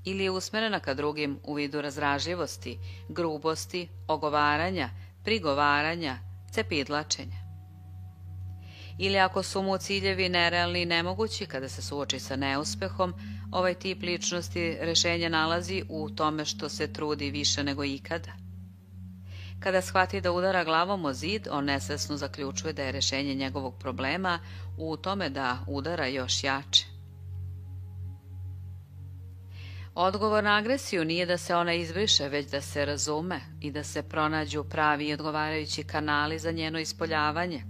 ili je usmerena ka drugim u vidu razdražljivosti, grubosti, ogovaranja, prigovaranja, cepidlačenja. Ili ako su mu ciljevi nerealni i nemogući, kada se suoči sa neuspehom, ovaj tip ličnosti rešenja nalazi u tome što se trudi više nego ikada. Kada shvati da udara glavom o zid, on nesvesno zaključuje da je rešenje njegovog problema u tome da udara još jače. Odgovor na agresiju nije da se ona izbriše, već da se razume i da se pronađu pravi i odgovarajući kanali za njeno ispoljavanje.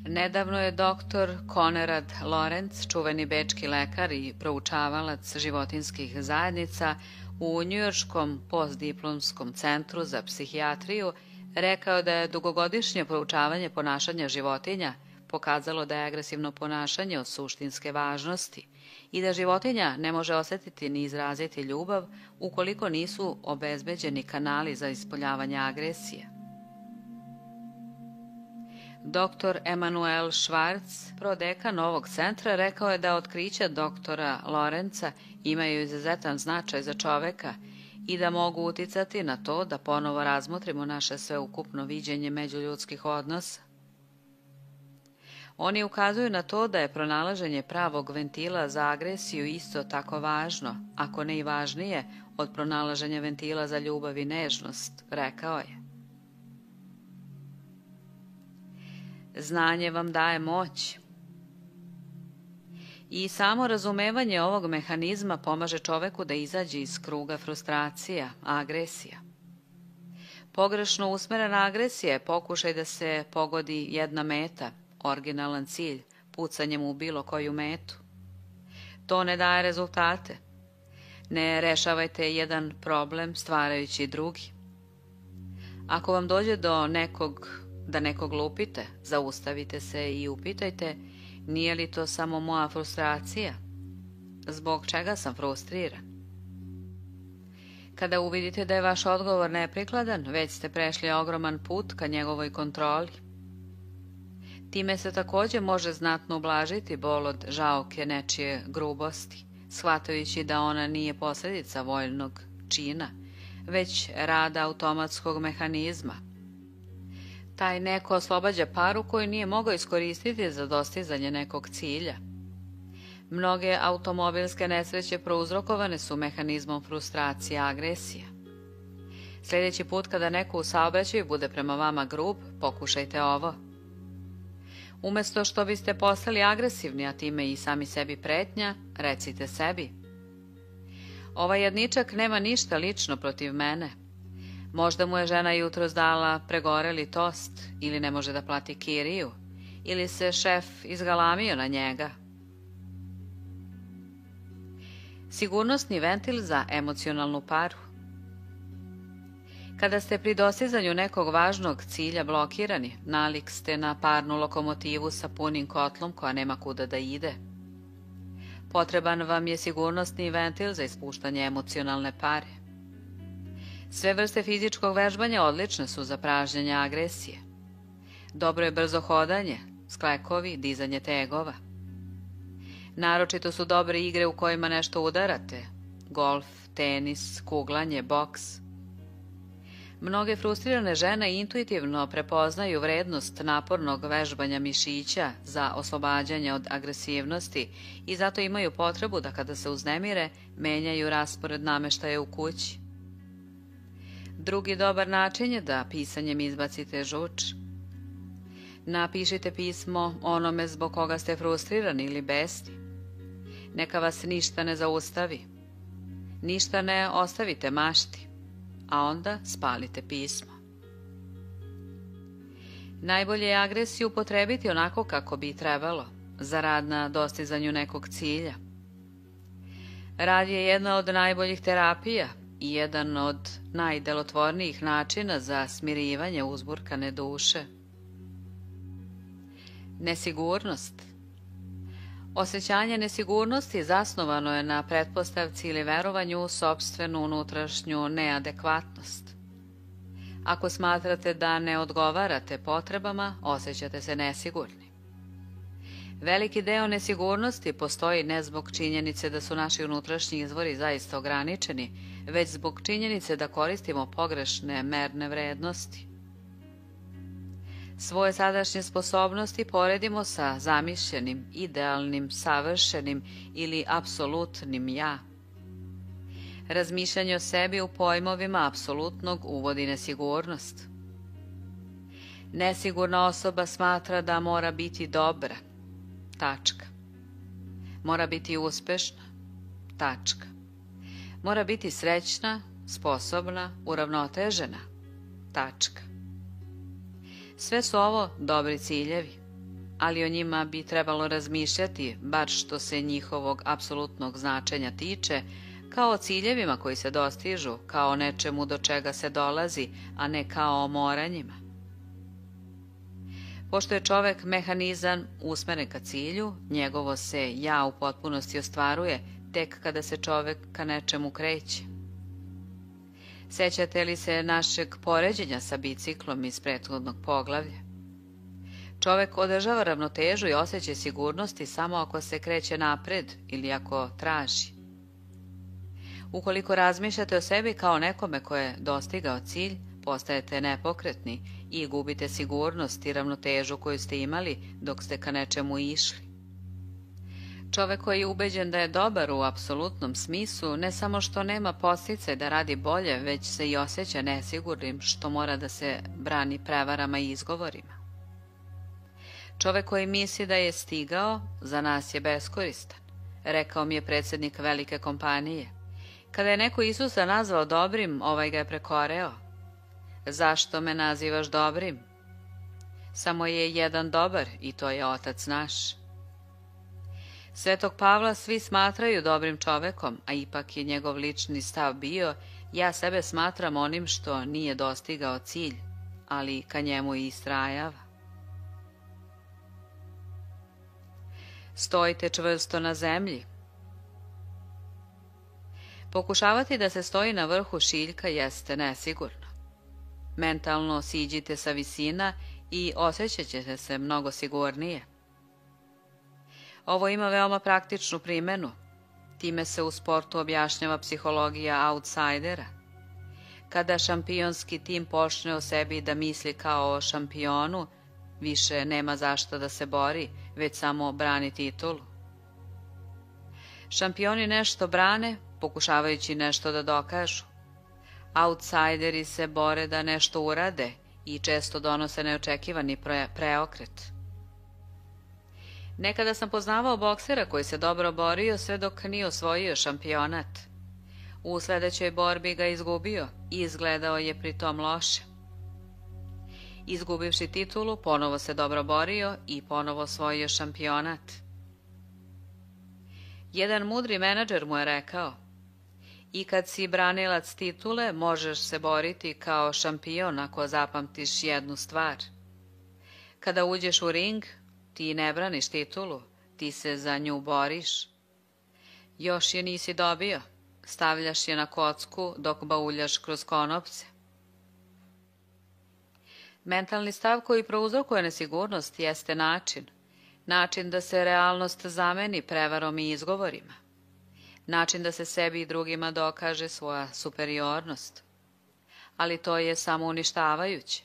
Nedavno je dr. Konrad Lorenz, čuveni bečki lekar i proučavalac životinjskih zajednica u Njujorškom postdiplomskom centru za psihijatriju, rekao da je dugogodišnje proučavanje ponašanja životinja pokazalo da je agresivno ponašanje od suštinske važnosti i da životinja ne može osetiti ni izraziti ljubav ukoliko nisu obezbeđeni kanali za ispoljavanje agresije. Dr. Emanuel Schwartz, prodekan ovog centra, rekao je da otkrića doktora Lorenza imaju izuzetan značaj za čoveka i da mogu uticati na to da ponovo razmotrimo naše sveukupno viđenje međuljudskih odnosa. Oni ukazuju na to da je pronalaženje pravog ventila za agresiju isto tako važno, ako ne i važnije, od pronalaženja ventila za ljubav i nežnost, rekao je. Znanje vam daje moć. I samo razumevanje ovog mehanizma pomaže čoveku da izađe iz kruga frustracija, agresija. Pogrešno usmerena agresija je pokušaj da se pogodi jedna meta, originalan cilj, pucanjem u bilo koju metu. To ne daje rezultate. Ne rešavajte jedan problem stvarajući drugi. Ako vam dođe do da nekog lupite, zaustavite se i upitajte, nije li to samo moja frustracija? Zbog čega sam frustriran? Kada uvidite da je vaš odgovor neprikladan, već ste prešli ogroman put ka njegovoj kontroli. Time se također može znatno ublažiti bol od žaoke nečije grubosti, shvatajući da ona nije posljedica voljnog čina, već rada automatskog mehanizma. Taj neko oslobađa paru koju nije mogao iskoristiti za dostizanje nekog cilja. Mnoge automobilske nesreće prouzrokovane su mehanizmom frustracije i agresije. Sljedeći put kada neko u saobraćaju bude prema vama grub, pokušajte ovo. Umesto što biste postali agresivni, a time i sami sebi pretnja, recite sebi: ovaj jedničak nema ništa lično protiv mene. Možda mu je žena jutros dala pregoreli tost, ili ne može da plati kiriju, ili se šef izgalamio na njega. Sigurnosni ventil za emocionalnu paru. Kada ste pri dostizanju nekog važnog cilja blokirani, nalik ste na parnu lokomotivu sa punim kotlom koja nema kuda da ide. Potreban vam je sigurnosni ventil za ispuštanje emocionalne pare. Sve vrste fizičkog vežbanja odlične su za pražnjenje agresije. Dobro je brzo hodanje, sklekovi, dizanje tegova. Naročito su dobre igre u kojima nešto udarate, golf, tenis, kuglanje, boks. Mnoge frustrirane žene intuitivno prepoznaju vrednost napornog vežbanja mišića za oslobađanje od agresivnosti i zato imaju potrebu da kada se uznemire menjaju raspored nameštaja u kući. Drugi dobar način je da pisanjem izbacite žuč. Napišite pismo onome zbog koga ste frustrirani ili besni. Neka vas ništa ne zaustavi. Ništa ne ostavite mašti, a onda spalite pismo. Najbolje je agresiju upotrebiti onako kako bi trebalo, za rad na dostizanju nekog cilja. Rad je jedna od najboljih terapija i jedan od najdelotvornijih načina za smirivanje uzburkane duše. Nesigurnost. Osjećanje nesigurnosti zasnovano je na pretpostavci ili verovanju u sopstvenu unutrašnju neadekvatnost. Ako smatrate da ne odgovarate potrebama, osjećate se nesigurni. Veliki deo nesigurnosti postoji ne zbog činjenice da su naši unutrašnji izvori zaista ograničeni, već zbog činjenice da koristimo pogrešne merne vrednosti. Svoje sadašnje sposobnosti poredimo sa zamišljenim, idealnim, savršenim ili apsolutnim ja. Razmišljanje o sebi u pojmovima apsolutnog uvodi nesigurnost. Nesigurna osoba smatra da mora biti dobra. Tačka. Mora biti uspešna. Tačka. Mora biti srećna, sposobna, uravnotežena. Tačka. Sve su ovo dobri ciljevi, ali o njima bi trebalo razmišljati, bar što se njihovog apsolutnog značenja tiče, kao o ciljevima koji se dostižu, kao o nečemu do čega se dolazi, a ne kao o moranjima. Pošto je čovek mehanizam usmeren ka cilju, njegovo se ja u potpunosti ostvaruje tek kada se čovek ka nečemu kreće. Sećate li se našeg poređenja sa biciklom iz prethodnog poglavlja? Čovek održava ravnotežu i osjećaj sigurnosti samo ako se kreće napred ili ako traži. Ukoliko razmišljate o sebi kao nekome ko je dostigao cilj, postajete nepokretni i gubite sigurnost i ravnotežu koju ste imali dok ste ka nečemu išli. Čovek koji je ubeđen da je dobar u apsolutnom smislu ne samo što nema podsticaj da radi bolje, već se i osjeća nesigurnim što mora da se brani prevarama i izgovorima. Čovek koji misli da je stigao, za nas je beskoristan, rekao mi je predsjednik velike kompanije. Kada je neko Isusa nazvao dobrim, ovaj ga je prekoreo. Zašto me nazivaš dobrim? Samo je jedan dobar i to je Otac naš. Svetog Pavla svi smatraju dobrim čovekom, a ipak je njegov lični stav bio: ja sebe smatram onim što nije dostigao cilj, ali ka njemu i istrajava. Stojite čvrsto na zemlji. Pokušavati da se stoji na vrhu šiljka jeste nesigurno. Mentalno siđite sa visina i osjećat ćete se mnogo sigurnije. Ovo ima veoma praktičnu primenu. Time se u sportu objašnjava psihologija outsidera. Kada šampionski tim počne o sebi da misli kao o šampionu, više nema zašto da se bori, već samo brani titulu. Šampioni nešto brane, pokušavajući nešto da dokažu. Outsideri se bore da nešto urade i često donose neočekivani preokret. Nekada sam poznavao boksera koji se dobro borio sve dok nije osvojio šampionat. U sledećoj borbi ga izgubio i izgledao je pri tom loše. Izgubivši titulu, ponovo se dobro borio i ponovo osvojio šampionat. Jedan mudri menadžer mu je rekao: i kad si branilac titule, možeš se boriti kao šampion ako zapamtiš jednu stvar. Kada uđeš u ring, ti ne braniš titulu, ti se za nju boriš. Još je nisi dobio, stavljaš je na kocku dok bauljaš kroz konopce. Mentalni stav koji prouzrokuje nesigurnost jeste način da se realnost zameni prevarom i izgovorima, način da se sebi i drugima dokaže svoja superiornost. Ali to je samo uništavajuće.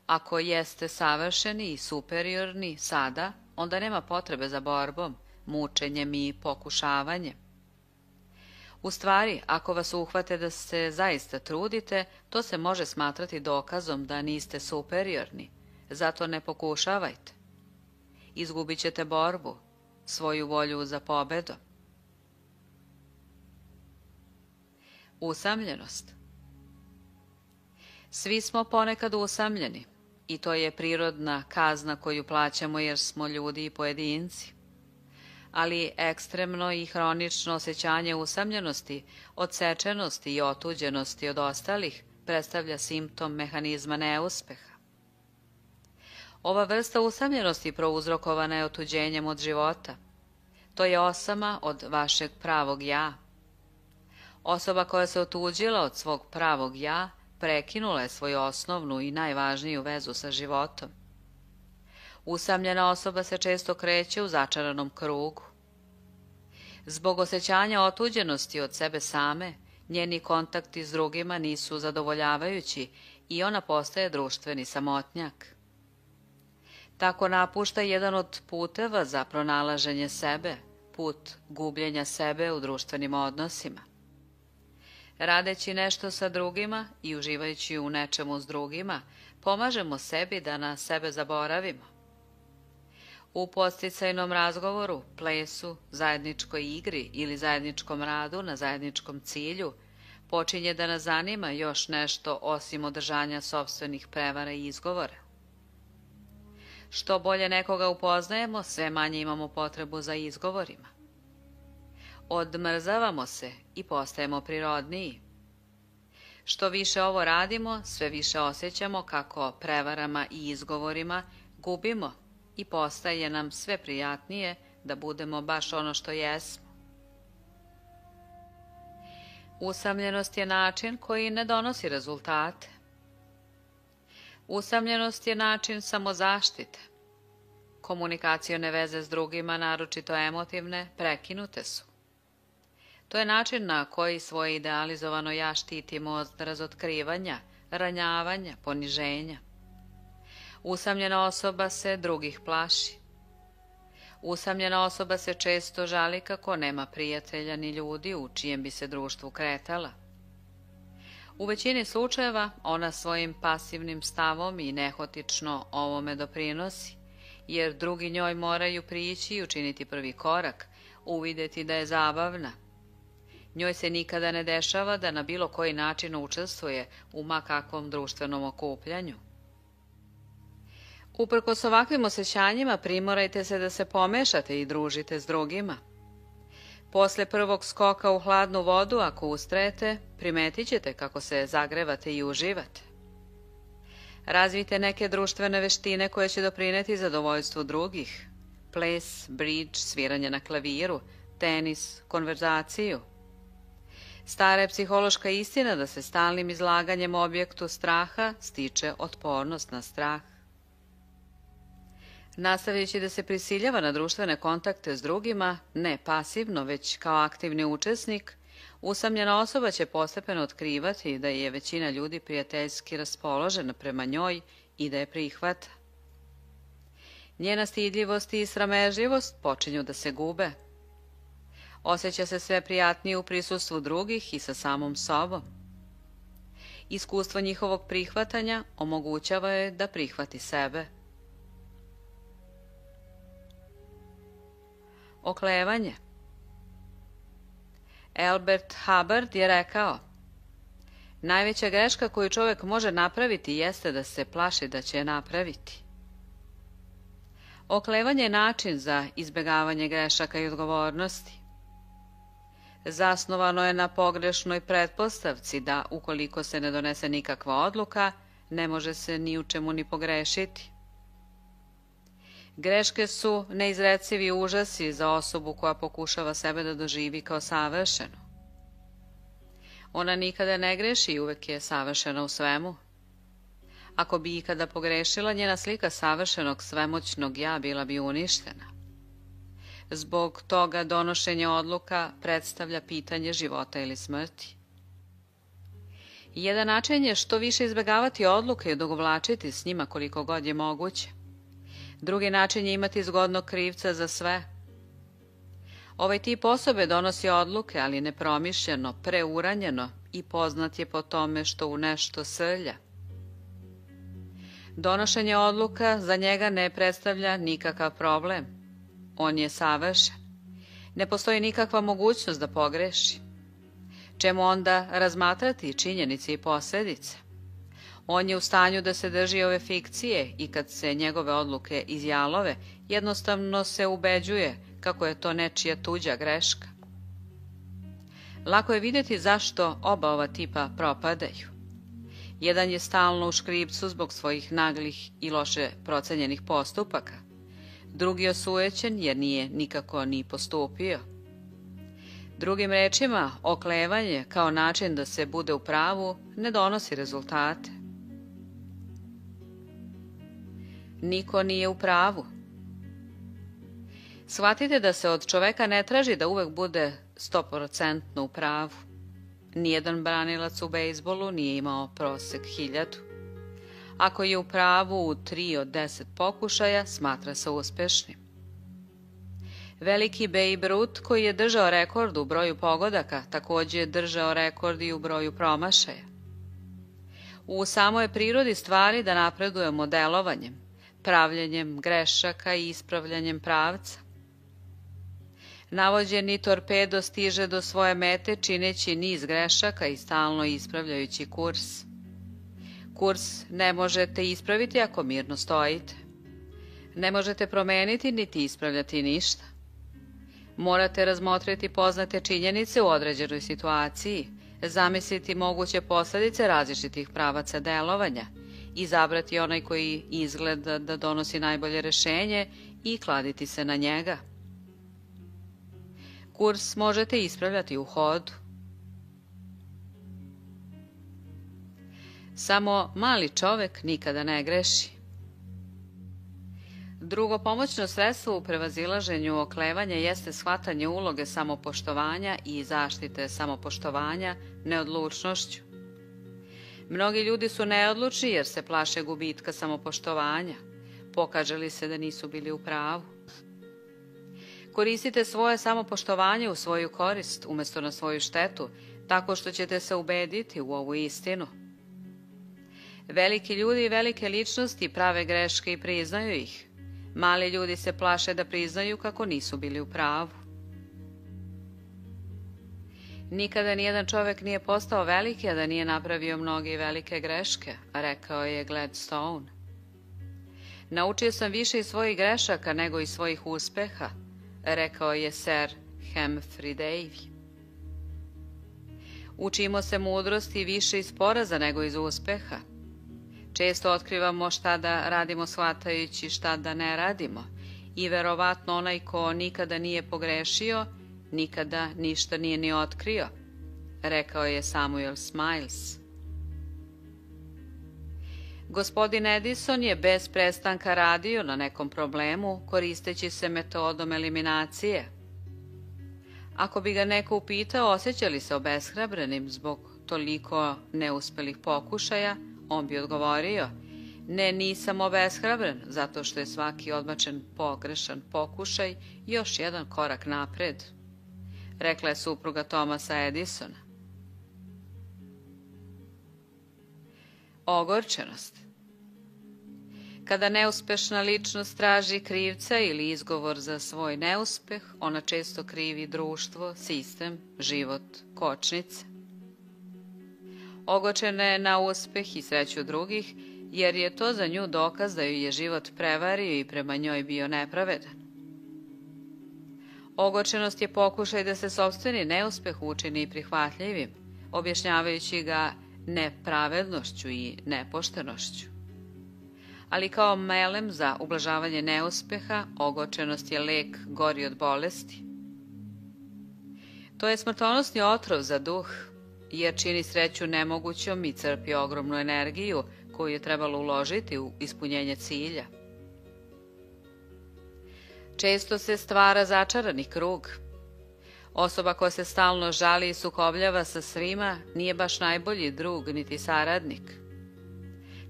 Ako jeste savršeni i superiorni sada, onda nema potrebe za borbom, mučenjem i pokušavanjem. U stvari, ako vas uhvate da se zaista trudite, to se može smatrati dokazom da niste superiorni, zato ne pokušavajte. Izgubit ćete borbu, svoju volju za pobedom. Usamljenost. Svi smo ponekad usamljeni i to je prirodna kazna koju plaćamo jer smo ljudi i pojedinci. Ali ekstremno i hronično osjećanje usamljenosti, odsečenosti i otuđenosti od ostalih predstavlja simptom mehanizma neuspeha. Ova vrsta usamljenosti prouzrokovana je otuđenjem od života. To je osama od vašeg pravog ja. Osoba koja se otuđila od svog pravog ja prekinula je svoju osnovnu i najvažniju vezu sa životom. Usamljena osoba se često kreće u začaranom krugu. Zbog osjećanja otuđenosti od sebe same, njeni kontakti s drugima nisu zadovoljavajući i ona postaje društveni samotnjak. Tako napušta jedan od puteva za pronalaženje sebe, put gubljenja sebe u društvenim odnosima. Radeći nešto sa drugima i uživajući u nečemu s drugima, pomažemo sebi da na sebe zaboravimo. U podsticajnom razgovoru, plesu, zajedničkoj igri ili zajedničkom radu na zajedničkom cilju, počinje da nas zanima još nešto osim održanja sopstvenih prevara i izgovora. Što bolje nekoga upoznajemo, sve manje imamo potrebu za izgovorima. Odmrzavamo se i postajemo prirodniji. Što više ovo radimo, sve više osjećamo kako prevarama i izgovorima gubimo i postaje nam sve prijatnije da budemo baš ono što jesmo. Usamljenost je način koji ne donosi rezultate. Usamljenost je način samozaštite. Komunikacione veze s drugima, naročito emotivne, prekinute su. To je način na koji svoje idealizovano ja štitimo od razotkrivanja, ranjavanja, poniženja. Usamljena osoba se drugih plaši. Usamljena osoba se često žali kako nema prijatelja ni ljudi u čijem bi se društvu kretala. U većini slučajeva ona svojim pasivnim stavom i nehotično ovome doprinosi, jer drugi njoj moraju prići i učiniti prvi korak, uvidjeti da je zabavna. Njoj se nikada ne dešava da na bilo koji način učestvuje u ma kakvom društvenom okupljanju. Uprkos ovakvim osjećanjima primorajte se da se pomešate i družite s drugima. Posle prvog skoka u hladnu vodu, ako ustrajete, primetit ćete kako se zagrevate i uživate. Razvijte neke društvene veštine koje će doprineti zadovoljstvu drugih. Ples, bridž, sviranje na klaviru, tenis, konverzaciju. Stara je psihološka istina da se stalnim izlaganjem objektu straha stiče otpornost na strah. Nastavljajući da se prisiljava na društvene kontakte s drugima, ne pasivno, već kao aktivni učesnik, usamljena osoba će postepeno otkrivati da je većina ljudi prijateljski raspoložena prema njoj i da je prihvata. Njena stidljivost i sramežljivost počinju da se gube. Osjeća se sve prijatnije u prisustvu drugih i sa samom sobom. Iskustvo njihovog prihvatanja omogućava je da prihvati sebe. Oklevanje. Albert Hubbard je rekao: najveća greška koju čovjek može napraviti jeste da se plaši da će je napraviti. Oklevanje je način za izbjegavanje grešaka i odgovornosti. Zasnovano je na pogrešnoj pretpostavci da, ukoliko se ne donese nikakva odluka, ne može se ni u čemu ni pogrešiti. Greške su neizrecivi užasi za osobu koja pokušava sebe da doživi kao savršenu. Ona nikada ne greši i uvek je savršena u svemu. Ako bi ikada pogrešila, njena slika savršenog svemoćnog ja bila bi uništena. Zbog toga donošenje odluka predstavlja pitanje života ili smrti. Jedan način je što više izbjegavati odluke i odugovlačiti s njima koliko god je moguće. Drugi način je imati zgodnog krivca za sve. Ovaj tip osobe donosi odluke, ali nepromišljeno, preuranjeno i poznat je po tome što u nešto srlja. Donošenje odluka za njega ne predstavlja nikakav problem. On je savršen. Ne postoji nikakva mogućnost da pogreši. Čemu onda razmatrati činjenice i posljedice? On je u stanju da se drži ove fikcije i kad se njegove odluke izjalove, jednostavno se ubeđuje kako je to nečija tuđa greška. Lako je vidjeti zašto oba ova tipa propadaju. Jedan je stalno u škripcu zbog svojih naglih i loše procenjenih postupaka. Drugi je osujećen jer nije nikako ni postupio. Drugim rečima, oklevanje kao način da se bude u pravu ne donosi rezultate. Niko nije u pravu. Shvatite da se od čoveka ne traži da uvek bude 100% u pravu. Nijedan branilac u bejsbolu nije imao prosek 1000. Ako je u pravu u 3 od 10 pokušaja, smatra se uspešnim. Veliki Babe Ruth, koji je držao rekord u broju pogodaka, također je držao rekord i u broju promašaja. U samoj prirodi stvari da napredujemo delovanjem, pravljenjem grešaka i ispravljanjem pravca. Navođeni torpedo stiže do svoje mete čineći niz grešaka i stalno ispravljajući kurs. Kurs ne možete ispraviti ako mirno stojite. Ne možete promeniti niti ispravljati ništa. Morate razmotriti poznate činjenice u određenoj situaciji, zamisliti moguće posljedice različitih pravaca delovanja, izabrati onaj koji izgleda da donosi najbolje rješenje i kladiti se na njega. Kurs možete ispravljati u hodu. Samo mali čovek nikada ne greši. Drugo pomoćno sredstvo u prevazilaženju oklevanja jeste shvatanje uloge samopoštovanja i zaštite samopoštovanja neodlučnošću. Mnogi ljudi su neodlučni jer se plaše gubitka samopoštovanja. Pokaže li se da nisu bili u pravu? Koristite svoje samopoštovanje u svoju korist umjesto na svoju štetu, tako što ćete se ubediti u ovu istinu. Veliki ljudi i velike ličnosti prave greške i priznaju ih. Mali ljudi se plaše da priznaju kako nisu bili u pravu. Nikada nijedan čovjek nije postao veliki, a da nije napravio mnoge velike greške, rekao je Gladstone. Naučio sam više iz svojih grešaka nego iz svojih uspeha, rekao je Sir Humphrey Davy. Učimo se mudrosti više iz poraza nego iz uspeha. Često otkrivamo šta da radimo shvatajući šta da ne radimo i verovatno onaj ko nikada nije pogrešio, nikada ništa nije ni otkrio, rekao je Samuel Smiles. Gospodin Edison je bez prestanka radio na nekom problemu koristeći se metodom eliminacije. Ako bi ga neko upitao osjeća li se obeshrabrenim zbog toliko neuspelih pokušaja, on bi odgovorio: ne, nisam obeshrabren, zato što je svaki odbačen pogrešan pokušaj još jedan korak napred, rekla je supruga Thomasa Edisona. Ogorčenost. Kada neuspešna ličnost traži krivca ili izgovor za svoj neuspeh, ona često krivi društvo, sistem, život, kočnice. Ogorčena je na uspeh i sreću drugih, jer je to za nju dokaz da ju je život prevario i prema njoj bio nepravedan. Ogorčenost je pokušaj da se sopstveni neuspeh učini prihvatljivim, objašnjavajući ga nepravednošću i nepoštenošću. Ali kao melem za ublažavanje neuspeha, ogorčenost je lek gori od bolesti. To je smrtonosni otrov za duh, jer čini sreću nemogućom i crpi ogromnu energiju koju je trebalo uložiti u ispunjenje cilja. Često se stvara začarani krug. Osoba koja se stalno žali i sukobljava sa svima nije baš najbolji drug niti saradnik.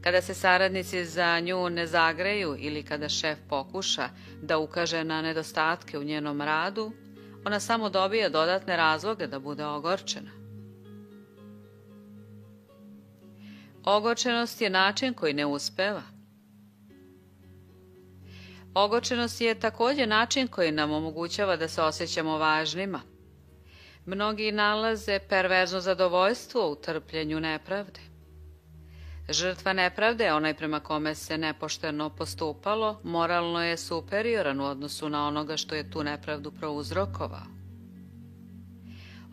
Kada se saradnici za nju ne zagreju ili kada šef pokuša da ukaže na nedostatke u njenom radu, ona samo dobija dodatne razloge da bude ogorčena. Ogorčenost je način koji ne uspeva. Ogorčenost je također način koji nam omogućava da se osjećamo važnima. Mnogi nalaze perverzno zadovoljstvo u trpljenju nepravde. Žrtva nepravde je onaj prema kome se nepošteno postupalo, moralno je superioran u odnosu na onoga što je tu nepravdu prouzrokovao.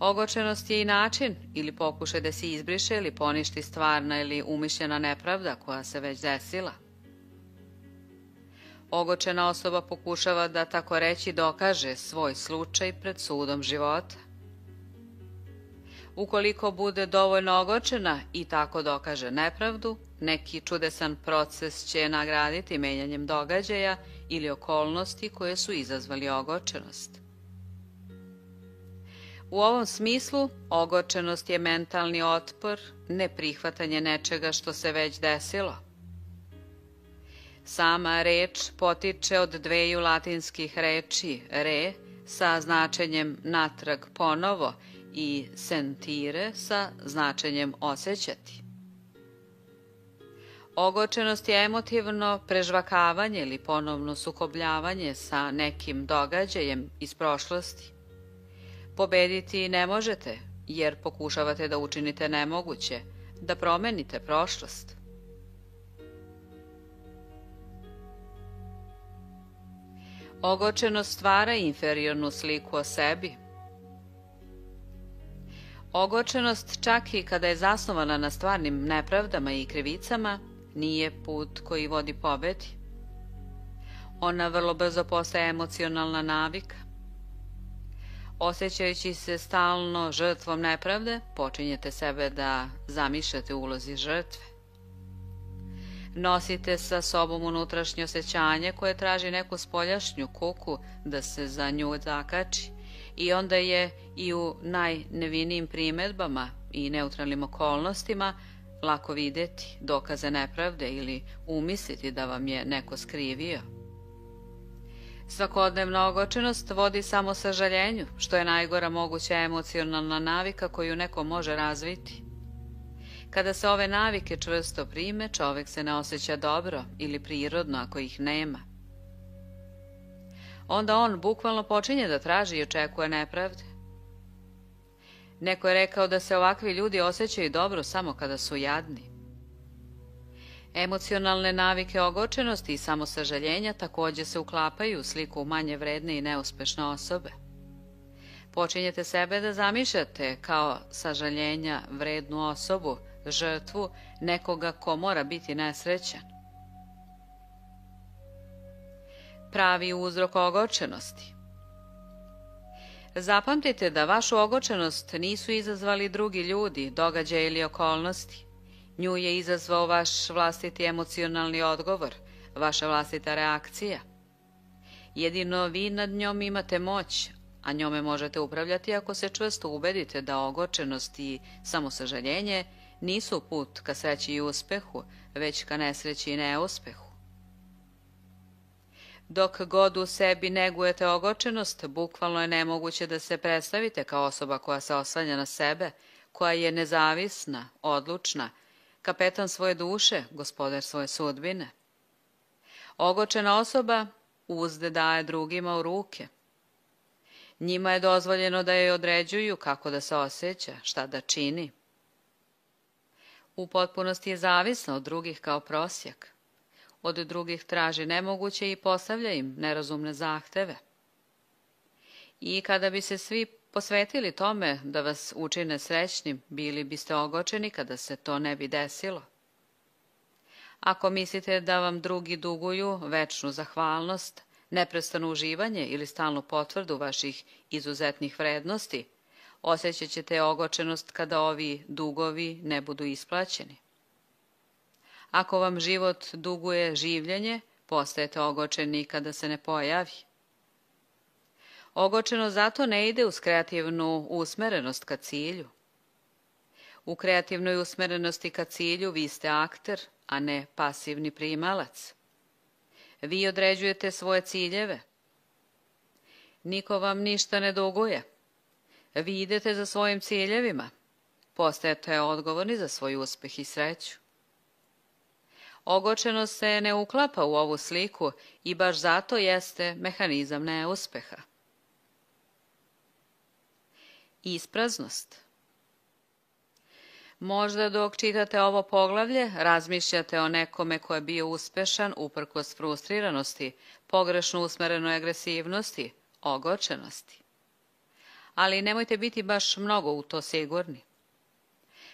Ogorčenost je i način ili pokušaj da se izbriše ili poništi stvarna ili umišljena nepravda koja se već desila. Ogorčena osoba pokušava da tako reći dokaže svoj slučaj pred sudom života. Ukoliko bude dovoljno ogorčena i tako dokaže nepravdu, neki čudesan proces će je nagraditi menjanjem događaja ili okolnosti koje su izazvali ogorčenost. U ovom smislu, ogorčenost je mentalni otpor, neprihvatanje nečega što se već desilo. Sama reč potiče od dveju latinskih reči re sa značenjem natrag ponovo i sentire sa značenjem osjećati. Ogorčenost je emotivno prežvakavanje ili ponovno sukobljavanje sa nekim događajem iz prošlosti. Pobediti ne možete, jer pokušavate da učinite nemoguće, da promenite prošlost. Ogorčenost stvara inferiornu sliku o sebi. Ogorčenost, čak i kada je zasnovana na stvarnim nepravdama i krivicama, nije put koji vodi pobedi. Ona vrlo brzo postaje emocionalna navika. Osjećajući se stalno žrtvom nepravde, počinjete sebe da zamišljate u ulozi žrtve. Nosite sa sobom unutrašnje osjećanje koje traži neku spoljašnju kuku da se za nju zakači i onda je i u najnevinijim primedbama i neutralnim okolnostima lako vidjeti dokaze nepravde ili umisliti da vam je neko skrivio. Svakodnevna ogorčenost vodi samo sažaljenju, što je najgora moguća emocionalna navika koju neko može razviti. Kada se ove navike čvrsto prime, čovjek se ne osjeća dobro ili prirodno ako ih nema. Onda on bukvalno počinje da traži i očekuje nepravde. Neko je rekao da se ovakvi ljudi osjećaju dobro samo kada su jadni. Emocionalne navike ogorčenosti i samosažaljenja također se uklapaju u sliku manje vredne i neuspešne osobe. Počinjete sebe da zamišljate kao sažaljenja vrednu osobu, žrtvu, nekoga ko mora biti nesrećan. Pravi uzrok ogorčenosti. Zapamtite da vašu ogorčenost nisu izazvali drugi ljudi, događaje ili okolnosti. Nju je izazvao vaš vlastiti emocionalni odgovor, vaša vlastita reakcija. Jedino vi nad njom imate moć, a njome možete upravljati ako se čvrsto ubedite da ogorčenost i samosažaljenje nisu put ka sreći i uspehu, već ka nesreći i neuspehu. Dok god u sebi negujete ogorčenost, bukvalno je nemoguće da se predstavite kao osoba koja se oslanja na sebe, koja je nezavisna, odlučna, kapetan svoje duše, gospodar svoje sudbine. Ogorčena osoba uzde daje drugima u ruke. Njima je dozvoljeno da joj određuju kako da se osjeća, šta da čini. U potpunosti je zavisna od drugih kao prosjak. Od drugih traži nemoguće i postavlja im nerazumne zahteve. I kada bi se svi posvetili tome da vas učine srećnim, bili biste ogorčeni kada se to ne bi desilo. Ako mislite da vam drugi duguju večnu zahvalnost, neprestano uživanje ili stalnu potvrdu vaših izuzetnih vrednosti, osjećat ćete ogorčenost kada ovi dugovi ne budu isplaćeni. Ako vam život duguje življenje, postajete ogočeni kada se ne pojavi. Ogočeno zato ne ide uz kreativnu usmerenost ka cilju. U kreativnoj usmerenosti ka cilju vi ste akter, a ne pasivni primalac. Vi određujete svoje ciljeve. Niko vam ništa ne duguje. Vi idete za svojim ciljevima. Postajete odgovorni za svoj uspeh i sreću. Ogočenost se ne uklapa u ovu sliku i baš zato jeste mehanizam neuspeha. Ispraznost. Možda dok čitate ovo poglavlje razmišljate o nekome ko je bio uspešan uprkos frustriranosti, pogrešno usmerenoj agresivnosti, ogočenosti. Ali nemojte biti baš mnogo u to sigurni.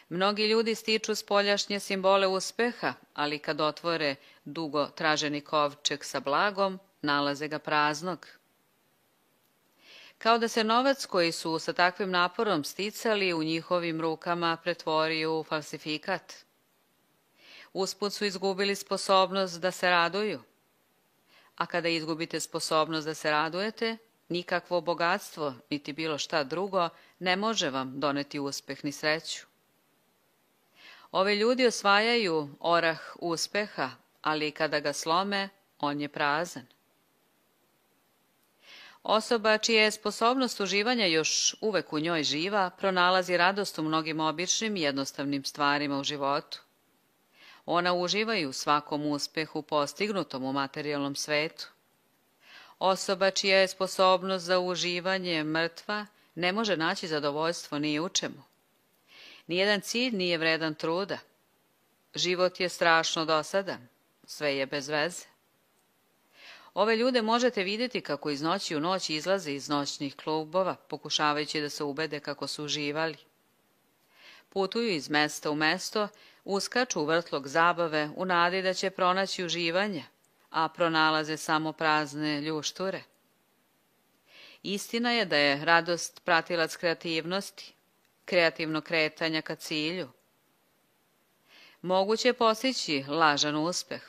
Mnogi ljudi stiču spoljašnje simbole uspeha, ali kad otvore dugo traženi kovčeg sa blagom, nalaze ga praznog. Kao da se novac koji su sa takvim naporom sticali u njihovim rukama pretvorio u falsifikat. Usput su izgubili sposobnost da se raduju. A kada izgubite sposobnost da se radujete, nikakvo bogatstvo, niti bilo šta drugo, ne može vam doneti uspeh ni sreću. Ovi ljudi osvajaju orah uspeha, ali kada ga slome, on je prazan. Osoba čija je sposobnost uživanja još uvek u njoj živa, pronalazi radost u mnogim običnim i jednostavnim stvarima u životu. Ona uživa i u svakom uspehu postignutom u materijalnom svetu. Osoba čija je sposobnost za uživanje mrtva ne može naći zadovoljstvo ni u čemu. Nijedan cilj nije vredan truda. Život je strašno dosadan. Sve je bez veze. Ove ljude možete vidjeti kako iz noći u noć izlaze iz noćnih klubova, pokušavajući da se ubede kako su uživali. Putuju iz mesta u mesto, uskaču u vrtlog zabave u nadi da će pronaći uživanje, a pronalaze samo prazne ljušture. Istina je da je radost pratilac kreativnosti, kreativnog kretanja ka cilju. Moguće je postići lažan uspeh,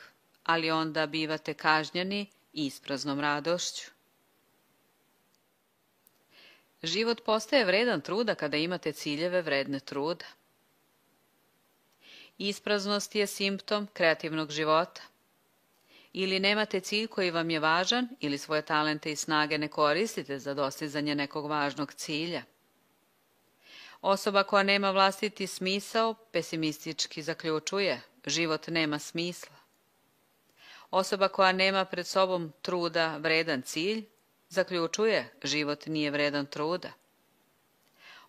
ali onda bivate kažnjeni ispraznom radošću. Život postaje vredan truda kada imate ciljeve vredne truda. Ispraznost je simptom kreativnog života. Ili nemate cilj koji vam je važan, ili svoje talente i snage ne koristite za dostizanje nekog važnog cilja. Osoba koja nema vlastiti smisao pesimistički zaključuje, život nema smisla. Osoba koja nema pred sobom truda vredan cilj, zaključuje, život nije vredan truda.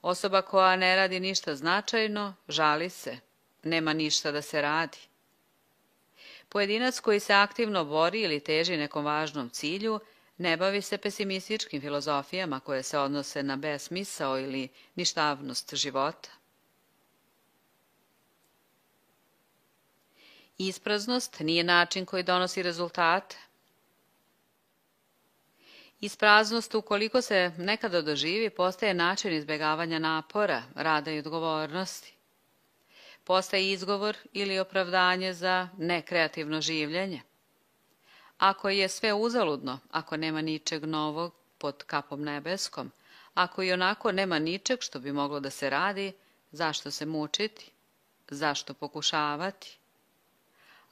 Osoba koja ne radi ništa značajno, žali se, nema ništa da se radi. Pojedinac koji se aktivno bori ili teži nekom važnom cilju, ne bavi se pesimističkim filozofijama koje se odnose na besmisao ili ništavnost života. Ispraznost nije način koji donosi rezultate. Ispraznost, ukoliko se nekada doživi, postaje način izbjegavanja napora, rada i odgovornosti. Postaje izgovor ili opravdanje za nekreativno življenje. Ako je sve uzaludno, ako nema ničeg novog pod kapom nebeskom, ako i onako nema ničeg što bi moglo da se radi, zašto se mučiti? Zašto pokušavati?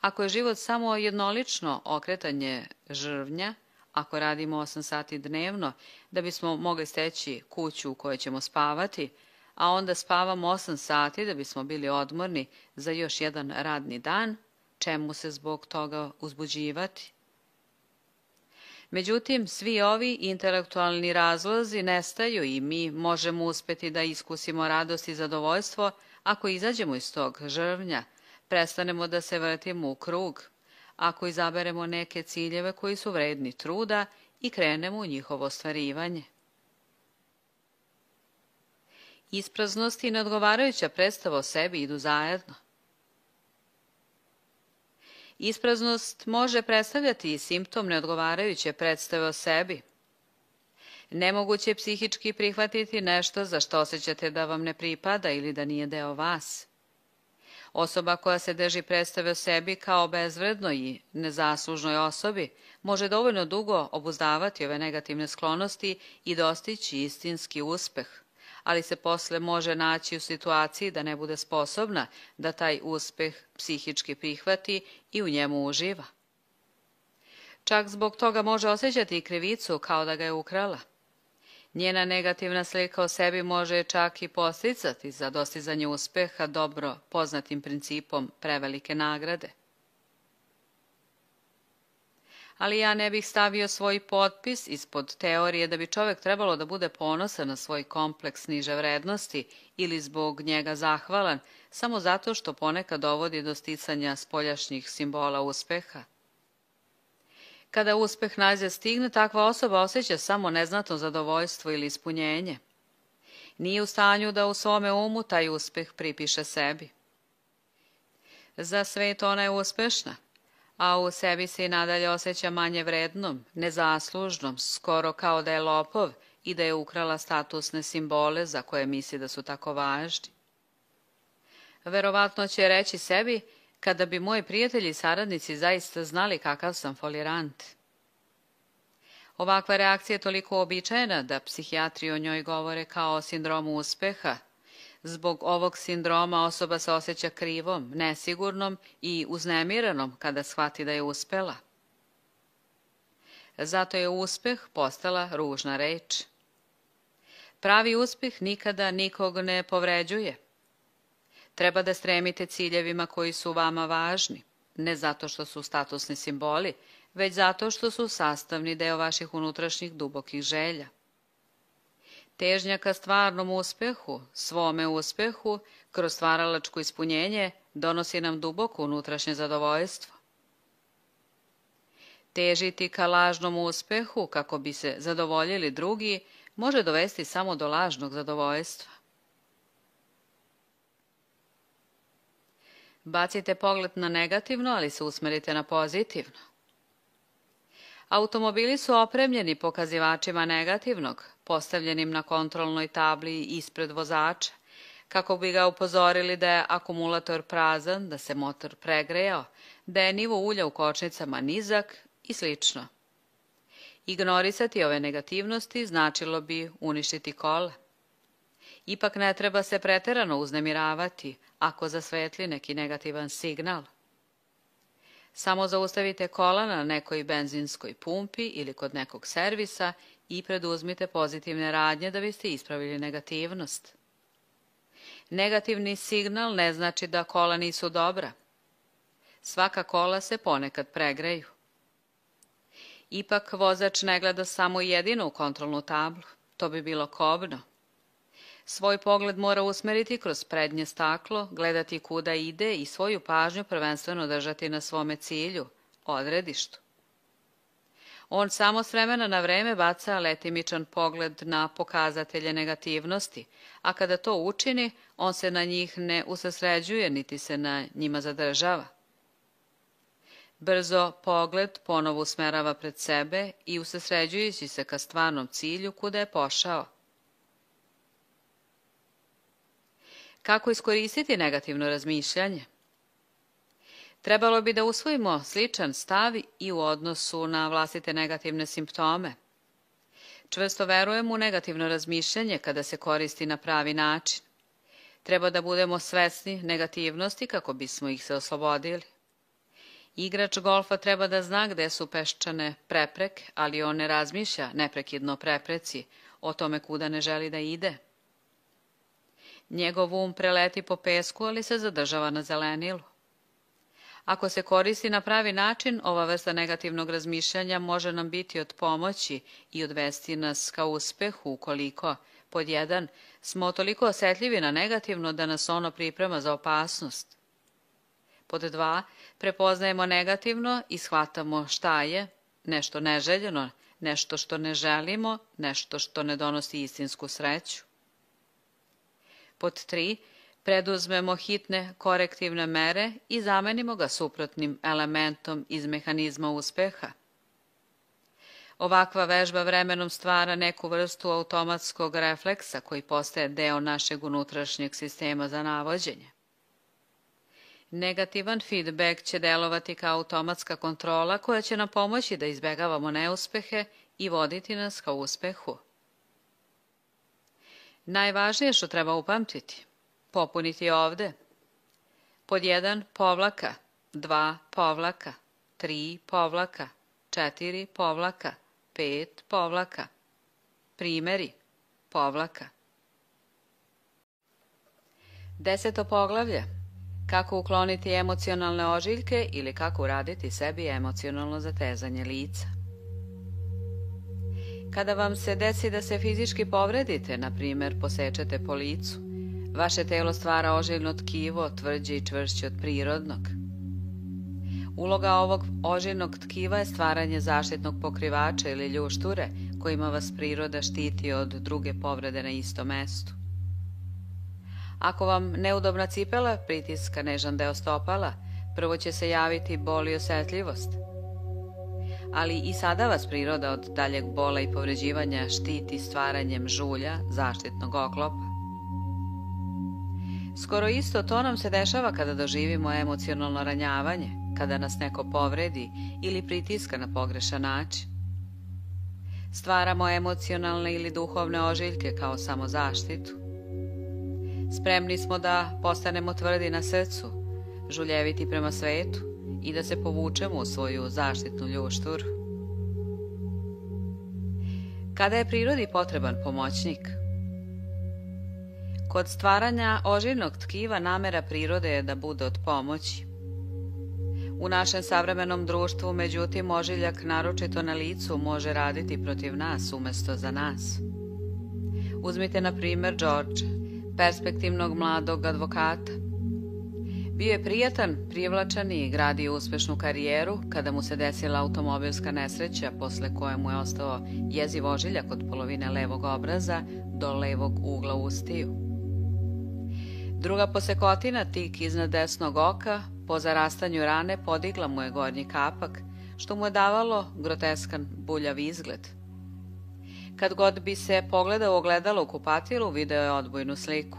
Ako je život samo jednolično okretanje žrvnja, ako radimo 8 sati dnevno da bismo mogli steći kuću u kojoj ćemo spavati, a onda spavamo 8 sati da bismo bili odmorni za još jedan radni dan, čemu se zbog toga uzbuđivati? Međutim, svi ovi intelektualni razlozi nestaju i mi možemo uspjeti da iskusimo radost i zadovoljstvo ako izađemo iz tog žrvnja, prestanemo da se vrtimo u krug, ako izaberemo neke ciljeve koji su vredni truda i krenemo u njihovo ostvarivanje. Ispraznost i neodgovarajuća predstava o sebi idu zajedno. Ispraznost može predstavljati i simptom neodgovarajuće predstave o sebi. Nemoguće je psihički prihvatiti nešto za što osjećate da vam ne pripada ili da nije deo vas. Osoba koja se drži predstave o sebi kao bezvrednoj i nezaslužnoj osobi može dovoljno dugo obuzdavati ove negativne sklonosti i dostići istinski uspeh, ali se posle može naći u situaciji da ne bude sposobna da taj uspeh psihički prihvati i u njemu uživa. Čak zbog toga može osjećati i krivicu kao da ga je ukrala. Njena negativna slika o sebi može čak i posticati za dostizanje uspeha dobro poznatim principom prevelike nagrade. Ali ja ne bih stavio svoj potpis ispod teorije da bi čovjek trebalo da bude ponosan na svoj kompleks niže vrednosti ili zbog njega zahvalan samo zato što ponekad dovodi do sticanja spoljašnjih simbola uspeha. Kada uspeh nađe stigne, takva osoba osjeća samo neznatno zadovoljstvo ili ispunjenje. Nije u stanju da u svome umu taj uspeh pripiše sebi. Za svet ona je uspešna, a u sebi se i nadalje osjeća manje vrednom, nezaslužnom, skoro kao da je lopov i da je ukrala statusne simbole za koje misli da su tako važni. Verovatno će reći sebi: kada bi moji prijatelji i saradnici zaista znali kakav sam folirant. Ovakva reakcija je toliko uobičajena da psihijatri o njoj govore kao o sindromu uspeha. Zbog ovog sindroma osoba se osjeća krivom, nesigurnom i uznemiranom kada shvati da je uspela. Zato je uspeh postala ružna reč. Pravi uspeh nikada nikog ne povređuje. Treba da stremite ciljevima koji su vama važni, ne zato što su statusni simboli, već zato što su sastavni deo vaših unutrašnjih dubokih želja. Težnja ka stvarnom uspehu, svome uspehu, kroz stvaralačko ispunjenje, donosi nam duboko unutrašnje zadovoljstvo. Težiti ka lažnom uspehu, kako bi se zadovoljili drugi, može dovesti samo do lažnog zadovoljstva. Bacite pogled na negativno, ali se usmerite na pozitivno. Automobili su opremljeni pokazivačima negativnog, postavljenim na kontrolnoj tabli ispred vozača, kako bi ga upozorili da je akumulator prazan, da se motor pregrejao, da je nivo ulja u kočnicama nizak i sl. Ignorisati ove negativnosti značilo bi uništiti kola. Ipak ne treba se preterano uznemiravati ako zasvetli neki negativan signal. Samo zaustavite kola na nekoj benzinskoj pumpi ili kod nekog servisa i preduzmite pozitivne radnje da biste ispravili negativnost. Negativni signal ne znači da kola nisu dobra. Svaka kola se ponekad pregreju. Ipak vozač ne gleda samo jedino u kontrolnu tablu. To bi bilo kobno. Svoj pogled mora usmeriti kroz prednje staklo, gledati kuda ide i svoju pažnju prvenstveno držati na svome cilju, odredištu. On samo s vremena na vreme baca letimičan pogled na pokazatelje negativnosti, a kada to učini, on se na njih ne usredsređuje niti se na njima zadržava. Brzo pogled ponovo usmerava pred sebe i usredsređujući se ka stvarnom cilju kuda je pošao. Kako iskoristiti negativno razmišljanje? Trebalo bi da usvojimo sličan stav i u odnosu na vlastite negativne simptome. Čvrsto verujem u negativno razmišljanje kada se koristi na pravi način. Treba da budemo svesni negativnosti kako bismo ih se oslobodili. Igrač golfa treba da zna gde su peščane prepreke, ali on ne razmišlja neprekidno o prepreci, o tome kuda ne želi da ide. Njegov um preleti po pesku, ali se zadržava na zelenilu. Ako se koristi na pravi način, ova vrsta negativnog razmišljanja može nam biti od pomoći i odvesti nas ka uspehu ukoliko, pod 1, smo toliko osetljivi na negativno da nas ono priprema za opasnost. Pod 2, prepoznajemo negativno i shvatamo šta je, nešto neželjeno, nešto što ne želimo, nešto što ne donosi istinsku sreću. Pod 3, preduzmemo hitne korektivne mere i zamenimo ga suprotnim elementom iz mehanizma uspeha. Ovakva vežba vremenom stvara neku vrstu automatskog refleksa koji postaje deo našeg unutrašnjeg sistema za navođenje. Negativan feedback će delovati kao automatska kontrola koja će nam pomoći da izbegavamo neuspehe i voditi nas ka uspehu. Najvažnije što treba upamtiti, popuniti ovde. Pod 1 povlaka, 2 povlaka, 3 povlaka, 4 povlaka, 5 povlaka. Primeri, povlaka. 10. poglavlje. Kako ukloniti emocionalne ožiljke ili kako uraditi sebi emocionalno zatezanje lica. Kada vam se desi da se fizički povredite, na primjer posečete po licu, vaše telo stvara ožiljno tkivo tvrđe i čvršće od prirodnog. Uloga ovog ožiljnog tkiva je stvaranje zaštitnog pokrivača ili ljušture kojima vas priroda štiti od druge povrede na istom mestu. Ako vam neudobna cipela pritiska nežan deo stopala, prvo će se javiti bol i osjetljivost. Ali i sada vas priroda od daljeg bola i povređivanja štiti stvaranjem žulja, zaštitnog oklopa. Skoro isto to nam se dešava kada doživimo emocionalno ranjavanje, kada nas neko povredi ili pritiska na pogrešan način. Stvaramo emocionalne ili duhovne ožiljke kao samozaštitu. Spremni smo da postanemo tvrdi na srcu, žuljeviti prema svetu i da se povučemo u svoju zaštitnu ljušturu. Kada je prirodi potreban pomoćnik? Kod stvaranja ožiljnog tkiva namera prirode je da bude od pomoći. U našem savremenom društvu, međutim, ožiljak naročito na licu može raditi protiv nas umjesto za nas. Uzmite na primjer George, perspektivnog mladog advokata. Bio je prijatan, privlačan i gradio uspešnu karijeru kada mu se desila automobilska nesreća posle koje mu je ostao jeziv ožiljak od polovine levog obraza do levog ugla ustiju. Druga posekotina tik iznad desnog oka po zarastanju rane podigla mu je gornji kapak, što mu je davalo groteskan buljav izgled. Kad god bi se pogledao u ogledalo u kupatilu, video je odbojnu sliku.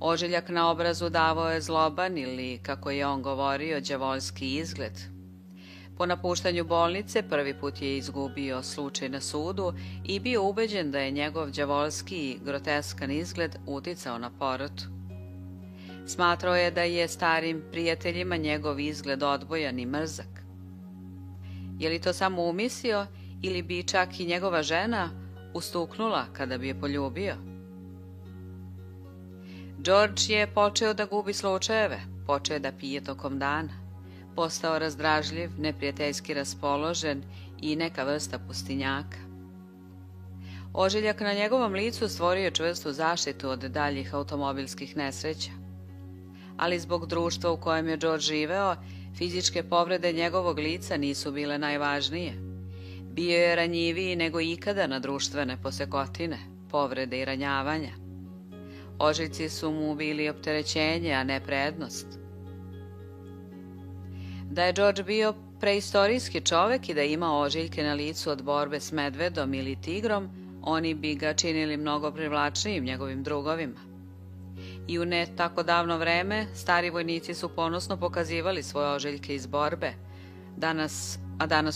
Ožiljak na obrazu davao je zloban ili, kako je on govorio, đavolski izgled. Po napuštanju bolnice prvi put je izgubio slučaj na sudu i bio ubeđen da je njegov đavolski i groteskan izgled uticao na porotu. Smatrao je da je starim prijateljima njegov izgled odbojan i mrzak. Je li to samo umislio ili bi čak i njegova žena ustuknula kada bi je poljubio? George je počeo da gubi slučajeve, počeo da pije tokom dana, postao razdražljiv, neprijateljski raspoložen i neka vrsta pustinjaka. Ožiljak na njegovom licu stvorio čvrstu zaštitu od daljih automobilskih nesreća. Ali zbog društva u kojem je George živeo, fizičke povrede njegovog lica nisu bile najvažnije. Bio je ranjiviji nego ikada na društvene posekotine, povrede i ranjavanja. Ožiljci su mu bili opterećenje, a ne prednost. Da je George bio preistorijski čovek i da ima ožiljke na licu od borbe s medvedom ili tigrom, oni bi ga činili mnogo privlačnijim njegovim drugovima. I u ne tako davno vreme stari vojnici su ponosno pokazivali svoje ožiljke iz borbe. Danas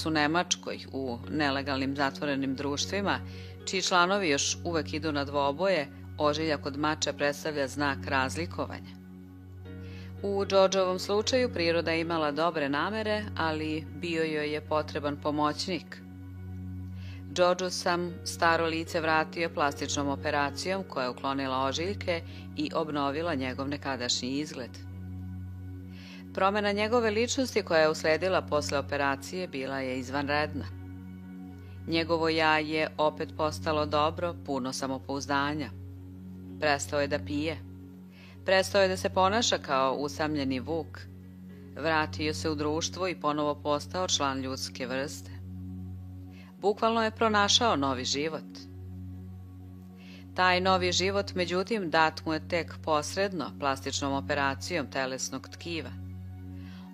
u Nemačkoj, u nelegalnim zatvorenim društvima, čiji članovi još uvek idu na dvoboje, ožiljak od mača predstavlja znak razlikovanja. U Georgeovom slučaju priroda je imala dobre namere, ali bio joj je potreban pomoćnik. Georgeu sam staro lice vratio plastičnom operacijom koja je uklonila ožiljke i obnovila njegov nekadašnji izgled. Promena njegove ličnosti koja je usledila posle operacije bila je izvanredna. Njegovo ja je opet postalo dobro, puno samopouzdanja. Prestao je da pije. Prestao je da se ponaša kao usamljeni vuk. Vratio se u društvo i ponovo postao član ljudske vrste. Bukvalno je pronašao novi život. Taj novi život, međutim, dat mu je tek posredno plastičnom operacijom telesnog tkiva.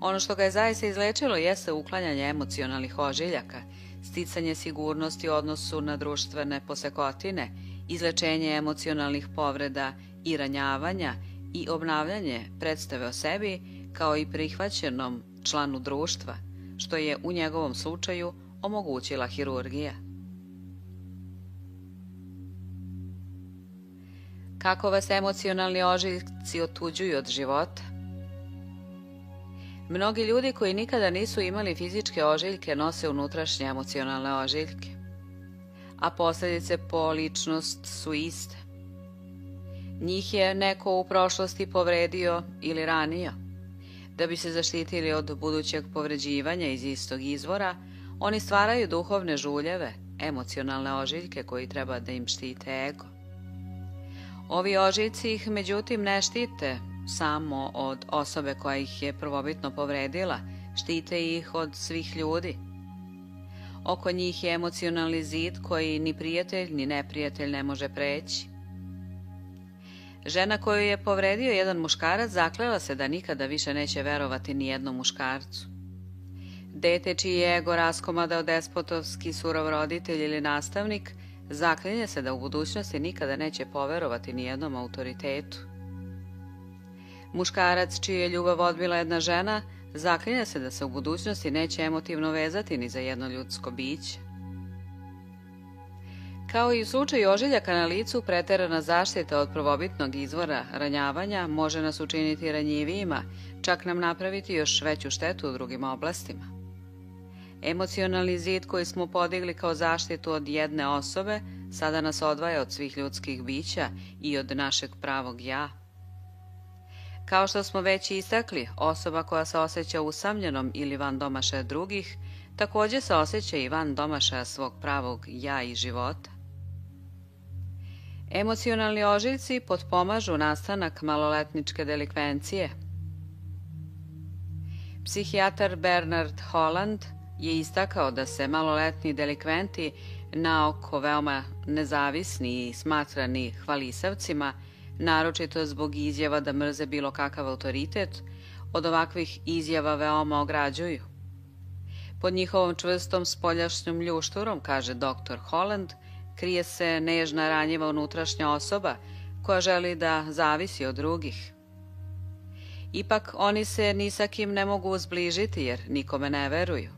Ono što ga je zaista izlečilo jeste uklanjanje emocionalnih ožiljaka, sticanje sigurnosti u odnosu na društvene posekotine, izlečenje emocionalnih povreda i ranjavanja i obnavljanje predstave o sebi kao i prihvaćenom članu društva, što je u njegovom slučaju omogućila hirurgija. Kako vas emocionalni ožiljci otuđuju od života? Mnogi ljudi koji nikada nisu imali fizičke ožiljke nose unutrašnje emocionalne ožiljke, a posljedice po ličnost su iste. Njih je neko u prošlosti povredio ili ranio. Da bi se zaštitili od budućeg povređivanja iz istog izvora, oni stvaraju duhovne žuljeve, emocionalne ožiljke koji treba da im štite ego. Ovi ožiljci ih međutim ne štite samo od osobe koja ih je prvobitno povredila, štite ih od svih ljudi. Oko njih je emocionalni zid koji ni prijatelj ni neprijatelj ne može preći. Žena koju je povredio jedan muškarac zaklela se da nikada više neće verovati ni jednom muškarcu. Dete čiji je ego raskomadao despotovski surov roditelj ili nastavnik, zaklinje se da u budućnosti nikada neće poverovati ni jednom autoritetu. Muškarac čiju je ljubav odbila jedna žena, zaklinje se da se u budućnosti neće emotivno vezati ni za jedno ljudsko biće. Kao i u slučaju ožiljaka na licu, preterana zaštita od prvobitnog izvora ranjavanja može nas učiniti ranjivijima, čak nam napraviti još veću štetu u drugim oblastima. Emocionalni zid koji smo podigli kao zaštitu od jedne osobe sada nas odvaja od svih ljudskih bića i od našeg pravog ja. Kao što smo već istakli, osoba koja se osjeća usamljenom ili van domašaja drugih, također se osjeća i van domašaja svog pravog ja i života. Emocionalni ožiljci potpomažu nastanak maloletničke delikvencije. Psihijatar Bernard Holland je istakao da se maloletni delikventi, naoko veoma nezavisni i smatrani hvalisavcima, naročito zbog izjava da mrze bilo kakav autoritet, od ovakvih izjava veoma ograđuju. Pod njihovom čvrstom spoljašnjom ljušturom, kaže dr. Holland, krije se nežna ranjiva unutrašnja osoba koja želi da zavisi od drugih. Ipak oni se ni sa kim ne mogu zbližiti jer nikome ne veruju.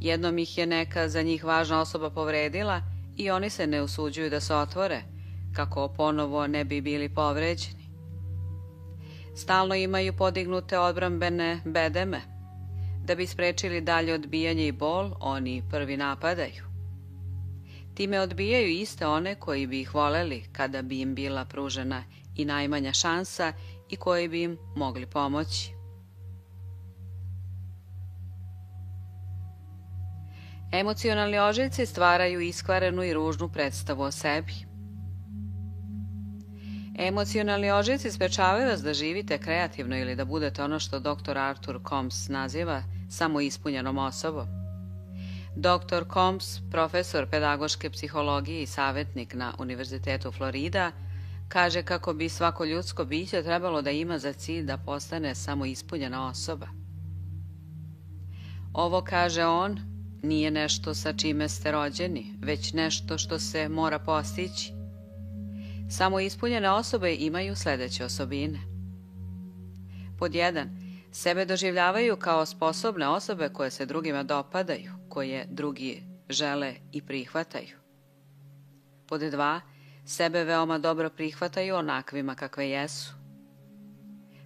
Jednom ih je neka za njih važna osoba povredila i oni se ne usuđuju da se otvore, kako ponovo ne bi bili povređeni. Stalno imaju podignute odbrambene bedeme. Da bi sprečili dalje odbijanje i bol, oni prvi napadaju. Time odbijaju iste one koji bi ih voleli kada bi im bila pružena i najmanja šansa i koji bi im mogli pomoći. Emocionalni ožiljci stvaraju iskvarenu i ružnu predstavu o sebi. Emocionalni ožiljci sprečavaju vas da živite kreativno ili da budete ono što dr. Arthur Combs naziva samoispunjenom osobom. Dr. Combs, profesor pedagoške psihologije i savjetnik na Univerzitetu Florida, kaže kako bi svako ljudsko biće trebalo da ima za cilj da postane samoispunjena osoba. Ovo, kaže on, nije nešto sa čime ste rođeni, već nešto što se mora postići. Samoispunjene osobe imaju sljedeće osobine. Pod 1. Sebe doživljavaju kao sposobne osobe koje se drugima dopadaju, koje drugi žele i prihvataju. Pod 2. Sebe veoma dobro prihvataju onakvima kakve jesu.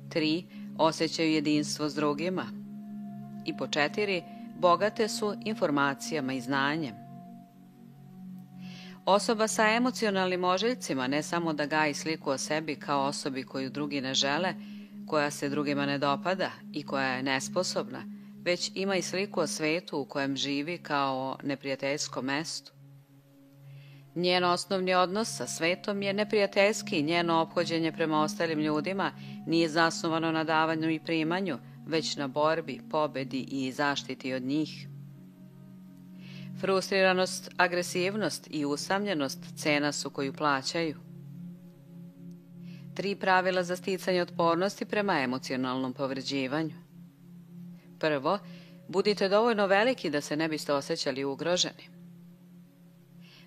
3. Osjećaju jedinstvo s drugima. I pod 4. Bogate su informacijama i znanjem. Osoba sa emocionalnim ožiljcima ne samo da gaji sliku o sebi kao osobi koju drugi ne žele, koja se drugima ne dopada i koja je nesposobna, već ima i sliku o svetu u kojem živi kao neprijateljskom mestu. Njen osnovni odnos sa svetom je neprijateljski i njeno ophođenje prema ostalim ljudima nije zasnovano na davanju i primanju, već na borbi, pobedi i zaštiti od njih. Frustriranost, agresivnost i usamljenost cena su koju plaćaju. 3 pravila za sticanje otpornosti prema emocionalnom povređivanju. Prvo, budite dovoljno veliki da se ne biste osjećali ugroženi.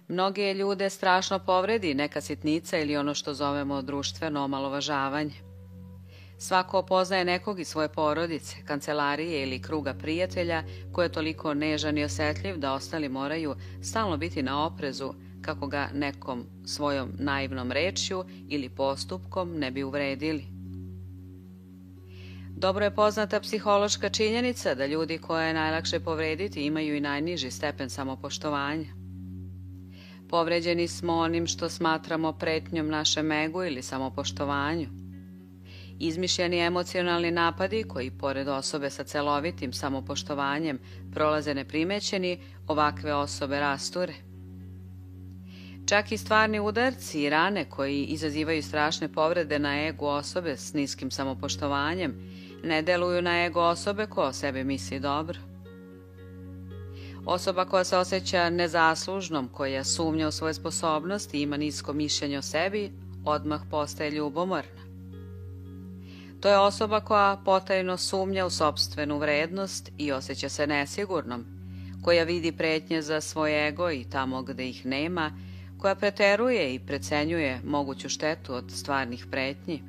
Mnoge ljude strašno povredi neka sitnica ili ono što zovemo društveno omalovažavanje. Svako poznaje nekog iz svoje porodice, kancelarije ili kruga prijatelja koji je toliko nežan i osjetljiv da ostali moraju stalno biti na oprezu kako ga nekom svojom naivnom rečju ili postupkom ne bi uvredili. Dobro je poznata psihološka činjenica da ljudi koje je najlakše povrediti imaju i najniži stepen samopoštovanja. Povređeni smo onim što smatramo pretnjom našem egu ili samopoštovanju. Izmišljeni emocionalni napadi koji, pored osobe sa celovitim samopoštovanjem, prolaze neprimećeni, ovakve osobe rasture. Čak i stvarni udarci i rane koji izazivaju strašne povrede na ego osobe s niskim samopoštovanjem ne deluju na ego osobe koja o sebi misli dobro. Osoba koja se osjeća nezaslužnom, koja sumnja u svoje sposobnosti i ima nisko mišljenje o sebi, odmah postaje ljubomorna. To je osoba koja potajno sumnja u sopstvenu vrednost i osjeća se nesigurnom, koja vidi pretnje za svoj ego i tamo gde ih nema, koja preteruje i precenjuje moguću štetu od stvarnih pretnji.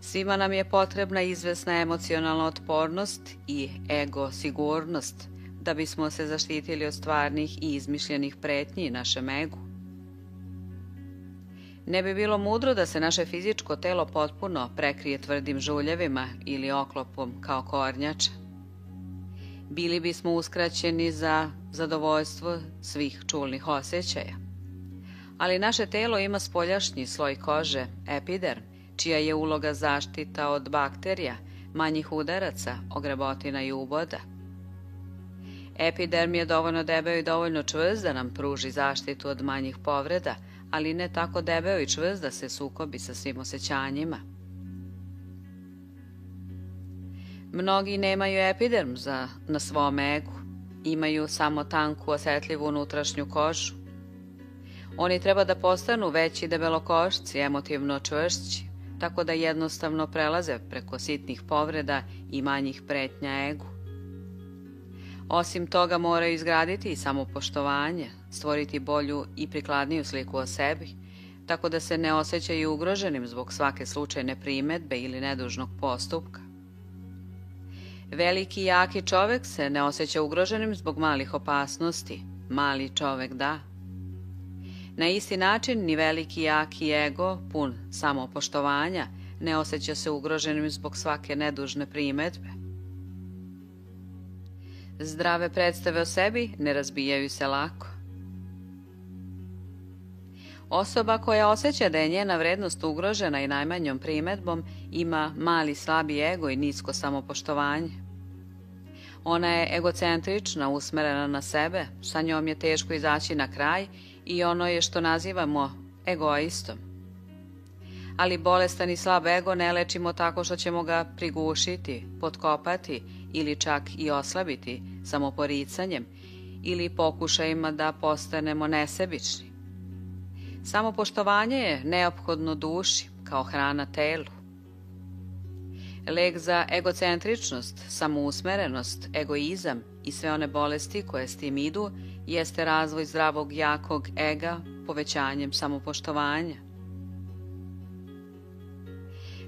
Svima nam je potrebna izvesna emocionalna otpornost i ego sigurnost da bismo se zaštitili od stvarnih i izmišljenih pretnji našem egu. Ne bi bilo mudro da se naše fizičko telo potpuno prekrije tvrdim žuljevima ili oklopom kao kornjača. Bili bismo uskraćeni za zadovoljstvo svih čulnih osjećaja. Ali naše telo ima spoljašnji sloj kože, epiderm, čija je uloga zaštita od bakterija, manjih udaraca, ogrebotina i uboda. Epiderm je dovoljno debeo i dovoljno čvrst da nam pruži zaštitu od manjih povreda, ali ne tako debeo i čvrst da se sukobi sa svim osjećanjima. Mnogi nemaju epiderm na svom egu, imaju samo tanku, osjetljivu unutrašnju kožu. Oni treba da postanu veći debelokošci, emotivno čvršći, tako da jednostavno prelaze preko sitnih povreda i manjih pretnja egu. Osim toga moraju izgraditi i samopoštovanje, stvoriti bolju i prikladniju sliku o sebi, tako da se ne osjećaju ugroženim zbog svake slučajne primetbe ili nedužnog postupka. Veliki i jaki čovek se ne osjeća ugroženim zbog malih opasnosti, mali čovek da. Na isti način ni veliki i jaki ego, pun samopoštovanja, ne osjeća se ugroženim zbog svake nedužne primetbe. Zdrave predstave o sebi ne razbijaju se lako. Osoba koja osjeća da je njena vrednost ugrožena i najmanjom primetbom ima mali slabi ego i nisko samopoštovanje. Ona je egocentrična, usmerena na sebe, sa njom je teško izaći na kraj i ono je što nazivamo egoistom. Ali bolestan i slab ego ne lečimo tako što ćemo ga prigušiti, potkopati ili čak i oslabiti samoporicanjem ili pokušajima da postanemo nesebični. Samopoštovanje je neophodno duši, kao hrana telu. Lek za egocentričnost, samousmerenost, egoizam i sve one bolesti koje s tim idu jeste razvoj zdravog, jakog ega povećanjem samopoštovanja.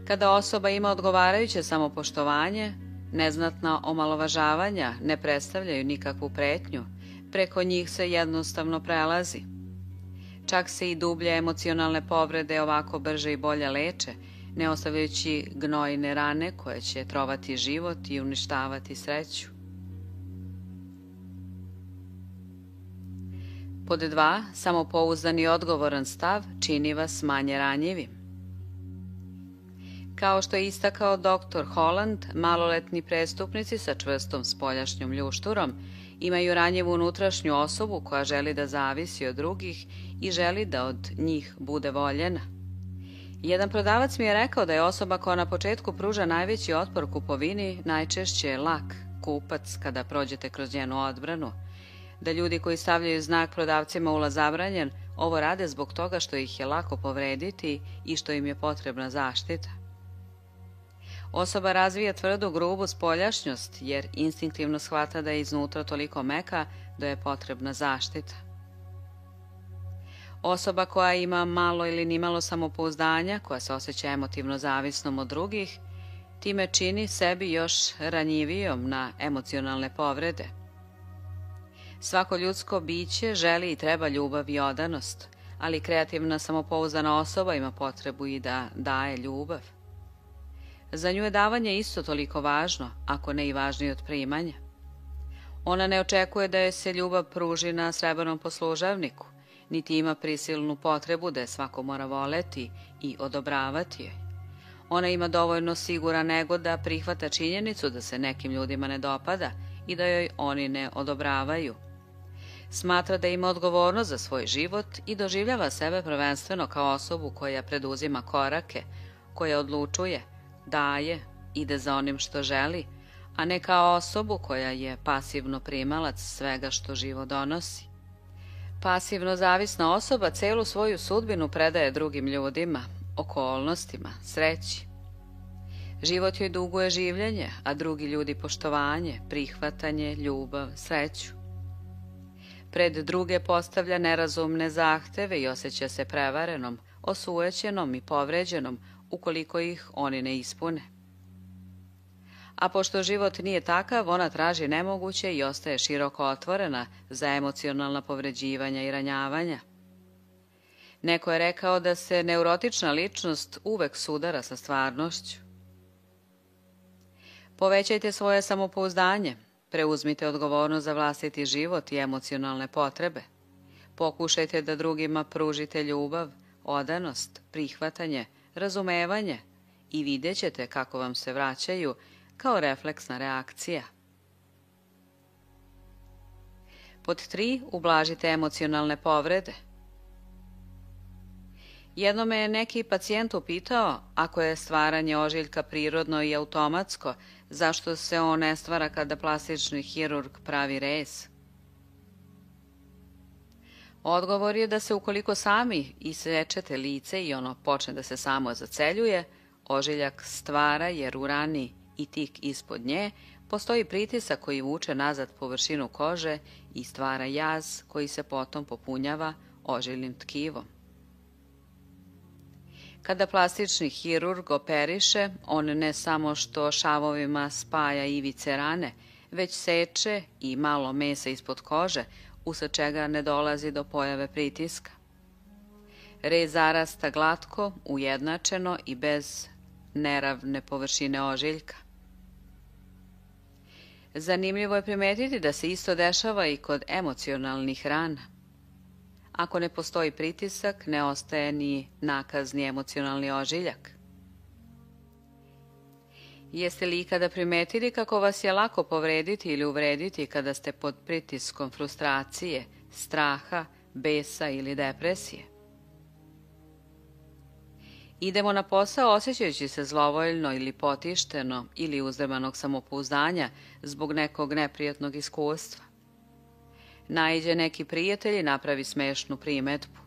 Kada osoba ima odgovarajuće samopoštovanje, neznatna omalovažavanja ne predstavljaju nikakvu pretnju, preko njih se jednostavno prelazi. Čak se i dublje emocionalne povrede ovako brže i bolje leče, ne ostavljajući gnojne rane koje će trovati život i uništavati sreću. Pod 2. Samopouzdani i odgovoran stav čini vas manje ranjivim. Kao što je istakao dr. Holland, maloletni prestupnici sa čvrstom spoljašnjom ljušturom imaju ranjivu unutrašnju osobu koja želi da zavisi od drugih i želi da od njih bude voljena. Jedan prodavac mi je rekao da je osoba koja na početku pruža najveći otpor kupovini najčešće lak kupac kada prođete kroz njenu odbranu, da ljudi koji stavljaju znak prodavcima ulaz zabranjen ovo rade zbog toga što ih je lako povrediti i što im je potrebna zaštita. Osoba razvija tvrdu, grubu spoljašnjost jer instinktivno shvata da je iznutra toliko meka da je potrebna zaštita. Osoba koja ima malo ili nimalo samopouzdanja, koja se osjeća emotivno zavisnom od drugih, time čini sebi još ranjivijom na emocionalne povrede. Svako ljudsko biće želi i treba ljubav i odanost, ali kreativna samopouzdana osoba ima potrebu i da daje ljubav. Za nju je davanje isto toliko važno, ako ne i važnije od primanja. Ona ne očekuje da joj se ljubav pruži na srebrnom poslužavniku, niti ima prisilnu potrebu da je svako mora voleti i odobravati joj. Ona ima dovoljno siguran ego da prihvata činjenicu da se nekim ljudima ne dopada i da joj oni ne odobravaju. Smatra da ima odgovornost za svoj život i doživljava sebe prvenstveno kao osobu koja preduzima korake, koja odlučuje, daje, ide za onim što želi, a ne kao osobu koja je pasivno primalac svega što život donosi. Pasivno zavisna osoba celu svoju sudbinu predaje drugim ljudima, okolnostima, sreći. Život joj duguje življenje, a drugi ljudi poštovanje, prihvatanje, ljubav, sreću. Pred druge postavlja nerazumne zahteve i osjeća se prevarenom, osujećenom i povređenom ukoliko ih oni ne ispune. A pošto život nije takav, ona traži nemoguće i ostaje široko otvorena za emocionalna povređivanja i ranjavanja. Neko je rekao da se neurotična ličnost uvek sudara sa stvarnošću. Povećajte svoje samopouzdanje, preuzmite odgovornost za vlastiti život i emocionalne potrebe. Pokušajte da drugima pružite ljubav, odanost, prihvatanje, razumevanje i vidjet ćete kako vam se vraćaju kao refleksna reakcija. Pod 3. Ublažite emocionalne povrede. Jednom me je neki pacijent upitao, ako je stvaranje ožiljka prirodno i automatsko, zašto se on ne stvara kada plastični hirurg pravi rez? Odgovor je da se ukoliko sami isečete lice i ono počne da se samo zaceljuje, ožiljak stvara jer u rani i tik ispod nje postoji pritisak koji vuče nazad površinu kože i stvara jaz koji se potom popunjava ožiljnim tkivom. Kada plastični hirurg operiše, on ne samo što šavovima spaja ivice rane, već seče i malo mesa ispod kože, usled čega ne dolazi do pojave pritiska. Rez zarasta glatko, ujednačeno i bez neravne površine ožiljka. Zanimljivo je primetiti da se isto dešava i kod emocionalnih rana. Ako ne postoji pritisak, ne ostaje ni nakazni emocionalni ožiljak. Jeste li ikada primetili kako vas je lako povrediti ili uvrediti kada ste pod pritiskom frustracije, straha, besa ili depresije? Idemo na posao osjećajući se zlovoljno ili potišteno ili uzdrmanog samopouzdanja zbog nekog neprijatnog iskustva. Naiđe neki prijatelj i napravi smešnu primetbu.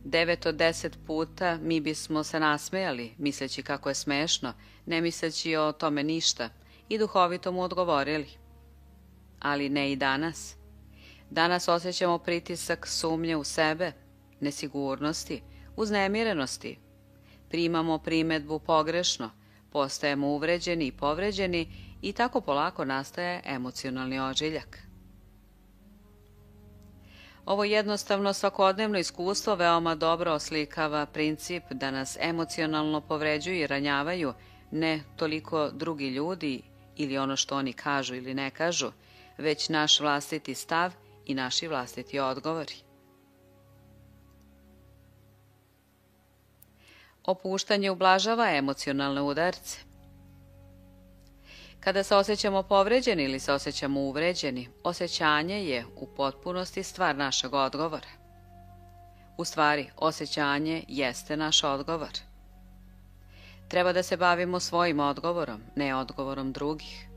9 od 10 puta mi bismo se nasmejali, misleći kako je smešno, ne misleći o tome ništa, i duhovito mu odgovorili. Ali ne i danas. Danas osjećamo pritisak sumnje u sebe, nesigurnosti, uznemirenosti. Primamo primetbu pogrešno, postajemo uvređeni i povređeni i tako polako nastaje emocionalni ožiljak. Ovo jednostavno svakodnevno iskustvo veoma dobro oslikava princip da nas emocionalno povređuju i ranjavaju ne toliko drugi ljudi ili ono što oni kažu ili ne kažu, već naš vlastiti stav i naši vlastiti odgovori. Opuštanje ublažava emocionalne udarce. Kada se osjećamo povređeni ili se osjećamo uvređeni, osjećanje je u potpunosti stvar našeg odgovora. U stvari, osjećanje jeste naš odgovor. Treba da se bavimo svojim odgovorom, ne odgovorom drugih.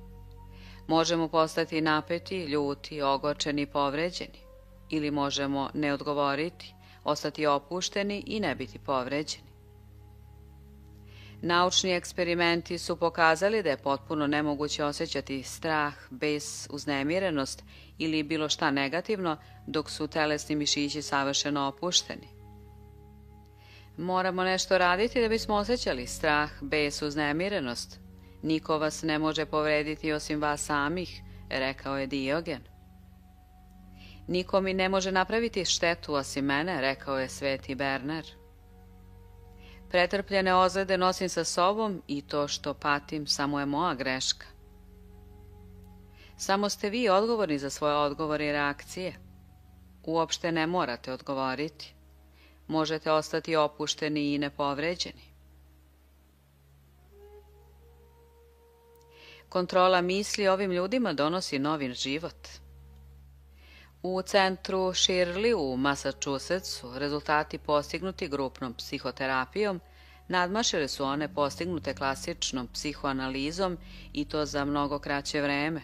Možemo postati napeti, ljuti, ogorčeni i povređeni. Ili možemo ne odgovoriti, ostati opušteni i ne biti povređeni. Naučni eksperimenti su pokazali da je potpuno nemoguće osjećati strah, bes, uznemirenost ili bilo šta negativno dok su telesni mišići savršeno opušteni. Moramo nešto raditi da bismo osjećali strah, bes, uznemirenost. Niko vas ne može povrediti osim vas samih, rekao je Diogen. Niko mi ne može napraviti štetu osim mene, rekao je Sveti Bernar. Pretrpljene ozljede nosim sa sobom i to što patim samo je moja greška. Samo ste vi odgovorni za svoje odgovore i reakcije. Uopšte ne morate odgovoriti. Možete ostati opušteni i nepovređeni. Kontrola misli ovim ljudima donosi novi život. U centru Shirley u Massachusettsu rezultati postignuti grupnom psihoterapijom nadmašili su one postignute klasičnom psihoanalizom i to za mnogo kraće vreme.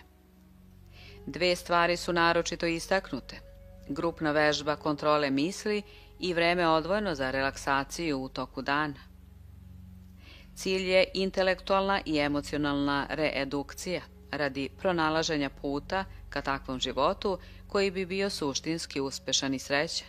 Dve stvari su naročito istaknute: grupna vežba kontrole misli i vreme odvojeno za relaksaciju u toku dana. Cilj je intelektualna i emocionalna reedukcija radi pronalaženja puta ka takvom životu koji bi bio suštinski uspešan i srećan.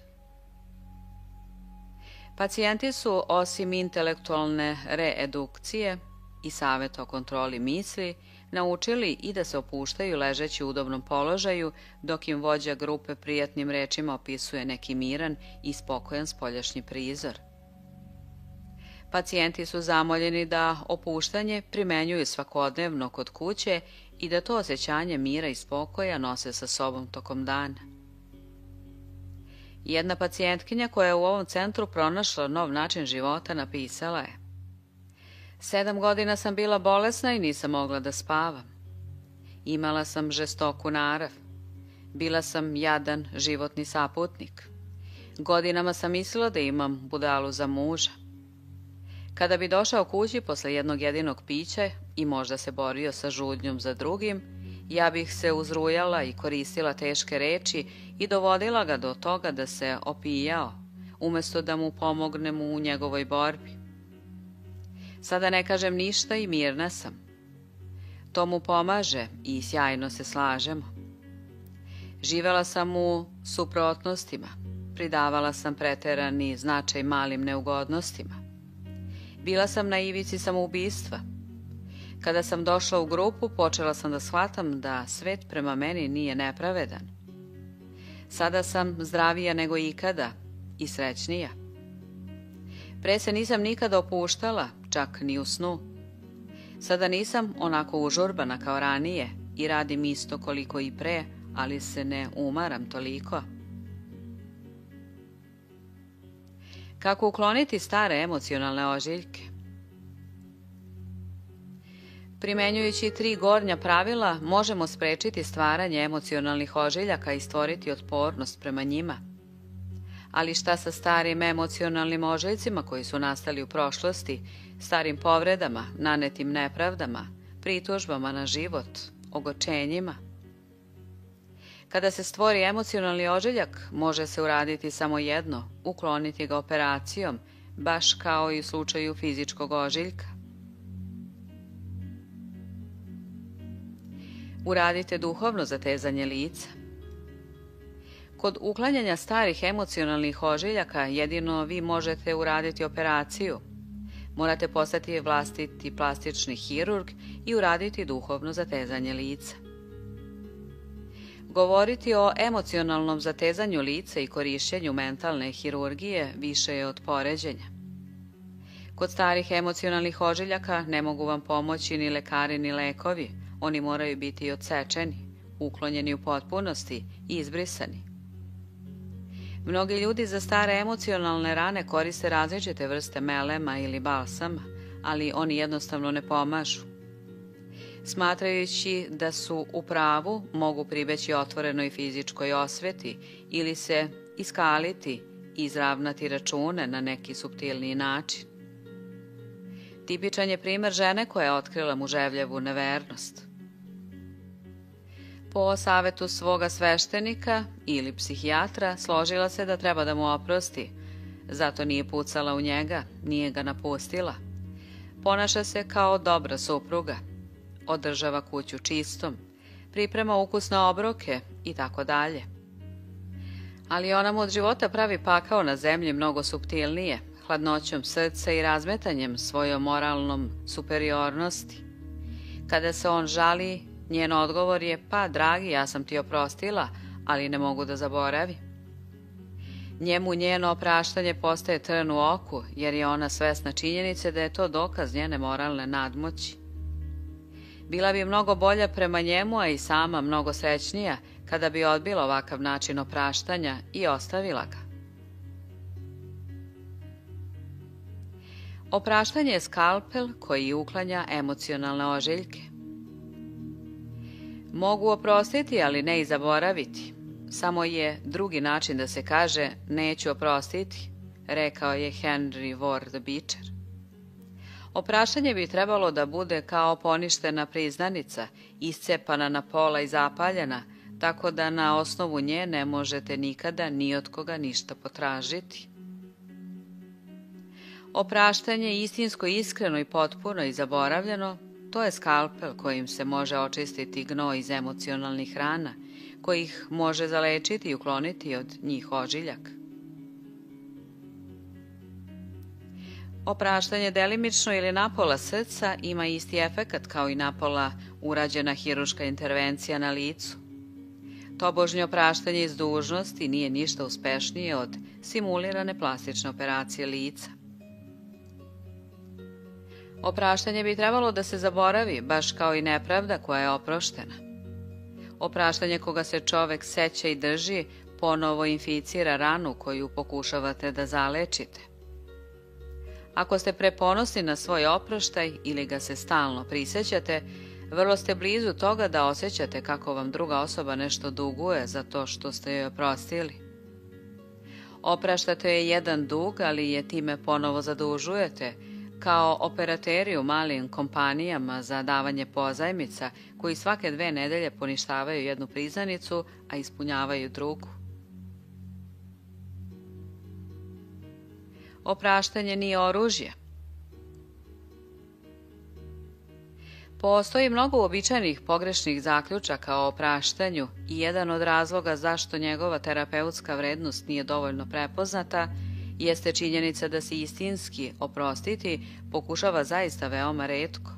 Pacijenti su osim intelektualne reedukcije i saveta o kontroli misli naučili i da se opuštaju ležeći u udobnom položaju dok im vođa grupe prijatnim rečima opisuje neki miran i spokojan spoljašnji prizor. Pacijenti su zamoljeni da opuštanje primenjuju svakodnevno kod kuće i da to osjećanje mira i spokoja nose sa sobom tokom dana. Jedna pacijentkinja koja je u ovom centru pronašla nov način života napisala je: 7 godina sam bila bolesna i nisam mogla da spavam. Imala sam žestoku narav. Bila sam jadan životni saputnik. Godinama sam mislila da imam budalu za muža. Kada bi došao kući posle jednog jedinog pića i možda se borio sa žudnjom za drugim, ja bih se uzrujala i koristila teške reči i dovodila ga do toga da se opijao, umjesto da mu pomognem u njegovoj borbi. Sada ne kažem ništa i mirna sam. To mu pomaže i sjajno se slažemo. Živela sam u suprotnostima, pridavala sam preterani značaj malim neugodnostima. Bila sam na ivici samoubistva. Kada sam došla u grupu, počela sam da shvatam da svet prema meni nije nepravedan. Sada sam zdravija nego ikada i srećnija. Pre se nisam nikada opuštala, čak ni u snu. Sada nisam onako užurbana kao ranije i radim isto koliko i pre, ali se ne umaram toliko. Kako ukloniti stare emocionalne ožiljke? Primenjujući 3 gornja pravila možemo sprečiti stvaranje emocionalnih ožiljaka i stvoriti otpornost prema njima. Ali šta sa starim emocionalnim ožiljcima koji su nastali u prošlosti, starim povredama, nanetim nepravdama, pritužbama na život, ogorčenjima? Kada se stvori emocionalni ožiljak, može se uraditi samo jedno, ukloniti ga operacijom, baš kao i u slučaju fizičkog ožiljka. Uradite duhovno zatezanje lica. Kod uklanjanja starih emocionalnih ožiljaka jedino vi možete uraditi operaciju. Morate postati vlastiti plastični hirurg i uraditi duhovno zatezanje lica. Govoriti o emocionalnom zatezanju lica i korišćenju mentalne hirurgije više je od poređenja. Kod starih emocionalnih ožiljaka ne mogu vam pomoći ni lekari ni lekovi, oni moraju biti odsečeni, uklonjeni u potpunosti i izbrisani. Mnogi ljudi za stare emocionalne rane koriste različite vrste melema ili balsama, ali oni jednostavno ne pomažu. Smatrajući da su u pravu, mogu pribeći otvorenoj fizičkoj osveti ili se iskaliti i izravnati račune na neki suptilniji način. Tipičan je primer žene koja je otkrila muževljevu nevernost. Po savetu svoga sveštenika ili psihijatra složila se da treba da mu oprosti, zato nije pucala u njega, nije ga napustila. Ponaša se kao dobra supruga, održava kuću čistom, priprema ukusne obroke i tako dalje. Ali ona mu od života pravi pakao na zemlji mnogo suptilnije, hladnoćom srca i razmetanjem svojom moralnom superiornosti. Kada se on žali, njen odgovor je: pa, dragi, ja sam ti oprostila, ali ne mogu da zaboravi. Njemu njeno opraštanje postaje trn u oku, jer je ona svesna činjenice da je to dokaz njene moralne nadmoći. Bila bi mnogo bolja prema njemu, a i sama mnogo srećnija, kada bi odbila ovakav način opraštanja i ostavila ga. Opraštanje je skalpel koji uklanja emocionalne ožiljke. Mogu oprostiti, ali ne i zaboraviti. Samo je drugi način da se kaže neću oprostiti, rekao je Henry Ward Beecher. Opraštanje bi trebalo da bude kao poništena priznanica, iscepana na pola i zapaljena, tako da na osnovu nje ne možete nikada ni od koga ništa potražiti. Opraštanje istinsko, iskreno i potpuno i zaboravljeno, to je skalpel kojim se može očistiti gnoj iz emocionalnih rana, koji ih može zalečiti i ukloniti od njih ožiljak. Opraštanje delimično ili napola srca ima isti efekat kao i napola urađena hiruška intervencija na licu. Tobožnje opraštanje iz dužnosti nije ništa uspešnije od simulirane plastične operacije lica. Opraštanje bi trebalo da se zaboravi, baš kao i nepravda koja je oproštena. Opraštanje koga se čovek seća i drži ponovo inficira ranu koju pokušavate da zalečite. Ako ste preponosni na svoj oproštaj ili ga se stalno prisećate, vrlo ste blizu toga da osjećate kako vam druga osoba nešto duguje za to što ste joj oprostili. Opraštate je jedan dug, ali je time ponovo zadužujete, kao operateri u malim kompanijama za davanje pozajmica koji svake 2 nedelje poništavaju jednu priznanicu, a ispunjavaju drugu. Opraštanje nije oružje. Postoji mnogo uobičajenih pogrešnih zaključaka o opraštanju i jedan od razloga zašto njegova terapeutska vrednost nije dovoljno prepoznata jeste činjenica da se istinski oprostiti pokušava zaista veoma retko.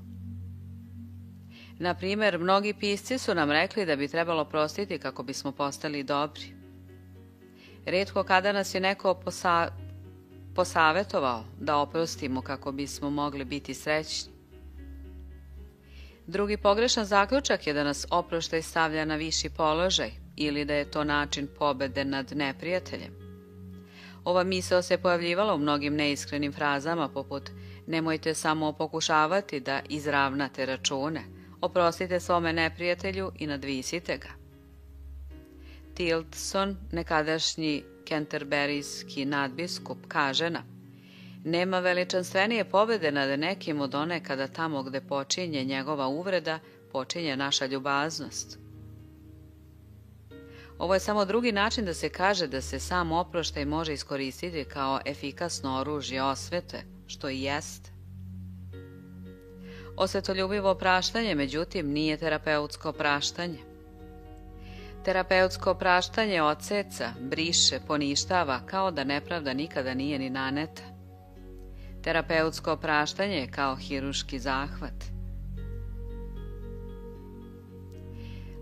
Na primjer, mnogi pisci su nam rekli da bi trebalo oprostiti kako bismo postali dobri. Retko kada nas je neko posavetovao da oprostimo kako bismo mogli biti srećni. Drugi pogrešan zaključak je da nas oproštaj stavlja na viši položaj ili da je to način pobede nad neprijateljem. Ova misao se pojavljivala u mnogim neiskrenim frazama poput nemojte samo pokušavati da izravnate račune, oprostite svome neprijatelju i nadvisite ga. Tilson, nekadašnji kenterberijski nadbiskup, kaže nam: nema veličanstvenije pobede nad nekim od one kada tamo gde počinje njegova uvreda, počinje naša ljubaznost. Ovo je samo drugi način da se kaže da se sam oproštaj može iskoristiti kao efikasno oružje osvete, što i jeste. Osvetoljubivo opraštanje, međutim, nije terapeutsko opraštanje. Terapeutsko opraštanje odseca, briše, poništava, kao da nepravda nikada nije ni naneta. Terapeutsko opraštanje je kao hiruški zahvat.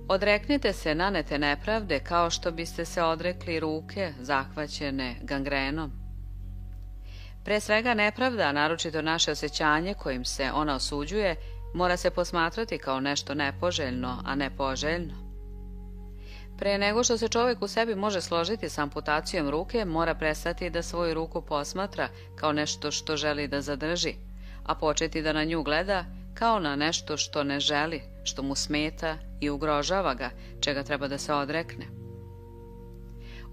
Odreknite se nanete nepravde kao što biste se odrekli ruke zahvaćene gangrenom. Pre svega nepravda, naročito naše osjećanje kojim se ona osuđuje, mora se posmatrati kao nešto nepoželjno, a ne poželjno. Pre nego što se čovjek u sebi može složiti s amputacijom ruke, mora prestati da svoju ruku posmatra kao nešto što želi da zadrži, a početi da na nju gleda kao na nešto što ne želi, što mu smeta i ugrožava ga, čega treba da se odrekne.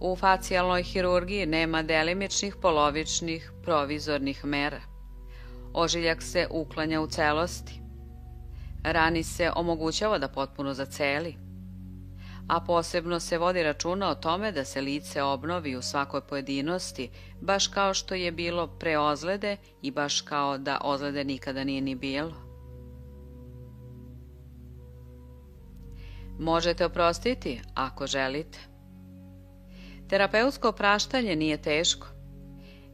U facijalnoj hirurgiji nema delimičnih, polovičnih, provizornih mera. Ožiljak se uklanja u celosti. Rani se omogućava da potpuno zaceli. a posebno se vodi računa o tome da se lice obnovi u svakoj pojedinosti, baš kao što je bilo pre ozljede i baš kao da ozljede nikada nije ni bilo. Možete oprostiti ako želite. Terapeutsko opraštanje nije teško.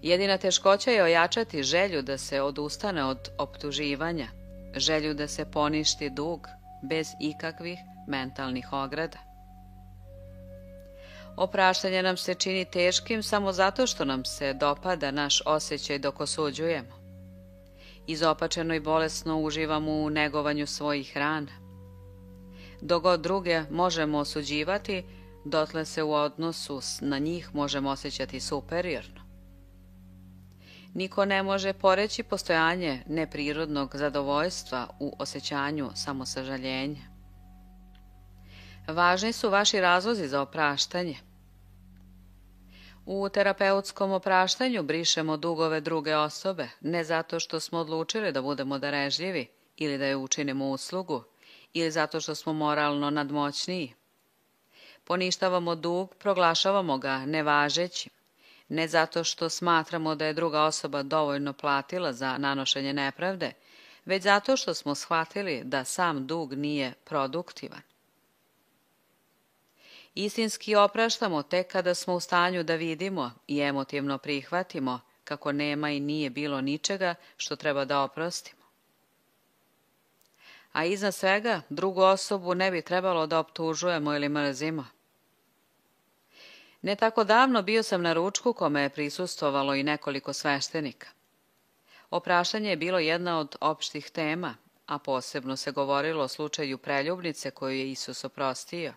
Jedina teškoća je ojačati želju da se odustane od optuživanja, želju da se poništi dug bez ikakvih mentalnih ograda. Opraštanje nam se čini teškim samo zato što nam se dopada naš osjećaj dok osuđujemo. Izopačeno i bolesno uživamo u negovanju svojih rana. Dok god druge možemo osuđivati, dotle se u odnosu na njih možemo osjećati superiorno. Niko ne može poreći postojanje neprirodnog zadovoljstva u osjećanju samosažaljenja. Važni su vaši razlozi za opraštanje. U terapeutskom opraštanju brišemo dugove druge osobe, ne zato što smo odlučili da budemo darežljivi ili da je učinimo uslugu, ili zato što smo moralno nadmoćniji. Poništavamo dug, proglašavamo ga nevažećim, ne zato što smatramo da je druga osoba dovoljno platila za nanošenje nepravde, već zato što smo shvatili da sam dug nije produktivan. Istinski opraštamo tek kada smo u stanju da vidimo i emotivno prihvatimo kako nema i nije bilo ničega što treba da oprostimo. A iznad svega, drugu osobu ne bi trebalo da optužujemo ili mrzimo. Ne tako davno bio sam na ručku kome je prisustvovalo i nekoliko sveštenika. Opraštanje je bilo jedna od opštih tema, a posebno se govorilo o slučaju preljubnice koju je Isus oprostio.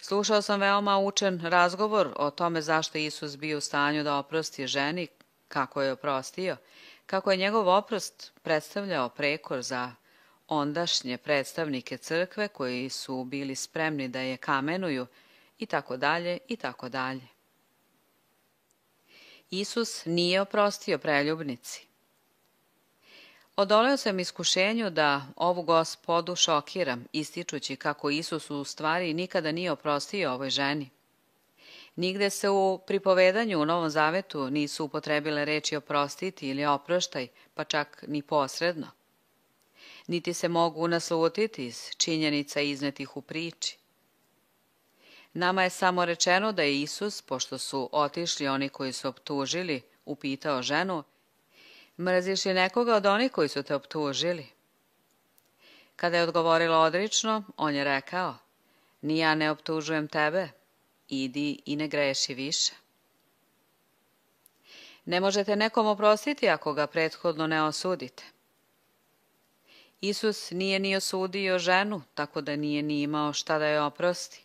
Slušao sam veoma učen razgovor o tome zašto je Isus bio u stanju da oprosti ženi, kako je oprostio, kako je njegov oprost predstavljao prekor za ondašnje predstavnike crkve koji su bili spremni da je kamenuju, i tako dalje, i tako dalje. Isus nije oprostio preljubnici. Odoleo sam iskušenju da ovu Gospodu šokiram, ističući kako Isus u stvari nikada nije oprostio ovoj ženi. Nigde se u pripovedanju u Novom Zavetu nisu upotrebile reči oprostiti ili oproštaj, pa čak ni posredno. Niti se mogu naslutiti iz činjenica iznetih u priči. Nama je samo rečeno da je Isus, pošto su otišli oni koji su optužili, upitao ženu: mrziš li nekoga od onih koji su te optužili? Kada je odgovorila odrično, on je rekao: ni ja ne optužujem tebe, idi i ne greši više. Ne možete nekom oprostiti ako ga prethodno ne osudite. Isus nije ni osudio ženu, tako da nije ni imao šta da je oprosti.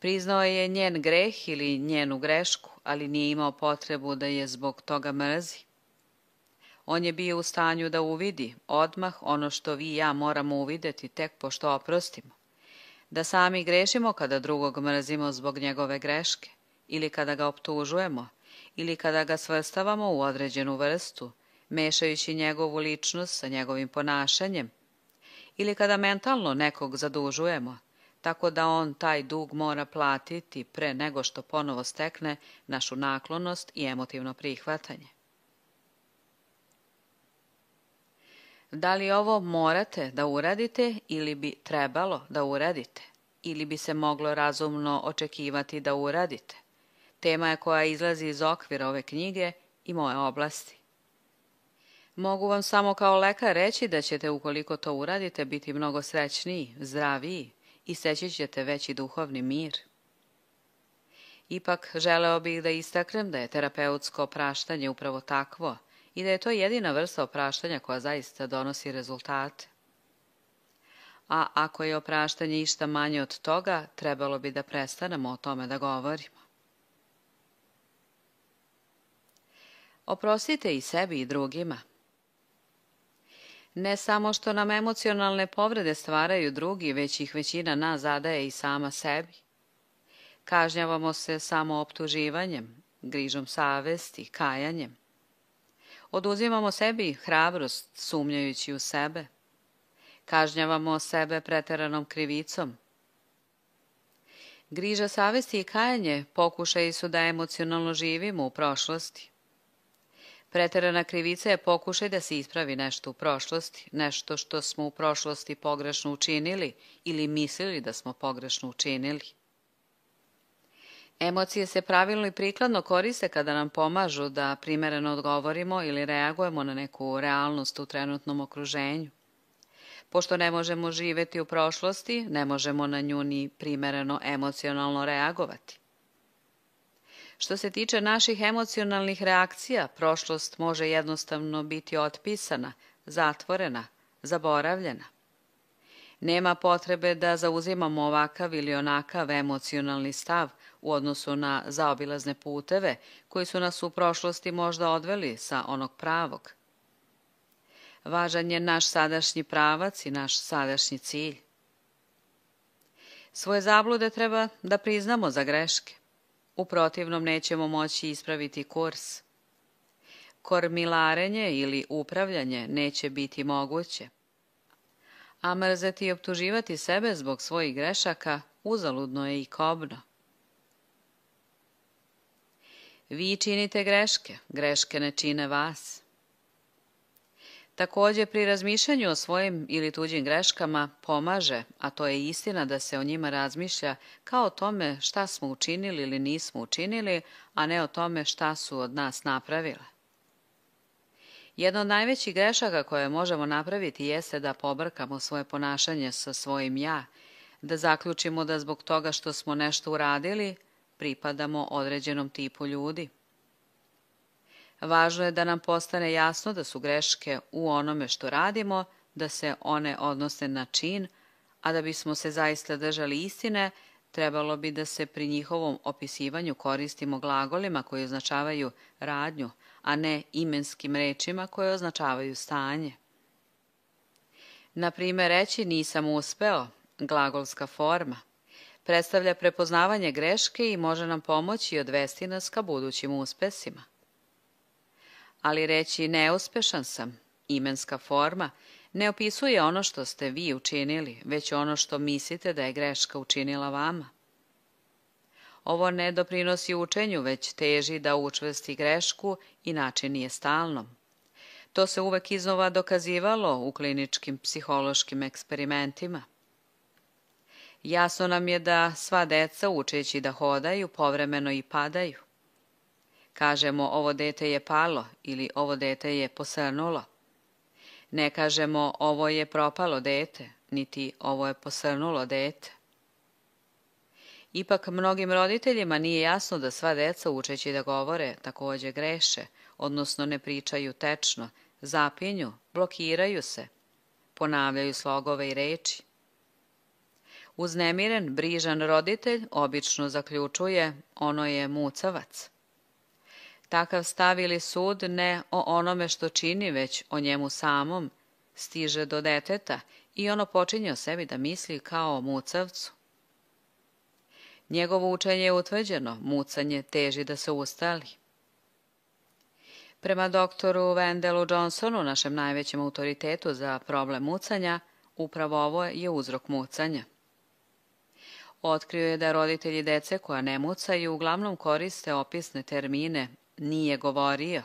Priznao je njen greh ili njenu grešku, ali nije imao potrebu da je zbog toga mrzi. On je bio u stanju da uvidi odmah ono što vi i ja moramo uvideti tek pošto oprostimo. Da sami grešimo kada drugog mrzimo zbog njegove greške, ili kada ga optužujemo, ili kada ga svrstavamo u određenu vrstu, mešajući njegovu ličnost sa njegovim ponašanjem, ili kada mentalno nekog zadužujemo, tako da on taj dug mora platiti pre nego što ponovo stekne našu naklonost i emotivno prihvatanje. Da li ovo morate da uradite ili bi trebalo da uradite, ili bi se moglo razumno očekivati da uradite? Tema je koja izlazi iz okvira ove knjige i moje oblasti. Mogu vam samo kao lekar reći da ćete, ukoliko to uradite, biti mnogo srećniji, zdraviji i steći ćete veći duhovni mir. Ipak želeo bih da istaknem da je terapeutsko opraštanje upravo takvo i da je to jedina vrsta opraštanja koja zaista donosi rezultate. A ako je opraštanje išta manje od toga, trebalo bi da prestanemo o tome da govorimo. Oprostite i sebi i drugima. Ne samo što nam emocionalne povrede stvaraju drugi, već ih većina nas zadaje i sama sebi. Kažnjavamo se samo optuživanjem, grižom savesti, kajanjem. Oduzimamo sebi hrabrost sumnjajući u sebe. Kažnjavamo sebe preteranom krivicom, Griža savesti i kajanje pokušaji su da emocionalno živimo u prošlosti. Preterana krivica je pokušaj da se ispravi nešto u prošlosti, nešto što smo u prošlosti pogrešno učinili ili mislili da smo pogrešno učinili. Emocije se pravilno i prikladno koriste kada nam pomažu da primereno odgovorimo ili reagujemo na neku realnost u trenutnom okruženju. Pošto ne možemo živeti u prošlosti, ne možemo na nju ni primereno emocionalno reagovati. Što se tiče naših emocionalnih reakcija, prošlost može jednostavno biti otpisana, zatvorena, zaboravljena. Nema potrebe da zauzimamo ovakav ili onakav emocionalni stav u odnosu na zaobilazne puteve koji su nas u prošlosti možda odveli sa onog pravog. Važan je naš sadašnji pravac i naš sadašnji cilj. Svoje zablude treba da priznamo za greške. U protivnom nećemo moći ispraviti kurs. Kormilarenje ili upravljanje neće biti moguće. A mrzeti i optuživati sebe zbog svojih grešaka uzaludno je i kobno. Vi činite greške, greške ne čine vas. Također, pri razmišljanju o svojim ili tuđim greškama pomaže, a to je istina da se o njima razmišlja kao o tome šta smo učinili ili nismo učinili, a ne o tome šta su od nas napravile. Jedna od najvećih grešaka koje možemo napraviti jeste da pobrkamo svoje ponašanje sa svojim ja, da zaključimo da zbog toga što smo nešto uradili, pripadamo određenom tipu ljudi. Važno je da nam postane jasno da su greške u onome što radimo, da se one odnose na čin, a da bismo se zaista držali istine, trebalo bi da se pri njihovom opisivanju koristimo glagolima koji označavaju radnju, a ne imenskim rečima koje označavaju stanje. Na primjer, reći nisam uspeo, glagolska forma, predstavlja prepoznavanje greške i može nam pomoći i odvesti nas ka budućim uspesima. Ali reći neuspešan sam, imenska forma, ne opisuje ono što ste vi učinili, već ono što mislite da je greška učinila vama. Ovo ne doprinosi učenju, već teži da učvrsti grešku i načini je stalnom. To se uvek iznova dokazivalo u kliničkim psihološkim eksperimentima. Jasno nam je da sva deca učeći da hodaju povremeno i padaju. Kažemo ovo dete je palo ili ovo dete je posrnulo. Ne kažemo ovo je propalo dete, niti ovo je posrnulo dete. Ipak mnogim roditeljima nije jasno da sva deca učeći da govore također greše, odnosno ne pričaju tečno, zapinju, blokiraju se, ponavljaju slogove i reči. Uznemiren, brižan roditelj obično zaključuje ono je mucavac. Takav stav ili sud ne o onome što čini, već o njemu samom, stiže do deteta i ono počinje o sebi da misli kao o mucavcu. Njegovo učenje je utvrđeno, mucanje teži da se ustali. Prema doktoru Wendelu Johnsonu, našem najvećem autoritetu za problem mucanja, upravo ovo je uzrok mucanja. Otkrio je da roditelji dece koja ne mucaju uglavnom koriste opisne termine nije govorio,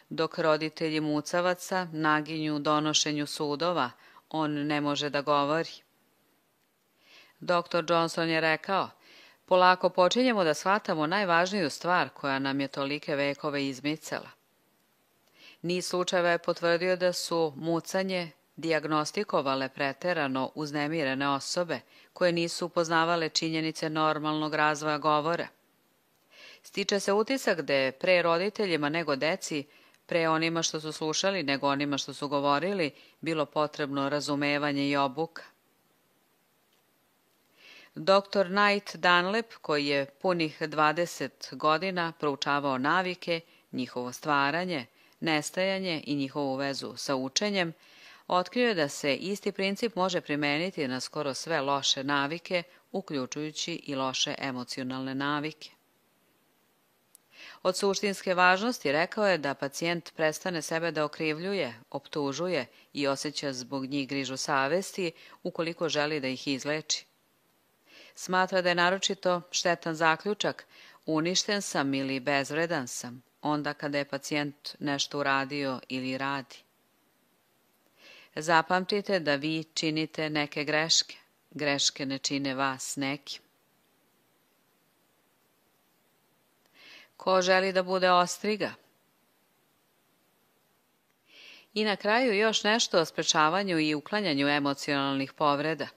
dok roditelji mucavaca naginju donošenju sudova, on ne može da govori. Doktor Johnson je rekao, polako počinjemo da shvatamo najvažniju stvar koja nam je tolike vekove izmicala. Niz slučajeva je potvrdio da su mucanje dijagnostikovale preterano uznemirene osobe koje nisu upoznavale činjenice normalnog razvoja govora. Stiče se utisak da je pre roditeljima nego deci, pre onima što su slušali nego onima što su govorili, bilo potrebno razumevanje i obuka. Dr. Knight Dunlap, koji je punih 20 godina proučavao navike, njihovo stvaranje, nestajanje i njihovu vezu sa učenjem, otkrio je da se isti princip može primeniti na skoro sve loše navike, uključujući i loše emocionalne navike. Od suštinske važnosti rekao je da pacijent prestane sebe da okrivljuje, optužuje i osjeća zbog njih grižu savesti ukoliko želi da ih izleči. Smatra da je naročito štetan zaključak uništen sam ili bezvredan sam, onda kada je pacijent nešto uradio ili radi. Zapamtite da vi činite neke greške. Greške ne čine vas nekim. Ko želi da bude ostriga? I na kraju još nešto o sprečavanju i uklanjanju emocionalnih povreda.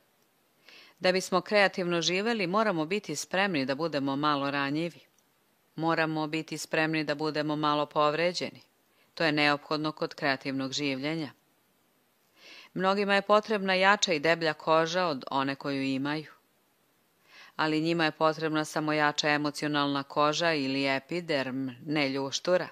Da bismo kreativno živeli, moramo biti spremni da budemo malo ranjivi. Moramo biti spremni da budemo malo povređeni. To je neophodno kod kreativnog življenja. Mnogima je potrebna jača i deblja koža od one koju imaju. Ali njima je potrebna samo jača emocionalna koža ili epiderm, ne ljuštura.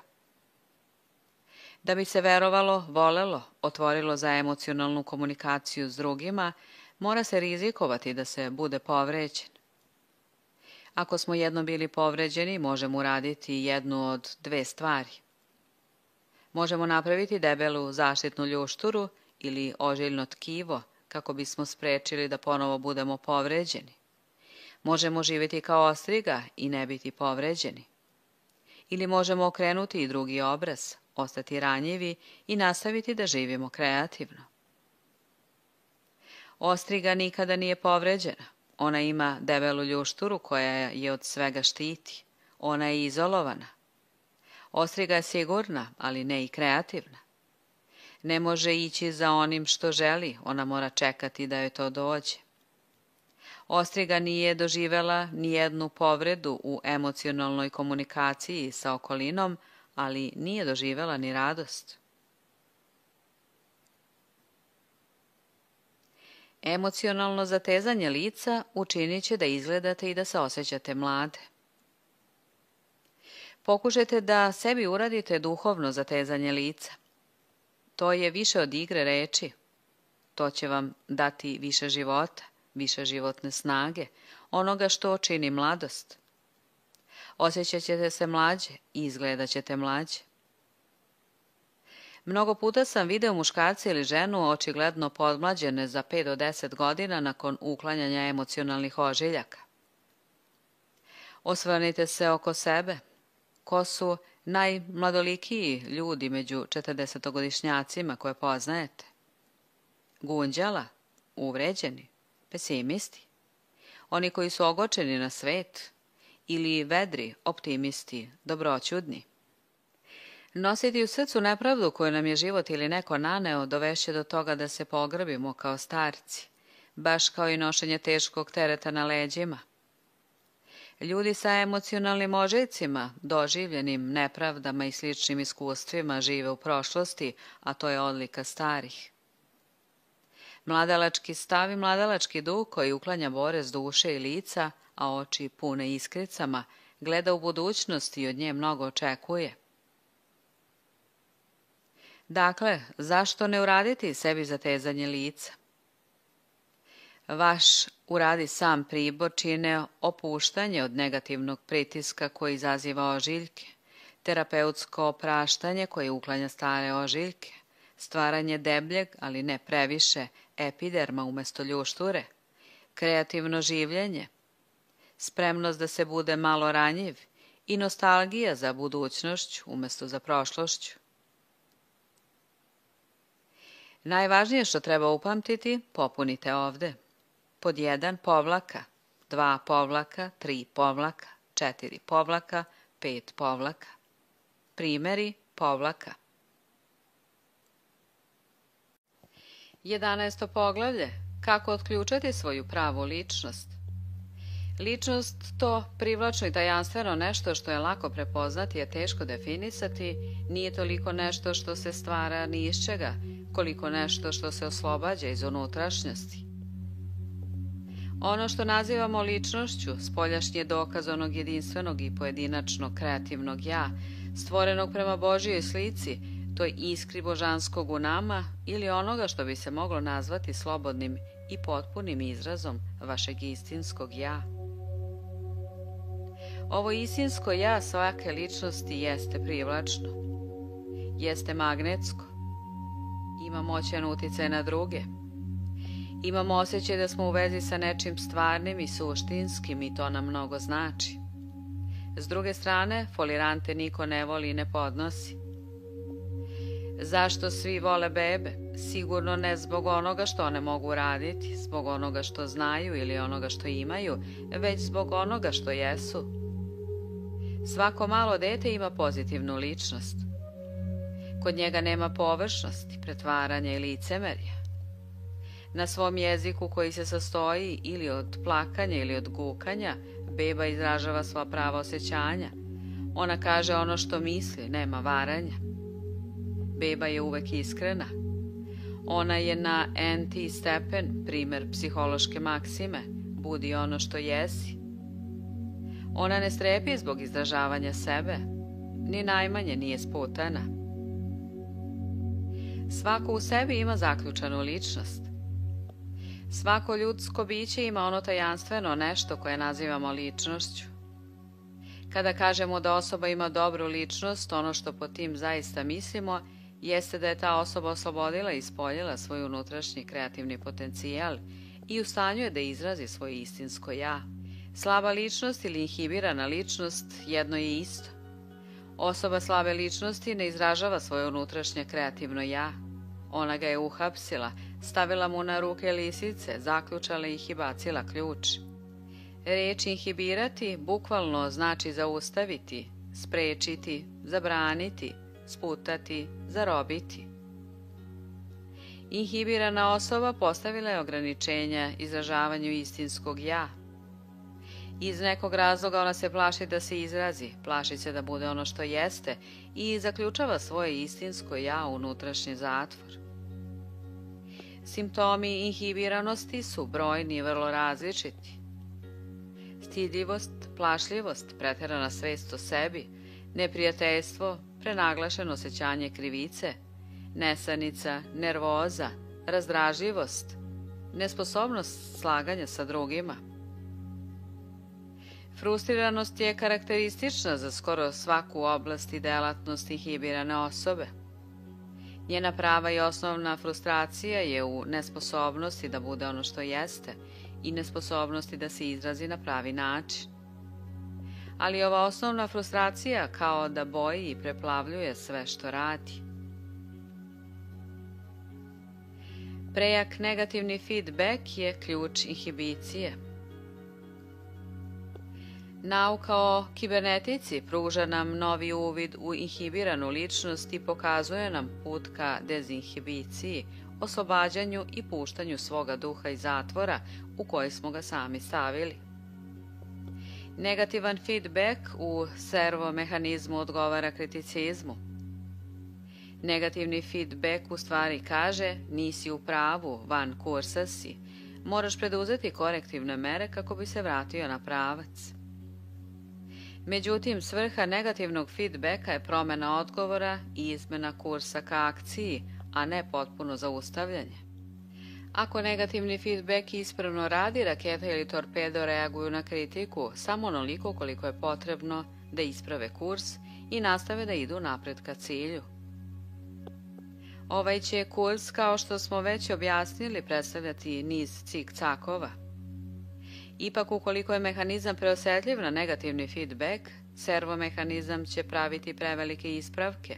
Da bi se verovalo, volelo, otvorilo za emocionalnu komunikaciju s drugima, mora se rizikovati da se bude povređen. Ako smo jednom bili povređeni, možemo uraditi jednu od dve stvari. Možemo napraviti debelu zaštitnu ljušturu ili ožiljno tkivo kako bismo sprečili da ponovo budemo povređeni. Možemo živjeti kao ostriga i ne biti povređeni. Ili možemo okrenuti i drugi obraz, ostati ranjivi i nastaviti da živimo kreativno. Ostriga nikada nije povređena. Ona ima debelu ljušturu koja je od svega štiti. Ona je izolovana. Ostriga je sigurna, ali ne i kreativna. Ne može ići za onim što želi, ona mora čekati da joj to dođe. Ostriga nije doživela ni jednu povredu u emocionalnoj komunikaciji sa okolinom, ali nije doživela ni radost. Emocionalno zatezanje lica učinit će da izgledate i da se osjećate mlade. Pokušajte da sebi uradite duhovno zatezanje lica. To je više od igre reči. To će vam dati više života, više životne snage, onoga što čini mladost. Osjećat ćete se mlađe i izgledat ćete mlađe. Mnogo puta sam video muškarca ili ženu očigledno podmlađene za 5 do 10 godina nakon uklanjanja emocionalnih ožiljaka. Osvrnite se oko sebe. Ko su najmladolikiji ljudi među 40-godišnjacima koje poznajete? Gunđala, uvređeni, pesimisti, oni koji su ogočeni na svet ili vedri, optimisti, dobroćudni. Nositi u srcu nepravdu koju nam je život ili neko naneo dovešće do toga da se pogrbimo kao starci, baš kao i nošenje teškog tereta na leđima. Ljudi sa emocionalnim ožiljcima, doživljenim nepravdama i sličnim iskustvima žive u prošlosti, a to je odlika starih. Mladalački stav i mladalački duh koji uklanja bolest duše i lica, a oči pune iskricama, gleda u budućnost i od nje mnogo očekuje. Dakle, zašto ne uraditi sebi zatezanje lica? Vaš uradi sam pribor čine opuštanje od negativnog pritiska koji izaziva ožiljke, terapeutsko opraštanje koje uklanja stare ožiljke, stvaranje debljeg, ali ne previše, epiderma umjesto ljušture, kreativno življenje, spremnost da se bude malo ranjiv i nostalgija za budućnošću umjesto za prošlošću. Najvažnije što treba upamtiti, popunite ovde. Pod 1 povlaka, 2 povlaka, 3 povlaka, 4 povlaka, 5 povlaka. Primeri povlaka. 11. poglavlje. Kako otključati svoju pravu ličnost? Ličnost, to privlačno i tajanstveno nešto što je lako prepoznati, je teško definisati, nije toliko nešto što se stvara ni iz čega, koliko nešto što se oslobađa iz unutrašnjosti. Ono što nazivamo ličnošću, spoljašnji je dokaz onog jedinstvenog i pojedinačnog kreativnog ja, stvorenog prema Božijoj slici, toj iskri božanskog u nama ili onoga što bi se moglo nazvati slobodnim i potpunim izrazom vašeg istinskog ja. Ovo istinsko ja svake ličnosti jeste privlačno, jeste magnetsko, ima moćan uticaj na druge. Imamo osjećaj da smo u vezi sa nečim stvarnim i suštinskim i to nam mnogo znači. S druge strane, folirante niko ne voli i ne podnosi. Zašto svi vole bebe? Sigurno ne zbog onoga što one mogu raditi, zbog onoga što znaju ili onoga što imaju, već zbog onoga što jesu. Svako malo dete ima pozitivnu ličnost. Kod njega nema površnosti, pretvaranja i licemerja. Na svom jeziku koji se sastoji ili od plakanja ili od gukanja, beba izražava sva prava osjećanja. Ona kaže ono što misli, nema varanja. Beba je uvek iskrena. Ona je na NT stepen, primer psihološke maksime, budi ono što jesi. Ona ne strepi zbog izražavanja sebe, ni najmanje nije sputana. Svako u sebi ima zaključanu ličnost. Svako ljudsko biće ima ono tajanstveno nešto koje nazivamo ličnošću. Kada kažemo da osoba ima dobru ličnost, ono što po tim zaista mislimo jeste da je ta osoba oslobodila i ispoljila svoj unutrašnji kreativni potencijal i u stanju je da izrazi svoje istinsko ja. Slaba ličnost ili inhibirana ličnost jedno je isto. Osoba slabe ličnosti ne izražava svoje unutrašnje kreativno ja. Ona ga je uhapsila, stavila mu na ruke lisice, zaključala ih i bacila ključ. Reč inhibirati bukvalno znači zaustaviti, sprečiti, zabraniti, sputati, zarobiti. Inhibirana osoba postavila je ograničenja izražavanju istinskog ja. Iz nekog razloga ona se plaši da se izrazi, plaši se da bude ono što jeste i zaključava svoje istinsko ja u unutrašnji zatvor. Simptomi inhibiranosti su brojni i vrlo različiti. Stidljivost, plašljivost, preterana svest o sebi, neprijateljstvo, prenaglašeno osjećanje krivice, nesanica, nervoza, razdražljivost, nesposobnost slaganja sa drugima. Frustriranost je karakteristična za skoro svaku oblast i delatnost inhibirane osobe. Njena prava i osnovna frustracija je u nesposobnosti da bude ono što jeste i nesposobnosti da se izrazi na pravi način. Ali ova osnovna frustracija kao da boji i preplavljuje sve što radi. Prejak negativni feedback je ključ inhibicije. Nauka o kibernetici pruža nam novi uvid u inhibiranu ličnost i pokazuje nam put ka dezinhibiciji, oslobađanju i puštanju svoga duha iz zatvora u koji smo ga sami stavili. Negativan feedback u servomehanizmu odgovara kriticizmu. Negativni feedback u stvari kaže nisi u pravu, van kursa si, moraš preduzeti korektivne mere kako bi se vratio na pravac. Međutim, svrha negativnog feedbacka je promjena odgovora i izmena kursa ka akciji, a ne potpuno zaustavljanje. Ako negativni feedback ispravno radi, raketa ili torpedo reaguju na kritiku samo onoliko koliko je potrebno da isprave kurs i nastave da idu napred ka cilju. Ovaj će kurs, kao što smo već objasnili, predstavljati niz cik-cakova. Ipak, ukoliko je mehanizam preosetljiv na negativni feedback, servomehanizam će praviti prevelike ispravke.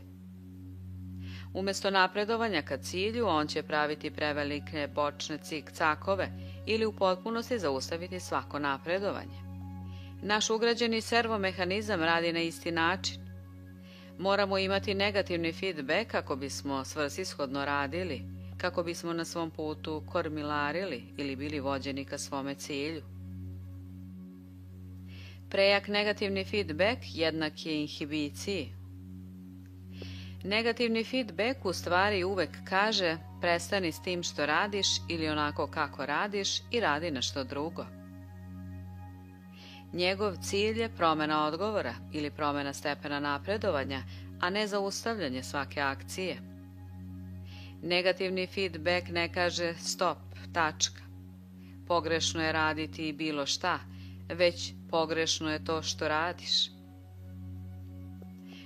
Umjesto napredovanja ka cilju, on će praviti prevelike bočne cik-cakove ili u potpunosti zaustaviti svako napredovanje. Naš ugrađeni servomehanizam radi na isti način. Moramo imati negativni feedback kako bismo svrsishodno radili, kako bismo na svom putu kormilarili ili bili vođeni ka svome cilju. Prejak negativni feedback jednak je inhibiciji. Negativni feedback u stvari uvek kaže prestani s tim što radiš ili onako kako radiš i radi nešto drugo. Njegov cilj je promjena odgovora ili promjena stepena napredovanja, a ne zaustavljanje svake akcije. Negativni feedback ne kaže stop, tačka. Pogrešno je raditi bilo šta, već pogrešno je to što radiš.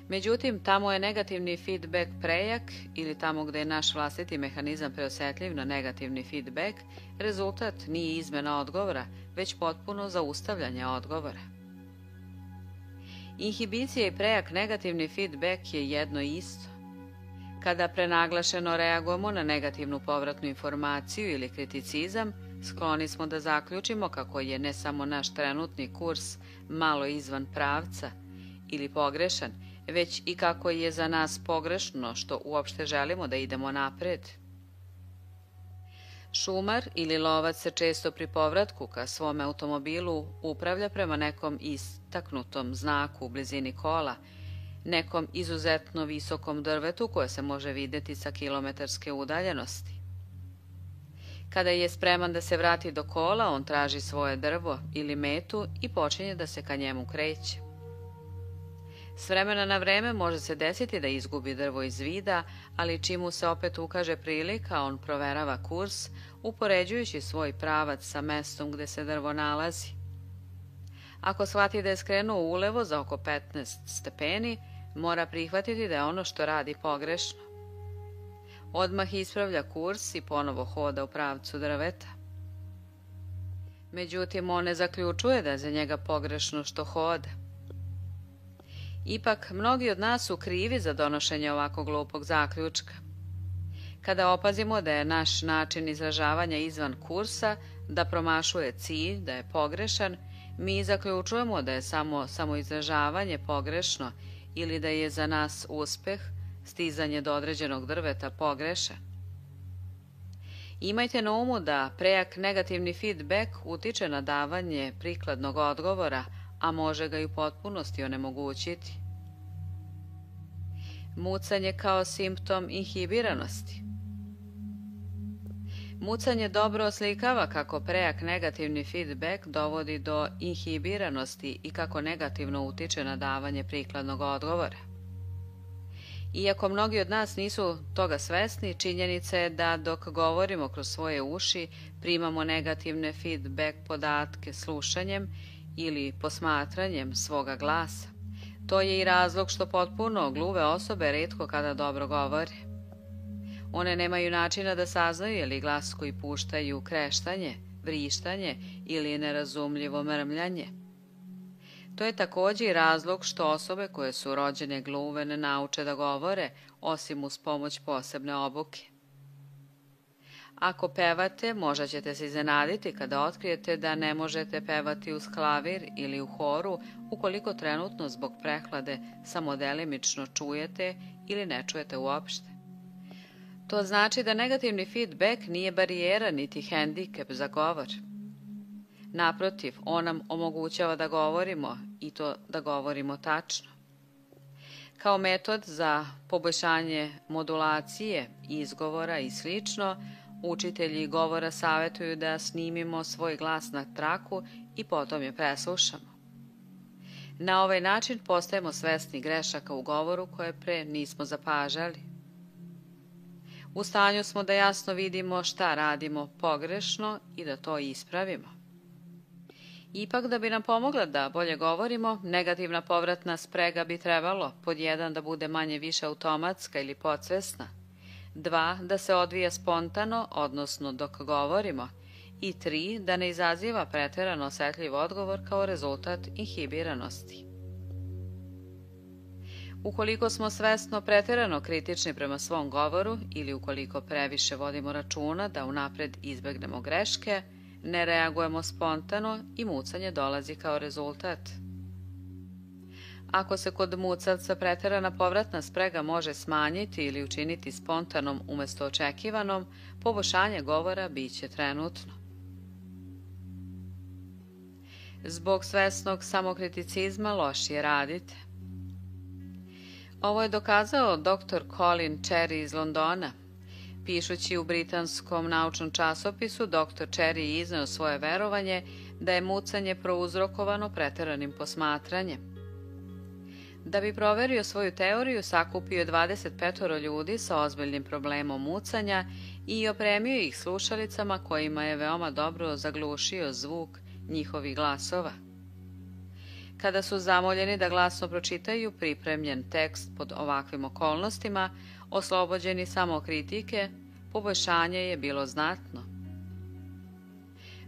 Međutim, tamo je negativni feedback prejak ili tamo gde je naš vlastiti mehanizam preosetljiv na negativni feedback, rezultat nije izmena odgovora, već potpuno zaustavljanje odgovora. Inhibicija i prejak negativni feedback je jedno isto. Kada prenaglašeno reagujemo na negativnu povratnu informaciju ili kriticizam, skloni smo da zaključimo kako je ne samo naš trenutni kurs malo izvan pravca ili pogrešan, već i kako je za nas pogrešno što uopšte želimo da idemo napred. Šumar ili lovac se često pri povratku ka svom automobilu upravlja prema nekom istaknutom znaku u blizini kola, nekom izuzetno visokom drvetu koje se može videti sa kilometarske udaljenosti. Kada je spreman da se vrati do kola, on traži svoje drvo ili metu i počinje da se ka njemu kreće. S vremena na vreme može se desiti da izgubi drvo iz vida, ali čim mu se opet ukaže prilika, on proverava kurs, upoređujući svoj pravac sa mestom gde se drvo nalazi. Ako shvati da je skrenuo ulevo za oko 15 stepeni, mora prihvatiti da je ono što radi pogrešno. Odmah ispravlja kurs i ponovo hoda u pravcu drveta. Međutim, on ne zaključuje da je za njega pogrešno što hoda. Ipak, mnogi od nas su krivi za donošenje ovako glupog zaključka. Kada opazimo da je naš način izražavanja izvan kursa, da promašuje cilj, da je pogrešan, mi zaključujemo da je samo izražavanje pogrešno ili da je za nas uspeh, stizanje do određenog drveta, pogrešan. Imajte na umu da prejak negativni feedback utiče na davanje prikladnog odgovora, a može ga i u potpunosti onemogućiti. Mucanje kao simptom inhibiranosti. Mucanje dobro oslikava kako prejak negativni feedback dovodi do inhibiranosti i kako negativno utiče na davanje prikladnog odgovora. Iako mnogi od nas nisu toga svesni, činjenica je da dok govorimo kroz svoje uši, primamo negativne feedback podatke slušanjem ili posmatranjem svoga glasa. To je i razlog što potpuno gluve osobe retko kada dobro govore. One nemaju načina da saznaju je li glas koji puštaju kreštanje, vrištanje ili nerazumljivo mrmljanje. To je takođe i razlog što osobe koje su rođene gluve ne nauče da govore, osim uz pomoć posebne obuke. Ako pevate, možda ćete se iznenaditi kada otkrijete da ne možete pevati uz klavir ili u horu ukoliko trenutno zbog prehlade samo delimično čujete ili ne čujete uopšte. To znači da negativni feedback nije barijera niti hendikep za govor. Naprotiv, on nam omogućava da govorimo i to da govorimo tačno. Kao metod za poboljšanje modulacije, izgovora i slično, učitelji govora savetuju da snimimo svoj glas na traku i potom je preslušamo. Na ovaj način postajemo svesni grešaka u govoru koje pre nismo zapažali. U stanju smo da jasno vidimo šta radimo pogrešno i da to ispravimo. Ipak, da bi nam pomogla da bolje govorimo, negativna povratna sprega bi trebalo pod 1 da bude manje više automatska ili podsvesna, 2 da se odvija spontano, odnosno dok govorimo, i 3 da ne izaziva preterano osetljiv odgovor kao rezultat inhibiranosti. Ukoliko smo svesno preterano kritični prema svom govoru ili ukoliko previše vodimo računa da unapred izbegnemo greške, ne reagujemo spontano i mucanje dolazi kao rezultat. Ako se kod mucavca preterana povratna sprega može smanjiti ili učiniti spontanom umesto očekivanom, poboljšanje govora biće trenutno. Zbog svesnog samokriticizma lošije radite. Ovo je dokazao dr. Colin Cherry iz Londona. Pišući u britanskom naučnom časopisu, dr. Cherry je izneo svoje verovanje da je mucanje prouzrokovano preteranim posmatranjem. Da bi proverio svoju teoriju, sakupio je 25 ljudi sa ozbiljnim problemom mucanja i opremio ih slušalicama kojima je veoma dobro zaglušio zvuk njihovih glasova. Kada su zamoljeni da glasno pročitaju pripremljen tekst pod ovakvim okolnostima, oslobođeni samokritike, poboljšanje je bilo znatno.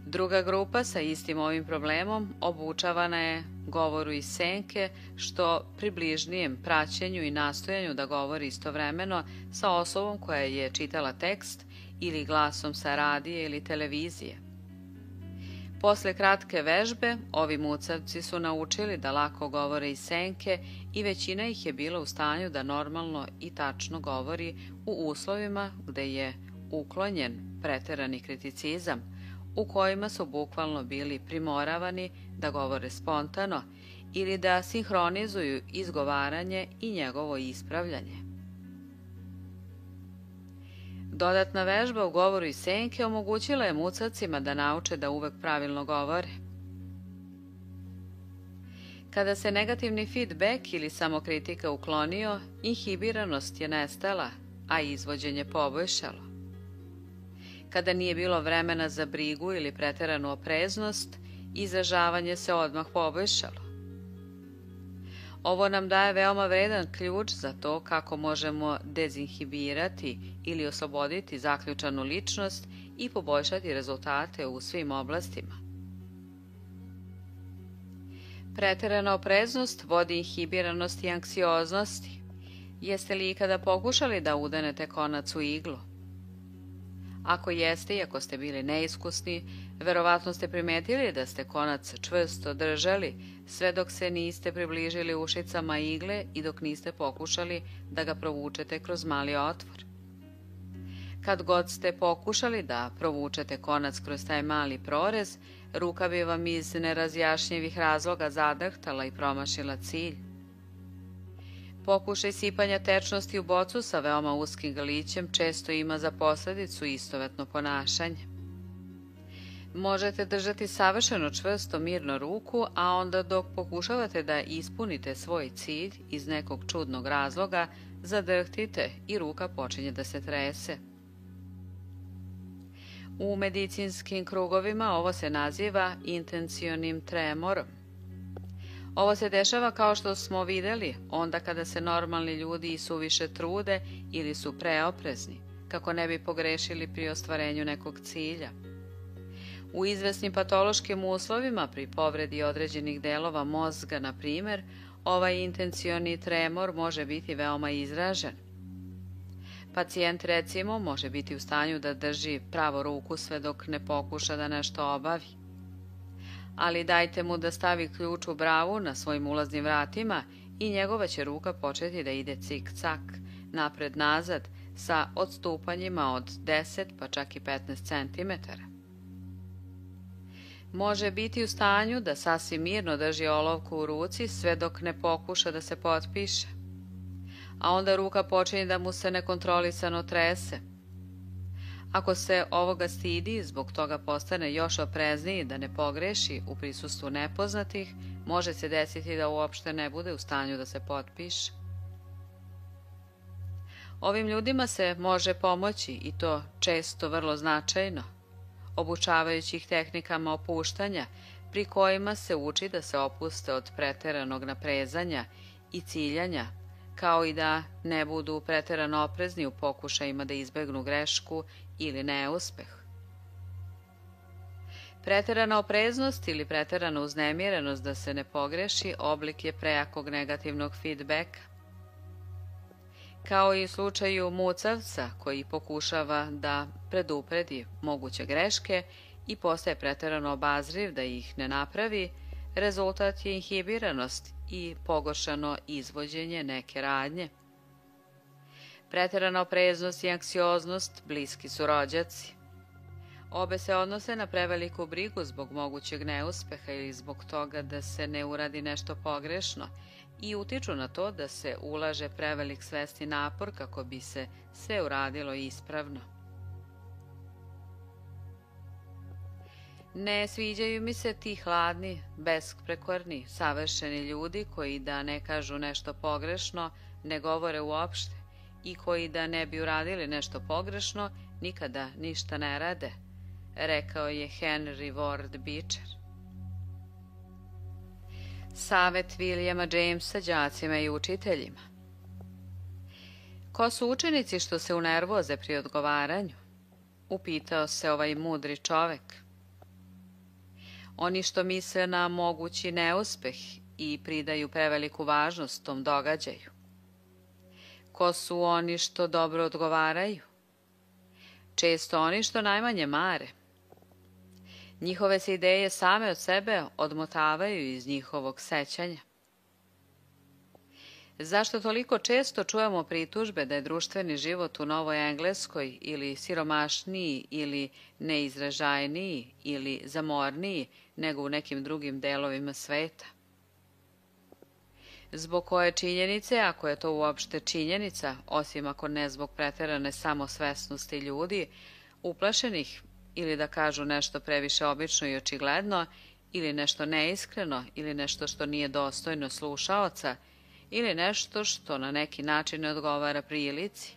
Druga grupa sa istim ovim problemom obučavana je govoru iz senke, što pri bližnijem praćenju i nastojanju da govori istovremeno sa osobom koja je čitala tekst ili glasom sa radija ili televizije. Posle kratke vežbe, ovi mucavci su naučili da lako govore iz senke i većina ih je bila u stanju da normalno i tačno govori u uslovima gde je uklonjen preterani kriticizam, u kojima su bukvalno bili primoravani da govore spontano ili da sinhronizuju izgovaranje i njegovo ispravljanje. Dodatna vežba u govoru iz senke omogućila je mucavcima da nauče da uvek pravilno govore. Kada se negativni feedback ili samokritika uklonio, inhibiranost je nestala, a izvođenje poboljšalo. Kada nije bilo vremena za brigu ili preteranu opreznost, izražavanje se odmah poboljšalo. Ovo nam daje veoma vredan ključ za to kako možemo dezinhibirati ili osloboditi zaključanu ličnost i poboljšati rezultate u svim oblastima. Preterana opreznost vodi inhibiranosti i anksioznosti. Jeste li ikada pokušali da udenete konac u iglu? Ako jeste i ako ste bili neiskusni, verovatno ste primetili da ste konac čvrsto držali sve dok se niste približili ušicama igle i dok niste pokušali da ga provučete kroz mali otvor. Kad god ste pokušali da provučete konac kroz taj mali prorez, ruka bi vam iz nerazjašnjivih razloga zadrhtala i promašila cilj. Pokušaj sipanja tečnosti u bocu sa veoma uskim grlićem često ima za posledicu istovetno ponašanje. Možete držati savršeno čvrsto mirno ruku, a onda dok pokušavate da ispunite svoj cilj iz nekog čudnog razloga, zadrhtite i ruka počinje da se trese. U medicinskim krugovima ovo se naziva intencionim tremorom. Ovo se dešava, kao što smo videli, onda kada se normalni ljudi i suviše trude ili su preoprezni, kako ne bi pogrešili pri ostvarenju nekog cilja. U izvesnim patološkim uslovima pri povredi određenih delova mozga, na primer, ovaj intencioni tremor može biti veoma izražen. Pacijent, recimo, može biti u stanju da drži pravo ruku sve dok ne pokuša da nešto obavi. Ali dajte mu da stavi ključ u bravu na svojim ulaznim vratima i njegova će ruka početi da ide cik-cak, napred-nazad, sa odstupanjima od 10 pa čak i 15 cm. Može biti u stanju da sasvim mirno drži olovku u ruci sve dok ne pokuša da se potpiše, a onda ruka počinje da mu se nekontrolisano trese. Ako se ovoga stidi, zbog toga postane još oprezniji da ne pogreši u prisustvu nepoznatih, može se desiti da uopšte ne bude u stanju da se potpiše. Ovim ljudima se može pomoći, i to često vrlo značajno, obučavajući ih tehnikama opuštanja, pri kojima se uči da se opuste od preteranog naprezanja i ciljanja, kao i da ne budu preterano oprezni u pokušajima da izbegnu grešku ili neuspeh. Preterana opreznost ili preterana uznemirenost da se ne pogreši oblik je prejakog negativnog feedbacka. Kao i u slučaju mucavca koji pokušava da predupredi moguće greške i postaje preterano obazriv da ih ne napravi, rezultat je inhibiranost i pogoršano izvođenje neke radnje. Preterana opreznost i anksioznost bliski su rođaci. Obe se odnose na preveliku brigu zbog mogućeg neuspeha ili zbog toga da se ne uradi nešto pogrešno i utiču na to da se ulaže prevelik svesni napor kako bi se sve uradilo ispravno. Ne sviđaju mi se ti hladni, besprekorni, savršeni ljudi koji da ne kažu nešto pogrešno, ne govore uopšte i koji da ne bi uradili nešto pogrešno, nikada ništa ne rade, rekao je Henry Ward Beecher. Savet Williama Jamesa đacima i učiteljima. Ko su učenici što se unervoze pri odgovaranju? Upitao se ovaj mudri čovek. Oni što misle na mogući neuspeh i pridaju preveliku važnost tom događaju. Ko su oni što dobro odgovaraju? Često oni što najmanje mare. Njihove se ideje same od sebe odmotavaju iz njihovog sećanja. Zašto toliko često čujemo pritužbe da je društveni život u Novoj Engleskoj ili siromašniji ili neizražajniji ili zamorniji nego u nekim drugim delovima sveta? Zbog koje činjenice, ako je to uopšte činjenica, osim ako ne zbog preterane samosvesnosti ljudi, uplašenih ili da kažu nešto previše obično i očigledno, ili nešto neiskreno, ili nešto što nije dostojno slušaoca, ili nešto što na neki način ne odgovara prilici.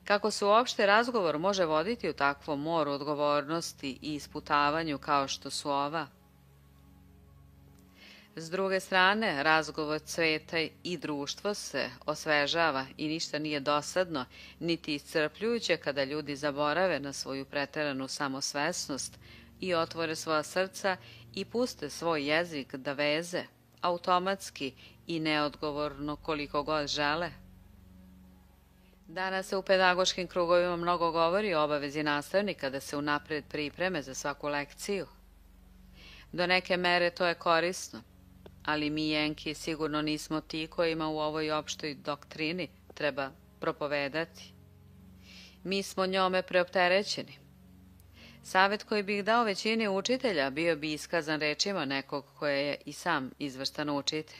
Kako se uopšte razgovor može voditi u takvom moru odgovornosti i isputavanju kao što su ova? S druge strane, razgovor cveta i društvo se osvežava i ništa nije dosadno, niti iscrpljujuće kada ljudi zaborave na svoju preteranu samosvesnost i otvore svoja srca i puste svoj jezik da veze, automatski i neodgovorno koliko god žele. Danas se u pedagoškim krugovima mnogo govori o obavezi nastavnika da se unapred pripreme za svaku lekciju. Do neke mere to je korisno, ali mi Jenki sigurno nismo ti kojima u ovoj opštoj doktrini treba propovedati. Mi smo njome preopterećeni. Savet koji bih dao većini učitelja bio bi iskazan rečima nekog koje je i sam izvrstan učitelj.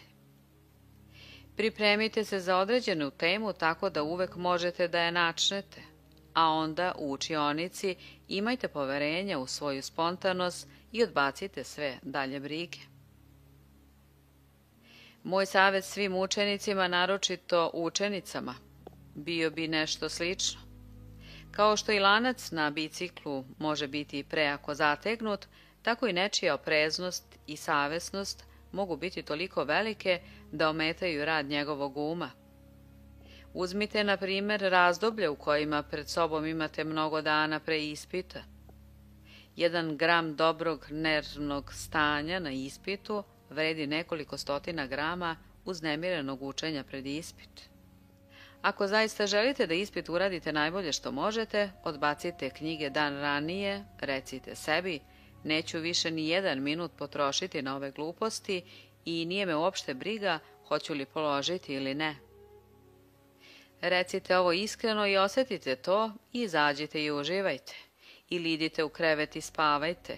Pripremite se za određenu temu tako da uvek možete da je načnete, a onda u učionici imajte poverenja u svoju spontanost i odbacite sve dalje brige. Moj savet svim učenicima, naročito učenicama, bio bi nešto slično. Kao što i lanac na biciklu može biti prejako zategnut, tako i nečija opreznost i savesnost mogu biti toliko velike da ometaju rad njegovog uma. Uzmite, na primjer, razdoblje u kojima pred sobom imate mnogo dana pre ispita. 1 gram dobrog nervnog stanja na ispitu vredi nekoliko stotina grama uznemirenog učenja pred ispit. Ako zaista želite da ispit uradite najbolje što možete, odbacite knjige dan ranije, recite sebi, neću više ni 1 minut potrošiti na ove gluposti i nije me uopšte briga hoću li položiti ili ne. Recite ovo iskreno i osjetite to i izađite i uživajte. Ili idite u krevet i spavajte.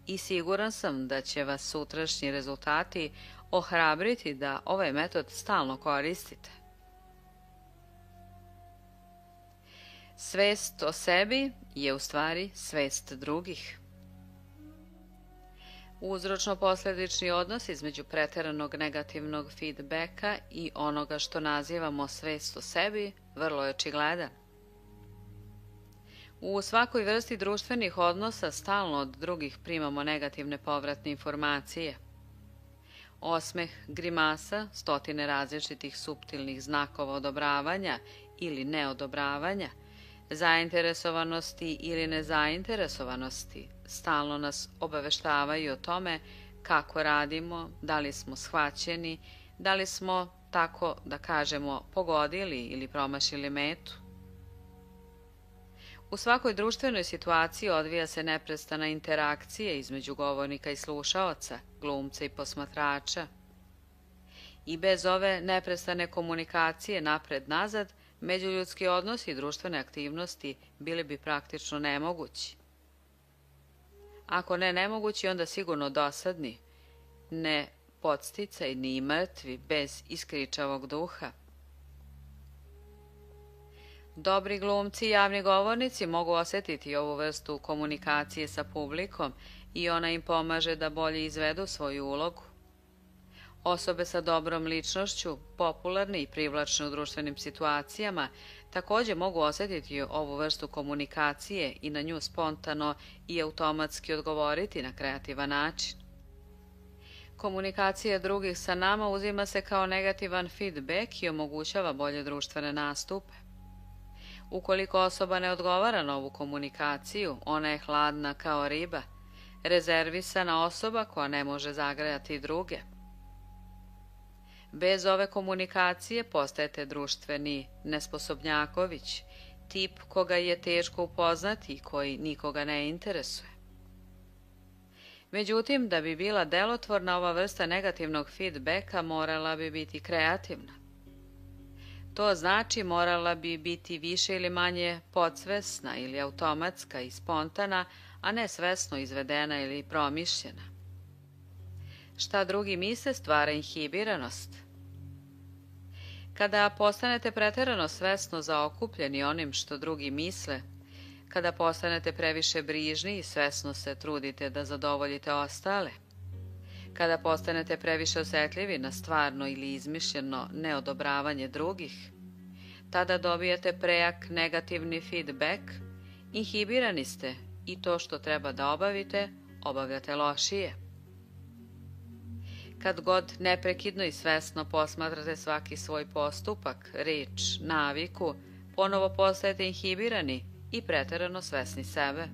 I siguran sam da će vas sutrašnji rezultati ohrabriti da ovaj metod stalno koristite. Svest o sebi je u stvari svest drugih. Uzročno-posledični odnos između preteranog negativnog feedbacka i onoga što nazivamo svest o sebi vrlo je očigledan. U svakoj vrsti društvenih odnosa stalno od drugih primamo negativne povratne informacije. Osmeh, grimasa, stotine različitih suptilnih znakova odobravanja ili neodobravanja, zainteresovanosti ili nezainteresovanosti stalno nas obaveštavaju o tome kako radimo, da li smo shvaćeni, da li smo, tako da kažemo, pogodili ili promašili metu. U svakoj društvenoj situaciji odvija se neprestana interakcija između govornika i slušaoca, glumca i posmatrača. I bez ove neprestane komunikacije napred-nazad, međuljudski odnosi i društvene aktivnosti bili bi praktično nemogući. Ako ne nemogući, onda sigurno dosadni, ne podsticajni i mrtvi bez iskričavog duha. Dobri glumci i javni govornici mogu osjetiti ovu vrstu komunikacije sa publikom i ona im pomaže da bolje izvedu svoju ulogu. Osobe sa dobrom ličnošću, popularne i privlačne u društvenim situacijama, također mogu osjetiti ovu vrstu komunikacije i na nju spontano i automatski odgovoriti na kreativan način. Komunikacija drugih sa nama uzima se kao negativan feedback i omogućava bolje društvene nastupe. Ukoliko osoba ne odgovara na ovu komunikaciju, ona je hladna kao riba, rezervisana osoba koja ne može zagrejati druge. Bez ove komunikacije postajete društveni nesposobnjaković, tip koga je teško upoznati i koji nikoga ne interesuje. Međutim, da bi bila delotvorna, ova vrsta negativnog feedbacka morala bi biti kreativna. To znači morala bi biti više ili manje podsvesna ili automatska i spontana, a ne svesno izvedena ili promišljena. Šta drugi misle stvara inhibiranost. Kada postanete preterano svesno zaokupljeni onim što drugi misle, kada postanete previše brižni i svesno se trudite da zadovoljite ostale, kada postanete previše osjetljivi na stvarno ili izmišljeno neodobravanje drugih, tada dobijate prejak negativni feedback, inhibirani ste i to što treba da obavite, obavljate lošije. Kad god neprekidno i svesno posmatrate svaki svoj postupak, reč, naviku, ponovo postajete inhibirani i preterano svesni sebe.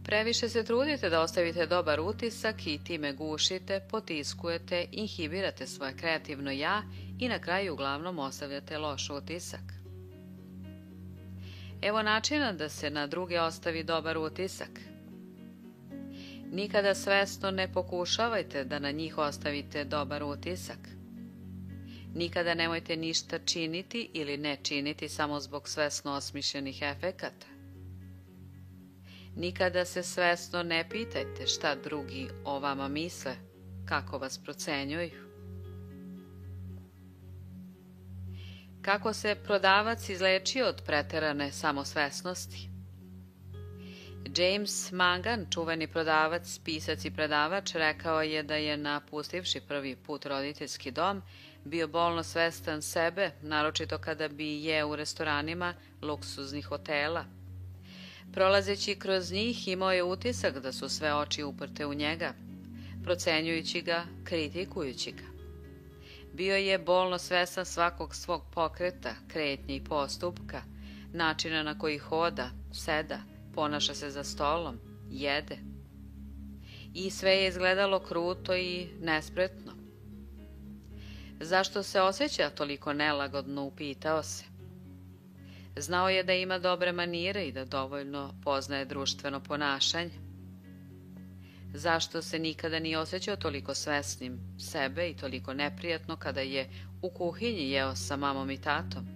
Previše se trudite da ostavite dobar utisak i time gušite, potiskujete, inhibirate svoje kreativno ja i na kraju uglavnom ostavljate loš utisak. Evo načina da se na druge ostavi dobar utisak. Nikada svesno ne pokušavajte da na njih ostavite dobar utisak. Nikada nemojte ništa činiti ili ne činiti samo zbog svesno osmišljenih efekata. Nikada se svesno ne pitajte šta drugi o vama misle, kako vas procenjuju. Kako se prodavac izlečio od preterane samosvesnosti? James Mangan, čuveni prodavac, pisac i predavač, rekao je da je napustivši prvi put roditeljski dom bio bolno svestan sebe, naročito kada bi jeo u restoranima luksuznih hotela. Prolazeći kroz njih imao je utisak da su sve oči uprte u njega, procenjujući ga, kritikujući ga. Bio je bolno svestan svakog svog pokreta, kretnje i postupka, načina na koji hoda, seda, ponaša se za stolom, jede. I sve je izgledalo kruto i nespretno. Zašto se osjeća toliko nelagodno, upitao se. Znao je da ima dobre manire i da dovoljno poznaje društveno ponašanje. Zašto se nikada nije osjećao toliko svesnim sebe i toliko neprijatno kada je u kuhinji jeo sa mamom i tatom?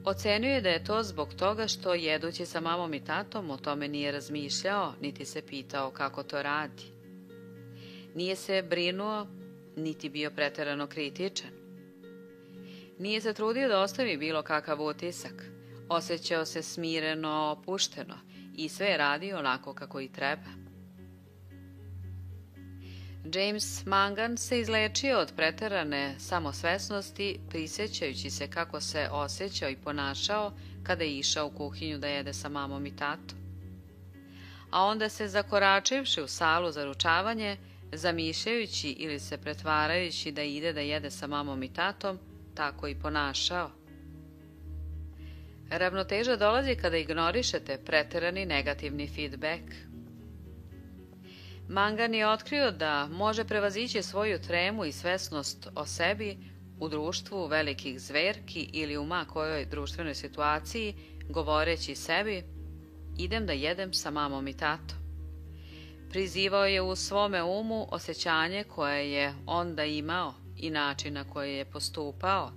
Ocenio je da je to zbog toga što jedući sa mamom i tatom o tome nije razmišljao, niti se pitao kako to radi. Nije se brinuo, niti bio preterano kritičan. Nije se trudio da ostavi bilo kakav utisak. Osjećao se smireno, opušteno i sve je radio onako kako i treba. James Mangan se izlečio od preterane samosvesnosti, prisjećajući se kako se osjećao i ponašao kada je išao u kuhinju da jede sa mamom i tatom. A onda se zakoračivši u salu za ručavanje, zamišljajući ili se pretvarajući da ide da jede sa mamom i tatom, tako i ponašao. Ravnoteža dolazi kada ignorišete preterani negativni feedback. Mangan je otkrio da može prevazići svoju tremu i svesnost o sebi u društvu velikih zverki ili u ma kojoj društvenoj situaciji, govoreći sebi: idem da jedem sa mamom i tatom. Prizivao je u svome umu osjećanje koje je onda imao i način na koji je postupao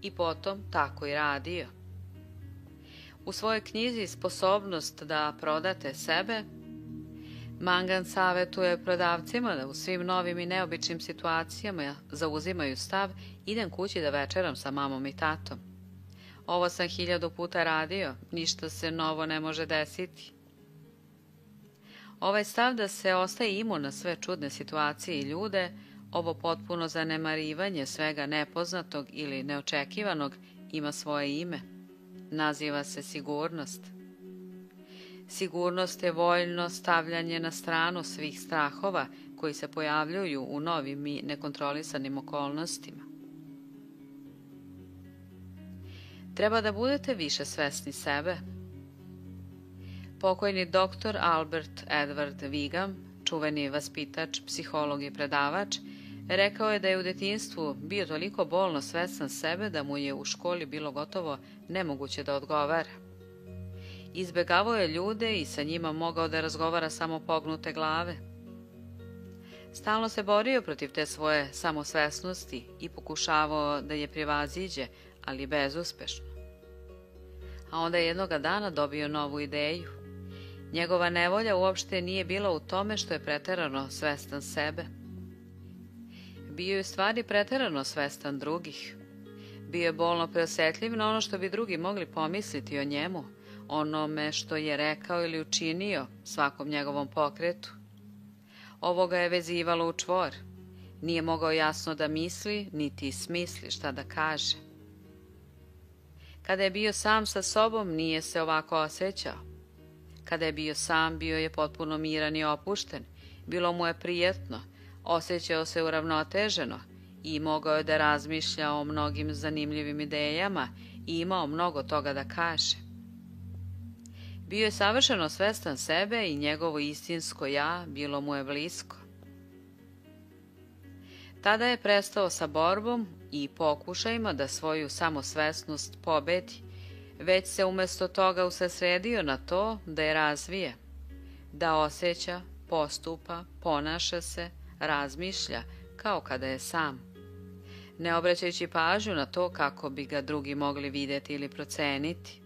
i potom tako i radio. U svojoj knjizi Sposobnost da prodate sebe, Mangan savjetuje prodavcima da u svim novim i neobičnim situacijama zauzimaju stav: idem kući da večeram sa mamom i tatom. Ovo sam 1000 puta radio, ništa se novo ne može desiti. Ovaj stav da se ostaje imun na sve čudne situacije i ljude, ovo potpuno zanemarivanje svega nepoznatog ili neočekivanog ima svoje ime. Naziva se sigurnost. Sigurnost je voljno stavljanje na stranu svih strahova koji se pojavljuju u novim i nekontrolisanim okolnostima. Treba da budete više svesni sebe. Pokojni dr. Albert Edward Vigam, čuveni vaspitač, psiholog i predavač, rekao je da je u detinjstvu bio toliko bolno svestan sebe da mu je u školi bilo gotovo nemoguće da odgovara. Izbegavao je ljude i sa njima mogao da razgovara samo pognute glave. Stalno se borio protiv te svoje samosvesnosti i pokušavao da je prevaziđe, ali bezuspešno. A onda je jednoga dana dobio novu ideju. Njegova nevolja uopšte nije bila u tome što je preterano svestan sebe. Bio je u stvari preterano svestan drugih. Bio je bolno preosetljiv na ono što bi drugi mogli pomisliti o njemu, onome što je rekao ili učinio, svakom njegovom pokretu. Ovo ga je vezivalo u čvor. Nije mogao jasno da misli, niti smisli šta da kaže. Kada je bio sam sa sobom, nije se ovako osjećao. Kada je bio sam, bio je potpuno miran i opušten. Bilo mu je prijetno, osjećao se uravnoteženo i mogao je da razmišlja o mnogim zanimljivim idejama i imao mnogo toga da kaže. Bio je savršeno svestan sebe i njegovo istinsko ja bilo mu je blisko. Tada je prestao sa borbom i pokušajima da svoju samosvesnost pobedi, već se umjesto toga usredsredio na to da je razvije, da osjeća, postupa, ponaša se, razmišlja kao kada je sam, ne obraćajući pažnju na to kako bi ga drugi mogli vidjeti ili proceniti.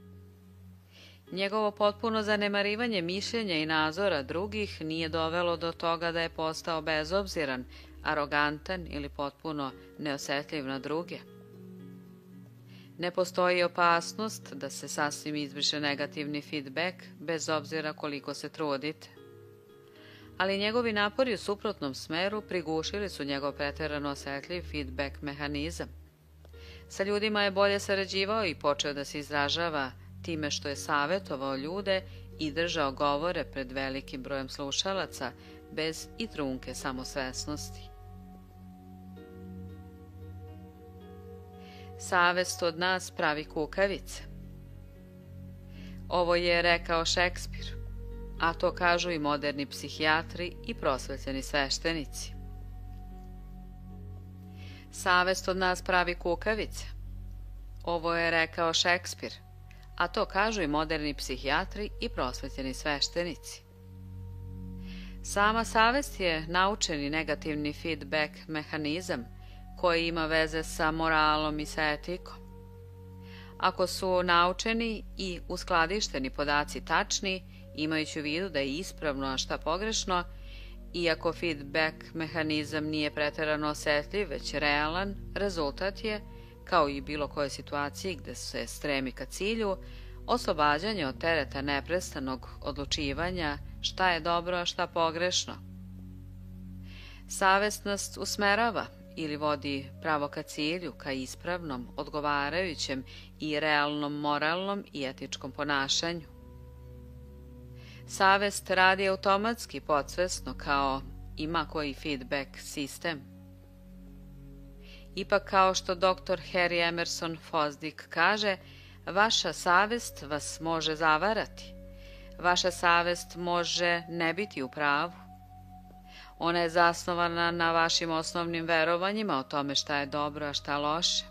Njegovo potpuno zanemarivanje mišljenja i nadzora drugih nije dovelo do toga da je postao bezobziran, arogantan ili potpuno neosjetljiv na druge. Ne postoji opasnost da se sasvim izbriše negativni feedback, bez obzira koliko se trudite. Ali njegovi napori u suprotnom smeru prigušili su njegov preterano osjetljiv feedback mehanizam. Sa ljudima je bolje sarađivao i počeo da se izražava time što je savjetovao ljude i držao govore pred velikim brojem slušalaca bez i trunke samosvesnosti. Savest od nas pravi kukavice. Ovo je rekao Šekspir, a to kažu i moderni psihijatri i prosvetljeni sveštenici. Savest od nas pravi kukavice. Ovo je rekao Šekspir, a to kažu i moderni psihijatri i prosvetljeni sveštenici. Sama savest je naučeni negativni feedback mehanizam koji ima veze sa moralom i sa etikom. Ako su naučeni i uskladišteni podaci tačni, imajući u vidu da je ispravno, a šta pogrešno, iako feedback mehanizam nije preterano osjetljiv, već realan, rezultat je, kao i bilo kojoj situaciji gde se stremi ka cilju, oslobađanje od tereta neprestanog odlučivanja šta je dobro, a šta pogrešno. Savest nas usmerava ili vodi pravo ka cilju, ka ispravnom, odgovarajućem i realnom moralnom i etičkom ponašanju. Savest radi automatski, podsvesno, kao ima koji feedback sistem. Ipak, kao što dr. Harry Emerson Fosdick kaže, vaša savest vas može zavarati. Vaša savest može ne biti u pravu. Ona je zasnovana na vašim osnovnim verovanjima o tome šta je dobro, a šta loše.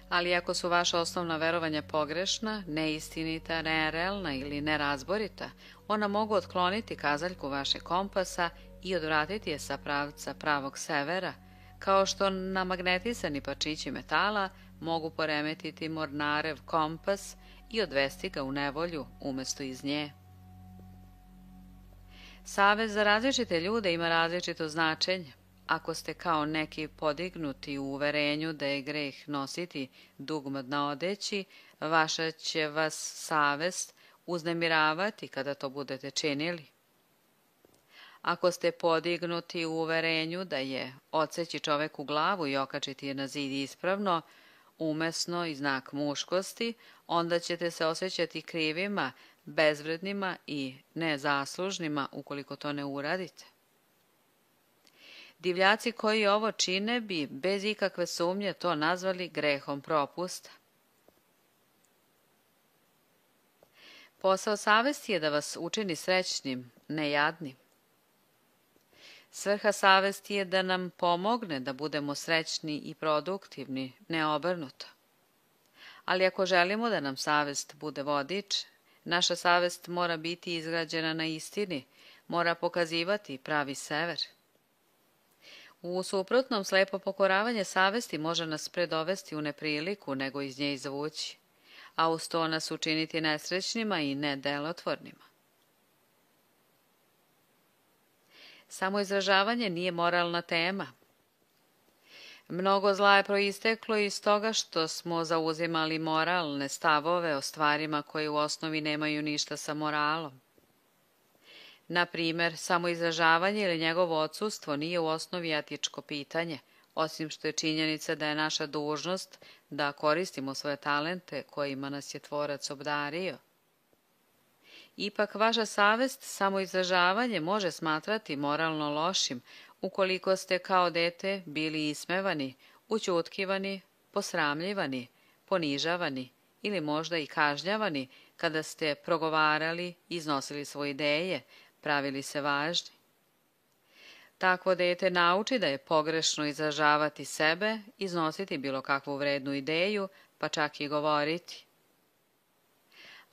Ali ako su vaša osnovna verovanja pogrešna, neistinita, nerealna ili nerazborita, ona mogu otkloniti kazaljku vašeg kompasa i odvratiti je sa pravca pravog severa, kao što namagnetisani parčići metala mogu poremetiti mornarev kompas i odvesti ga u nevolju umjesto iz nje. Savest za različite ljude ima različito značenje. Ako ste kao neki podignuti u uverenju da je greh nositi dugmad na odeći, vaša će vas savest uznemiravati kada to budete činili. Ako ste podignuti u uverenju da je odseći čoveku glavu i okačiti je na zid ispravno, umesno i znak muškosti, onda ćete se osjećati krivima bezvrednima i nezaslužnima ukoliko to ne uradite. Divljaci koji ovo čine bi bez ikakve sumnje to nazvali grehom propusta. Posao savesti je da vas učini srećnim, ne jadnim. Svrha savesti je da nam pomogne da budemo srećni i produktivni, ne obrnuto. Ali ako želimo da nam savest bude vodič, naša savest mora biti izgrađena na istini, mora pokazivati pravi sever. U suprotnom, slepo pokoravanje savesti može nas predovesti u nepriliku nego iz nje izvući, a uz to nas učiniti nesrećnima i nedelotvornima. Samoizražavanje nije moralna tema. Mnogo zla je proisteklo iz toga što smo zauzimali moralne stavove o stvarima koje u osnovi nemaju ništa sa moralom. Na primer, samoizražavanje ili njegovo odsustvo nije u osnovi etičko pitanje, osim što je činjenica da je naša dužnost da koristimo svoje talente kojima nas je Tvorac obdario. Ipak vaša savest samoizražavanje može smatrati moralno lošim ukoliko ste kao dete bili ismevani, ućutkivani, posramljivani, ponižavani ili možda i kažnjavani kada ste progovarali, iznosili svoje ideje, pravili se važni. Takvo dete nauči da je pogrešno izražavati sebe, iznositi bilo kakvu vrednu ideju, pa čak i govoriti.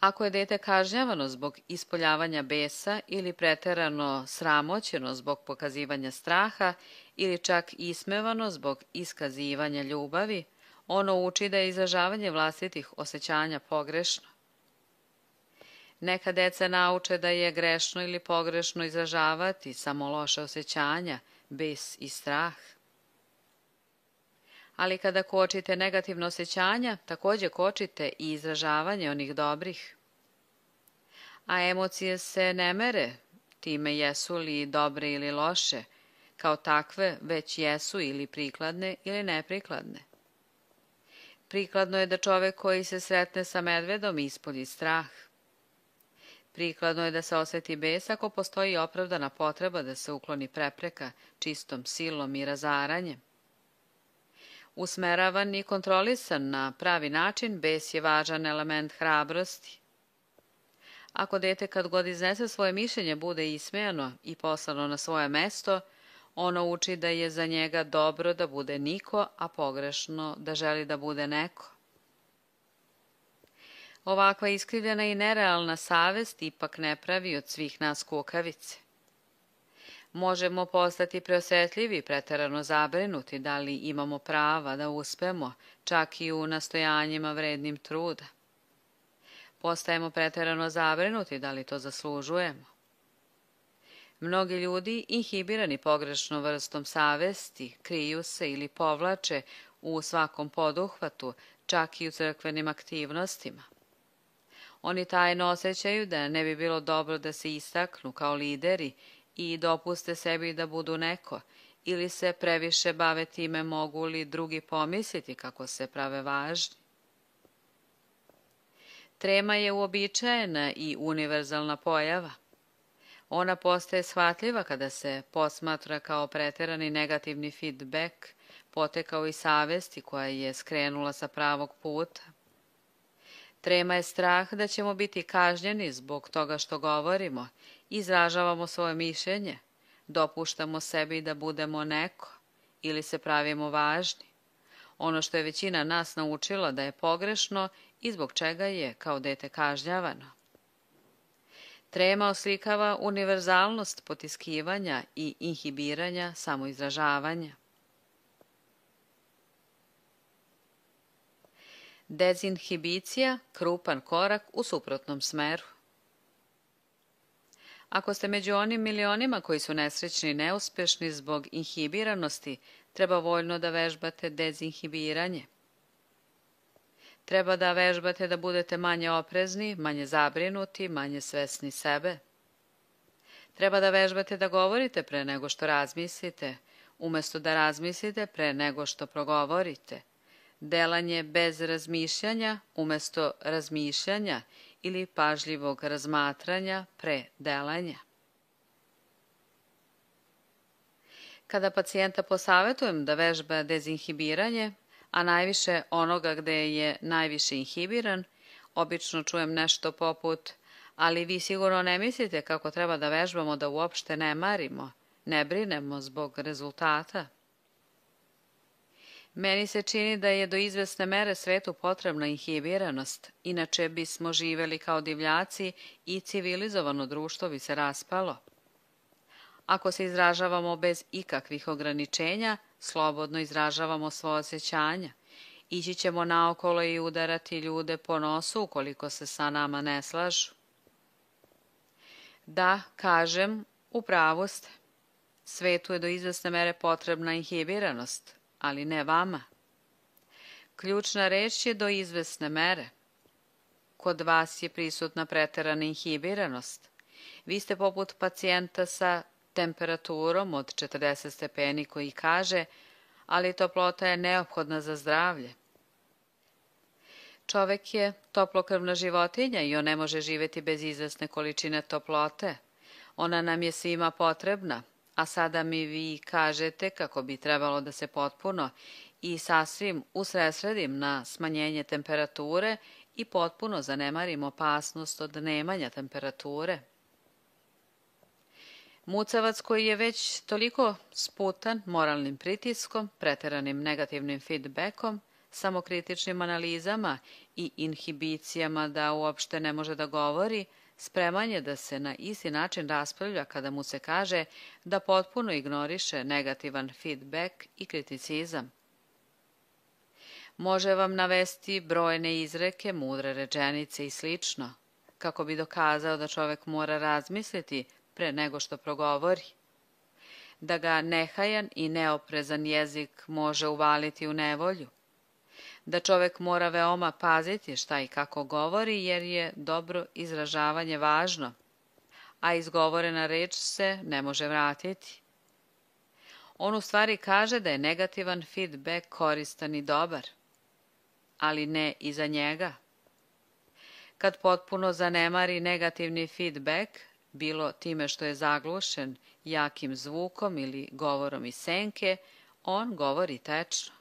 Ako je dete kažnjavano zbog ispoljavanja besa ili preterano sramoćeno zbog pokazivanja straha ili čak ismevano zbog iskazivanja ljubavi, ono uči da je izražavanje vlastitih osjećanja pogrešno. Neka deca nauče da je grešno ili pogrešno izražavati samo loša osjećanja, bes i strah. Ali kada kočite negativna osjećanja, također kočite i izražavanje onih dobrih. A emocije se ne mere time jesu li dobre ili loše, kao takve već jesu ili prikladne ili neprikladne. Prikladno je da čovek koji se sretne sa medvedom ispolji strah. Prikladno je da se osjeti bes ako postoji opravdana potreba da se ukloni prepreka čistom silom i razaranjem. Usmeravan i kontrolisan na pravi način, bes je važan element hrabrosti. Ako dete kad god iznese svoje mišljenje bude ismejano i poslano na svoje mesto, ono uči da je za njega dobro da bude niko, a pogrešno da želi da bude neko. Ovakva iskrivljena i nerealna savest ipak ne pravi od svih nas kukavice. Možemo postati preosetljivi i preterano zabrinuti da li imamo prava da uspemo, čak i u nastojanjima vrednim truda. Postajemo preterano zabrinuti da li to zaslužujemo. Mnogi ljudi, inhibirani pogrešnom vrstom savesti, kriju se ili povlače u svakom poduhvatu, čak i u crkvenim aktivnostima. Oni tajno osjećaju da ne bi bilo dobro da se istaknu kao lideri i dopuste sebi da budu neko, ili se previše bave time mogu li drugi pomisliti kako se prave važni. Trema je uobičajena i univerzalna pojava. Ona postaje shvatljiva kada se posmatra kao preterani negativni feedback, potekao iz savesti koja je skrenula sa pravog puta. Trema je strah da ćemo biti kažnjeni zbog toga što govorimo, izražavamo svoje mišljenje, dopuštamo sebi da budemo neko ili se pravimo važni. Ono što je većina nas naučila da je pogrešno i zbog čega je kao dete kažnjavano. Trema oslikava univerzalnost potiskivanja i inhibiranja samoizražavanja. Dezinhibicija, krupan korak u suprotnom smeru. Ako ste među onim milionima koji su nesrećni i neuspešni zbog inhibiranosti, treba voljno da vežbate dezinhibiranje. Treba da vežbate da budete manje oprezni, manje zabrinuti, manje svesni sebe. Treba da vežbate da govorite pre nego što razmislite, umesto da razmislite pre nego što progovorite. Delanje bez razmišljanja umesto razmišljanja ili pažljivog razmatranja pre delanja. Kada pacijenta posavetujem da vežba dezinhibiranje, a najviše onoga gde je najviše inhibiran, obično čujem nešto poput: ali vi sigurno ne mislite kako treba da vežbamo da uopšte ne marimo, ne brinemo zbog rezultata. Meni se čini da je do izvesne mere svetu potrebna inhibiranost, inače bismo živeli kao divljaci i civilizovano društvo bi se raspalo. Ako se izražavamo bez ikakvih ograničenja, slobodno izražavamo svoje osjećanja. Ići ćemo naokolo i udarati ljude po nosu ukoliko se sa nama ne slažu. Da, kažem, u pravu ste. Svetu je do izvesne mere potrebna inhibiranost, ali ne vama. Ključna reč je do izvesne mere. Kod vas je prisutna preterana inhibiranost. Vi ste poput pacijenta sa temperaturom od 40 stepeni koji kaže: ali toplota je neophodna za zdravlje. Čovek je toplokrvna životinja i on ne može živjeti bez izvesne količine toplote. Ona nam je svima potrebna, a sada mi vi kažete kako bi trebalo da se potpuno i sasvim usredsredim na smanjenje temperature i potpuno zanemarim opasnost od nemanja temperature. Mucavac koji je već toliko sputan moralnim pritiskom, preteranim negativnim feedbackom, samokritičnim analizama i inhibicijama da uopšte ne može da govori, spreman je da se na isti način raspravlja kada mu se kaže da potpuno ignoriše negativan feedback i kriticizam. Može vam navesti brojne izreke, mudre rečenice i slično, kako bi dokazao da čovek mora razmisliti pre nego što progovori, da ga nehajan i neoprezan jezik može uvaliti u nevolju, da čovek mora veoma paziti šta i kako govori jer je dobro izražavanje važno, a izgovorena reč se ne može vratiti. On u stvari kaže da je negativan feedback koristan i dobar, ali ne i za njega. Kad potpuno zanemari negativni feedback, bilo time što je zaglušen jakim zvukom ili govorom iz senke, on govori tečno.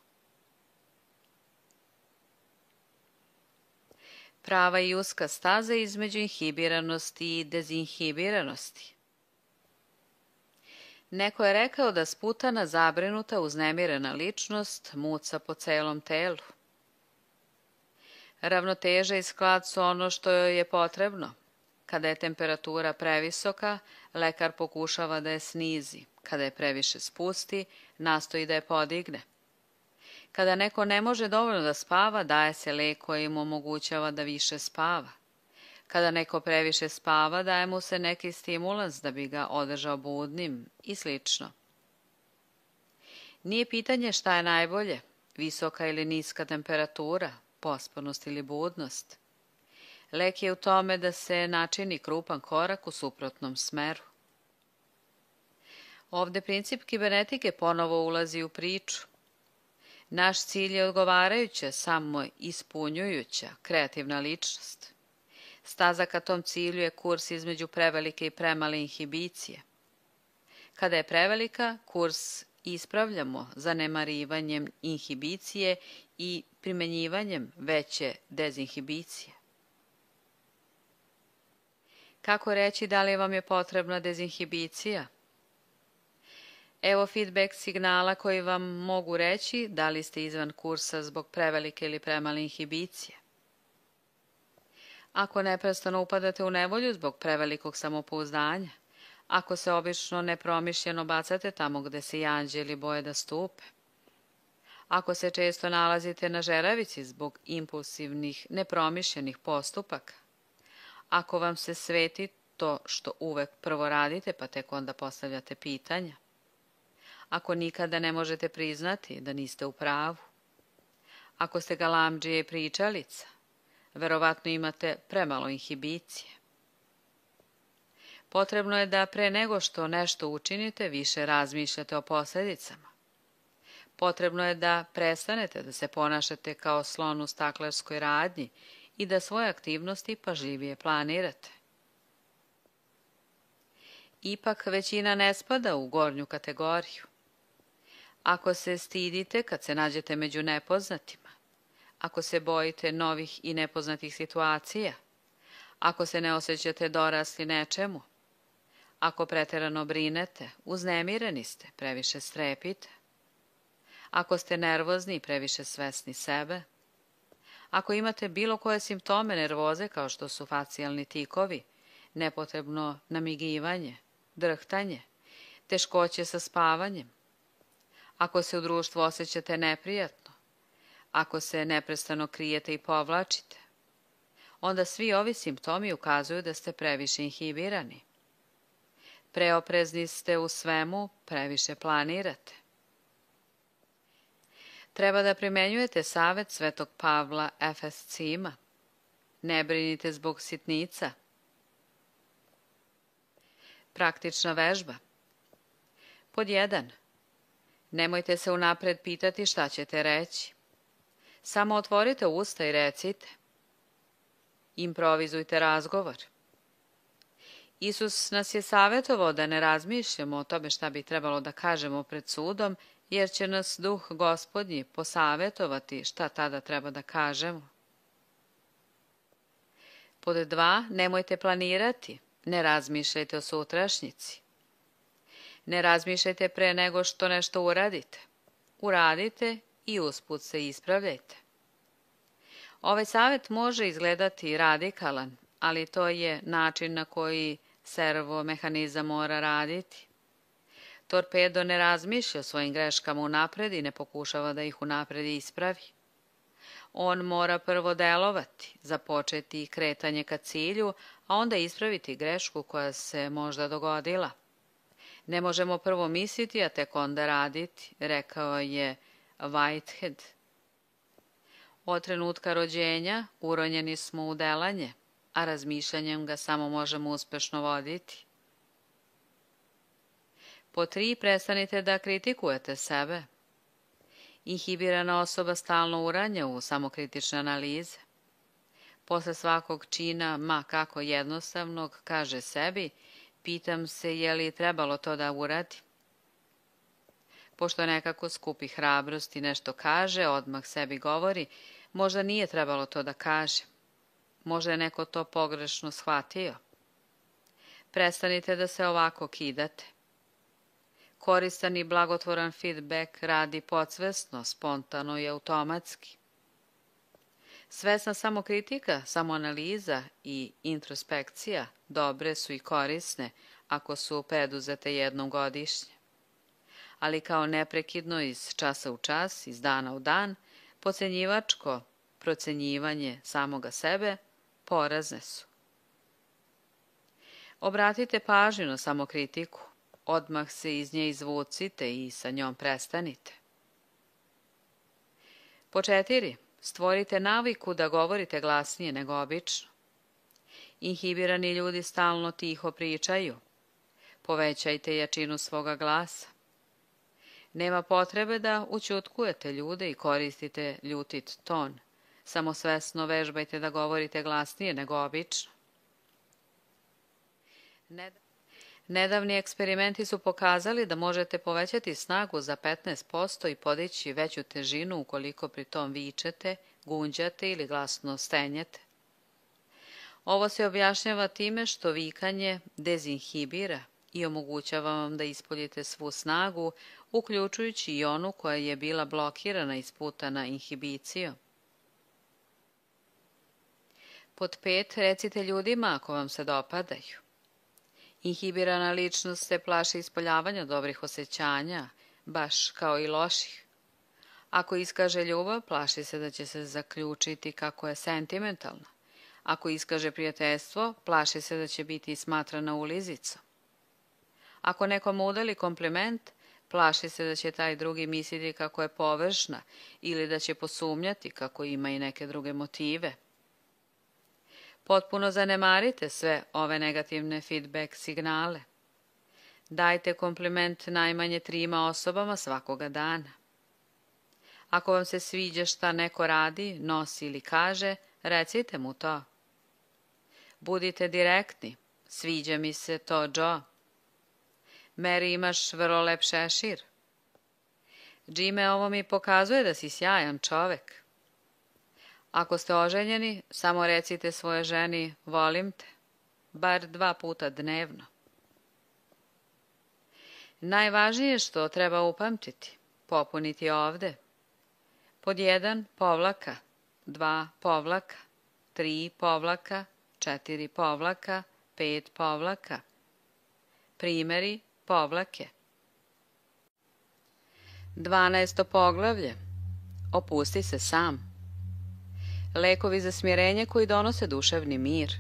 Prava i uska staza između inhibiranosti i dezinhibiranosti. Neko je rekao da sputana, zabrinuta, uznemirena ličnost muca po celom telu. Ravnoteža i sklad su ono što joj je potrebno. Kada je temperatura previsoka, lekar pokušava da je snizi. Kada je previše spusti, nastoji da je podigne. Kada neko ne može dovoljno da spava, daje se lek koji im omogućava da više spava. Kada neko previše spava, daje mu se neki stimulans da bi ga održao budnim i slično. Nije pitanje šta je najbolje, visoka ili niska temperatura, pospanost ili budnost. Lek je u tome da se načini krupan korak u suprotnom smeru. Ovde princip kibernetike ponovo ulazi u priču. Naš cilj je odgovarajuća, samo ispunjujuća, kreativna ličnost. Staza ka tom cilju je kurs između prevelike i premale inhibicije. Kada je prevelika, kurs ispravljamo zanemarivanjem inhibicije i primenjivanjem veće dezinhibicije. Kako reći da li vam je potrebna dezinhibicija? Evo feedback signala koji vam mogu reći da li ste izvan kursa zbog prevelike ili premale inhibicije. Ako neprestano upadate u nevolju zbog prevelikog samopouzdanja, ako se obično nepromišljeno bacate tamo gde se i anđeli boje da stupe, ako se često nalazite na žeravici zbog impulsivnih, nepromišljenih postupaka, ako vam se sveti to što uvek prvo radite pa tek onda postavljate pitanja, ako nikada ne možete priznati da niste u pravu, ako ste galamdžije i pričalica, verovatno imate premalo inhibicije. Potrebno je da pre nego što nešto učinite više razmišljate o posljedicama. Potrebno je da prestanete da se ponašate kao slon u staklarskoj radnji i da svoje aktivnosti pažljivije planirate. Ipak većina ne spada u gornju kategoriju. Ako se stidite kad se nađete među nepoznatima, ako se bojite novih i nepoznatih situacija, ako se ne osjećate dorasli nečemu, ako preterano brinete, uznemireni ste, previše strepite, ako ste nervozni i previše svesni sebe, ako imate bilo koje simptome nervoze kao što su facijalni tikovi, nepotrebno namigivanje, drhtanje, teškoće sa spavanjem, ako se u društvu osjećate neprijatno, ako se neprestano krijete i povlačite, onda svi ovi simptomi ukazuju da ste previše inhibirani. Preoprezni ste u svemu, previše planirate. Treba da primenjujete savet Svetog Pavla Efescima. Ne brinite zbog sitnica. Praktična vežba. Pod 1. Nemojte se unapred pitati šta ćete reći. Samo otvorite usta i recite. Improvizujte razgovor. Isus nas je savjetovao da ne razmišljamo o tome šta bi trebalo da kažemo pred sudom, jer će nas Duh Gospodnji posavjetovati šta tada treba da kažemo. Pod 2. Nemojte planirati, ne razmišljajte o sutrašnjici. Ne razmišljajte pre nego što nešto uradite. Uradite i usput se ispravljajte. Ovaj savjet može izgledati radikalan, ali to je način na koji servomehanizam mora raditi. Torpedo ne razmišlja o svojim greškama unapred i ne pokušava da ih unapred ispravi. On mora prvo delovati, započeti kretanje ka cilju, a onda ispraviti grešku koja se možda dogodila. Ne možemo prvo misliti, a tek onda raditi, rekao je Whitehead. Od trenutka rođenja uronjeni smo u delanje, a razmišljanjem ga samo možemo uspešno voditi. Po 3. Prestanite da kritikujete sebe. Inhibirana osoba stalno uranja u samokritične analize. Posle svakog čina, ma kako jednostavnog, kaže sebi, pitam se je li trebalo to da uradim. Pošto nekako skupi hrabrost i nešto kaže, odmah sebi govori, možda nije trebalo to da kaže. Možda je neko to pogrešno shvatio. Prestanite da se ovako kidate. Koristan i blagotvoran feedback radi podsvesno, spontano i automatski. Svesna samokritika, samoanaliza i introspekcija dobre su i korisne ako su preduzete jednom godišnje. Ali kao neprekidno iz časa u čas, iz dana u dan, podcenjivačko procenjivanje samoga sebe porazne su. Obratite pažnju na samokritiku, odmah se iz nje izvucite i sa njom prestanite. Po 4. Stvorite naviku da govorite glasnije nego obično. Inhibirani ljudi stalno tiho pričaju. Povećajte jačinu svoga glasa. Nema potrebe da ućutkujete ljude i koristite ljutit ton. Samo svesno vežbajte da govorite glasnije nego obično. Nedavni eksperimenti su pokazali da možete povećati snagu za 15% i podići veću težinu ukoliko pri tom vičete, gunđate ili glasno stenjete. Ovo se objašnjava time što vikanje dezinhibira i omogućava vam da ispoljite svu snagu, uključujući i onu koja je bila blokirana i sputana inhibicijom. Pod 5. Recite ljudima ako vam se dopadaju. Inhibirana ličnost se plaši ispoljavanja dobrih osjećanja, baš kao i loših. Ako iskaže ljubav, plaši se da će se zaključiti kako je sentimentalna. Ako iskaže prijateljstvo, plaši se da će biti smatrana ulizicom. Ako nekom udeli kompliment, plaši se da će taj drugi misliti kako je površna ili da će posumnjati kako ima i neke druge motive. Potpuno zanemarite sve ove negativne feedback signale. Dajte kompliment najmanje 3 osobama svakoga dana. Ako vam se sviđa šta neko radi, nosi ili kaže, Recite mu to. Budite direktni. Sviđa mi se to, Joe. Mary, imaš vrlo lep šešir. Jime, ovo mi pokazuje da si sjajan čovek. Ako ste oženjeni, samo recite svoje ženi volim te, bar 2 puta dnevno. Najvažnije što treba upamtiti, popuniti ovde. Pod 1 povlaka, 2 povlaka, 3 povlaka, 4 povlaka, 5 povlaka. Primeri povlake. 12. poglavlje. Opusti se sam. Lekovi za smirenje koji donose duševni mir.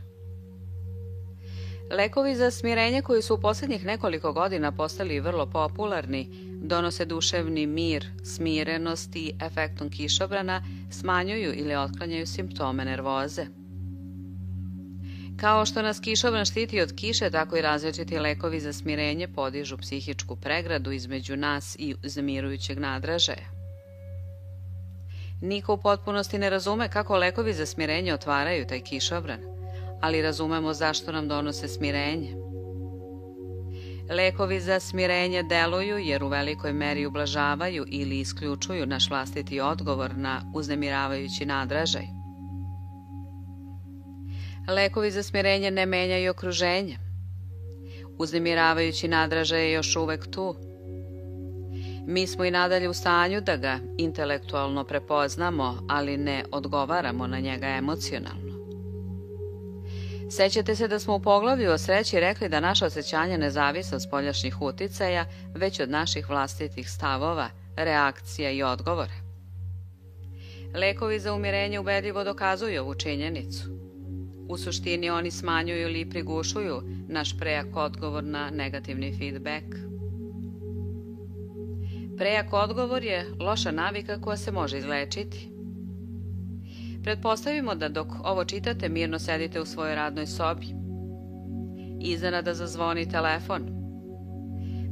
Lekovi za smirenje koji su u posljednjih nekoliko godina postali vrlo popularni, donose duševni mir, smirenost i efektom kišobrana smanjuju ili otklanjaju simptome nervoze. Kao što nas kišobran štiti od kiše, tako i različiti lekovi za smirenje podižu psihičku pregradu između nas i uznemirujućeg nadražaja. Niko u potpunosti ne razume kako lekovi za smirenje otvaraju taj kišobran, ali razumemo zašto nam donose smirenje. Lekovi za smirenje deluju jer u velikoj meri ublažavaju ili isključuju naš vlastiti odgovor na uznemiravajući nadražaj. Lekovi za smirenje ne menjaju okruženje. Uznemiravajući nadražaj je još uvek tu. Mi smo i nadalje u stanju da ga intelektualno prepoznamo, ali ne odgovaramo na njega emocionalno. Sećate se da smo u poglavlju o sreći rekli da naša osjećanja ne zavise od spoljašnjih uticaja, već od naših vlastitih stavova, reakcija i odgovora. Lekovi za umirenje ubedljivo dokazuju ovu činjenicu. U suštini oni smanjuju ili prigušuju naš prejak odgovor na negativni feedback. Prejak odgovor je loša navika koja se može izlečiti. Pretpostavimo da dok ovo čitate mirno sedite u svojoj radnoj sobi. Iznenada zazvoni telefon.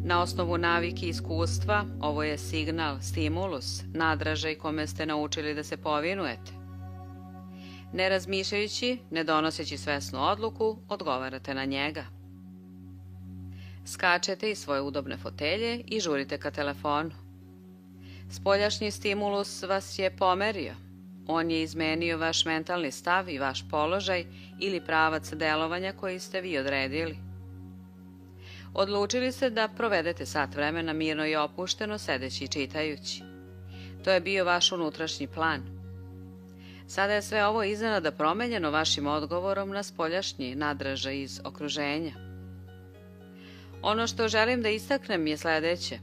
Na osnovu navike i iskustva ovo je signal, stimulus, nadražaj kome ste naučili da se povinujete. Ne razmišljajući, ne donoseći svesnu odluku, odgovarate na njega. Skačete iz svoje udobne fotelje i žurite ka telefonu. Spoljašnji stimulus vas je pomerio. On je izmenio vaš mentalni stav i vaš položaj ili pravac delovanja koji ste vi odredili. Odlučili ste da provedete sat vremena mirno i opušteno sedeći i čitajući. To je bio vaš unutrašnji plan. Sada je sve ovo iznenada promenjeno vašim odgovorom na spoljašnji nadražaj iz okruženja. Ono što želim da istaknem je sledeće.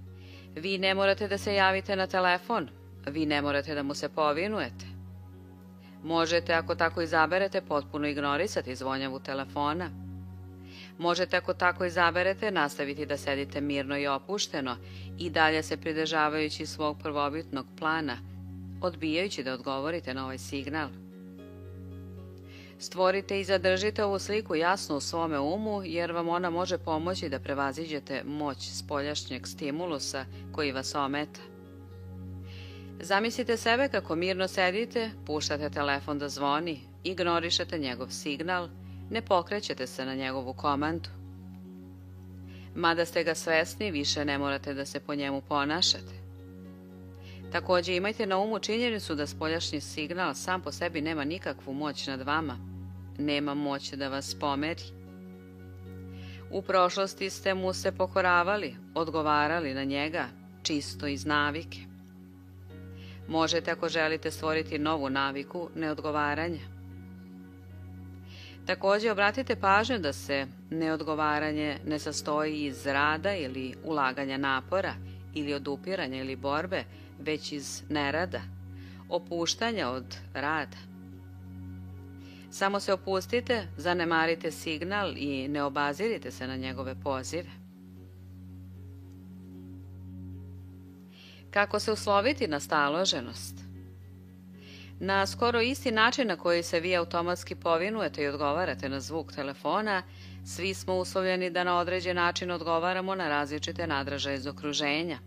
Vi ne morate da se javite na telefon. Vi ne morate da mu se povinujete. Možete, ako tako izaberete, potpuno ignorisati zvonjavu telefona. Možete, ako tako izaberete, nastaviti da sedite mirno i opušteno i dalje se pridržavajući svog prvobitnog plana, odbijajući da odgovorite na ovaj signal. Stvorite i zadržite ovu sliku jasno u svome umu, jer vam ona može pomoći da prevaziđete moć spoljašnjeg stimulusa koji vas ometa. Zamislite sebe kako mirno sedite, puštate telefon da zvoni, ignorišete njegov signal, ne pokrećete se na njegovu komandu. Mada ste ga svesni, više ne morate da se po njemu ponašate. Takođe imajte na umu činjenicu da spoljašnji signal sam po sebi nema nikakvu moć nad vama. Nema moć da vas pomeri. U prošlosti ste mu se pokoravali, odgovarali na njega, čisto iz navike. Možete, ako želite, stvoriti novu naviku neodgovaranja. Takođe, obratite pažnju da se neodgovaranje ne sastoji iz rada ili ulaganja napora, ili odupiranja ili borbe, već iz nerada, opuštanja od rada. Samo se opustite, zanemarite signal i ne obazirite se na njegove pozive. Kako se usloviti na staloženost? Na skoro isti način na koji se vi automatski povinujete i odgovarate na zvuk telefona, svi smo uslovljeni da na određen način odgovaramo na različite nadražaje iz okruženja.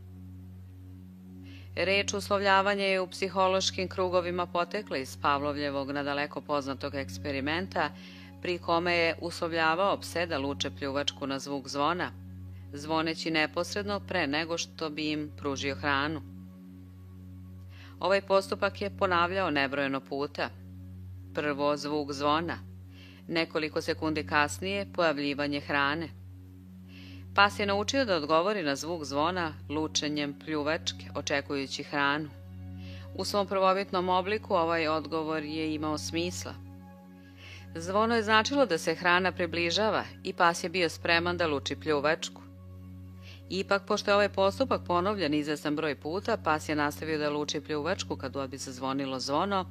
Reč uslovljavanje je u psihološkim krugovima potekla iz Pavlovljevog nadaleko poznatog eksperimenta, pri kome je uslovljavao pse da luče pljuvačku na zvuk zvona, zvoneći neposredno pre nego što bi im pružio hranu. Ovaj postupak je ponavljao nebrojeno puta. Prvo zvuk zvona, nekoliko sekundi kasnije pojavljivanje hrane. Pas je naučio da odgovori na zvuk zvona lučenjem pljuvačke, očekujući hranu. U svom prvobitnom obliku ovaj odgovor je imao smisla. Zvono je značilo da se hrana približava i pas je bio spreman da luči pljuvačku. Ipak, pošto je ovaj postupak ponovljen izvestan broj puta, pas je nastavio da luči pljuvačku kad god bi se zvonilo zvono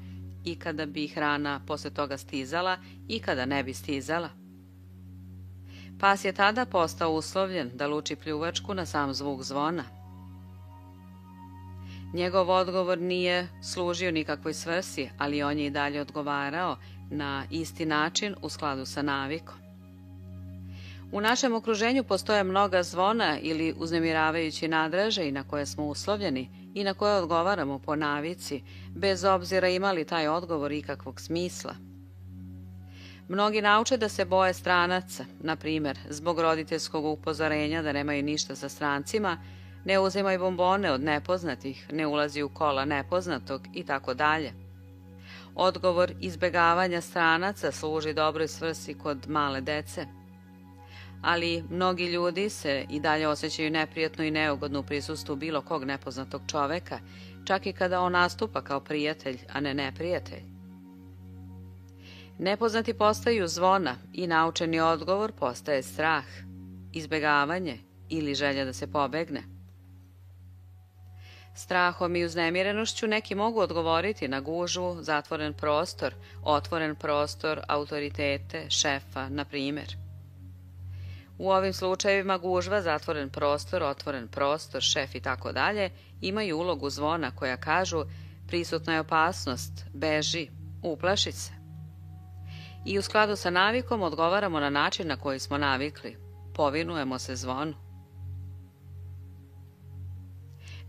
i kada bi hrana posle toga stizala i kada ne bi stizala. Pas je tada postao uslovljen da luči pljuvačku na sam zvuk zvona. Njegov odgovor nije služio nikakvoj svrsi, ali on je i dalje odgovarao na isti način u skladu sa navikom. U našem okruženju postoje mnoga zvona ili uznemiravajući nadražaji na koje smo uslovljeni i na koje odgovaramo po navici, bez obzira ima li taj odgovor ikakvog smisla. Mnogi nauče da se boje stranaca, na primjer, zbog roditeljskog upozorenja da nemaju ništa sa strancima, ne uzimaju bombone od nepoznatih, ne ulazi u kola nepoznatog i tako dalje. Odgovor izbegavanja stranaca služi dobroj svrsi kod male dece. Ali mnogi ljudi se i dalje osjećaju neprijatno i neugodno u prisustvu bilo kog nepoznatog čoveka, čak i kada on nastupa kao prijatelj, a ne neprijatelj. Nepoznati postaju zvona i naučeni odgovor postaje strah, izbegavanje ili želja da se pobegne. Strahom i uznemirenošću neki mogu odgovoriti na gužvu, zatvoren prostor, otvoren prostor, autoritete, šefa, na primjer. U ovim slučajevima gužva, zatvoren prostor, šef i tako dalje imaju ulogu zvona koja kažu prisutna je opasnost, beži, uplaši se. I u skladu sa navikom odgovaramo na način na koji smo navikli. Povinujemo se zvonu.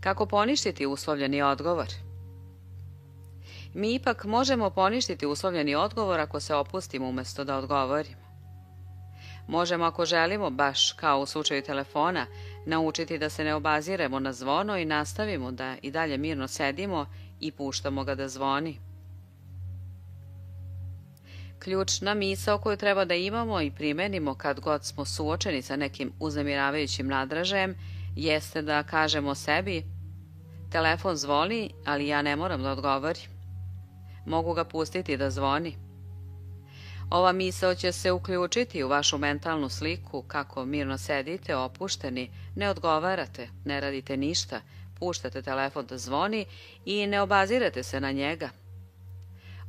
Kako poništiti uslovljeni odgovor? Mi ipak možemo poništiti uslovljeni odgovor ako se opustimo umjesto da odgovorimo. Možemo, ako želimo, baš kao u slučaju telefona, naučiti da se ne obaziremo na zvono i nastavimo da i dalje mirno sedimo i puštamo ga da zvoni. Ključna misao koju treba da imamo i primenimo kad god smo suočeni sa nekim uznemiravajućim nadražajem jeste da kažemo sebi: telefon zvoni, ali ja ne moram da odgovorim. Mogu ga pustiti da zvoni. Ova misao će se uključiti u vašu mentalnu sliku kako mirno sedite, opušteni, ne odgovarate, ne radite ništa, puštate telefon da zvoni i ne obazirate se na njega.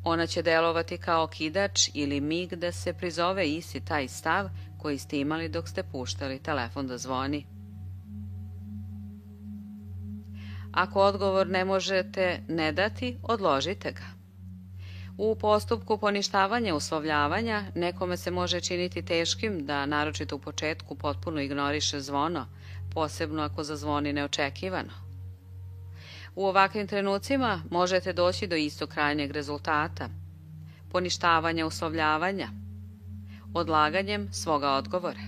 Ona će delovati kao okidač ili mig da se prizove isti taj stav koji ste imali dok ste puštali telefon da zvoni. Ako odgovor ne možete ne dati, odložite ga. U postupku poništavanja uslovljavanja nekome se može činiti teškim da, naročito u početku, potpuno ignoriše zvono, posebno ako zazvoni neočekivano. U ovakvim trenucima možete doći do istog krajnjeg rezultata, poništavanja uslovljavanja, odlaganjem svoga odgovora.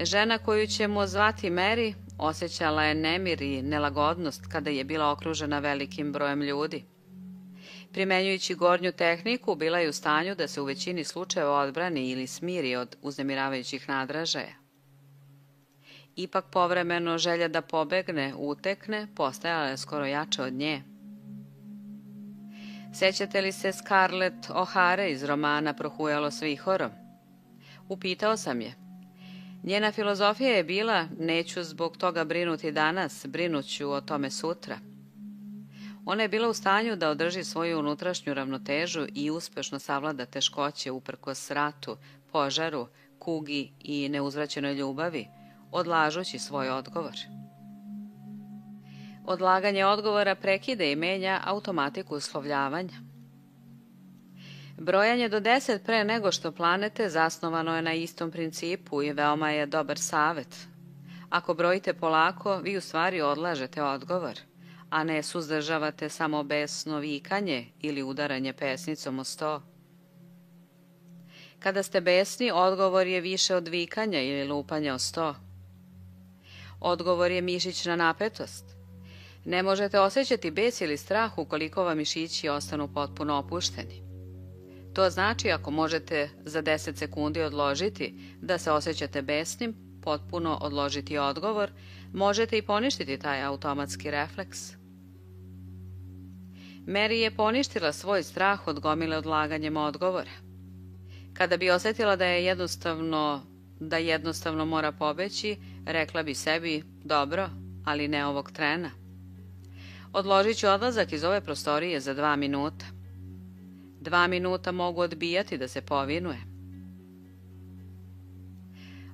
Žena koju ćemo zvati Mary osjećala je nemir i nelagodnost kada je bila okružena velikim brojem ljudi. Primenjujući gornju tehniku, bila je u stanju da se u većini slučajeva odbrani ili smiri od uznemiravajućih nadražaja. Ipak povremeno želja da pobegne, utekne, postajala je skoro jača od nje. Sećate li se Scarlett O'Hare iz romana Prohujalo s vihorom? Upitao sam je. Njena filozofija je bila: neću zbog toga brinuti danas, brinuću o tome sutra. Ona je bila u stanju da održi svoju unutrašnju ravnotežu i uspešno savlada teškoće uprkos ratu, požaru, kugi i neuzvraćenoj ljubavi, odlažući svoj odgovor. Odlaganje odgovora prekida i menja automatiku uslovljavanja. Brojanje do 10 pre nego što planete zasnovano je na istom principu i veoma je dobar savet. Ako brojite polako, vi u stvari odlažete odgovor, a ne suzdržavate samo besno vikanje ili udaranje pesnicom o sto. Kada ste besni, odgovor je više od vikanja ili lupanja o sto. Odgovor je mišićna napetost. Ne možete osjećati bes ili strah ukoliko vam mišići ostanu potpuno opušteni. To znači ako možete za 10 sekundi odložiti da se osjećate besnim, potpuno odložiti odgovor, možete i poništiti taj automatski refleks. Mary je poništila svoj strah od gomile odlaganjem odgovora. Kada bi osjetila da jednostavno mora pobeći, rekla bi sebi, dobro, ali ne ovog trena. Odložit ću odlazak iz ove prostorije za 2 minuta. 2 minuta mogu odbijati da se povinuje.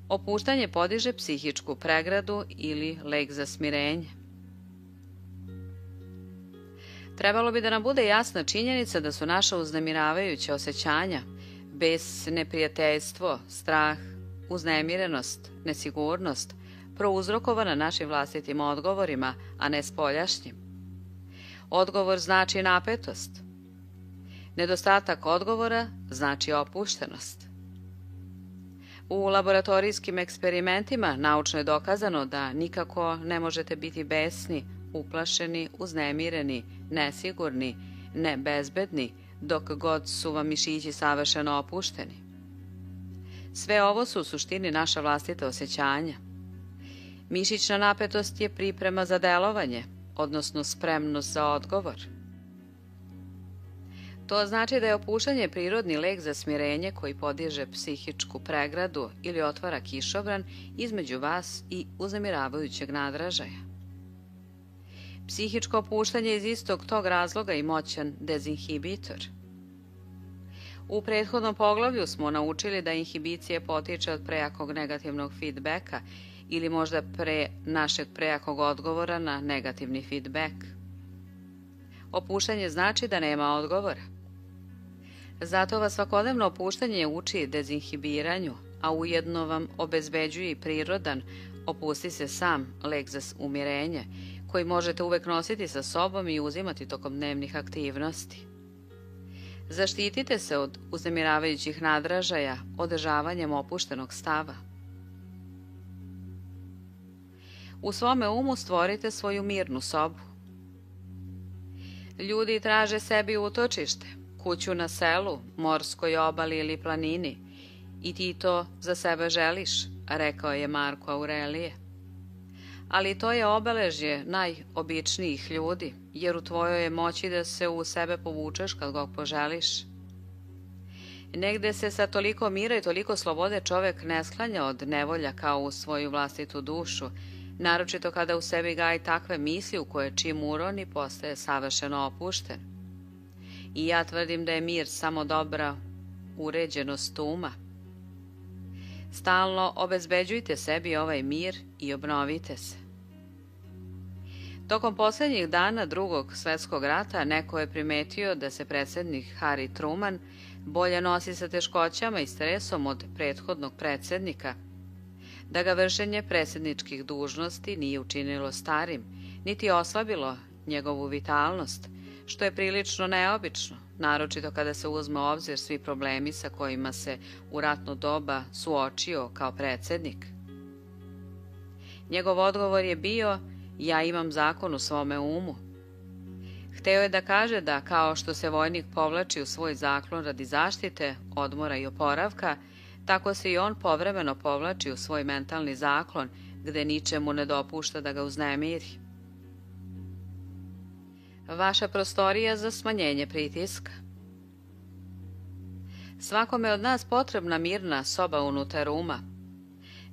Opuštanje podiže psihičku pregradu ili lek za smirenje. Trebalo bi da nam bude jasna činjenica da su naša uznemiravajuća osjećanja, bes, neprijateljstvo, strah, uznemirenost, nesigurnost, prouzrokovana našim vlastitim odgovorima, a ne spoljašnjim. Odgovor znači napetost. Nedostatak odgovora znači opuštenost. U laboratorijskim eksperimentima naučno je dokazano da nikako ne možete biti besni, uplašeni, uznemireni, nesigurni, nebezbedni, dok god su vam mišići savršeno opušteni. Sve ovo su u suštini naša vlastita osjećanja. Mišićna napetost je priprema za delovanje, odnosno spremnost za odgovor. To znači da je opuštanje prirodni lek za smirenje koji podiže psihičku pregradu ili otvara kišobran između vas i uznemiravajućeg nadražaja. Psihičko opuštanje je iz istog tog razloga i moćan dezinhibitor. U prethodnom poglavlju smo naučili da inhibicija potiče od prejakog negativnog feedbacka ili možda našeg prejakog odgovora na negativni feedback. Opuštanje znači da nema odgovora. Zato vas svakodnevno opuštanje uči dezinhibiranju, a ujedno vam obezbeđuje i prirodan, opusti se sam, lek za umirenje, koji možete uvek nositi sa sobom i uzimati tokom dnevnih aktivnosti. Zaštitite se od uznemiravajućih nadražaja održavanjem opuštenog stava. U svome umu stvorite svoju mirnu sobu. Ljudi traže sebi utočište, kuću na selu, morskoj obali ili planini, i ti to za sebe želiš, rekao je Marko Aurelije. Ali to je obeležje najobičnijih ljudi, jer u tvojoj je moći da se u sebe povučeš kad god poželiš. Negde se sa toliko mira i toliko slobode čovek ne sklanja od nevolja kao u svoju vlastitu dušu, naročito kada u sebi gaji takve misli u koje čim uroni postaje savršeno opušten. I ja tvrdim da je mir samo dobra uređenost uma. Stalno obezbeđujte sebi ovaj mir i obnovite se. Tokom posljednjih dana Drugog svjetskog rata neko je primetio da se predsjednik Harry Truman bolje nosi sa teškoćama i stresom od prethodnog predsjednika, da ga vršenje predsjedničkih dužnosti nije učinilo starim, niti oslabilo njegovu vitalnost, što je prilično neobično, naročito kada se uzme u obzir svi problemi sa kojima se u ratno doba suočio kao predsjednik. Njegov odgovor je bio: ja imam zakon u svome umu. Hteo je da kaže da kao što se vojnik povlači u svoj zaklon radi zaštite, odmora i oporavka, tako se i on povremeno povlači u svoj mentalni zaklon, gde ničemu ne dopušta da ga uznemiri. Vaša prostorija za smanjenje pritiska. Svakome od nas potrebna mirna soba unutar uma.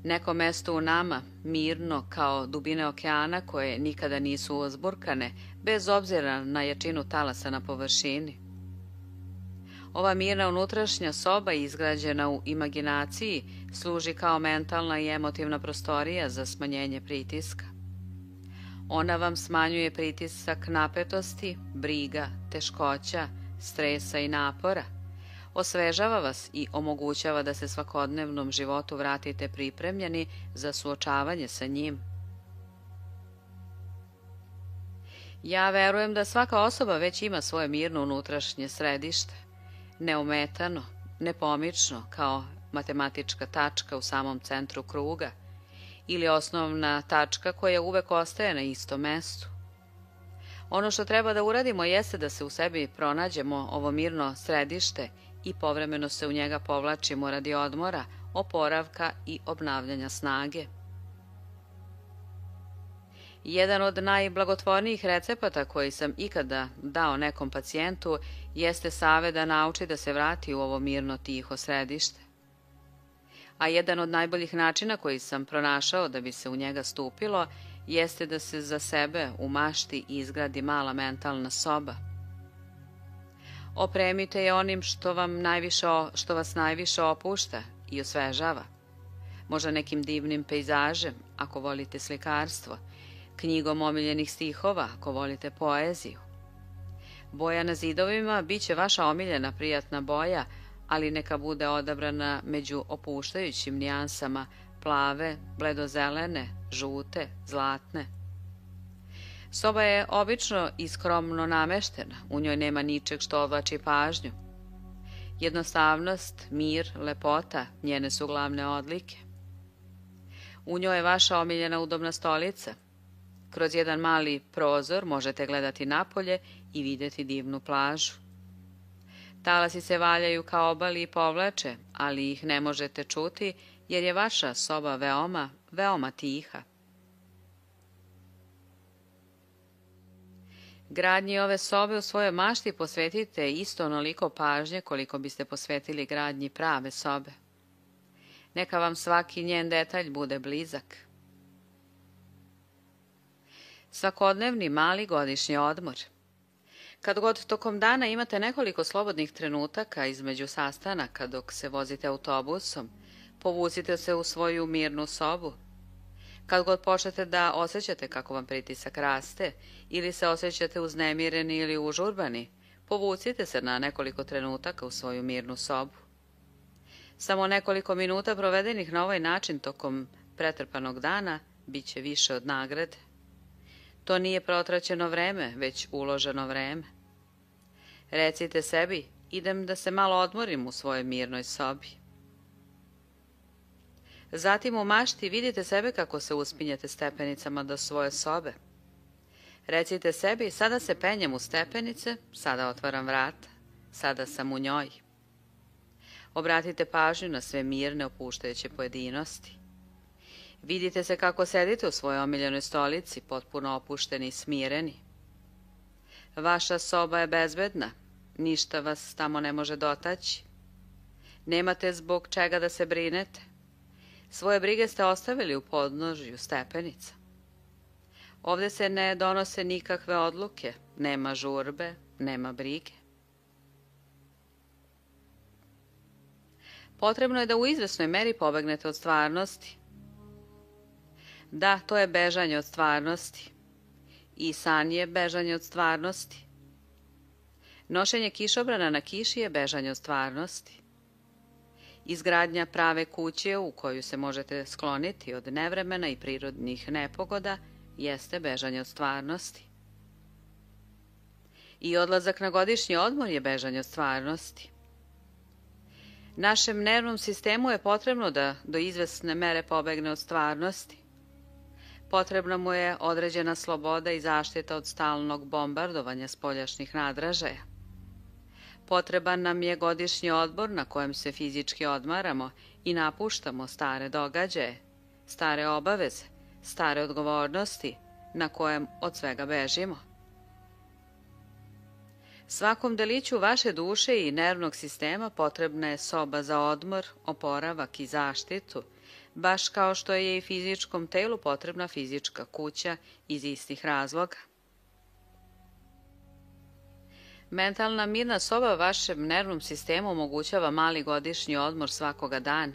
Neko mesto u nama, mirno kao dubine okeana koje nikada nisu uzburkane, bez obzira na jačinu talasa na površini. Ova mirna unutrašnja soba izgrađena u imaginaciji služi kao mentalna i emotivna prostorija za smanjenje pritiska. Ona vam smanjuje pritisak napetosti, briga, teškoća, stresa i napora. Osvežava vas i omogućava da se svakodnevnom životu vratite pripremljeni za suočavanje sa njim. Ja verujem da svaka osoba već ima svoje mirno unutrašnje središte, neometano, nepomično, kao matematička tačka u samom centru kruga ili osnovna tačka koja uvek ostaje na istom mestu. Ono što treba da uradimo jeste da se u sebi pronađemo ovo mirno središte i povremeno se u njega povlačimo radi odmora, oporavka i obnavljanja snage. Jedan od najblagotvornijih recepata koji sam ikada dao nekom pacijentu jeste savet da nauči da se vrati u ovo mirno tiho središte. A jedan od najboljih načina koji sam pronašao da bi se u njega stupilo jeste da se za sebe u mašti izgradi mala mentalna soba. Opremite je onim što vas najviše opušta i osvežava. Možda nekim divnim pejzažem, ako volite slikarstvo, knjigom omiljenih stihova, ako volite poeziju. Boja na zidovima bit će vaša omiljena prijatna boja, ali neka bude odabrana među opuštajućim nijansama plave, bledozelene, žute, zlatne. Soba je obično i skromno nameštena, u njoj nema ničeg što odvlači pažnju. Jednostavnost, mir, lepota, njene su glavne odlike. U njoj je vaša omiljena udobna stolica. Kroz jedan mali prozor možete gledati napolje i vidjeti divnu plažu. Talasi se valjaju kao obali i povlače, ali ih ne možete čuti jer je vaša soba veoma, veoma tiha. Gradnji ove sobe u svojoj mašti posvetite isto onoliko pažnje koliko biste posvetili gradnji prave sobe. Neka vam svaki njen detalj bude blizak. Svakodnevni mali godišnji odmor. Kad god tokom dana imate nekoliko slobodnih trenutaka između sastanaka dok se vozite autobusom, povucite se u svoju mirnu sobu. Kad god počnete da osjećate kako vam pritisak raste ili se osjećate uznemireni ili užurbani, povucite se na nekoliko trenutaka u svoju mirnu sobu. Samo nekoliko minuta provedenih na ovaj način tokom pretrpanog dana bit će više od nagrade. To nije protraćeno vreme, već uloženo vreme. Recite sebi, idem da se malo odmorim u svojoj mirnoj sobi. Zatim u mašti vidite sebe kako se uspinjete stepenicama do svoje sobe. Recite sebi, sada se penjem u stepenice, sada otvaram vrata, sada sam u njoj. Obratite pažnju na sve mirne opuštajuće pojedinosti. Vidite se kako sedite u svojoj omiljenoj stolici, potpuno opušteni i smireni. Vaša soba je bezbedna, ništa vas tamo ne može dotaći. Nemate zbog čega da se brinete. Svoje brige ste ostavili u podnožju stepenica. Ovdje se ne donose nikakve odluke, nema žurbe, nema brige. Potrebno je da u izvesnoj meri pobegnete od stvarnosti. Da, to je bežanje od stvarnosti. I san je bežanje od stvarnosti. Nošenje kišobrana na kiši je bežanje od stvarnosti. Izgradnja prave kuće u koju se možete skloniti od nevremena i prirodnih nepogoda jeste bežanje od stvarnosti. I odlazak na godišnji odmor je bežanje od stvarnosti. Našem nervnom sistemu je potrebno da do izvesne mere pobegne od stvarnosti. Potrebna mu je određena sloboda i zaštita od stalnog bombardovanja spoljašnjih nadražaja. Potreban nam je godišnji odmor na kojem se fizički odmaramo i napuštamo stare događaje, stare obaveze, stare odgovornosti na kojem od svega bežimo. Svakom deliću vaše duše i nervnog sistema potrebna je soba za odmor, oporavak i zaštitu, baš kao što je i fizičkom telu potrebna fizička kuća iz istih razloga. Mentalna mirna soba vašem nervnom sistemu omogućava mali godišnji odmor svakoga dana.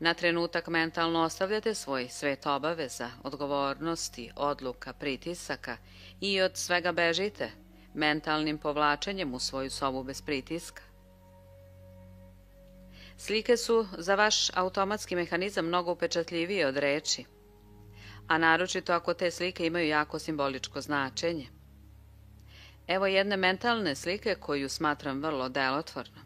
Na trenutak mentalno ostavljate svoj svet obaveza, odgovornosti, odluka, pritisaka i od svega bežite, mentalnim povlačenjem u svoju sobu bez pritiska. Slike su za vaš automatski mehanizam mnogo upečatljivije od reči, a naročito ako te slike imaju jako simboličko značenje. Evo jedne mentalne slike koju smatram vrlo delotvornom.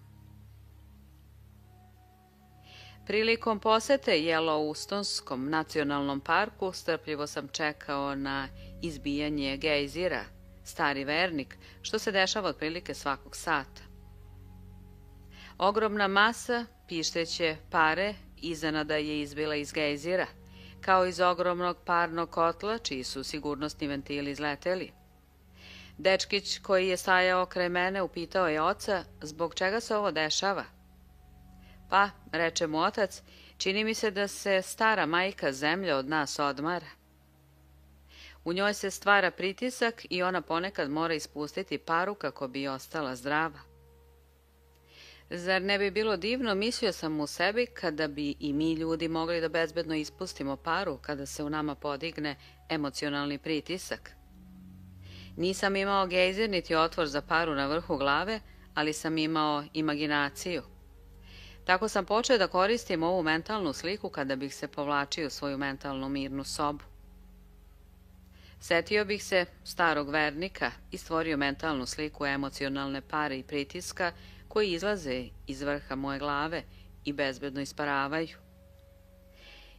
Prilikom posete Yellowstonskom nacionalnom parku strpljivo sam čekao na izbijanje gejzira, stari vernik, što se dešava otprilike svakog sata. Ogromna masa pišteće pare iznenada je izbila iz gejzira, kao iz ogromnog parnog kotla čiji su sigurnosni ventili izleteli. Dečkić koji je stajao kraj mene upitao je oca zbog čega se ovo dešava. Pa, reče mu otac, čini mi se da se stara majka zemlja od nas odmara. U njoj se stvara pritisak i ona ponekad mora ispustiti paru kako bi ostala zdrava. Zar ne bi bilo divno, mislio sam u sebi, kada bi i mi ljudi mogli da bezbedno ispustimo paru kada se u nama podigne emocionalni pritisak. Nisam imao gejzir niti otvor za paru na vrhu glave, ali sam imao imaginaciju. Tako sam počeo da koristim ovu mentalnu sliku kada bih se povlačio u svoju mentalnu mirnu sobu. Setio bih se starog vernika i stvorio mentalnu sliku emocionalne pare i pritiska koji izlaze iz vrha moje glave i bezbedno isparavaju.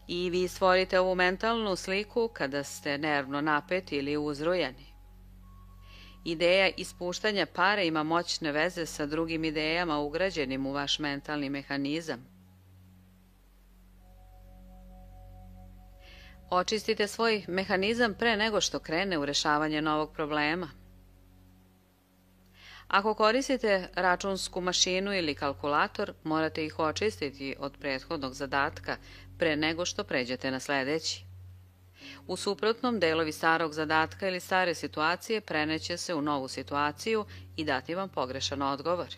I vi stvorite ovu mentalnu sliku kada ste nervno napeti ili uzrujani. Ideja ispuštanja pare ima moćne veze sa drugim idejama ugrađenim u vaš mentalni mehanizam. Očistite svoj mehanizam pre nego što krene u rešavanje novog problema. Ako koristite računsku mašinu ili kalkulator, morate ih očistiti od prethodnog zadatka pre nego što pređete na sledeći. U suprotnom, delovi starog zadatka ili stare situacije preneće se u novu situaciju i dati vam pogrešan odgovor.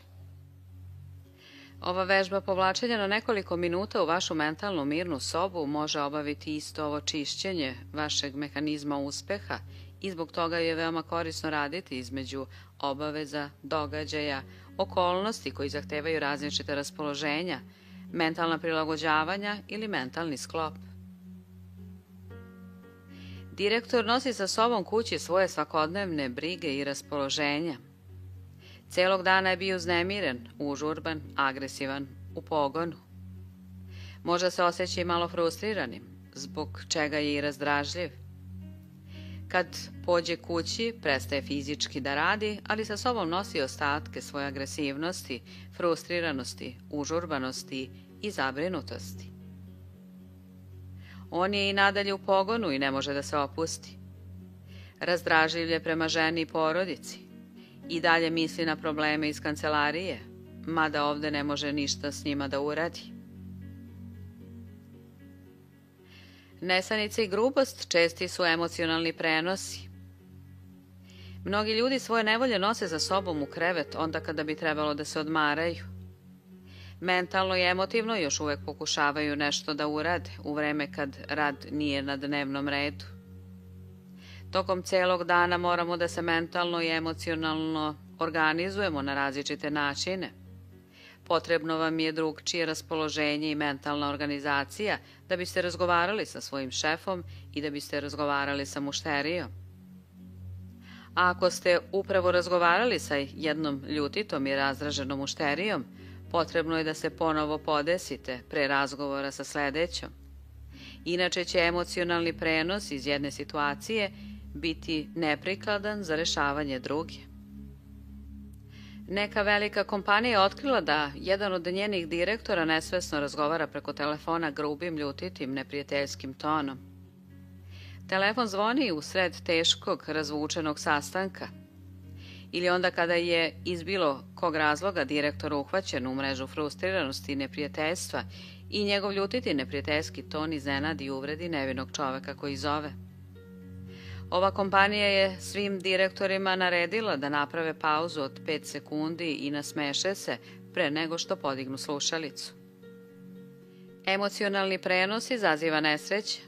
Ova vežba povlačenja na nekoliko minuta u vašu mentalnu mirnu sobu može obaviti isto ovo čišćenje vašeg mehanizma uspeha i zbog toga je veoma korisno raditi između obaveza, događaja, okolnosti koji zahtevaju različite raspoloženja, mentalna prilagođavanja ili mentalni sklop. Direktor nosi sa sobom kući svoje svakodnevne brige i raspoloženja. Celog dana je bio uznemiren, užurban, agresivan, u pogonu. Možda se osjeća i malo frustriranim, zbog čega je i razdražljiv. Kad pođe kući, prestaje fizički da radi, ali sa sobom nosi ostatke svoje agresivnosti, frustriranosti, užurbanosti i zabrinutosti. On je i nadalje u pogonu i ne može da se opusti. Razdražljiv je prema ženi i porodici. I dalje misli na probleme iz kancelarije, mada ovde ne može ništa s njima da uradi. Nesanica i grubost česti su emocionalni prenosi. Mnogi ljudi svoje nevolje nose za sobom u krevet onda kada bi trebalo da se odmaraju. Mentalno i emotivno još uvek pokušavaju nešto da urade u vreme kad rad nije na dnevnom redu. Tokom celog dana moramo da se mentalno i emocionalno organizujemo na različite načine. Potrebno vam je drugčije raspoloženje i mentalna organizacija da biste razgovarali sa svojim šefom i da biste razgovarali sa mušterijom. A ako ste upravo razgovarali sa jednom ljutitom i razdraženom mušterijom, potrebno je da se ponovo podesite pre razgovora sa sledećom. Inače će emocionalni prenos iz jedne situacije biti neprikladan za rešavanje druge. Neka velika kompanija je otkrila da jedan od njenih direktora nesvesno razgovara preko telefona grubim, ljutitim, neprijateljskim tonom. Telefon zvoni u sred teškog, razvučenog sastanka. Ili onda kada je iz bilo kog razloga direktor uhvaćen u mrežu frustriranosti i neprijateljstva i njegov ljutiti neprijateljski ton iznenadi i uvredi nevinog čoveka koji zove. Ova kompanija je svim direktorima naredila da naprave pauzu od 5 sekundi i nasmeše se pre nego što podignu slušalicu. Emocionalni prenos izaziva nesreće.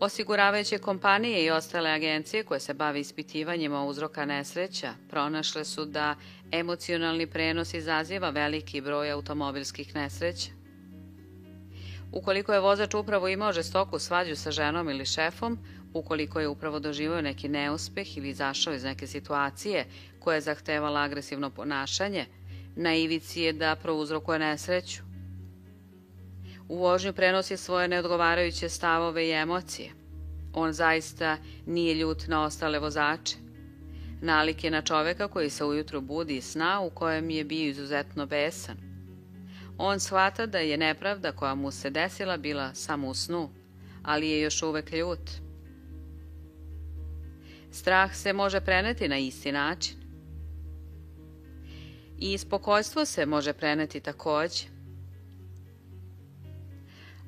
Osiguravajuće kompanije i ostale agencije koje se bave ispitivanjima uzroka nesreća pronašle su da emocionalni prenos izaziva veliki broj automobilskih nesreća. Ukoliko je vozač upravo imao žestoku svađu sa ženom ili šefom, ukoliko je upravo doživio neki neuspeh ili izašao iz neke situacije koja je zahtevala agresivno ponašanje, na ivici je da prouzrokuje nesreću. U vožnju prenosi svoje neodgovarajuće stavove i emocije. On zaista nije ljut na ostale vozače. Nalik je na čoveka koji se ujutru budi iz sna u kojem je bio izuzetno besan. On shvata da je nepravda koja mu se desila bila samo u snu, ali je još uvek ljut. Strah se može preneti na isti način. I spokojstvo se može preneti takođe.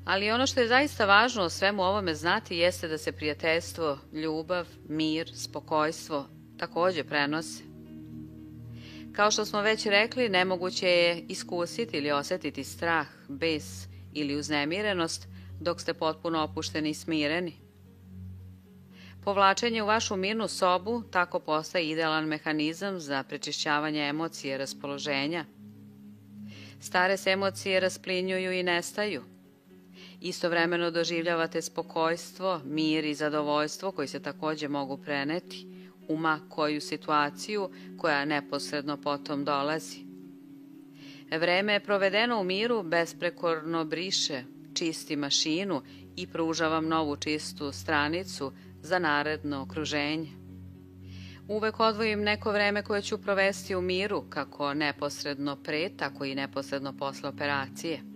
Ali ono što je zaista važno o svemu ovome znati jeste da se prijateljstvo, ljubav, mir, spokojstvo takođe prenose. Kao što smo već rekli, nemoguće je iskusiti ili osetiti strah, bes ili uznemirenost dok ste potpuno opušteni i smireni. Povlačenje u vašu mirnu sobu tako postaje idealan mehanizam za prečišćavanje emocije i raspoloženja. Stare se emocije rasplinjuju i nestaju. Istovremeno doživljavate spokojstvo, mir i zadovoljstvo koji se takođe mogu preneti u ma koju situaciju koja neposredno potom dolazi. Vreme je provedeno u miru besprekorno briše, čisti mašinu i pruža vam novu čistu stranicu za naredno okruženje. Uvek odvojim neko vreme koje ću provesti u miru, kako neposredno pre, tako i neposredno posle operacije.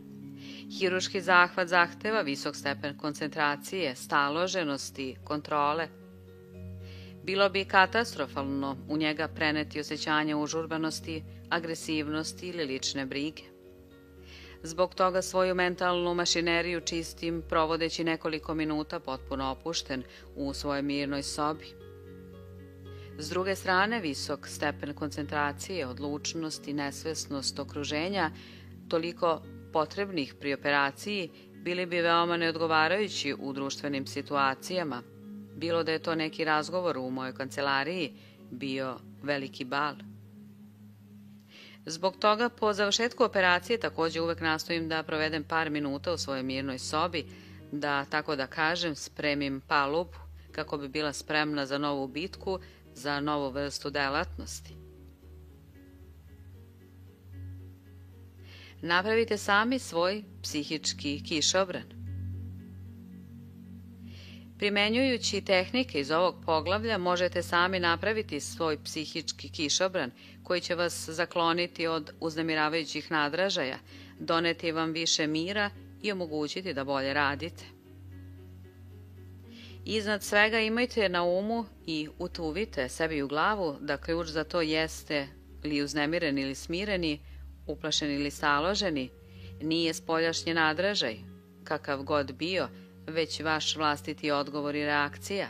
Hiruški zahvat zahteva visok stepen koncentracije, staloženosti, kontrole. Bilo bi katastrofalno u njega preneti osjećanje užurbanosti, agresivnosti ili lične brige. Zbog toga svoju mentalnu mašineriju čistim provodeći nekoliko minuta potpuno opušten u svojoj mirnoj sobi. S druge strane, visok stepen koncentracije, odlučnost i nesvesnost okruženja, toliko potrebnih pri operaciji, bili bi veoma neodgovarajući u društvenim situacijama, bilo da je to neki razgovor u mojoj kancelariji, bio veliki bal. Zbog toga, po završetku operacije takođe uvek nastojim da provedem par minuta u svojoj mirnoj sobi, da, tako da kažem, spremim palubu, kako bi bila spremna za novu bitku, za novu vrstu delatnosti. Napravite sami svoj psihički kišobran. Primenjujući tehnike iz ovog poglavlja možete sami napraviti svoj psihički kišobran koji će vas zakloniti od uznemiravajućih nadražaja, doneti vam više mira i omogućiti da bolje radite. Iznad svega imajte na umu i utuvite sebi u glavu da ključ za to jeste li uznemireni ili smireni, uplašeni ili staloženi, nije spoljašnji nadražaj, kakav god bio, već vaš vlastiti odgovor i reakcija.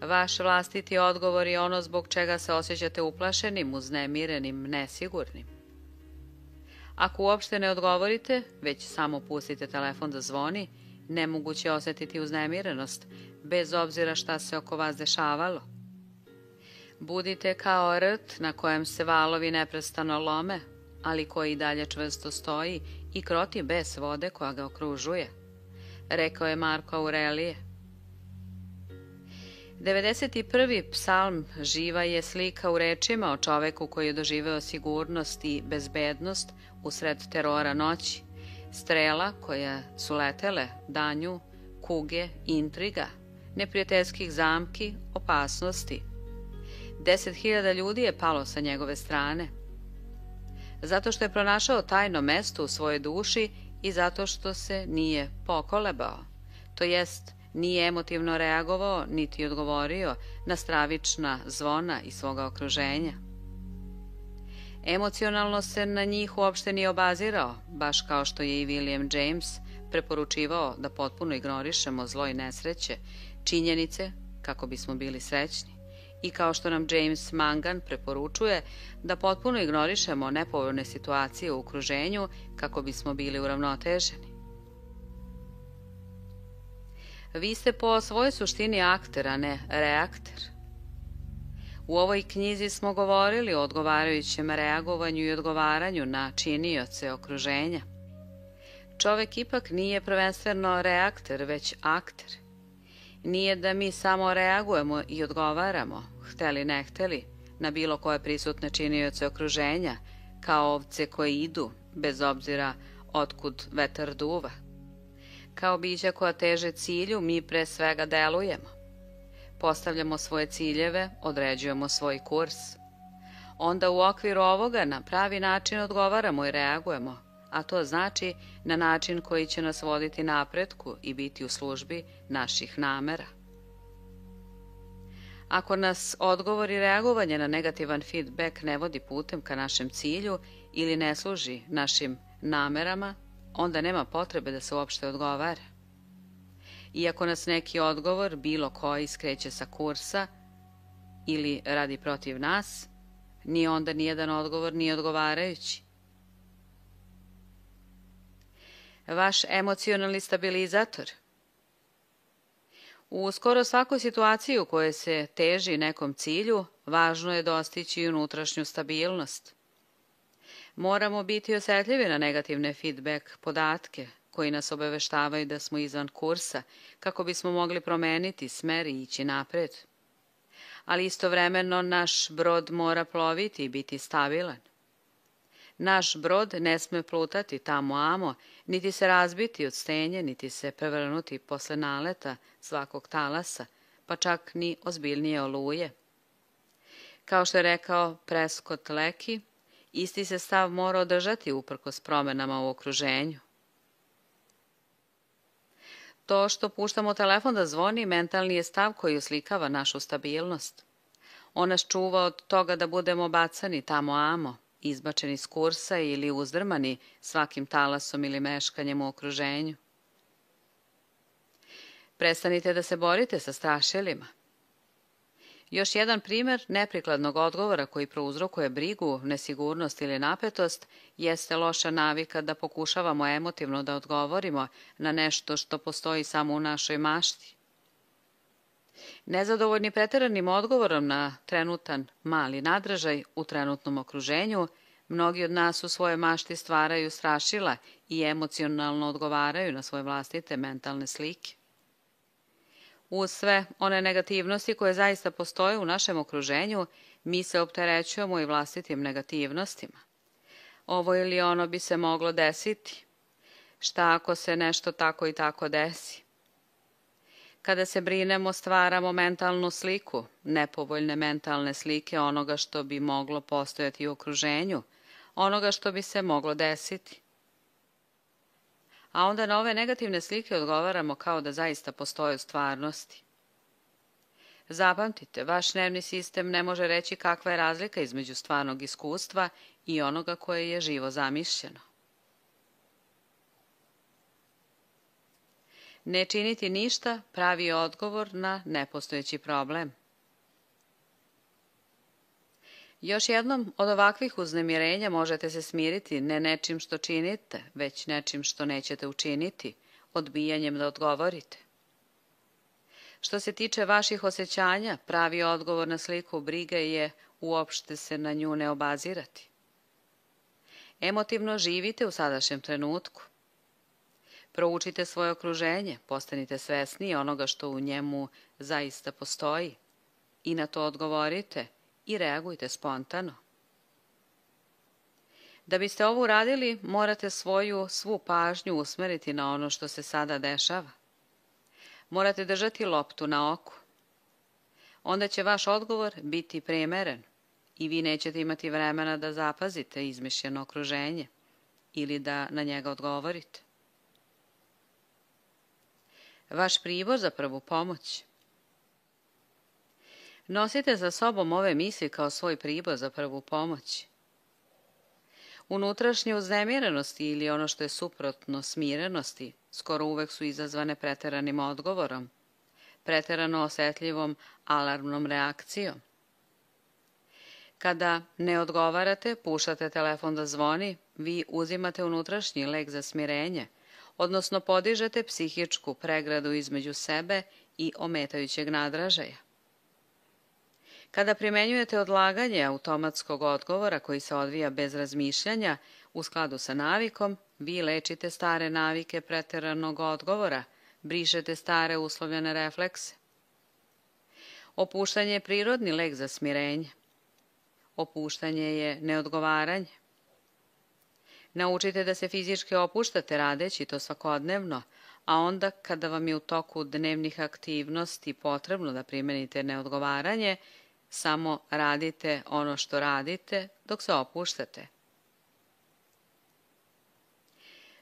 Vaš vlastiti odgovor je ono zbog čega se osjećate uplašenim, uznemirenim, nesigurnim. Ako uopšte ne odgovorite, već samo pustite telefon da zvoni, nemoguće je osetiti uznemirenost, bez obzira šta se oko vas dešavalo. Budite kao rt na kojem se valovi neprestano lome, ali koji dalje čvrsto stoji i kroti bes vode koja ga okružuje, rekao je Marko Aurelije. 91. psalm živa je slika u rečima o čoveku koji je doživeo sigurnost i bezbednost usred terora noći, strela koja su letele danju, kuge, intriga, neprijateljskih zamki, opasnosti. 10.000 ljudi je palo sa njegove strane. Zato što je pronašao tajno mesto u svojoj duši i zato što se nije pokolebao, to jest nije emotivno reagovao niti odgovorio na stravična zvona iz svoga okruženja. Emocionalno se na njih uopšte nije obazirao, baš kao što je i William James preporučivao da potpuno ignorišemo zlo i nesreće, činjenice kako bismo bili srećni, i kao što nam James Mangan preporučuje da potpuno ignorišemo nepovoljne situacije u okruženju kako bismo bili uravnoteženi. Vi ste po svojoj suštini akter, a ne reakter. U ovoj knjizi smo govorili o odgovarajućem reagovanju i odgovaranju na činioce okruženja. Čovek ipak nije prvenstveno reakter, već akter. Nije da mi samo reagujemo i odgovaramo, hteli ne hteli, na bilo koje prisutne činioce okruženja, kao ovce koje idu, bez obzira otkud vetar duva. Kao bića koja teže cilju, mi pre svega delujemo. Postavljamo svoje ciljeve, određujemo svoj kurs. Onda u okviru ovoga na pravi način odgovaramo i reagujemo, a to znači na način koji će nas voditi napretku i biti u službi naših namera. Ako nas odgovor i reagovanje na negativan feedback ne vodi putem ka našem cilju ili ne služi našim namerama, onda nema potrebe da se uopšte odgovara. Iako nas neki odgovor, bilo koji, skreće sa kursa ili radi protiv nas, ni onda nijedan odgovor nije odgovarajući. Vaš emocionalni stabilizator. U skoro svakoj situaciji u kojoj se teži nekom cilju, važno je dostići unutrašnju stabilnost. Moramo biti osjetljivi na negativne feedback podatke koji nas obaveštavaju da smo izvan kursa, kako bismo mogli promeniti smer i ići napred. Ali istovremeno naš brod mora ploviti i biti stabilan. Naš brod ne sme plutati tamo-amo, niti se razbiti od stenje, niti se prevrnuti posle naleta svakog talasa, pa čak ni ozbiljnije oluje. Kao što je rekao Prescott Lecky, isti se stav mora održati uprkos promenama u okruženju. To što puštamo telefon da zvoni, mentalni je stav koji oslikava našu stabilnost. On nas čuva od toga da budemo bacani tamo-amo, izbačeni s kursa ili uzdrmani svakim talasom ili meškanjem u okruženju. Prestanite da se borite sa strašilima. Još jedan primer neprikladnog odgovora koji prouzrokuje brigu, nesigurnost ili napetost jeste loša navika da pokušavamo emotivno da odgovorimo na nešto što postoji samo u našoj mašti. Nezadovoljni preteranim odgovorom na trenutan mali nadražaj u trenutnom okruženju, mnogi od nas u svojoj mašti stvaraju strašila i emocionalno odgovaraju na svoje vlastite mentalne slike. Uz sve one negativnosti koje zaista postoje u našem okruženju, mi se opterećujemo i vlastitim negativnostima. Ovo ili ono bi se moglo desiti. Šta ako se nešto tako i tako desi? Kada se brinemo, stvaramo mentalnu sliku, nepovoljne mentalne slike onoga što bi moglo postojati u okruženju, onoga što bi se moglo desiti. A onda na ove negativne slike odgovaramo kao da zaista postoje u stvarnosti. Zapamtite, vaš nervni sistem ne može reći kakva je razlika između stvarnog iskustva i onoga koje je živo zamišljeno. Ne činiti ništa pravi je odgovor na nepostojeći problem. Još jednom, od ovakvih uznemirenja možete se smiriti ne nečim što činite, već nečim što nećete učiniti, odbijanjem da odgovorite. Što se tiče vaših osjećanja, pravi odgovor na sliku brige je uopšte se na nju ne obazirati. Emotivno živite u sadašnjem trenutku. Proučite svoje okruženje, postanite svesni onoga što u njemu zaista postoji i na to odgovorite i reagujte spontano. Da biste ovo uradili, morate svoju svu pažnju usmeriti na ono što se sada dešava. Morate držati loptu na oku. Onda će vaš odgovor biti primeren i vi nećete imati vremena da zapazite izmišljeno okruženje ili da na njega odgovorite. Vaš pribor za prvu pomoć. Nosite za sobom ove misli kao svoj pribor za prvu pomoć. Unutrašnje uznemirenosti ili ono što je suprotno smirenosti skoro uvek su izazvane preteranim odgovorom, preterano osetljivom alarmnom reakcijom. Kada ne odgovarate, puštate telefon da zvoni, vi uzimate unutrašnji lek za smirenje, odnosno podižete psihičku pregradu između sebe i ometajućeg nadražaja. Kada primenjujete odlaganje automatskog odgovora koji se odvija bez razmišljanja u skladu sa navikom, vi lečite stare navike preteranog odgovora, brišete stare uslovljene reflekse. Opuštanje je prirodni lek za smirenje. Opuštanje je neodgovaranje. Naučite da se fizički opuštate radeći to svakodnevno, a onda kada vam je u toku dnevnih aktivnosti potrebno da primenite neodgovaranje, samo radite ono što radite dok se opuštate.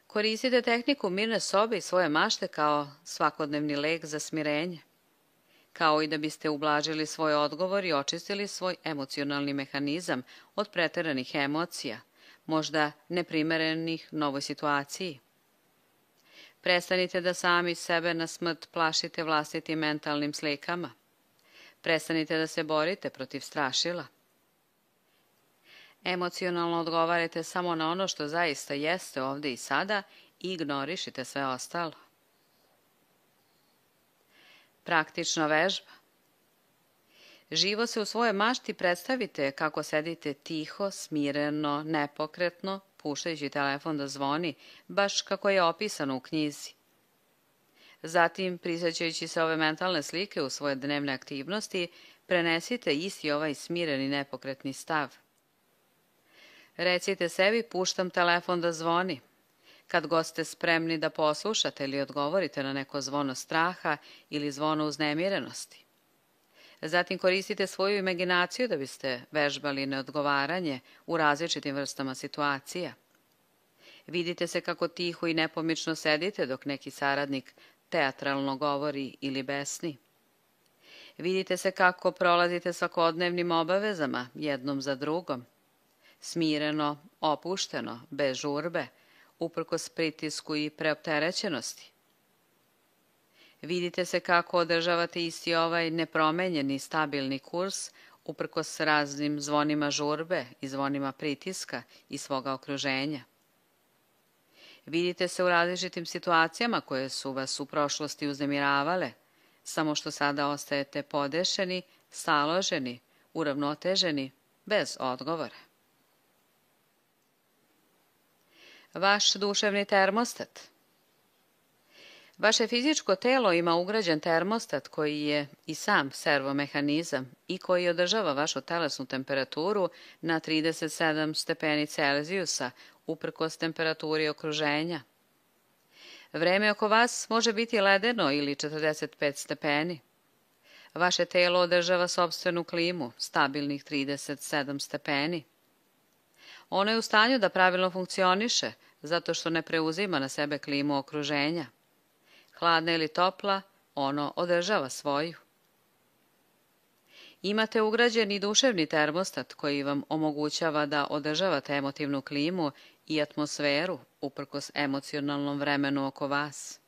Koristite tehniku mirne sobe i svoje mašte kao svakodnevni lek za smirenje, kao i da biste ublažili svoj odgovor i očistili svoj emocionalni mehanizam od preteranih emocija, možda neprimerenih novoj situaciji. Prestanite da sami sebe na smrt plašite vlastitim mentalnim slikama. Prestanite da se borite protiv strašila. Emocionalno odgovarajte samo na ono što zaista jeste ovde i sada i ignorišite sve ostalo. Praktična vežba. Živo se u svojoj mašti predstavite kako sedite tiho, smireno, nepokretno, puštajući telefon da zvoni, baš kako je opisano u knjizi. Zatim, prisjećajući se ove mentalne slike u svoje dnevne aktivnosti, prenesite isti ovaj smireni nepokretni stav. Recite sebi, puštam telefon da zvoni. Kad god ste spremni da poslušate ili odgovorite na neko zvono straha ili zvono uznemirenosti. Zatim koristite svoju imaginaciju da biste vežbali neodgovaranje u različitim vrstama situacija. Vidite se kako tiho i nepomično sedite dok neki saradnik teatralno govori ili besni. Vidite se kako prolazite svakodnevnim obavezama jednom za drugom. Smireno, opušteno, bez žurbe, uprkos pritisku i preopterećenosti. Vidite se kako održavate isti ovaj nepromenjeni stabilni kurs uprkos raznim zvonima žurbe i zvonima pritiska i svoga okruženja. Vidite se u različitim situacijama koje su vas u prošlosti uznemiravale, samo što sada ostajete podešeni, staloženi, uravnoteženi, bez odgovora. Vaš duševni termostat. Vaše fizičko telo ima ugrađen termostat koji je i sam servomehanizam i koji održava vašu telesnu temperaturu na 37 stepeni Celzijusa uprkos temperaturi okruženja. Vreme oko vas može biti ledeno ili 45 stepeni. Vaše telo održava sopstvenu klimu, stabilnih 37 stepeni. Ono je u stanju da pravilno funkcioniše, zato što ne preuzima na sebe klimu okruženja. Hladna ili topla, ono održava svoju. Imate ugrađen i duševni termostat koji vam omogućava da održavate emotivnu klimu i atmosferu uprkos emocionalnom vremenu oko vas.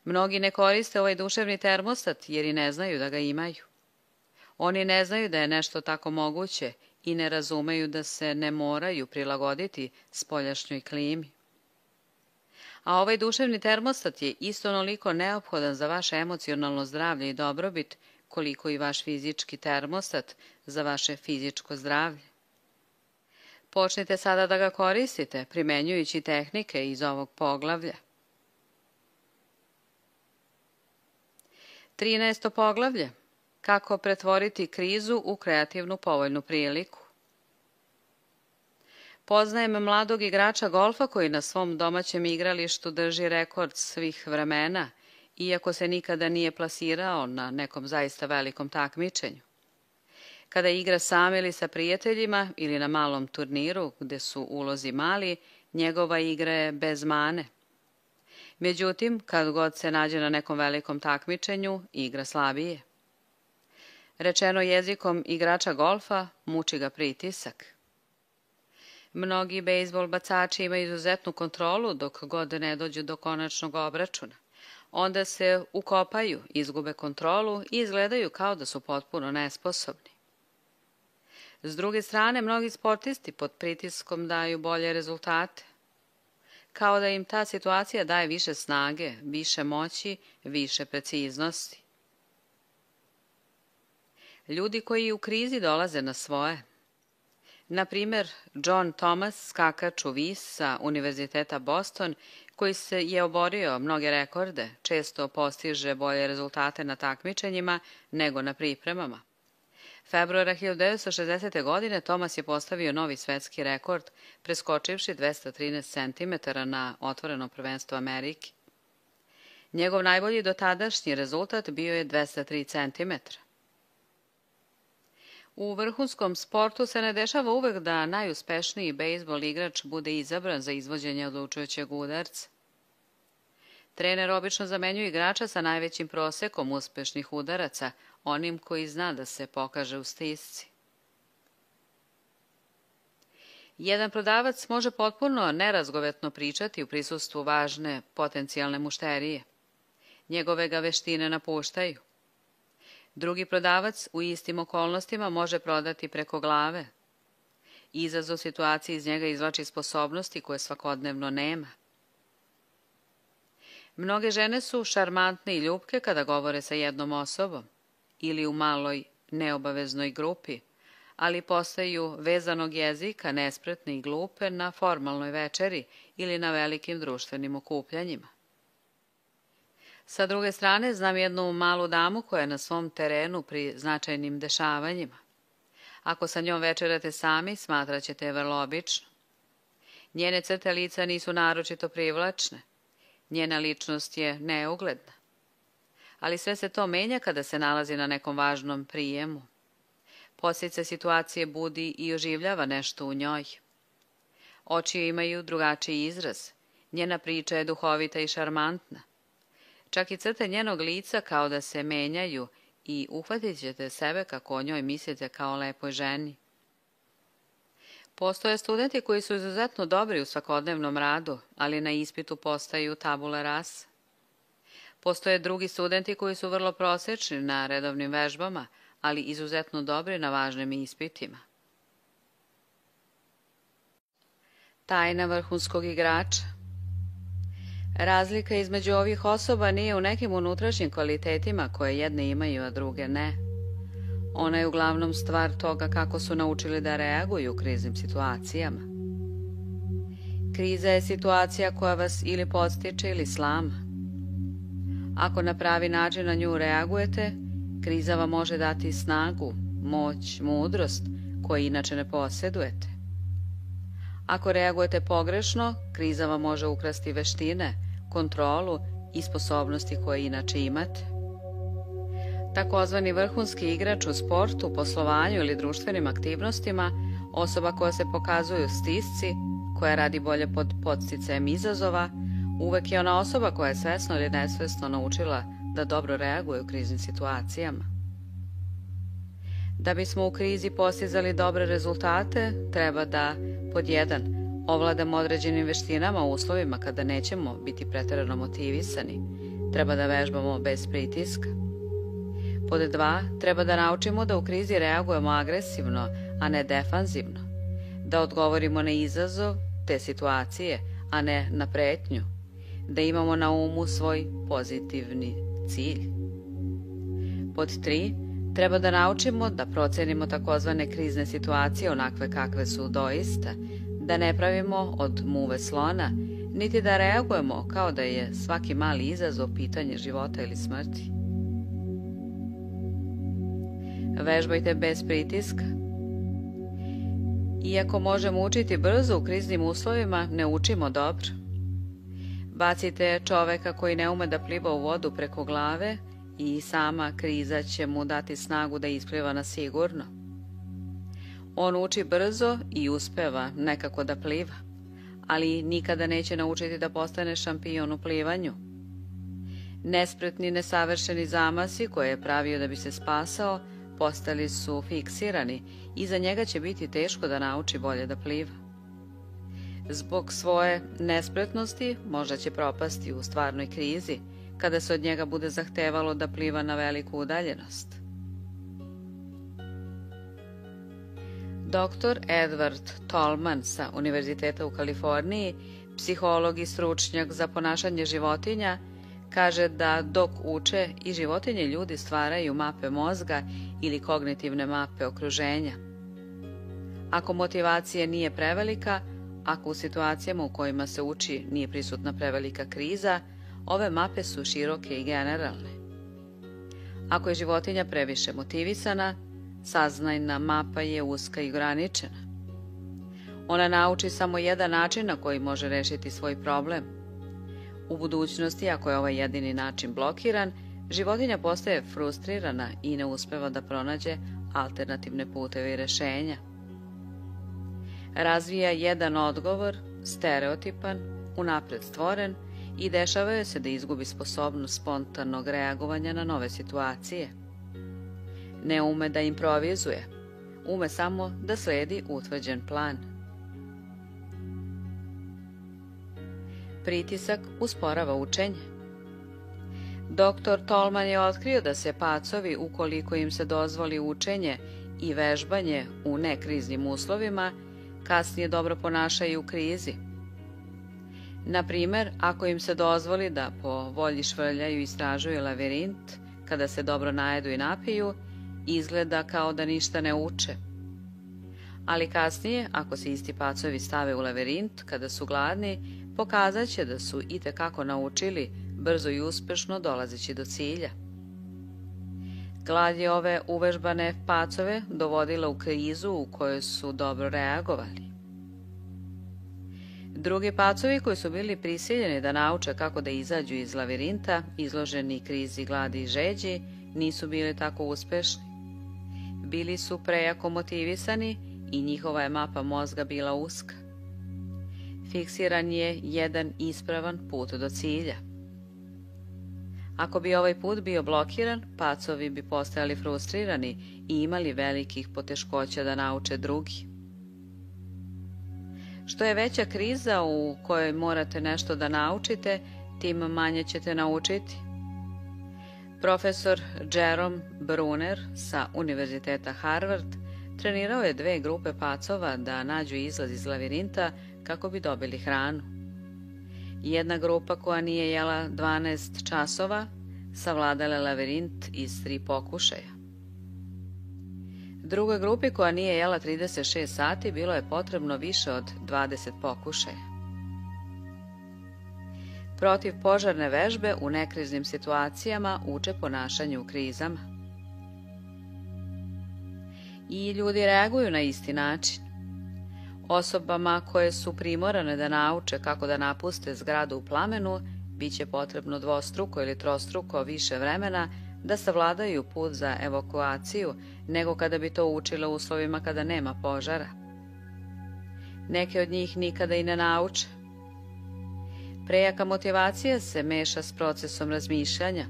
Mnogi ne koriste ovaj duševni termostat jer i ne znaju da ga imaju. Oni ne znaju da je nešto tako moguće i ne razumeju da se ne moraju prilagoditi spoljašnjoj klimi. A ovaj duševni termostat je isto onoliko neophodan za vaše emocionalno zdravlje i dobrobit, koliko i vaš fizički termostat za vaše fizičko zdravlje. Počnite sada da ga koristite, primenjujući tehnike iz ovog poglavlja. 13. poglavlje. Kako pretvoriti krizu u kreativnu povoljnu priliku. Poznajem mladog igrača golfa koji na svom domaćem igralištu drži rekord svih vremena, iako se nikada nije plasirao na nekom zaista velikom takmičenju. Kada igra sam ili sa prijateljima ili na malom turniru gde su ulozi mali, njegova igra je bez mane. Međutim, kad god se nađe na nekom velikom takmičenju, igra slabije. Rečeno jezikom igrača golfa, muči ga pritisak. Mnogi bejzbol bacači imaju izuzetnu kontrolu dok god ne dođu do konačnog obračuna. Onda se ukopaju, izgube kontrolu i izgledaju kao da su potpuno nesposobni. S druge strane, mnogi sportisti pod pritiskom daju bolje rezultate. kao da im ta situacija daje više snage, više moći, više preciznosti. Ljudi koji u krizi dolaze na svoje. Na primjer, John Thomas, skakač u vis sa Univerziteta Boston, koji se je oborio mnoge rekorde, često postiže bolje rezultate na takmičenjima nego na pripremama. Februara 1960. godine Thomas je postavio novi svetski rekord, preskočivši 213 cm na otvoreno prvenstvo Amerike. Njegov najbolji dotadašnji rezultat bio je 203 cm. U vrhunskom sportu se ne dešava uvek da najuspešniji bejzbol igrač bude izabran za izvođenje odlučujućeg udarca. Trener obično zamenjuje igrača sa najvećim prosekom uspešnih udaraca, onim koji zna da se pokaže u stisci. Jedan prodavac može potpuno nerazgovetno pričati u prisustvu važne potencijalne mušterije. Njegove ga veštine napuštaju. Drugi prodavac u istim okolnostima može prodati preko glave. Izazov situacije iz njega izvlači sposobnosti koje svakodnevno nema. Mnoge žene su šarmantne i ljubke kada govore sa jednom osobom ili u maloj neobaveznoj grupi, ali postaju vezanog jezika nespretne i glupe na formalnoj večeri ili na velikim društvenim okupljanjima. Sa druge strane, znam jednu malu damu koja je na svom terenu pri značajnim dešavanjima. Ako sa njom večerate sami, smatraćete je vrlo obično. Njene crte lica nisu naročito privlačne. Njena ličnost je neugledna. Ali sve se to menja kada se nalazi na nekom važnom prijemu. Posljedice situacije budi i oživljava nešto u njoj. Oči imaju drugačiji izraz. Njena priča je duhovita i šarmantna. Čak i crte njenog lica kao da se menjaju i uhvatit ćete sebe kako o njoj mislite kao lepoj ženi. Postoje studenti koji su izuzetno dobri u svakodnevnom radu, ali na ispitu postaju tabula rasa. Postoje drugi studenti koji su vrlo prosečni na redovnim vežbama, ali izuzetno dobri na važnim ispitima. Tajna vrhunskog igrača. Razlika između ovih osoba nije u nekim unutrašnjim kvalitetima koje jedne imaju, a druge ne. Ona je uglavnom stvar toga kako su naučili da reaguju u kriznim situacijama. Kriza je situacija koja vas ili podstiče ili slama. Ako na pravi način na nju reagujete, kriza vam može dati snagu, moć, mudrost koje inače ne posjedujete. Ako reagujete pogrešno, kriza vam može ukrasti veštine, kontrolu i sposobnosti koje inače imate. Takozvani vrhunski igrač u sportu, poslovanju ili društvenim aktivnostima, osoba koja se pokazuje u stisci, koja radi bolje pod podsticajem izazova, uvek je ona osoba koja je svesno ili nesvesno naučila da dobro reaguje u kriznim situacijama. Da bismo u krizi postizali dobre rezultate, treba da, pod 1, ovladamo određenim veštinama u uslovima kada nećemo biti preterano motivisani. Treba da vežbamo bez pritiska. Pod 2, treba da naučimo da u krizi reagujemo agresivno, a ne defanzivno. Da odgovorimo na izazov te situacije, a ne na pretnju. Da imamo na umu svoj pozitivni cilj. Pod 3, treba da naučimo da procenimo takozvane krizne situacije onakve kakve su doista, da ne pravimo od muve slona, niti da reagujemo kao da je svaki mali izazov pitanje života ili smrti. Vežbajte bez pritiska. Iako možemo učiti brzo u kriznim uslovima, ne učimo dobro. Bacite čoveka koji ne ume da pliva u vodu preko glave i sama kriza će mu dati snagu da ispliva na sigurno. On uči brzo i uspeva nekako da pliva, ali nikada neće naučiti da postane šampion u plivanju. Nespretni, nesavršeni zamasi koje je pravio da bi se spasao, postali su fiksirani i za njega će biti teško da nauči bolje da pliva. Zbog svoje nespretnosti možda će propasti u stvarnoj krizi, kada se od njega bude zahtevalo da pliva na veliku udaljenost. Dr. Edward Tolman sa Univerziteta u Kaliforniji Psiholog i stručnjak za ponašanje životinja kaže da dok uče i životinje, ljudi stvaraju mape mozga ili kognitivne mape okruženja. Ako motivacija nije prevelika, ako u situacijama u kojima se uči nije prisutna prevelika kriza, ove mape su široke i generalne. Ako je životinja previše motivisana, saznajna mapa je uska i ograničena. Ona nauči samo jedan način na koji može rešiti svoj problem. U budućnosti, ako je ovaj jedini način blokiran, životinja postaje frustrirana i ne uspeva da pronađe alternativne puteve i rešenja. Razvija jedan odgovor, stereotipan, unapred stvoren, i dešava se da izgubi sposobnost spontanog reagovanja na nove situacije. Ne ume da improvizuje, ume samo da sledi utvrđen plan. Pritisak usporava učenje. Dr. Tolman je otkrio da se pacovi, ukoliko im se dozvoli učenje i vežbanje u nekriznim uslovima, kasnije dobro ponašaju u krizi. Na primer, ako im se dozvoli da po volji švrljaju i istražuju lavirint, kada se dobro najedu i napiju, izgleda kao da ništa ne uče. Ali kasnije, ako se isti pacovi stave u lavirint kada su gladni, pokazat će da su itekako naučili brzo i uspešno dolazeći do cilja. Glad je ove uvežbane pacove dovodila u krizu u kojoj su dobro reagovali. Drugi pacovi koji su bili prisiljeni da nauče kako da izađu iz lavirinta, izloženi krizi gladi i žeđi, nisu bili tako uspešni. Bili su prejako motivisani i njihova je mapa mozga bila uska. Fiksiran je jedan ispravan put do cilja. Ako bi ovaj put bio blokiran, pacovi bi postajali frustrirani i imali velikih poteškoća da nauče drugi. Što je veća kriza u kojoj morate nešto da naučite, tim manje ćete naučiti. Profesor Jerome Bruner sa Univerziteta Harvard trenirao je 2 grupe pacova da nađu izlaz iz lavirinta kako bi dobili hranu. Jedna grupa koja nije jela 12 časova savladala lavirint iz 3 pokušaja. Drugoj grupi koja nije jela 36 sati bilo je potrebno više od 20 pokušaja. Protiv požarne vežbe u nekriznim situacijama uče ponašanje u krizama. I ljudi reaguju na isti način. Osobama koje su primorane da nauče kako da napuste zgradu u plamenu, bit će potrebno dvostruko ili trostruko više vremena da savladaju put za evakuaciju nego kada bi to učile u uslovima kada nema požara. Neke od njih nikada i ne nauče. Prejaka motivacija se meša s procesom razmišljanja.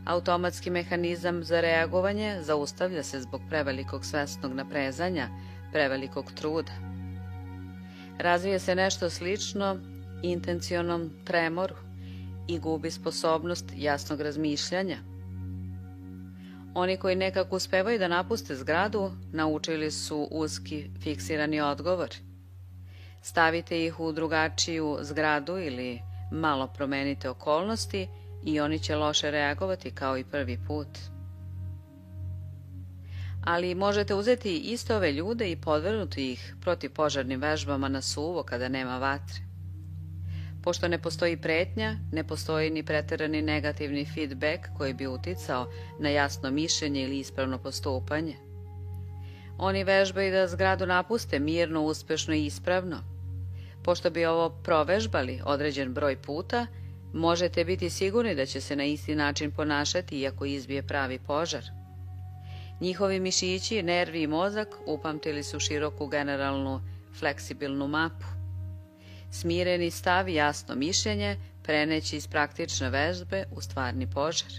Automatski mehanizam za reagovanje zaustavlja se zbog prevelikog svesnog naprezanja, prevelikog truda. Razvije se nešto slično intencionom tremoru i gubi sposobnost jasnog razmišljanja. Oni koji nekako uspevaju da napuste zgradu, naučili su uski fiksirani odgovor. Stavite ih u drugačiju zgradu ili malo promenite okolnosti i oni će loše reagovati kao i prvi put. Ali možete uzeti iste ove ljude i podvrnuti ih protivpožarnim vežbama na suvo kada nema vatre. Pošto ne postoji pretnja, ne postoji ni preterani negativni feedback koji bi uticao na jasno mišljenje ili ispravno postupanje. Oni vežbaju da zgradu napuste mirno, uspešno i ispravno. Pošto bi ovo provežbali određen broj puta, možete biti sigurni da će se na isti način ponašati iako izbije pravi požar. Njihovi mišići, nervi i mozak upamtili su široku generalnu fleksibilnu mapu. Smireni stav i jasno mišljenje preneći iz praktične vežbe u stvarni požar.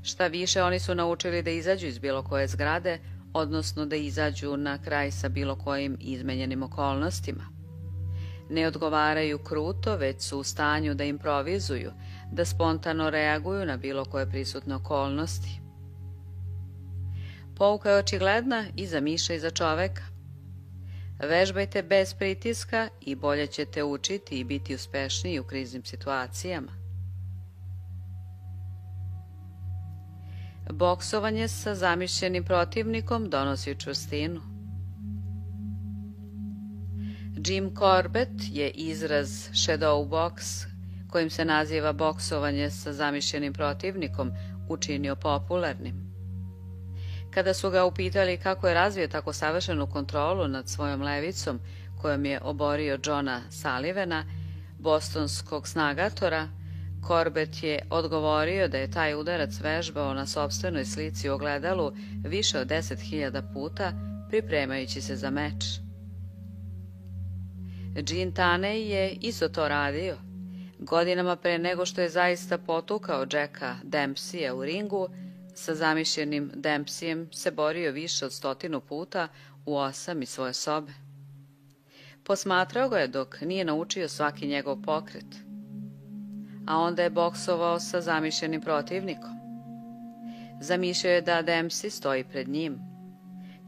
Šta više, oni su naučili da izađu iz bilo koje zgrade, odnosno da izađu na kraj sa bilo kojim izmenjenim okolnostima. Ne odgovaraju kruto, već su u stanju da improvizuju, da spontano reaguju na bilo koje prisutne okolnosti. Pouka je očigledna i za miša i za čoveka. Vežbajte bez pritiska i bolje ćete učiti i biti uspešniji u kriznim situacijama. Boksovanje sa zamišljenim protivnikom donosi čvrstinu. Jim Corbett je izraz shadow box, kojim se naziva boksovanje sa zamišljenim protivnikom, učinio popularnim. Kada su ga upitali kako je razvio tako savršenu kontrolu nad svojom levicom kojom je oborio Johna Sullivana, bostonskog snagatora, Corbett je odgovorio da je taj udarac vežbao na sopstvenoj slici u ogledalu više od 10.000 puta pripremajući se za meč. Gene Tunney je isto to radio. Godinama pre nego što je zaista potukao Jacka Dempseya u ringu, sa zamišljenim Dempseyem se borio više od 100 puta u 8 iz svoje sobe. Posmatrao ga je dok nije naučio svaki njegov pokret. A onda je boksovao sa zamišljenim protivnikom. Zamišljao je da Dempsey stoji pred njim.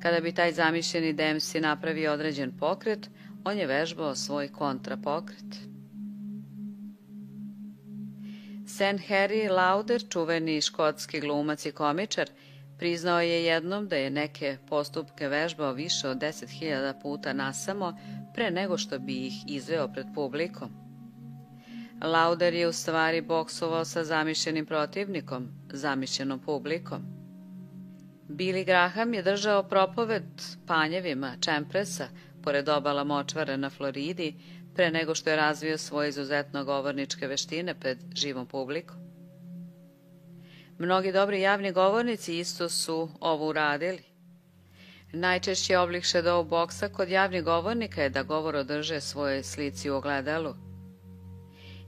Kada bi taj zamišljeni Dempsey napravio određen pokret, on je vežbao svoj kontrapokret. Sir Harry Lauder, čuveni škotski glumac i komičar, priznao je jednom da je neke postupke vežbao više od 10.000 puta nasamo pre nego što bi ih izveo pred publikom. Lauder je u stvari boksovao sa zamišljenim protivnikom, zamišljenom publikom. Billy Graham je držao propoved panjevima Champressa pored obala močvare na Floridi pre nego što je razvio svoje izuzetno govorničke veštine pred živom publikom. Mnogi dobri javni govornici isto su ovo uradili. Najčešći oblik shadow boksa kod javnih govornika je da govor održe svoje slici u ogledalu.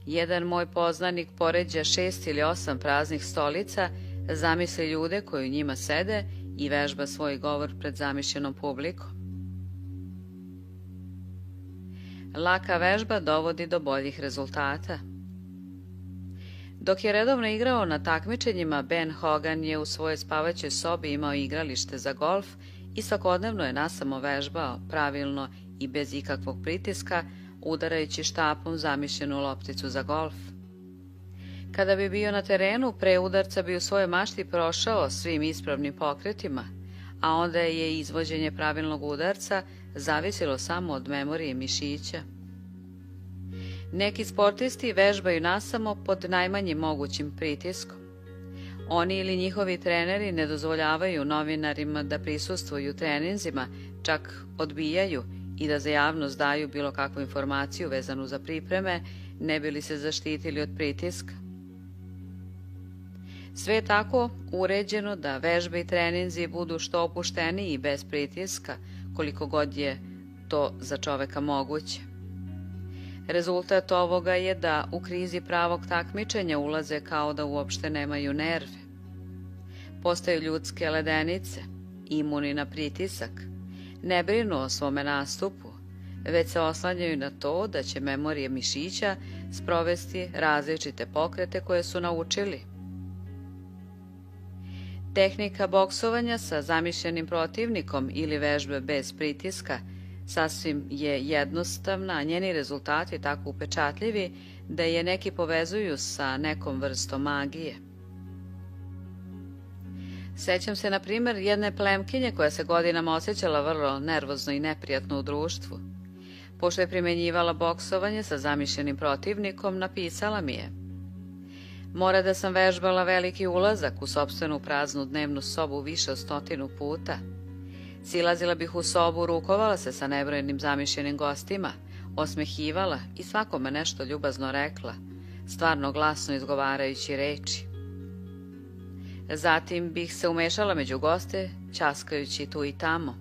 Jedan moj poznanik poređa 6 ili 8 praznih stolica, zamisli ljude koji u njima sede i vežba svoj govor pred zamišljenom publikom. Laka vežba dovodi do boljih rezultata. Dok je redovno igrao na takmičenjima, Ben Hogan je u svojoj spavaćoj sobi imao igralište za golf i svakodnevno je nasamo vežbao, pravilno i bez ikakvog pritiska, udarajući štapom zamišljenu lopticu za golf. Kada bi bio na terenu, pre udarca bi u svojoj mašti prošao svim ispravnim pokretima, a onda je izvođenje pravilnog udarca zavisilo samo od memorije mišića. Neki sportisti vežbaju nasamo pod najmanjim mogućim pritiskom. Oni ili njihovi treneri ne dozvoljavaju novinarima da prisustvuju treninzima, čak odbijaju i da za javnost daju bilo kakvu informaciju vezanu za pripreme, ne bi li se zaštitili od pritiska. Sve je tako uređeno da vežbe i treninzi budu što opušteniji i bez pritiska, koliko god je to za čoveka moguće. Rezultat ovoga je da u krizi pravog takmičenja ulaze kao da uopšte nemaju nerve. Postaju ljudske ledenice, imuni na pritisak, ne brinu o svome nastupu, već se oslanjaju na to da će memorije mišića sprovesti različite pokrete koje su naučili. Tehnika boksovanja sa zamišljenim protivnikom ili vežbe bez pritiska sasvim je jednostavna, a njeni rezultati tako upečatljivi da je neki povezuju sa nekom vrstom magije. Sećam se, na primjer, jedne plemkinje koja se godinama osjećala vrlo nervozno i neprijatno u društvu. Pošto je primenjivala boksovanje sa zamišljenim protivnikom, napisala mi je: "Mora da sam vežbala veliki ulazak u sopstvenu praznu dnevnu sobu više od 100 puta. Silazila bih u sobu, rukovala se sa nebrojenim zamišljenim gostima, osmehivala i svakome nešto ljubazno rekla, stvarno glasno izgovarajući reči. Zatim bih se umešala među goste, ćaskajući tu i tamo.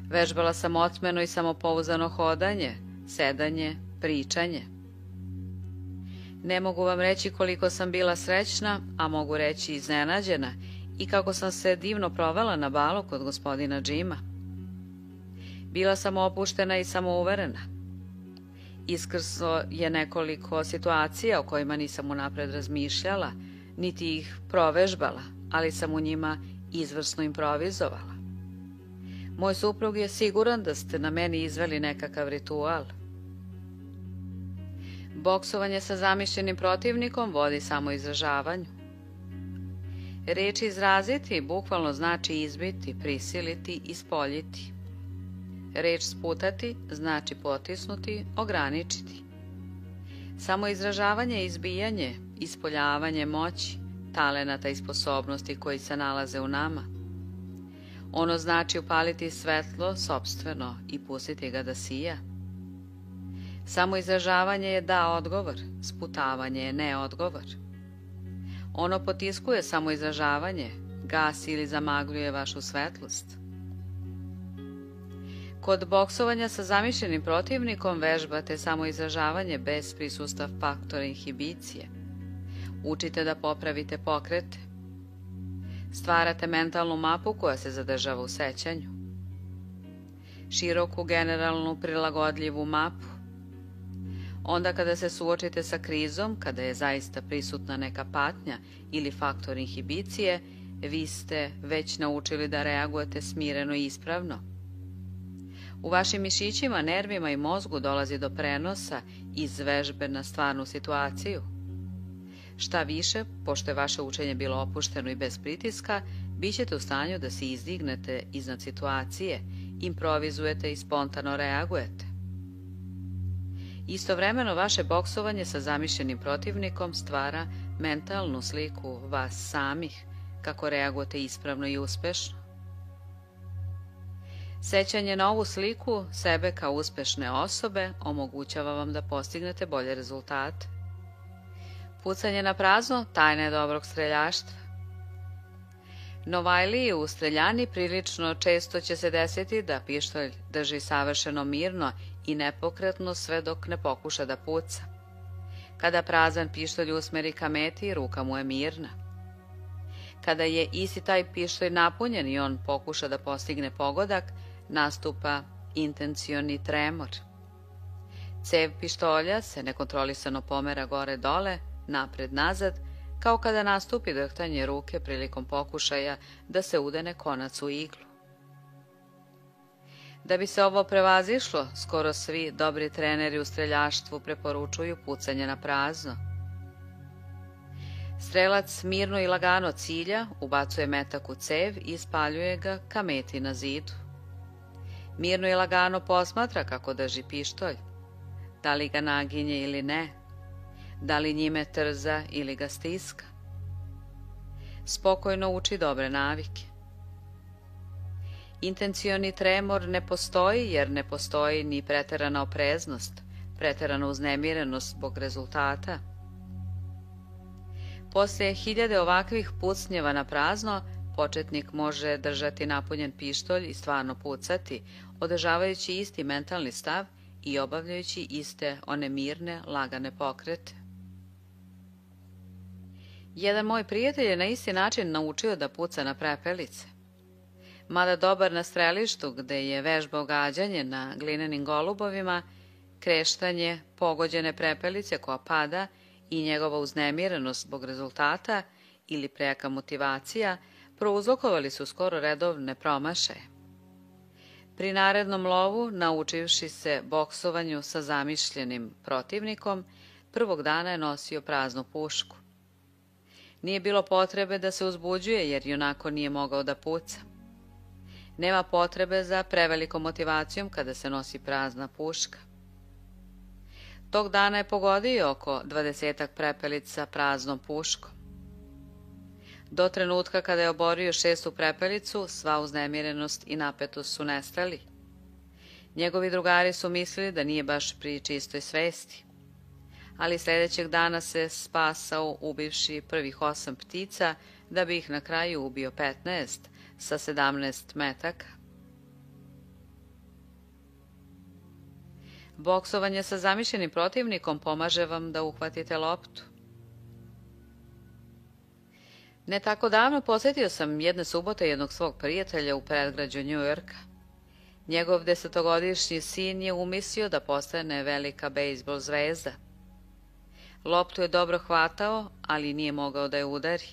Vežbala sam otmeno i samopouzdano hodanje, sedanje, pričanje. Ne mogu vam reći koliko sam bila srećna, a mogu reći iznenađena, i kako sam se divno provela na balu kod gospodina Jima. Bila sam opuštena i samouverena. Iskrslo je nekoliko situacija o kojima nisam unapred razmišljala, niti ih provežbala, ali sam u njima izvrsno improvizovala. Moj suprug je siguran da ste na meni izveli nekakav ritual. Boksovanje sa zamišljenim protivnikom vodi samo izražavanju. Reč izraziti bukvalno znači izbiti, prisiliti, ispoljiti. Reč sputati znači potisnuti, ograničiti. Samo izražavanje je izbijanje, ispoljavanje moći, talenata i sposobnosti koji se nalaze u nama. Ono znači upaliti svetlo sopstveno i pustiti ga da sija. Samo izražavanje je da odgovor, sputavanje je ne odgovor. Ono potiskuje samo izražavanje, gasi ili zamagljuje vašu svetlost. Kod boksovanja sa zamišljenim protivnikom vežbate samo izražavanje bez prisustva faktora inhibicije. Učite da popravite pokrete. Stvarate mentalnu mapu koja se zadržava u sećanju. Široku, generalnu, prilagodljivu mapu. Onda kada se suočite sa krizom, kada je zaista prisutna neka patnja ili faktor inhibicije, vi ste već naučili da reagujete smireno i ispravno. U vašim mišićima, nervima i mozgu dolazi do prenosa iz vežbe na stvarnu situaciju. Šta više, pošto je vaše učenje bilo opušteno i bez pritiska, bit ćete u stanju da se izdignete iznad situacije, improvizujete i spontano reagujete. Istovremeno vaše boksovanje sa zamišljenim protivnikom stvara mentalnu sliku vas samih, kako reagujete ispravno i uspešno. Sećanje na ovu sliku sebe kao uspešne osobe omogućava vam da postignete bolje rezultate. Pucanje na prazno tajna je dobrog streljaštva. Novajliji u streljani prilično često će se desiti da pištolj drži savršeno mirno i nepokretno sve dok ne pokuša da puca. Kada prazan pištolj usmeri ka meti, ruka mu je mirna. Kada je isti taj pištolj napunjen i on pokuša da postigne pogodak, nastupa intencioni tremor. Cev pištolja se nekontrolisano pomera gore-dole, napred-nazad, kao kada nastupi drhtanje ruke prilikom pokušaja da se udene konac u iglu. Da bi se ovo prevazišlo, skoro svi dobri treneri u streljaštvu preporučuju pucanje na prazno. Strelac mirno i lagano cilja, ubacuje metak u cev i ispaljuje ga ka meti na zidu. Mirno i lagano posmatra kako drži pištolj, da li ga naginje ili ne, da li njime trza ili ga stiska. Spokojno uči dobre navike. Intencioni tremor ne postoji jer ne postoji ni preterana opreznost, preterana uznemirenost zbog rezultata. Poslije hiljade ovakvih pucnjeva na prazno, početnik može držati napunjen pištolj i stvarno pucati, održavajući isti mentalni stav i obavljajući iste one mirne, lagane pokrete. Jedan moj prijatelj je na isti način naučio da puca na prepelice. Mada dobar na strelištu gde je vežbao gađanje na glinenim golubovima, kreštanje pogođene prepelice koja pada i njegova uznemirenost zbog rezultata ili prejaka motivacija prouzrokovali su skoro redovne promašaje. Pri narednom lovu, naučivši se boksovanju sa zamišljenim protivnikom, prvog dana je nosio praznu pušku. Nije bilo potrebe da se uzbuđuje jer ionako nije mogao da puca. Nema potrebe za prevelikom motivacijom kada se nosi prazna puška. Tog dana je pogodio oko 20 prepelica praznom puškom. Do trenutka kada je oborio 6. prepelicu, sva uznemirenost i napetost su nestali. Njegovi drugari su mislili da nije baš pri čistoj svesti. Ali sljedećeg dana se spasao ubivši prvih 8 ptica, da bi ih na kraju ubio 15 sa 17 metaka. Boksovanje sa zamišljenim protivnikom pomaže vam da uhvatite loptu. Ne tako davno posjetio sam jedne subote jednog svog prijatelja u predgrađu Njujorka. Njegov 10-godišnji sin je umislio da postane velika bejzbol zvezda. Loptu je dobro hvatao, ali nije mogao da je udari.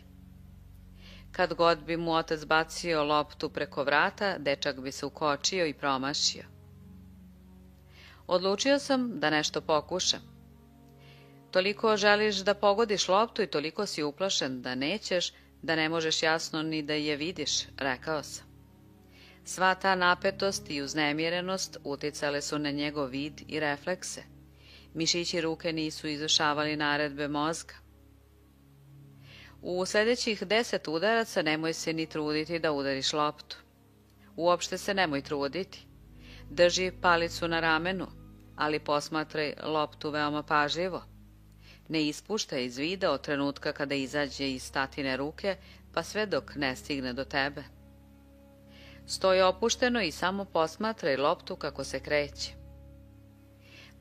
Kad god bi mu otac bacio loptu preko vrata, dečak bi se ukočio i promašio. Odlučio sam da nešto pokušam. Toliko želiš da pogodiš loptu i toliko si uplašen da nećeš, da ne možeš jasno ni da je vidiš, rekao sam. Sva ta napetost i uznemirenost uticale su na njegov vid i reflekse. Mišići ruke nisu izvršavali naredbe mozga. U sljedećih 10 udaraca nemoj se ni truditi da udariš loptu. Uopšte se nemoj truditi. Drži palicu na ramenu, ali posmatraj loptu veoma pažljivo. Ne ispuštaj iz vida od trenutka kada izađe iz tatine ruke, pa sve dok ne stigne do tebe. Stoji opušteno i samo posmatraj loptu kako se kreće.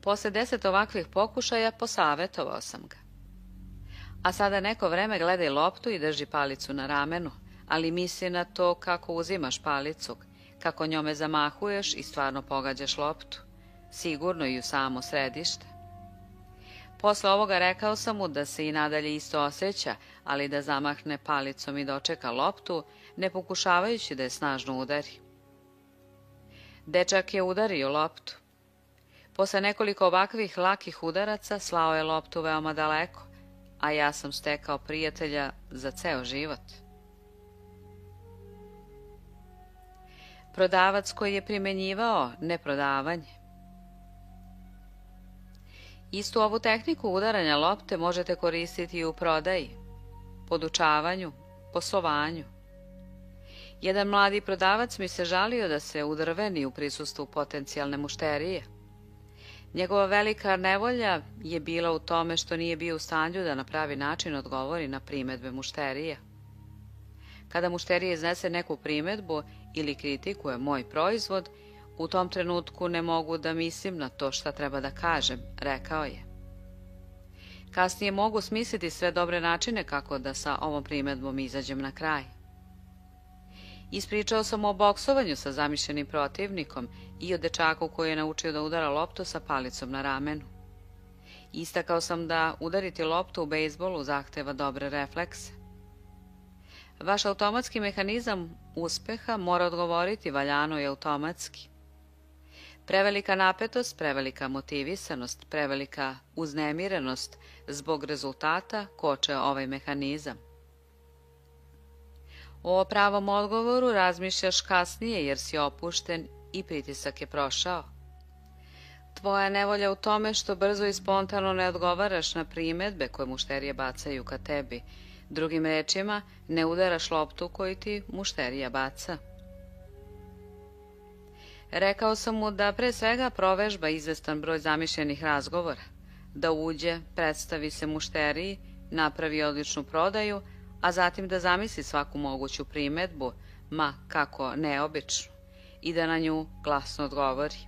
Posle 10 ovakvih pokušaja posavetovao sam ga. A sada neko vreme gledaj loptu i drži palicu na ramenu, ali misli na to kako uzimaš palicu, kako njome zamahuješ i stvarno pogađaš loptu, sigurno i u samo središte. Posle ovoga rekao sam mu da se i nadalje isto osjeća, ali da zamahne palicom i dočeka loptu, ne pokušavajući da je snažno udari. Dečak je udario loptu. Posle nekoliko ovakvih lakih udaraca slao je loptu veoma daleko, a ja sam stekao prijatelja za ceo život. Prodavac koji je primenjivao neprodavanje. Istu ovu tehniku udaranja lopte možete koristiti i u prodaji, podučavanju, poslovanju. Jedan mladi prodavac mi se žalio da se udrveni u prisustvu potencijalne mušterije. Njegova velika nevolja je bila u tome što nije bio u stanju da na pravi način odgovori na primedbe mušterija. Kada mušterija iznese neku primedbu ili kritikuje moj proizvod, u tom trenutku ne mogu da mislim na to šta treba da kažem, rekao je. Kasnije mogu smisliti sve dobre načine kako da sa ovom primedbom izađem na kraj. Ispričao sam o boksovanju sa zamišljenim protivnikom i o dečaku koji je naučio da udara loptu sa palicom na ramenu. Istakao sam da udariti loptu u bejsbolu zahteva dobre reflekse. Vaš automatski mehanizam uspeha mora odgovoriti valjano i automatski. Prevelika napetost, prevelika motivisanost, prevelika uznemirenost zbog rezultata koče ovaj mehanizam. O pravom odgovoru razmišljaš kasnije jer si opušten i pritisak je prošao. Tvoja nevolja u tome što brzo i spontano ne odgovaraš na primedbe koje mušterije bacaju ka tebi. Drugim rečima, ne udaraš loptu koju ti mušterija baca. Rekao sam mu da pre svega provežba izvestan broj zamišljenih razgovora, da uđe, predstavi se mušteriji, napravi odličnu prodaju, a zatim da zamisli svaku moguću primedbu, ma kako neobičnu, i da na nju glasno odgovori.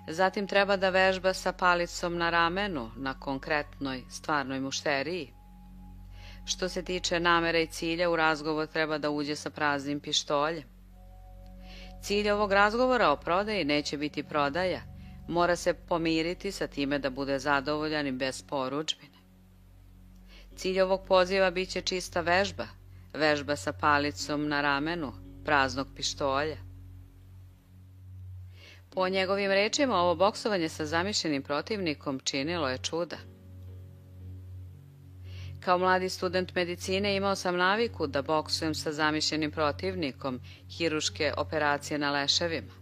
Zatim treba da vežba sa palicom na ramenu na konkretnoj, stvarnoj mušteriji. Što se tiče namere i cilja, u razgovor treba da uđe sa praznim pištoljem. Cilj ovog razgovora o prodaji neće biti prodaja, mora se pomiriti sa time da bude zadovoljan i bez porudžbine. Cilj ovog poziva bit će čista vežba, vežba sa palicom na ramenu, praznog pištolja. Po njegovim rečima, ovo boksovanje sa zamišljenim protivnikom činilo je čuda. Kao mladi student medicine imao sam naviku da boksujem sa zamišljenim protivnikom, hiruške operacije na leševima.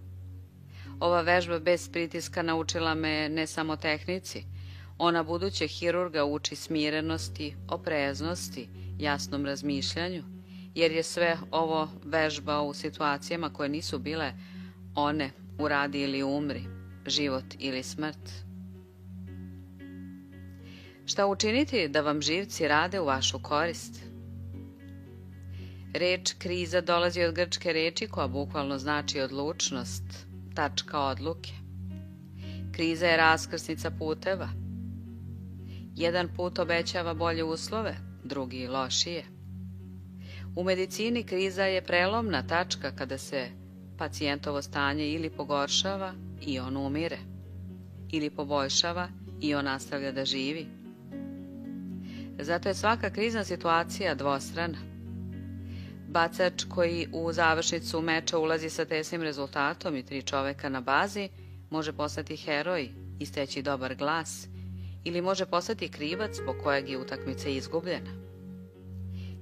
Ova vežba bez pritiska naučila me ne samo tehnici, ona buduće hirurga uči smirenosti, opreznosti, jasnom razmišljanju, jer je sve ovo vežba u situacijama koje nisu bile one uradi ili umri, život ili smrt. Šta učiniti da vam živci rade u vašu korist? Reč kriza dolazi od grčke reči koja bukvalno znači odlučnost, tačka odluke. Kriza je raskrsnica puteva. Jedan put obećava bolje uslove, drugi lošije. U medicini kriza je prelomna tačka kada se pacijentovo stanje ili pogoršava i on umire, ili poboljšava i on nastavlja da živi. Zato je svaka krizna situacija dvostrana. Bacač koji u završnicu meča ulazi sa tesnim rezultatom i 3 čoveka na bazi može postati heroj i steći dobar glas, ili može postati krivac zbog kojeg je utakmica izgubljena.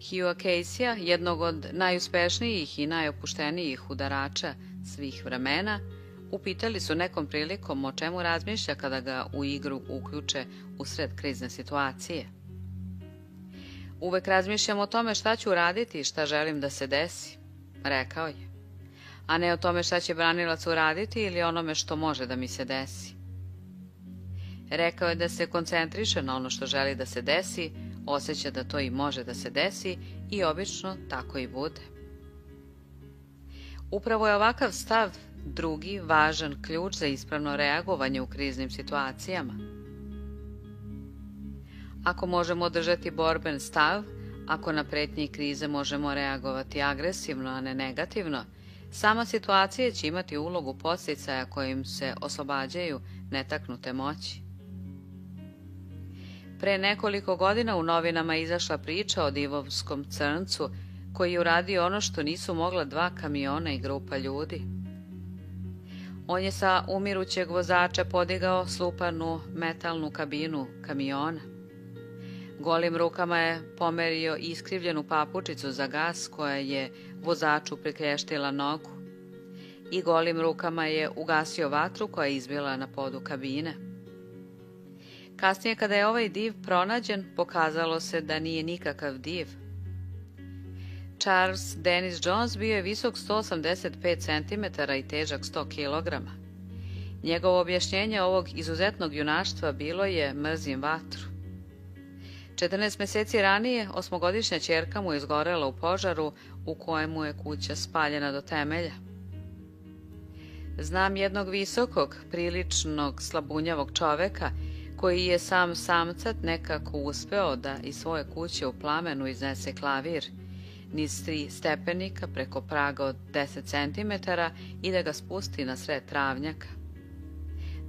Hughea Caseya, jednog od najuspešnijih i najopuštenijih udarača svih vremena, upitali su nekom prilikom o čemu razmišlja kada ga u igru uključe usred krizne situacije. Uvek razmišljam o tome šta ću uraditi i šta želim da se desi, rekao je, a ne o tome šta će branilac uraditi ili onome što može da mi se desi. Rekao je da se koncentriše na ono što želi da se desi, osjeća da to i može da se desi i obično tako i bude. Upravo je ovakav stav drugi važan ključ za ispravno reagovanje u kriznim situacijama. Ako možemo održati borben stav, ako na pretnje i krize možemo reagovati agresivno, a ne negativno, sama situacija će imati ulogu podsticaja kojim se oslobađaju netaknute moći. Pre nekoliko godina u novinama je izašla priča o divovskom crncu koji je uradio ono što nisu mogla 2 kamiona i grupa ljudi. On je sa umirućeg vozača podigao slupanu metalnu kabinu kamiona. Golim rukama je pomerio iskrivljenu papučicu za gas koja je vozaču priklještila nogu i golim rukama je ugasio vatru koja je izbila na podu kabine. Kasnije, kada je ovaj div pronađen, pokazalo se da nije nikakav div. Charles Dennis Jones bio je visok 185 cm i težak 100 kg. Njegovo objašnjenje ovog izuzetnog junaštva bilo je mrzim vatru. 14 meseci ranije 8-godišnja ćerka mu je izgorela u požaru u kojemu je kuća spaljena do temelja. Znam jednog visokog, priličnog slabunjavog čoveka koji je sam samcat nekako uspeo da iz svoje kuće u plamenu iznese klavir niz 3 stepenika preko praga od 10 cm i da ga spusti na sred travnjaka.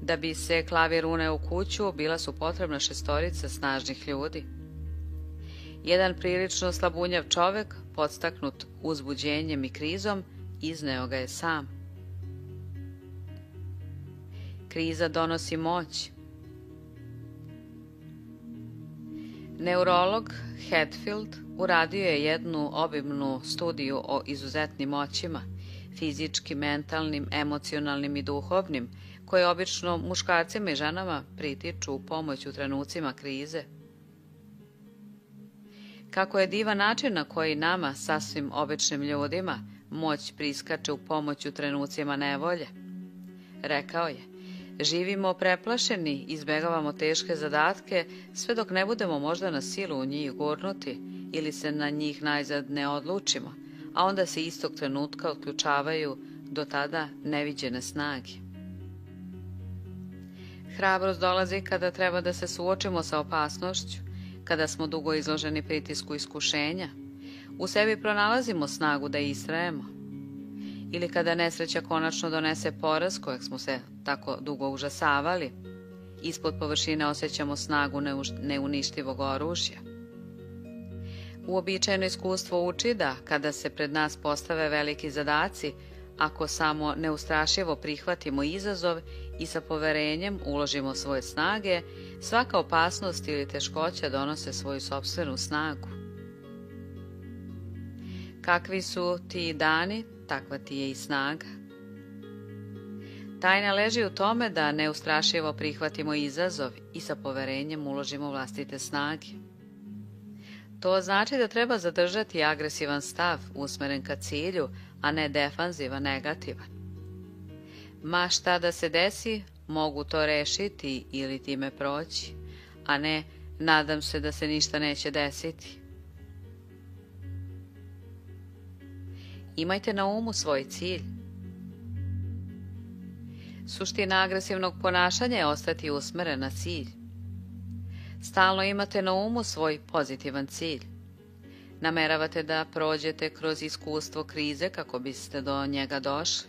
Da bi se klavir uneo u kuću, bila su potrebna 6 snažnih ljudi. Jedan prilično slabunjav čovek, podstaknut uzbuđenjem i krizom, izneo ga je sam. Kriza donosi moć. Neurolog Hatfield uradio je jednu obimnu studiju o izuzetnim moćima, fizičkim, mentalnim, emocionalnim i duhovnim, koje obično muškarcima i ženama pritiču u pomoć u trenucima krize. Kako je divan način na koji nama, sasvim običnim ljudima, moć priskače u pomoć u trenucima nevolje. Rekao je, živimo preplašeni, izbegavamo teške zadatke, sve dok ne budemo možda na silu u njih gurnuti ili se na njih najzad ne odlučimo, a onda se istog trenutka otključavaju do tada neviđene snage. Hrabrost dolazi kada treba da se suočimo sa opasnošću, kada smo dugo izloženi pritisku iskušenja, u sebi pronalazimo snagu da istrajemo, ili kada nesreća konačno donese poraz kojeg smo se tako dugo užasavali, ispod površine osjećamo snagu neuništivog oružja. Uobičajeno iskustvo uči da, kada se pred nas postave veliki zadaci, ako samo neustrašivo prihvatimo izazov i sa poverenjem uložimo svoje snage, svaka opasnost ili teškoća donose svoju sopstvenu snagu. Kakvi su ti dani, takva ti je i snaga. Tajna leži u tome da neustrašivo prihvatimo izazov i sa poverenjem uložimo vlastite snage. To znači da treba zadržati agresivan stav usmeren ka cilju, a ne defanzivan, negativan. Ma šta da se desi, mogu to rešiti ili time proći, a ne nadam se da se ništa neće desiti. Imajte na umu svoj cilj. Suština agresivnog ponašanja je ostati usmeren na cilj. Stalno imate na umu svoj pozitivan cilj. Nameravate da prođete kroz iskustvo krize kako biste do njega došli.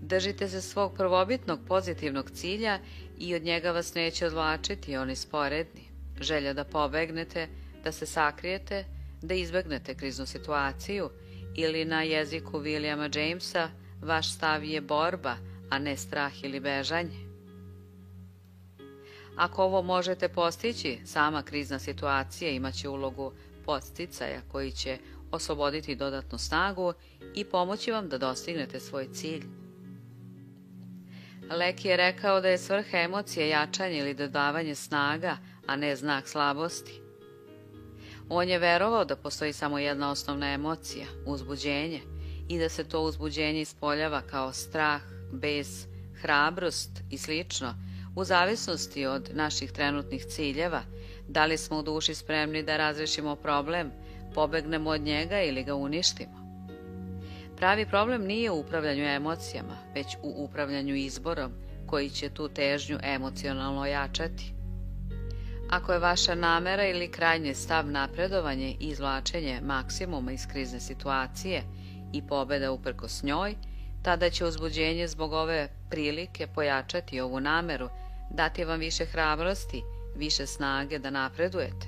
Držite se svog prvobitnog pozitivnog cilja i od njega vas neće odvlačiti oni sporedni. Želja da pobegnete, da se sakrijete, da izbegnete kriznu situaciju ili na jeziku Williama Jamesa vaš stav je borba, a ne strah ili bežanje. Ako ovo možete postići, sama krizna situacija imaće ulogu podsticaja koji će osloboditi dodatnu snagu i pomoći vam da dostignete svoj cilj. Leki je rekao da je svrha emocije jačanje ili dodavanje snaga, a ne znak slabosti. On je verovao da postoji samo jedna osnovna emocija, uzbuđenje, i da se to uzbuđenje ispoljava kao strah, bes, hrabrost i slično, u zavisnosti od naših trenutnih ciljeva, da li smo u duši spremni da razrešimo problem, pobegnemo od njega ili ga uništimo. Pravi problem nije u upravljanju emocijama, već u upravljanju izborom koji će tu težnju emocionalno ojačati. Ako je vaša namera ili krajnji stav napredovanje i izvlačenje maksimuma iz krizne situacije i pobeda uprkos njoj, tada će uzbuđenje zbog ove prilike pojačati ovu nameru, dati vam više hrabrosti, više snage da napredujete.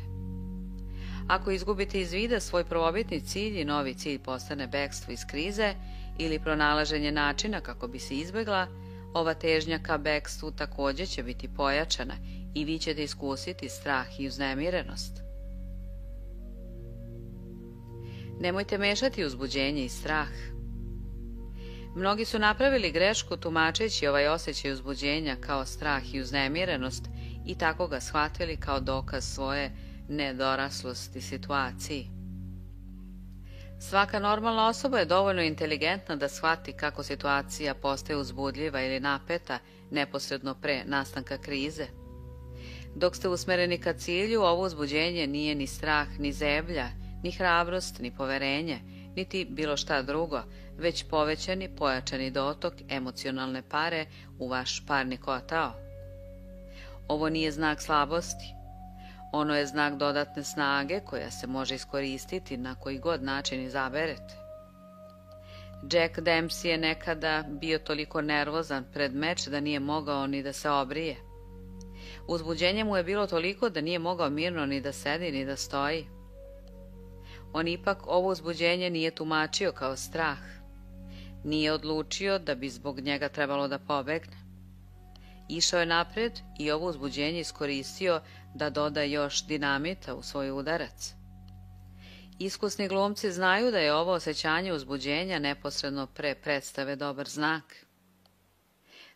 Ako izgubite iz vida svoj prvobitni cilj i novi cilj postane bekstvo iz krize ili pronalaženje načina kako bi se izbegla, ova težnja ka bekstvu također će biti pojačana i vi ćete iskusiti strah i uznemirenost. Nemojte mešati uzbuđenje i strah. Mnogi su napravili grešku tumačeći ovaj osjećaj uzbuđenja kao strah i uznemirenost i tako ga shvatili kao dokaz svoje nedoraslosti situaciji. Svaka normalna osoba je dovoljno inteligentna da shvati kako situacija postaje uzbudljiva ili napeta neposredno pre nastanka krize. Dok ste usmereni ka cilju, ovo uzbuđenje nije ni strah, ni zebnja, ni hrabrost, ni poverenje, niti bilo šta drugo, već povećani, pojačani dotok emocionalne pare u vaš parni kotao. Ovo nije znak slabosti. Ono je znak dodatne snage koja se može iskoristiti na koji god način izaberete. Jack Dempsey je nekada bio toliko nervozan pred meč da nije mogao ni da se obrije. Uzbuđenje mu je bilo toliko da nije mogao mirno ni da sedi ni da stoji. On ipak ovo uzbuđenje nije tumačio kao strah. Nije odlučio da bi zbog njega trebalo da pobegne. Išao je napred i ovo uzbuđenje iskoristio da doda još dinamita u svoj udarac. Iskusni glumci znaju da je ovo osjećanje uzbuđenja neposredno pre predstave dobar znak.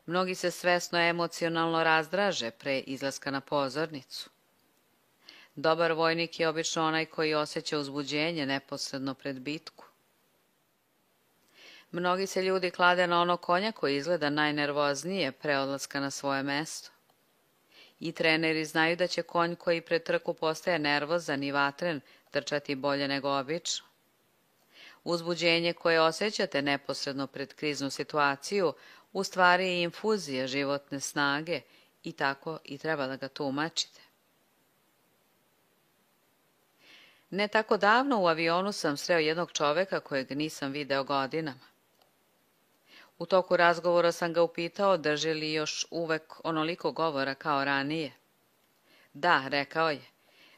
Mnogi se svesno emocionalno razdraže pre izlaska na pozornicu. Dobar vojnik je obično onaj koji osjeća uzbuđenje neposredno pred bitku. Mnogi se ljudi klade na ono konja koji izgleda najnervoznije pre odlaska na svoje mesto. I treneri znaju da će konj koji pre trku postaje nervozan i vatren trčati bolje nego obično. Uzbuđenje koje osjećate neposredno pred kriznu situaciju u stvari je infuzija životne snage i tako i treba da ga tumačite. Ne tako davno u avionu sam sreo jednog čoveka kojeg nisam video godinama. U toku razgovora sam ga upitao drži li još uvek onoliko govora kao ranije. Da, rekao je.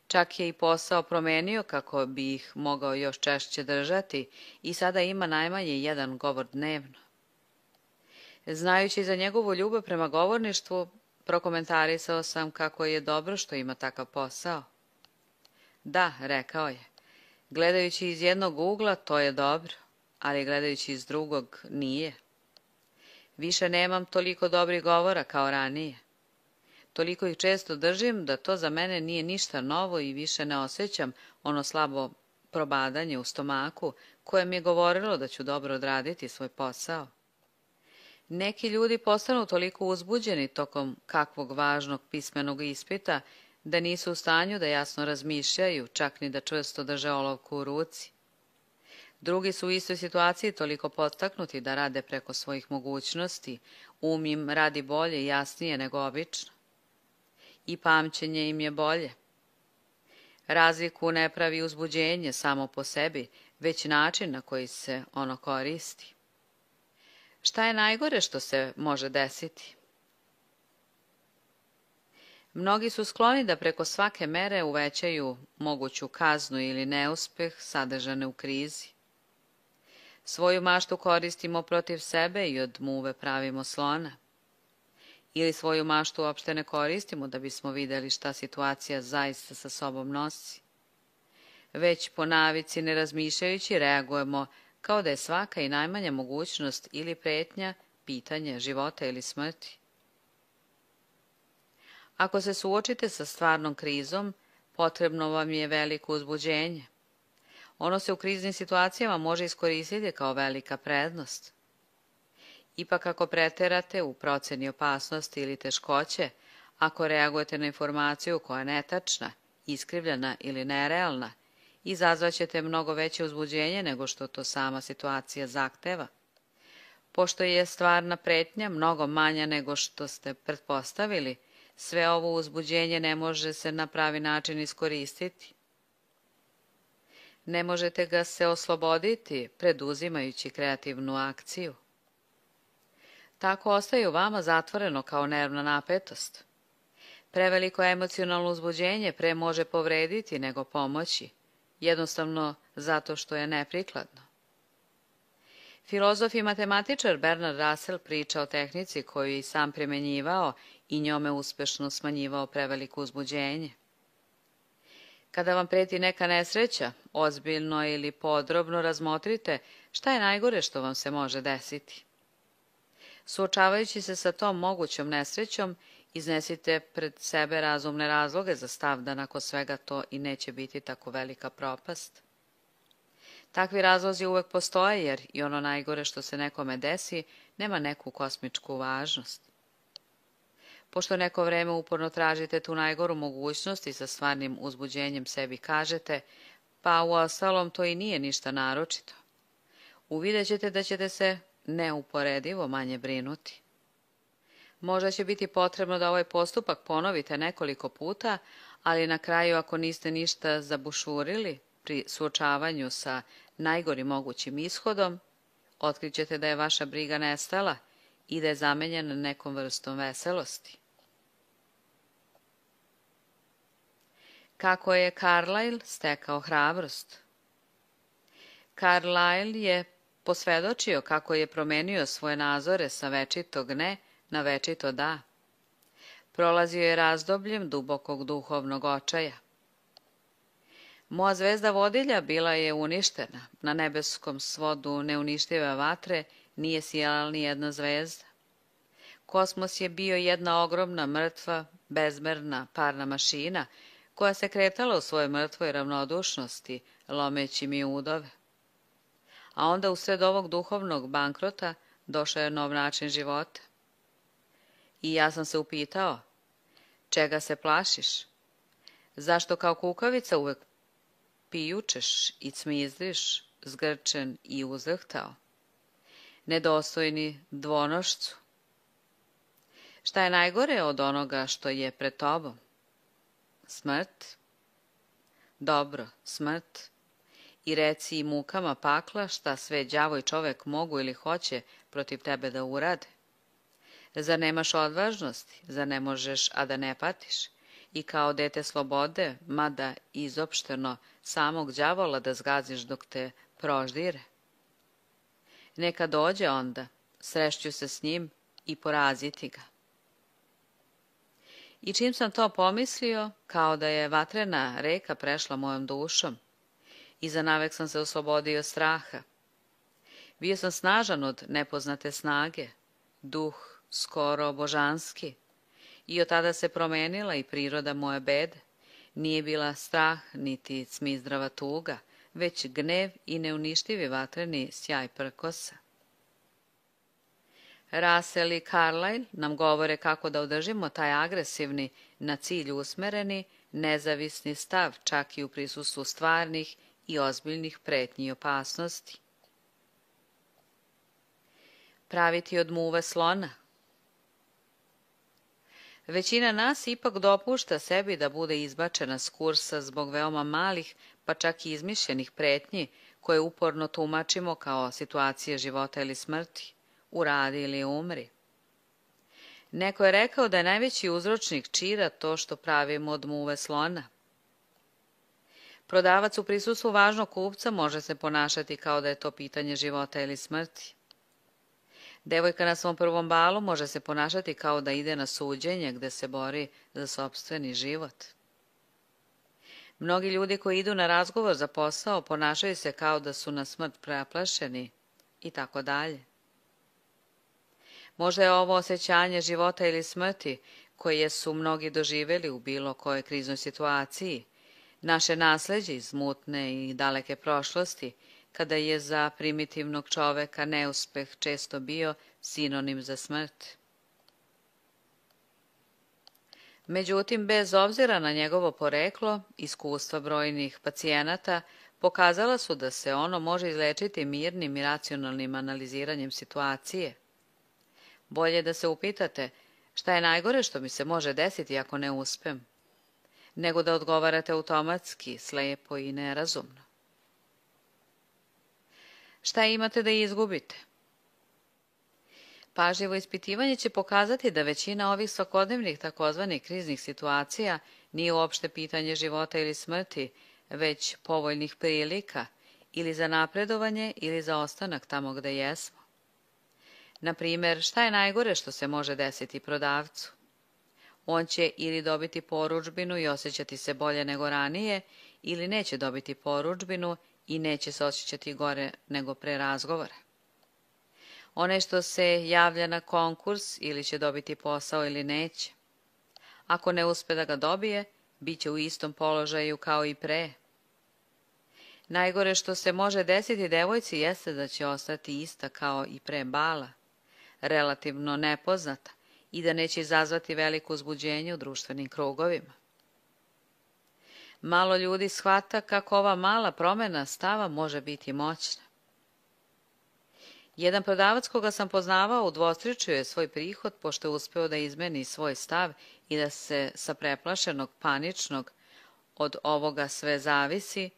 Čak je i posao promenio kako bi ih mogao još češće držati i sada ima najmanje jedan govor dnevno. Znajući za njegovu ljubav prema govorništvu, prokomentarisao sam kako je dobro što ima takav posao. Da, rekao je. Gledajući iz jednog ugla to je dobro, ali gledajući iz drugog nije. Više nemam toliko dobrih govora kao ranije. Toliko ih često držim da to za mene nije ništa novo i više ne osjećam ono slabo probadanje u stomaku koje mi je govorilo da ću dobro odraditi svoj posao. Neki ljudi postanu toliko uzbuđeni tokom kakvog važnog pismenog ispita da nisu u stanju da jasno razmišljaju, čak ni da čvrsto drže olovku u ruci. Drugi su u istoj situaciji toliko podstaknuti da rade preko svojih mogućnosti, um im radi bolje i jasnije nego obično. I pamćenje im je bolje. Razliku ne pravi uzbuđenje samo po sebi, već način na koji se ono koristi. Šta je najgore što se može desiti? Mnogi su skloni da preko svake mere uvećaju moguću kaznu ili neuspeh sadržane u krizi. Svoju maštu koristimo protiv sebe i od muve pravimo slona. Ili svoju maštu uopšte ne koristimo da bismo vidjeli šta situacija zaista sa sobom nosi. Već po navici ne razmišljajući reagujemo kao da je svaka i najmanja mogućnost ili pretnja pitanje života ili smrti. Ako se suočite sa stvarnom krizom, potrebno vam je veliko uzbuđenje. Ono se u kriznim situacijama može iskoristiti kao velika prednost. Ipak ako preterate u proceni opasnosti ili teškoće, ako reagujete na informaciju koja je netačna, iskrivljena ili nerealna, izazvaćete mnogo veće uzbuđenje nego što to sama situacija zahteva. Pošto je stvarna pretnja mnogo manja nego što ste pretpostavili, sve ovo uzbuđenje ne može se na pravi način iskoristiti. Ne možete ga se osloboditi preduzimajući kreativnu akciju. Tako ostaje u vama zatvoreno kao nervna napetost. Preveliko emocionalno uzbuđenje pre može povrediti nego pomoći, jednostavno zato što je neprikladno. Filozof i matematičar Bernard Russell priča o tehnici koju je i sam primenjivao i njome uspešno smanjivao preveliko uzbuđenje. Kada vam preti neka nesreća, ozbiljno ili podrobno razmotrite šta je najgore što vam se može desiti. Suočavajući se sa tom mogućom nesrećom, iznesite pred sebe razumne razloge za stav da nakon svega to i neće biti tako velika propast. Takvi razlozi uvek postoje jer i ono najgore što se nekome desi nema neku kosmičku važnost. Pošto neko vreme uporno tražite tu najgoru mogućnost i sa stvarnim uzbuđenjem sebi kažete, pa uostalom to i nije ništa naročito, uvidjet ćete da ćete se neuporedivo manje brinuti. Možda će biti potrebno da ovaj postupak ponovite nekoliko puta, ali na kraju ako niste ništa zabušurili pri suočavanju sa najgorim mogućim ishodom, otkrićete da je vaša briga nestala i da je zamenjena nekom vrstom veselosti. Kako je Carlyle stekao hrabrost? Carlyle je posvedočio kako je promenio svoje nazore sa večitog ne na večito da. Prolazio je razdobljem dubokog duhovnog očaja. Moja zvezda vodilja bila je uništena. Na nebeskom svodu neuništive vatre nije sijala ni jedna zvezda. Kosmos je bio jedna ogromna, mrtva, bezmerna parna mašina koja se kretala u svojoj mrtvoj ravnodušnosti, lomeći mi udove. A onda usred ovog duhovnog bankrota došao je nov način života. I ja sam se upitao, čega se plašiš? Zašto kao kukavica uvek pijučeš i cmizdriš, zgrčen i uzrhtao? Nedostojni dvonošcu. Šta je najgore od onoga što je pred tobom? Smrt? Dobro, smrt. I reci i mukama pakla šta sve đavo i čovek mogu ili hoće protiv tebe da urade. Zar nemaš odvažnosti, zar ne možeš, a da ne patiš? I kao dete slobode, mada izopšteno samog đavola da zgaziš dok te proždire? Neka dođe onda, srešću se s njim i poraziti ga. I čim sam to pomislio, kao da je vatrena reka prešla mojom dušom, i za navek sam se oslobodio straha. Bio sam snažan od nepoznate snage, duh skoro božanski, i od tada se promenila i priroda moje bede. Nije bila strah niti cmizdrava tuga, već gnev i neuništivi vatreni sjaj prkosa. Russell i Carlyle nam govore kako da održimo taj agresivni, na cilj usmereni, nezavisni stav čak i u prisustvu stvarnih i ozbiljnih pretnji i opasnosti. Praviti od muve slona. Većina nas ipak dopušta sebi da bude izbačena s kursa zbog veoma malih, pa čak i izmišljenih pretnji, koje uporno tumačimo kao situacije života ili smrti, uradi ili umri. Neko je rekao da je najveći uzročnik čira to što pravimo od muve slona. Prodavac u prisustvu važnog kupca može se ponašati kao da je to pitanje života ili smrti. Devojka na svom prvom balu može se ponašati kao da ide na suđenje gde se bori za sopstveni život. Mnogi ljudi koji idu na razgovor za posao ponašaju se kao da su na smrt preplašeni i tako dalje. Možda je ovo osjećanje života ili smrti koje su mnogi doživjeli u bilo kojoj kriznoj situaciji, naše nasleđe iz mutne i daleke prošlosti, kada je za primitivnog čoveka neuspeh često bio sinonim za smrt. Međutim, bez obzira na njegovo poreklo, iskustva brojnih pacijenata pokazala su da se ono može izlečiti mirnim i racionalnim analiziranjem situacije. Bolje da se upitate šta je najgore što mi se može desiti ako ne uspem, nego da odgovarate automatski, slepo i nerazumno. Šta imate da izgubite? Pažljivo ispitivanje će pokazati da većina ovih svakodnevnih takozvanih kriznih situacija nije uopšte pitanje života ili smrti, već povoljnih prilika ili za napredovanje ili za ostanak tamo gde jesmo. Na primjer, šta je najgore što se može desiti prodavcu? On će ili dobiti porudžbinu i osjećati se bolje nego ranije, ili neće dobiti porudžbinu i neće se osjećati gore nego pre razgovora. Onaj što se javlja na konkurs ili će dobiti posao ili neće. Ako ne uspe da ga dobije, bit će u istom položaju kao i pre. Najgore što se može desiti devojci jeste da će ostati ista kao i pre bala, relativno nepoznata i da neće izazvati veliko uzbuđenje u društvenim krugovima. Malo ljudi shvata kako ova mala promjena stava može biti moćna. Jedan prodavac koga sam poznavao udvostručio je svoj prihod pošto je uspeo da izmeni svoj stav i da se sa preplašenog, paničnog, od ovoga sve zavisi,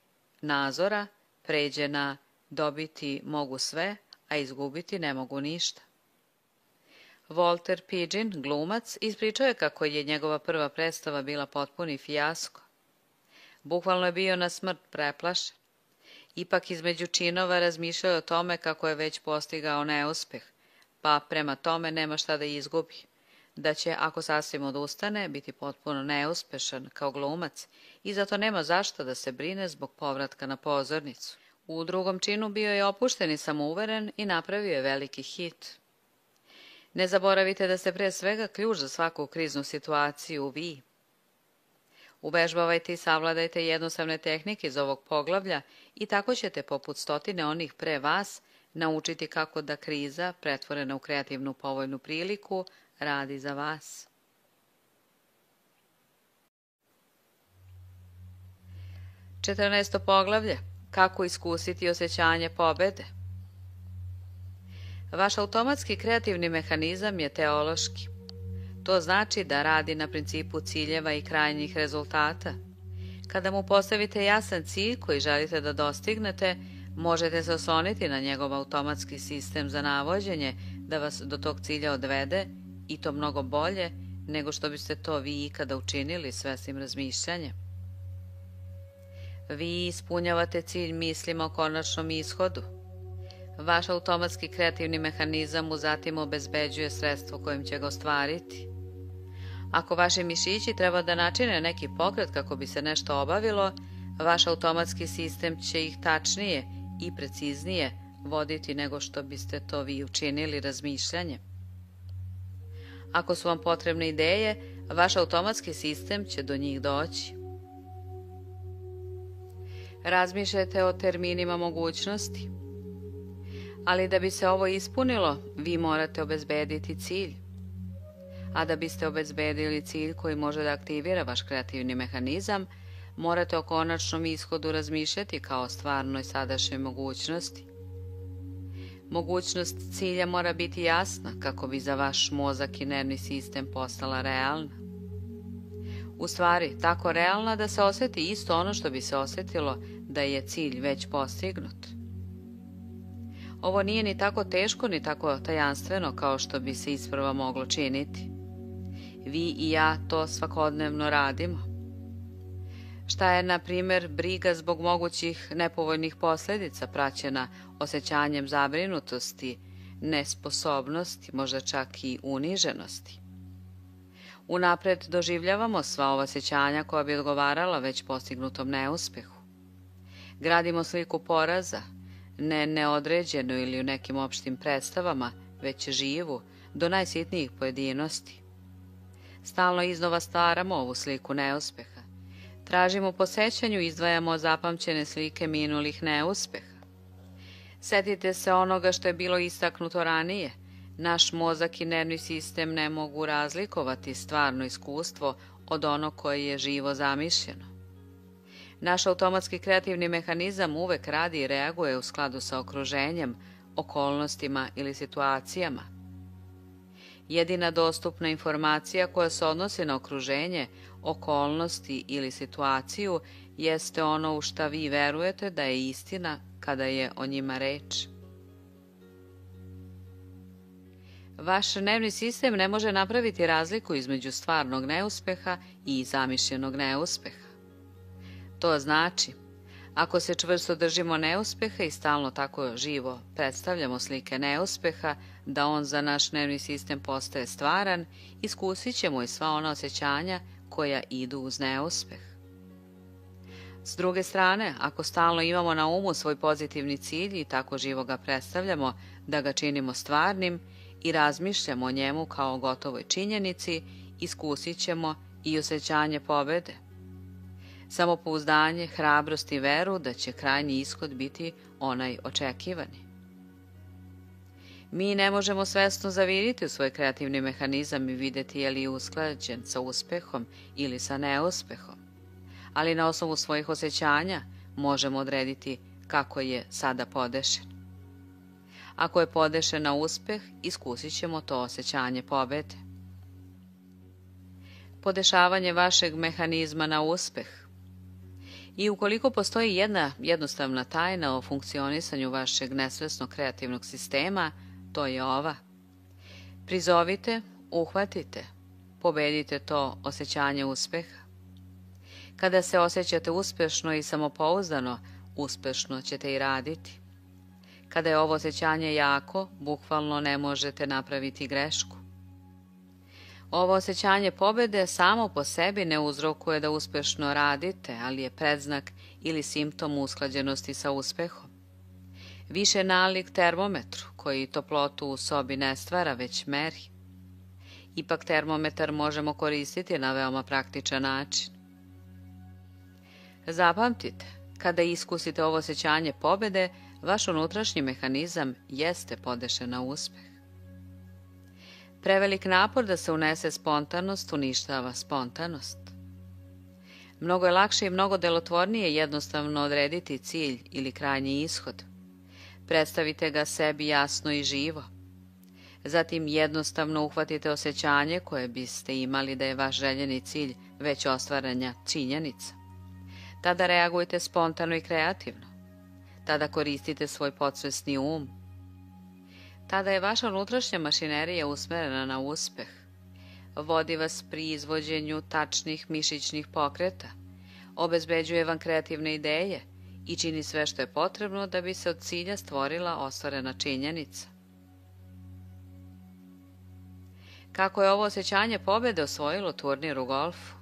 nazora, pređe na dobiti mogu sve, a izgubiti ne mogu ništa. Walter Pidgeon, glumac, ispričao je kako je njegova prva predstava bila potpuni fijasko. Bukvalno je bio na smrt preplašen. Ipak između činova razmišljao o tome kako je već postigao neuspeh, pa prema tome nema šta da izgubi, da će, ako sasvim odustane, biti potpuno neuspešan kao glumac i zato nema zašto da se brine zbog povratka na pozornicu. U drugom činu bio je opušten i samouveren i napravio je veliki hit. Ne zaboravite da ste pre svega ključ za svaku kriznu situaciju vi. Uvežbavajte i savladajte jednostavne tehnike iz ovog poglavlja i tako ćete, poput stotine onih pre vas, naučiti kako da kriza, pretvorena u kreativnu povoljnu priliku, radi za vas. 14. poglavlje. Kako iskusiti osjećanje pobede? Vaš automatski kreativni mehanizam je teološki. To znači da radi na principu ciljeva i krajnjih rezultata. Kada mu postavite jasan cilj koji želite da dostignete, možete se osloniti na njegov automatski sistem za navođenje da vas do tog cilja odvede i to mnogo bolje nego što biste to vi ikada učinili svesnim razmišljanjem. Vi ispunjavate cilj mislima o konačnom ishodu. Vaš automatski kreativni mehanizam mu zatim obezbeđuje sredstvo kojim će ga ostvariti. Ako vaši mišići treba da načine neki pokret kako bi se nešto obavilo, vaš automatski sistem će ih tačnije i preciznije voditi nego što biste to vi učinili razmišljanjem. Ako su vam potrebne ideje, vaš automatski sistem će do njih doći. Razmišljajte o terminima mogućnosti. Ali da bi se ovo ispunilo, vi morate obezbediti cilj. A da biste obezbedili cilj koji može da aktivira vaš kreativni mehanizam, morate o konačnom ishodu razmišljati kao o stvarnoj sadašnjoj mogućnosti. Mogućnost cilja mora biti jasna kako bi za vaš mozak i nervni sistem postala realna. U stvari, tako realna da se osjeti isto ono što bi se osjetilo da je cilj već postignut. Ovo nije ni tako teško ni tako tajanstveno kao što bi se isprva moglo činiti. Vi i ja to svakodnevno radimo. Šta je, na primjer, briga zbog mogućih nepovoljnih posljedica praćena osjećanjem zabrinutosti, nesposobnosti, možda čak i uniženosti? Unapred doživljavamo sva ova osjećanja koja bi odgovarala već postignutom neuspehu. Gradimo sliku poraza, ne neodređenu ili u nekim opštim predstavama, već živu, do najsitnijih pojedinosti. Stalno iznova stvaramo ovu sliku neuspeha. Tražimo po sećanju i izdvajamo zapamćene slike minulih neuspeha. Setite se onoga što je bilo istaknuto ranije. Naš mozak i nervni sistem ne mogu razlikovati stvarno iskustvo od onog koje je živo zamišljeno. Naš automatski kreativni mehanizam uvek radi i reaguje u skladu sa okruženjem, okolnostima ili situacijama. Jedina dostupna informacija koja se odnosi na okruženje, okolnosti ili situaciju jeste ono u šta vi verujete da je istina kada je o njima reč. Vaš nervni sistem ne može napraviti razliku između stvarnog neuspeha i zamišljenog neuspeha. To znači, ako se čvrsto držimo neuspeha i stalno tako živo predstavljamo slike neuspeha, da on za naš nervni sistem postaje stvaran, iskusit ćemo i sva ona osjećanja koja idu uz neuspeh. S druge strane, ako stalno imamo na umu svoj pozitivni cilj i tako živo ga predstavljamo, da ga činimo stvarnim i razmišljamo o njemu kao o gotovoj činjenici, iskusit ćemo i osjećanje pobede. Samopouzdanje, hrabrost i veru da će krajnji ishod biti onaj očekivani. Mi ne možemo svesno zaviriti u svoj kreativni mehanizam i vidjeti je li usklađen sa uspehom ili sa neuspehom, ali na osnovu svojih osjećanja možemo odrediti kako je sada podešen. Ako je podešen na uspeh, iskusit ćemo to osjećanje pobede. Podešavanje vašeg mehanizma na uspeh. I ukoliko postoji jedna jednostavna tajna o funkcionisanju vašeg nesvesnog kreativnog sistema, to je ova. Prizovite, uhvatite, pobedite to osjećanje uspeha. Kada se osjećate uspešno i samopouzdano, uspešno ćete i raditi. Kada je ovo osjećanje jako, bukvalno ne možete napraviti grešku. Ovo osjećanje pobede samo po sebi ne uzrokuje da uspešno radite, ali je predznak ili simptom usklađenosti sa uspehom. Više nalik termometru, koji toplotu u sobi ne stvara, već meri. Ipak termometar možemo koristiti na veoma praktičan način. Zapamtite, kada iskusite ovo osjećanje pobede, vaš unutrašnji mehanizam jeste podešen na uspeh. Prevelik napor da se unese spontanost uništava spontanost. Mnogo je lakše i mnogo delotvornije jednostavno odrediti cilj ili krajnji ishod. Predstavite ga sebi jasno i živo. Zatim jednostavno uhvatite osjećanje koje biste imali da je vaš željeni cilj već ostvaranja činjenica. Tada reagujte spontano i kreativno. Tada koristite svoj podsvesni um. Tada je vaša unutrašnja mašinerija usmerena na uspeh. Vodi vas pri izvođenju tačnih mišićnih pokreta, obezbeđuje vam kreativne ideje i čini sve što je potrebno da bi se od cilja stvorila ostvarena činjenica. Kako je ovo osjećanje pobede osvojilo turnir u golfu?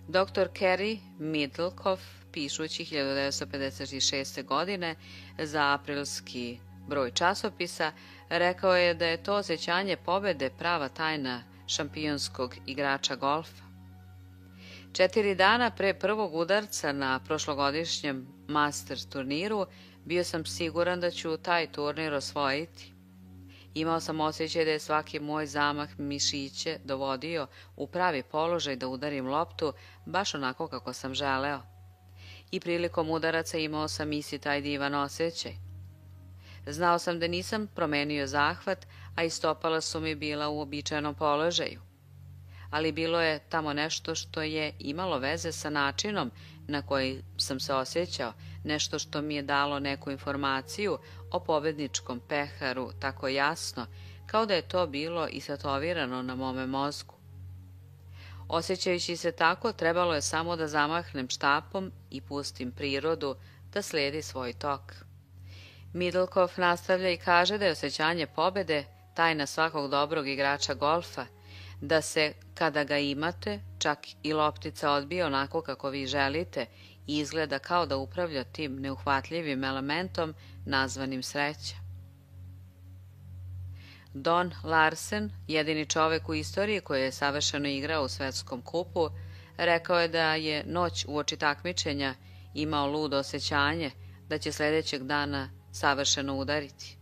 Dr. Kerry Middlecoff, pišući 1956. godine za aprilski broj časopisa, rekao je da je to osjećanje pobede prava tajna šampionskog igrača golfa. 4 dana pre prvog udarca na prošlogodišnjem Masters turniru bio sam siguran da ću taj turnir osvojiti. Imao sam osjećaj da je svaki moj zamah mišiće dovodio u pravi položaj da udarim loptu baš onako kako sam želeo. I prilikom udaraca imao sam isti taj divan osjećaj. Znao sam da nisam promenio zahvat, a i stopala su mi bila u uobičajenom položaju. Ali bilo je tamo nešto što je imalo veze sa načinom na koji sam se osjećao, nešto što mi je dalo neku informaciju o pobedničkom peharu tako jasno, kao da je to bilo istetovirano na mome mozgu. Osjećajući se tako, trebalo je samo da zamahnem štapom i pustim prirodu da slijedi svoj tok. Middlecoff nastavlja i kaže da je osjećanje pobede tajna svakog dobrog igrača golfa, da se, kada ga imate, čak i loptica odbije onako kako vi želite i izgleda kao da upravlja tim neuhvatljivim elementom nazvanim sreća. Don Larsen, jedini čovek u istoriji koji je savršeno igrao u svetskom kupu, rekao je da je noć uoči takmičenja imao ludo osjećanje da će sljedećeg dana savršeno udariti.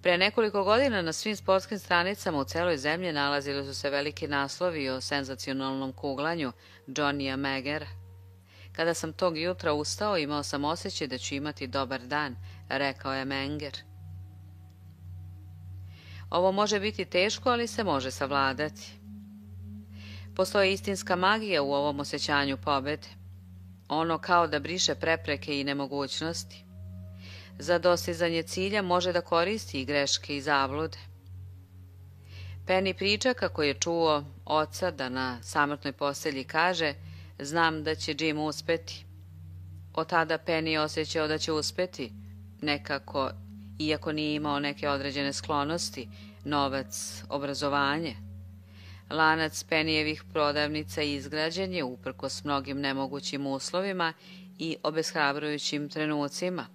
Pre nekoliko godina na svim sportskim stranicama u celoj zemlji nalazili su se veliki naslovi o senzacionalnom kuglanju Johnnyja Megera. Kada sam tog jutra ustao, imao sam osjećaj da ću imati dobar dan, rekao je Menger. Ovo može biti teško, ali se može savladati. Postoji istinska magija u ovom osjećanju pobede. Ono kao da briše prepreke i nemogućnosti. Za dostizanje cilja može da koristi i greške i zablude. Penny priča kako je čuo oca da na samrtnoj postelji kaže: znam da će Jim uspeti. Od tada Penny je osjećao da će uspeti, nekako, iako nije imao neke određene sklonosti, novac, obrazovanje. Lanac Pennyjevih prodavnica izgrađen je uprkos mnogim nemogućim uslovima i obeshrabrujućim trenucima.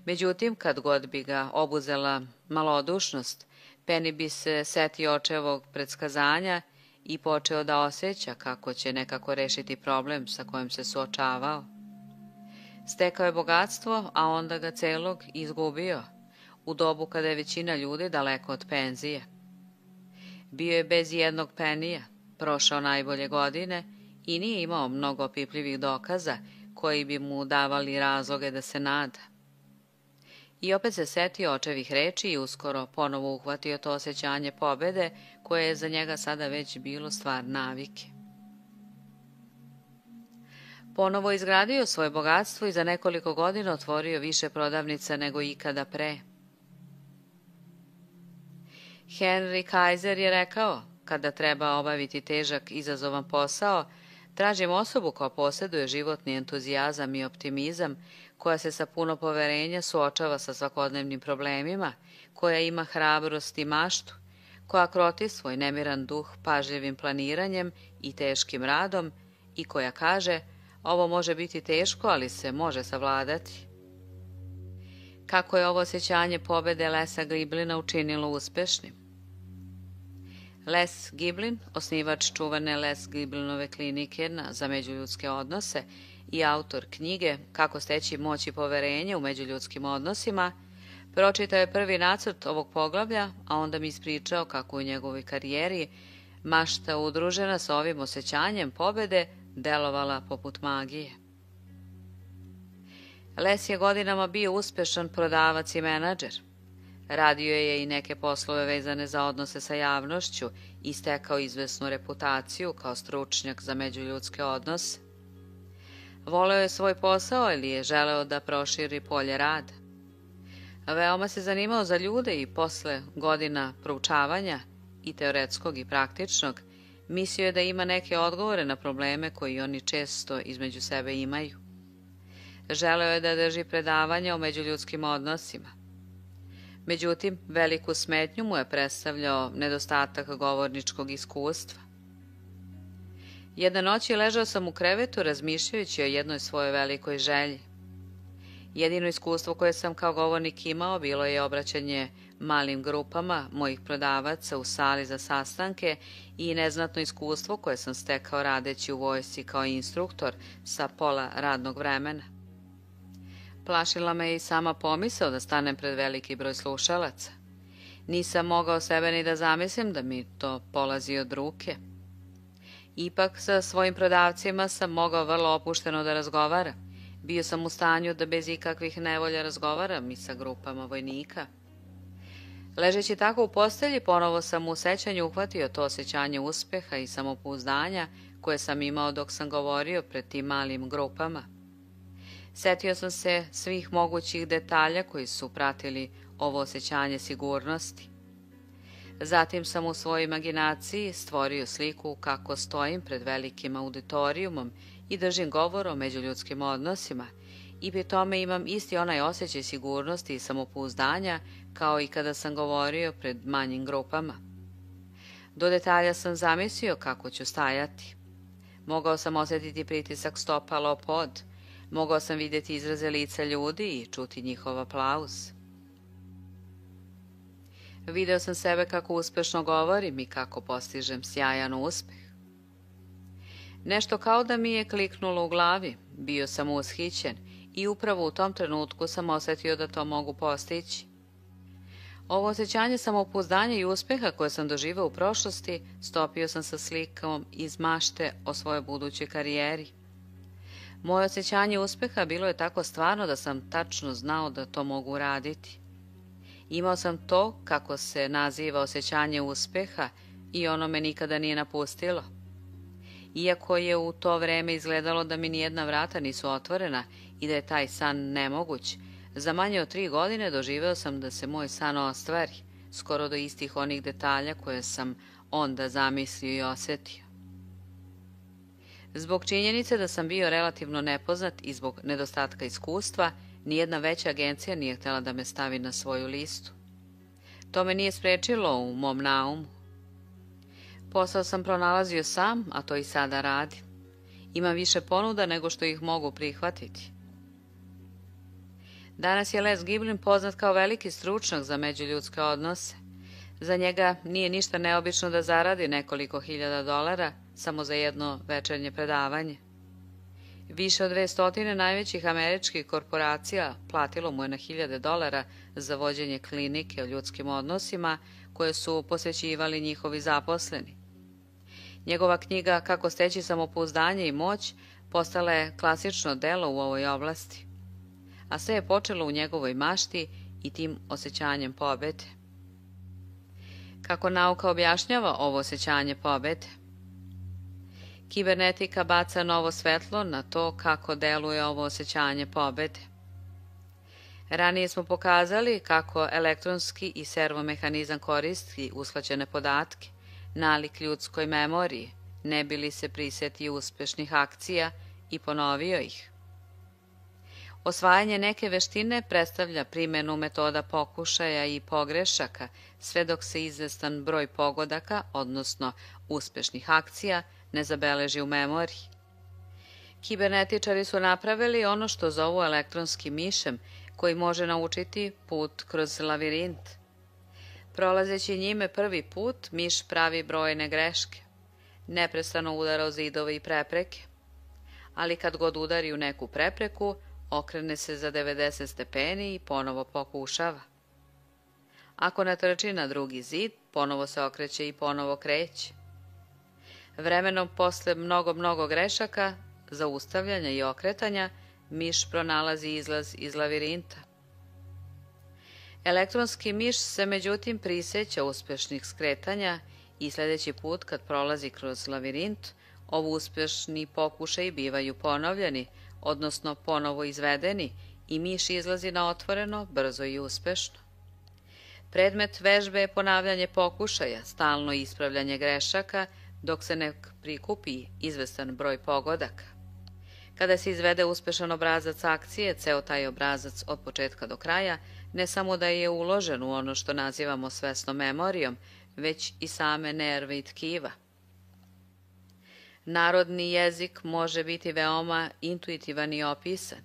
Međutim, kad god bi ga obuzela malodušnost, Penny bi se setio očevog predskazanja i počeo da osjeća kako će nekako rešiti problem sa kojim se suočavao. Stekao je bogatstvo, a onda ga celog izgubio, u dobu kada je većina ljudi daleko od penzije. Bio je bez jednog penija, prošao najbolje godine i nije imao mnogo opipljivih dokaza koji bi mu davali razloge da se nada. I opet se setio očevih reči i uskoro ponovo uhvatio to osjećanje pobede koje je za njega sada već bilo stvar navike. Ponovo izgradio svoje bogatstvo i za nekoliko godina otvorio više prodavnica nego ikada pre. Henry Kaiser je rekao: kada treba obaviti težak, izazovan posao, tražim osobu koja posjeduje životni entuzijazam i optimizam, koja se sa puno poverenja suočava sa svakodnevnim problemima, koja ima hrabrost i maštu, koja kroti svoj nemiran duh pažljivim planiranjem i teškim radom i koja kaže: ovo može biti teško, ali se može savladati. Kako je ovo osjećanje pobede Lesa Giblina učinilo uspešnim? Les Giblin, osnivač čuvane Les Giblinove klinike za međuljudske odnose i autor knjige Kako steći moć i poverenje u međuljudskim odnosima, pročitao je prvi nacrt ovog poglavlja, a onda mi ispričao kako u njegovoj karijeri mašta udružena sa ovim osjećanjem pobede delovala poput magije. Les je godinama bio uspešan prodavac i menadžer. Radio je i neke poslove vezane za odnose sa javnošću i stekao izvesnu reputaciju kao stručnjak za međuljudske odnose. Voleo je svoj posao ili je želeo da proširi polje rada. Veoma se zanimao za ljude i posle godina proučavanja i teoretskog i praktičnog, mislio je da ima neke odgovore na probleme koji oni često između sebe imaju. Želeo je da drži predavanja o međuljudskim odnosima. Međutim, veliku smetnju mu je predstavljao nedostatak govorničkog iskustva. Jedne noći ležao sam u krevetu razmišljajući o jednoj svojoj velikoj želji. Jedino iskustvo koje sam kao govornik imao bilo je obraćanje malim grupama mojih prodavaca u sali za sastanke i neznatno iskustvo koje sam stekao radeći u vojsci kao instruktor sa pola radnog vremena. Plašila me i sama pomisao da stanem pred veliki broj slušalaca. Nisam mogao sebe ni da zamislim da mi to polazi od ruke. Ipak sa svojim prodavcima sam mogao vrlo opušteno da razgovaram. Bio sam u stanju da bez ikakvih nevolja razgovaram i sa grupama vojnika. Ležeći tako u postelji, ponovo sam u sećanju uhvatio to osjećanje uspeha i samopouzdanja koje sam imao dok sam govorio pred tim malim grupama. Setio sam se svih mogućih detalja koji su pratili ovo osjećanje sigurnosti. Zatim sam u svojoj imaginaciji stvorio sliku kako stojim pred velikim auditorijumom i držim govor o međuljudskim odnosima i pri tome imam isti onaj osjećaj sigurnosti i samopouzdanja kao i kada sam govorio pred manjim grupama. Do detalja sam zamislio kako ću stajati. Mogao sam osjetiti pritisak stopala o pod, mogao sam vidjeti izraze lica ljudi i čuti njihov aplauz. Video sam sebe kako uspešno govorim i kako postižem sjajan uspeh. Nešto kao da mi je kliknulo u glavi, bio sam ushićen i upravo u tom trenutku sam osjetio da to mogu postići. Ovo osjećanje samopouzdanja i uspeha koje sam doživao u prošlosti stopio sam sa slikom iz mašte o svojoj budućoj karijeri. Moje osjećanje uspeha bilo je tako stvarno da sam tačno znao da to mogu uraditi. Imao sam to, kako se naziva, osjećanje uspeha i ono me nikada nije napustilo. Iako je u to vreme izgledalo da mi nijedna vrata nisu otvorena i da je taj san nemoguć, za manje od 3 godine doživeo sam da se moj san ostvari, skoro do istih onih detalja koje sam onda zamislio i osjetio. Zbog činjenice da sam bio relativno nepoznat i zbog nedostatka iskustva, nijedna veća agencija nije htjela da me stavi na svoju listu. To me nije sprečilo u mom naumu. Posao sam pronalazio sam, a to i sada radim. Imam više ponuda nego što ih mogu prihvatiti. Danas je Les Giblin poznat kao veliki stručnjak za međuljudske odnose. Za njega nije ništa neobično da zaradi nekoliko hiljada dolara samo za jedno večernje predavanje. Više od 200 najvećih američkih korporacija platilo mu je na hiljade dolara za vođenje klinike o ljudskim odnosima koje su posvećivali njihovi zaposleni. Njegova knjiga Kako steći samopouzdanje i moć postala je klasično delo u ovoj oblasti, a sve je počelo u njegovoj mašti i tim osjećanjem pobede. Kako nauka objašnjava ovo osjećanje pobede? Kibernetika baca novo svetlo na to kako deluje ovo osjećanje pobede. Ranije smo pokazali kako elektronski i servomehanizam koristi usklađene podatke, nalik ljudskoj memoriji, ne bi li se prisjetio uspešnih akcija i ponovio ih. Osvajanje neke veštine predstavlja primjenu metoda pokušaja i pogrešaka, sve dok se izvestan broj pogodaka, odnosno uspešnih akcija, ne zabeleži u memoriji. Kibernetičari su napravili ono što zovu elektronskim mišem, koji može naučiti put kroz lavirint. Prolazeći njime prvi put, miš pravi brojne greške. Neprestano udara o zidove i prepreke. Ali kad god udari u neku prepreku, okrene se za 90 stepeni i ponovo pokušava. Ako natrči na drugi zid, ponovo se okreće i ponovo kreće. Vremenom, posle mnogo grešaka, zaustavljanja i okretanja, miš pronalazi izlaz iz lavirinta. Elektronski miš se međutim prisjeća uspešnih skretanja i sljedeći put kad prolazi kroz lavirint, ovu uspešni pokušaj bivaju ponovljeni, odnosno ponovo izvedeni i miš izlazi na otvoreno, brzo i uspešno. Predmet vežbe je ponavljanje pokušaja, stalno ispravljanje grešaka, dok se ne prikupi izvestan broj pogodaka. Kada se izvede uspešan obrazac akcije, ceo taj obrazac od početka do kraja ne samo da je uložen u ono što nazivamo svesnom memorijom, već i same nerve i tkiva. Narodni jezik može biti veoma intuitivan i opisan.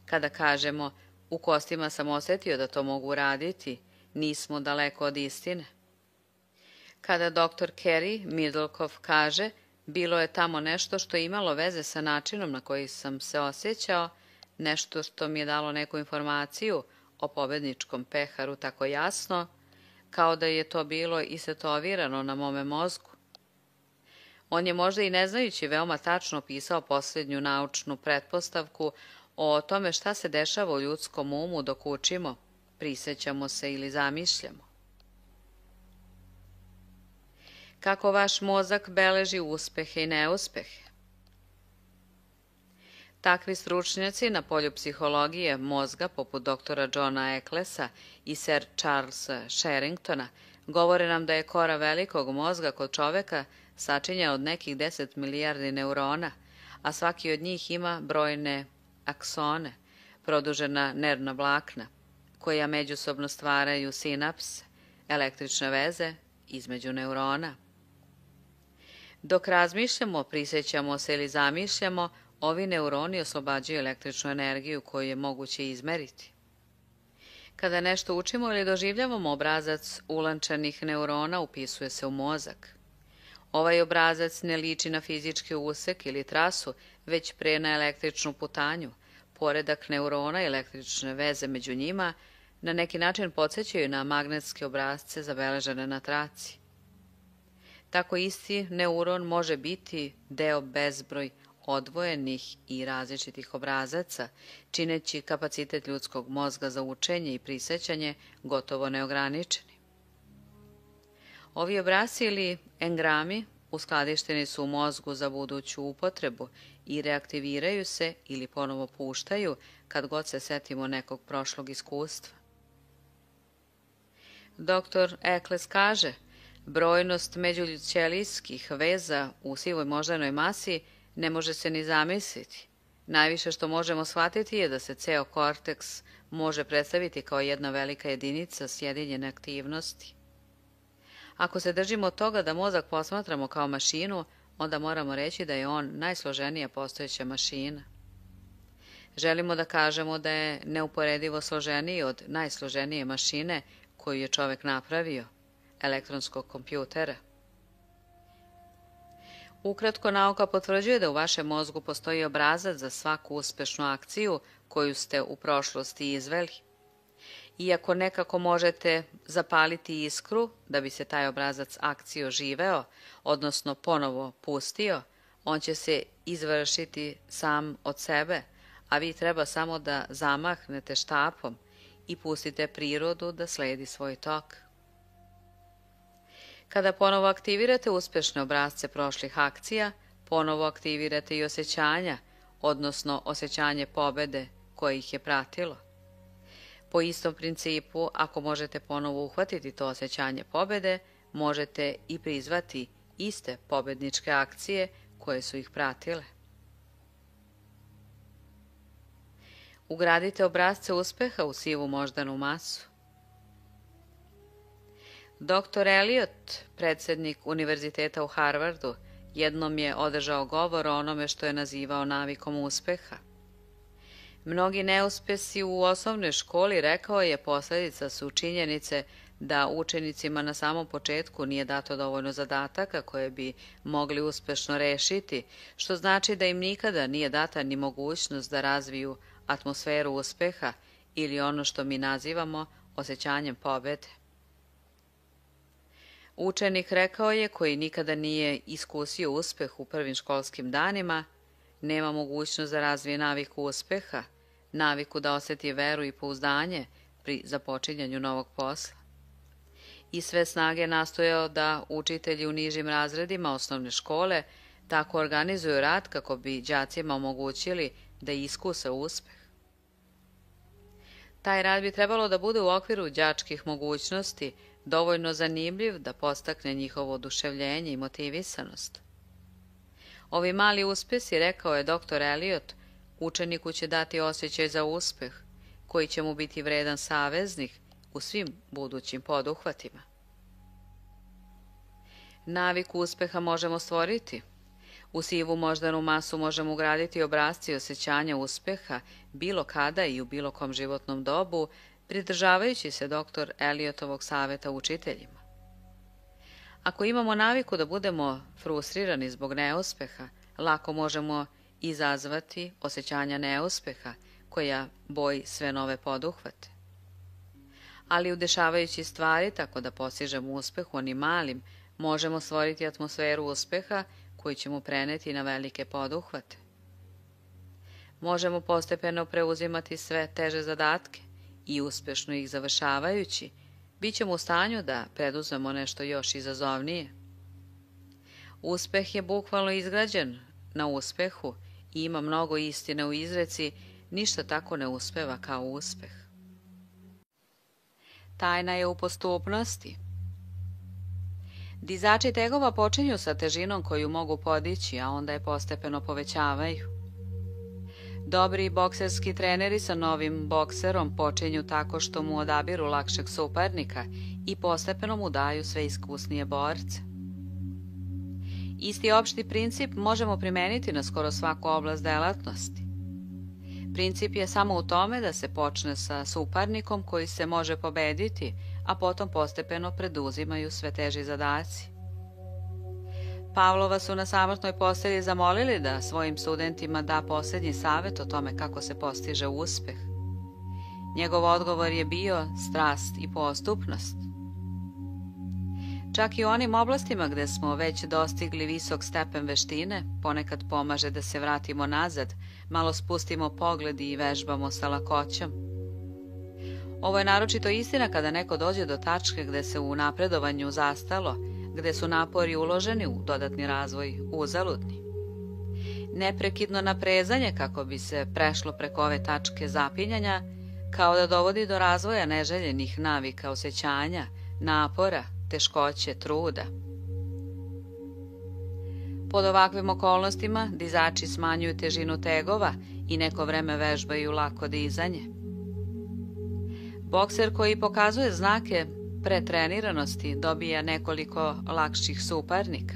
Kada kažemo u kostima sam osjetio da to mogu raditi, nismo daleko od istine. Kada dr. Kerry Middlecoff kaže bilo je tamo nešto što je imalo veze sa načinom na koji sam se osjećao, nešto što mi je dalo neku informaciju o pobedničkom peharu tako jasno, kao da je to bilo istetovirano na mome mozgu. On je možda i ne znajući veoma tačno opisao posljednju naučnu pretpostavku o tome šta se dešava u ljudskom umu dok učimo, prisjećamo se ili zamišljamo. Kako vaš mozak beleži uspehe i neuspehe? Takvi stručnjaci na polju psihologije mozga, poput doktora Johna Ecclesa i Sir Charlesa Sherringtona, govore nam da je kora velikog mozga kod čoveka sačinjena od nekih 10 milijardi neurona, a svaki od njih ima brojne aksone, produžena nervna vlakna, koja međusobno stvaraju sinapse, električne veze između neurona. Dok razmišljamo, prisjećamo se ili zamišljamo, ovi neuroni oslobađaju električnu energiju koju je moguće izmeriti. Kada nešto učimo ili doživljavamo, obrazac ulančanih neurona upisuje se u mozak. Ovaj obrazac ne liči na fizički usek ili trasu, već pre na električnu putanju. Poredak neurona i električne veze među njima na neki način podsjećaju na magnetske obrazce zabeležene na traci. Tako isti neuron može biti deo bezbroj odvojenih i različitih obrazaca, čineći kapacitet ljudskog mozga za učenje i prisjećanje gotovo neograničeni. Ovi obrasci ili engrami uskladišteni su u mozgu za buduću upotrebu i reaktiviraju se ili ponovo puštaju kad god se setimo nekog prošlog iskustva. Dr. Eccles kaže, brojnost međućelijskih veza u sivoj moždanoj masi ne može se ni zamisliti. Najviše što možemo shvatiti je da se ceo korteks može predstaviti kao jedna velika jedinica sjedinjene aktivnosti. Ako se držimo od toga da mozak posmatramo kao mašinu, onda moramo reći da je on najsloženija postojeća mašina. Želimo da kažemo da je neuporedivo složeniji od najsloženije mašine koju je čovek napravio, elektronskog kompjutera. Ukratko, nauka potvrđuje da u vašem mozgu postoji obrazac za svaku uspešnu akciju koju ste u prošlosti izveli. Iako nekako možete zapaliti iskru da bi se taj obrazac akcije oživeo, odnosno ponovo pustio, on će se izvršiti sam od sebe, a vi treba samo da zamahnete štapom i pustite prirodu da sledi svoj tok. Kada ponovo aktivirate uspešne obrazce prošlih akcija, ponovo aktivirate i osjećanja, odnosno osjećanje pobede koje ih je pratilo. Po istom principu, ako možete ponovo uhvatiti to osjećanje pobede, možete i prizvati iste pobedničke akcije koje su ih pratile. Ugradite obrazce uspeha u sivu moždanu masu. Dr. Eliot, predsjednik univerziteta u Harvardu, jednom je održao govor o onome što je nazivao navikom uspeha. Mnogi neuspesi u osnovnoj školi, rekao je, posljedica su činjenice da učenicima na samom početku nije dato dovoljno zadataka koje bi mogli uspešno rešiti, što znači da im nikada nije data ni mogućnost da razviju atmosferu uspeha ili ono što mi nazivamo osjećanjem pobede. Učenik, rekao je, koji nikada nije iskusio uspeh u prvim školskim danima, nema mogućnost da razvije naviku uspeha, naviku da osjeti veru i pouzdanje pri započinjanju novog posla. I sve snage nastojao da učitelji u nižim razredima osnovne škole tako organizuju rad kako bi đacima omogućili da iskuse uspeh. Taj rad bi trebalo da bude u okviru đačkih mogućnosti, dovoljno zanimljiv da podstakne njihovo oduševljenje i motivisanost. Ovi mali uspjesi, rekao je dr. Eliot, učeniku će dati osjećaj za uspeh, koji će mu biti vredan saveznik u svim budućim poduhvatima. Naviku uspeha možemo stvoriti. U sivu moždanu masu možemo ugraditi obrasci i osjećanja uspeha bilo kada i u bilo kom životnom dobu, pridržavajući se dr. Eliotovog saveta učiteljima. Ako imamo naviku da budemo frustrirani zbog neuspeha, lako možemo izazvati osjećanja neuspeha koja boji sve nove poduhvate. Ali udešavajući stvari tako da postižemo uspeh u onim malim, možemo stvoriti atmosferu uspeha koju ćemo preneti na velike poduhvate. Možemo postepeno preuzimati sve teže zadatke i uspešno ih završavajući, bit ćemo u stanju da preduzmemo nešto još izazovnije. Uspeh je bukvalno izgrađen na uspehu I ima mnogo istine u izreci, ništa tako ne uspeva kao uspeh. Tajna je u postupnosti. Dizači tegova počinju sa težinom koju mogu podići, a onda je postepeno povećavaju. Dobri bokserski treneri sa novim bokserom počinju tako što mu odabiru lakšeg suparnika i postepeno mu daju sve iskusnije borce. Isti opšti princip možemo primeniti na skoro svaku oblast delatnosti. Princip je samo u tome da se počne sa suparnikom koji se može pobediti, a potom postepeno preduzimaju sve teži zadaci. Pavlova su na samrtnoj postelji zamolili da svojim studentima da posljednji savjet o tome kako se postiže uspeh. Njegov odgovor je bio strast i postupnost. Čak i u onim oblastima gde smo već dostigli visok stepen veštine, ponekad pomaže da se vratimo nazad, malo spustimo pogled i vežbamo sa lakoćom. Ovo je naročito istina kada neko dođe do tačke gde se u napredovanju zastalo, gde su napori uloženi u dodatni razvoj uzaludni. Neprekidno naprezanje kako bi se prešlo preko ove tačke zapinjanja, kao da dovodi do razvoja neželjenih navika osjećanja, napora, teškoće, truda. Pod ovakvim okolnostima dizači smanjuju težinu tegova i neko vreme vežbaju lako dizanje. Bokser koji pokazuje znake pretreniranosti dobija nekoliko lakših suparnika.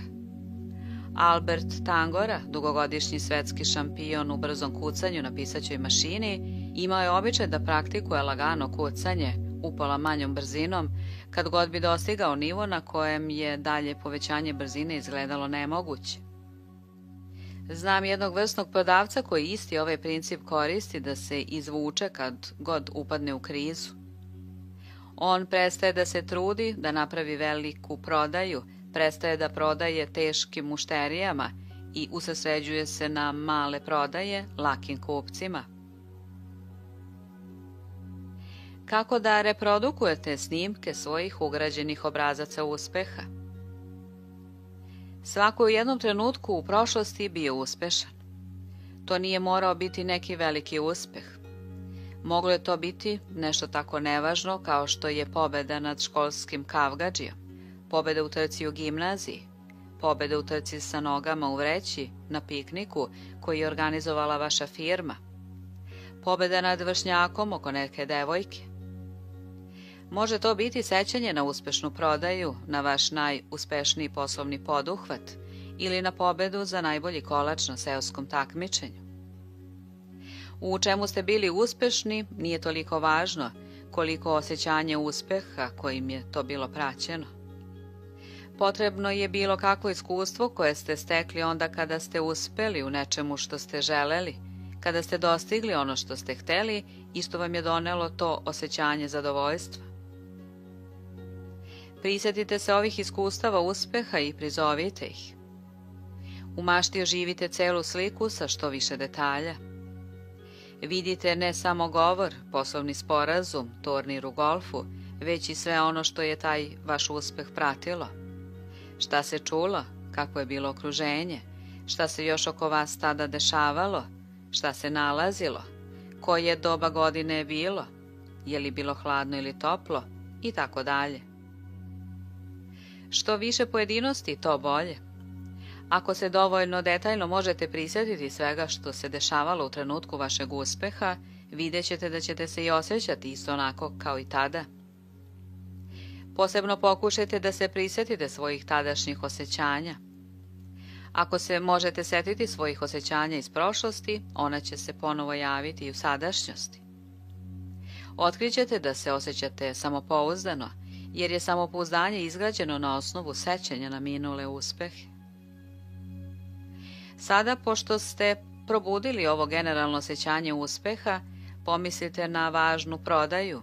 Albert Tangora, dugogodišnji svetski šampion u brzom kucanju na pisaćoj mašini, imao je običaj da praktikuje lagano kucanje, upola manjom brzinom, kad god bi dostigao nivo na kojem je dalje povećanje brzine izgledalo nemoguće. Znam jednog vrsnog prodavca koji isti ovaj princip koristi da se izvuče kad god upadne u krizu. On prestaje da se trudi da napravi veliku prodaju, prestaje da prodaje teškim mušterijama i usredsređuje se na male prodaje lakim kupcima. Kako da reprodukujete snimke svojih ugrađenih obrazaca uspeha? Svako u jednom trenutku u prošlosti bio uspešan. To nije morao biti neki veliki uspeh. Moglo je to biti nešto tako nevažno kao što je pobeda nad školskim kavgadžijom, pobeda u trci u gimnaziji, pobeda u trci sa nogama u vreći na pikniku koji je organizovala vaša firma, pobeda nad vršnjakom oko neke devojke. Može to biti sećanje na uspešnu prodaju, na vaš najuspešniji poslovni poduhvat ili na pobedu za najbolji kolač na seoskom takmičenju. U čemu ste bili uspešni nije toliko važno koliko osjećanje uspeha kojim je to bilo praćeno. Potrebno je bilo kakvo iskustvo koje ste stekli onda kada ste uspeli u nečemu što ste želeli, kada ste dostigli ono što ste hteli i što vam je donelo to osjećanje zadovoljstva. Prisjetite se ovih iskustava uspeha i prizovite ih. U mašti oživite celu sliku sa što više detalja. Vidite ne samo govor, poslovni sporazum, turnir u golfu, već i sve ono što je taj vaš uspeh pratilo. Šta se čulo, kako je bilo okruženje, šta se još oko vas tada dešavalo, šta se nalazilo, koje doba godine je bilo, je li bilo hladno ili toplo i tako dalje. Što više pojedinosti, to bolje. Ako se dovoljno detaljno možete prisjetiti svega što se dešavalo u trenutku vašeg uspeha, vidjet ćete da ćete se i osjećati isto onako kao i tada. Posebno pokušajte da se prisjetite svojih tadašnjih osjećanja. Ako se možete setiti svojih osjećanja iz prošlosti, ona će se ponovo javiti i u sadašnjosti. Otkrićete da se osjećate samopouzdano, jer je samopouzdanje izgrađeno na osnovu sećanja na minule uspehe. Sada, pošto ste probudili ovo generalno osjećanje uspeha, pomislite na važnu prodaju,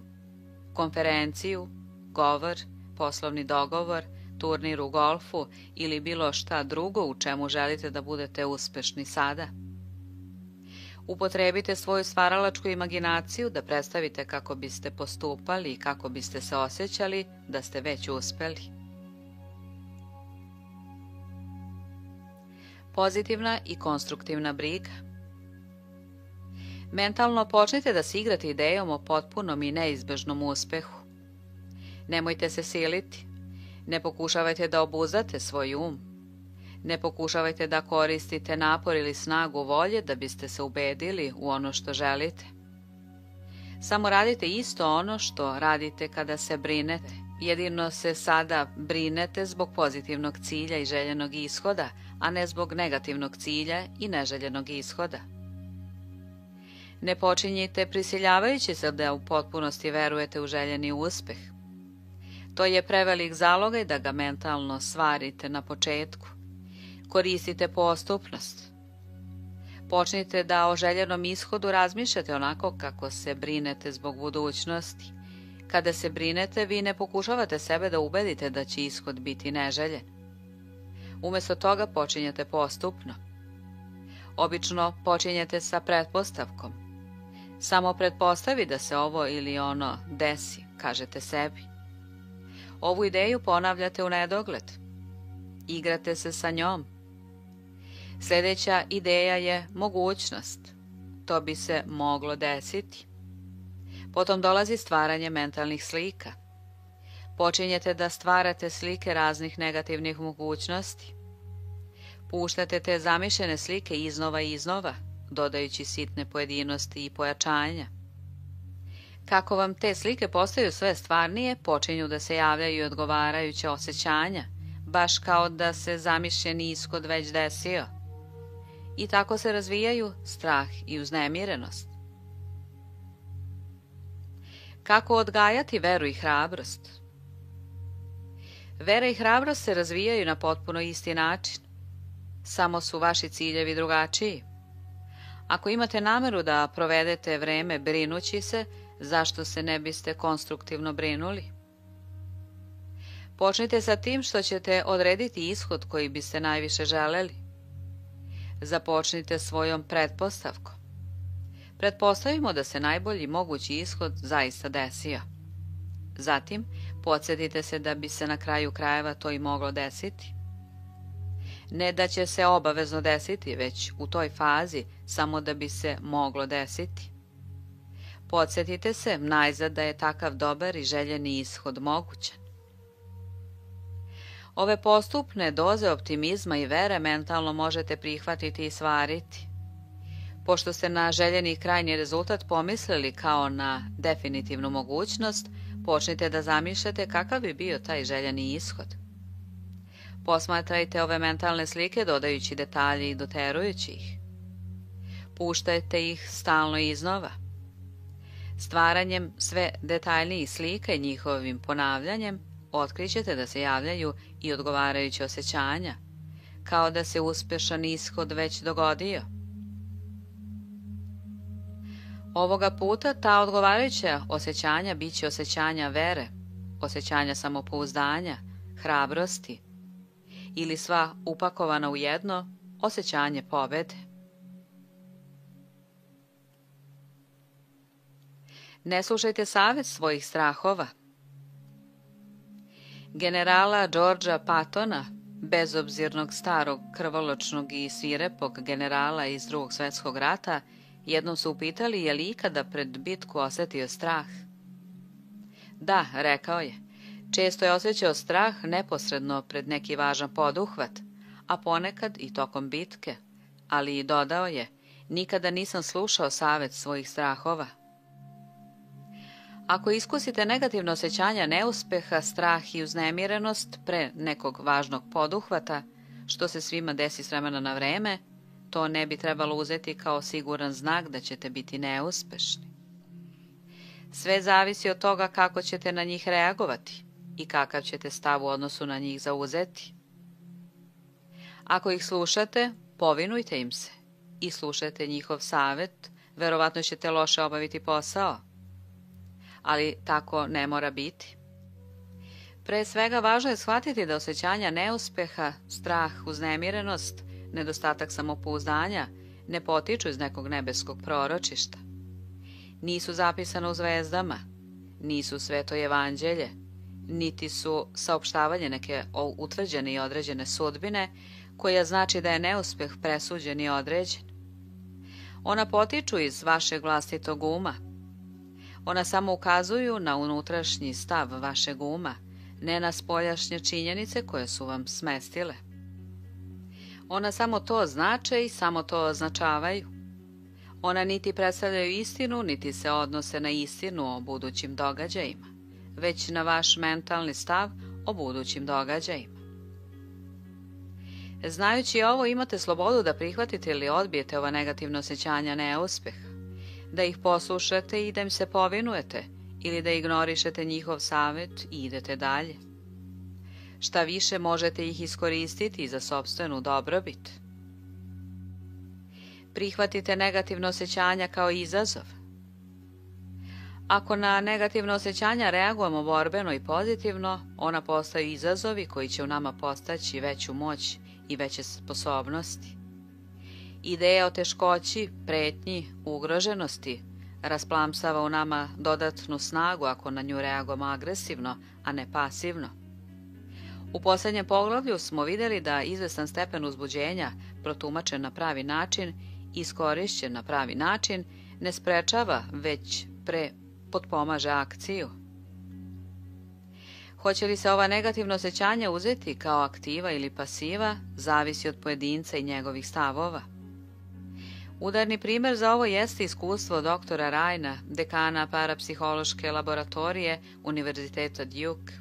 konferenciju, govor, poslovni dogovor, turnir u golfu ili bilo šta drugo u čemu želite da budete uspešni sada. Upotrebite svoju stvaralačku imaginaciju da predstavite kako biste postupali i kako biste se osjećali da ste već uspeli. Pozitivna i konstruktivna briga. Mentalno počnite da se igrate idejom o potpunom i neizbežnom uspehu. Nemojte se siliti. Ne pokušavajte da obuzdate svoj um. Ne pokušavajte da koristite napor ili snagu volje da biste se ubedili u ono što želite. Samo radite isto ono što radite kada se brinete. Jedino se sada brinete zbog pozitivnog cilja i željenog ishoda, a ne zbog negativnog cilja i neželjenog ishoda. Ne počinjite prisiljavajući se da u potpunosti verujete u željeni uspeh. To je prevelik zalogaj da ga mentalno stvarite na početku. Koristite postupnost. Počnite da o željenom ishodu razmišljate onako kako se brinete zbog budućnosti. Kada se brinete, vi ne pokušavate sebe da ubedite da će ishod biti neželjen. Umjesto toga počinjete postupno. Obično počinjete sa pretpostavkom. Samo pretpostavi da se ovo ili ono desi, kažete sebi. Ovu ideju ponavljate u nedogled. Igrate se sa njom. Sljedeća ideja je mogućnost. To bi se moglo desiti. Potom dolazi stvaranje mentalnih slika. Počinjete da stvarate slike raznih negativnih mogućnosti. Puštate te zamišljene slike iznova i iznova, dodajući sitne pojedinosti i pojačanja. Kako vam te slike postaju sve stvarnije, počinju da se javljaju i odgovarajuća osjećanja, baš kao da se zamišljeni ishod već desio. I tako se razvijaju strah i uznemirenost. Kako odgajati veru i hrabrost? Vera i hrabrost se razvijaju na potpuno isti način. Samo su vaši ciljevi drugačiji. Ako imate nameru da provedete vreme brinući se, zašto se ne biste konstruktivno brinuli? Počnite sa tim što ćete odrediti ishod koji biste najviše želeli. Započnite svojom pretpostavkom. Pretpostavimo da se najbolji mogući ishod zaista desio. Zatim, podsjetite se da bi se na kraju krajeva to i moglo desiti. Ne da će se obavezno desiti, već u toj fazi samo da bi se moglo desiti. Podsjetite se najzad da je takav dobar i željeni ishod mogućan. Ove postupne doze optimizma i vere mentalno možete prihvatiti i stvariti. Pošto ste na željeni krajnji rezultat pomislili kao na definitivnu mogućnost, počnite da zamišljate kakav bi bio taj željeni ishod. Posmatrajte ove mentalne slike dodajući detalje i doterujući ih. Puštajte ih stalno iznova. Stvaranjem sve detaljnijih slika i njihovim ponavljanjem otkrićete da se javljaju i odgovarajuće osjećanja, kao da se uspješan ishod već dogodio. Ovoga puta ta odgovarajuća osjećanja bit će osjećanja vere, osjećanja samopouzdanja, hrabrosti ili sva upakovana u jedno osjećanje pobede. Ne slušajte savjet svojih strahova. Generala Georgea Pattona, bezobzirnog starog krvoločnog i svirepog generala iz Drugog svjetskog rata, jednom su upitali je li ikada pred bitku osjetio strah. Da, rekao je, često je osjećao strah neposredno pred neki važan poduhvat, a ponekad i tokom bitke, ali i dodao je, nikada nisam slušao savjet svojih strahova. Ako iskusite negativno osjećanja neuspeha, strah i uznemirenost pre nekog važnog poduhvata, što se svima desi s vremena na vreme, to ne bi trebalo uzeti kao siguran znak da ćete biti neuspešni. Sve zavisi od toga kako ćete na njih reagovati i kakav ćete stav u odnosu na njih zauzeti. Ako ih slušate, povinujte im se i slušajte njihov savjet, verovatno ćete loše obaviti posao. Ali tako ne mora biti. Pre svega važno je shvatiti da osjećanja neuspeha, strah, uznemirenost, nedostatak samopouzdanja ne potiču iz nekog nebeskog proročišta. Nisu zapisane u zvezdama, nisu sveto evanđelje, niti su saopštavanje neke utvrđene i određene sudbine, koja znači da je neuspeh presuđen i određen. Ona potiču iz vašeg vlastitog uma. Ona samo ukazuju na unutrašnji stav vašeg uma, ne na spoljašnje činjenice koje su vam smestile. Ona samo to znače i samo to označavaju. Ona niti predstavljaju istinu, niti se odnose na istinu o budućim događajima, već na vaš mentalni stav o budućim događajima. Znajući ovo, imate slobodu da prihvatite ili odbijete ova negativna osjećanja neuspeha, da ih poslušate i da im se povinujete, ili da ignorišete njihov savjet i idete dalje. Šta više, možete ih iskoristiti za sopstvenu dobrobit. Prihvatite negativno osjećanja kao izazov. Ako na negativno osjećanja reagujemo borbeno i pozitivno, ona postaju izazovi koji će u nama postaći veću moć i veće sposobnosti. Ideja o teškoći, pretnji, ugroženosti rasplamsava u nama dodatnu snagu ako na nju reagujemo agresivno, a ne pasivno. U posljednjem poglavlju smo vidjeli da izvestan stepen uzbuđenja, protumačen na pravi način, iskorišćen na pravi način, ne sprečava, već potpomaže akciju. Hoće li se ova negativna osjećanja uzeti kao aktiva ili pasiva, zavisi od pojedinca i njegovih stavova. Udarni primjer za ovo jeste iskustvo doktora Rajna, dekana parapsihološke laboratorije Univerziteta Duke.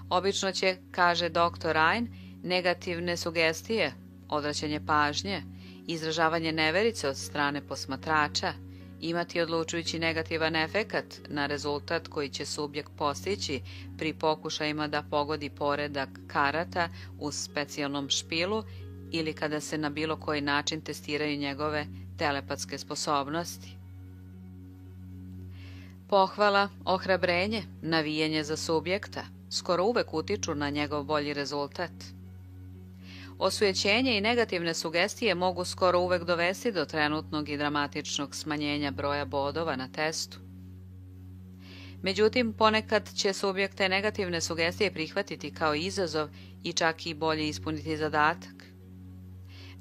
Obično će, kaže doktor Rajn, negativne sugestije, odvraćanje pažnje, izražavanje neverice od strane posmatrača, imati odlučujući negativan efekat na rezultat koji će subjekt postići pri pokušajima da pogodi poredak karata u specijalnom špilu ili kada se na bilo koji način testiraju njegove telepatske sposobnosti. Pohvala, ohrabrenje, navijanje za subjekta skoro uvek utiču na njegov bolji rezultat. Osujećenje i negativne sugestije mogu skoro uvek dovesti do trenutnog i dramatičnog smanjenja broja bodova na testu. Međutim, ponekad će subjekt te negativne sugestije prihvatiti kao izazov i čak i bolje ispuniti zadatak.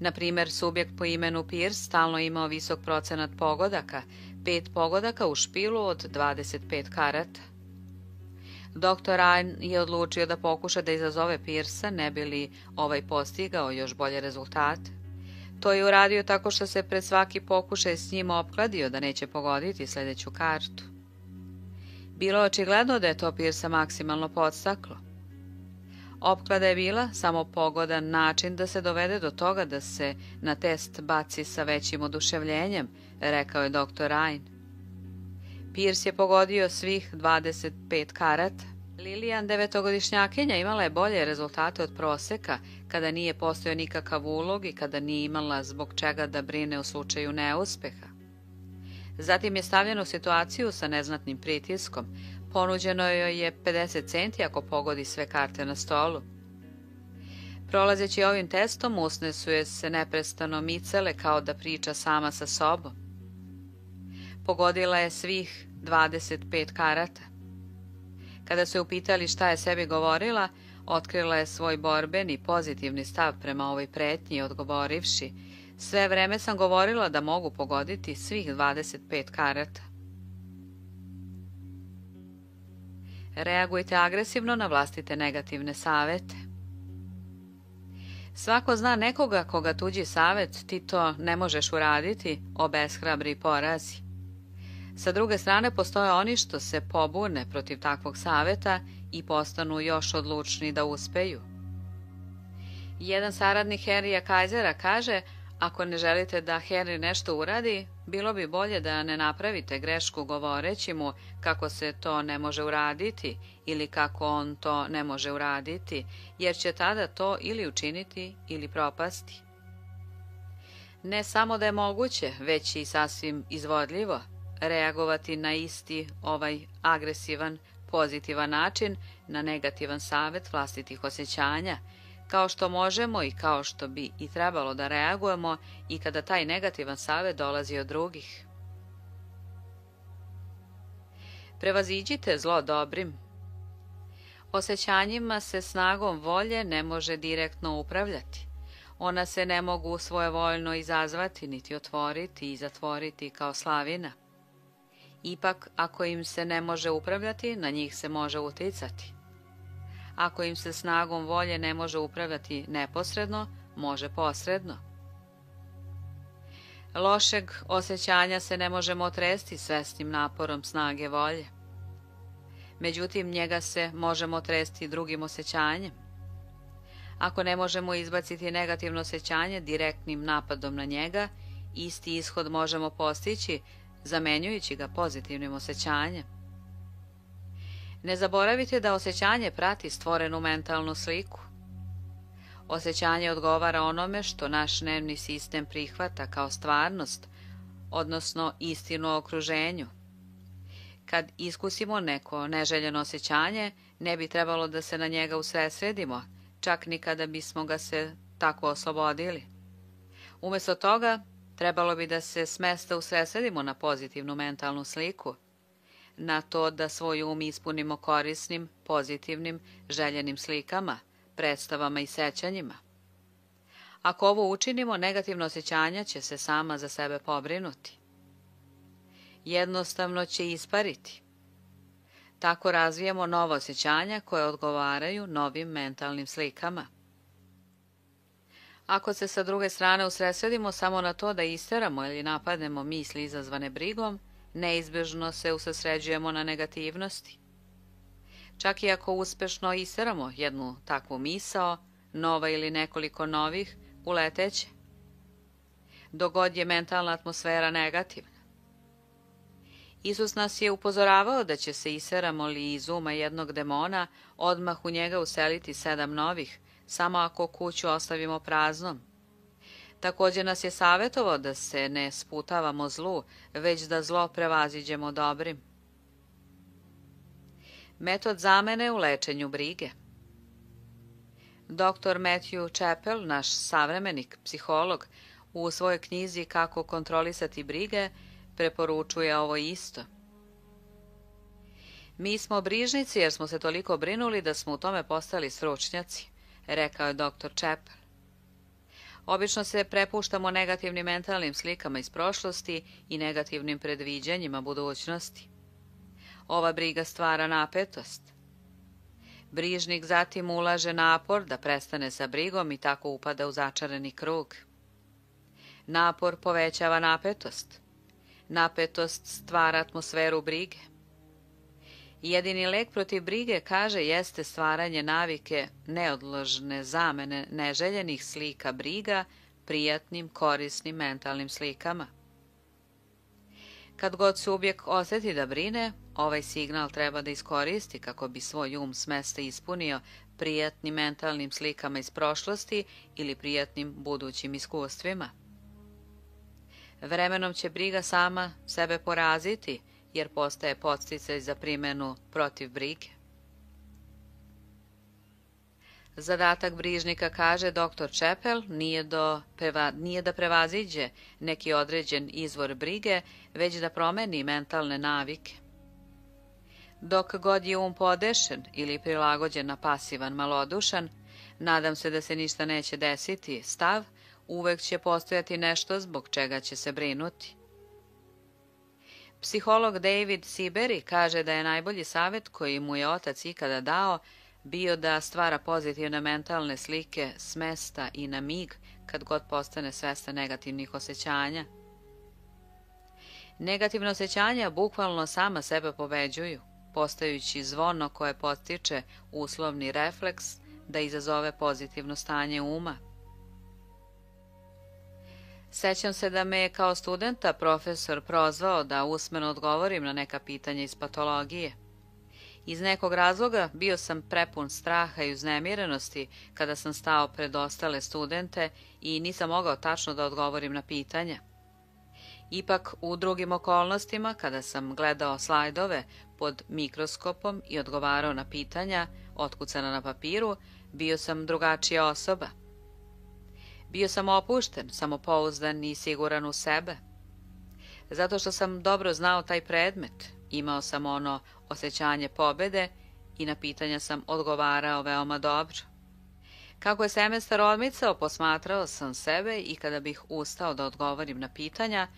Na primjer, subjekt po imenu Pierce stalno imao visok procenat pogodaka, 5 pogodaka u špilu od 25 karata. Dr. Ryan je odlučio da pokuša da izazove Pierce-a, ne bi li ovaj postigao još bolje rezultate. To je uradio tako što se pred svaki pokušaj s njim opkladio da neće pogoditi sljedeću kartu. Bilo je očigledno da je to Pierce-a maksimalno podstaklo. Opklada je bila samo pogodan način da se dovede do toga da se na test baci sa većim oduševljenjem, rekao je dr. Ryan. Pierce je pogodio svih 25 karata. Lilian, 9-godišnjakinja, imala je bolje rezultate od proseka kada nije postojao nikakav ulog i kada nije imala zbog čega da brine u slučaju neuspeha. Zatim je stavljena u situaciju sa neznatnim pritiskom. Ponuđeno joj je 50 centi ako pogodi sve karte na stolu. Prolazeći ovim testom, usne su je se neprestano micale kao da priča sama sa sobom. Pogodila je svih 25 karata. Kada su je upitali šta je sebi govorila, otkrila je svoj borbeni, pozitivni stav prema ovoj pretnji, odgovorivši: sve vreme sam govorila da mogu pogoditi svih 25 karata. Reagujte agresivno na vlastite negativne savete. Svako zna nekoga koga tuđi savet ti to ne možeš uraditi, obeshrabri i porazi. Sa druge strane, postoje oni što se pobune protiv takvog saveta i postanu još odlučni da uspeju. Jedan saradnik Henrya Kaisera kaže: ako ne želite da Henry nešto uradi, bilo bi bolje da ne napravite grešku govoreći mu kako se to ne može uraditi ili kako on to ne može uraditi, jer će tada to ili učiniti ili propasti. Ne samo da je moguće, već i sasvim izvodljivo reagovati na isti ovaj agresivan, pozitivan način na negativan savet vlastitih osjećanja, kao što možemo i kao što bi i trebalo da reagujemo i kada taj negativan savet dolazi od drugih. Prevaziđite zlo dobrim. Osjećanjima se snagom volje ne može direktno upravljati. Ona se ne mogu svojevoljno izazvati, niti otvoriti i zatvoriti kao slavina. Ipak, ako im se ne može upravljati, na njih se može uticati. Ako im se snagom volje ne može upravljati neposredno, može posredno. Lošeg osjećanja se ne možemo otresti svesnim naporom snage volje. Međutim, njega se možemo otresti drugim osjećanjem. Ako ne možemo izbaciti negativno osjećanje direktnim napadom na njega, isti ishod možemo postići zamenjujući ga pozitivnim osjećanjem. Ne zaboravite da osjećanje prati stvorenu mentalnu sliku. Osjećanje odgovara onome što naš nervni sistem prihvata kao stvarnost, odnosno istinu o okruženju. Kad iskusimo neko neželjeno osjećanje, ne bi trebalo da se na njega usredsredimo, čak ni kada bismo ga se tako oslobodili. Umjesto toga, trebalo bi da se s mesta usredsredimo na pozitivnu mentalnu sliku, na to da svoj um ispunimo korisnim, pozitivnim, željenim slikama, predstavama i sećanjima. Ako ovo učinimo, negativno osjećanja će se sama za sebe pobrinuti. Jednostavno će ispariti. Tako razvijemo nova osjećanja koje odgovaraju novim mentalnim slikama. Ako se sa druge strane usredsredimo samo na to da isteramo ili napadnemo misli izazvane brigom, neizbježno se usredsređujemo na negativnosti. Čak i ako uspešno isteramo jednu takvu misao, nova ili nekoliko novih, uleteće. Dok god je mentalna atmosfera negativna. Isus nas je upozoravao da će se iseramo li iz uma jednog demona, odmah u njega useliti 7 novih, samo ako kuću ostavimo praznom. Također nas je savjetovao da se ne sputavamo zlu, već da zlo prevaziđemo dobrim. Metod zamene u lečenju brige. Dr. Matthew Chappell, naš savremenik, psiholog, u svojoj knjizi Kako kontrolisati brige, preporučuje ovo isto. Mi smo brižnici jer smo se toliko brinuli da smo u tome postali stručnjaci, rekao je dr. Chappell. Obično se prepuštamo negativnim mentalnim slikama iz prošlosti i negativnim predviđanjima budućnosti. Ova briga stvara napetost. Brižnik zatim ulaže napor da prestane sa brigom i tako upada u začarani krug. Napor povećava napetost. Napetost stvara atmosferu brige. Jedini lek protiv brige, kaže, jeste stvaranje navike neodložne zamene neželjenih slika briga prijatnim, korisnim mentalnim slikama. Kad god subjekt osjeti da brine, ovaj signal treba da iskoristi kako bi svoj um s mesta ispunio prijatnim mentalnim slikama iz prošlosti ili prijatnim budućim iskustvima. Vremenom će briga sama sebe poraziti, jer postaje podsticaj za primjenu protiv brige. Zadatak brižnika, kaže dr. Chappell, nije da prevaziđe neki određen izvor brige, već da promeni mentalne navike. Dok god je um podešen ili prilagođen na pasivan, malodušan, nadam se da se ništa neće desiti, stav, uvek će postojati nešto zbog čega će se brinuti. Psiholog David Seabury kaže da je najbolji savjet koji mu je otac ikada dao bio da stvara pozitivne mentalne slike s mesta i na mig kad god postane svestan negativnih osjećanja. Negativne osjećanja bukvalno sama sebe pobeđuju, postajući zvono koje postiče uslovni refleks da izazove pozitivno stanje uma. Sećam se da me je kao studenta profesor prozvao da usmeno odgovorim na neka pitanja iz patologije. Iz nekog razloga bio sam prepun straha i uznemirenosti kada sam stao pred ostale studente i nisam mogao tačno da odgovorim na pitanja. Ipak, u drugim okolnostima, kada sam gledao slajdove pod mikroskopom i odgovarao na pitanja, otkucana na papiru, bio sam drugačija osoba. Bio sam opušten, samopouzdan i siguran u sebe. Zato što sam dobro znao taj predmet, imao sam ono osjećanje pobede i na pitanja sam odgovarao veoma dobro. Kako je semestar odmicao, posmatrao sam sebe i kada bih ustao da odgovorim na pitanja,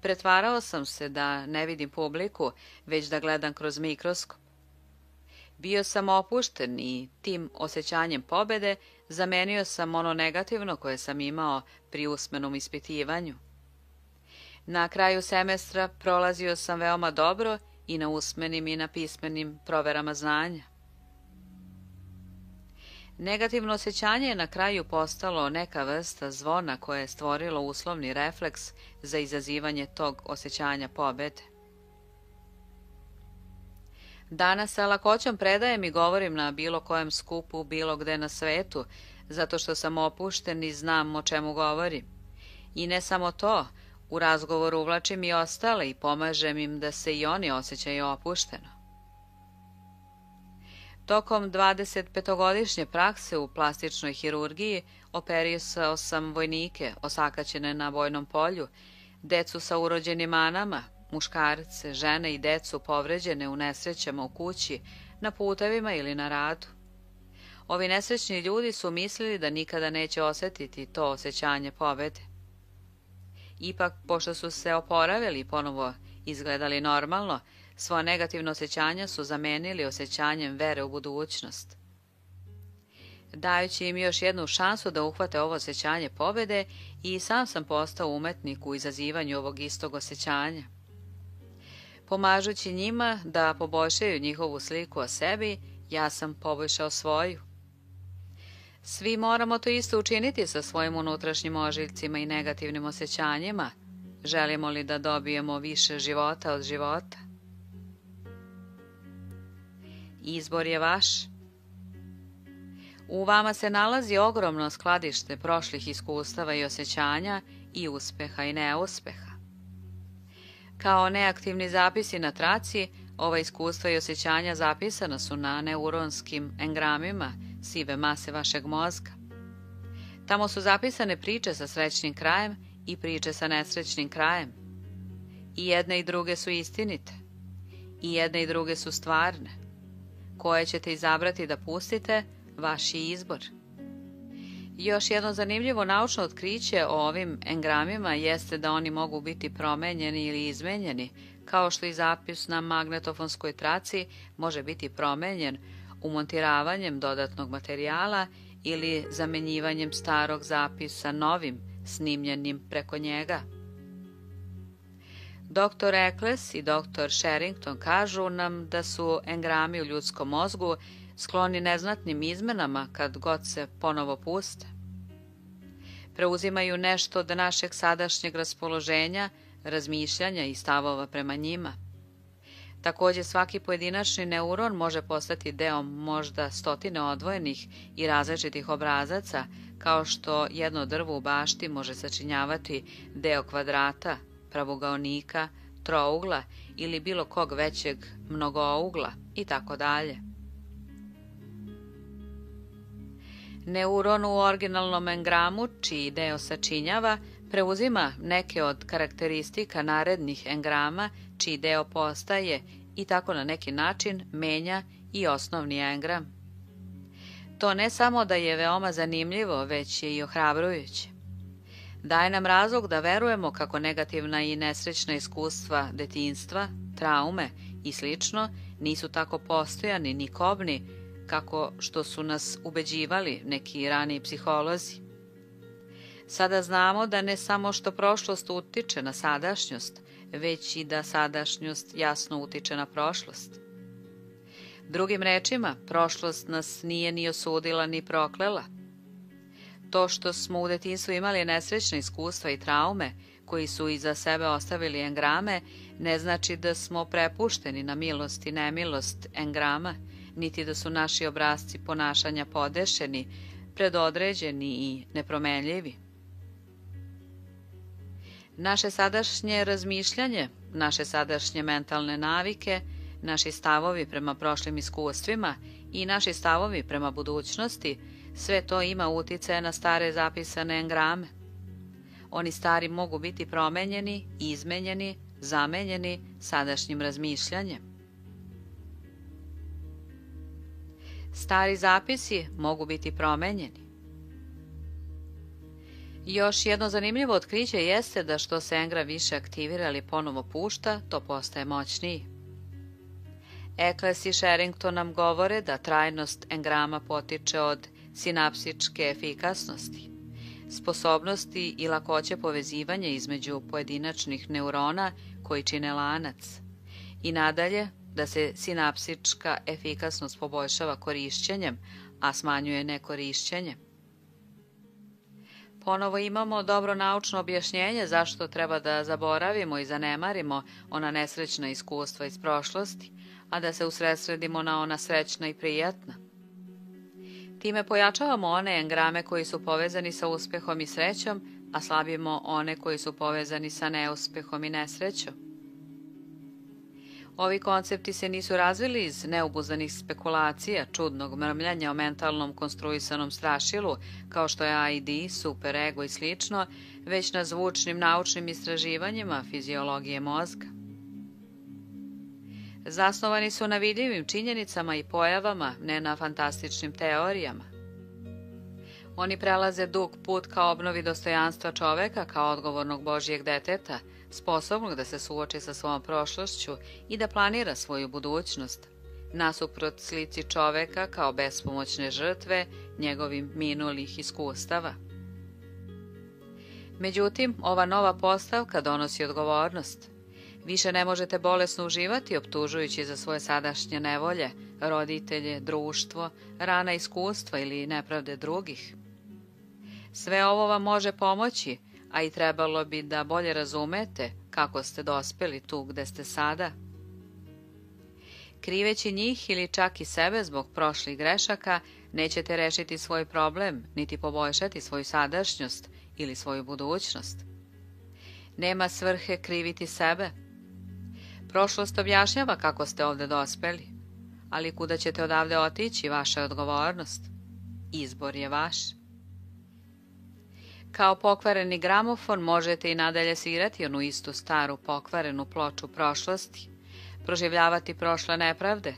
pretvarao sam se da ne vidim publiku, već da gledam kroz mikroskop. Bio sam opušten i tim osjećanjem pobede zamenio sam ono negativno koje sam imao pri usmenom ispitivanju. Na kraju semestra prolazio sam veoma dobro i na usmenim i na pismenim proverama znanja. Negativno osjećanje je na kraju postalo neka vrsta zvona koje je stvorilo uslovni refleks za izazivanje tog osjećanja pobede. Danas sa lakoćom predajem i govorim na bilo kojem skupu, bilo gde na svetu, zato što sam opušten i znam o čemu govorim. I ne samo to, u razgovoru uvlačim i ostale i pomažem im da se i oni osjećaju opušteno. Tokom 25-godišnje prakse u plastičnoj hirurgiji operisao sam vojnike osakaćene na vojnom polju, decu sa urođenim manama, muškarce, žene i decu povređene u nesrećama u kući, na putevima ili na radu. Ovi nesrećni ljudi su mislili da nikada neće osjetiti to osjećanje pobede. Ipak, pošto su se oporavili i ponovo izgledali normalno, svoja negativna osjećanja su zamenili osjećanjem vere u budućnost. Dajući im još jednu šansu da uhvate ovo osjećanje pobede, i sam sam postao umetnik u izazivanju ovog istog osjećanja. Pomažući njima da poboljšaju njihovu sliku o sebi, ja sam poboljšao svoju. Svi moramo to isto učiniti sa svojim unutrašnjim ožiljcima i negativnim osjećanjima, želimo li da dobijemo više života od života. Izbor je vaš. U vama se nalazi ogromno skladište prošlih iskustava i osjećanja i uspeha i neuspeha. Kao neaktivni zapisi na traci, ova iskustva i osjećanja zapisana su na neuronskim engramima sive mase vašeg mozga. Tamo su zapisane priče sa srećnim krajem i priče sa nesrećnim krajem. I jedne i druge su istinite. I jedne i druge su stvarne. Koje ćete izabrati da pustite, vaš je izbor. Još jedno zanimljivo naučno otkriće o ovim engramima jeste da oni mogu biti promenjeni ili izmenjeni, kao što i zapis na magnetofonskoj traci može biti promenjen umontiravanjem dodatnog materijala ili zamenjivanjem starog zapisa novim, snimljenim preko njega. Dr. Eccles i dr. Sherrington kažu nam da su engrami u ljudskom mozgu skloni neznatnim izmenama kad god se ponovo puste. Preuzimaju nešto od našeg sadašnjeg raspoloženja, razmišljanja i stavova prema njima. Također svaki pojedinačni neuron može postati deo možda stotine odvojenih i različitih obrazaca, kao što jedno drvo u bašti može sačinjavati deo kvadrata, pravogaonika, trougla ili bilo kog većeg mnogougla i tako dalje. Neuron u originalnom engramu, čiji deo sačinjava, preuzima neke od karakteristika narednih engrama, čiji deo postaje i tako na neki način menja i osnovni engram. To ne samo da je veoma zanimljivo, već je i ohrabrujuće. Daje nam razlog da verujemo kako negativna i nesrećna iskustva detinjstva, traume i sl. Nisu tako postojani ni kobni kako što su nas ubeđivali neki raniji psiholozi. Sada znamo da ne samo što prošlost utiče na sadašnjost, već i da sadašnjost jasno utiče na prošlost. Drugim rečima, prošlost nas nije ni osudila ni proklela. To što smo u detinjstvu imali nesrećna iskustva i traume, koji su iza sebe ostavili engrame, ne znači da smo prepušteni na milost i nemilost engrama, niti da su naši obrasci ponašanja podešeni, predodređeni i nepromenljivi. Naše sadašnje razmišljanje, naše sadašnje mentalne navike, naši stavovi prema prošlim iskustvima i naši stavovi prema budućnosti, sve to ima uticaje na stare zapisane engrame. Oni stari mogu biti promenjeni, izmenjeni, zamenjeni sadašnjim razmišljanjem. Stari zapisi mogu biti promenjeni. Još jedno zanimljivo otkriće jeste da što se engram više aktivira ili ponovo pušta, to postaje moćniji. Eccles i Sherrington nam govore da trajnost engrama potiče od sinapsičke efikasnosti, sposobnosti i lakoće povezivanja između pojedinačnih neurona koji čine lanac, i nadalje da se sinapsička efikasnost poboljšava korišćenjem, a smanjuje nekorišćenjem. Ponovo imamo dobro naučno objašnjenje zašto treba da zaboravimo i zanemarimo ona nesrećna iskustva iz prošlosti, a da se usredsredimo na ona srećna i prijatna. Time pojačavamo one engrame koji su povezani sa uspehom i srećom, a slabimo one koji su povezani sa neuspehom i nesrećom. Ovi koncepti se nisu razvili iz neobuzdanih spekulacija, čudnog mrmljanja o mentalnom konstruisanom strašilu, kao što je ID, superego i slično, već na zvučnim naučnim istraživanjima fiziologije mozga. Zasnovani su na vidljivim činjenicama i pojavama, ne na fantastičnim teorijama. Oni prelaze dug put ka obnovi dostojanstva čoveka kao odgovornog Božjeg deteta, sposobnog da se suoči sa svojom prošlošću i da planira svoju budućnost, nasuprot slici čoveka kao bespomoćne žrtve njegovim minulih iskustava. Međutim, ova nova postavka donosi odgovornost. Više ne možete bolesno uživati optužujući za svoje sadašnje nevolje, roditelje, društvo, rana iskustva ili nepravde drugih. Sve ovo vam može pomoći, a i trebalo bi da bolje razumete kako ste dospeli tu gde ste sada. Kriveći njih ili čak i sebe zbog prošlih grešaka, nećete rešiti svoj problem, niti poboljšati svoju sadašnjost ili svoju budućnost. Nema svrhe kriviti sebe. Prošlost objašnjava kako ste ovde dospeli, ali kuda ćete odavde otići, vaša je odgovornost. Izbor je vaš. Kao pokvareni gramofon možete i nadalje svirati onu istu staru pokvarenu ploču prošlosti, proživljavati prošle nepravde,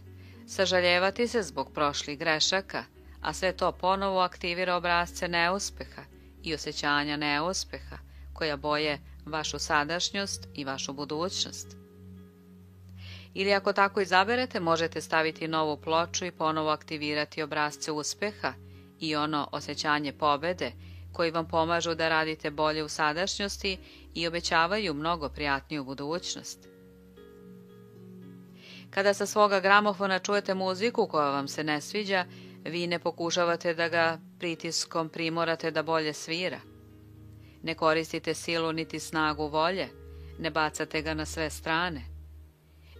sažaljevati se zbog prošlih grešaka, a sve to ponovo aktivira obrasce neuspeha i osjećanja neuspeha, koja boje vašu sadašnjost i vašu budućnost. Ili ako tako izaberete, možete staviti novu ploču i ponovo aktivirati obrasce uspeha i ono osjećanje pobede, koji vam pomažu da radite bolje u sadašnjosti i obećavaju mnogo prijatniju budućnost. Kada sa svoga gramofona čujete muziku koja vam se ne sviđa, vi ne pokušavate da ga pritiskom primorate da bolje svira. Ne koristite silu niti snagu volje, ne bacate ga na sve strane.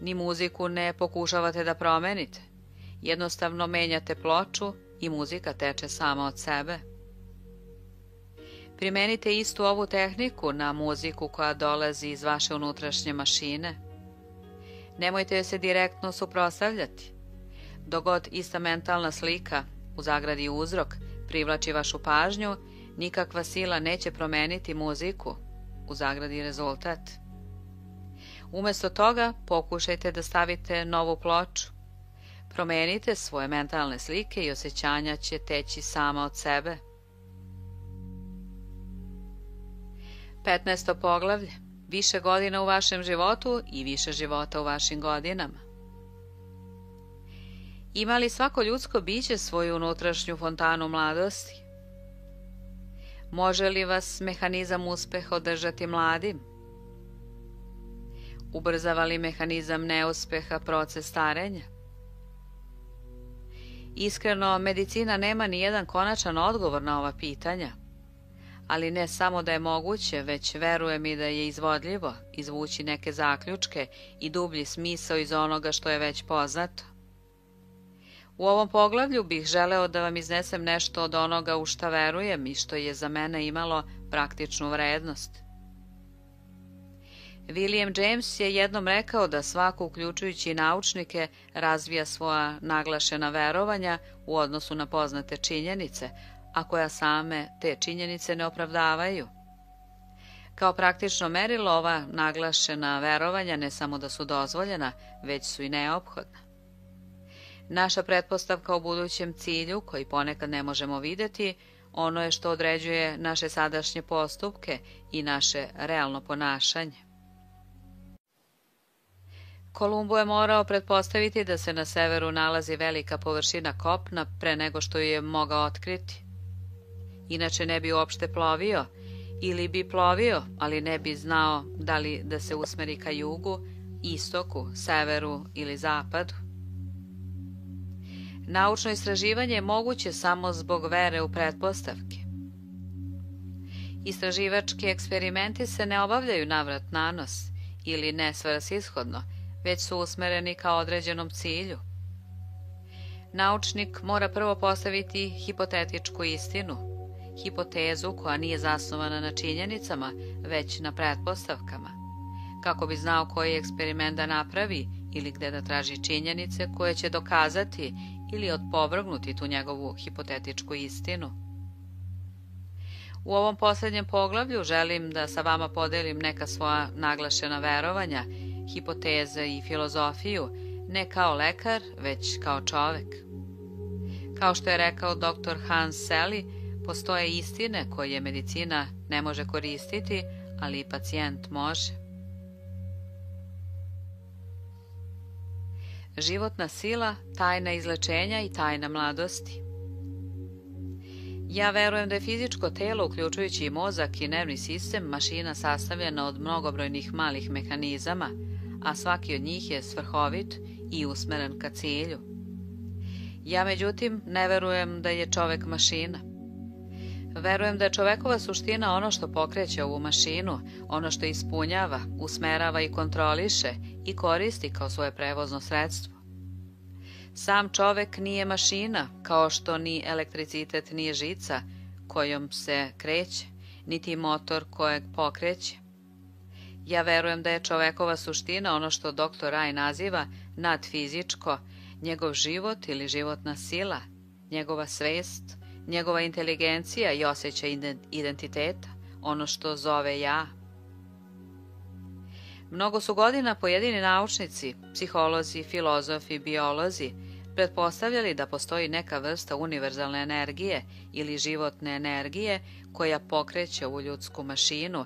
Ni muziku ne pokušavate da promenite. Jednostavno menjate ploču i muzika teče sama od sebe. Primenite istu ovu tehniku na muziku koja dolazi iz vaše unutrašnje mašine. Nemojte joj se direktno suprotstavljati. Dok god ista mentalna slika, u zagradi uzrok, privlači vašu pažnju, nikakva sila neće promeniti muziku, u zagradi rezultat. Umesto toga, pokušajte da stavite novu ploču. Promenite svoje mentalne slike i osjećanja će teći sama od sebe. 15. poglavlje. Više godina u vašem životu i više života u vašim godinama. Ima li svako ljudsko biće svoju unutrašnju fontanu mladosti? Može li vas mehanizam uspeha održati mladim? Ubrzava li mehanizam neuspeha proces starenja? Iskreno, medicina nema ni jedan konačan odgovor na ova pitanja, ali ne samo da je moguće, već verujem i da je izvodljivo izvući neke zaključke i dublji smisao iz onoga što je već poznato. U ovom poglavlju bih želeo da vam iznesem nešto od onoga u šta verujem i što je za mene imalo praktičnu vrednost. William James je jednom rekao da svako, uključujući i naučnike, razvija svoja naglašena verovanja u odnosu na poznate činjenice, a koja same te činjenice ne opravdavaju. Kao praktično merilo, ova naglašena verovanja ne samo da su dozvoljena, već su i neophodna. Naša pretpostavka o budućem cilju, koji ponekad ne možemo videti, Ono je što određuje naše sadašnje postupke i naše realno ponašanje. Kolumbo je morao pretpostaviti da se na severu nalazi velika površina kopna pre nego što ju je mogao otkriti. Inače ne bi uopšte plovio, ili bi plovio, ali ne bi znao da li da se usmeri ka jugu, istoku, severu ili zapadu. Naučno istraživanje je moguće samo zbog vere u pretpostavke. Istraživački eksperimenti se ne obavljaju navrat na nos ili nesvrsishodno, već su usmereni ka određenom cilju. Naučnik mora prvo postaviti hipotetičku istinu, hipotezu koja nije zasnovana na činjenicama, već na pretpostavkama, kako bi znao koji eksperiment da napravi ili gde da traži činjenice koje će dokazati ili odpovrgnuti tu njegovu hipotetičku istinu. U ovom posljednjem poglavlju želim da sa vama podelim neka svoja naglašena verovanja, hipoteze i filozofiju, ne kao lekar, već kao čovek. Kao što je rekao dr. Hans Selye, postoje istine koje medicina ne može koristiti, ali i pacijent može. Životna sila, tajna izlečenja i tajna mladosti. Ja verujem da je fizičko telo, uključujući i mozak i nervni sistem, mašina sastavljena od mnogobrojnih malih mehanizama, a svaki od njih je svrhovit i usmeren ka cilju. Ja, međutim, ne verujem da je čovek mašina. Verujem da je čovekova suština ono što pokreće ovu mašinu, ono što ispunjava, usmerava i kontroliše i koristi kao svoje prevozno sredstvo. Sam čovek nije mašina, kao što ni elektricitet nije žica kojom se kreće, niti motor kojeg pokreće. Ja verujem da je čovekova suština ono što dr. Raj naziva nadfizičko, njegov život ili životna sila, njegova svest, njegova inteligencija i osjećaj identiteta, ono što zove ja. Mnogo su godina pojedini naučnici, psiholozi, filozofi, biolozi pretpostavljali da postoji neka vrsta univerzalne energije ili životne energije koja pokreće ovu ljudsku mašinu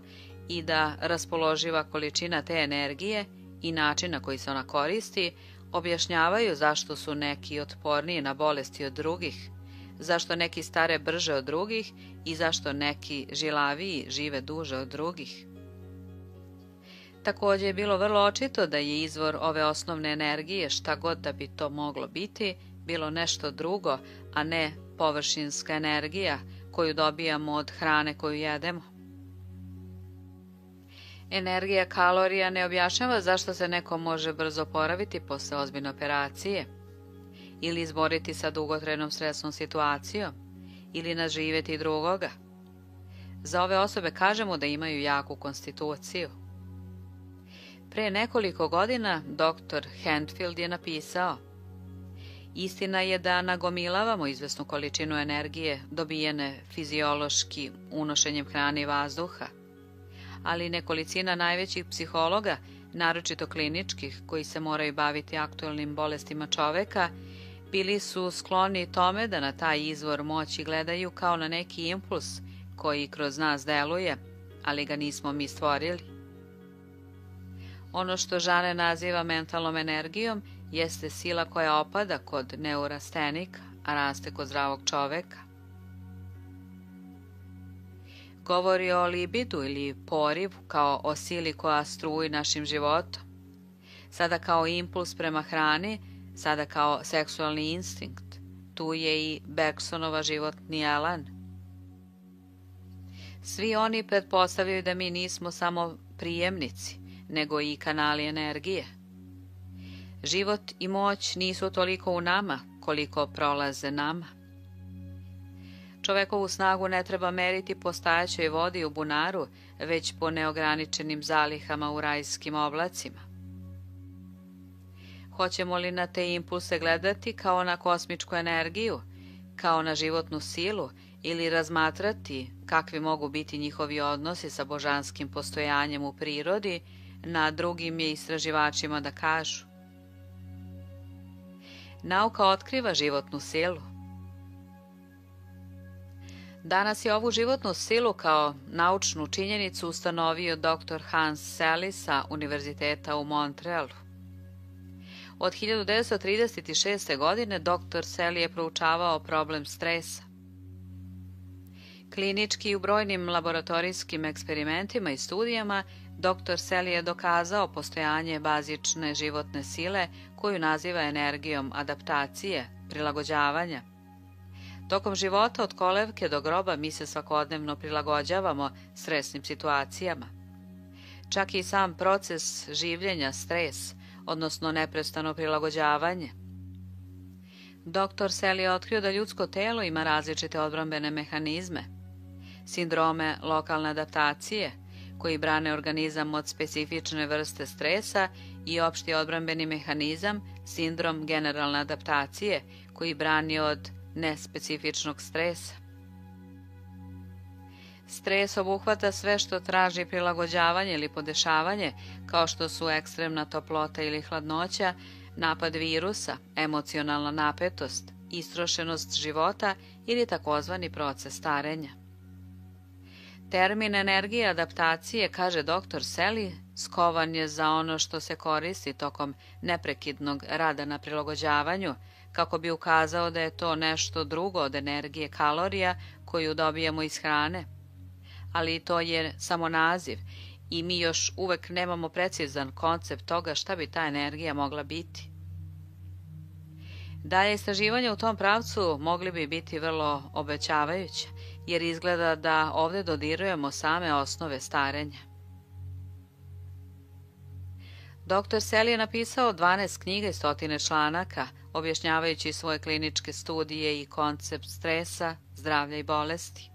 i da raspoloživa količina te energije i način na koji se ona koristi objašnjavaju zašto su neki otporniji na bolesti od drugih, zašto neki stare brže od drugih i zašto neki žilaviji žive duže od drugih. Također je bilo vrlo očito da je izvor ove osnovne energije, šta god da bi to moglo biti, bilo nešto drugo, a ne površinska energija koju dobijamo od hrane koju jedemo. Energija kalorija ne objašnjava zašto se neko može brzo oporaviti posle ozbiljne operacije, ili izboriti sa dugotrajnom stresnom situacijom, ili naživjeti drugoga. Za ove osobe kažemo da imaju jaku konstituciju. Pre nekoliko godina dr. Handfield je napisao: istina je da nagomilavamo izvesnu količinu energije dobijene fiziološki unošenjem hrane i vazduha, ali nekolicina najvećih psihologa, naročito kliničkih, koji se moraju baviti aktuelnim bolestima čoveka, bili su skloni tome da na taj izvor moći gledaju kao na neki impuls koji kroz nas deluje, ali ga nismo mi stvorili. Ono što Žane naziva mentalnom energijom jeste sila koja opada kod neurastenika, a raste kod zdravog čoveka. Govori o libidu ili porivu kao o sili koja struji našim životom. Sada kao impuls prema hrani, sada kao seksualni instinkt. Tu je i Bergsonova životni elan. Svi oni pretpostavljaju da mi nismo samo prijemnici, nego i kanali energije. Život i moć nisu toliko u nama, koliko prolaze nama. Čovekovu snagu ne treba meriti po stajaćoj vodi u bunaru, već po neograničenim zalihama u rajskim oblacima. Hoćemo li na te impulse gledati kao na kosmičku energiju, kao na životnu silu, ili razmatrati kakvi mogu biti njihovi odnosi sa božanskim postojanjem u prirodi, na drugim je istraživačima da kažu. Nauka otkriva životnu silu. Danas je ovu životnu silu kao naučnu činjenicu ustanovio dr. Hans Selye sa Univerziteta u Montrealu. Od 1936. godine dr. Selye je proučavao problem stresa. Klinički i u brojnim laboratorijskim eksperimentima i studijama dr. Selye je dokazao postojanje bazične životne sile koju naziva energijom adaptacije, prilagođavanja. Tokom života od kolevke do groba mi se svakodnevno prilagođavamo stresnim situacijama. Čak i sam proces življenja stres, odnosno neprestano prilagođavanje. Dr. Selye je otkrio da ljudsko telo ima različite odbrambene mehanizme, sindrome lokalne adaptacije, koji brane organizam od specifične vrste stresa i opšti odbrambeni mehanizam, sindrom generalne adaptacije, koji brani od nespecifičnog stresa. Stres obuhvata sve što traži prilagođavanje ili podešavanje, kao što su ekstremna toplota ili hladnoća, napad virusa, emocionalna napetost, istrošenost života ili takozvani proces starenja. Termin energije adaptacije, kaže dr. Selye, skovan je za ono što se koristi tokom neprekidnog rada na prilagođavanju, kako bi ukazao da je to nešto drugo od energije kalorija koju dobijamo iz hrane. Ali to je samo naziv i mi još uvek nemamo precizan koncept toga šta bi ta energija mogla biti. Dalje istraživanja u tom pravcu mogli bi biti vrlo obećavajuća, jer izgleda da ovdje dodirujemo same osnove starenja. Dr. Selye je napisao 12 knjiga i 100 članaka, objašnjavajući svoje kliničke studije i koncept stresa, zdravlja i bolesti.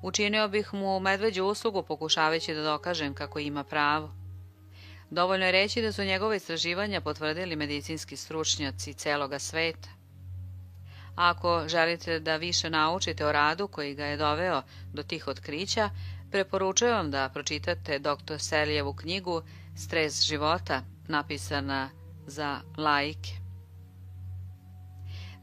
Učinio bih mu medveđu uslugu pokušavajući da dokažem kako ima pravo. Dovoljno je reći da su njegove istraživanja potvrdili medicinski stručnjaci celoga sveta. Ako želite da više naučite o radu koji ga je doveo do tih otkrića, preporučujem vam da pročitate dr. Selyevu knjigu Stres života, napisana za laike.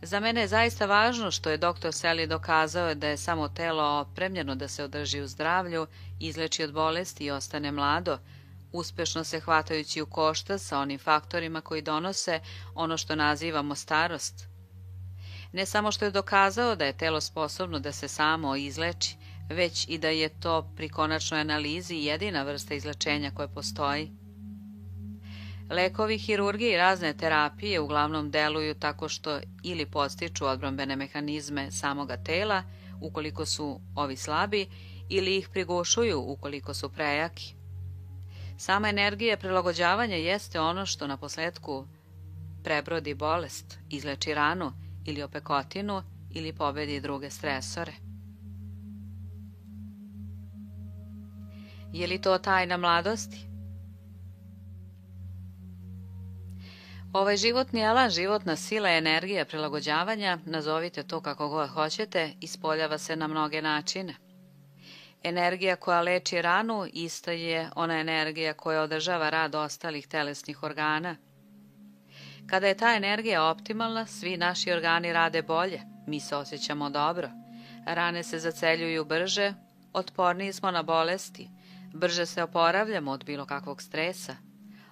Za mene je zaista važno što je dr. Selye dokazao da je samo telo opremljeno da se održi u zdravlju, izleči od bolesti i ostane mlado, uspešno se hvatajući u koštac sa onim faktorima koji donose ono što nazivamo starost. Ne samo što je dokazao da je telo sposobno da se samo izleči, već i da je to pri konačnoj analizi jedina vrsta izlečenja koja postoji. Lekovi, hirurgije i razne terapije uglavnom deluju tako što ili podstiču odbrambene mehanizme samoga tela, ukoliko su ovi slabi, ili ih prigušuju ukoliko su prejaki. Sama energija prilagođavanja jeste ono što na posledku prebrodi bolest, izleči ranu ili opekotinu ili pobedi druge stresore. Je li to tajna mladosti? Ovaj životni elan, životna sila i energija prilagođavanja, nazovite to kako god hoćete, ispoljava se na mnoge načine. Energija koja leči ranu ista je ona energija koja održava rad ostalih telesnih organa. Kada je ta energija optimalna, svi naši organi rade bolje, mi se osjećamo dobro, rane se zaceljuju brže, otporniji smo na bolesti, brže se oporavljamo od bilo kakvog stresa,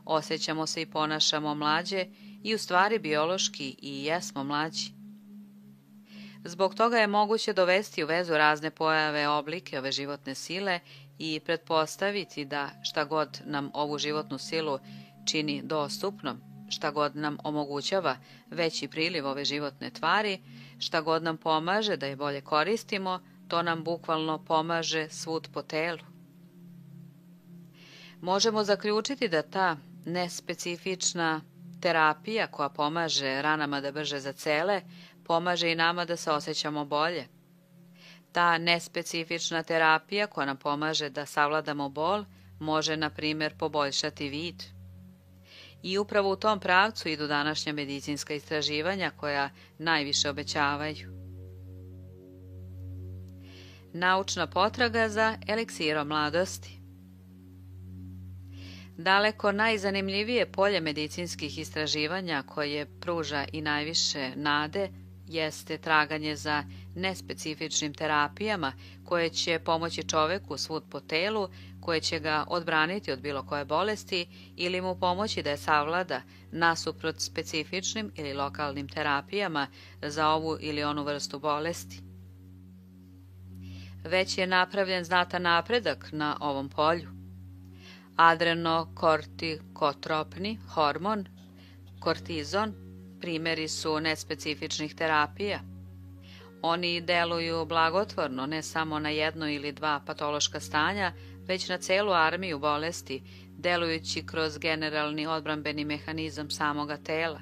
osjećamo se i ponašamo mlađe i u stvari biološki i jesmo mlađi. Zbog toga je moguće dovesti u vezu razne pojave, oblike ove životne sile i pretpostaviti da šta god nam ovu životnu silu čini dostupnom, šta god nam omogućava veći priliv ove životne tvari, šta god nam pomaže da je bolje koristimo, to nam bukvalno pomaže svud po telu. Možemo zaključiti da ta nespecifična terapija koja pomaže ranama da brže zacele, pomaže i nama da se osjećamo bolje. Ta nespecifična terapija koja nam pomaže da savladamo bol može, na primjer, poboljšati vid. I upravo u tom pravcu idu današnja medicinska istraživanja koja najviše obećavaju. Naučna potraga za eliksirom mladosti. Daleko najzanimljivije polje medicinskih istraživanja koje pruža i najviše nade jeste traganje za nespecifičnim terapijama koje će pomoći čoveku svud po telu, koje će ga odbraniti od bilo koje bolesti ili mu pomoći da je savlada nasuprot specifičnim ili lokalnim terapijama za ovu ili onu vrstu bolesti. Već je napravljen znatan napredak na ovom polju. Adrenokortikotropni hormon, kortizon, primjeri su nespecifičnih terapija. Oni deluju blagotvorno ne samo na jedno ili dva patološka stanja, već na celu armiju bolesti, delujući kroz generalni odbrambeni mehanizam samoga tela.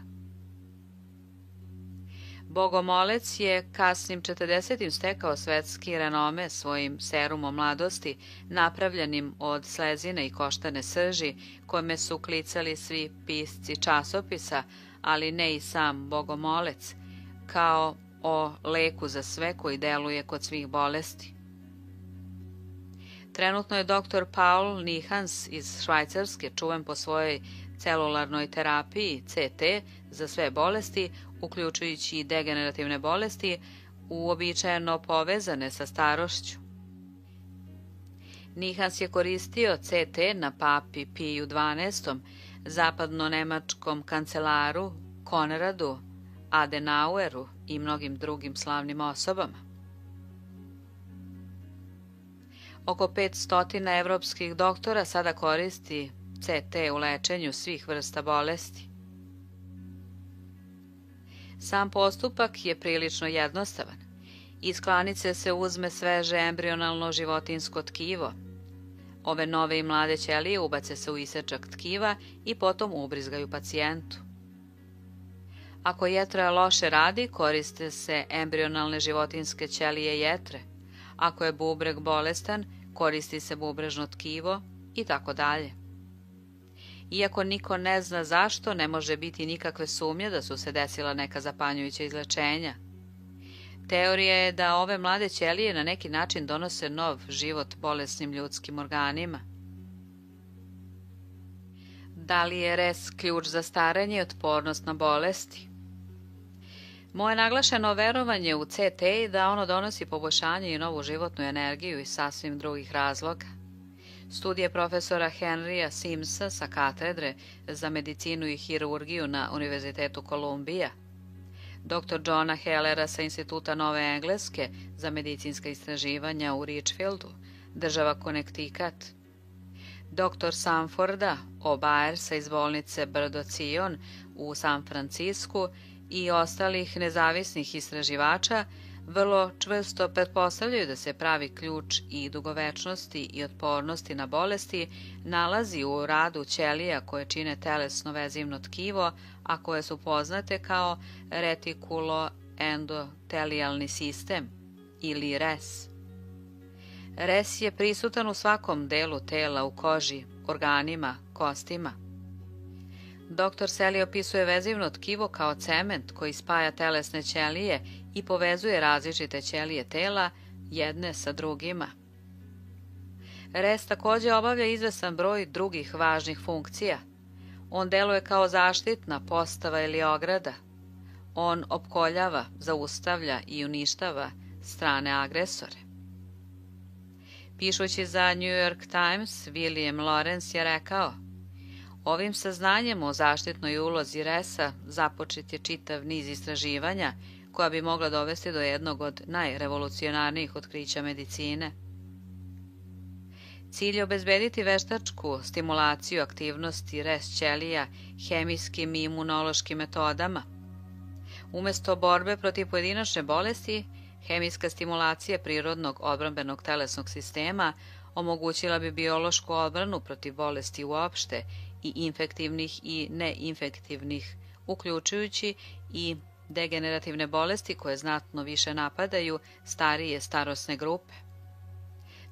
Bogomolec je kasnim 40. stekao svetski renome svojim serumom mladosti, napravljenim od slezine i koštane srži, kome su klicali svi pisci časopisa, ali ne i sam Bogomolec, kao o leku za sve koji deluje kod svih bolesti. Trenutno je dr. Paul Nihans iz Švajcarske, čuven po svojoj celularnoj terapiji CT za sve bolesti, uključujući i degenerativne bolesti, uobičajeno povezane sa starošću. Nihans je koristio CT na papi Piju XII, zapadno-nemačkom kancelaru Konradu Adenaueru i mnogim drugim slavnim osobama. Oko 500 evropskih doktora sada koristi CT u lečenju svih vrsta bolesti. Sam postupak je prilično jednostavan. Iz klanice se uzme sveže embrionalno životinjsko tkivo. Ove nove i mlade ćelije ubace se u isečak tkiva i potom ubrizgaju pacijentu. Ako jetra loše radi, koriste se embrionalne životinjske ćelije jetre. Ako je bubreg bolestan, koristi se bubrežno tkivo i tako dalje. Iako niko ne zna zašto, ne može biti nikakve sumnje da su se desila neka zapanjujuća izlečenja. Teorija je da ove mlade ćelije na neki način donose nov život bolesnim ljudskim organima. Da li je res ključ za starenje i otpornost na bolesti? Moje naglašeno verovanje u CT je da ono donosi poboljšanje i novu životnu energiju iz sasvim drugih razloga. Studije profesora Henrya Simsa sa katedre za medicinu i hirurgiju na Univerzitetu Kolumbija, dr. Johna Hellera sa Instituta Nove Engleske za medicinska istraživanja u Richfieldu, država Connecticut, dr. Sanforda O'Byersa iz bolnice Brdo Cion u San Francisku i ostalih nezavisnih istraživača vrlo čvrsto pretpostavljaju da se pravi ključ i dugovečnosti i otpornosti na bolesti nalazi u radu ćelija koje čine telesno vezivno tkivo, a koje su poznate kao retikuloendotelijalni sistem ili RES. RES je prisutan u svakom delu tela, u koži, organima, kostima. Dr. Seli opisuje vezivno tkivo kao cement koji spaja telesne ćelije i povezuje različite ćelije tela jedne sa drugima. RES također obavlja izvestan broj drugih važnih funkcija. On deluje kao zaštitna postava ili ograda. On opkoljava, zaustavlja i uništava strane agresore. Pišući za New York Times, William Lawrence je rekao: ovim saznanjem o zaštitnoj ulozi RES-a započet je čitav niz istraživanja koja bi mogla dovesti do jednog od najrevolucionarnijih otkrića medicine. Cilj je obezbediti veštačku stimulaciju aktivnosti RES ćelija hemijskim i imunološkim metodama. Umesto borbe protiv pojedinačne bolesti, hemijska stimulacija prirodnog odbrambenog telesnog sistema omogućila bi biološku odbranu protiv bolesti uopšte i infektivnih i neinfektivnih, uključujući i degenerativne bolesti koje znatno više napadaju starije starosne grupe.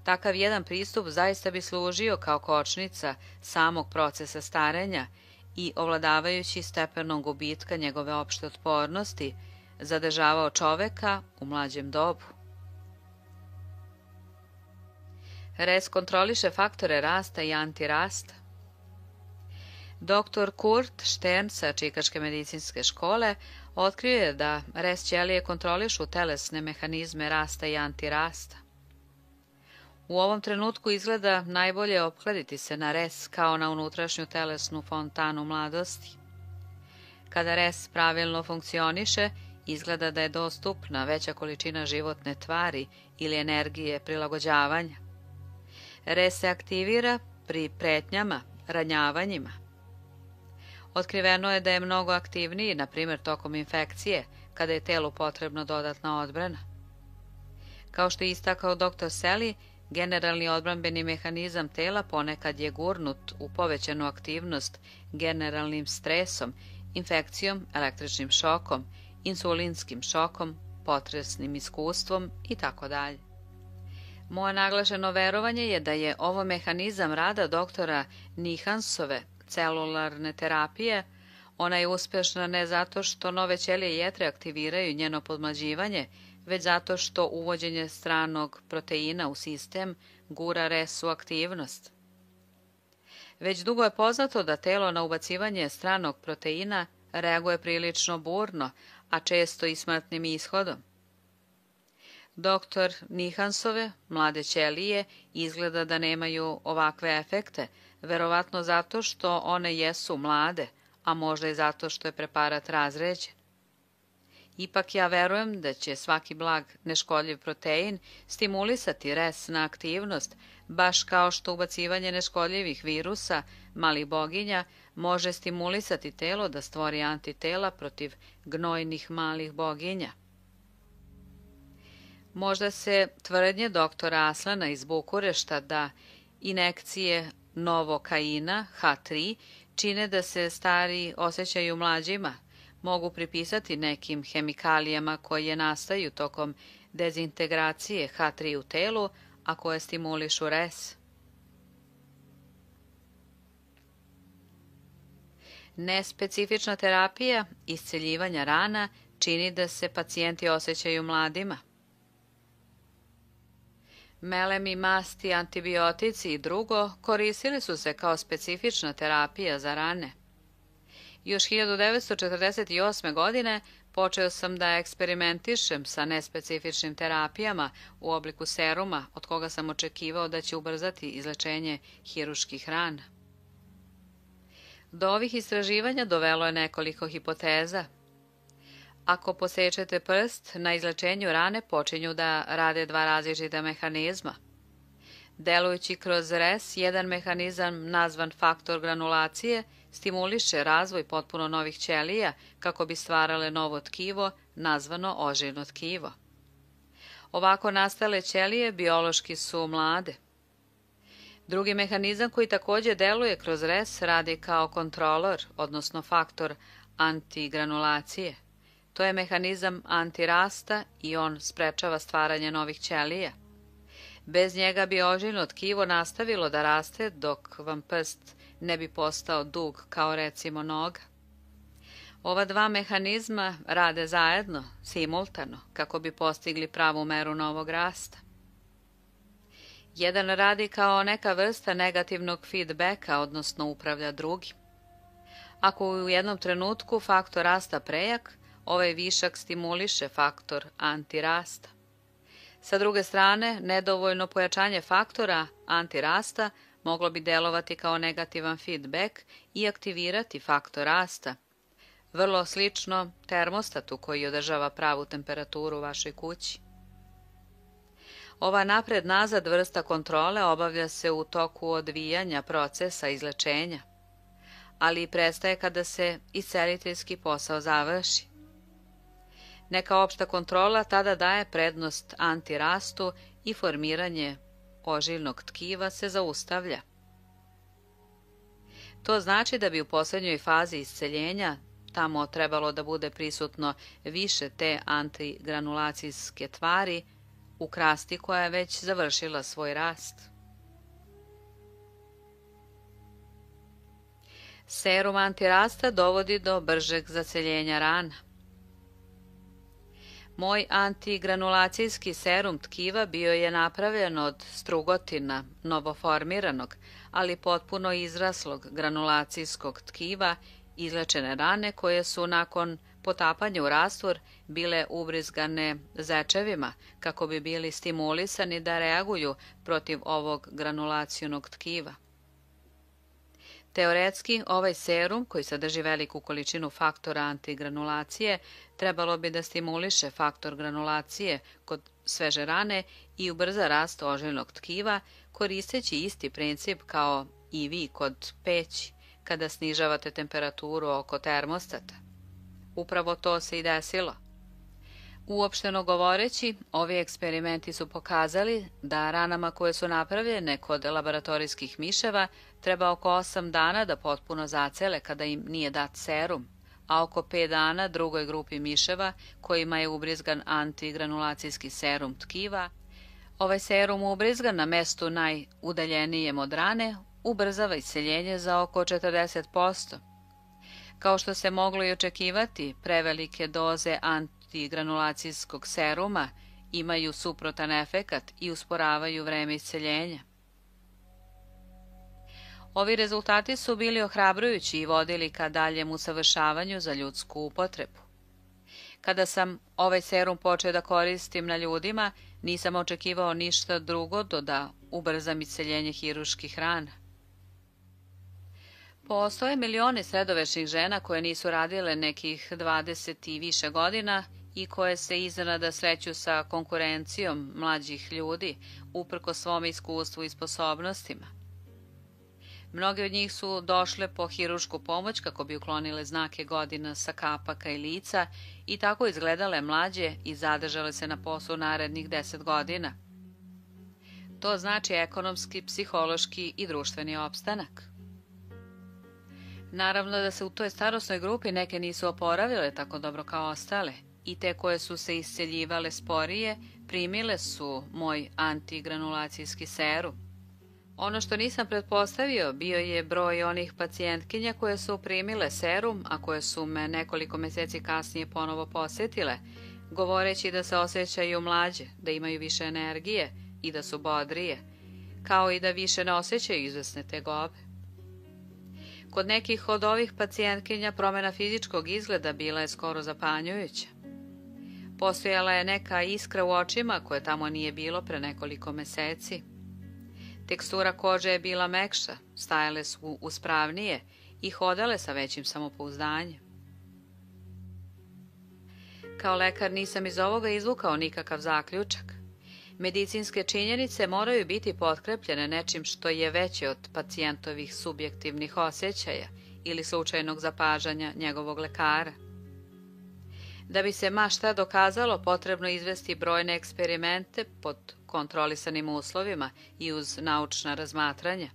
Takav jedan pristup zaista bi služio kao kočnica samog procesa starenja i, ovladavajući stepenom gubitka njegove opšte otpornosti, zadržavao čoveka u mlađem dobu. RES kontroliše faktore rasta i antirasta. Dr. Kurt Stern sa Čikaške medicinske škole otkrio je da rez ćelije kontrolišu telesne mehanizme rasta i antirasta. U ovom trenutku izgleda najbolje opkladiti se na rez kao na unutrašnju telesnu fontanu mladosti. Kada rez pravilno funkcioniše, izgleda da je dostupna veća količina životne tvari ili energije prilagođavanja. Rez se aktivira pri pretnjama, ranjavanjima. Otkriveno je da je mnogo aktivniji, na primjer tokom infekcije, kada je telu potrebna dodatna odbrana. Kao što je istakao dr. Sally, generalni odbrambeni mehanizam tela ponekad je gurnut u povećanu aktivnost generalnim stresom, infekcijom, električnim šokom, insulinskim šokom, potresnim iskustvom itd. Moje naglašeno verovanje je da je ovo mehanizam rada doktora Nihansove celularne terapije. Ona je uspešna ne zato što nove ćelije jetre aktiviraju njeno podmlađivanje, već zato što uvođenje stranog proteina u sistem gura rez u aktivnost. Već dugo je poznato da telo na ubacivanje stranog proteina reaguje prilično burno, a često i smrtnim ishodom. Doktor Nihansove mlade ćelije izgleda da nemaju ovakve efekte, verovatno zato što one jesu mlade, a možda i zato što je preparat razređen. Ipak ja verujem da će svaki blag neškodljiv protein stimulisati rez na aktivnost, baš kao što ubacivanje neškodljivih virusa, malih boginja, može stimulisati telo da stvori antitela protiv gnojnih malih boginja. Možda se tvrdnje doktora Aslana iz Bukurešta da injekcije novokaina H3 čine da se stari osjećaju mlađima, mogu pripisati nekim hemikalijama koje nastaju tokom dezintegracije H3 u telu, a koje stimulišu rez. Nespecifična terapija isceljivanja rana čini da se pacijenti osjećaju mladima. Melem, masti, antibiotici i drugo koristili su se kao specifična terapija za rane. Još 1948. godine počeo sam da eksperimentišem sa nespecifičnim terapijama u obliku seruma, od koga sam očekivao da će ubrzati izlečenje hiruških rana. Do ovih istraživanja dovelo je nekoliko hipoteza. Ako posečete prst, na izlečenju rane počinju da rade dva različita mehanizma. Delujući kroz rez, jedan mehanizam nazvan faktor granulacije stimuliše razvoj potpuno novih ćelija kako bi stvarale novo tkivo, nazvano ožiljno tkivo. Ovako nastale ćelije biološki su mlade. Drugi mehanizam koji također deluje kroz rez radi kao kontrolor, odnosno faktor antigranulacije. To je mehanizam antirasta i on sprečava stvaranje novih ćelija. Bez njega bi ožiljno tkivo nastavilo da raste dok vam prst ne bi postao dug kao recimo noga. Ova dva mehanizma rade zajedno, simultano, kako bi postigli pravu meru novog rasta. Jedan radi kao neka vrsta negativnog feedbacka, odnosno upravlja drugim. Ako u jednom trenutku faktor rasta prejak, ovaj višak stimuliše faktor antirasta. Sa druge strane, nedovoljno pojačanje faktora antirasta moglo bi delovati kao negativan feedback i aktivirati faktor rasta, vrlo slično termostatu koji održava pravu temperaturu u vašoj kući. Ova napred-nazad vrsta kontrole obavlja se u toku odvijanja procesa izlečenja, ali i prestaje kada se isceliteljski posao završi. Neka opšta kontrola tada daje prednost antirastu i formiranje ožiljnog tkiva se zaustavlja. To znači da bi u posljednjoj fazi isceljenja tamo trebalo da bude prisutno više te antigranulacijske tvari u krasti koja je već završila svoj rast. Serum antirasta dovodi do bržeg zaceljenja rana. Moj antigranulacijski serum tkiva bio je napravljen od strugotina novoformiranog, ali potpuno izraslog granulacijskog tkiva izlečene rane koje su nakon potapanja u rastvor bile ubrizgane zečevima kako bi bili stimulisani da reaguju protiv ovog granulacionog tkiva. Teoretski, ovaj serum, koji sadrži veliku količinu faktora antigranulacije, trebalo bi da stimuliše faktor granulacije kod sveže rane i ubrza rast ožiljnog tkiva, koristeći isti princip kao i vi kod peći, kada snižavate temperaturu oko termostata. Upravo to se i desilo. Uopšteno govoreći, ovi eksperimenti su pokazali da ranama koje su napravljene kod laboratorijskih miševa treba oko 8 dana da potpuno zacele kada im nije dat serum, a oko 5 dana drugoj grupi miševa kojima je ubrizgan antigranulacijski serum tkiva. Ovaj serum ubrizgan na mestu najudaljenijem od rane ubrzava iseljenje za oko 40%. Kao što se moglo i očekivati, prevelike doze antigranulacijskog seruma imaju suprotan efekat i usporavaju vreme isceljenja. Ovi rezultati su bili ohrabrujući i vodili ka daljem usavršavanju za ljudsku upotrebu. Kada sam ovaj serum počeo da koristim na ljudima, nisam očekivao ništa drugo do da ubrzam isceljenje hirurških rana. Postoje milioni sredovečnih žena koje nisu radile nekih 20 i više godina i koje se iznenada sreću sa konkurencijom mlađih ljudi uprkos svom iskustvu i sposobnostima. Mnogi od njih su došle po hirušku pomoć kako bi uklonile znake godina sa kapaka i lica i tako izgledale mlađe i zadržale se na poslu narednih 10 godina. To znači ekonomski, psihološki i društveni opstanak. Naravno da se u toj starosnoj grupi neke nisu oporavile tako dobro kao ostale i te koje su se isceljivale sporije primile su moj antigranulacijski serum. Ono što nisam pretpostavio bio je broj onih pacijentkinja koje su primile serum, a koje su me nekoliko meseci kasnije ponovo posjetile, govoreći da se osjećaju mlađe, da imaju više energije i da su bodrije, kao i da više ne osjećaju izvesne tegobe. Kod nekih od ovih pacijentkinja promjena fizičkog izgleda bila je skoro zapanjujuća. Postojala je neka iskra u očima koje tamo nije bilo pre nekoliko meseci. Tekstura kože je bila mekša, stajale su uspravnije i hodale sa većim samopouzdanjem. Kao lekar nisam iz ovoga izvukao nikakav zaključak. Medicinske činjenice moraju biti potkrepljene nečim što je veće od pacijentovih subjektivnih osjećaja ili slučajnog zapažanja njegovog lekara. Da bi se ma šta dokazalo, potrebno izvesti brojne eksperimente pod kontrolisanim uslovima i uz naučna razmatranja.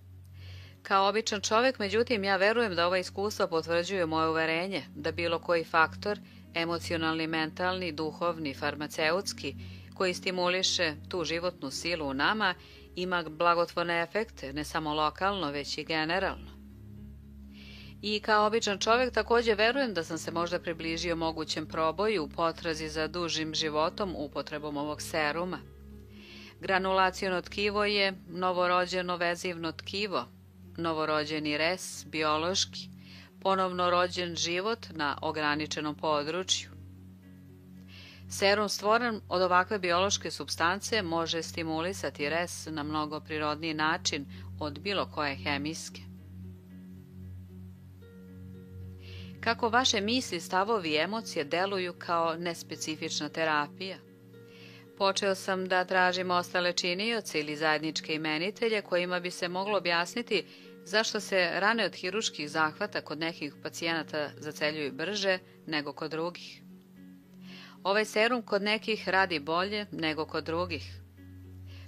Kao običan čovjek, međutim, ja verujem da ova iskustva potvrđuju moje uverenje da bilo koji faktor, emocionalni, mentalni, duhovni, farmaceutski, koji stimuliše tu životnu silu u nama, ima blagotvorne efekte, ne samo lokalno, već i generalno. I kao običan čovjek također verujem da sam se možda približio mogućem proboju u potrazi za dužim životom upotrebom ovog seruma. Granulaciono tkivo je novorođeno vezivno tkivo, novorođeni res, biološki, ponovno rođen život na ograničenom području. Serum stvoren od ovakve biološke supstance može stimulisati res na mnogo prirodniji način od bilo koje hemijske. Kako vaše misli, stavovi i emocije deluju kao nespecifična terapija? Počeo sam da tražim ostale činioce ili zajedničke imenitelje kojima bi se moglo objasniti zašto se rane od hiruških zahvata kod nekih pacijenata zaceljuju brže nego kod drugih. Ovaj serum kod nekih radi bolje nego kod drugih.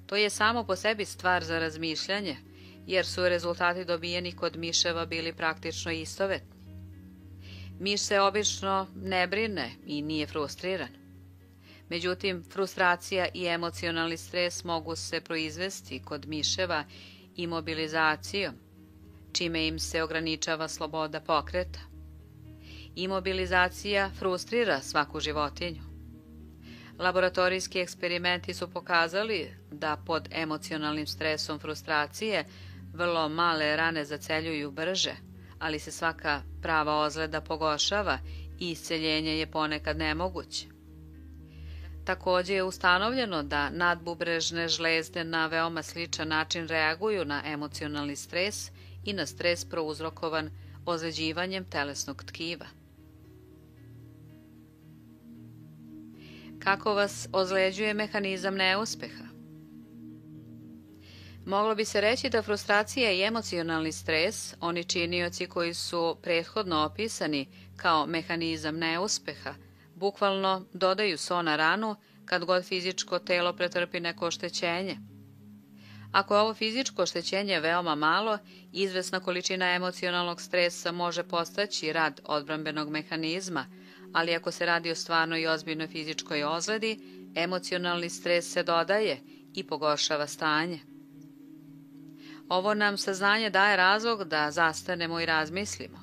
To je samo po sebi stvar za razmišljanje, jer su rezultati dobijeni kod miševa bili praktično istovetni. Miš se obično ne brine i nije frustriran. Međutim, frustracija i emocionalni stres mogu se proizvesti kod miševa imobilizacijom, čime im se ograničava sloboda pokreta. Imobilizacija frustrira svaku životinju. Laboratorijski eksperimenti su pokazali da pod emocionalnim stresom frustracije vrlo male rane zaceljuju brže, ali se svaka prava ozljeda pogoršava i isceljenje je ponekad nemoguće. Također je ustanovljeno da nadbubrežne žlezde na veoma sličan način reaguju na emocionalni stres i na stres prouzrokovan ozljeđivanjem telesnog tkiva. Kako vas ozljeđuje mehanizam neuspeha? Moglo bi se reći da frustracija i emocionalni stres, oni činioci koji su prethodno opisani kao mehanizam neuspeha, bukvalno dodaju so na ranu kad god fizičko telo pretrpi neko oštećenje. Ako je ovo fizičko oštećenje veoma malo, izvesna količina emocionalnog stresa može postaći rad odbrambenog mehanizma, ali ako se radi o stvarnoj i ozbiljnoj fizičkoj ozljedi, emocionalni stres se dodaje i pogoršava stanje. Ovo nam saznanje daje razlog da zastanemo i razmislimo.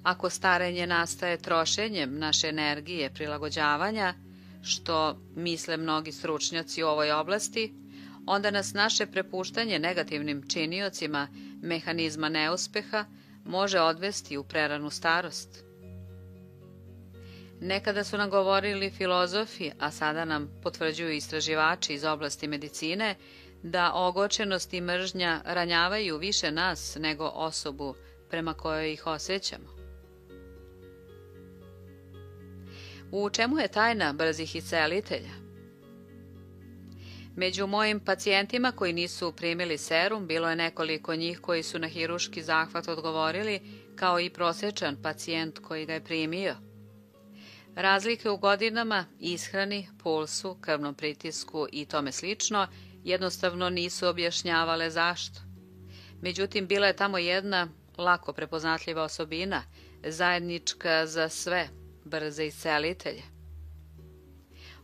Ako starenje nastaje trošenjem naše energije prilagođavanja, što misle mnogi stručnjaci u ovoj oblasti, onda nas naše prepuštanje negativnim činiocima mehanizma neuspeha može odvesti u preranu starost. Nekada su nam govorili filozofi, a sada nam potvrđuju istraživači iz oblasti medicine, da ogorčenost i mržnja ranjavaju više nas nego osobu prema kojoj ih osjećamo. U čemu je tajna brzih iscelitelja? Među mojim pacijentima koji nisu primili serum, bilo je nekoliko njih koji su na hiruški zahvat odgovorili, kao i prosječan pacijent koji ga je primio. Razlike u godinama, ishrani, pulsu, krvnom pritisku i tome slično jednostavno nisu objašnjavale zašto. Međutim, bila je tamo jedna lako prepoznatljiva osobina, zajednička za sve brze iscelitelje.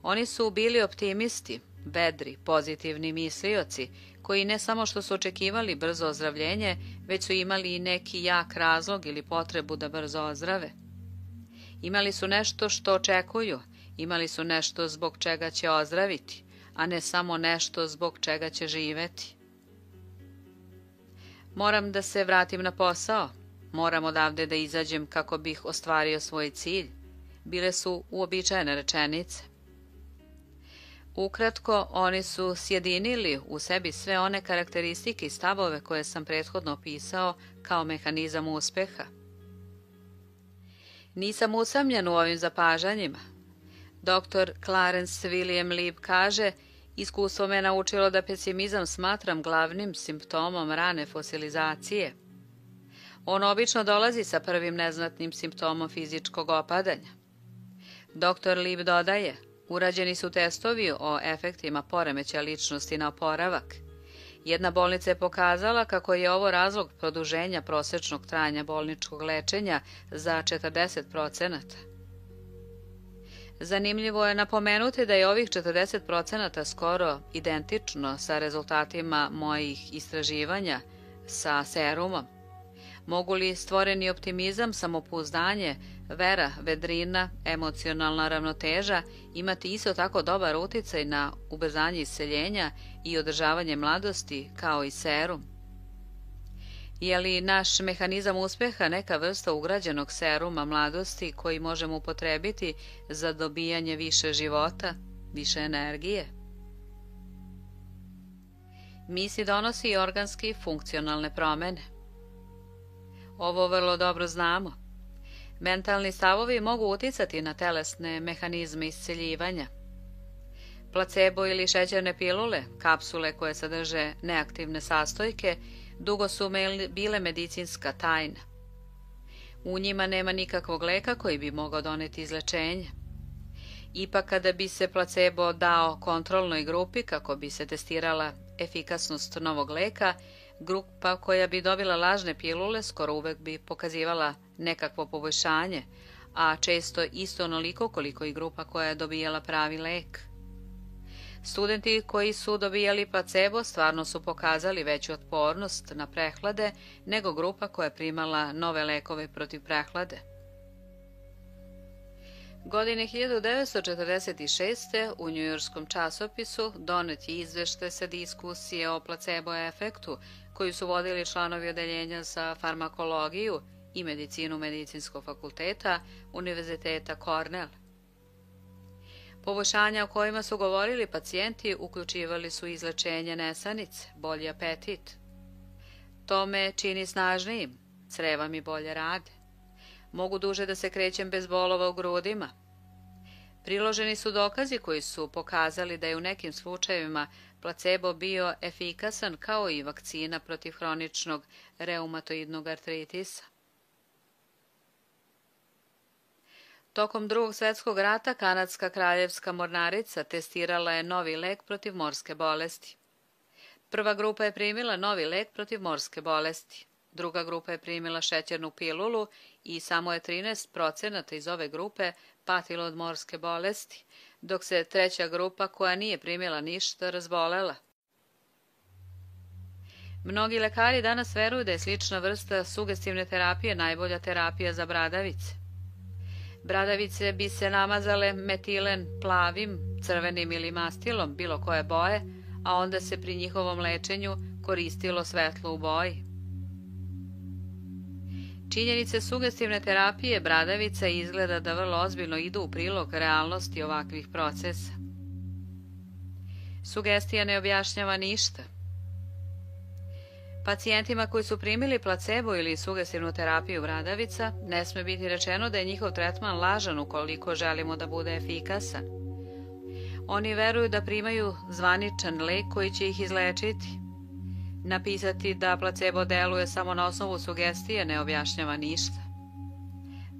Oni su bili optimisti, vedri, pozitivni mislioci, koji ne samo što su očekivali brzo ozdravljenje, već su imali i neki jak razlog ili potrebu da brzo ozdrave. Imali su nešto što očekuju, imali su nešto zbog čega će ozdraviti, a ne samo nešto zbog čega će živeti. Moram da se vratim na posao, moram odavde da izađem kako bih ostvario svoj cilj, bile su uobičajene rečenice. Ukratko, oni su sjedinili u sebi sve one karakteristike i stavove koje sam prethodno opisao kao mehanizam uspeha. Nisam usamljen u ovim zapažanjima. Dr. Clarence William Lieb kaže, iskustvo me naučilo da pesimizam smatram glavnim simptomom rane fosilizacije. On obično dolazi sa prvim neznatnim simptomom fizičkog opadanja. Dr. Lieb dodaje, urađeni su testovi o efektima poremećaja ličnosti na oporavak. Jedna bolnica je pokazala kako je ovo razlog produženja prosečnog trajanja bolničkog lečenja za 40%. Zanimljivo je napomenuti da je ovih 40% skoro identično sa rezultatima mojih istraživanja sa serumom. Mogu li stvoreni optimizam, samopouzdanje, vera, vedrina, emocionalna ravnoteža imati isto tako dobar uticaj na ubrzanje isceljenja i održavanje mladosti kao i serum? Je li naš mehanizam uspeha neka vrsta ugrađenog seruma mladosti koji možemo upotrebiti za dobijanje više života, više energije? Misli donosi i organske i funkcionalne promene. Ovo vrlo dobro znamo. Mentalni stavovi mogu uticati na telesne mehanizme isceljivanja. Placebo ili šećerne pilule, kapsule koje sadrže neaktivne sastojke, dugo su bile medicinska tajna. U njima nema nikakvog leka koji bi mogao doneti izlečenje. Ipak kada bi se placebo dao kontrolnoj grupi kako bi se testirala efikasnost novog leka, grupa koja bi dobila lažne pilule skoro uvek bi pokazivala nekakvo poboljšanje, a često isto onoliko koliko i grupa koja je dobijala pravi lek. Studenti koji su dobijali placebo stvarno su pokazali veću otpornost na prehlade nego grupa koja je primala nove lekove protiv prehlade. Godine 1946. u njujorskom časopisu donet je izveštaj sa diskusije o placebo efektu koju su vodili članovi odeljenja za farmakologiju i medicinu Medicinskog fakulteta Univerziteta Cornell. Poboljšanja o kojima su govorili pacijenti uključivali su izlečenje nesanice, bolji apetit. To me čini snažnijim, creva mi bolje rade. Mogu duže da se krećem bez bolova u grudima. Priloženi su dokazi koji su pokazali da je u nekim slučajevima placebo bio efikasan kao i vakcina protiv hroničnog reumatoidnog artritisa. Tokom Drugog svjetskog rata kanadska kraljevska mornarica testirala je novi lek protiv morske bolesti. Prva grupa je primila novi lek protiv morske bolesti. Druga grupa je primila šećernu pilulu i samo je 13% iz ove grupe patilo od morske bolesti, dok se treća grupa koja nije primila ništa razbolela. Mnogi lekari danas veruju da je slična vrsta sugestivne terapije najbolja terapija za bradavice. Bradavice bi se namazale metilen plavim, crvenim ili mastilom bilo koje boje, a onda se pri njihovom lečenju koristilo svetlo u boji. Činjenice sugestivne terapije bradavica izgleda da vrlo ozbiljno idu u prilog realnosti ovakvih procesa. Sugestija ne objašnjava ništa. Pacijentima koji su primili placebo ili sugestivnu terapiju bradavica ne sme biti rečeno da je njihov tretman lažan ukoliko želimo da bude efikasan. Oni veruju da primaju zvaničan lek koji će ih izlečiti. Napisati da placebo deluje samo na osnovu sugestije ne objašnjava ništa.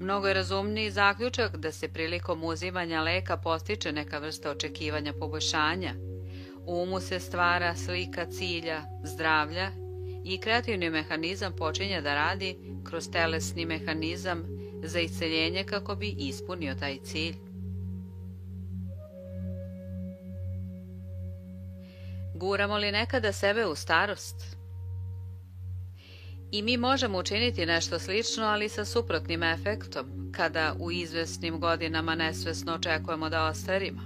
Mnogo je razumniji zaključak da se prilikom uzimanja leka postiče neka vrsta očekivanja poboljšanja. U umu se stvara slika cilja, zdravlja i kreativni mehanizam počinje da radi kroz telesni mehanizam za isceljenje kako bi ispunio taj cilj. Guramo li nekada sebe u starost? I mi možemo učiniti nešto slično, ali sa suprotnim efektom, kada u izvesnim godinama nesvesno očekujemo da ostarimo.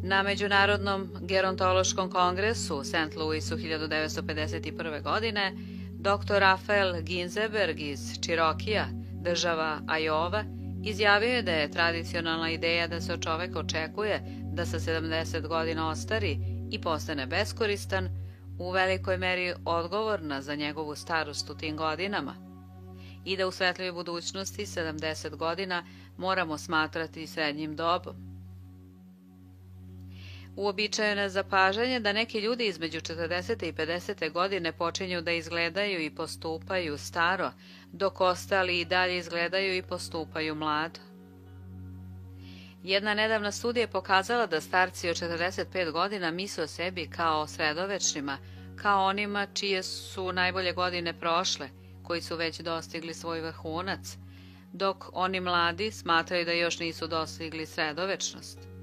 Na Međunarodnom gerontološkom kongresu u St. Louisu 1951. godine dr. Rafael Ginzberg iz Čirokija, država Ajova, izjavio je da je tradicionalna ideja da se od čoveka očekuje da sa 70 godina ostari i postane beskoristan u velikoj meri odgovorna za njegovu starost u tim godinama i da u svetljoj budućnosti 70 godina moramo smatrati srednjim dobom. Uobičajeno je zapažanje da neki ljudi između 40. i 50. godine počinju da izgledaju i postupaju staro, dok ostali i dalje izgledaju i postupaju mlado. Jedna nedavna studija je pokazala da starci od 45 godina misle o sebi kao sredovečnima, kao onima čije su najbolje godine prošle, koji su već dostigli svoj vrhunac, dok oni mladi smatraju da još nisu dostigli sredovečnost.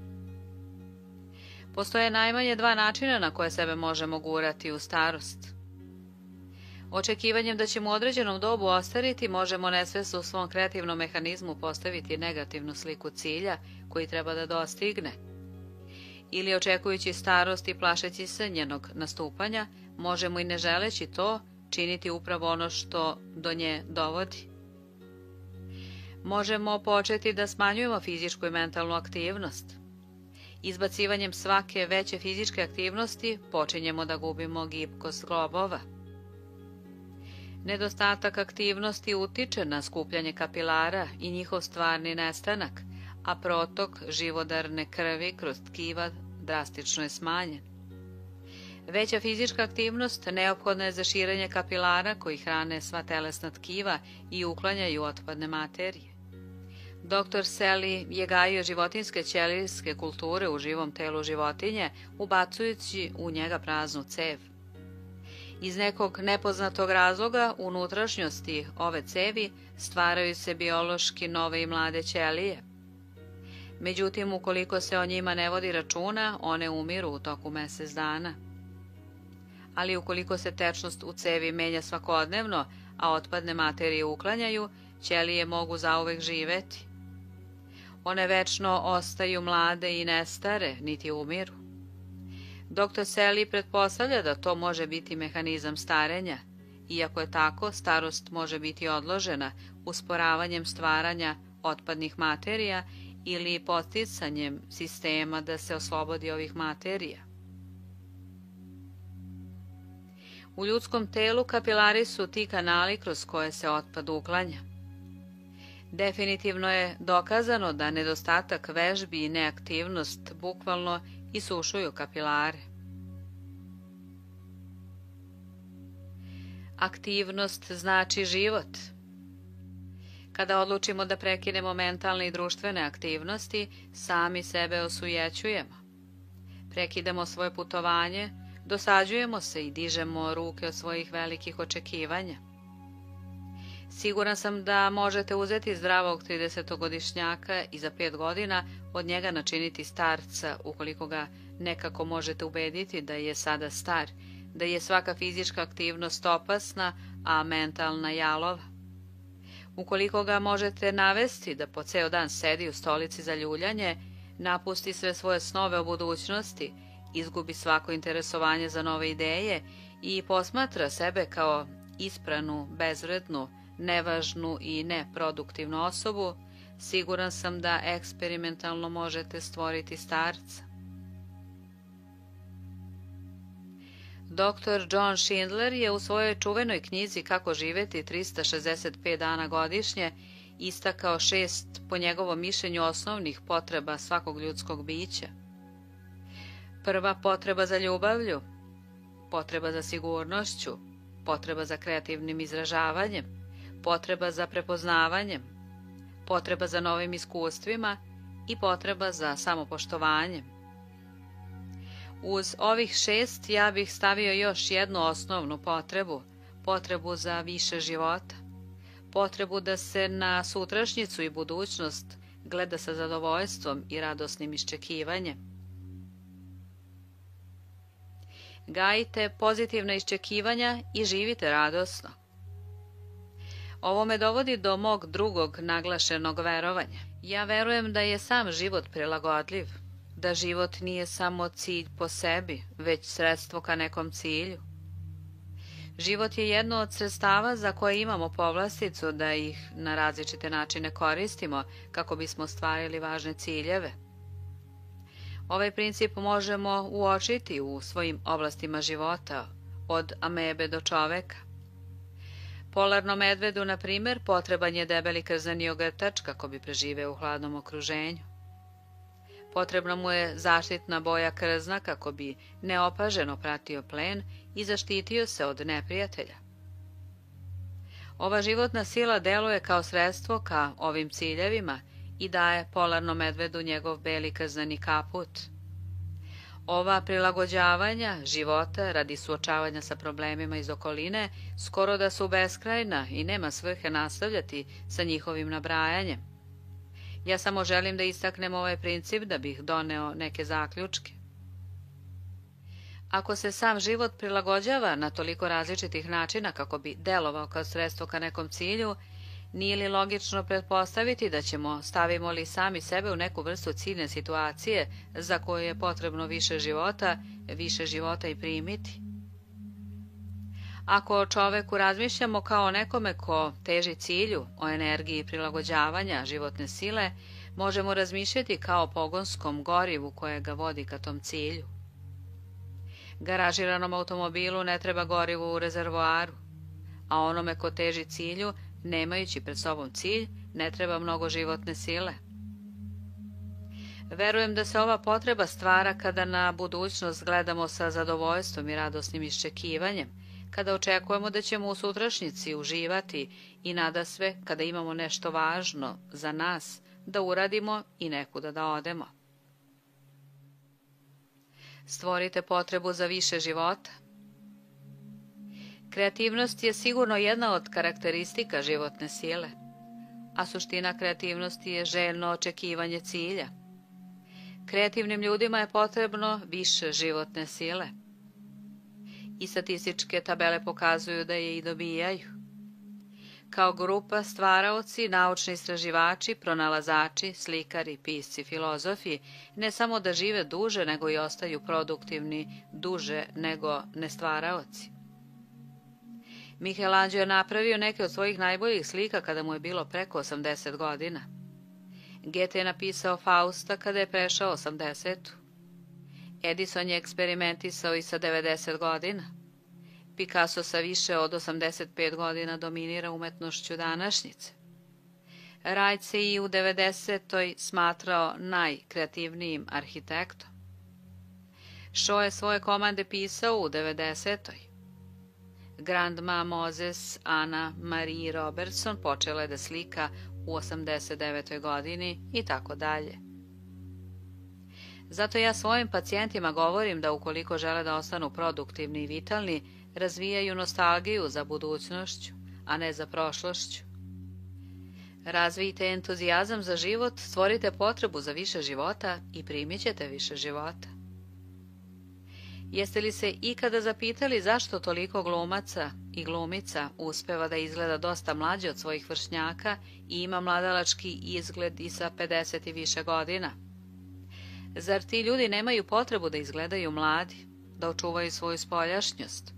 Postoje najmanje dva načina na koje sebe možemo gurati u starost. Očekivanjem da ćemo u određenom dobu ostariti, možemo nesvesno u svom kreativnom mehanizmu postaviti negativnu sliku cilja koji treba da dostigne. Ili očekujući starost i plašeći se njenog nastupanja, možemo i ne želeći to činiti upravo ono što do nje dovodi. Možemo početi da smanjujemo fizičku i mentalnu aktivnost. Izbacivanjem svake veće fizičke aktivnosti počinjemo da gubimo gibkost globova. Nedostatak aktivnosti utiče na skupljanje kapilara i njihov stvarni nestanak, a protok živodarne krvi kroz tkiva drastično je smanjen. Veća fizička aktivnost neophodna je za širenje kapilara koji hrane sva telesna tkiva i uklanjaju otpadne materije. Dr. Sally je gajio životinjske ćelijske kulture u živom telu životinje, ubacujući u njega praznu cev. Iz nekog nepoznatog razloga u unutrašnjosti ove cevi stvaraju se biološki nove i mlade ćelije. Međutim, ukoliko se o njima ne vodi računa, one umiru u toku mjesec dana. Ali ukoliko se tečnost u cevi menja svakodnevno, a otpadne materije uklanjaju, ćelije mogu zauvek živeti. One večno ostaju mlade i ne stare, niti umiru. Dr. Sally pretpostavlja da to može biti mehanizam starenja. Iako je tako, starost može biti odložena usporavanjem stvaranja otpadnih materija ili poticanjem sistema da se oslobodi ovih materija. U ljudskom telu kapilari su ti kanali kroz koje se otpad uklanja. Definitivno je dokazano da nedostatak vežbi i neaktivnost bukvalno isušuju kapilare. Aktivnost znači život. Kada odlučimo da prekinemo mentalne i društvene aktivnosti, sami sebe osujećujemo. Prekidamo svoje putovanje, dosađujemo se i dižemo ruke od svojih velikih očekivanja. Siguran sam da možete uzeti zdravog 30-godišnjaka i za 5 godina od njega načiniti starca ukoliko ga nekako možete ubediti da je sada star, da je svaka fizička aktivnost opasna, a mentalna jalova. Ukoliko ga možete navesti da po ceo dan sedi u stolici za ljuljanje, napusti sve svoje snove o budućnosti, izgubi svako interesovanje za nove ideje i posmatra sebe kao ispranu, bezvrednu, nevažnu i neproduktivnu osobu, siguran sam da eksperimentalno možete stvoriti starca. Dr. John Schindler je u svojoj čuvenoj knjizi Kako živeti 365 dana godišnje istakao 6, po njegovom mišljenju, osnovnih potreba svakog ljudskog bića. Prva potreba za ljubavlju, potreba za sigurnošću, potreba za kreativnim izražavanjem, potreba za prepoznavanjem, potreba za novim iskustvima i potreba za samopoštovanjem. Uz ovih 6 ja bih stavio još jednu osnovnu potrebu, potrebu za više života, potrebu da se na sutrašnjicu i budućnost gleda sa zadovoljstvom i radosnim iščekivanjem. Gajite pozitivna iščekivanja i živite radosno. Ovo me dovodi do mog drugog naglašenog verovanja. Ja verujem da je sam život prilagodljiv, da život nije samo cilj po sebi, već sredstvo ka nekom cilju. Život je jedno od sredstava za koje imamo povlasticu da ih na različite načine koristimo kako bismo ostvarili važne ciljeve. Ovaj princip možemo uočiti u svojim oblastima života, od amebe do čoveka. Polarnom medvedu, na primjer, potreban je debeli krzani ogrtač kako bi preživeo u hladnom okruženju. Potrebna mu je zaštitna boja krzna kako bi neopaženo pratio plen i zaštitio se od neprijatelja. Ova životna sila deluje kao sredstvo ka ovim ciljevima i daje polarnom medvedu njegov beli krznani kaput. Ova prilagođavanja života radi suočavanja sa problemima iz okoline skoro da su beskrajna i nema svrhe nastavljati sa njihovim nabrajanjem. Ja samo želim da istaknem ovaj princip da bih doneo neke zaključke. Ako se sam život prilagođava na toliko različitih načina kako bi delovao kao sredstvo ka nekom cilju, nije li logično pretpostaviti da ćemo, stavimo li sami sebe u neku vrstu ciljne situacije za koju je potrebno više života i primiti? Ako o čoveku razmišljamo kao o nekome ko teži cilju, o energiji prilagođavanja životne sile, možemo razmišljati kao o pogonskom gorivu koje ga vodi ka tom cilju. Garažiranom automobilu ne treba gorivo u rezervoaru, a onome ko teži cilju, nemajući pred sobom cilj, ne treba mnogo životne sile. Verujem da se ova potreba stvara kada na budućnost gledamo sa zadovoljstvom i radosnim iščekivanjem, kada očekujemo da ćemo u sutrašnjici uživati i nadasve kada imamo nešto važno za nas da uradimo i nekuda da odemo. Stvorite potrebu za više života. Kreativnost je sigurno jedna od karakteristika životne sile, a suština kreativnosti je željno očekivanje cilja. Kreativnim ljudima je potrebno više životne sile. I statističke tabele pokazuju da je i dobijaju. Kao grupa stvaraoci, naučni istraživači, pronalazači, slikari, pisci, filozofi ne samo da žive duže, nego i ostaju produktivni duže nego nestvaraoci. Michelangelo je napravio neke od svojih najboljih slika kada mu je bilo preko 80 godina. Goethe je napisao Fausta kada je prešao 80. Edison je eksperimentisao i sa 90 godina. Picasso sa više od 85 godina dominira umetnošću današnjice. Wright se i u 90. smatrao najkreativnijim arhitektom. Shaw je svoje komande pisao u 90. Grandma Moses Anna Marie Robertson počela je da slika u 89. godini i tako dalje. Zato ja svojim pacijentima govorim da ukoliko žele da ostanu produktivni i vitalni, razvijaju nostalgiju za budućnošću, a ne za prošlošću. Razvijte entuzijazam za život, stvorite potrebu za više života i primit ćete više života. Jeste li se ikada zapitali zašto toliko glumaca i glumica uspeva da izgleda dosta mlađe od svojih vršnjaka i ima mladalački izgled i sa 50 i više godina? Zar ti ljudi nemaju potrebu da izgledaju mladi, da očuvaju svoju spoljašnjost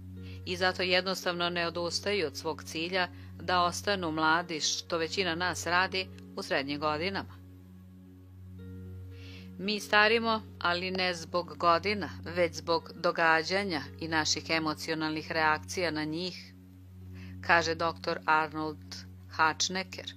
i zato jednostavno ne odustaju od svog cilja da ostanu mladi, što većina nas radi u srednjim godinama? Mi starimo, ali ne zbog godina, već zbog događanja i naših emocionalnih reakcija na njih, kaže dr. Arnold Hatschnecker.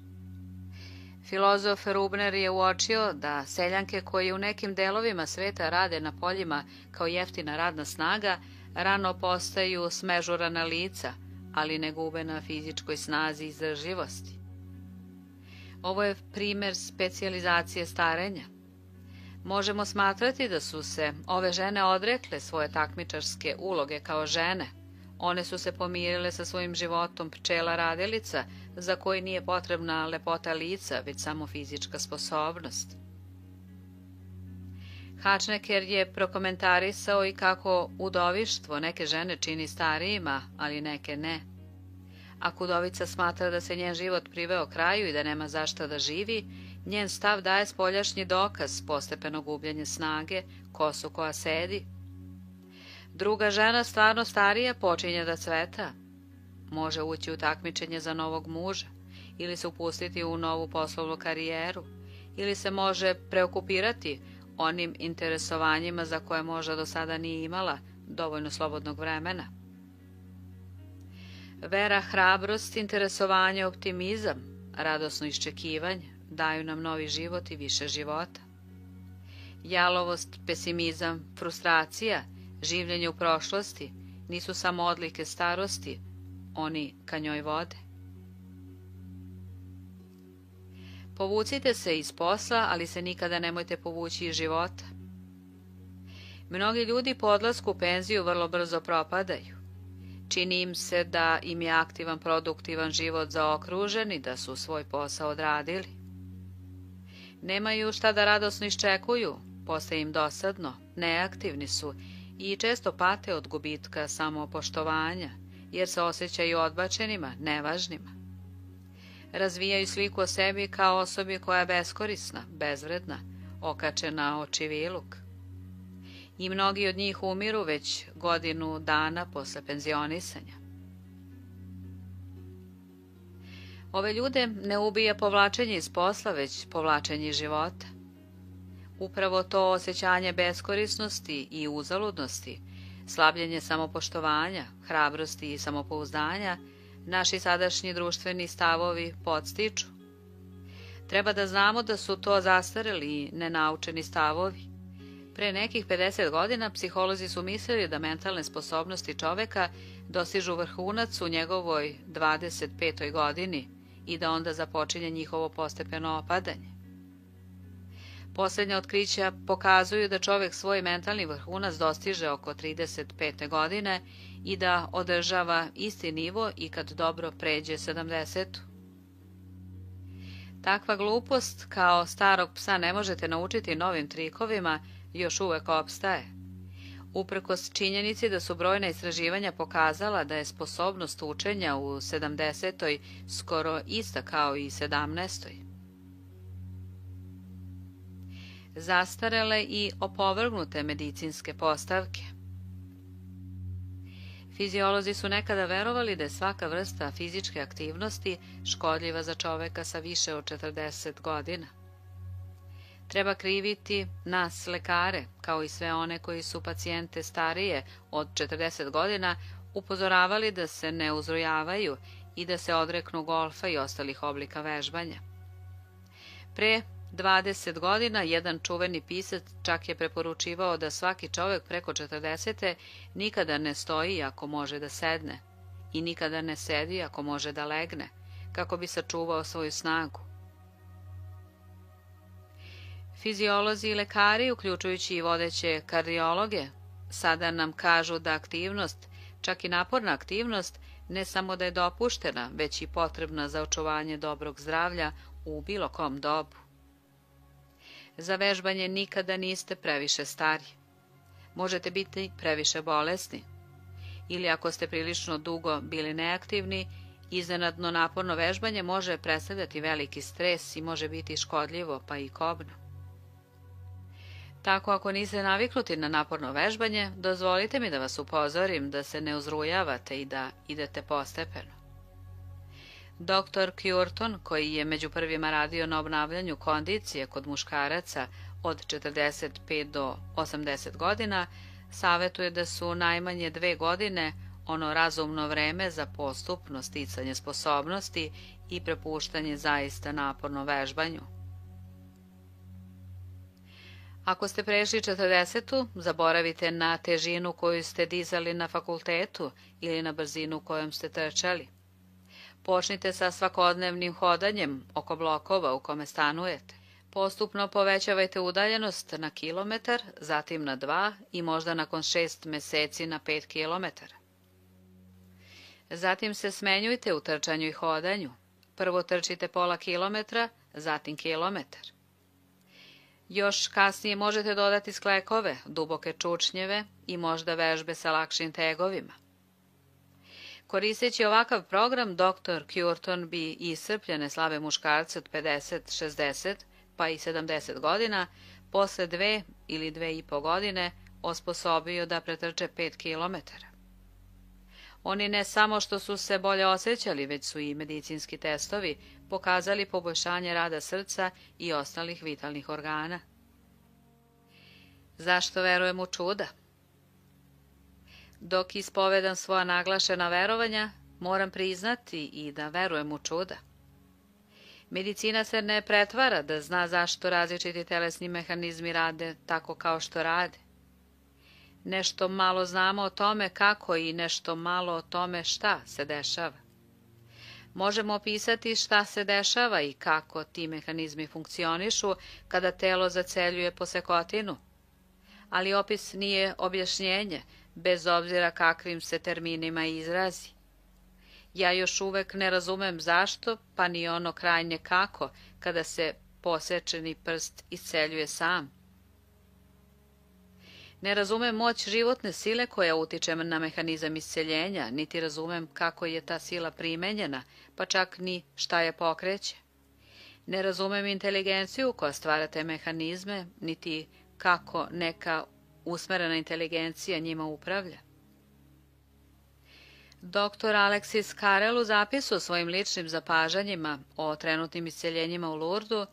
Filozof Rubner je uočio da seljanke koje u nekim delovima sveta rade na poljima kao jeftina radna snaga, rano postaju smežurana lica, ali ne gube na fizičkoj snazi i izdržljivosti. Ovo je primer specijalizacije starenja. Možemo smatrati da su se ove žene odrekle svoje takmičarske uloge kao žene. One su se pomirile sa svojim životom pčela radilica, za koji nije potrebna lepota lica, već samo fizička sposobnost. Hatschnecker je prokomentarisao i kako udovištvo neke žene čini starijima, ali neke ne. Ako udovica smatra da se njen život priveo kraju i da nema zašta da živi, njen stav daje spoljašnji dokaz postepenog gubljenja snage, kosu koja sedi. Druga žena, stvarno starija, počinje da cveta. Može ući u takmičenje za novog muža, ili se upustiti u novu poslovnu karijeru, ili se može preokupirati onim interesovanjima za koje možda do sada nije imala dovoljno slobodnog vremena. Vera, hrabrost, interesovanje, optimizam, radosno iščekivanje daju nam novi život i više života. Jalovost, pesimizam, frustracija, življenje u prošlosti nisu samo odlike starosti, oni ka njoj vode. Povucite se iz posla, ali se nikada nemojte povući iz života. Mnogi ljudi po odlasku u penziju vrlo brzo propadaju. Čini im se da im je aktivan, produktivan život zaokružen i da su svoj posao odradili. Nemaju šta da radosno iščekuju, postaje im dosadno, neaktivni su i često pate od gubitka samopoštovanja, jer se osjećaju odbačenima, nevažnima. Razvijaju sliku o sebi kao osobi koja je beskorisna, bezvredna, okačena očiviluk. I mnogi od njih umiru već godinu dana posle penzionisanja. Ove ljude ne ubija povlačenje iz posla, već povlačenje iz života. Upravo to osjećanje beskorisnosti i uzaludnosti, slabljenje samopoštovanja, hrabrosti i samopouzdanja, naši sadašnji društveni stavovi podstiču. Treba da znamo da su to zastareli i nenaučeni stavovi. Pre nekih 50 godina psiholozi su mislili da mentalne sposobnosti čoveka dostižu vrhunac u njegovoj 25. godini i da onda započinje njihovo postepeno opadanje. Poslednja otkrića pokazuju da čovek svoj mentalni vrhunac dostiže oko 35. godine i da održava isti nivo i kad dobro pređe 70. Takva glupost kao starog psa ne možete naučiti novim trikovima, još uvek opstaje. uprkos činjenici da su brojna istraživanja pokazala da je sposobnost učenja u 70. skoro ista kao i 17. Zastarele i opovrgnute medicinske postavke. Fiziolozi su nekada verovali da je svaka vrsta fizičke aktivnosti škodljiva za čoveka sa više od 40 godina. Treba kriviti nas, lekare, kao i sve one koji su pacijente starije od 40 godina upozoravali da se ne uzrujavaju i da se odreknu golfa i ostalih oblika vežbanja. Pre 20 godina jedan čuveni pisac čak je preporučivao da svaki čovek preko 40. nikada ne stoji ako može da sedne i nikada ne sedi ako može da legne, kako bi sačuvao svoju snagu. Fiziolozi i lekari, uključujući i vodeće kardiologe, sada nam kažu da aktivnost, čak i naporna aktivnost, ne samo da je dopuštena, već i potrebna za očuvanje dobrog zdravlja u bilo kom dobu. Za vežbanje nikada niste previše stari. Možete biti previše bolesni. Ili ako ste prilično dugo bili neaktivni, iznenadno naporno vežbanje može predstavljati veliki stres i može biti škodljivo pa i kobno. Tako ako niste naviknuti na naporno vežbanje, dozvolite mi da vas upozorim da se ne uzrujavate i da idete postepeno. Dr. Curtin, koji je među prvima radio na obnavljanju kondicije kod muškaraca od 45 do 80 godina, savetuje da su najmanje 2 godine ono razumno vreme za postupno sticanje sposobnosti i prepuštanje zaista naporno vežbanju. Ako ste prešli 40, zaboravite na težinu koju ste dizali na fakultetu ili na brzinu kojom ste trčali. Počnite sa svakodnevnim hodanjem oko blokova u kome stanujete. Postupno povećavajte udaljenost na kilometar, zatim na 2 i možda nakon 6 meseci na 5 kilometara. Zatim se smenjujte u trčanju i hodanju. Prvo trčite pola kilometra, zatim kilometar. Još kasnije možete dodati sklekove, duboke čučnjeve i možda vežbe sa lakšim tegovima. Koristeći ovakav program, dr. Curtin bi iscrpljene slabe muškarce od 50, 60 pa i 70 godina posle 2 ili 2,5 godine osposobio da pretrče 5 kilometara. Oni ne samo što su se bolje osjećali, već su i medicinski testovi pokazali poboljšanje rada srca i ostalih vitalnih organa. Zašto verujem u čuda? Dok ispovedam svoja naglašena verovanja, moram priznati i da verujem u čuda. Medicina se ne pretvara da zna zašto različiti telesni mehanizmi rade tako kao što rade. Nešto malo znamo o tome kako i nešto malo o tome šta se dešava. Možemo opisati šta se dešava i kako ti mehanizmi funkcionišu kada telo zaceljuje posekotinu. Ali opis nije objašnjenje, bez obzira kakvim se terminima izrazi. Ja još uvek ne razumem zašto, pa ni ono krajnje kako, kada se posečeni prst isceljuje sam. Ne razumem moć životne sile koja utiče na mehanizam isceljenja, niti razumem kako je ta sila primenjena, pa čak ni šta je pokreće. Ne razumem inteligenciju koja stvara te mehanizme, niti kako neka usmerena inteligencija njima upravlja. Dr. Alexis Carrel u zapisu o svojim ličnim zapažanjima o trenutnim isceljenjima u Lurdu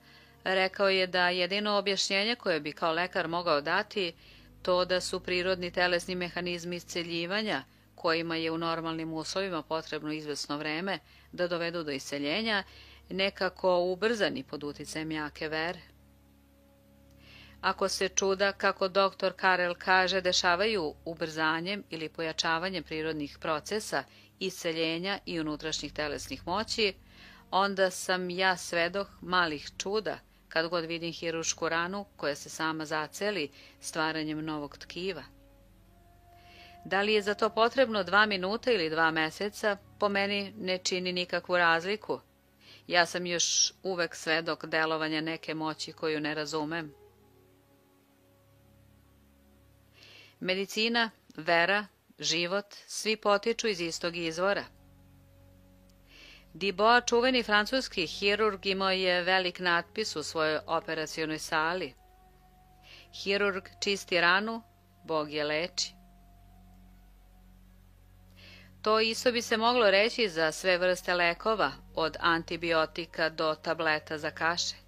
rekao je da jedino objašnjenje koje bi kao lekar mogao dati to da su prirodni telesni mehanizmi isceljivanja, kojima je u normalnim uslovima potrebno izvesno vreme da dovedu do isceljenja, nekako ubrzani pod uticajem jake vere. Ako se čuda, kako dr. Carrel kaže, dešavaju ubrzanjem ili pojačavanjem prirodnih procesa, isceljenja i unutrašnjih telesnih moći, onda sam ja svedok malih čuda kad god vidim hirušku ranu koja se sama zaceli stvaranjem novog tkiva. Da li je za to potrebno 2 minuta ili 2 meseca, po meni ne čini nikakvu razliku. Ja sam još uvek svedok delovanja neke moći koju ne razumem. Medicina, vera, život, svi potiču iz istog izvora. Dubois, čuveni francuski hirurg, imao je velik natpis u svojoj operacionoj sali. Hirurg čisti ranu, Bog je leči. To isto bi se moglo reći za sve vrste lekova, od antibiotika do tableta za kašelj.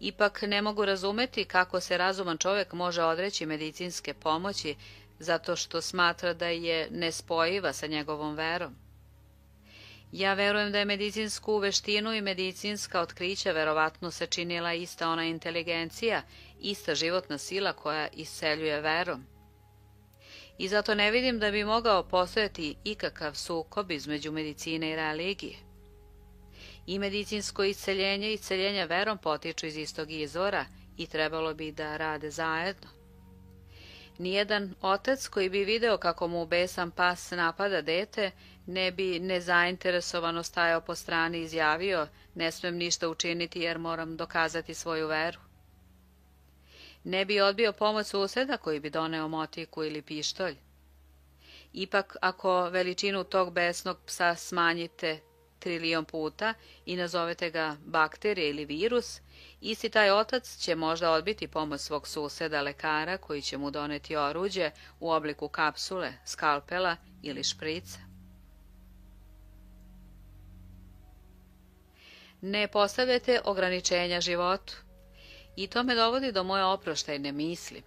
Ipak ne mogu razumeti kako se razuman čovjek može odreći medicinske pomoći zato što smatra da je nespojiva sa njegovom verom. Ja verujem da je medicinsku veštinu i medicinska otkrića verovatno se činila ista ona inteligencija, ista životna sila koja isceljuje verom. I zato ne vidim da bi mogao postojati ikakav sukob između medicine i religije. I medicinsko isceljenje i isceljenje verom potiču iz istog izvora i trebalo bi da rade zajedno. Nijedan otac koji bi video kako mu besan pas napada dete, ne bi nezainteresovano stajao po strani i izjavio: ne smem ništa učiniti jer moram dokazati svoju veru. Ne bi odbio pomoć suseda koji bi doneo motiku ili pištolj. Ipak, ako veličinu tog besnog psa smanjite 1.000.000 puta i nazovete ga bakterija ili virus, isti taj otac će možda odbiti pomoć svog suseda lekara koji će mu doneti oruđe u obliku kapsule, skalpela ili šprica. Ne postavljate ograničenja životu. I to me dovodi do moje oproštajne misli.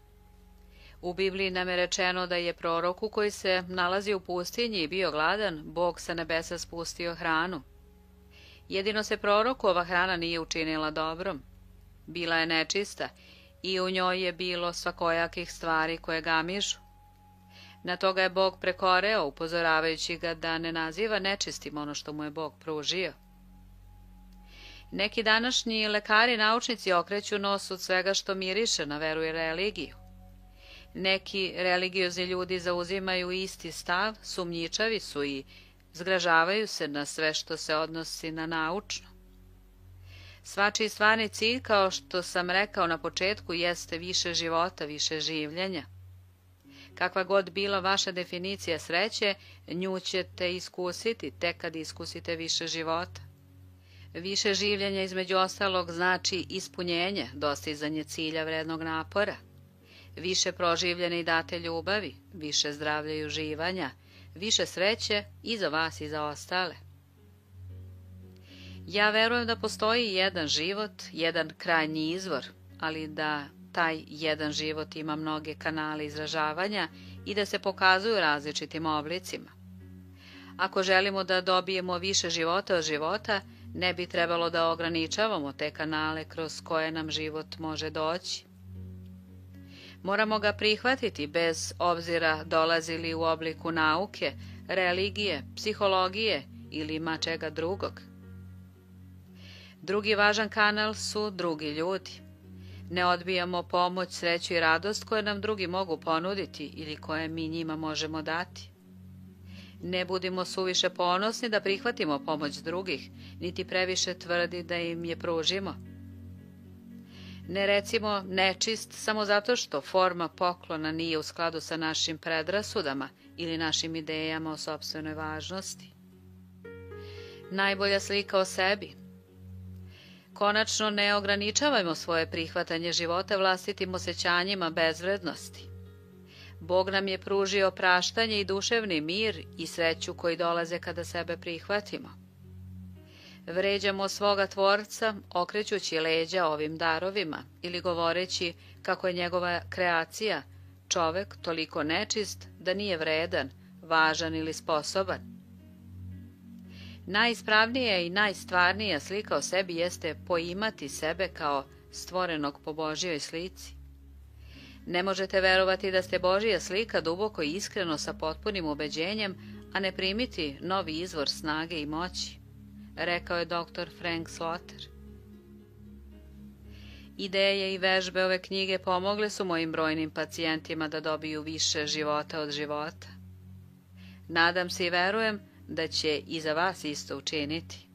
U Bibliji nam je rečeno da je proroku koji se nalazi u pustinji i bio gladan, Bog sa nebesa spustio hranu. Jedino se proroku ova hrana nije učinila dobrom. Bila je nečista i u njoj je bilo svakojakih stvari koje gamižu. Na to ga je Bog prekoreo, upozoravajući ga da ne naziva nečistim ono što mu je Bog pružio. Neki današnji lekari i naučnici okreću nos od svega što miriše na veru i religiju. Neki religiozni ljudi zauzimaju isti stav, sumnjičavi su i zgražavaju se na sve što se odnosi na naučno. Svačiji stvarni cilj, kao što sam rekao na početku, jeste više života, više življenja. Kakva god bila vaša definicija sreće, nju ćete iskusiti tek kad iskusite više života. Više življenja između ostalog znači ispunjenje, dostizanje cilja vrednog napora. Više proživljene i date ljubavi, više zdravlja i uživanja, više sreće i za vas i za ostale. Ja verujem da postoji jedan život, jedan krajnji izvor, ali da taj jedan život ima mnoge kanale izražavanja i da se pokazuju različitim oblicima. Ako želimo da dobijemo više života od života, ne bi trebalo da ograničavamo te kanale kroz koje nam život može doći. Moramo ga prihvatiti bez obzira dolazi li u obliku nauke, religije, psihologije ili ma čega drugog. Drugi važan kanal su drugi ljudi. Ne odbijamo pomoć, sreću i radost koje nam drugi mogu ponuditi ili koje mi njima možemo dati. Ne budimo suviše ponosni da prihvatimo pomoć drugih, niti previše tvrdi da im je pružimo. Ne recimo nečist samo zato što forma poklona nije u skladu sa našim predrasudama ili našim idejama o sopstvenoj važnosti. Najbolja slika o sebi. Konačno ne ograničavajmo svoje prihvatanje života vlastitim osjećanjima bezvrednosti. Bog nam je pružio praštanje i duševni mir i sreću koji dolaze kada sebe prihvatimo. Vređamo svoga Tvorca okrećući leđa ovim darovima ili govoreći kako je njegova kreacija, čovek, toliko nečist da nije vredan, važan ili sposoban. Najispravnija i najstvarnija slika o sebi jeste poimati sebe kao stvorenog po Božjoj slici. Ne možete verovati da ste Božja slika duboko i iskreno sa potpunim ubeđenjem, a ne primiti novi izvor snage i moći, rekao je dr. Frank Slaughter. Ideje i vežbe ove knjige pomogle su mojim brojnim pacijentima da dobiju više života od života. Nadam se i verujem da će i za vas isto učiniti.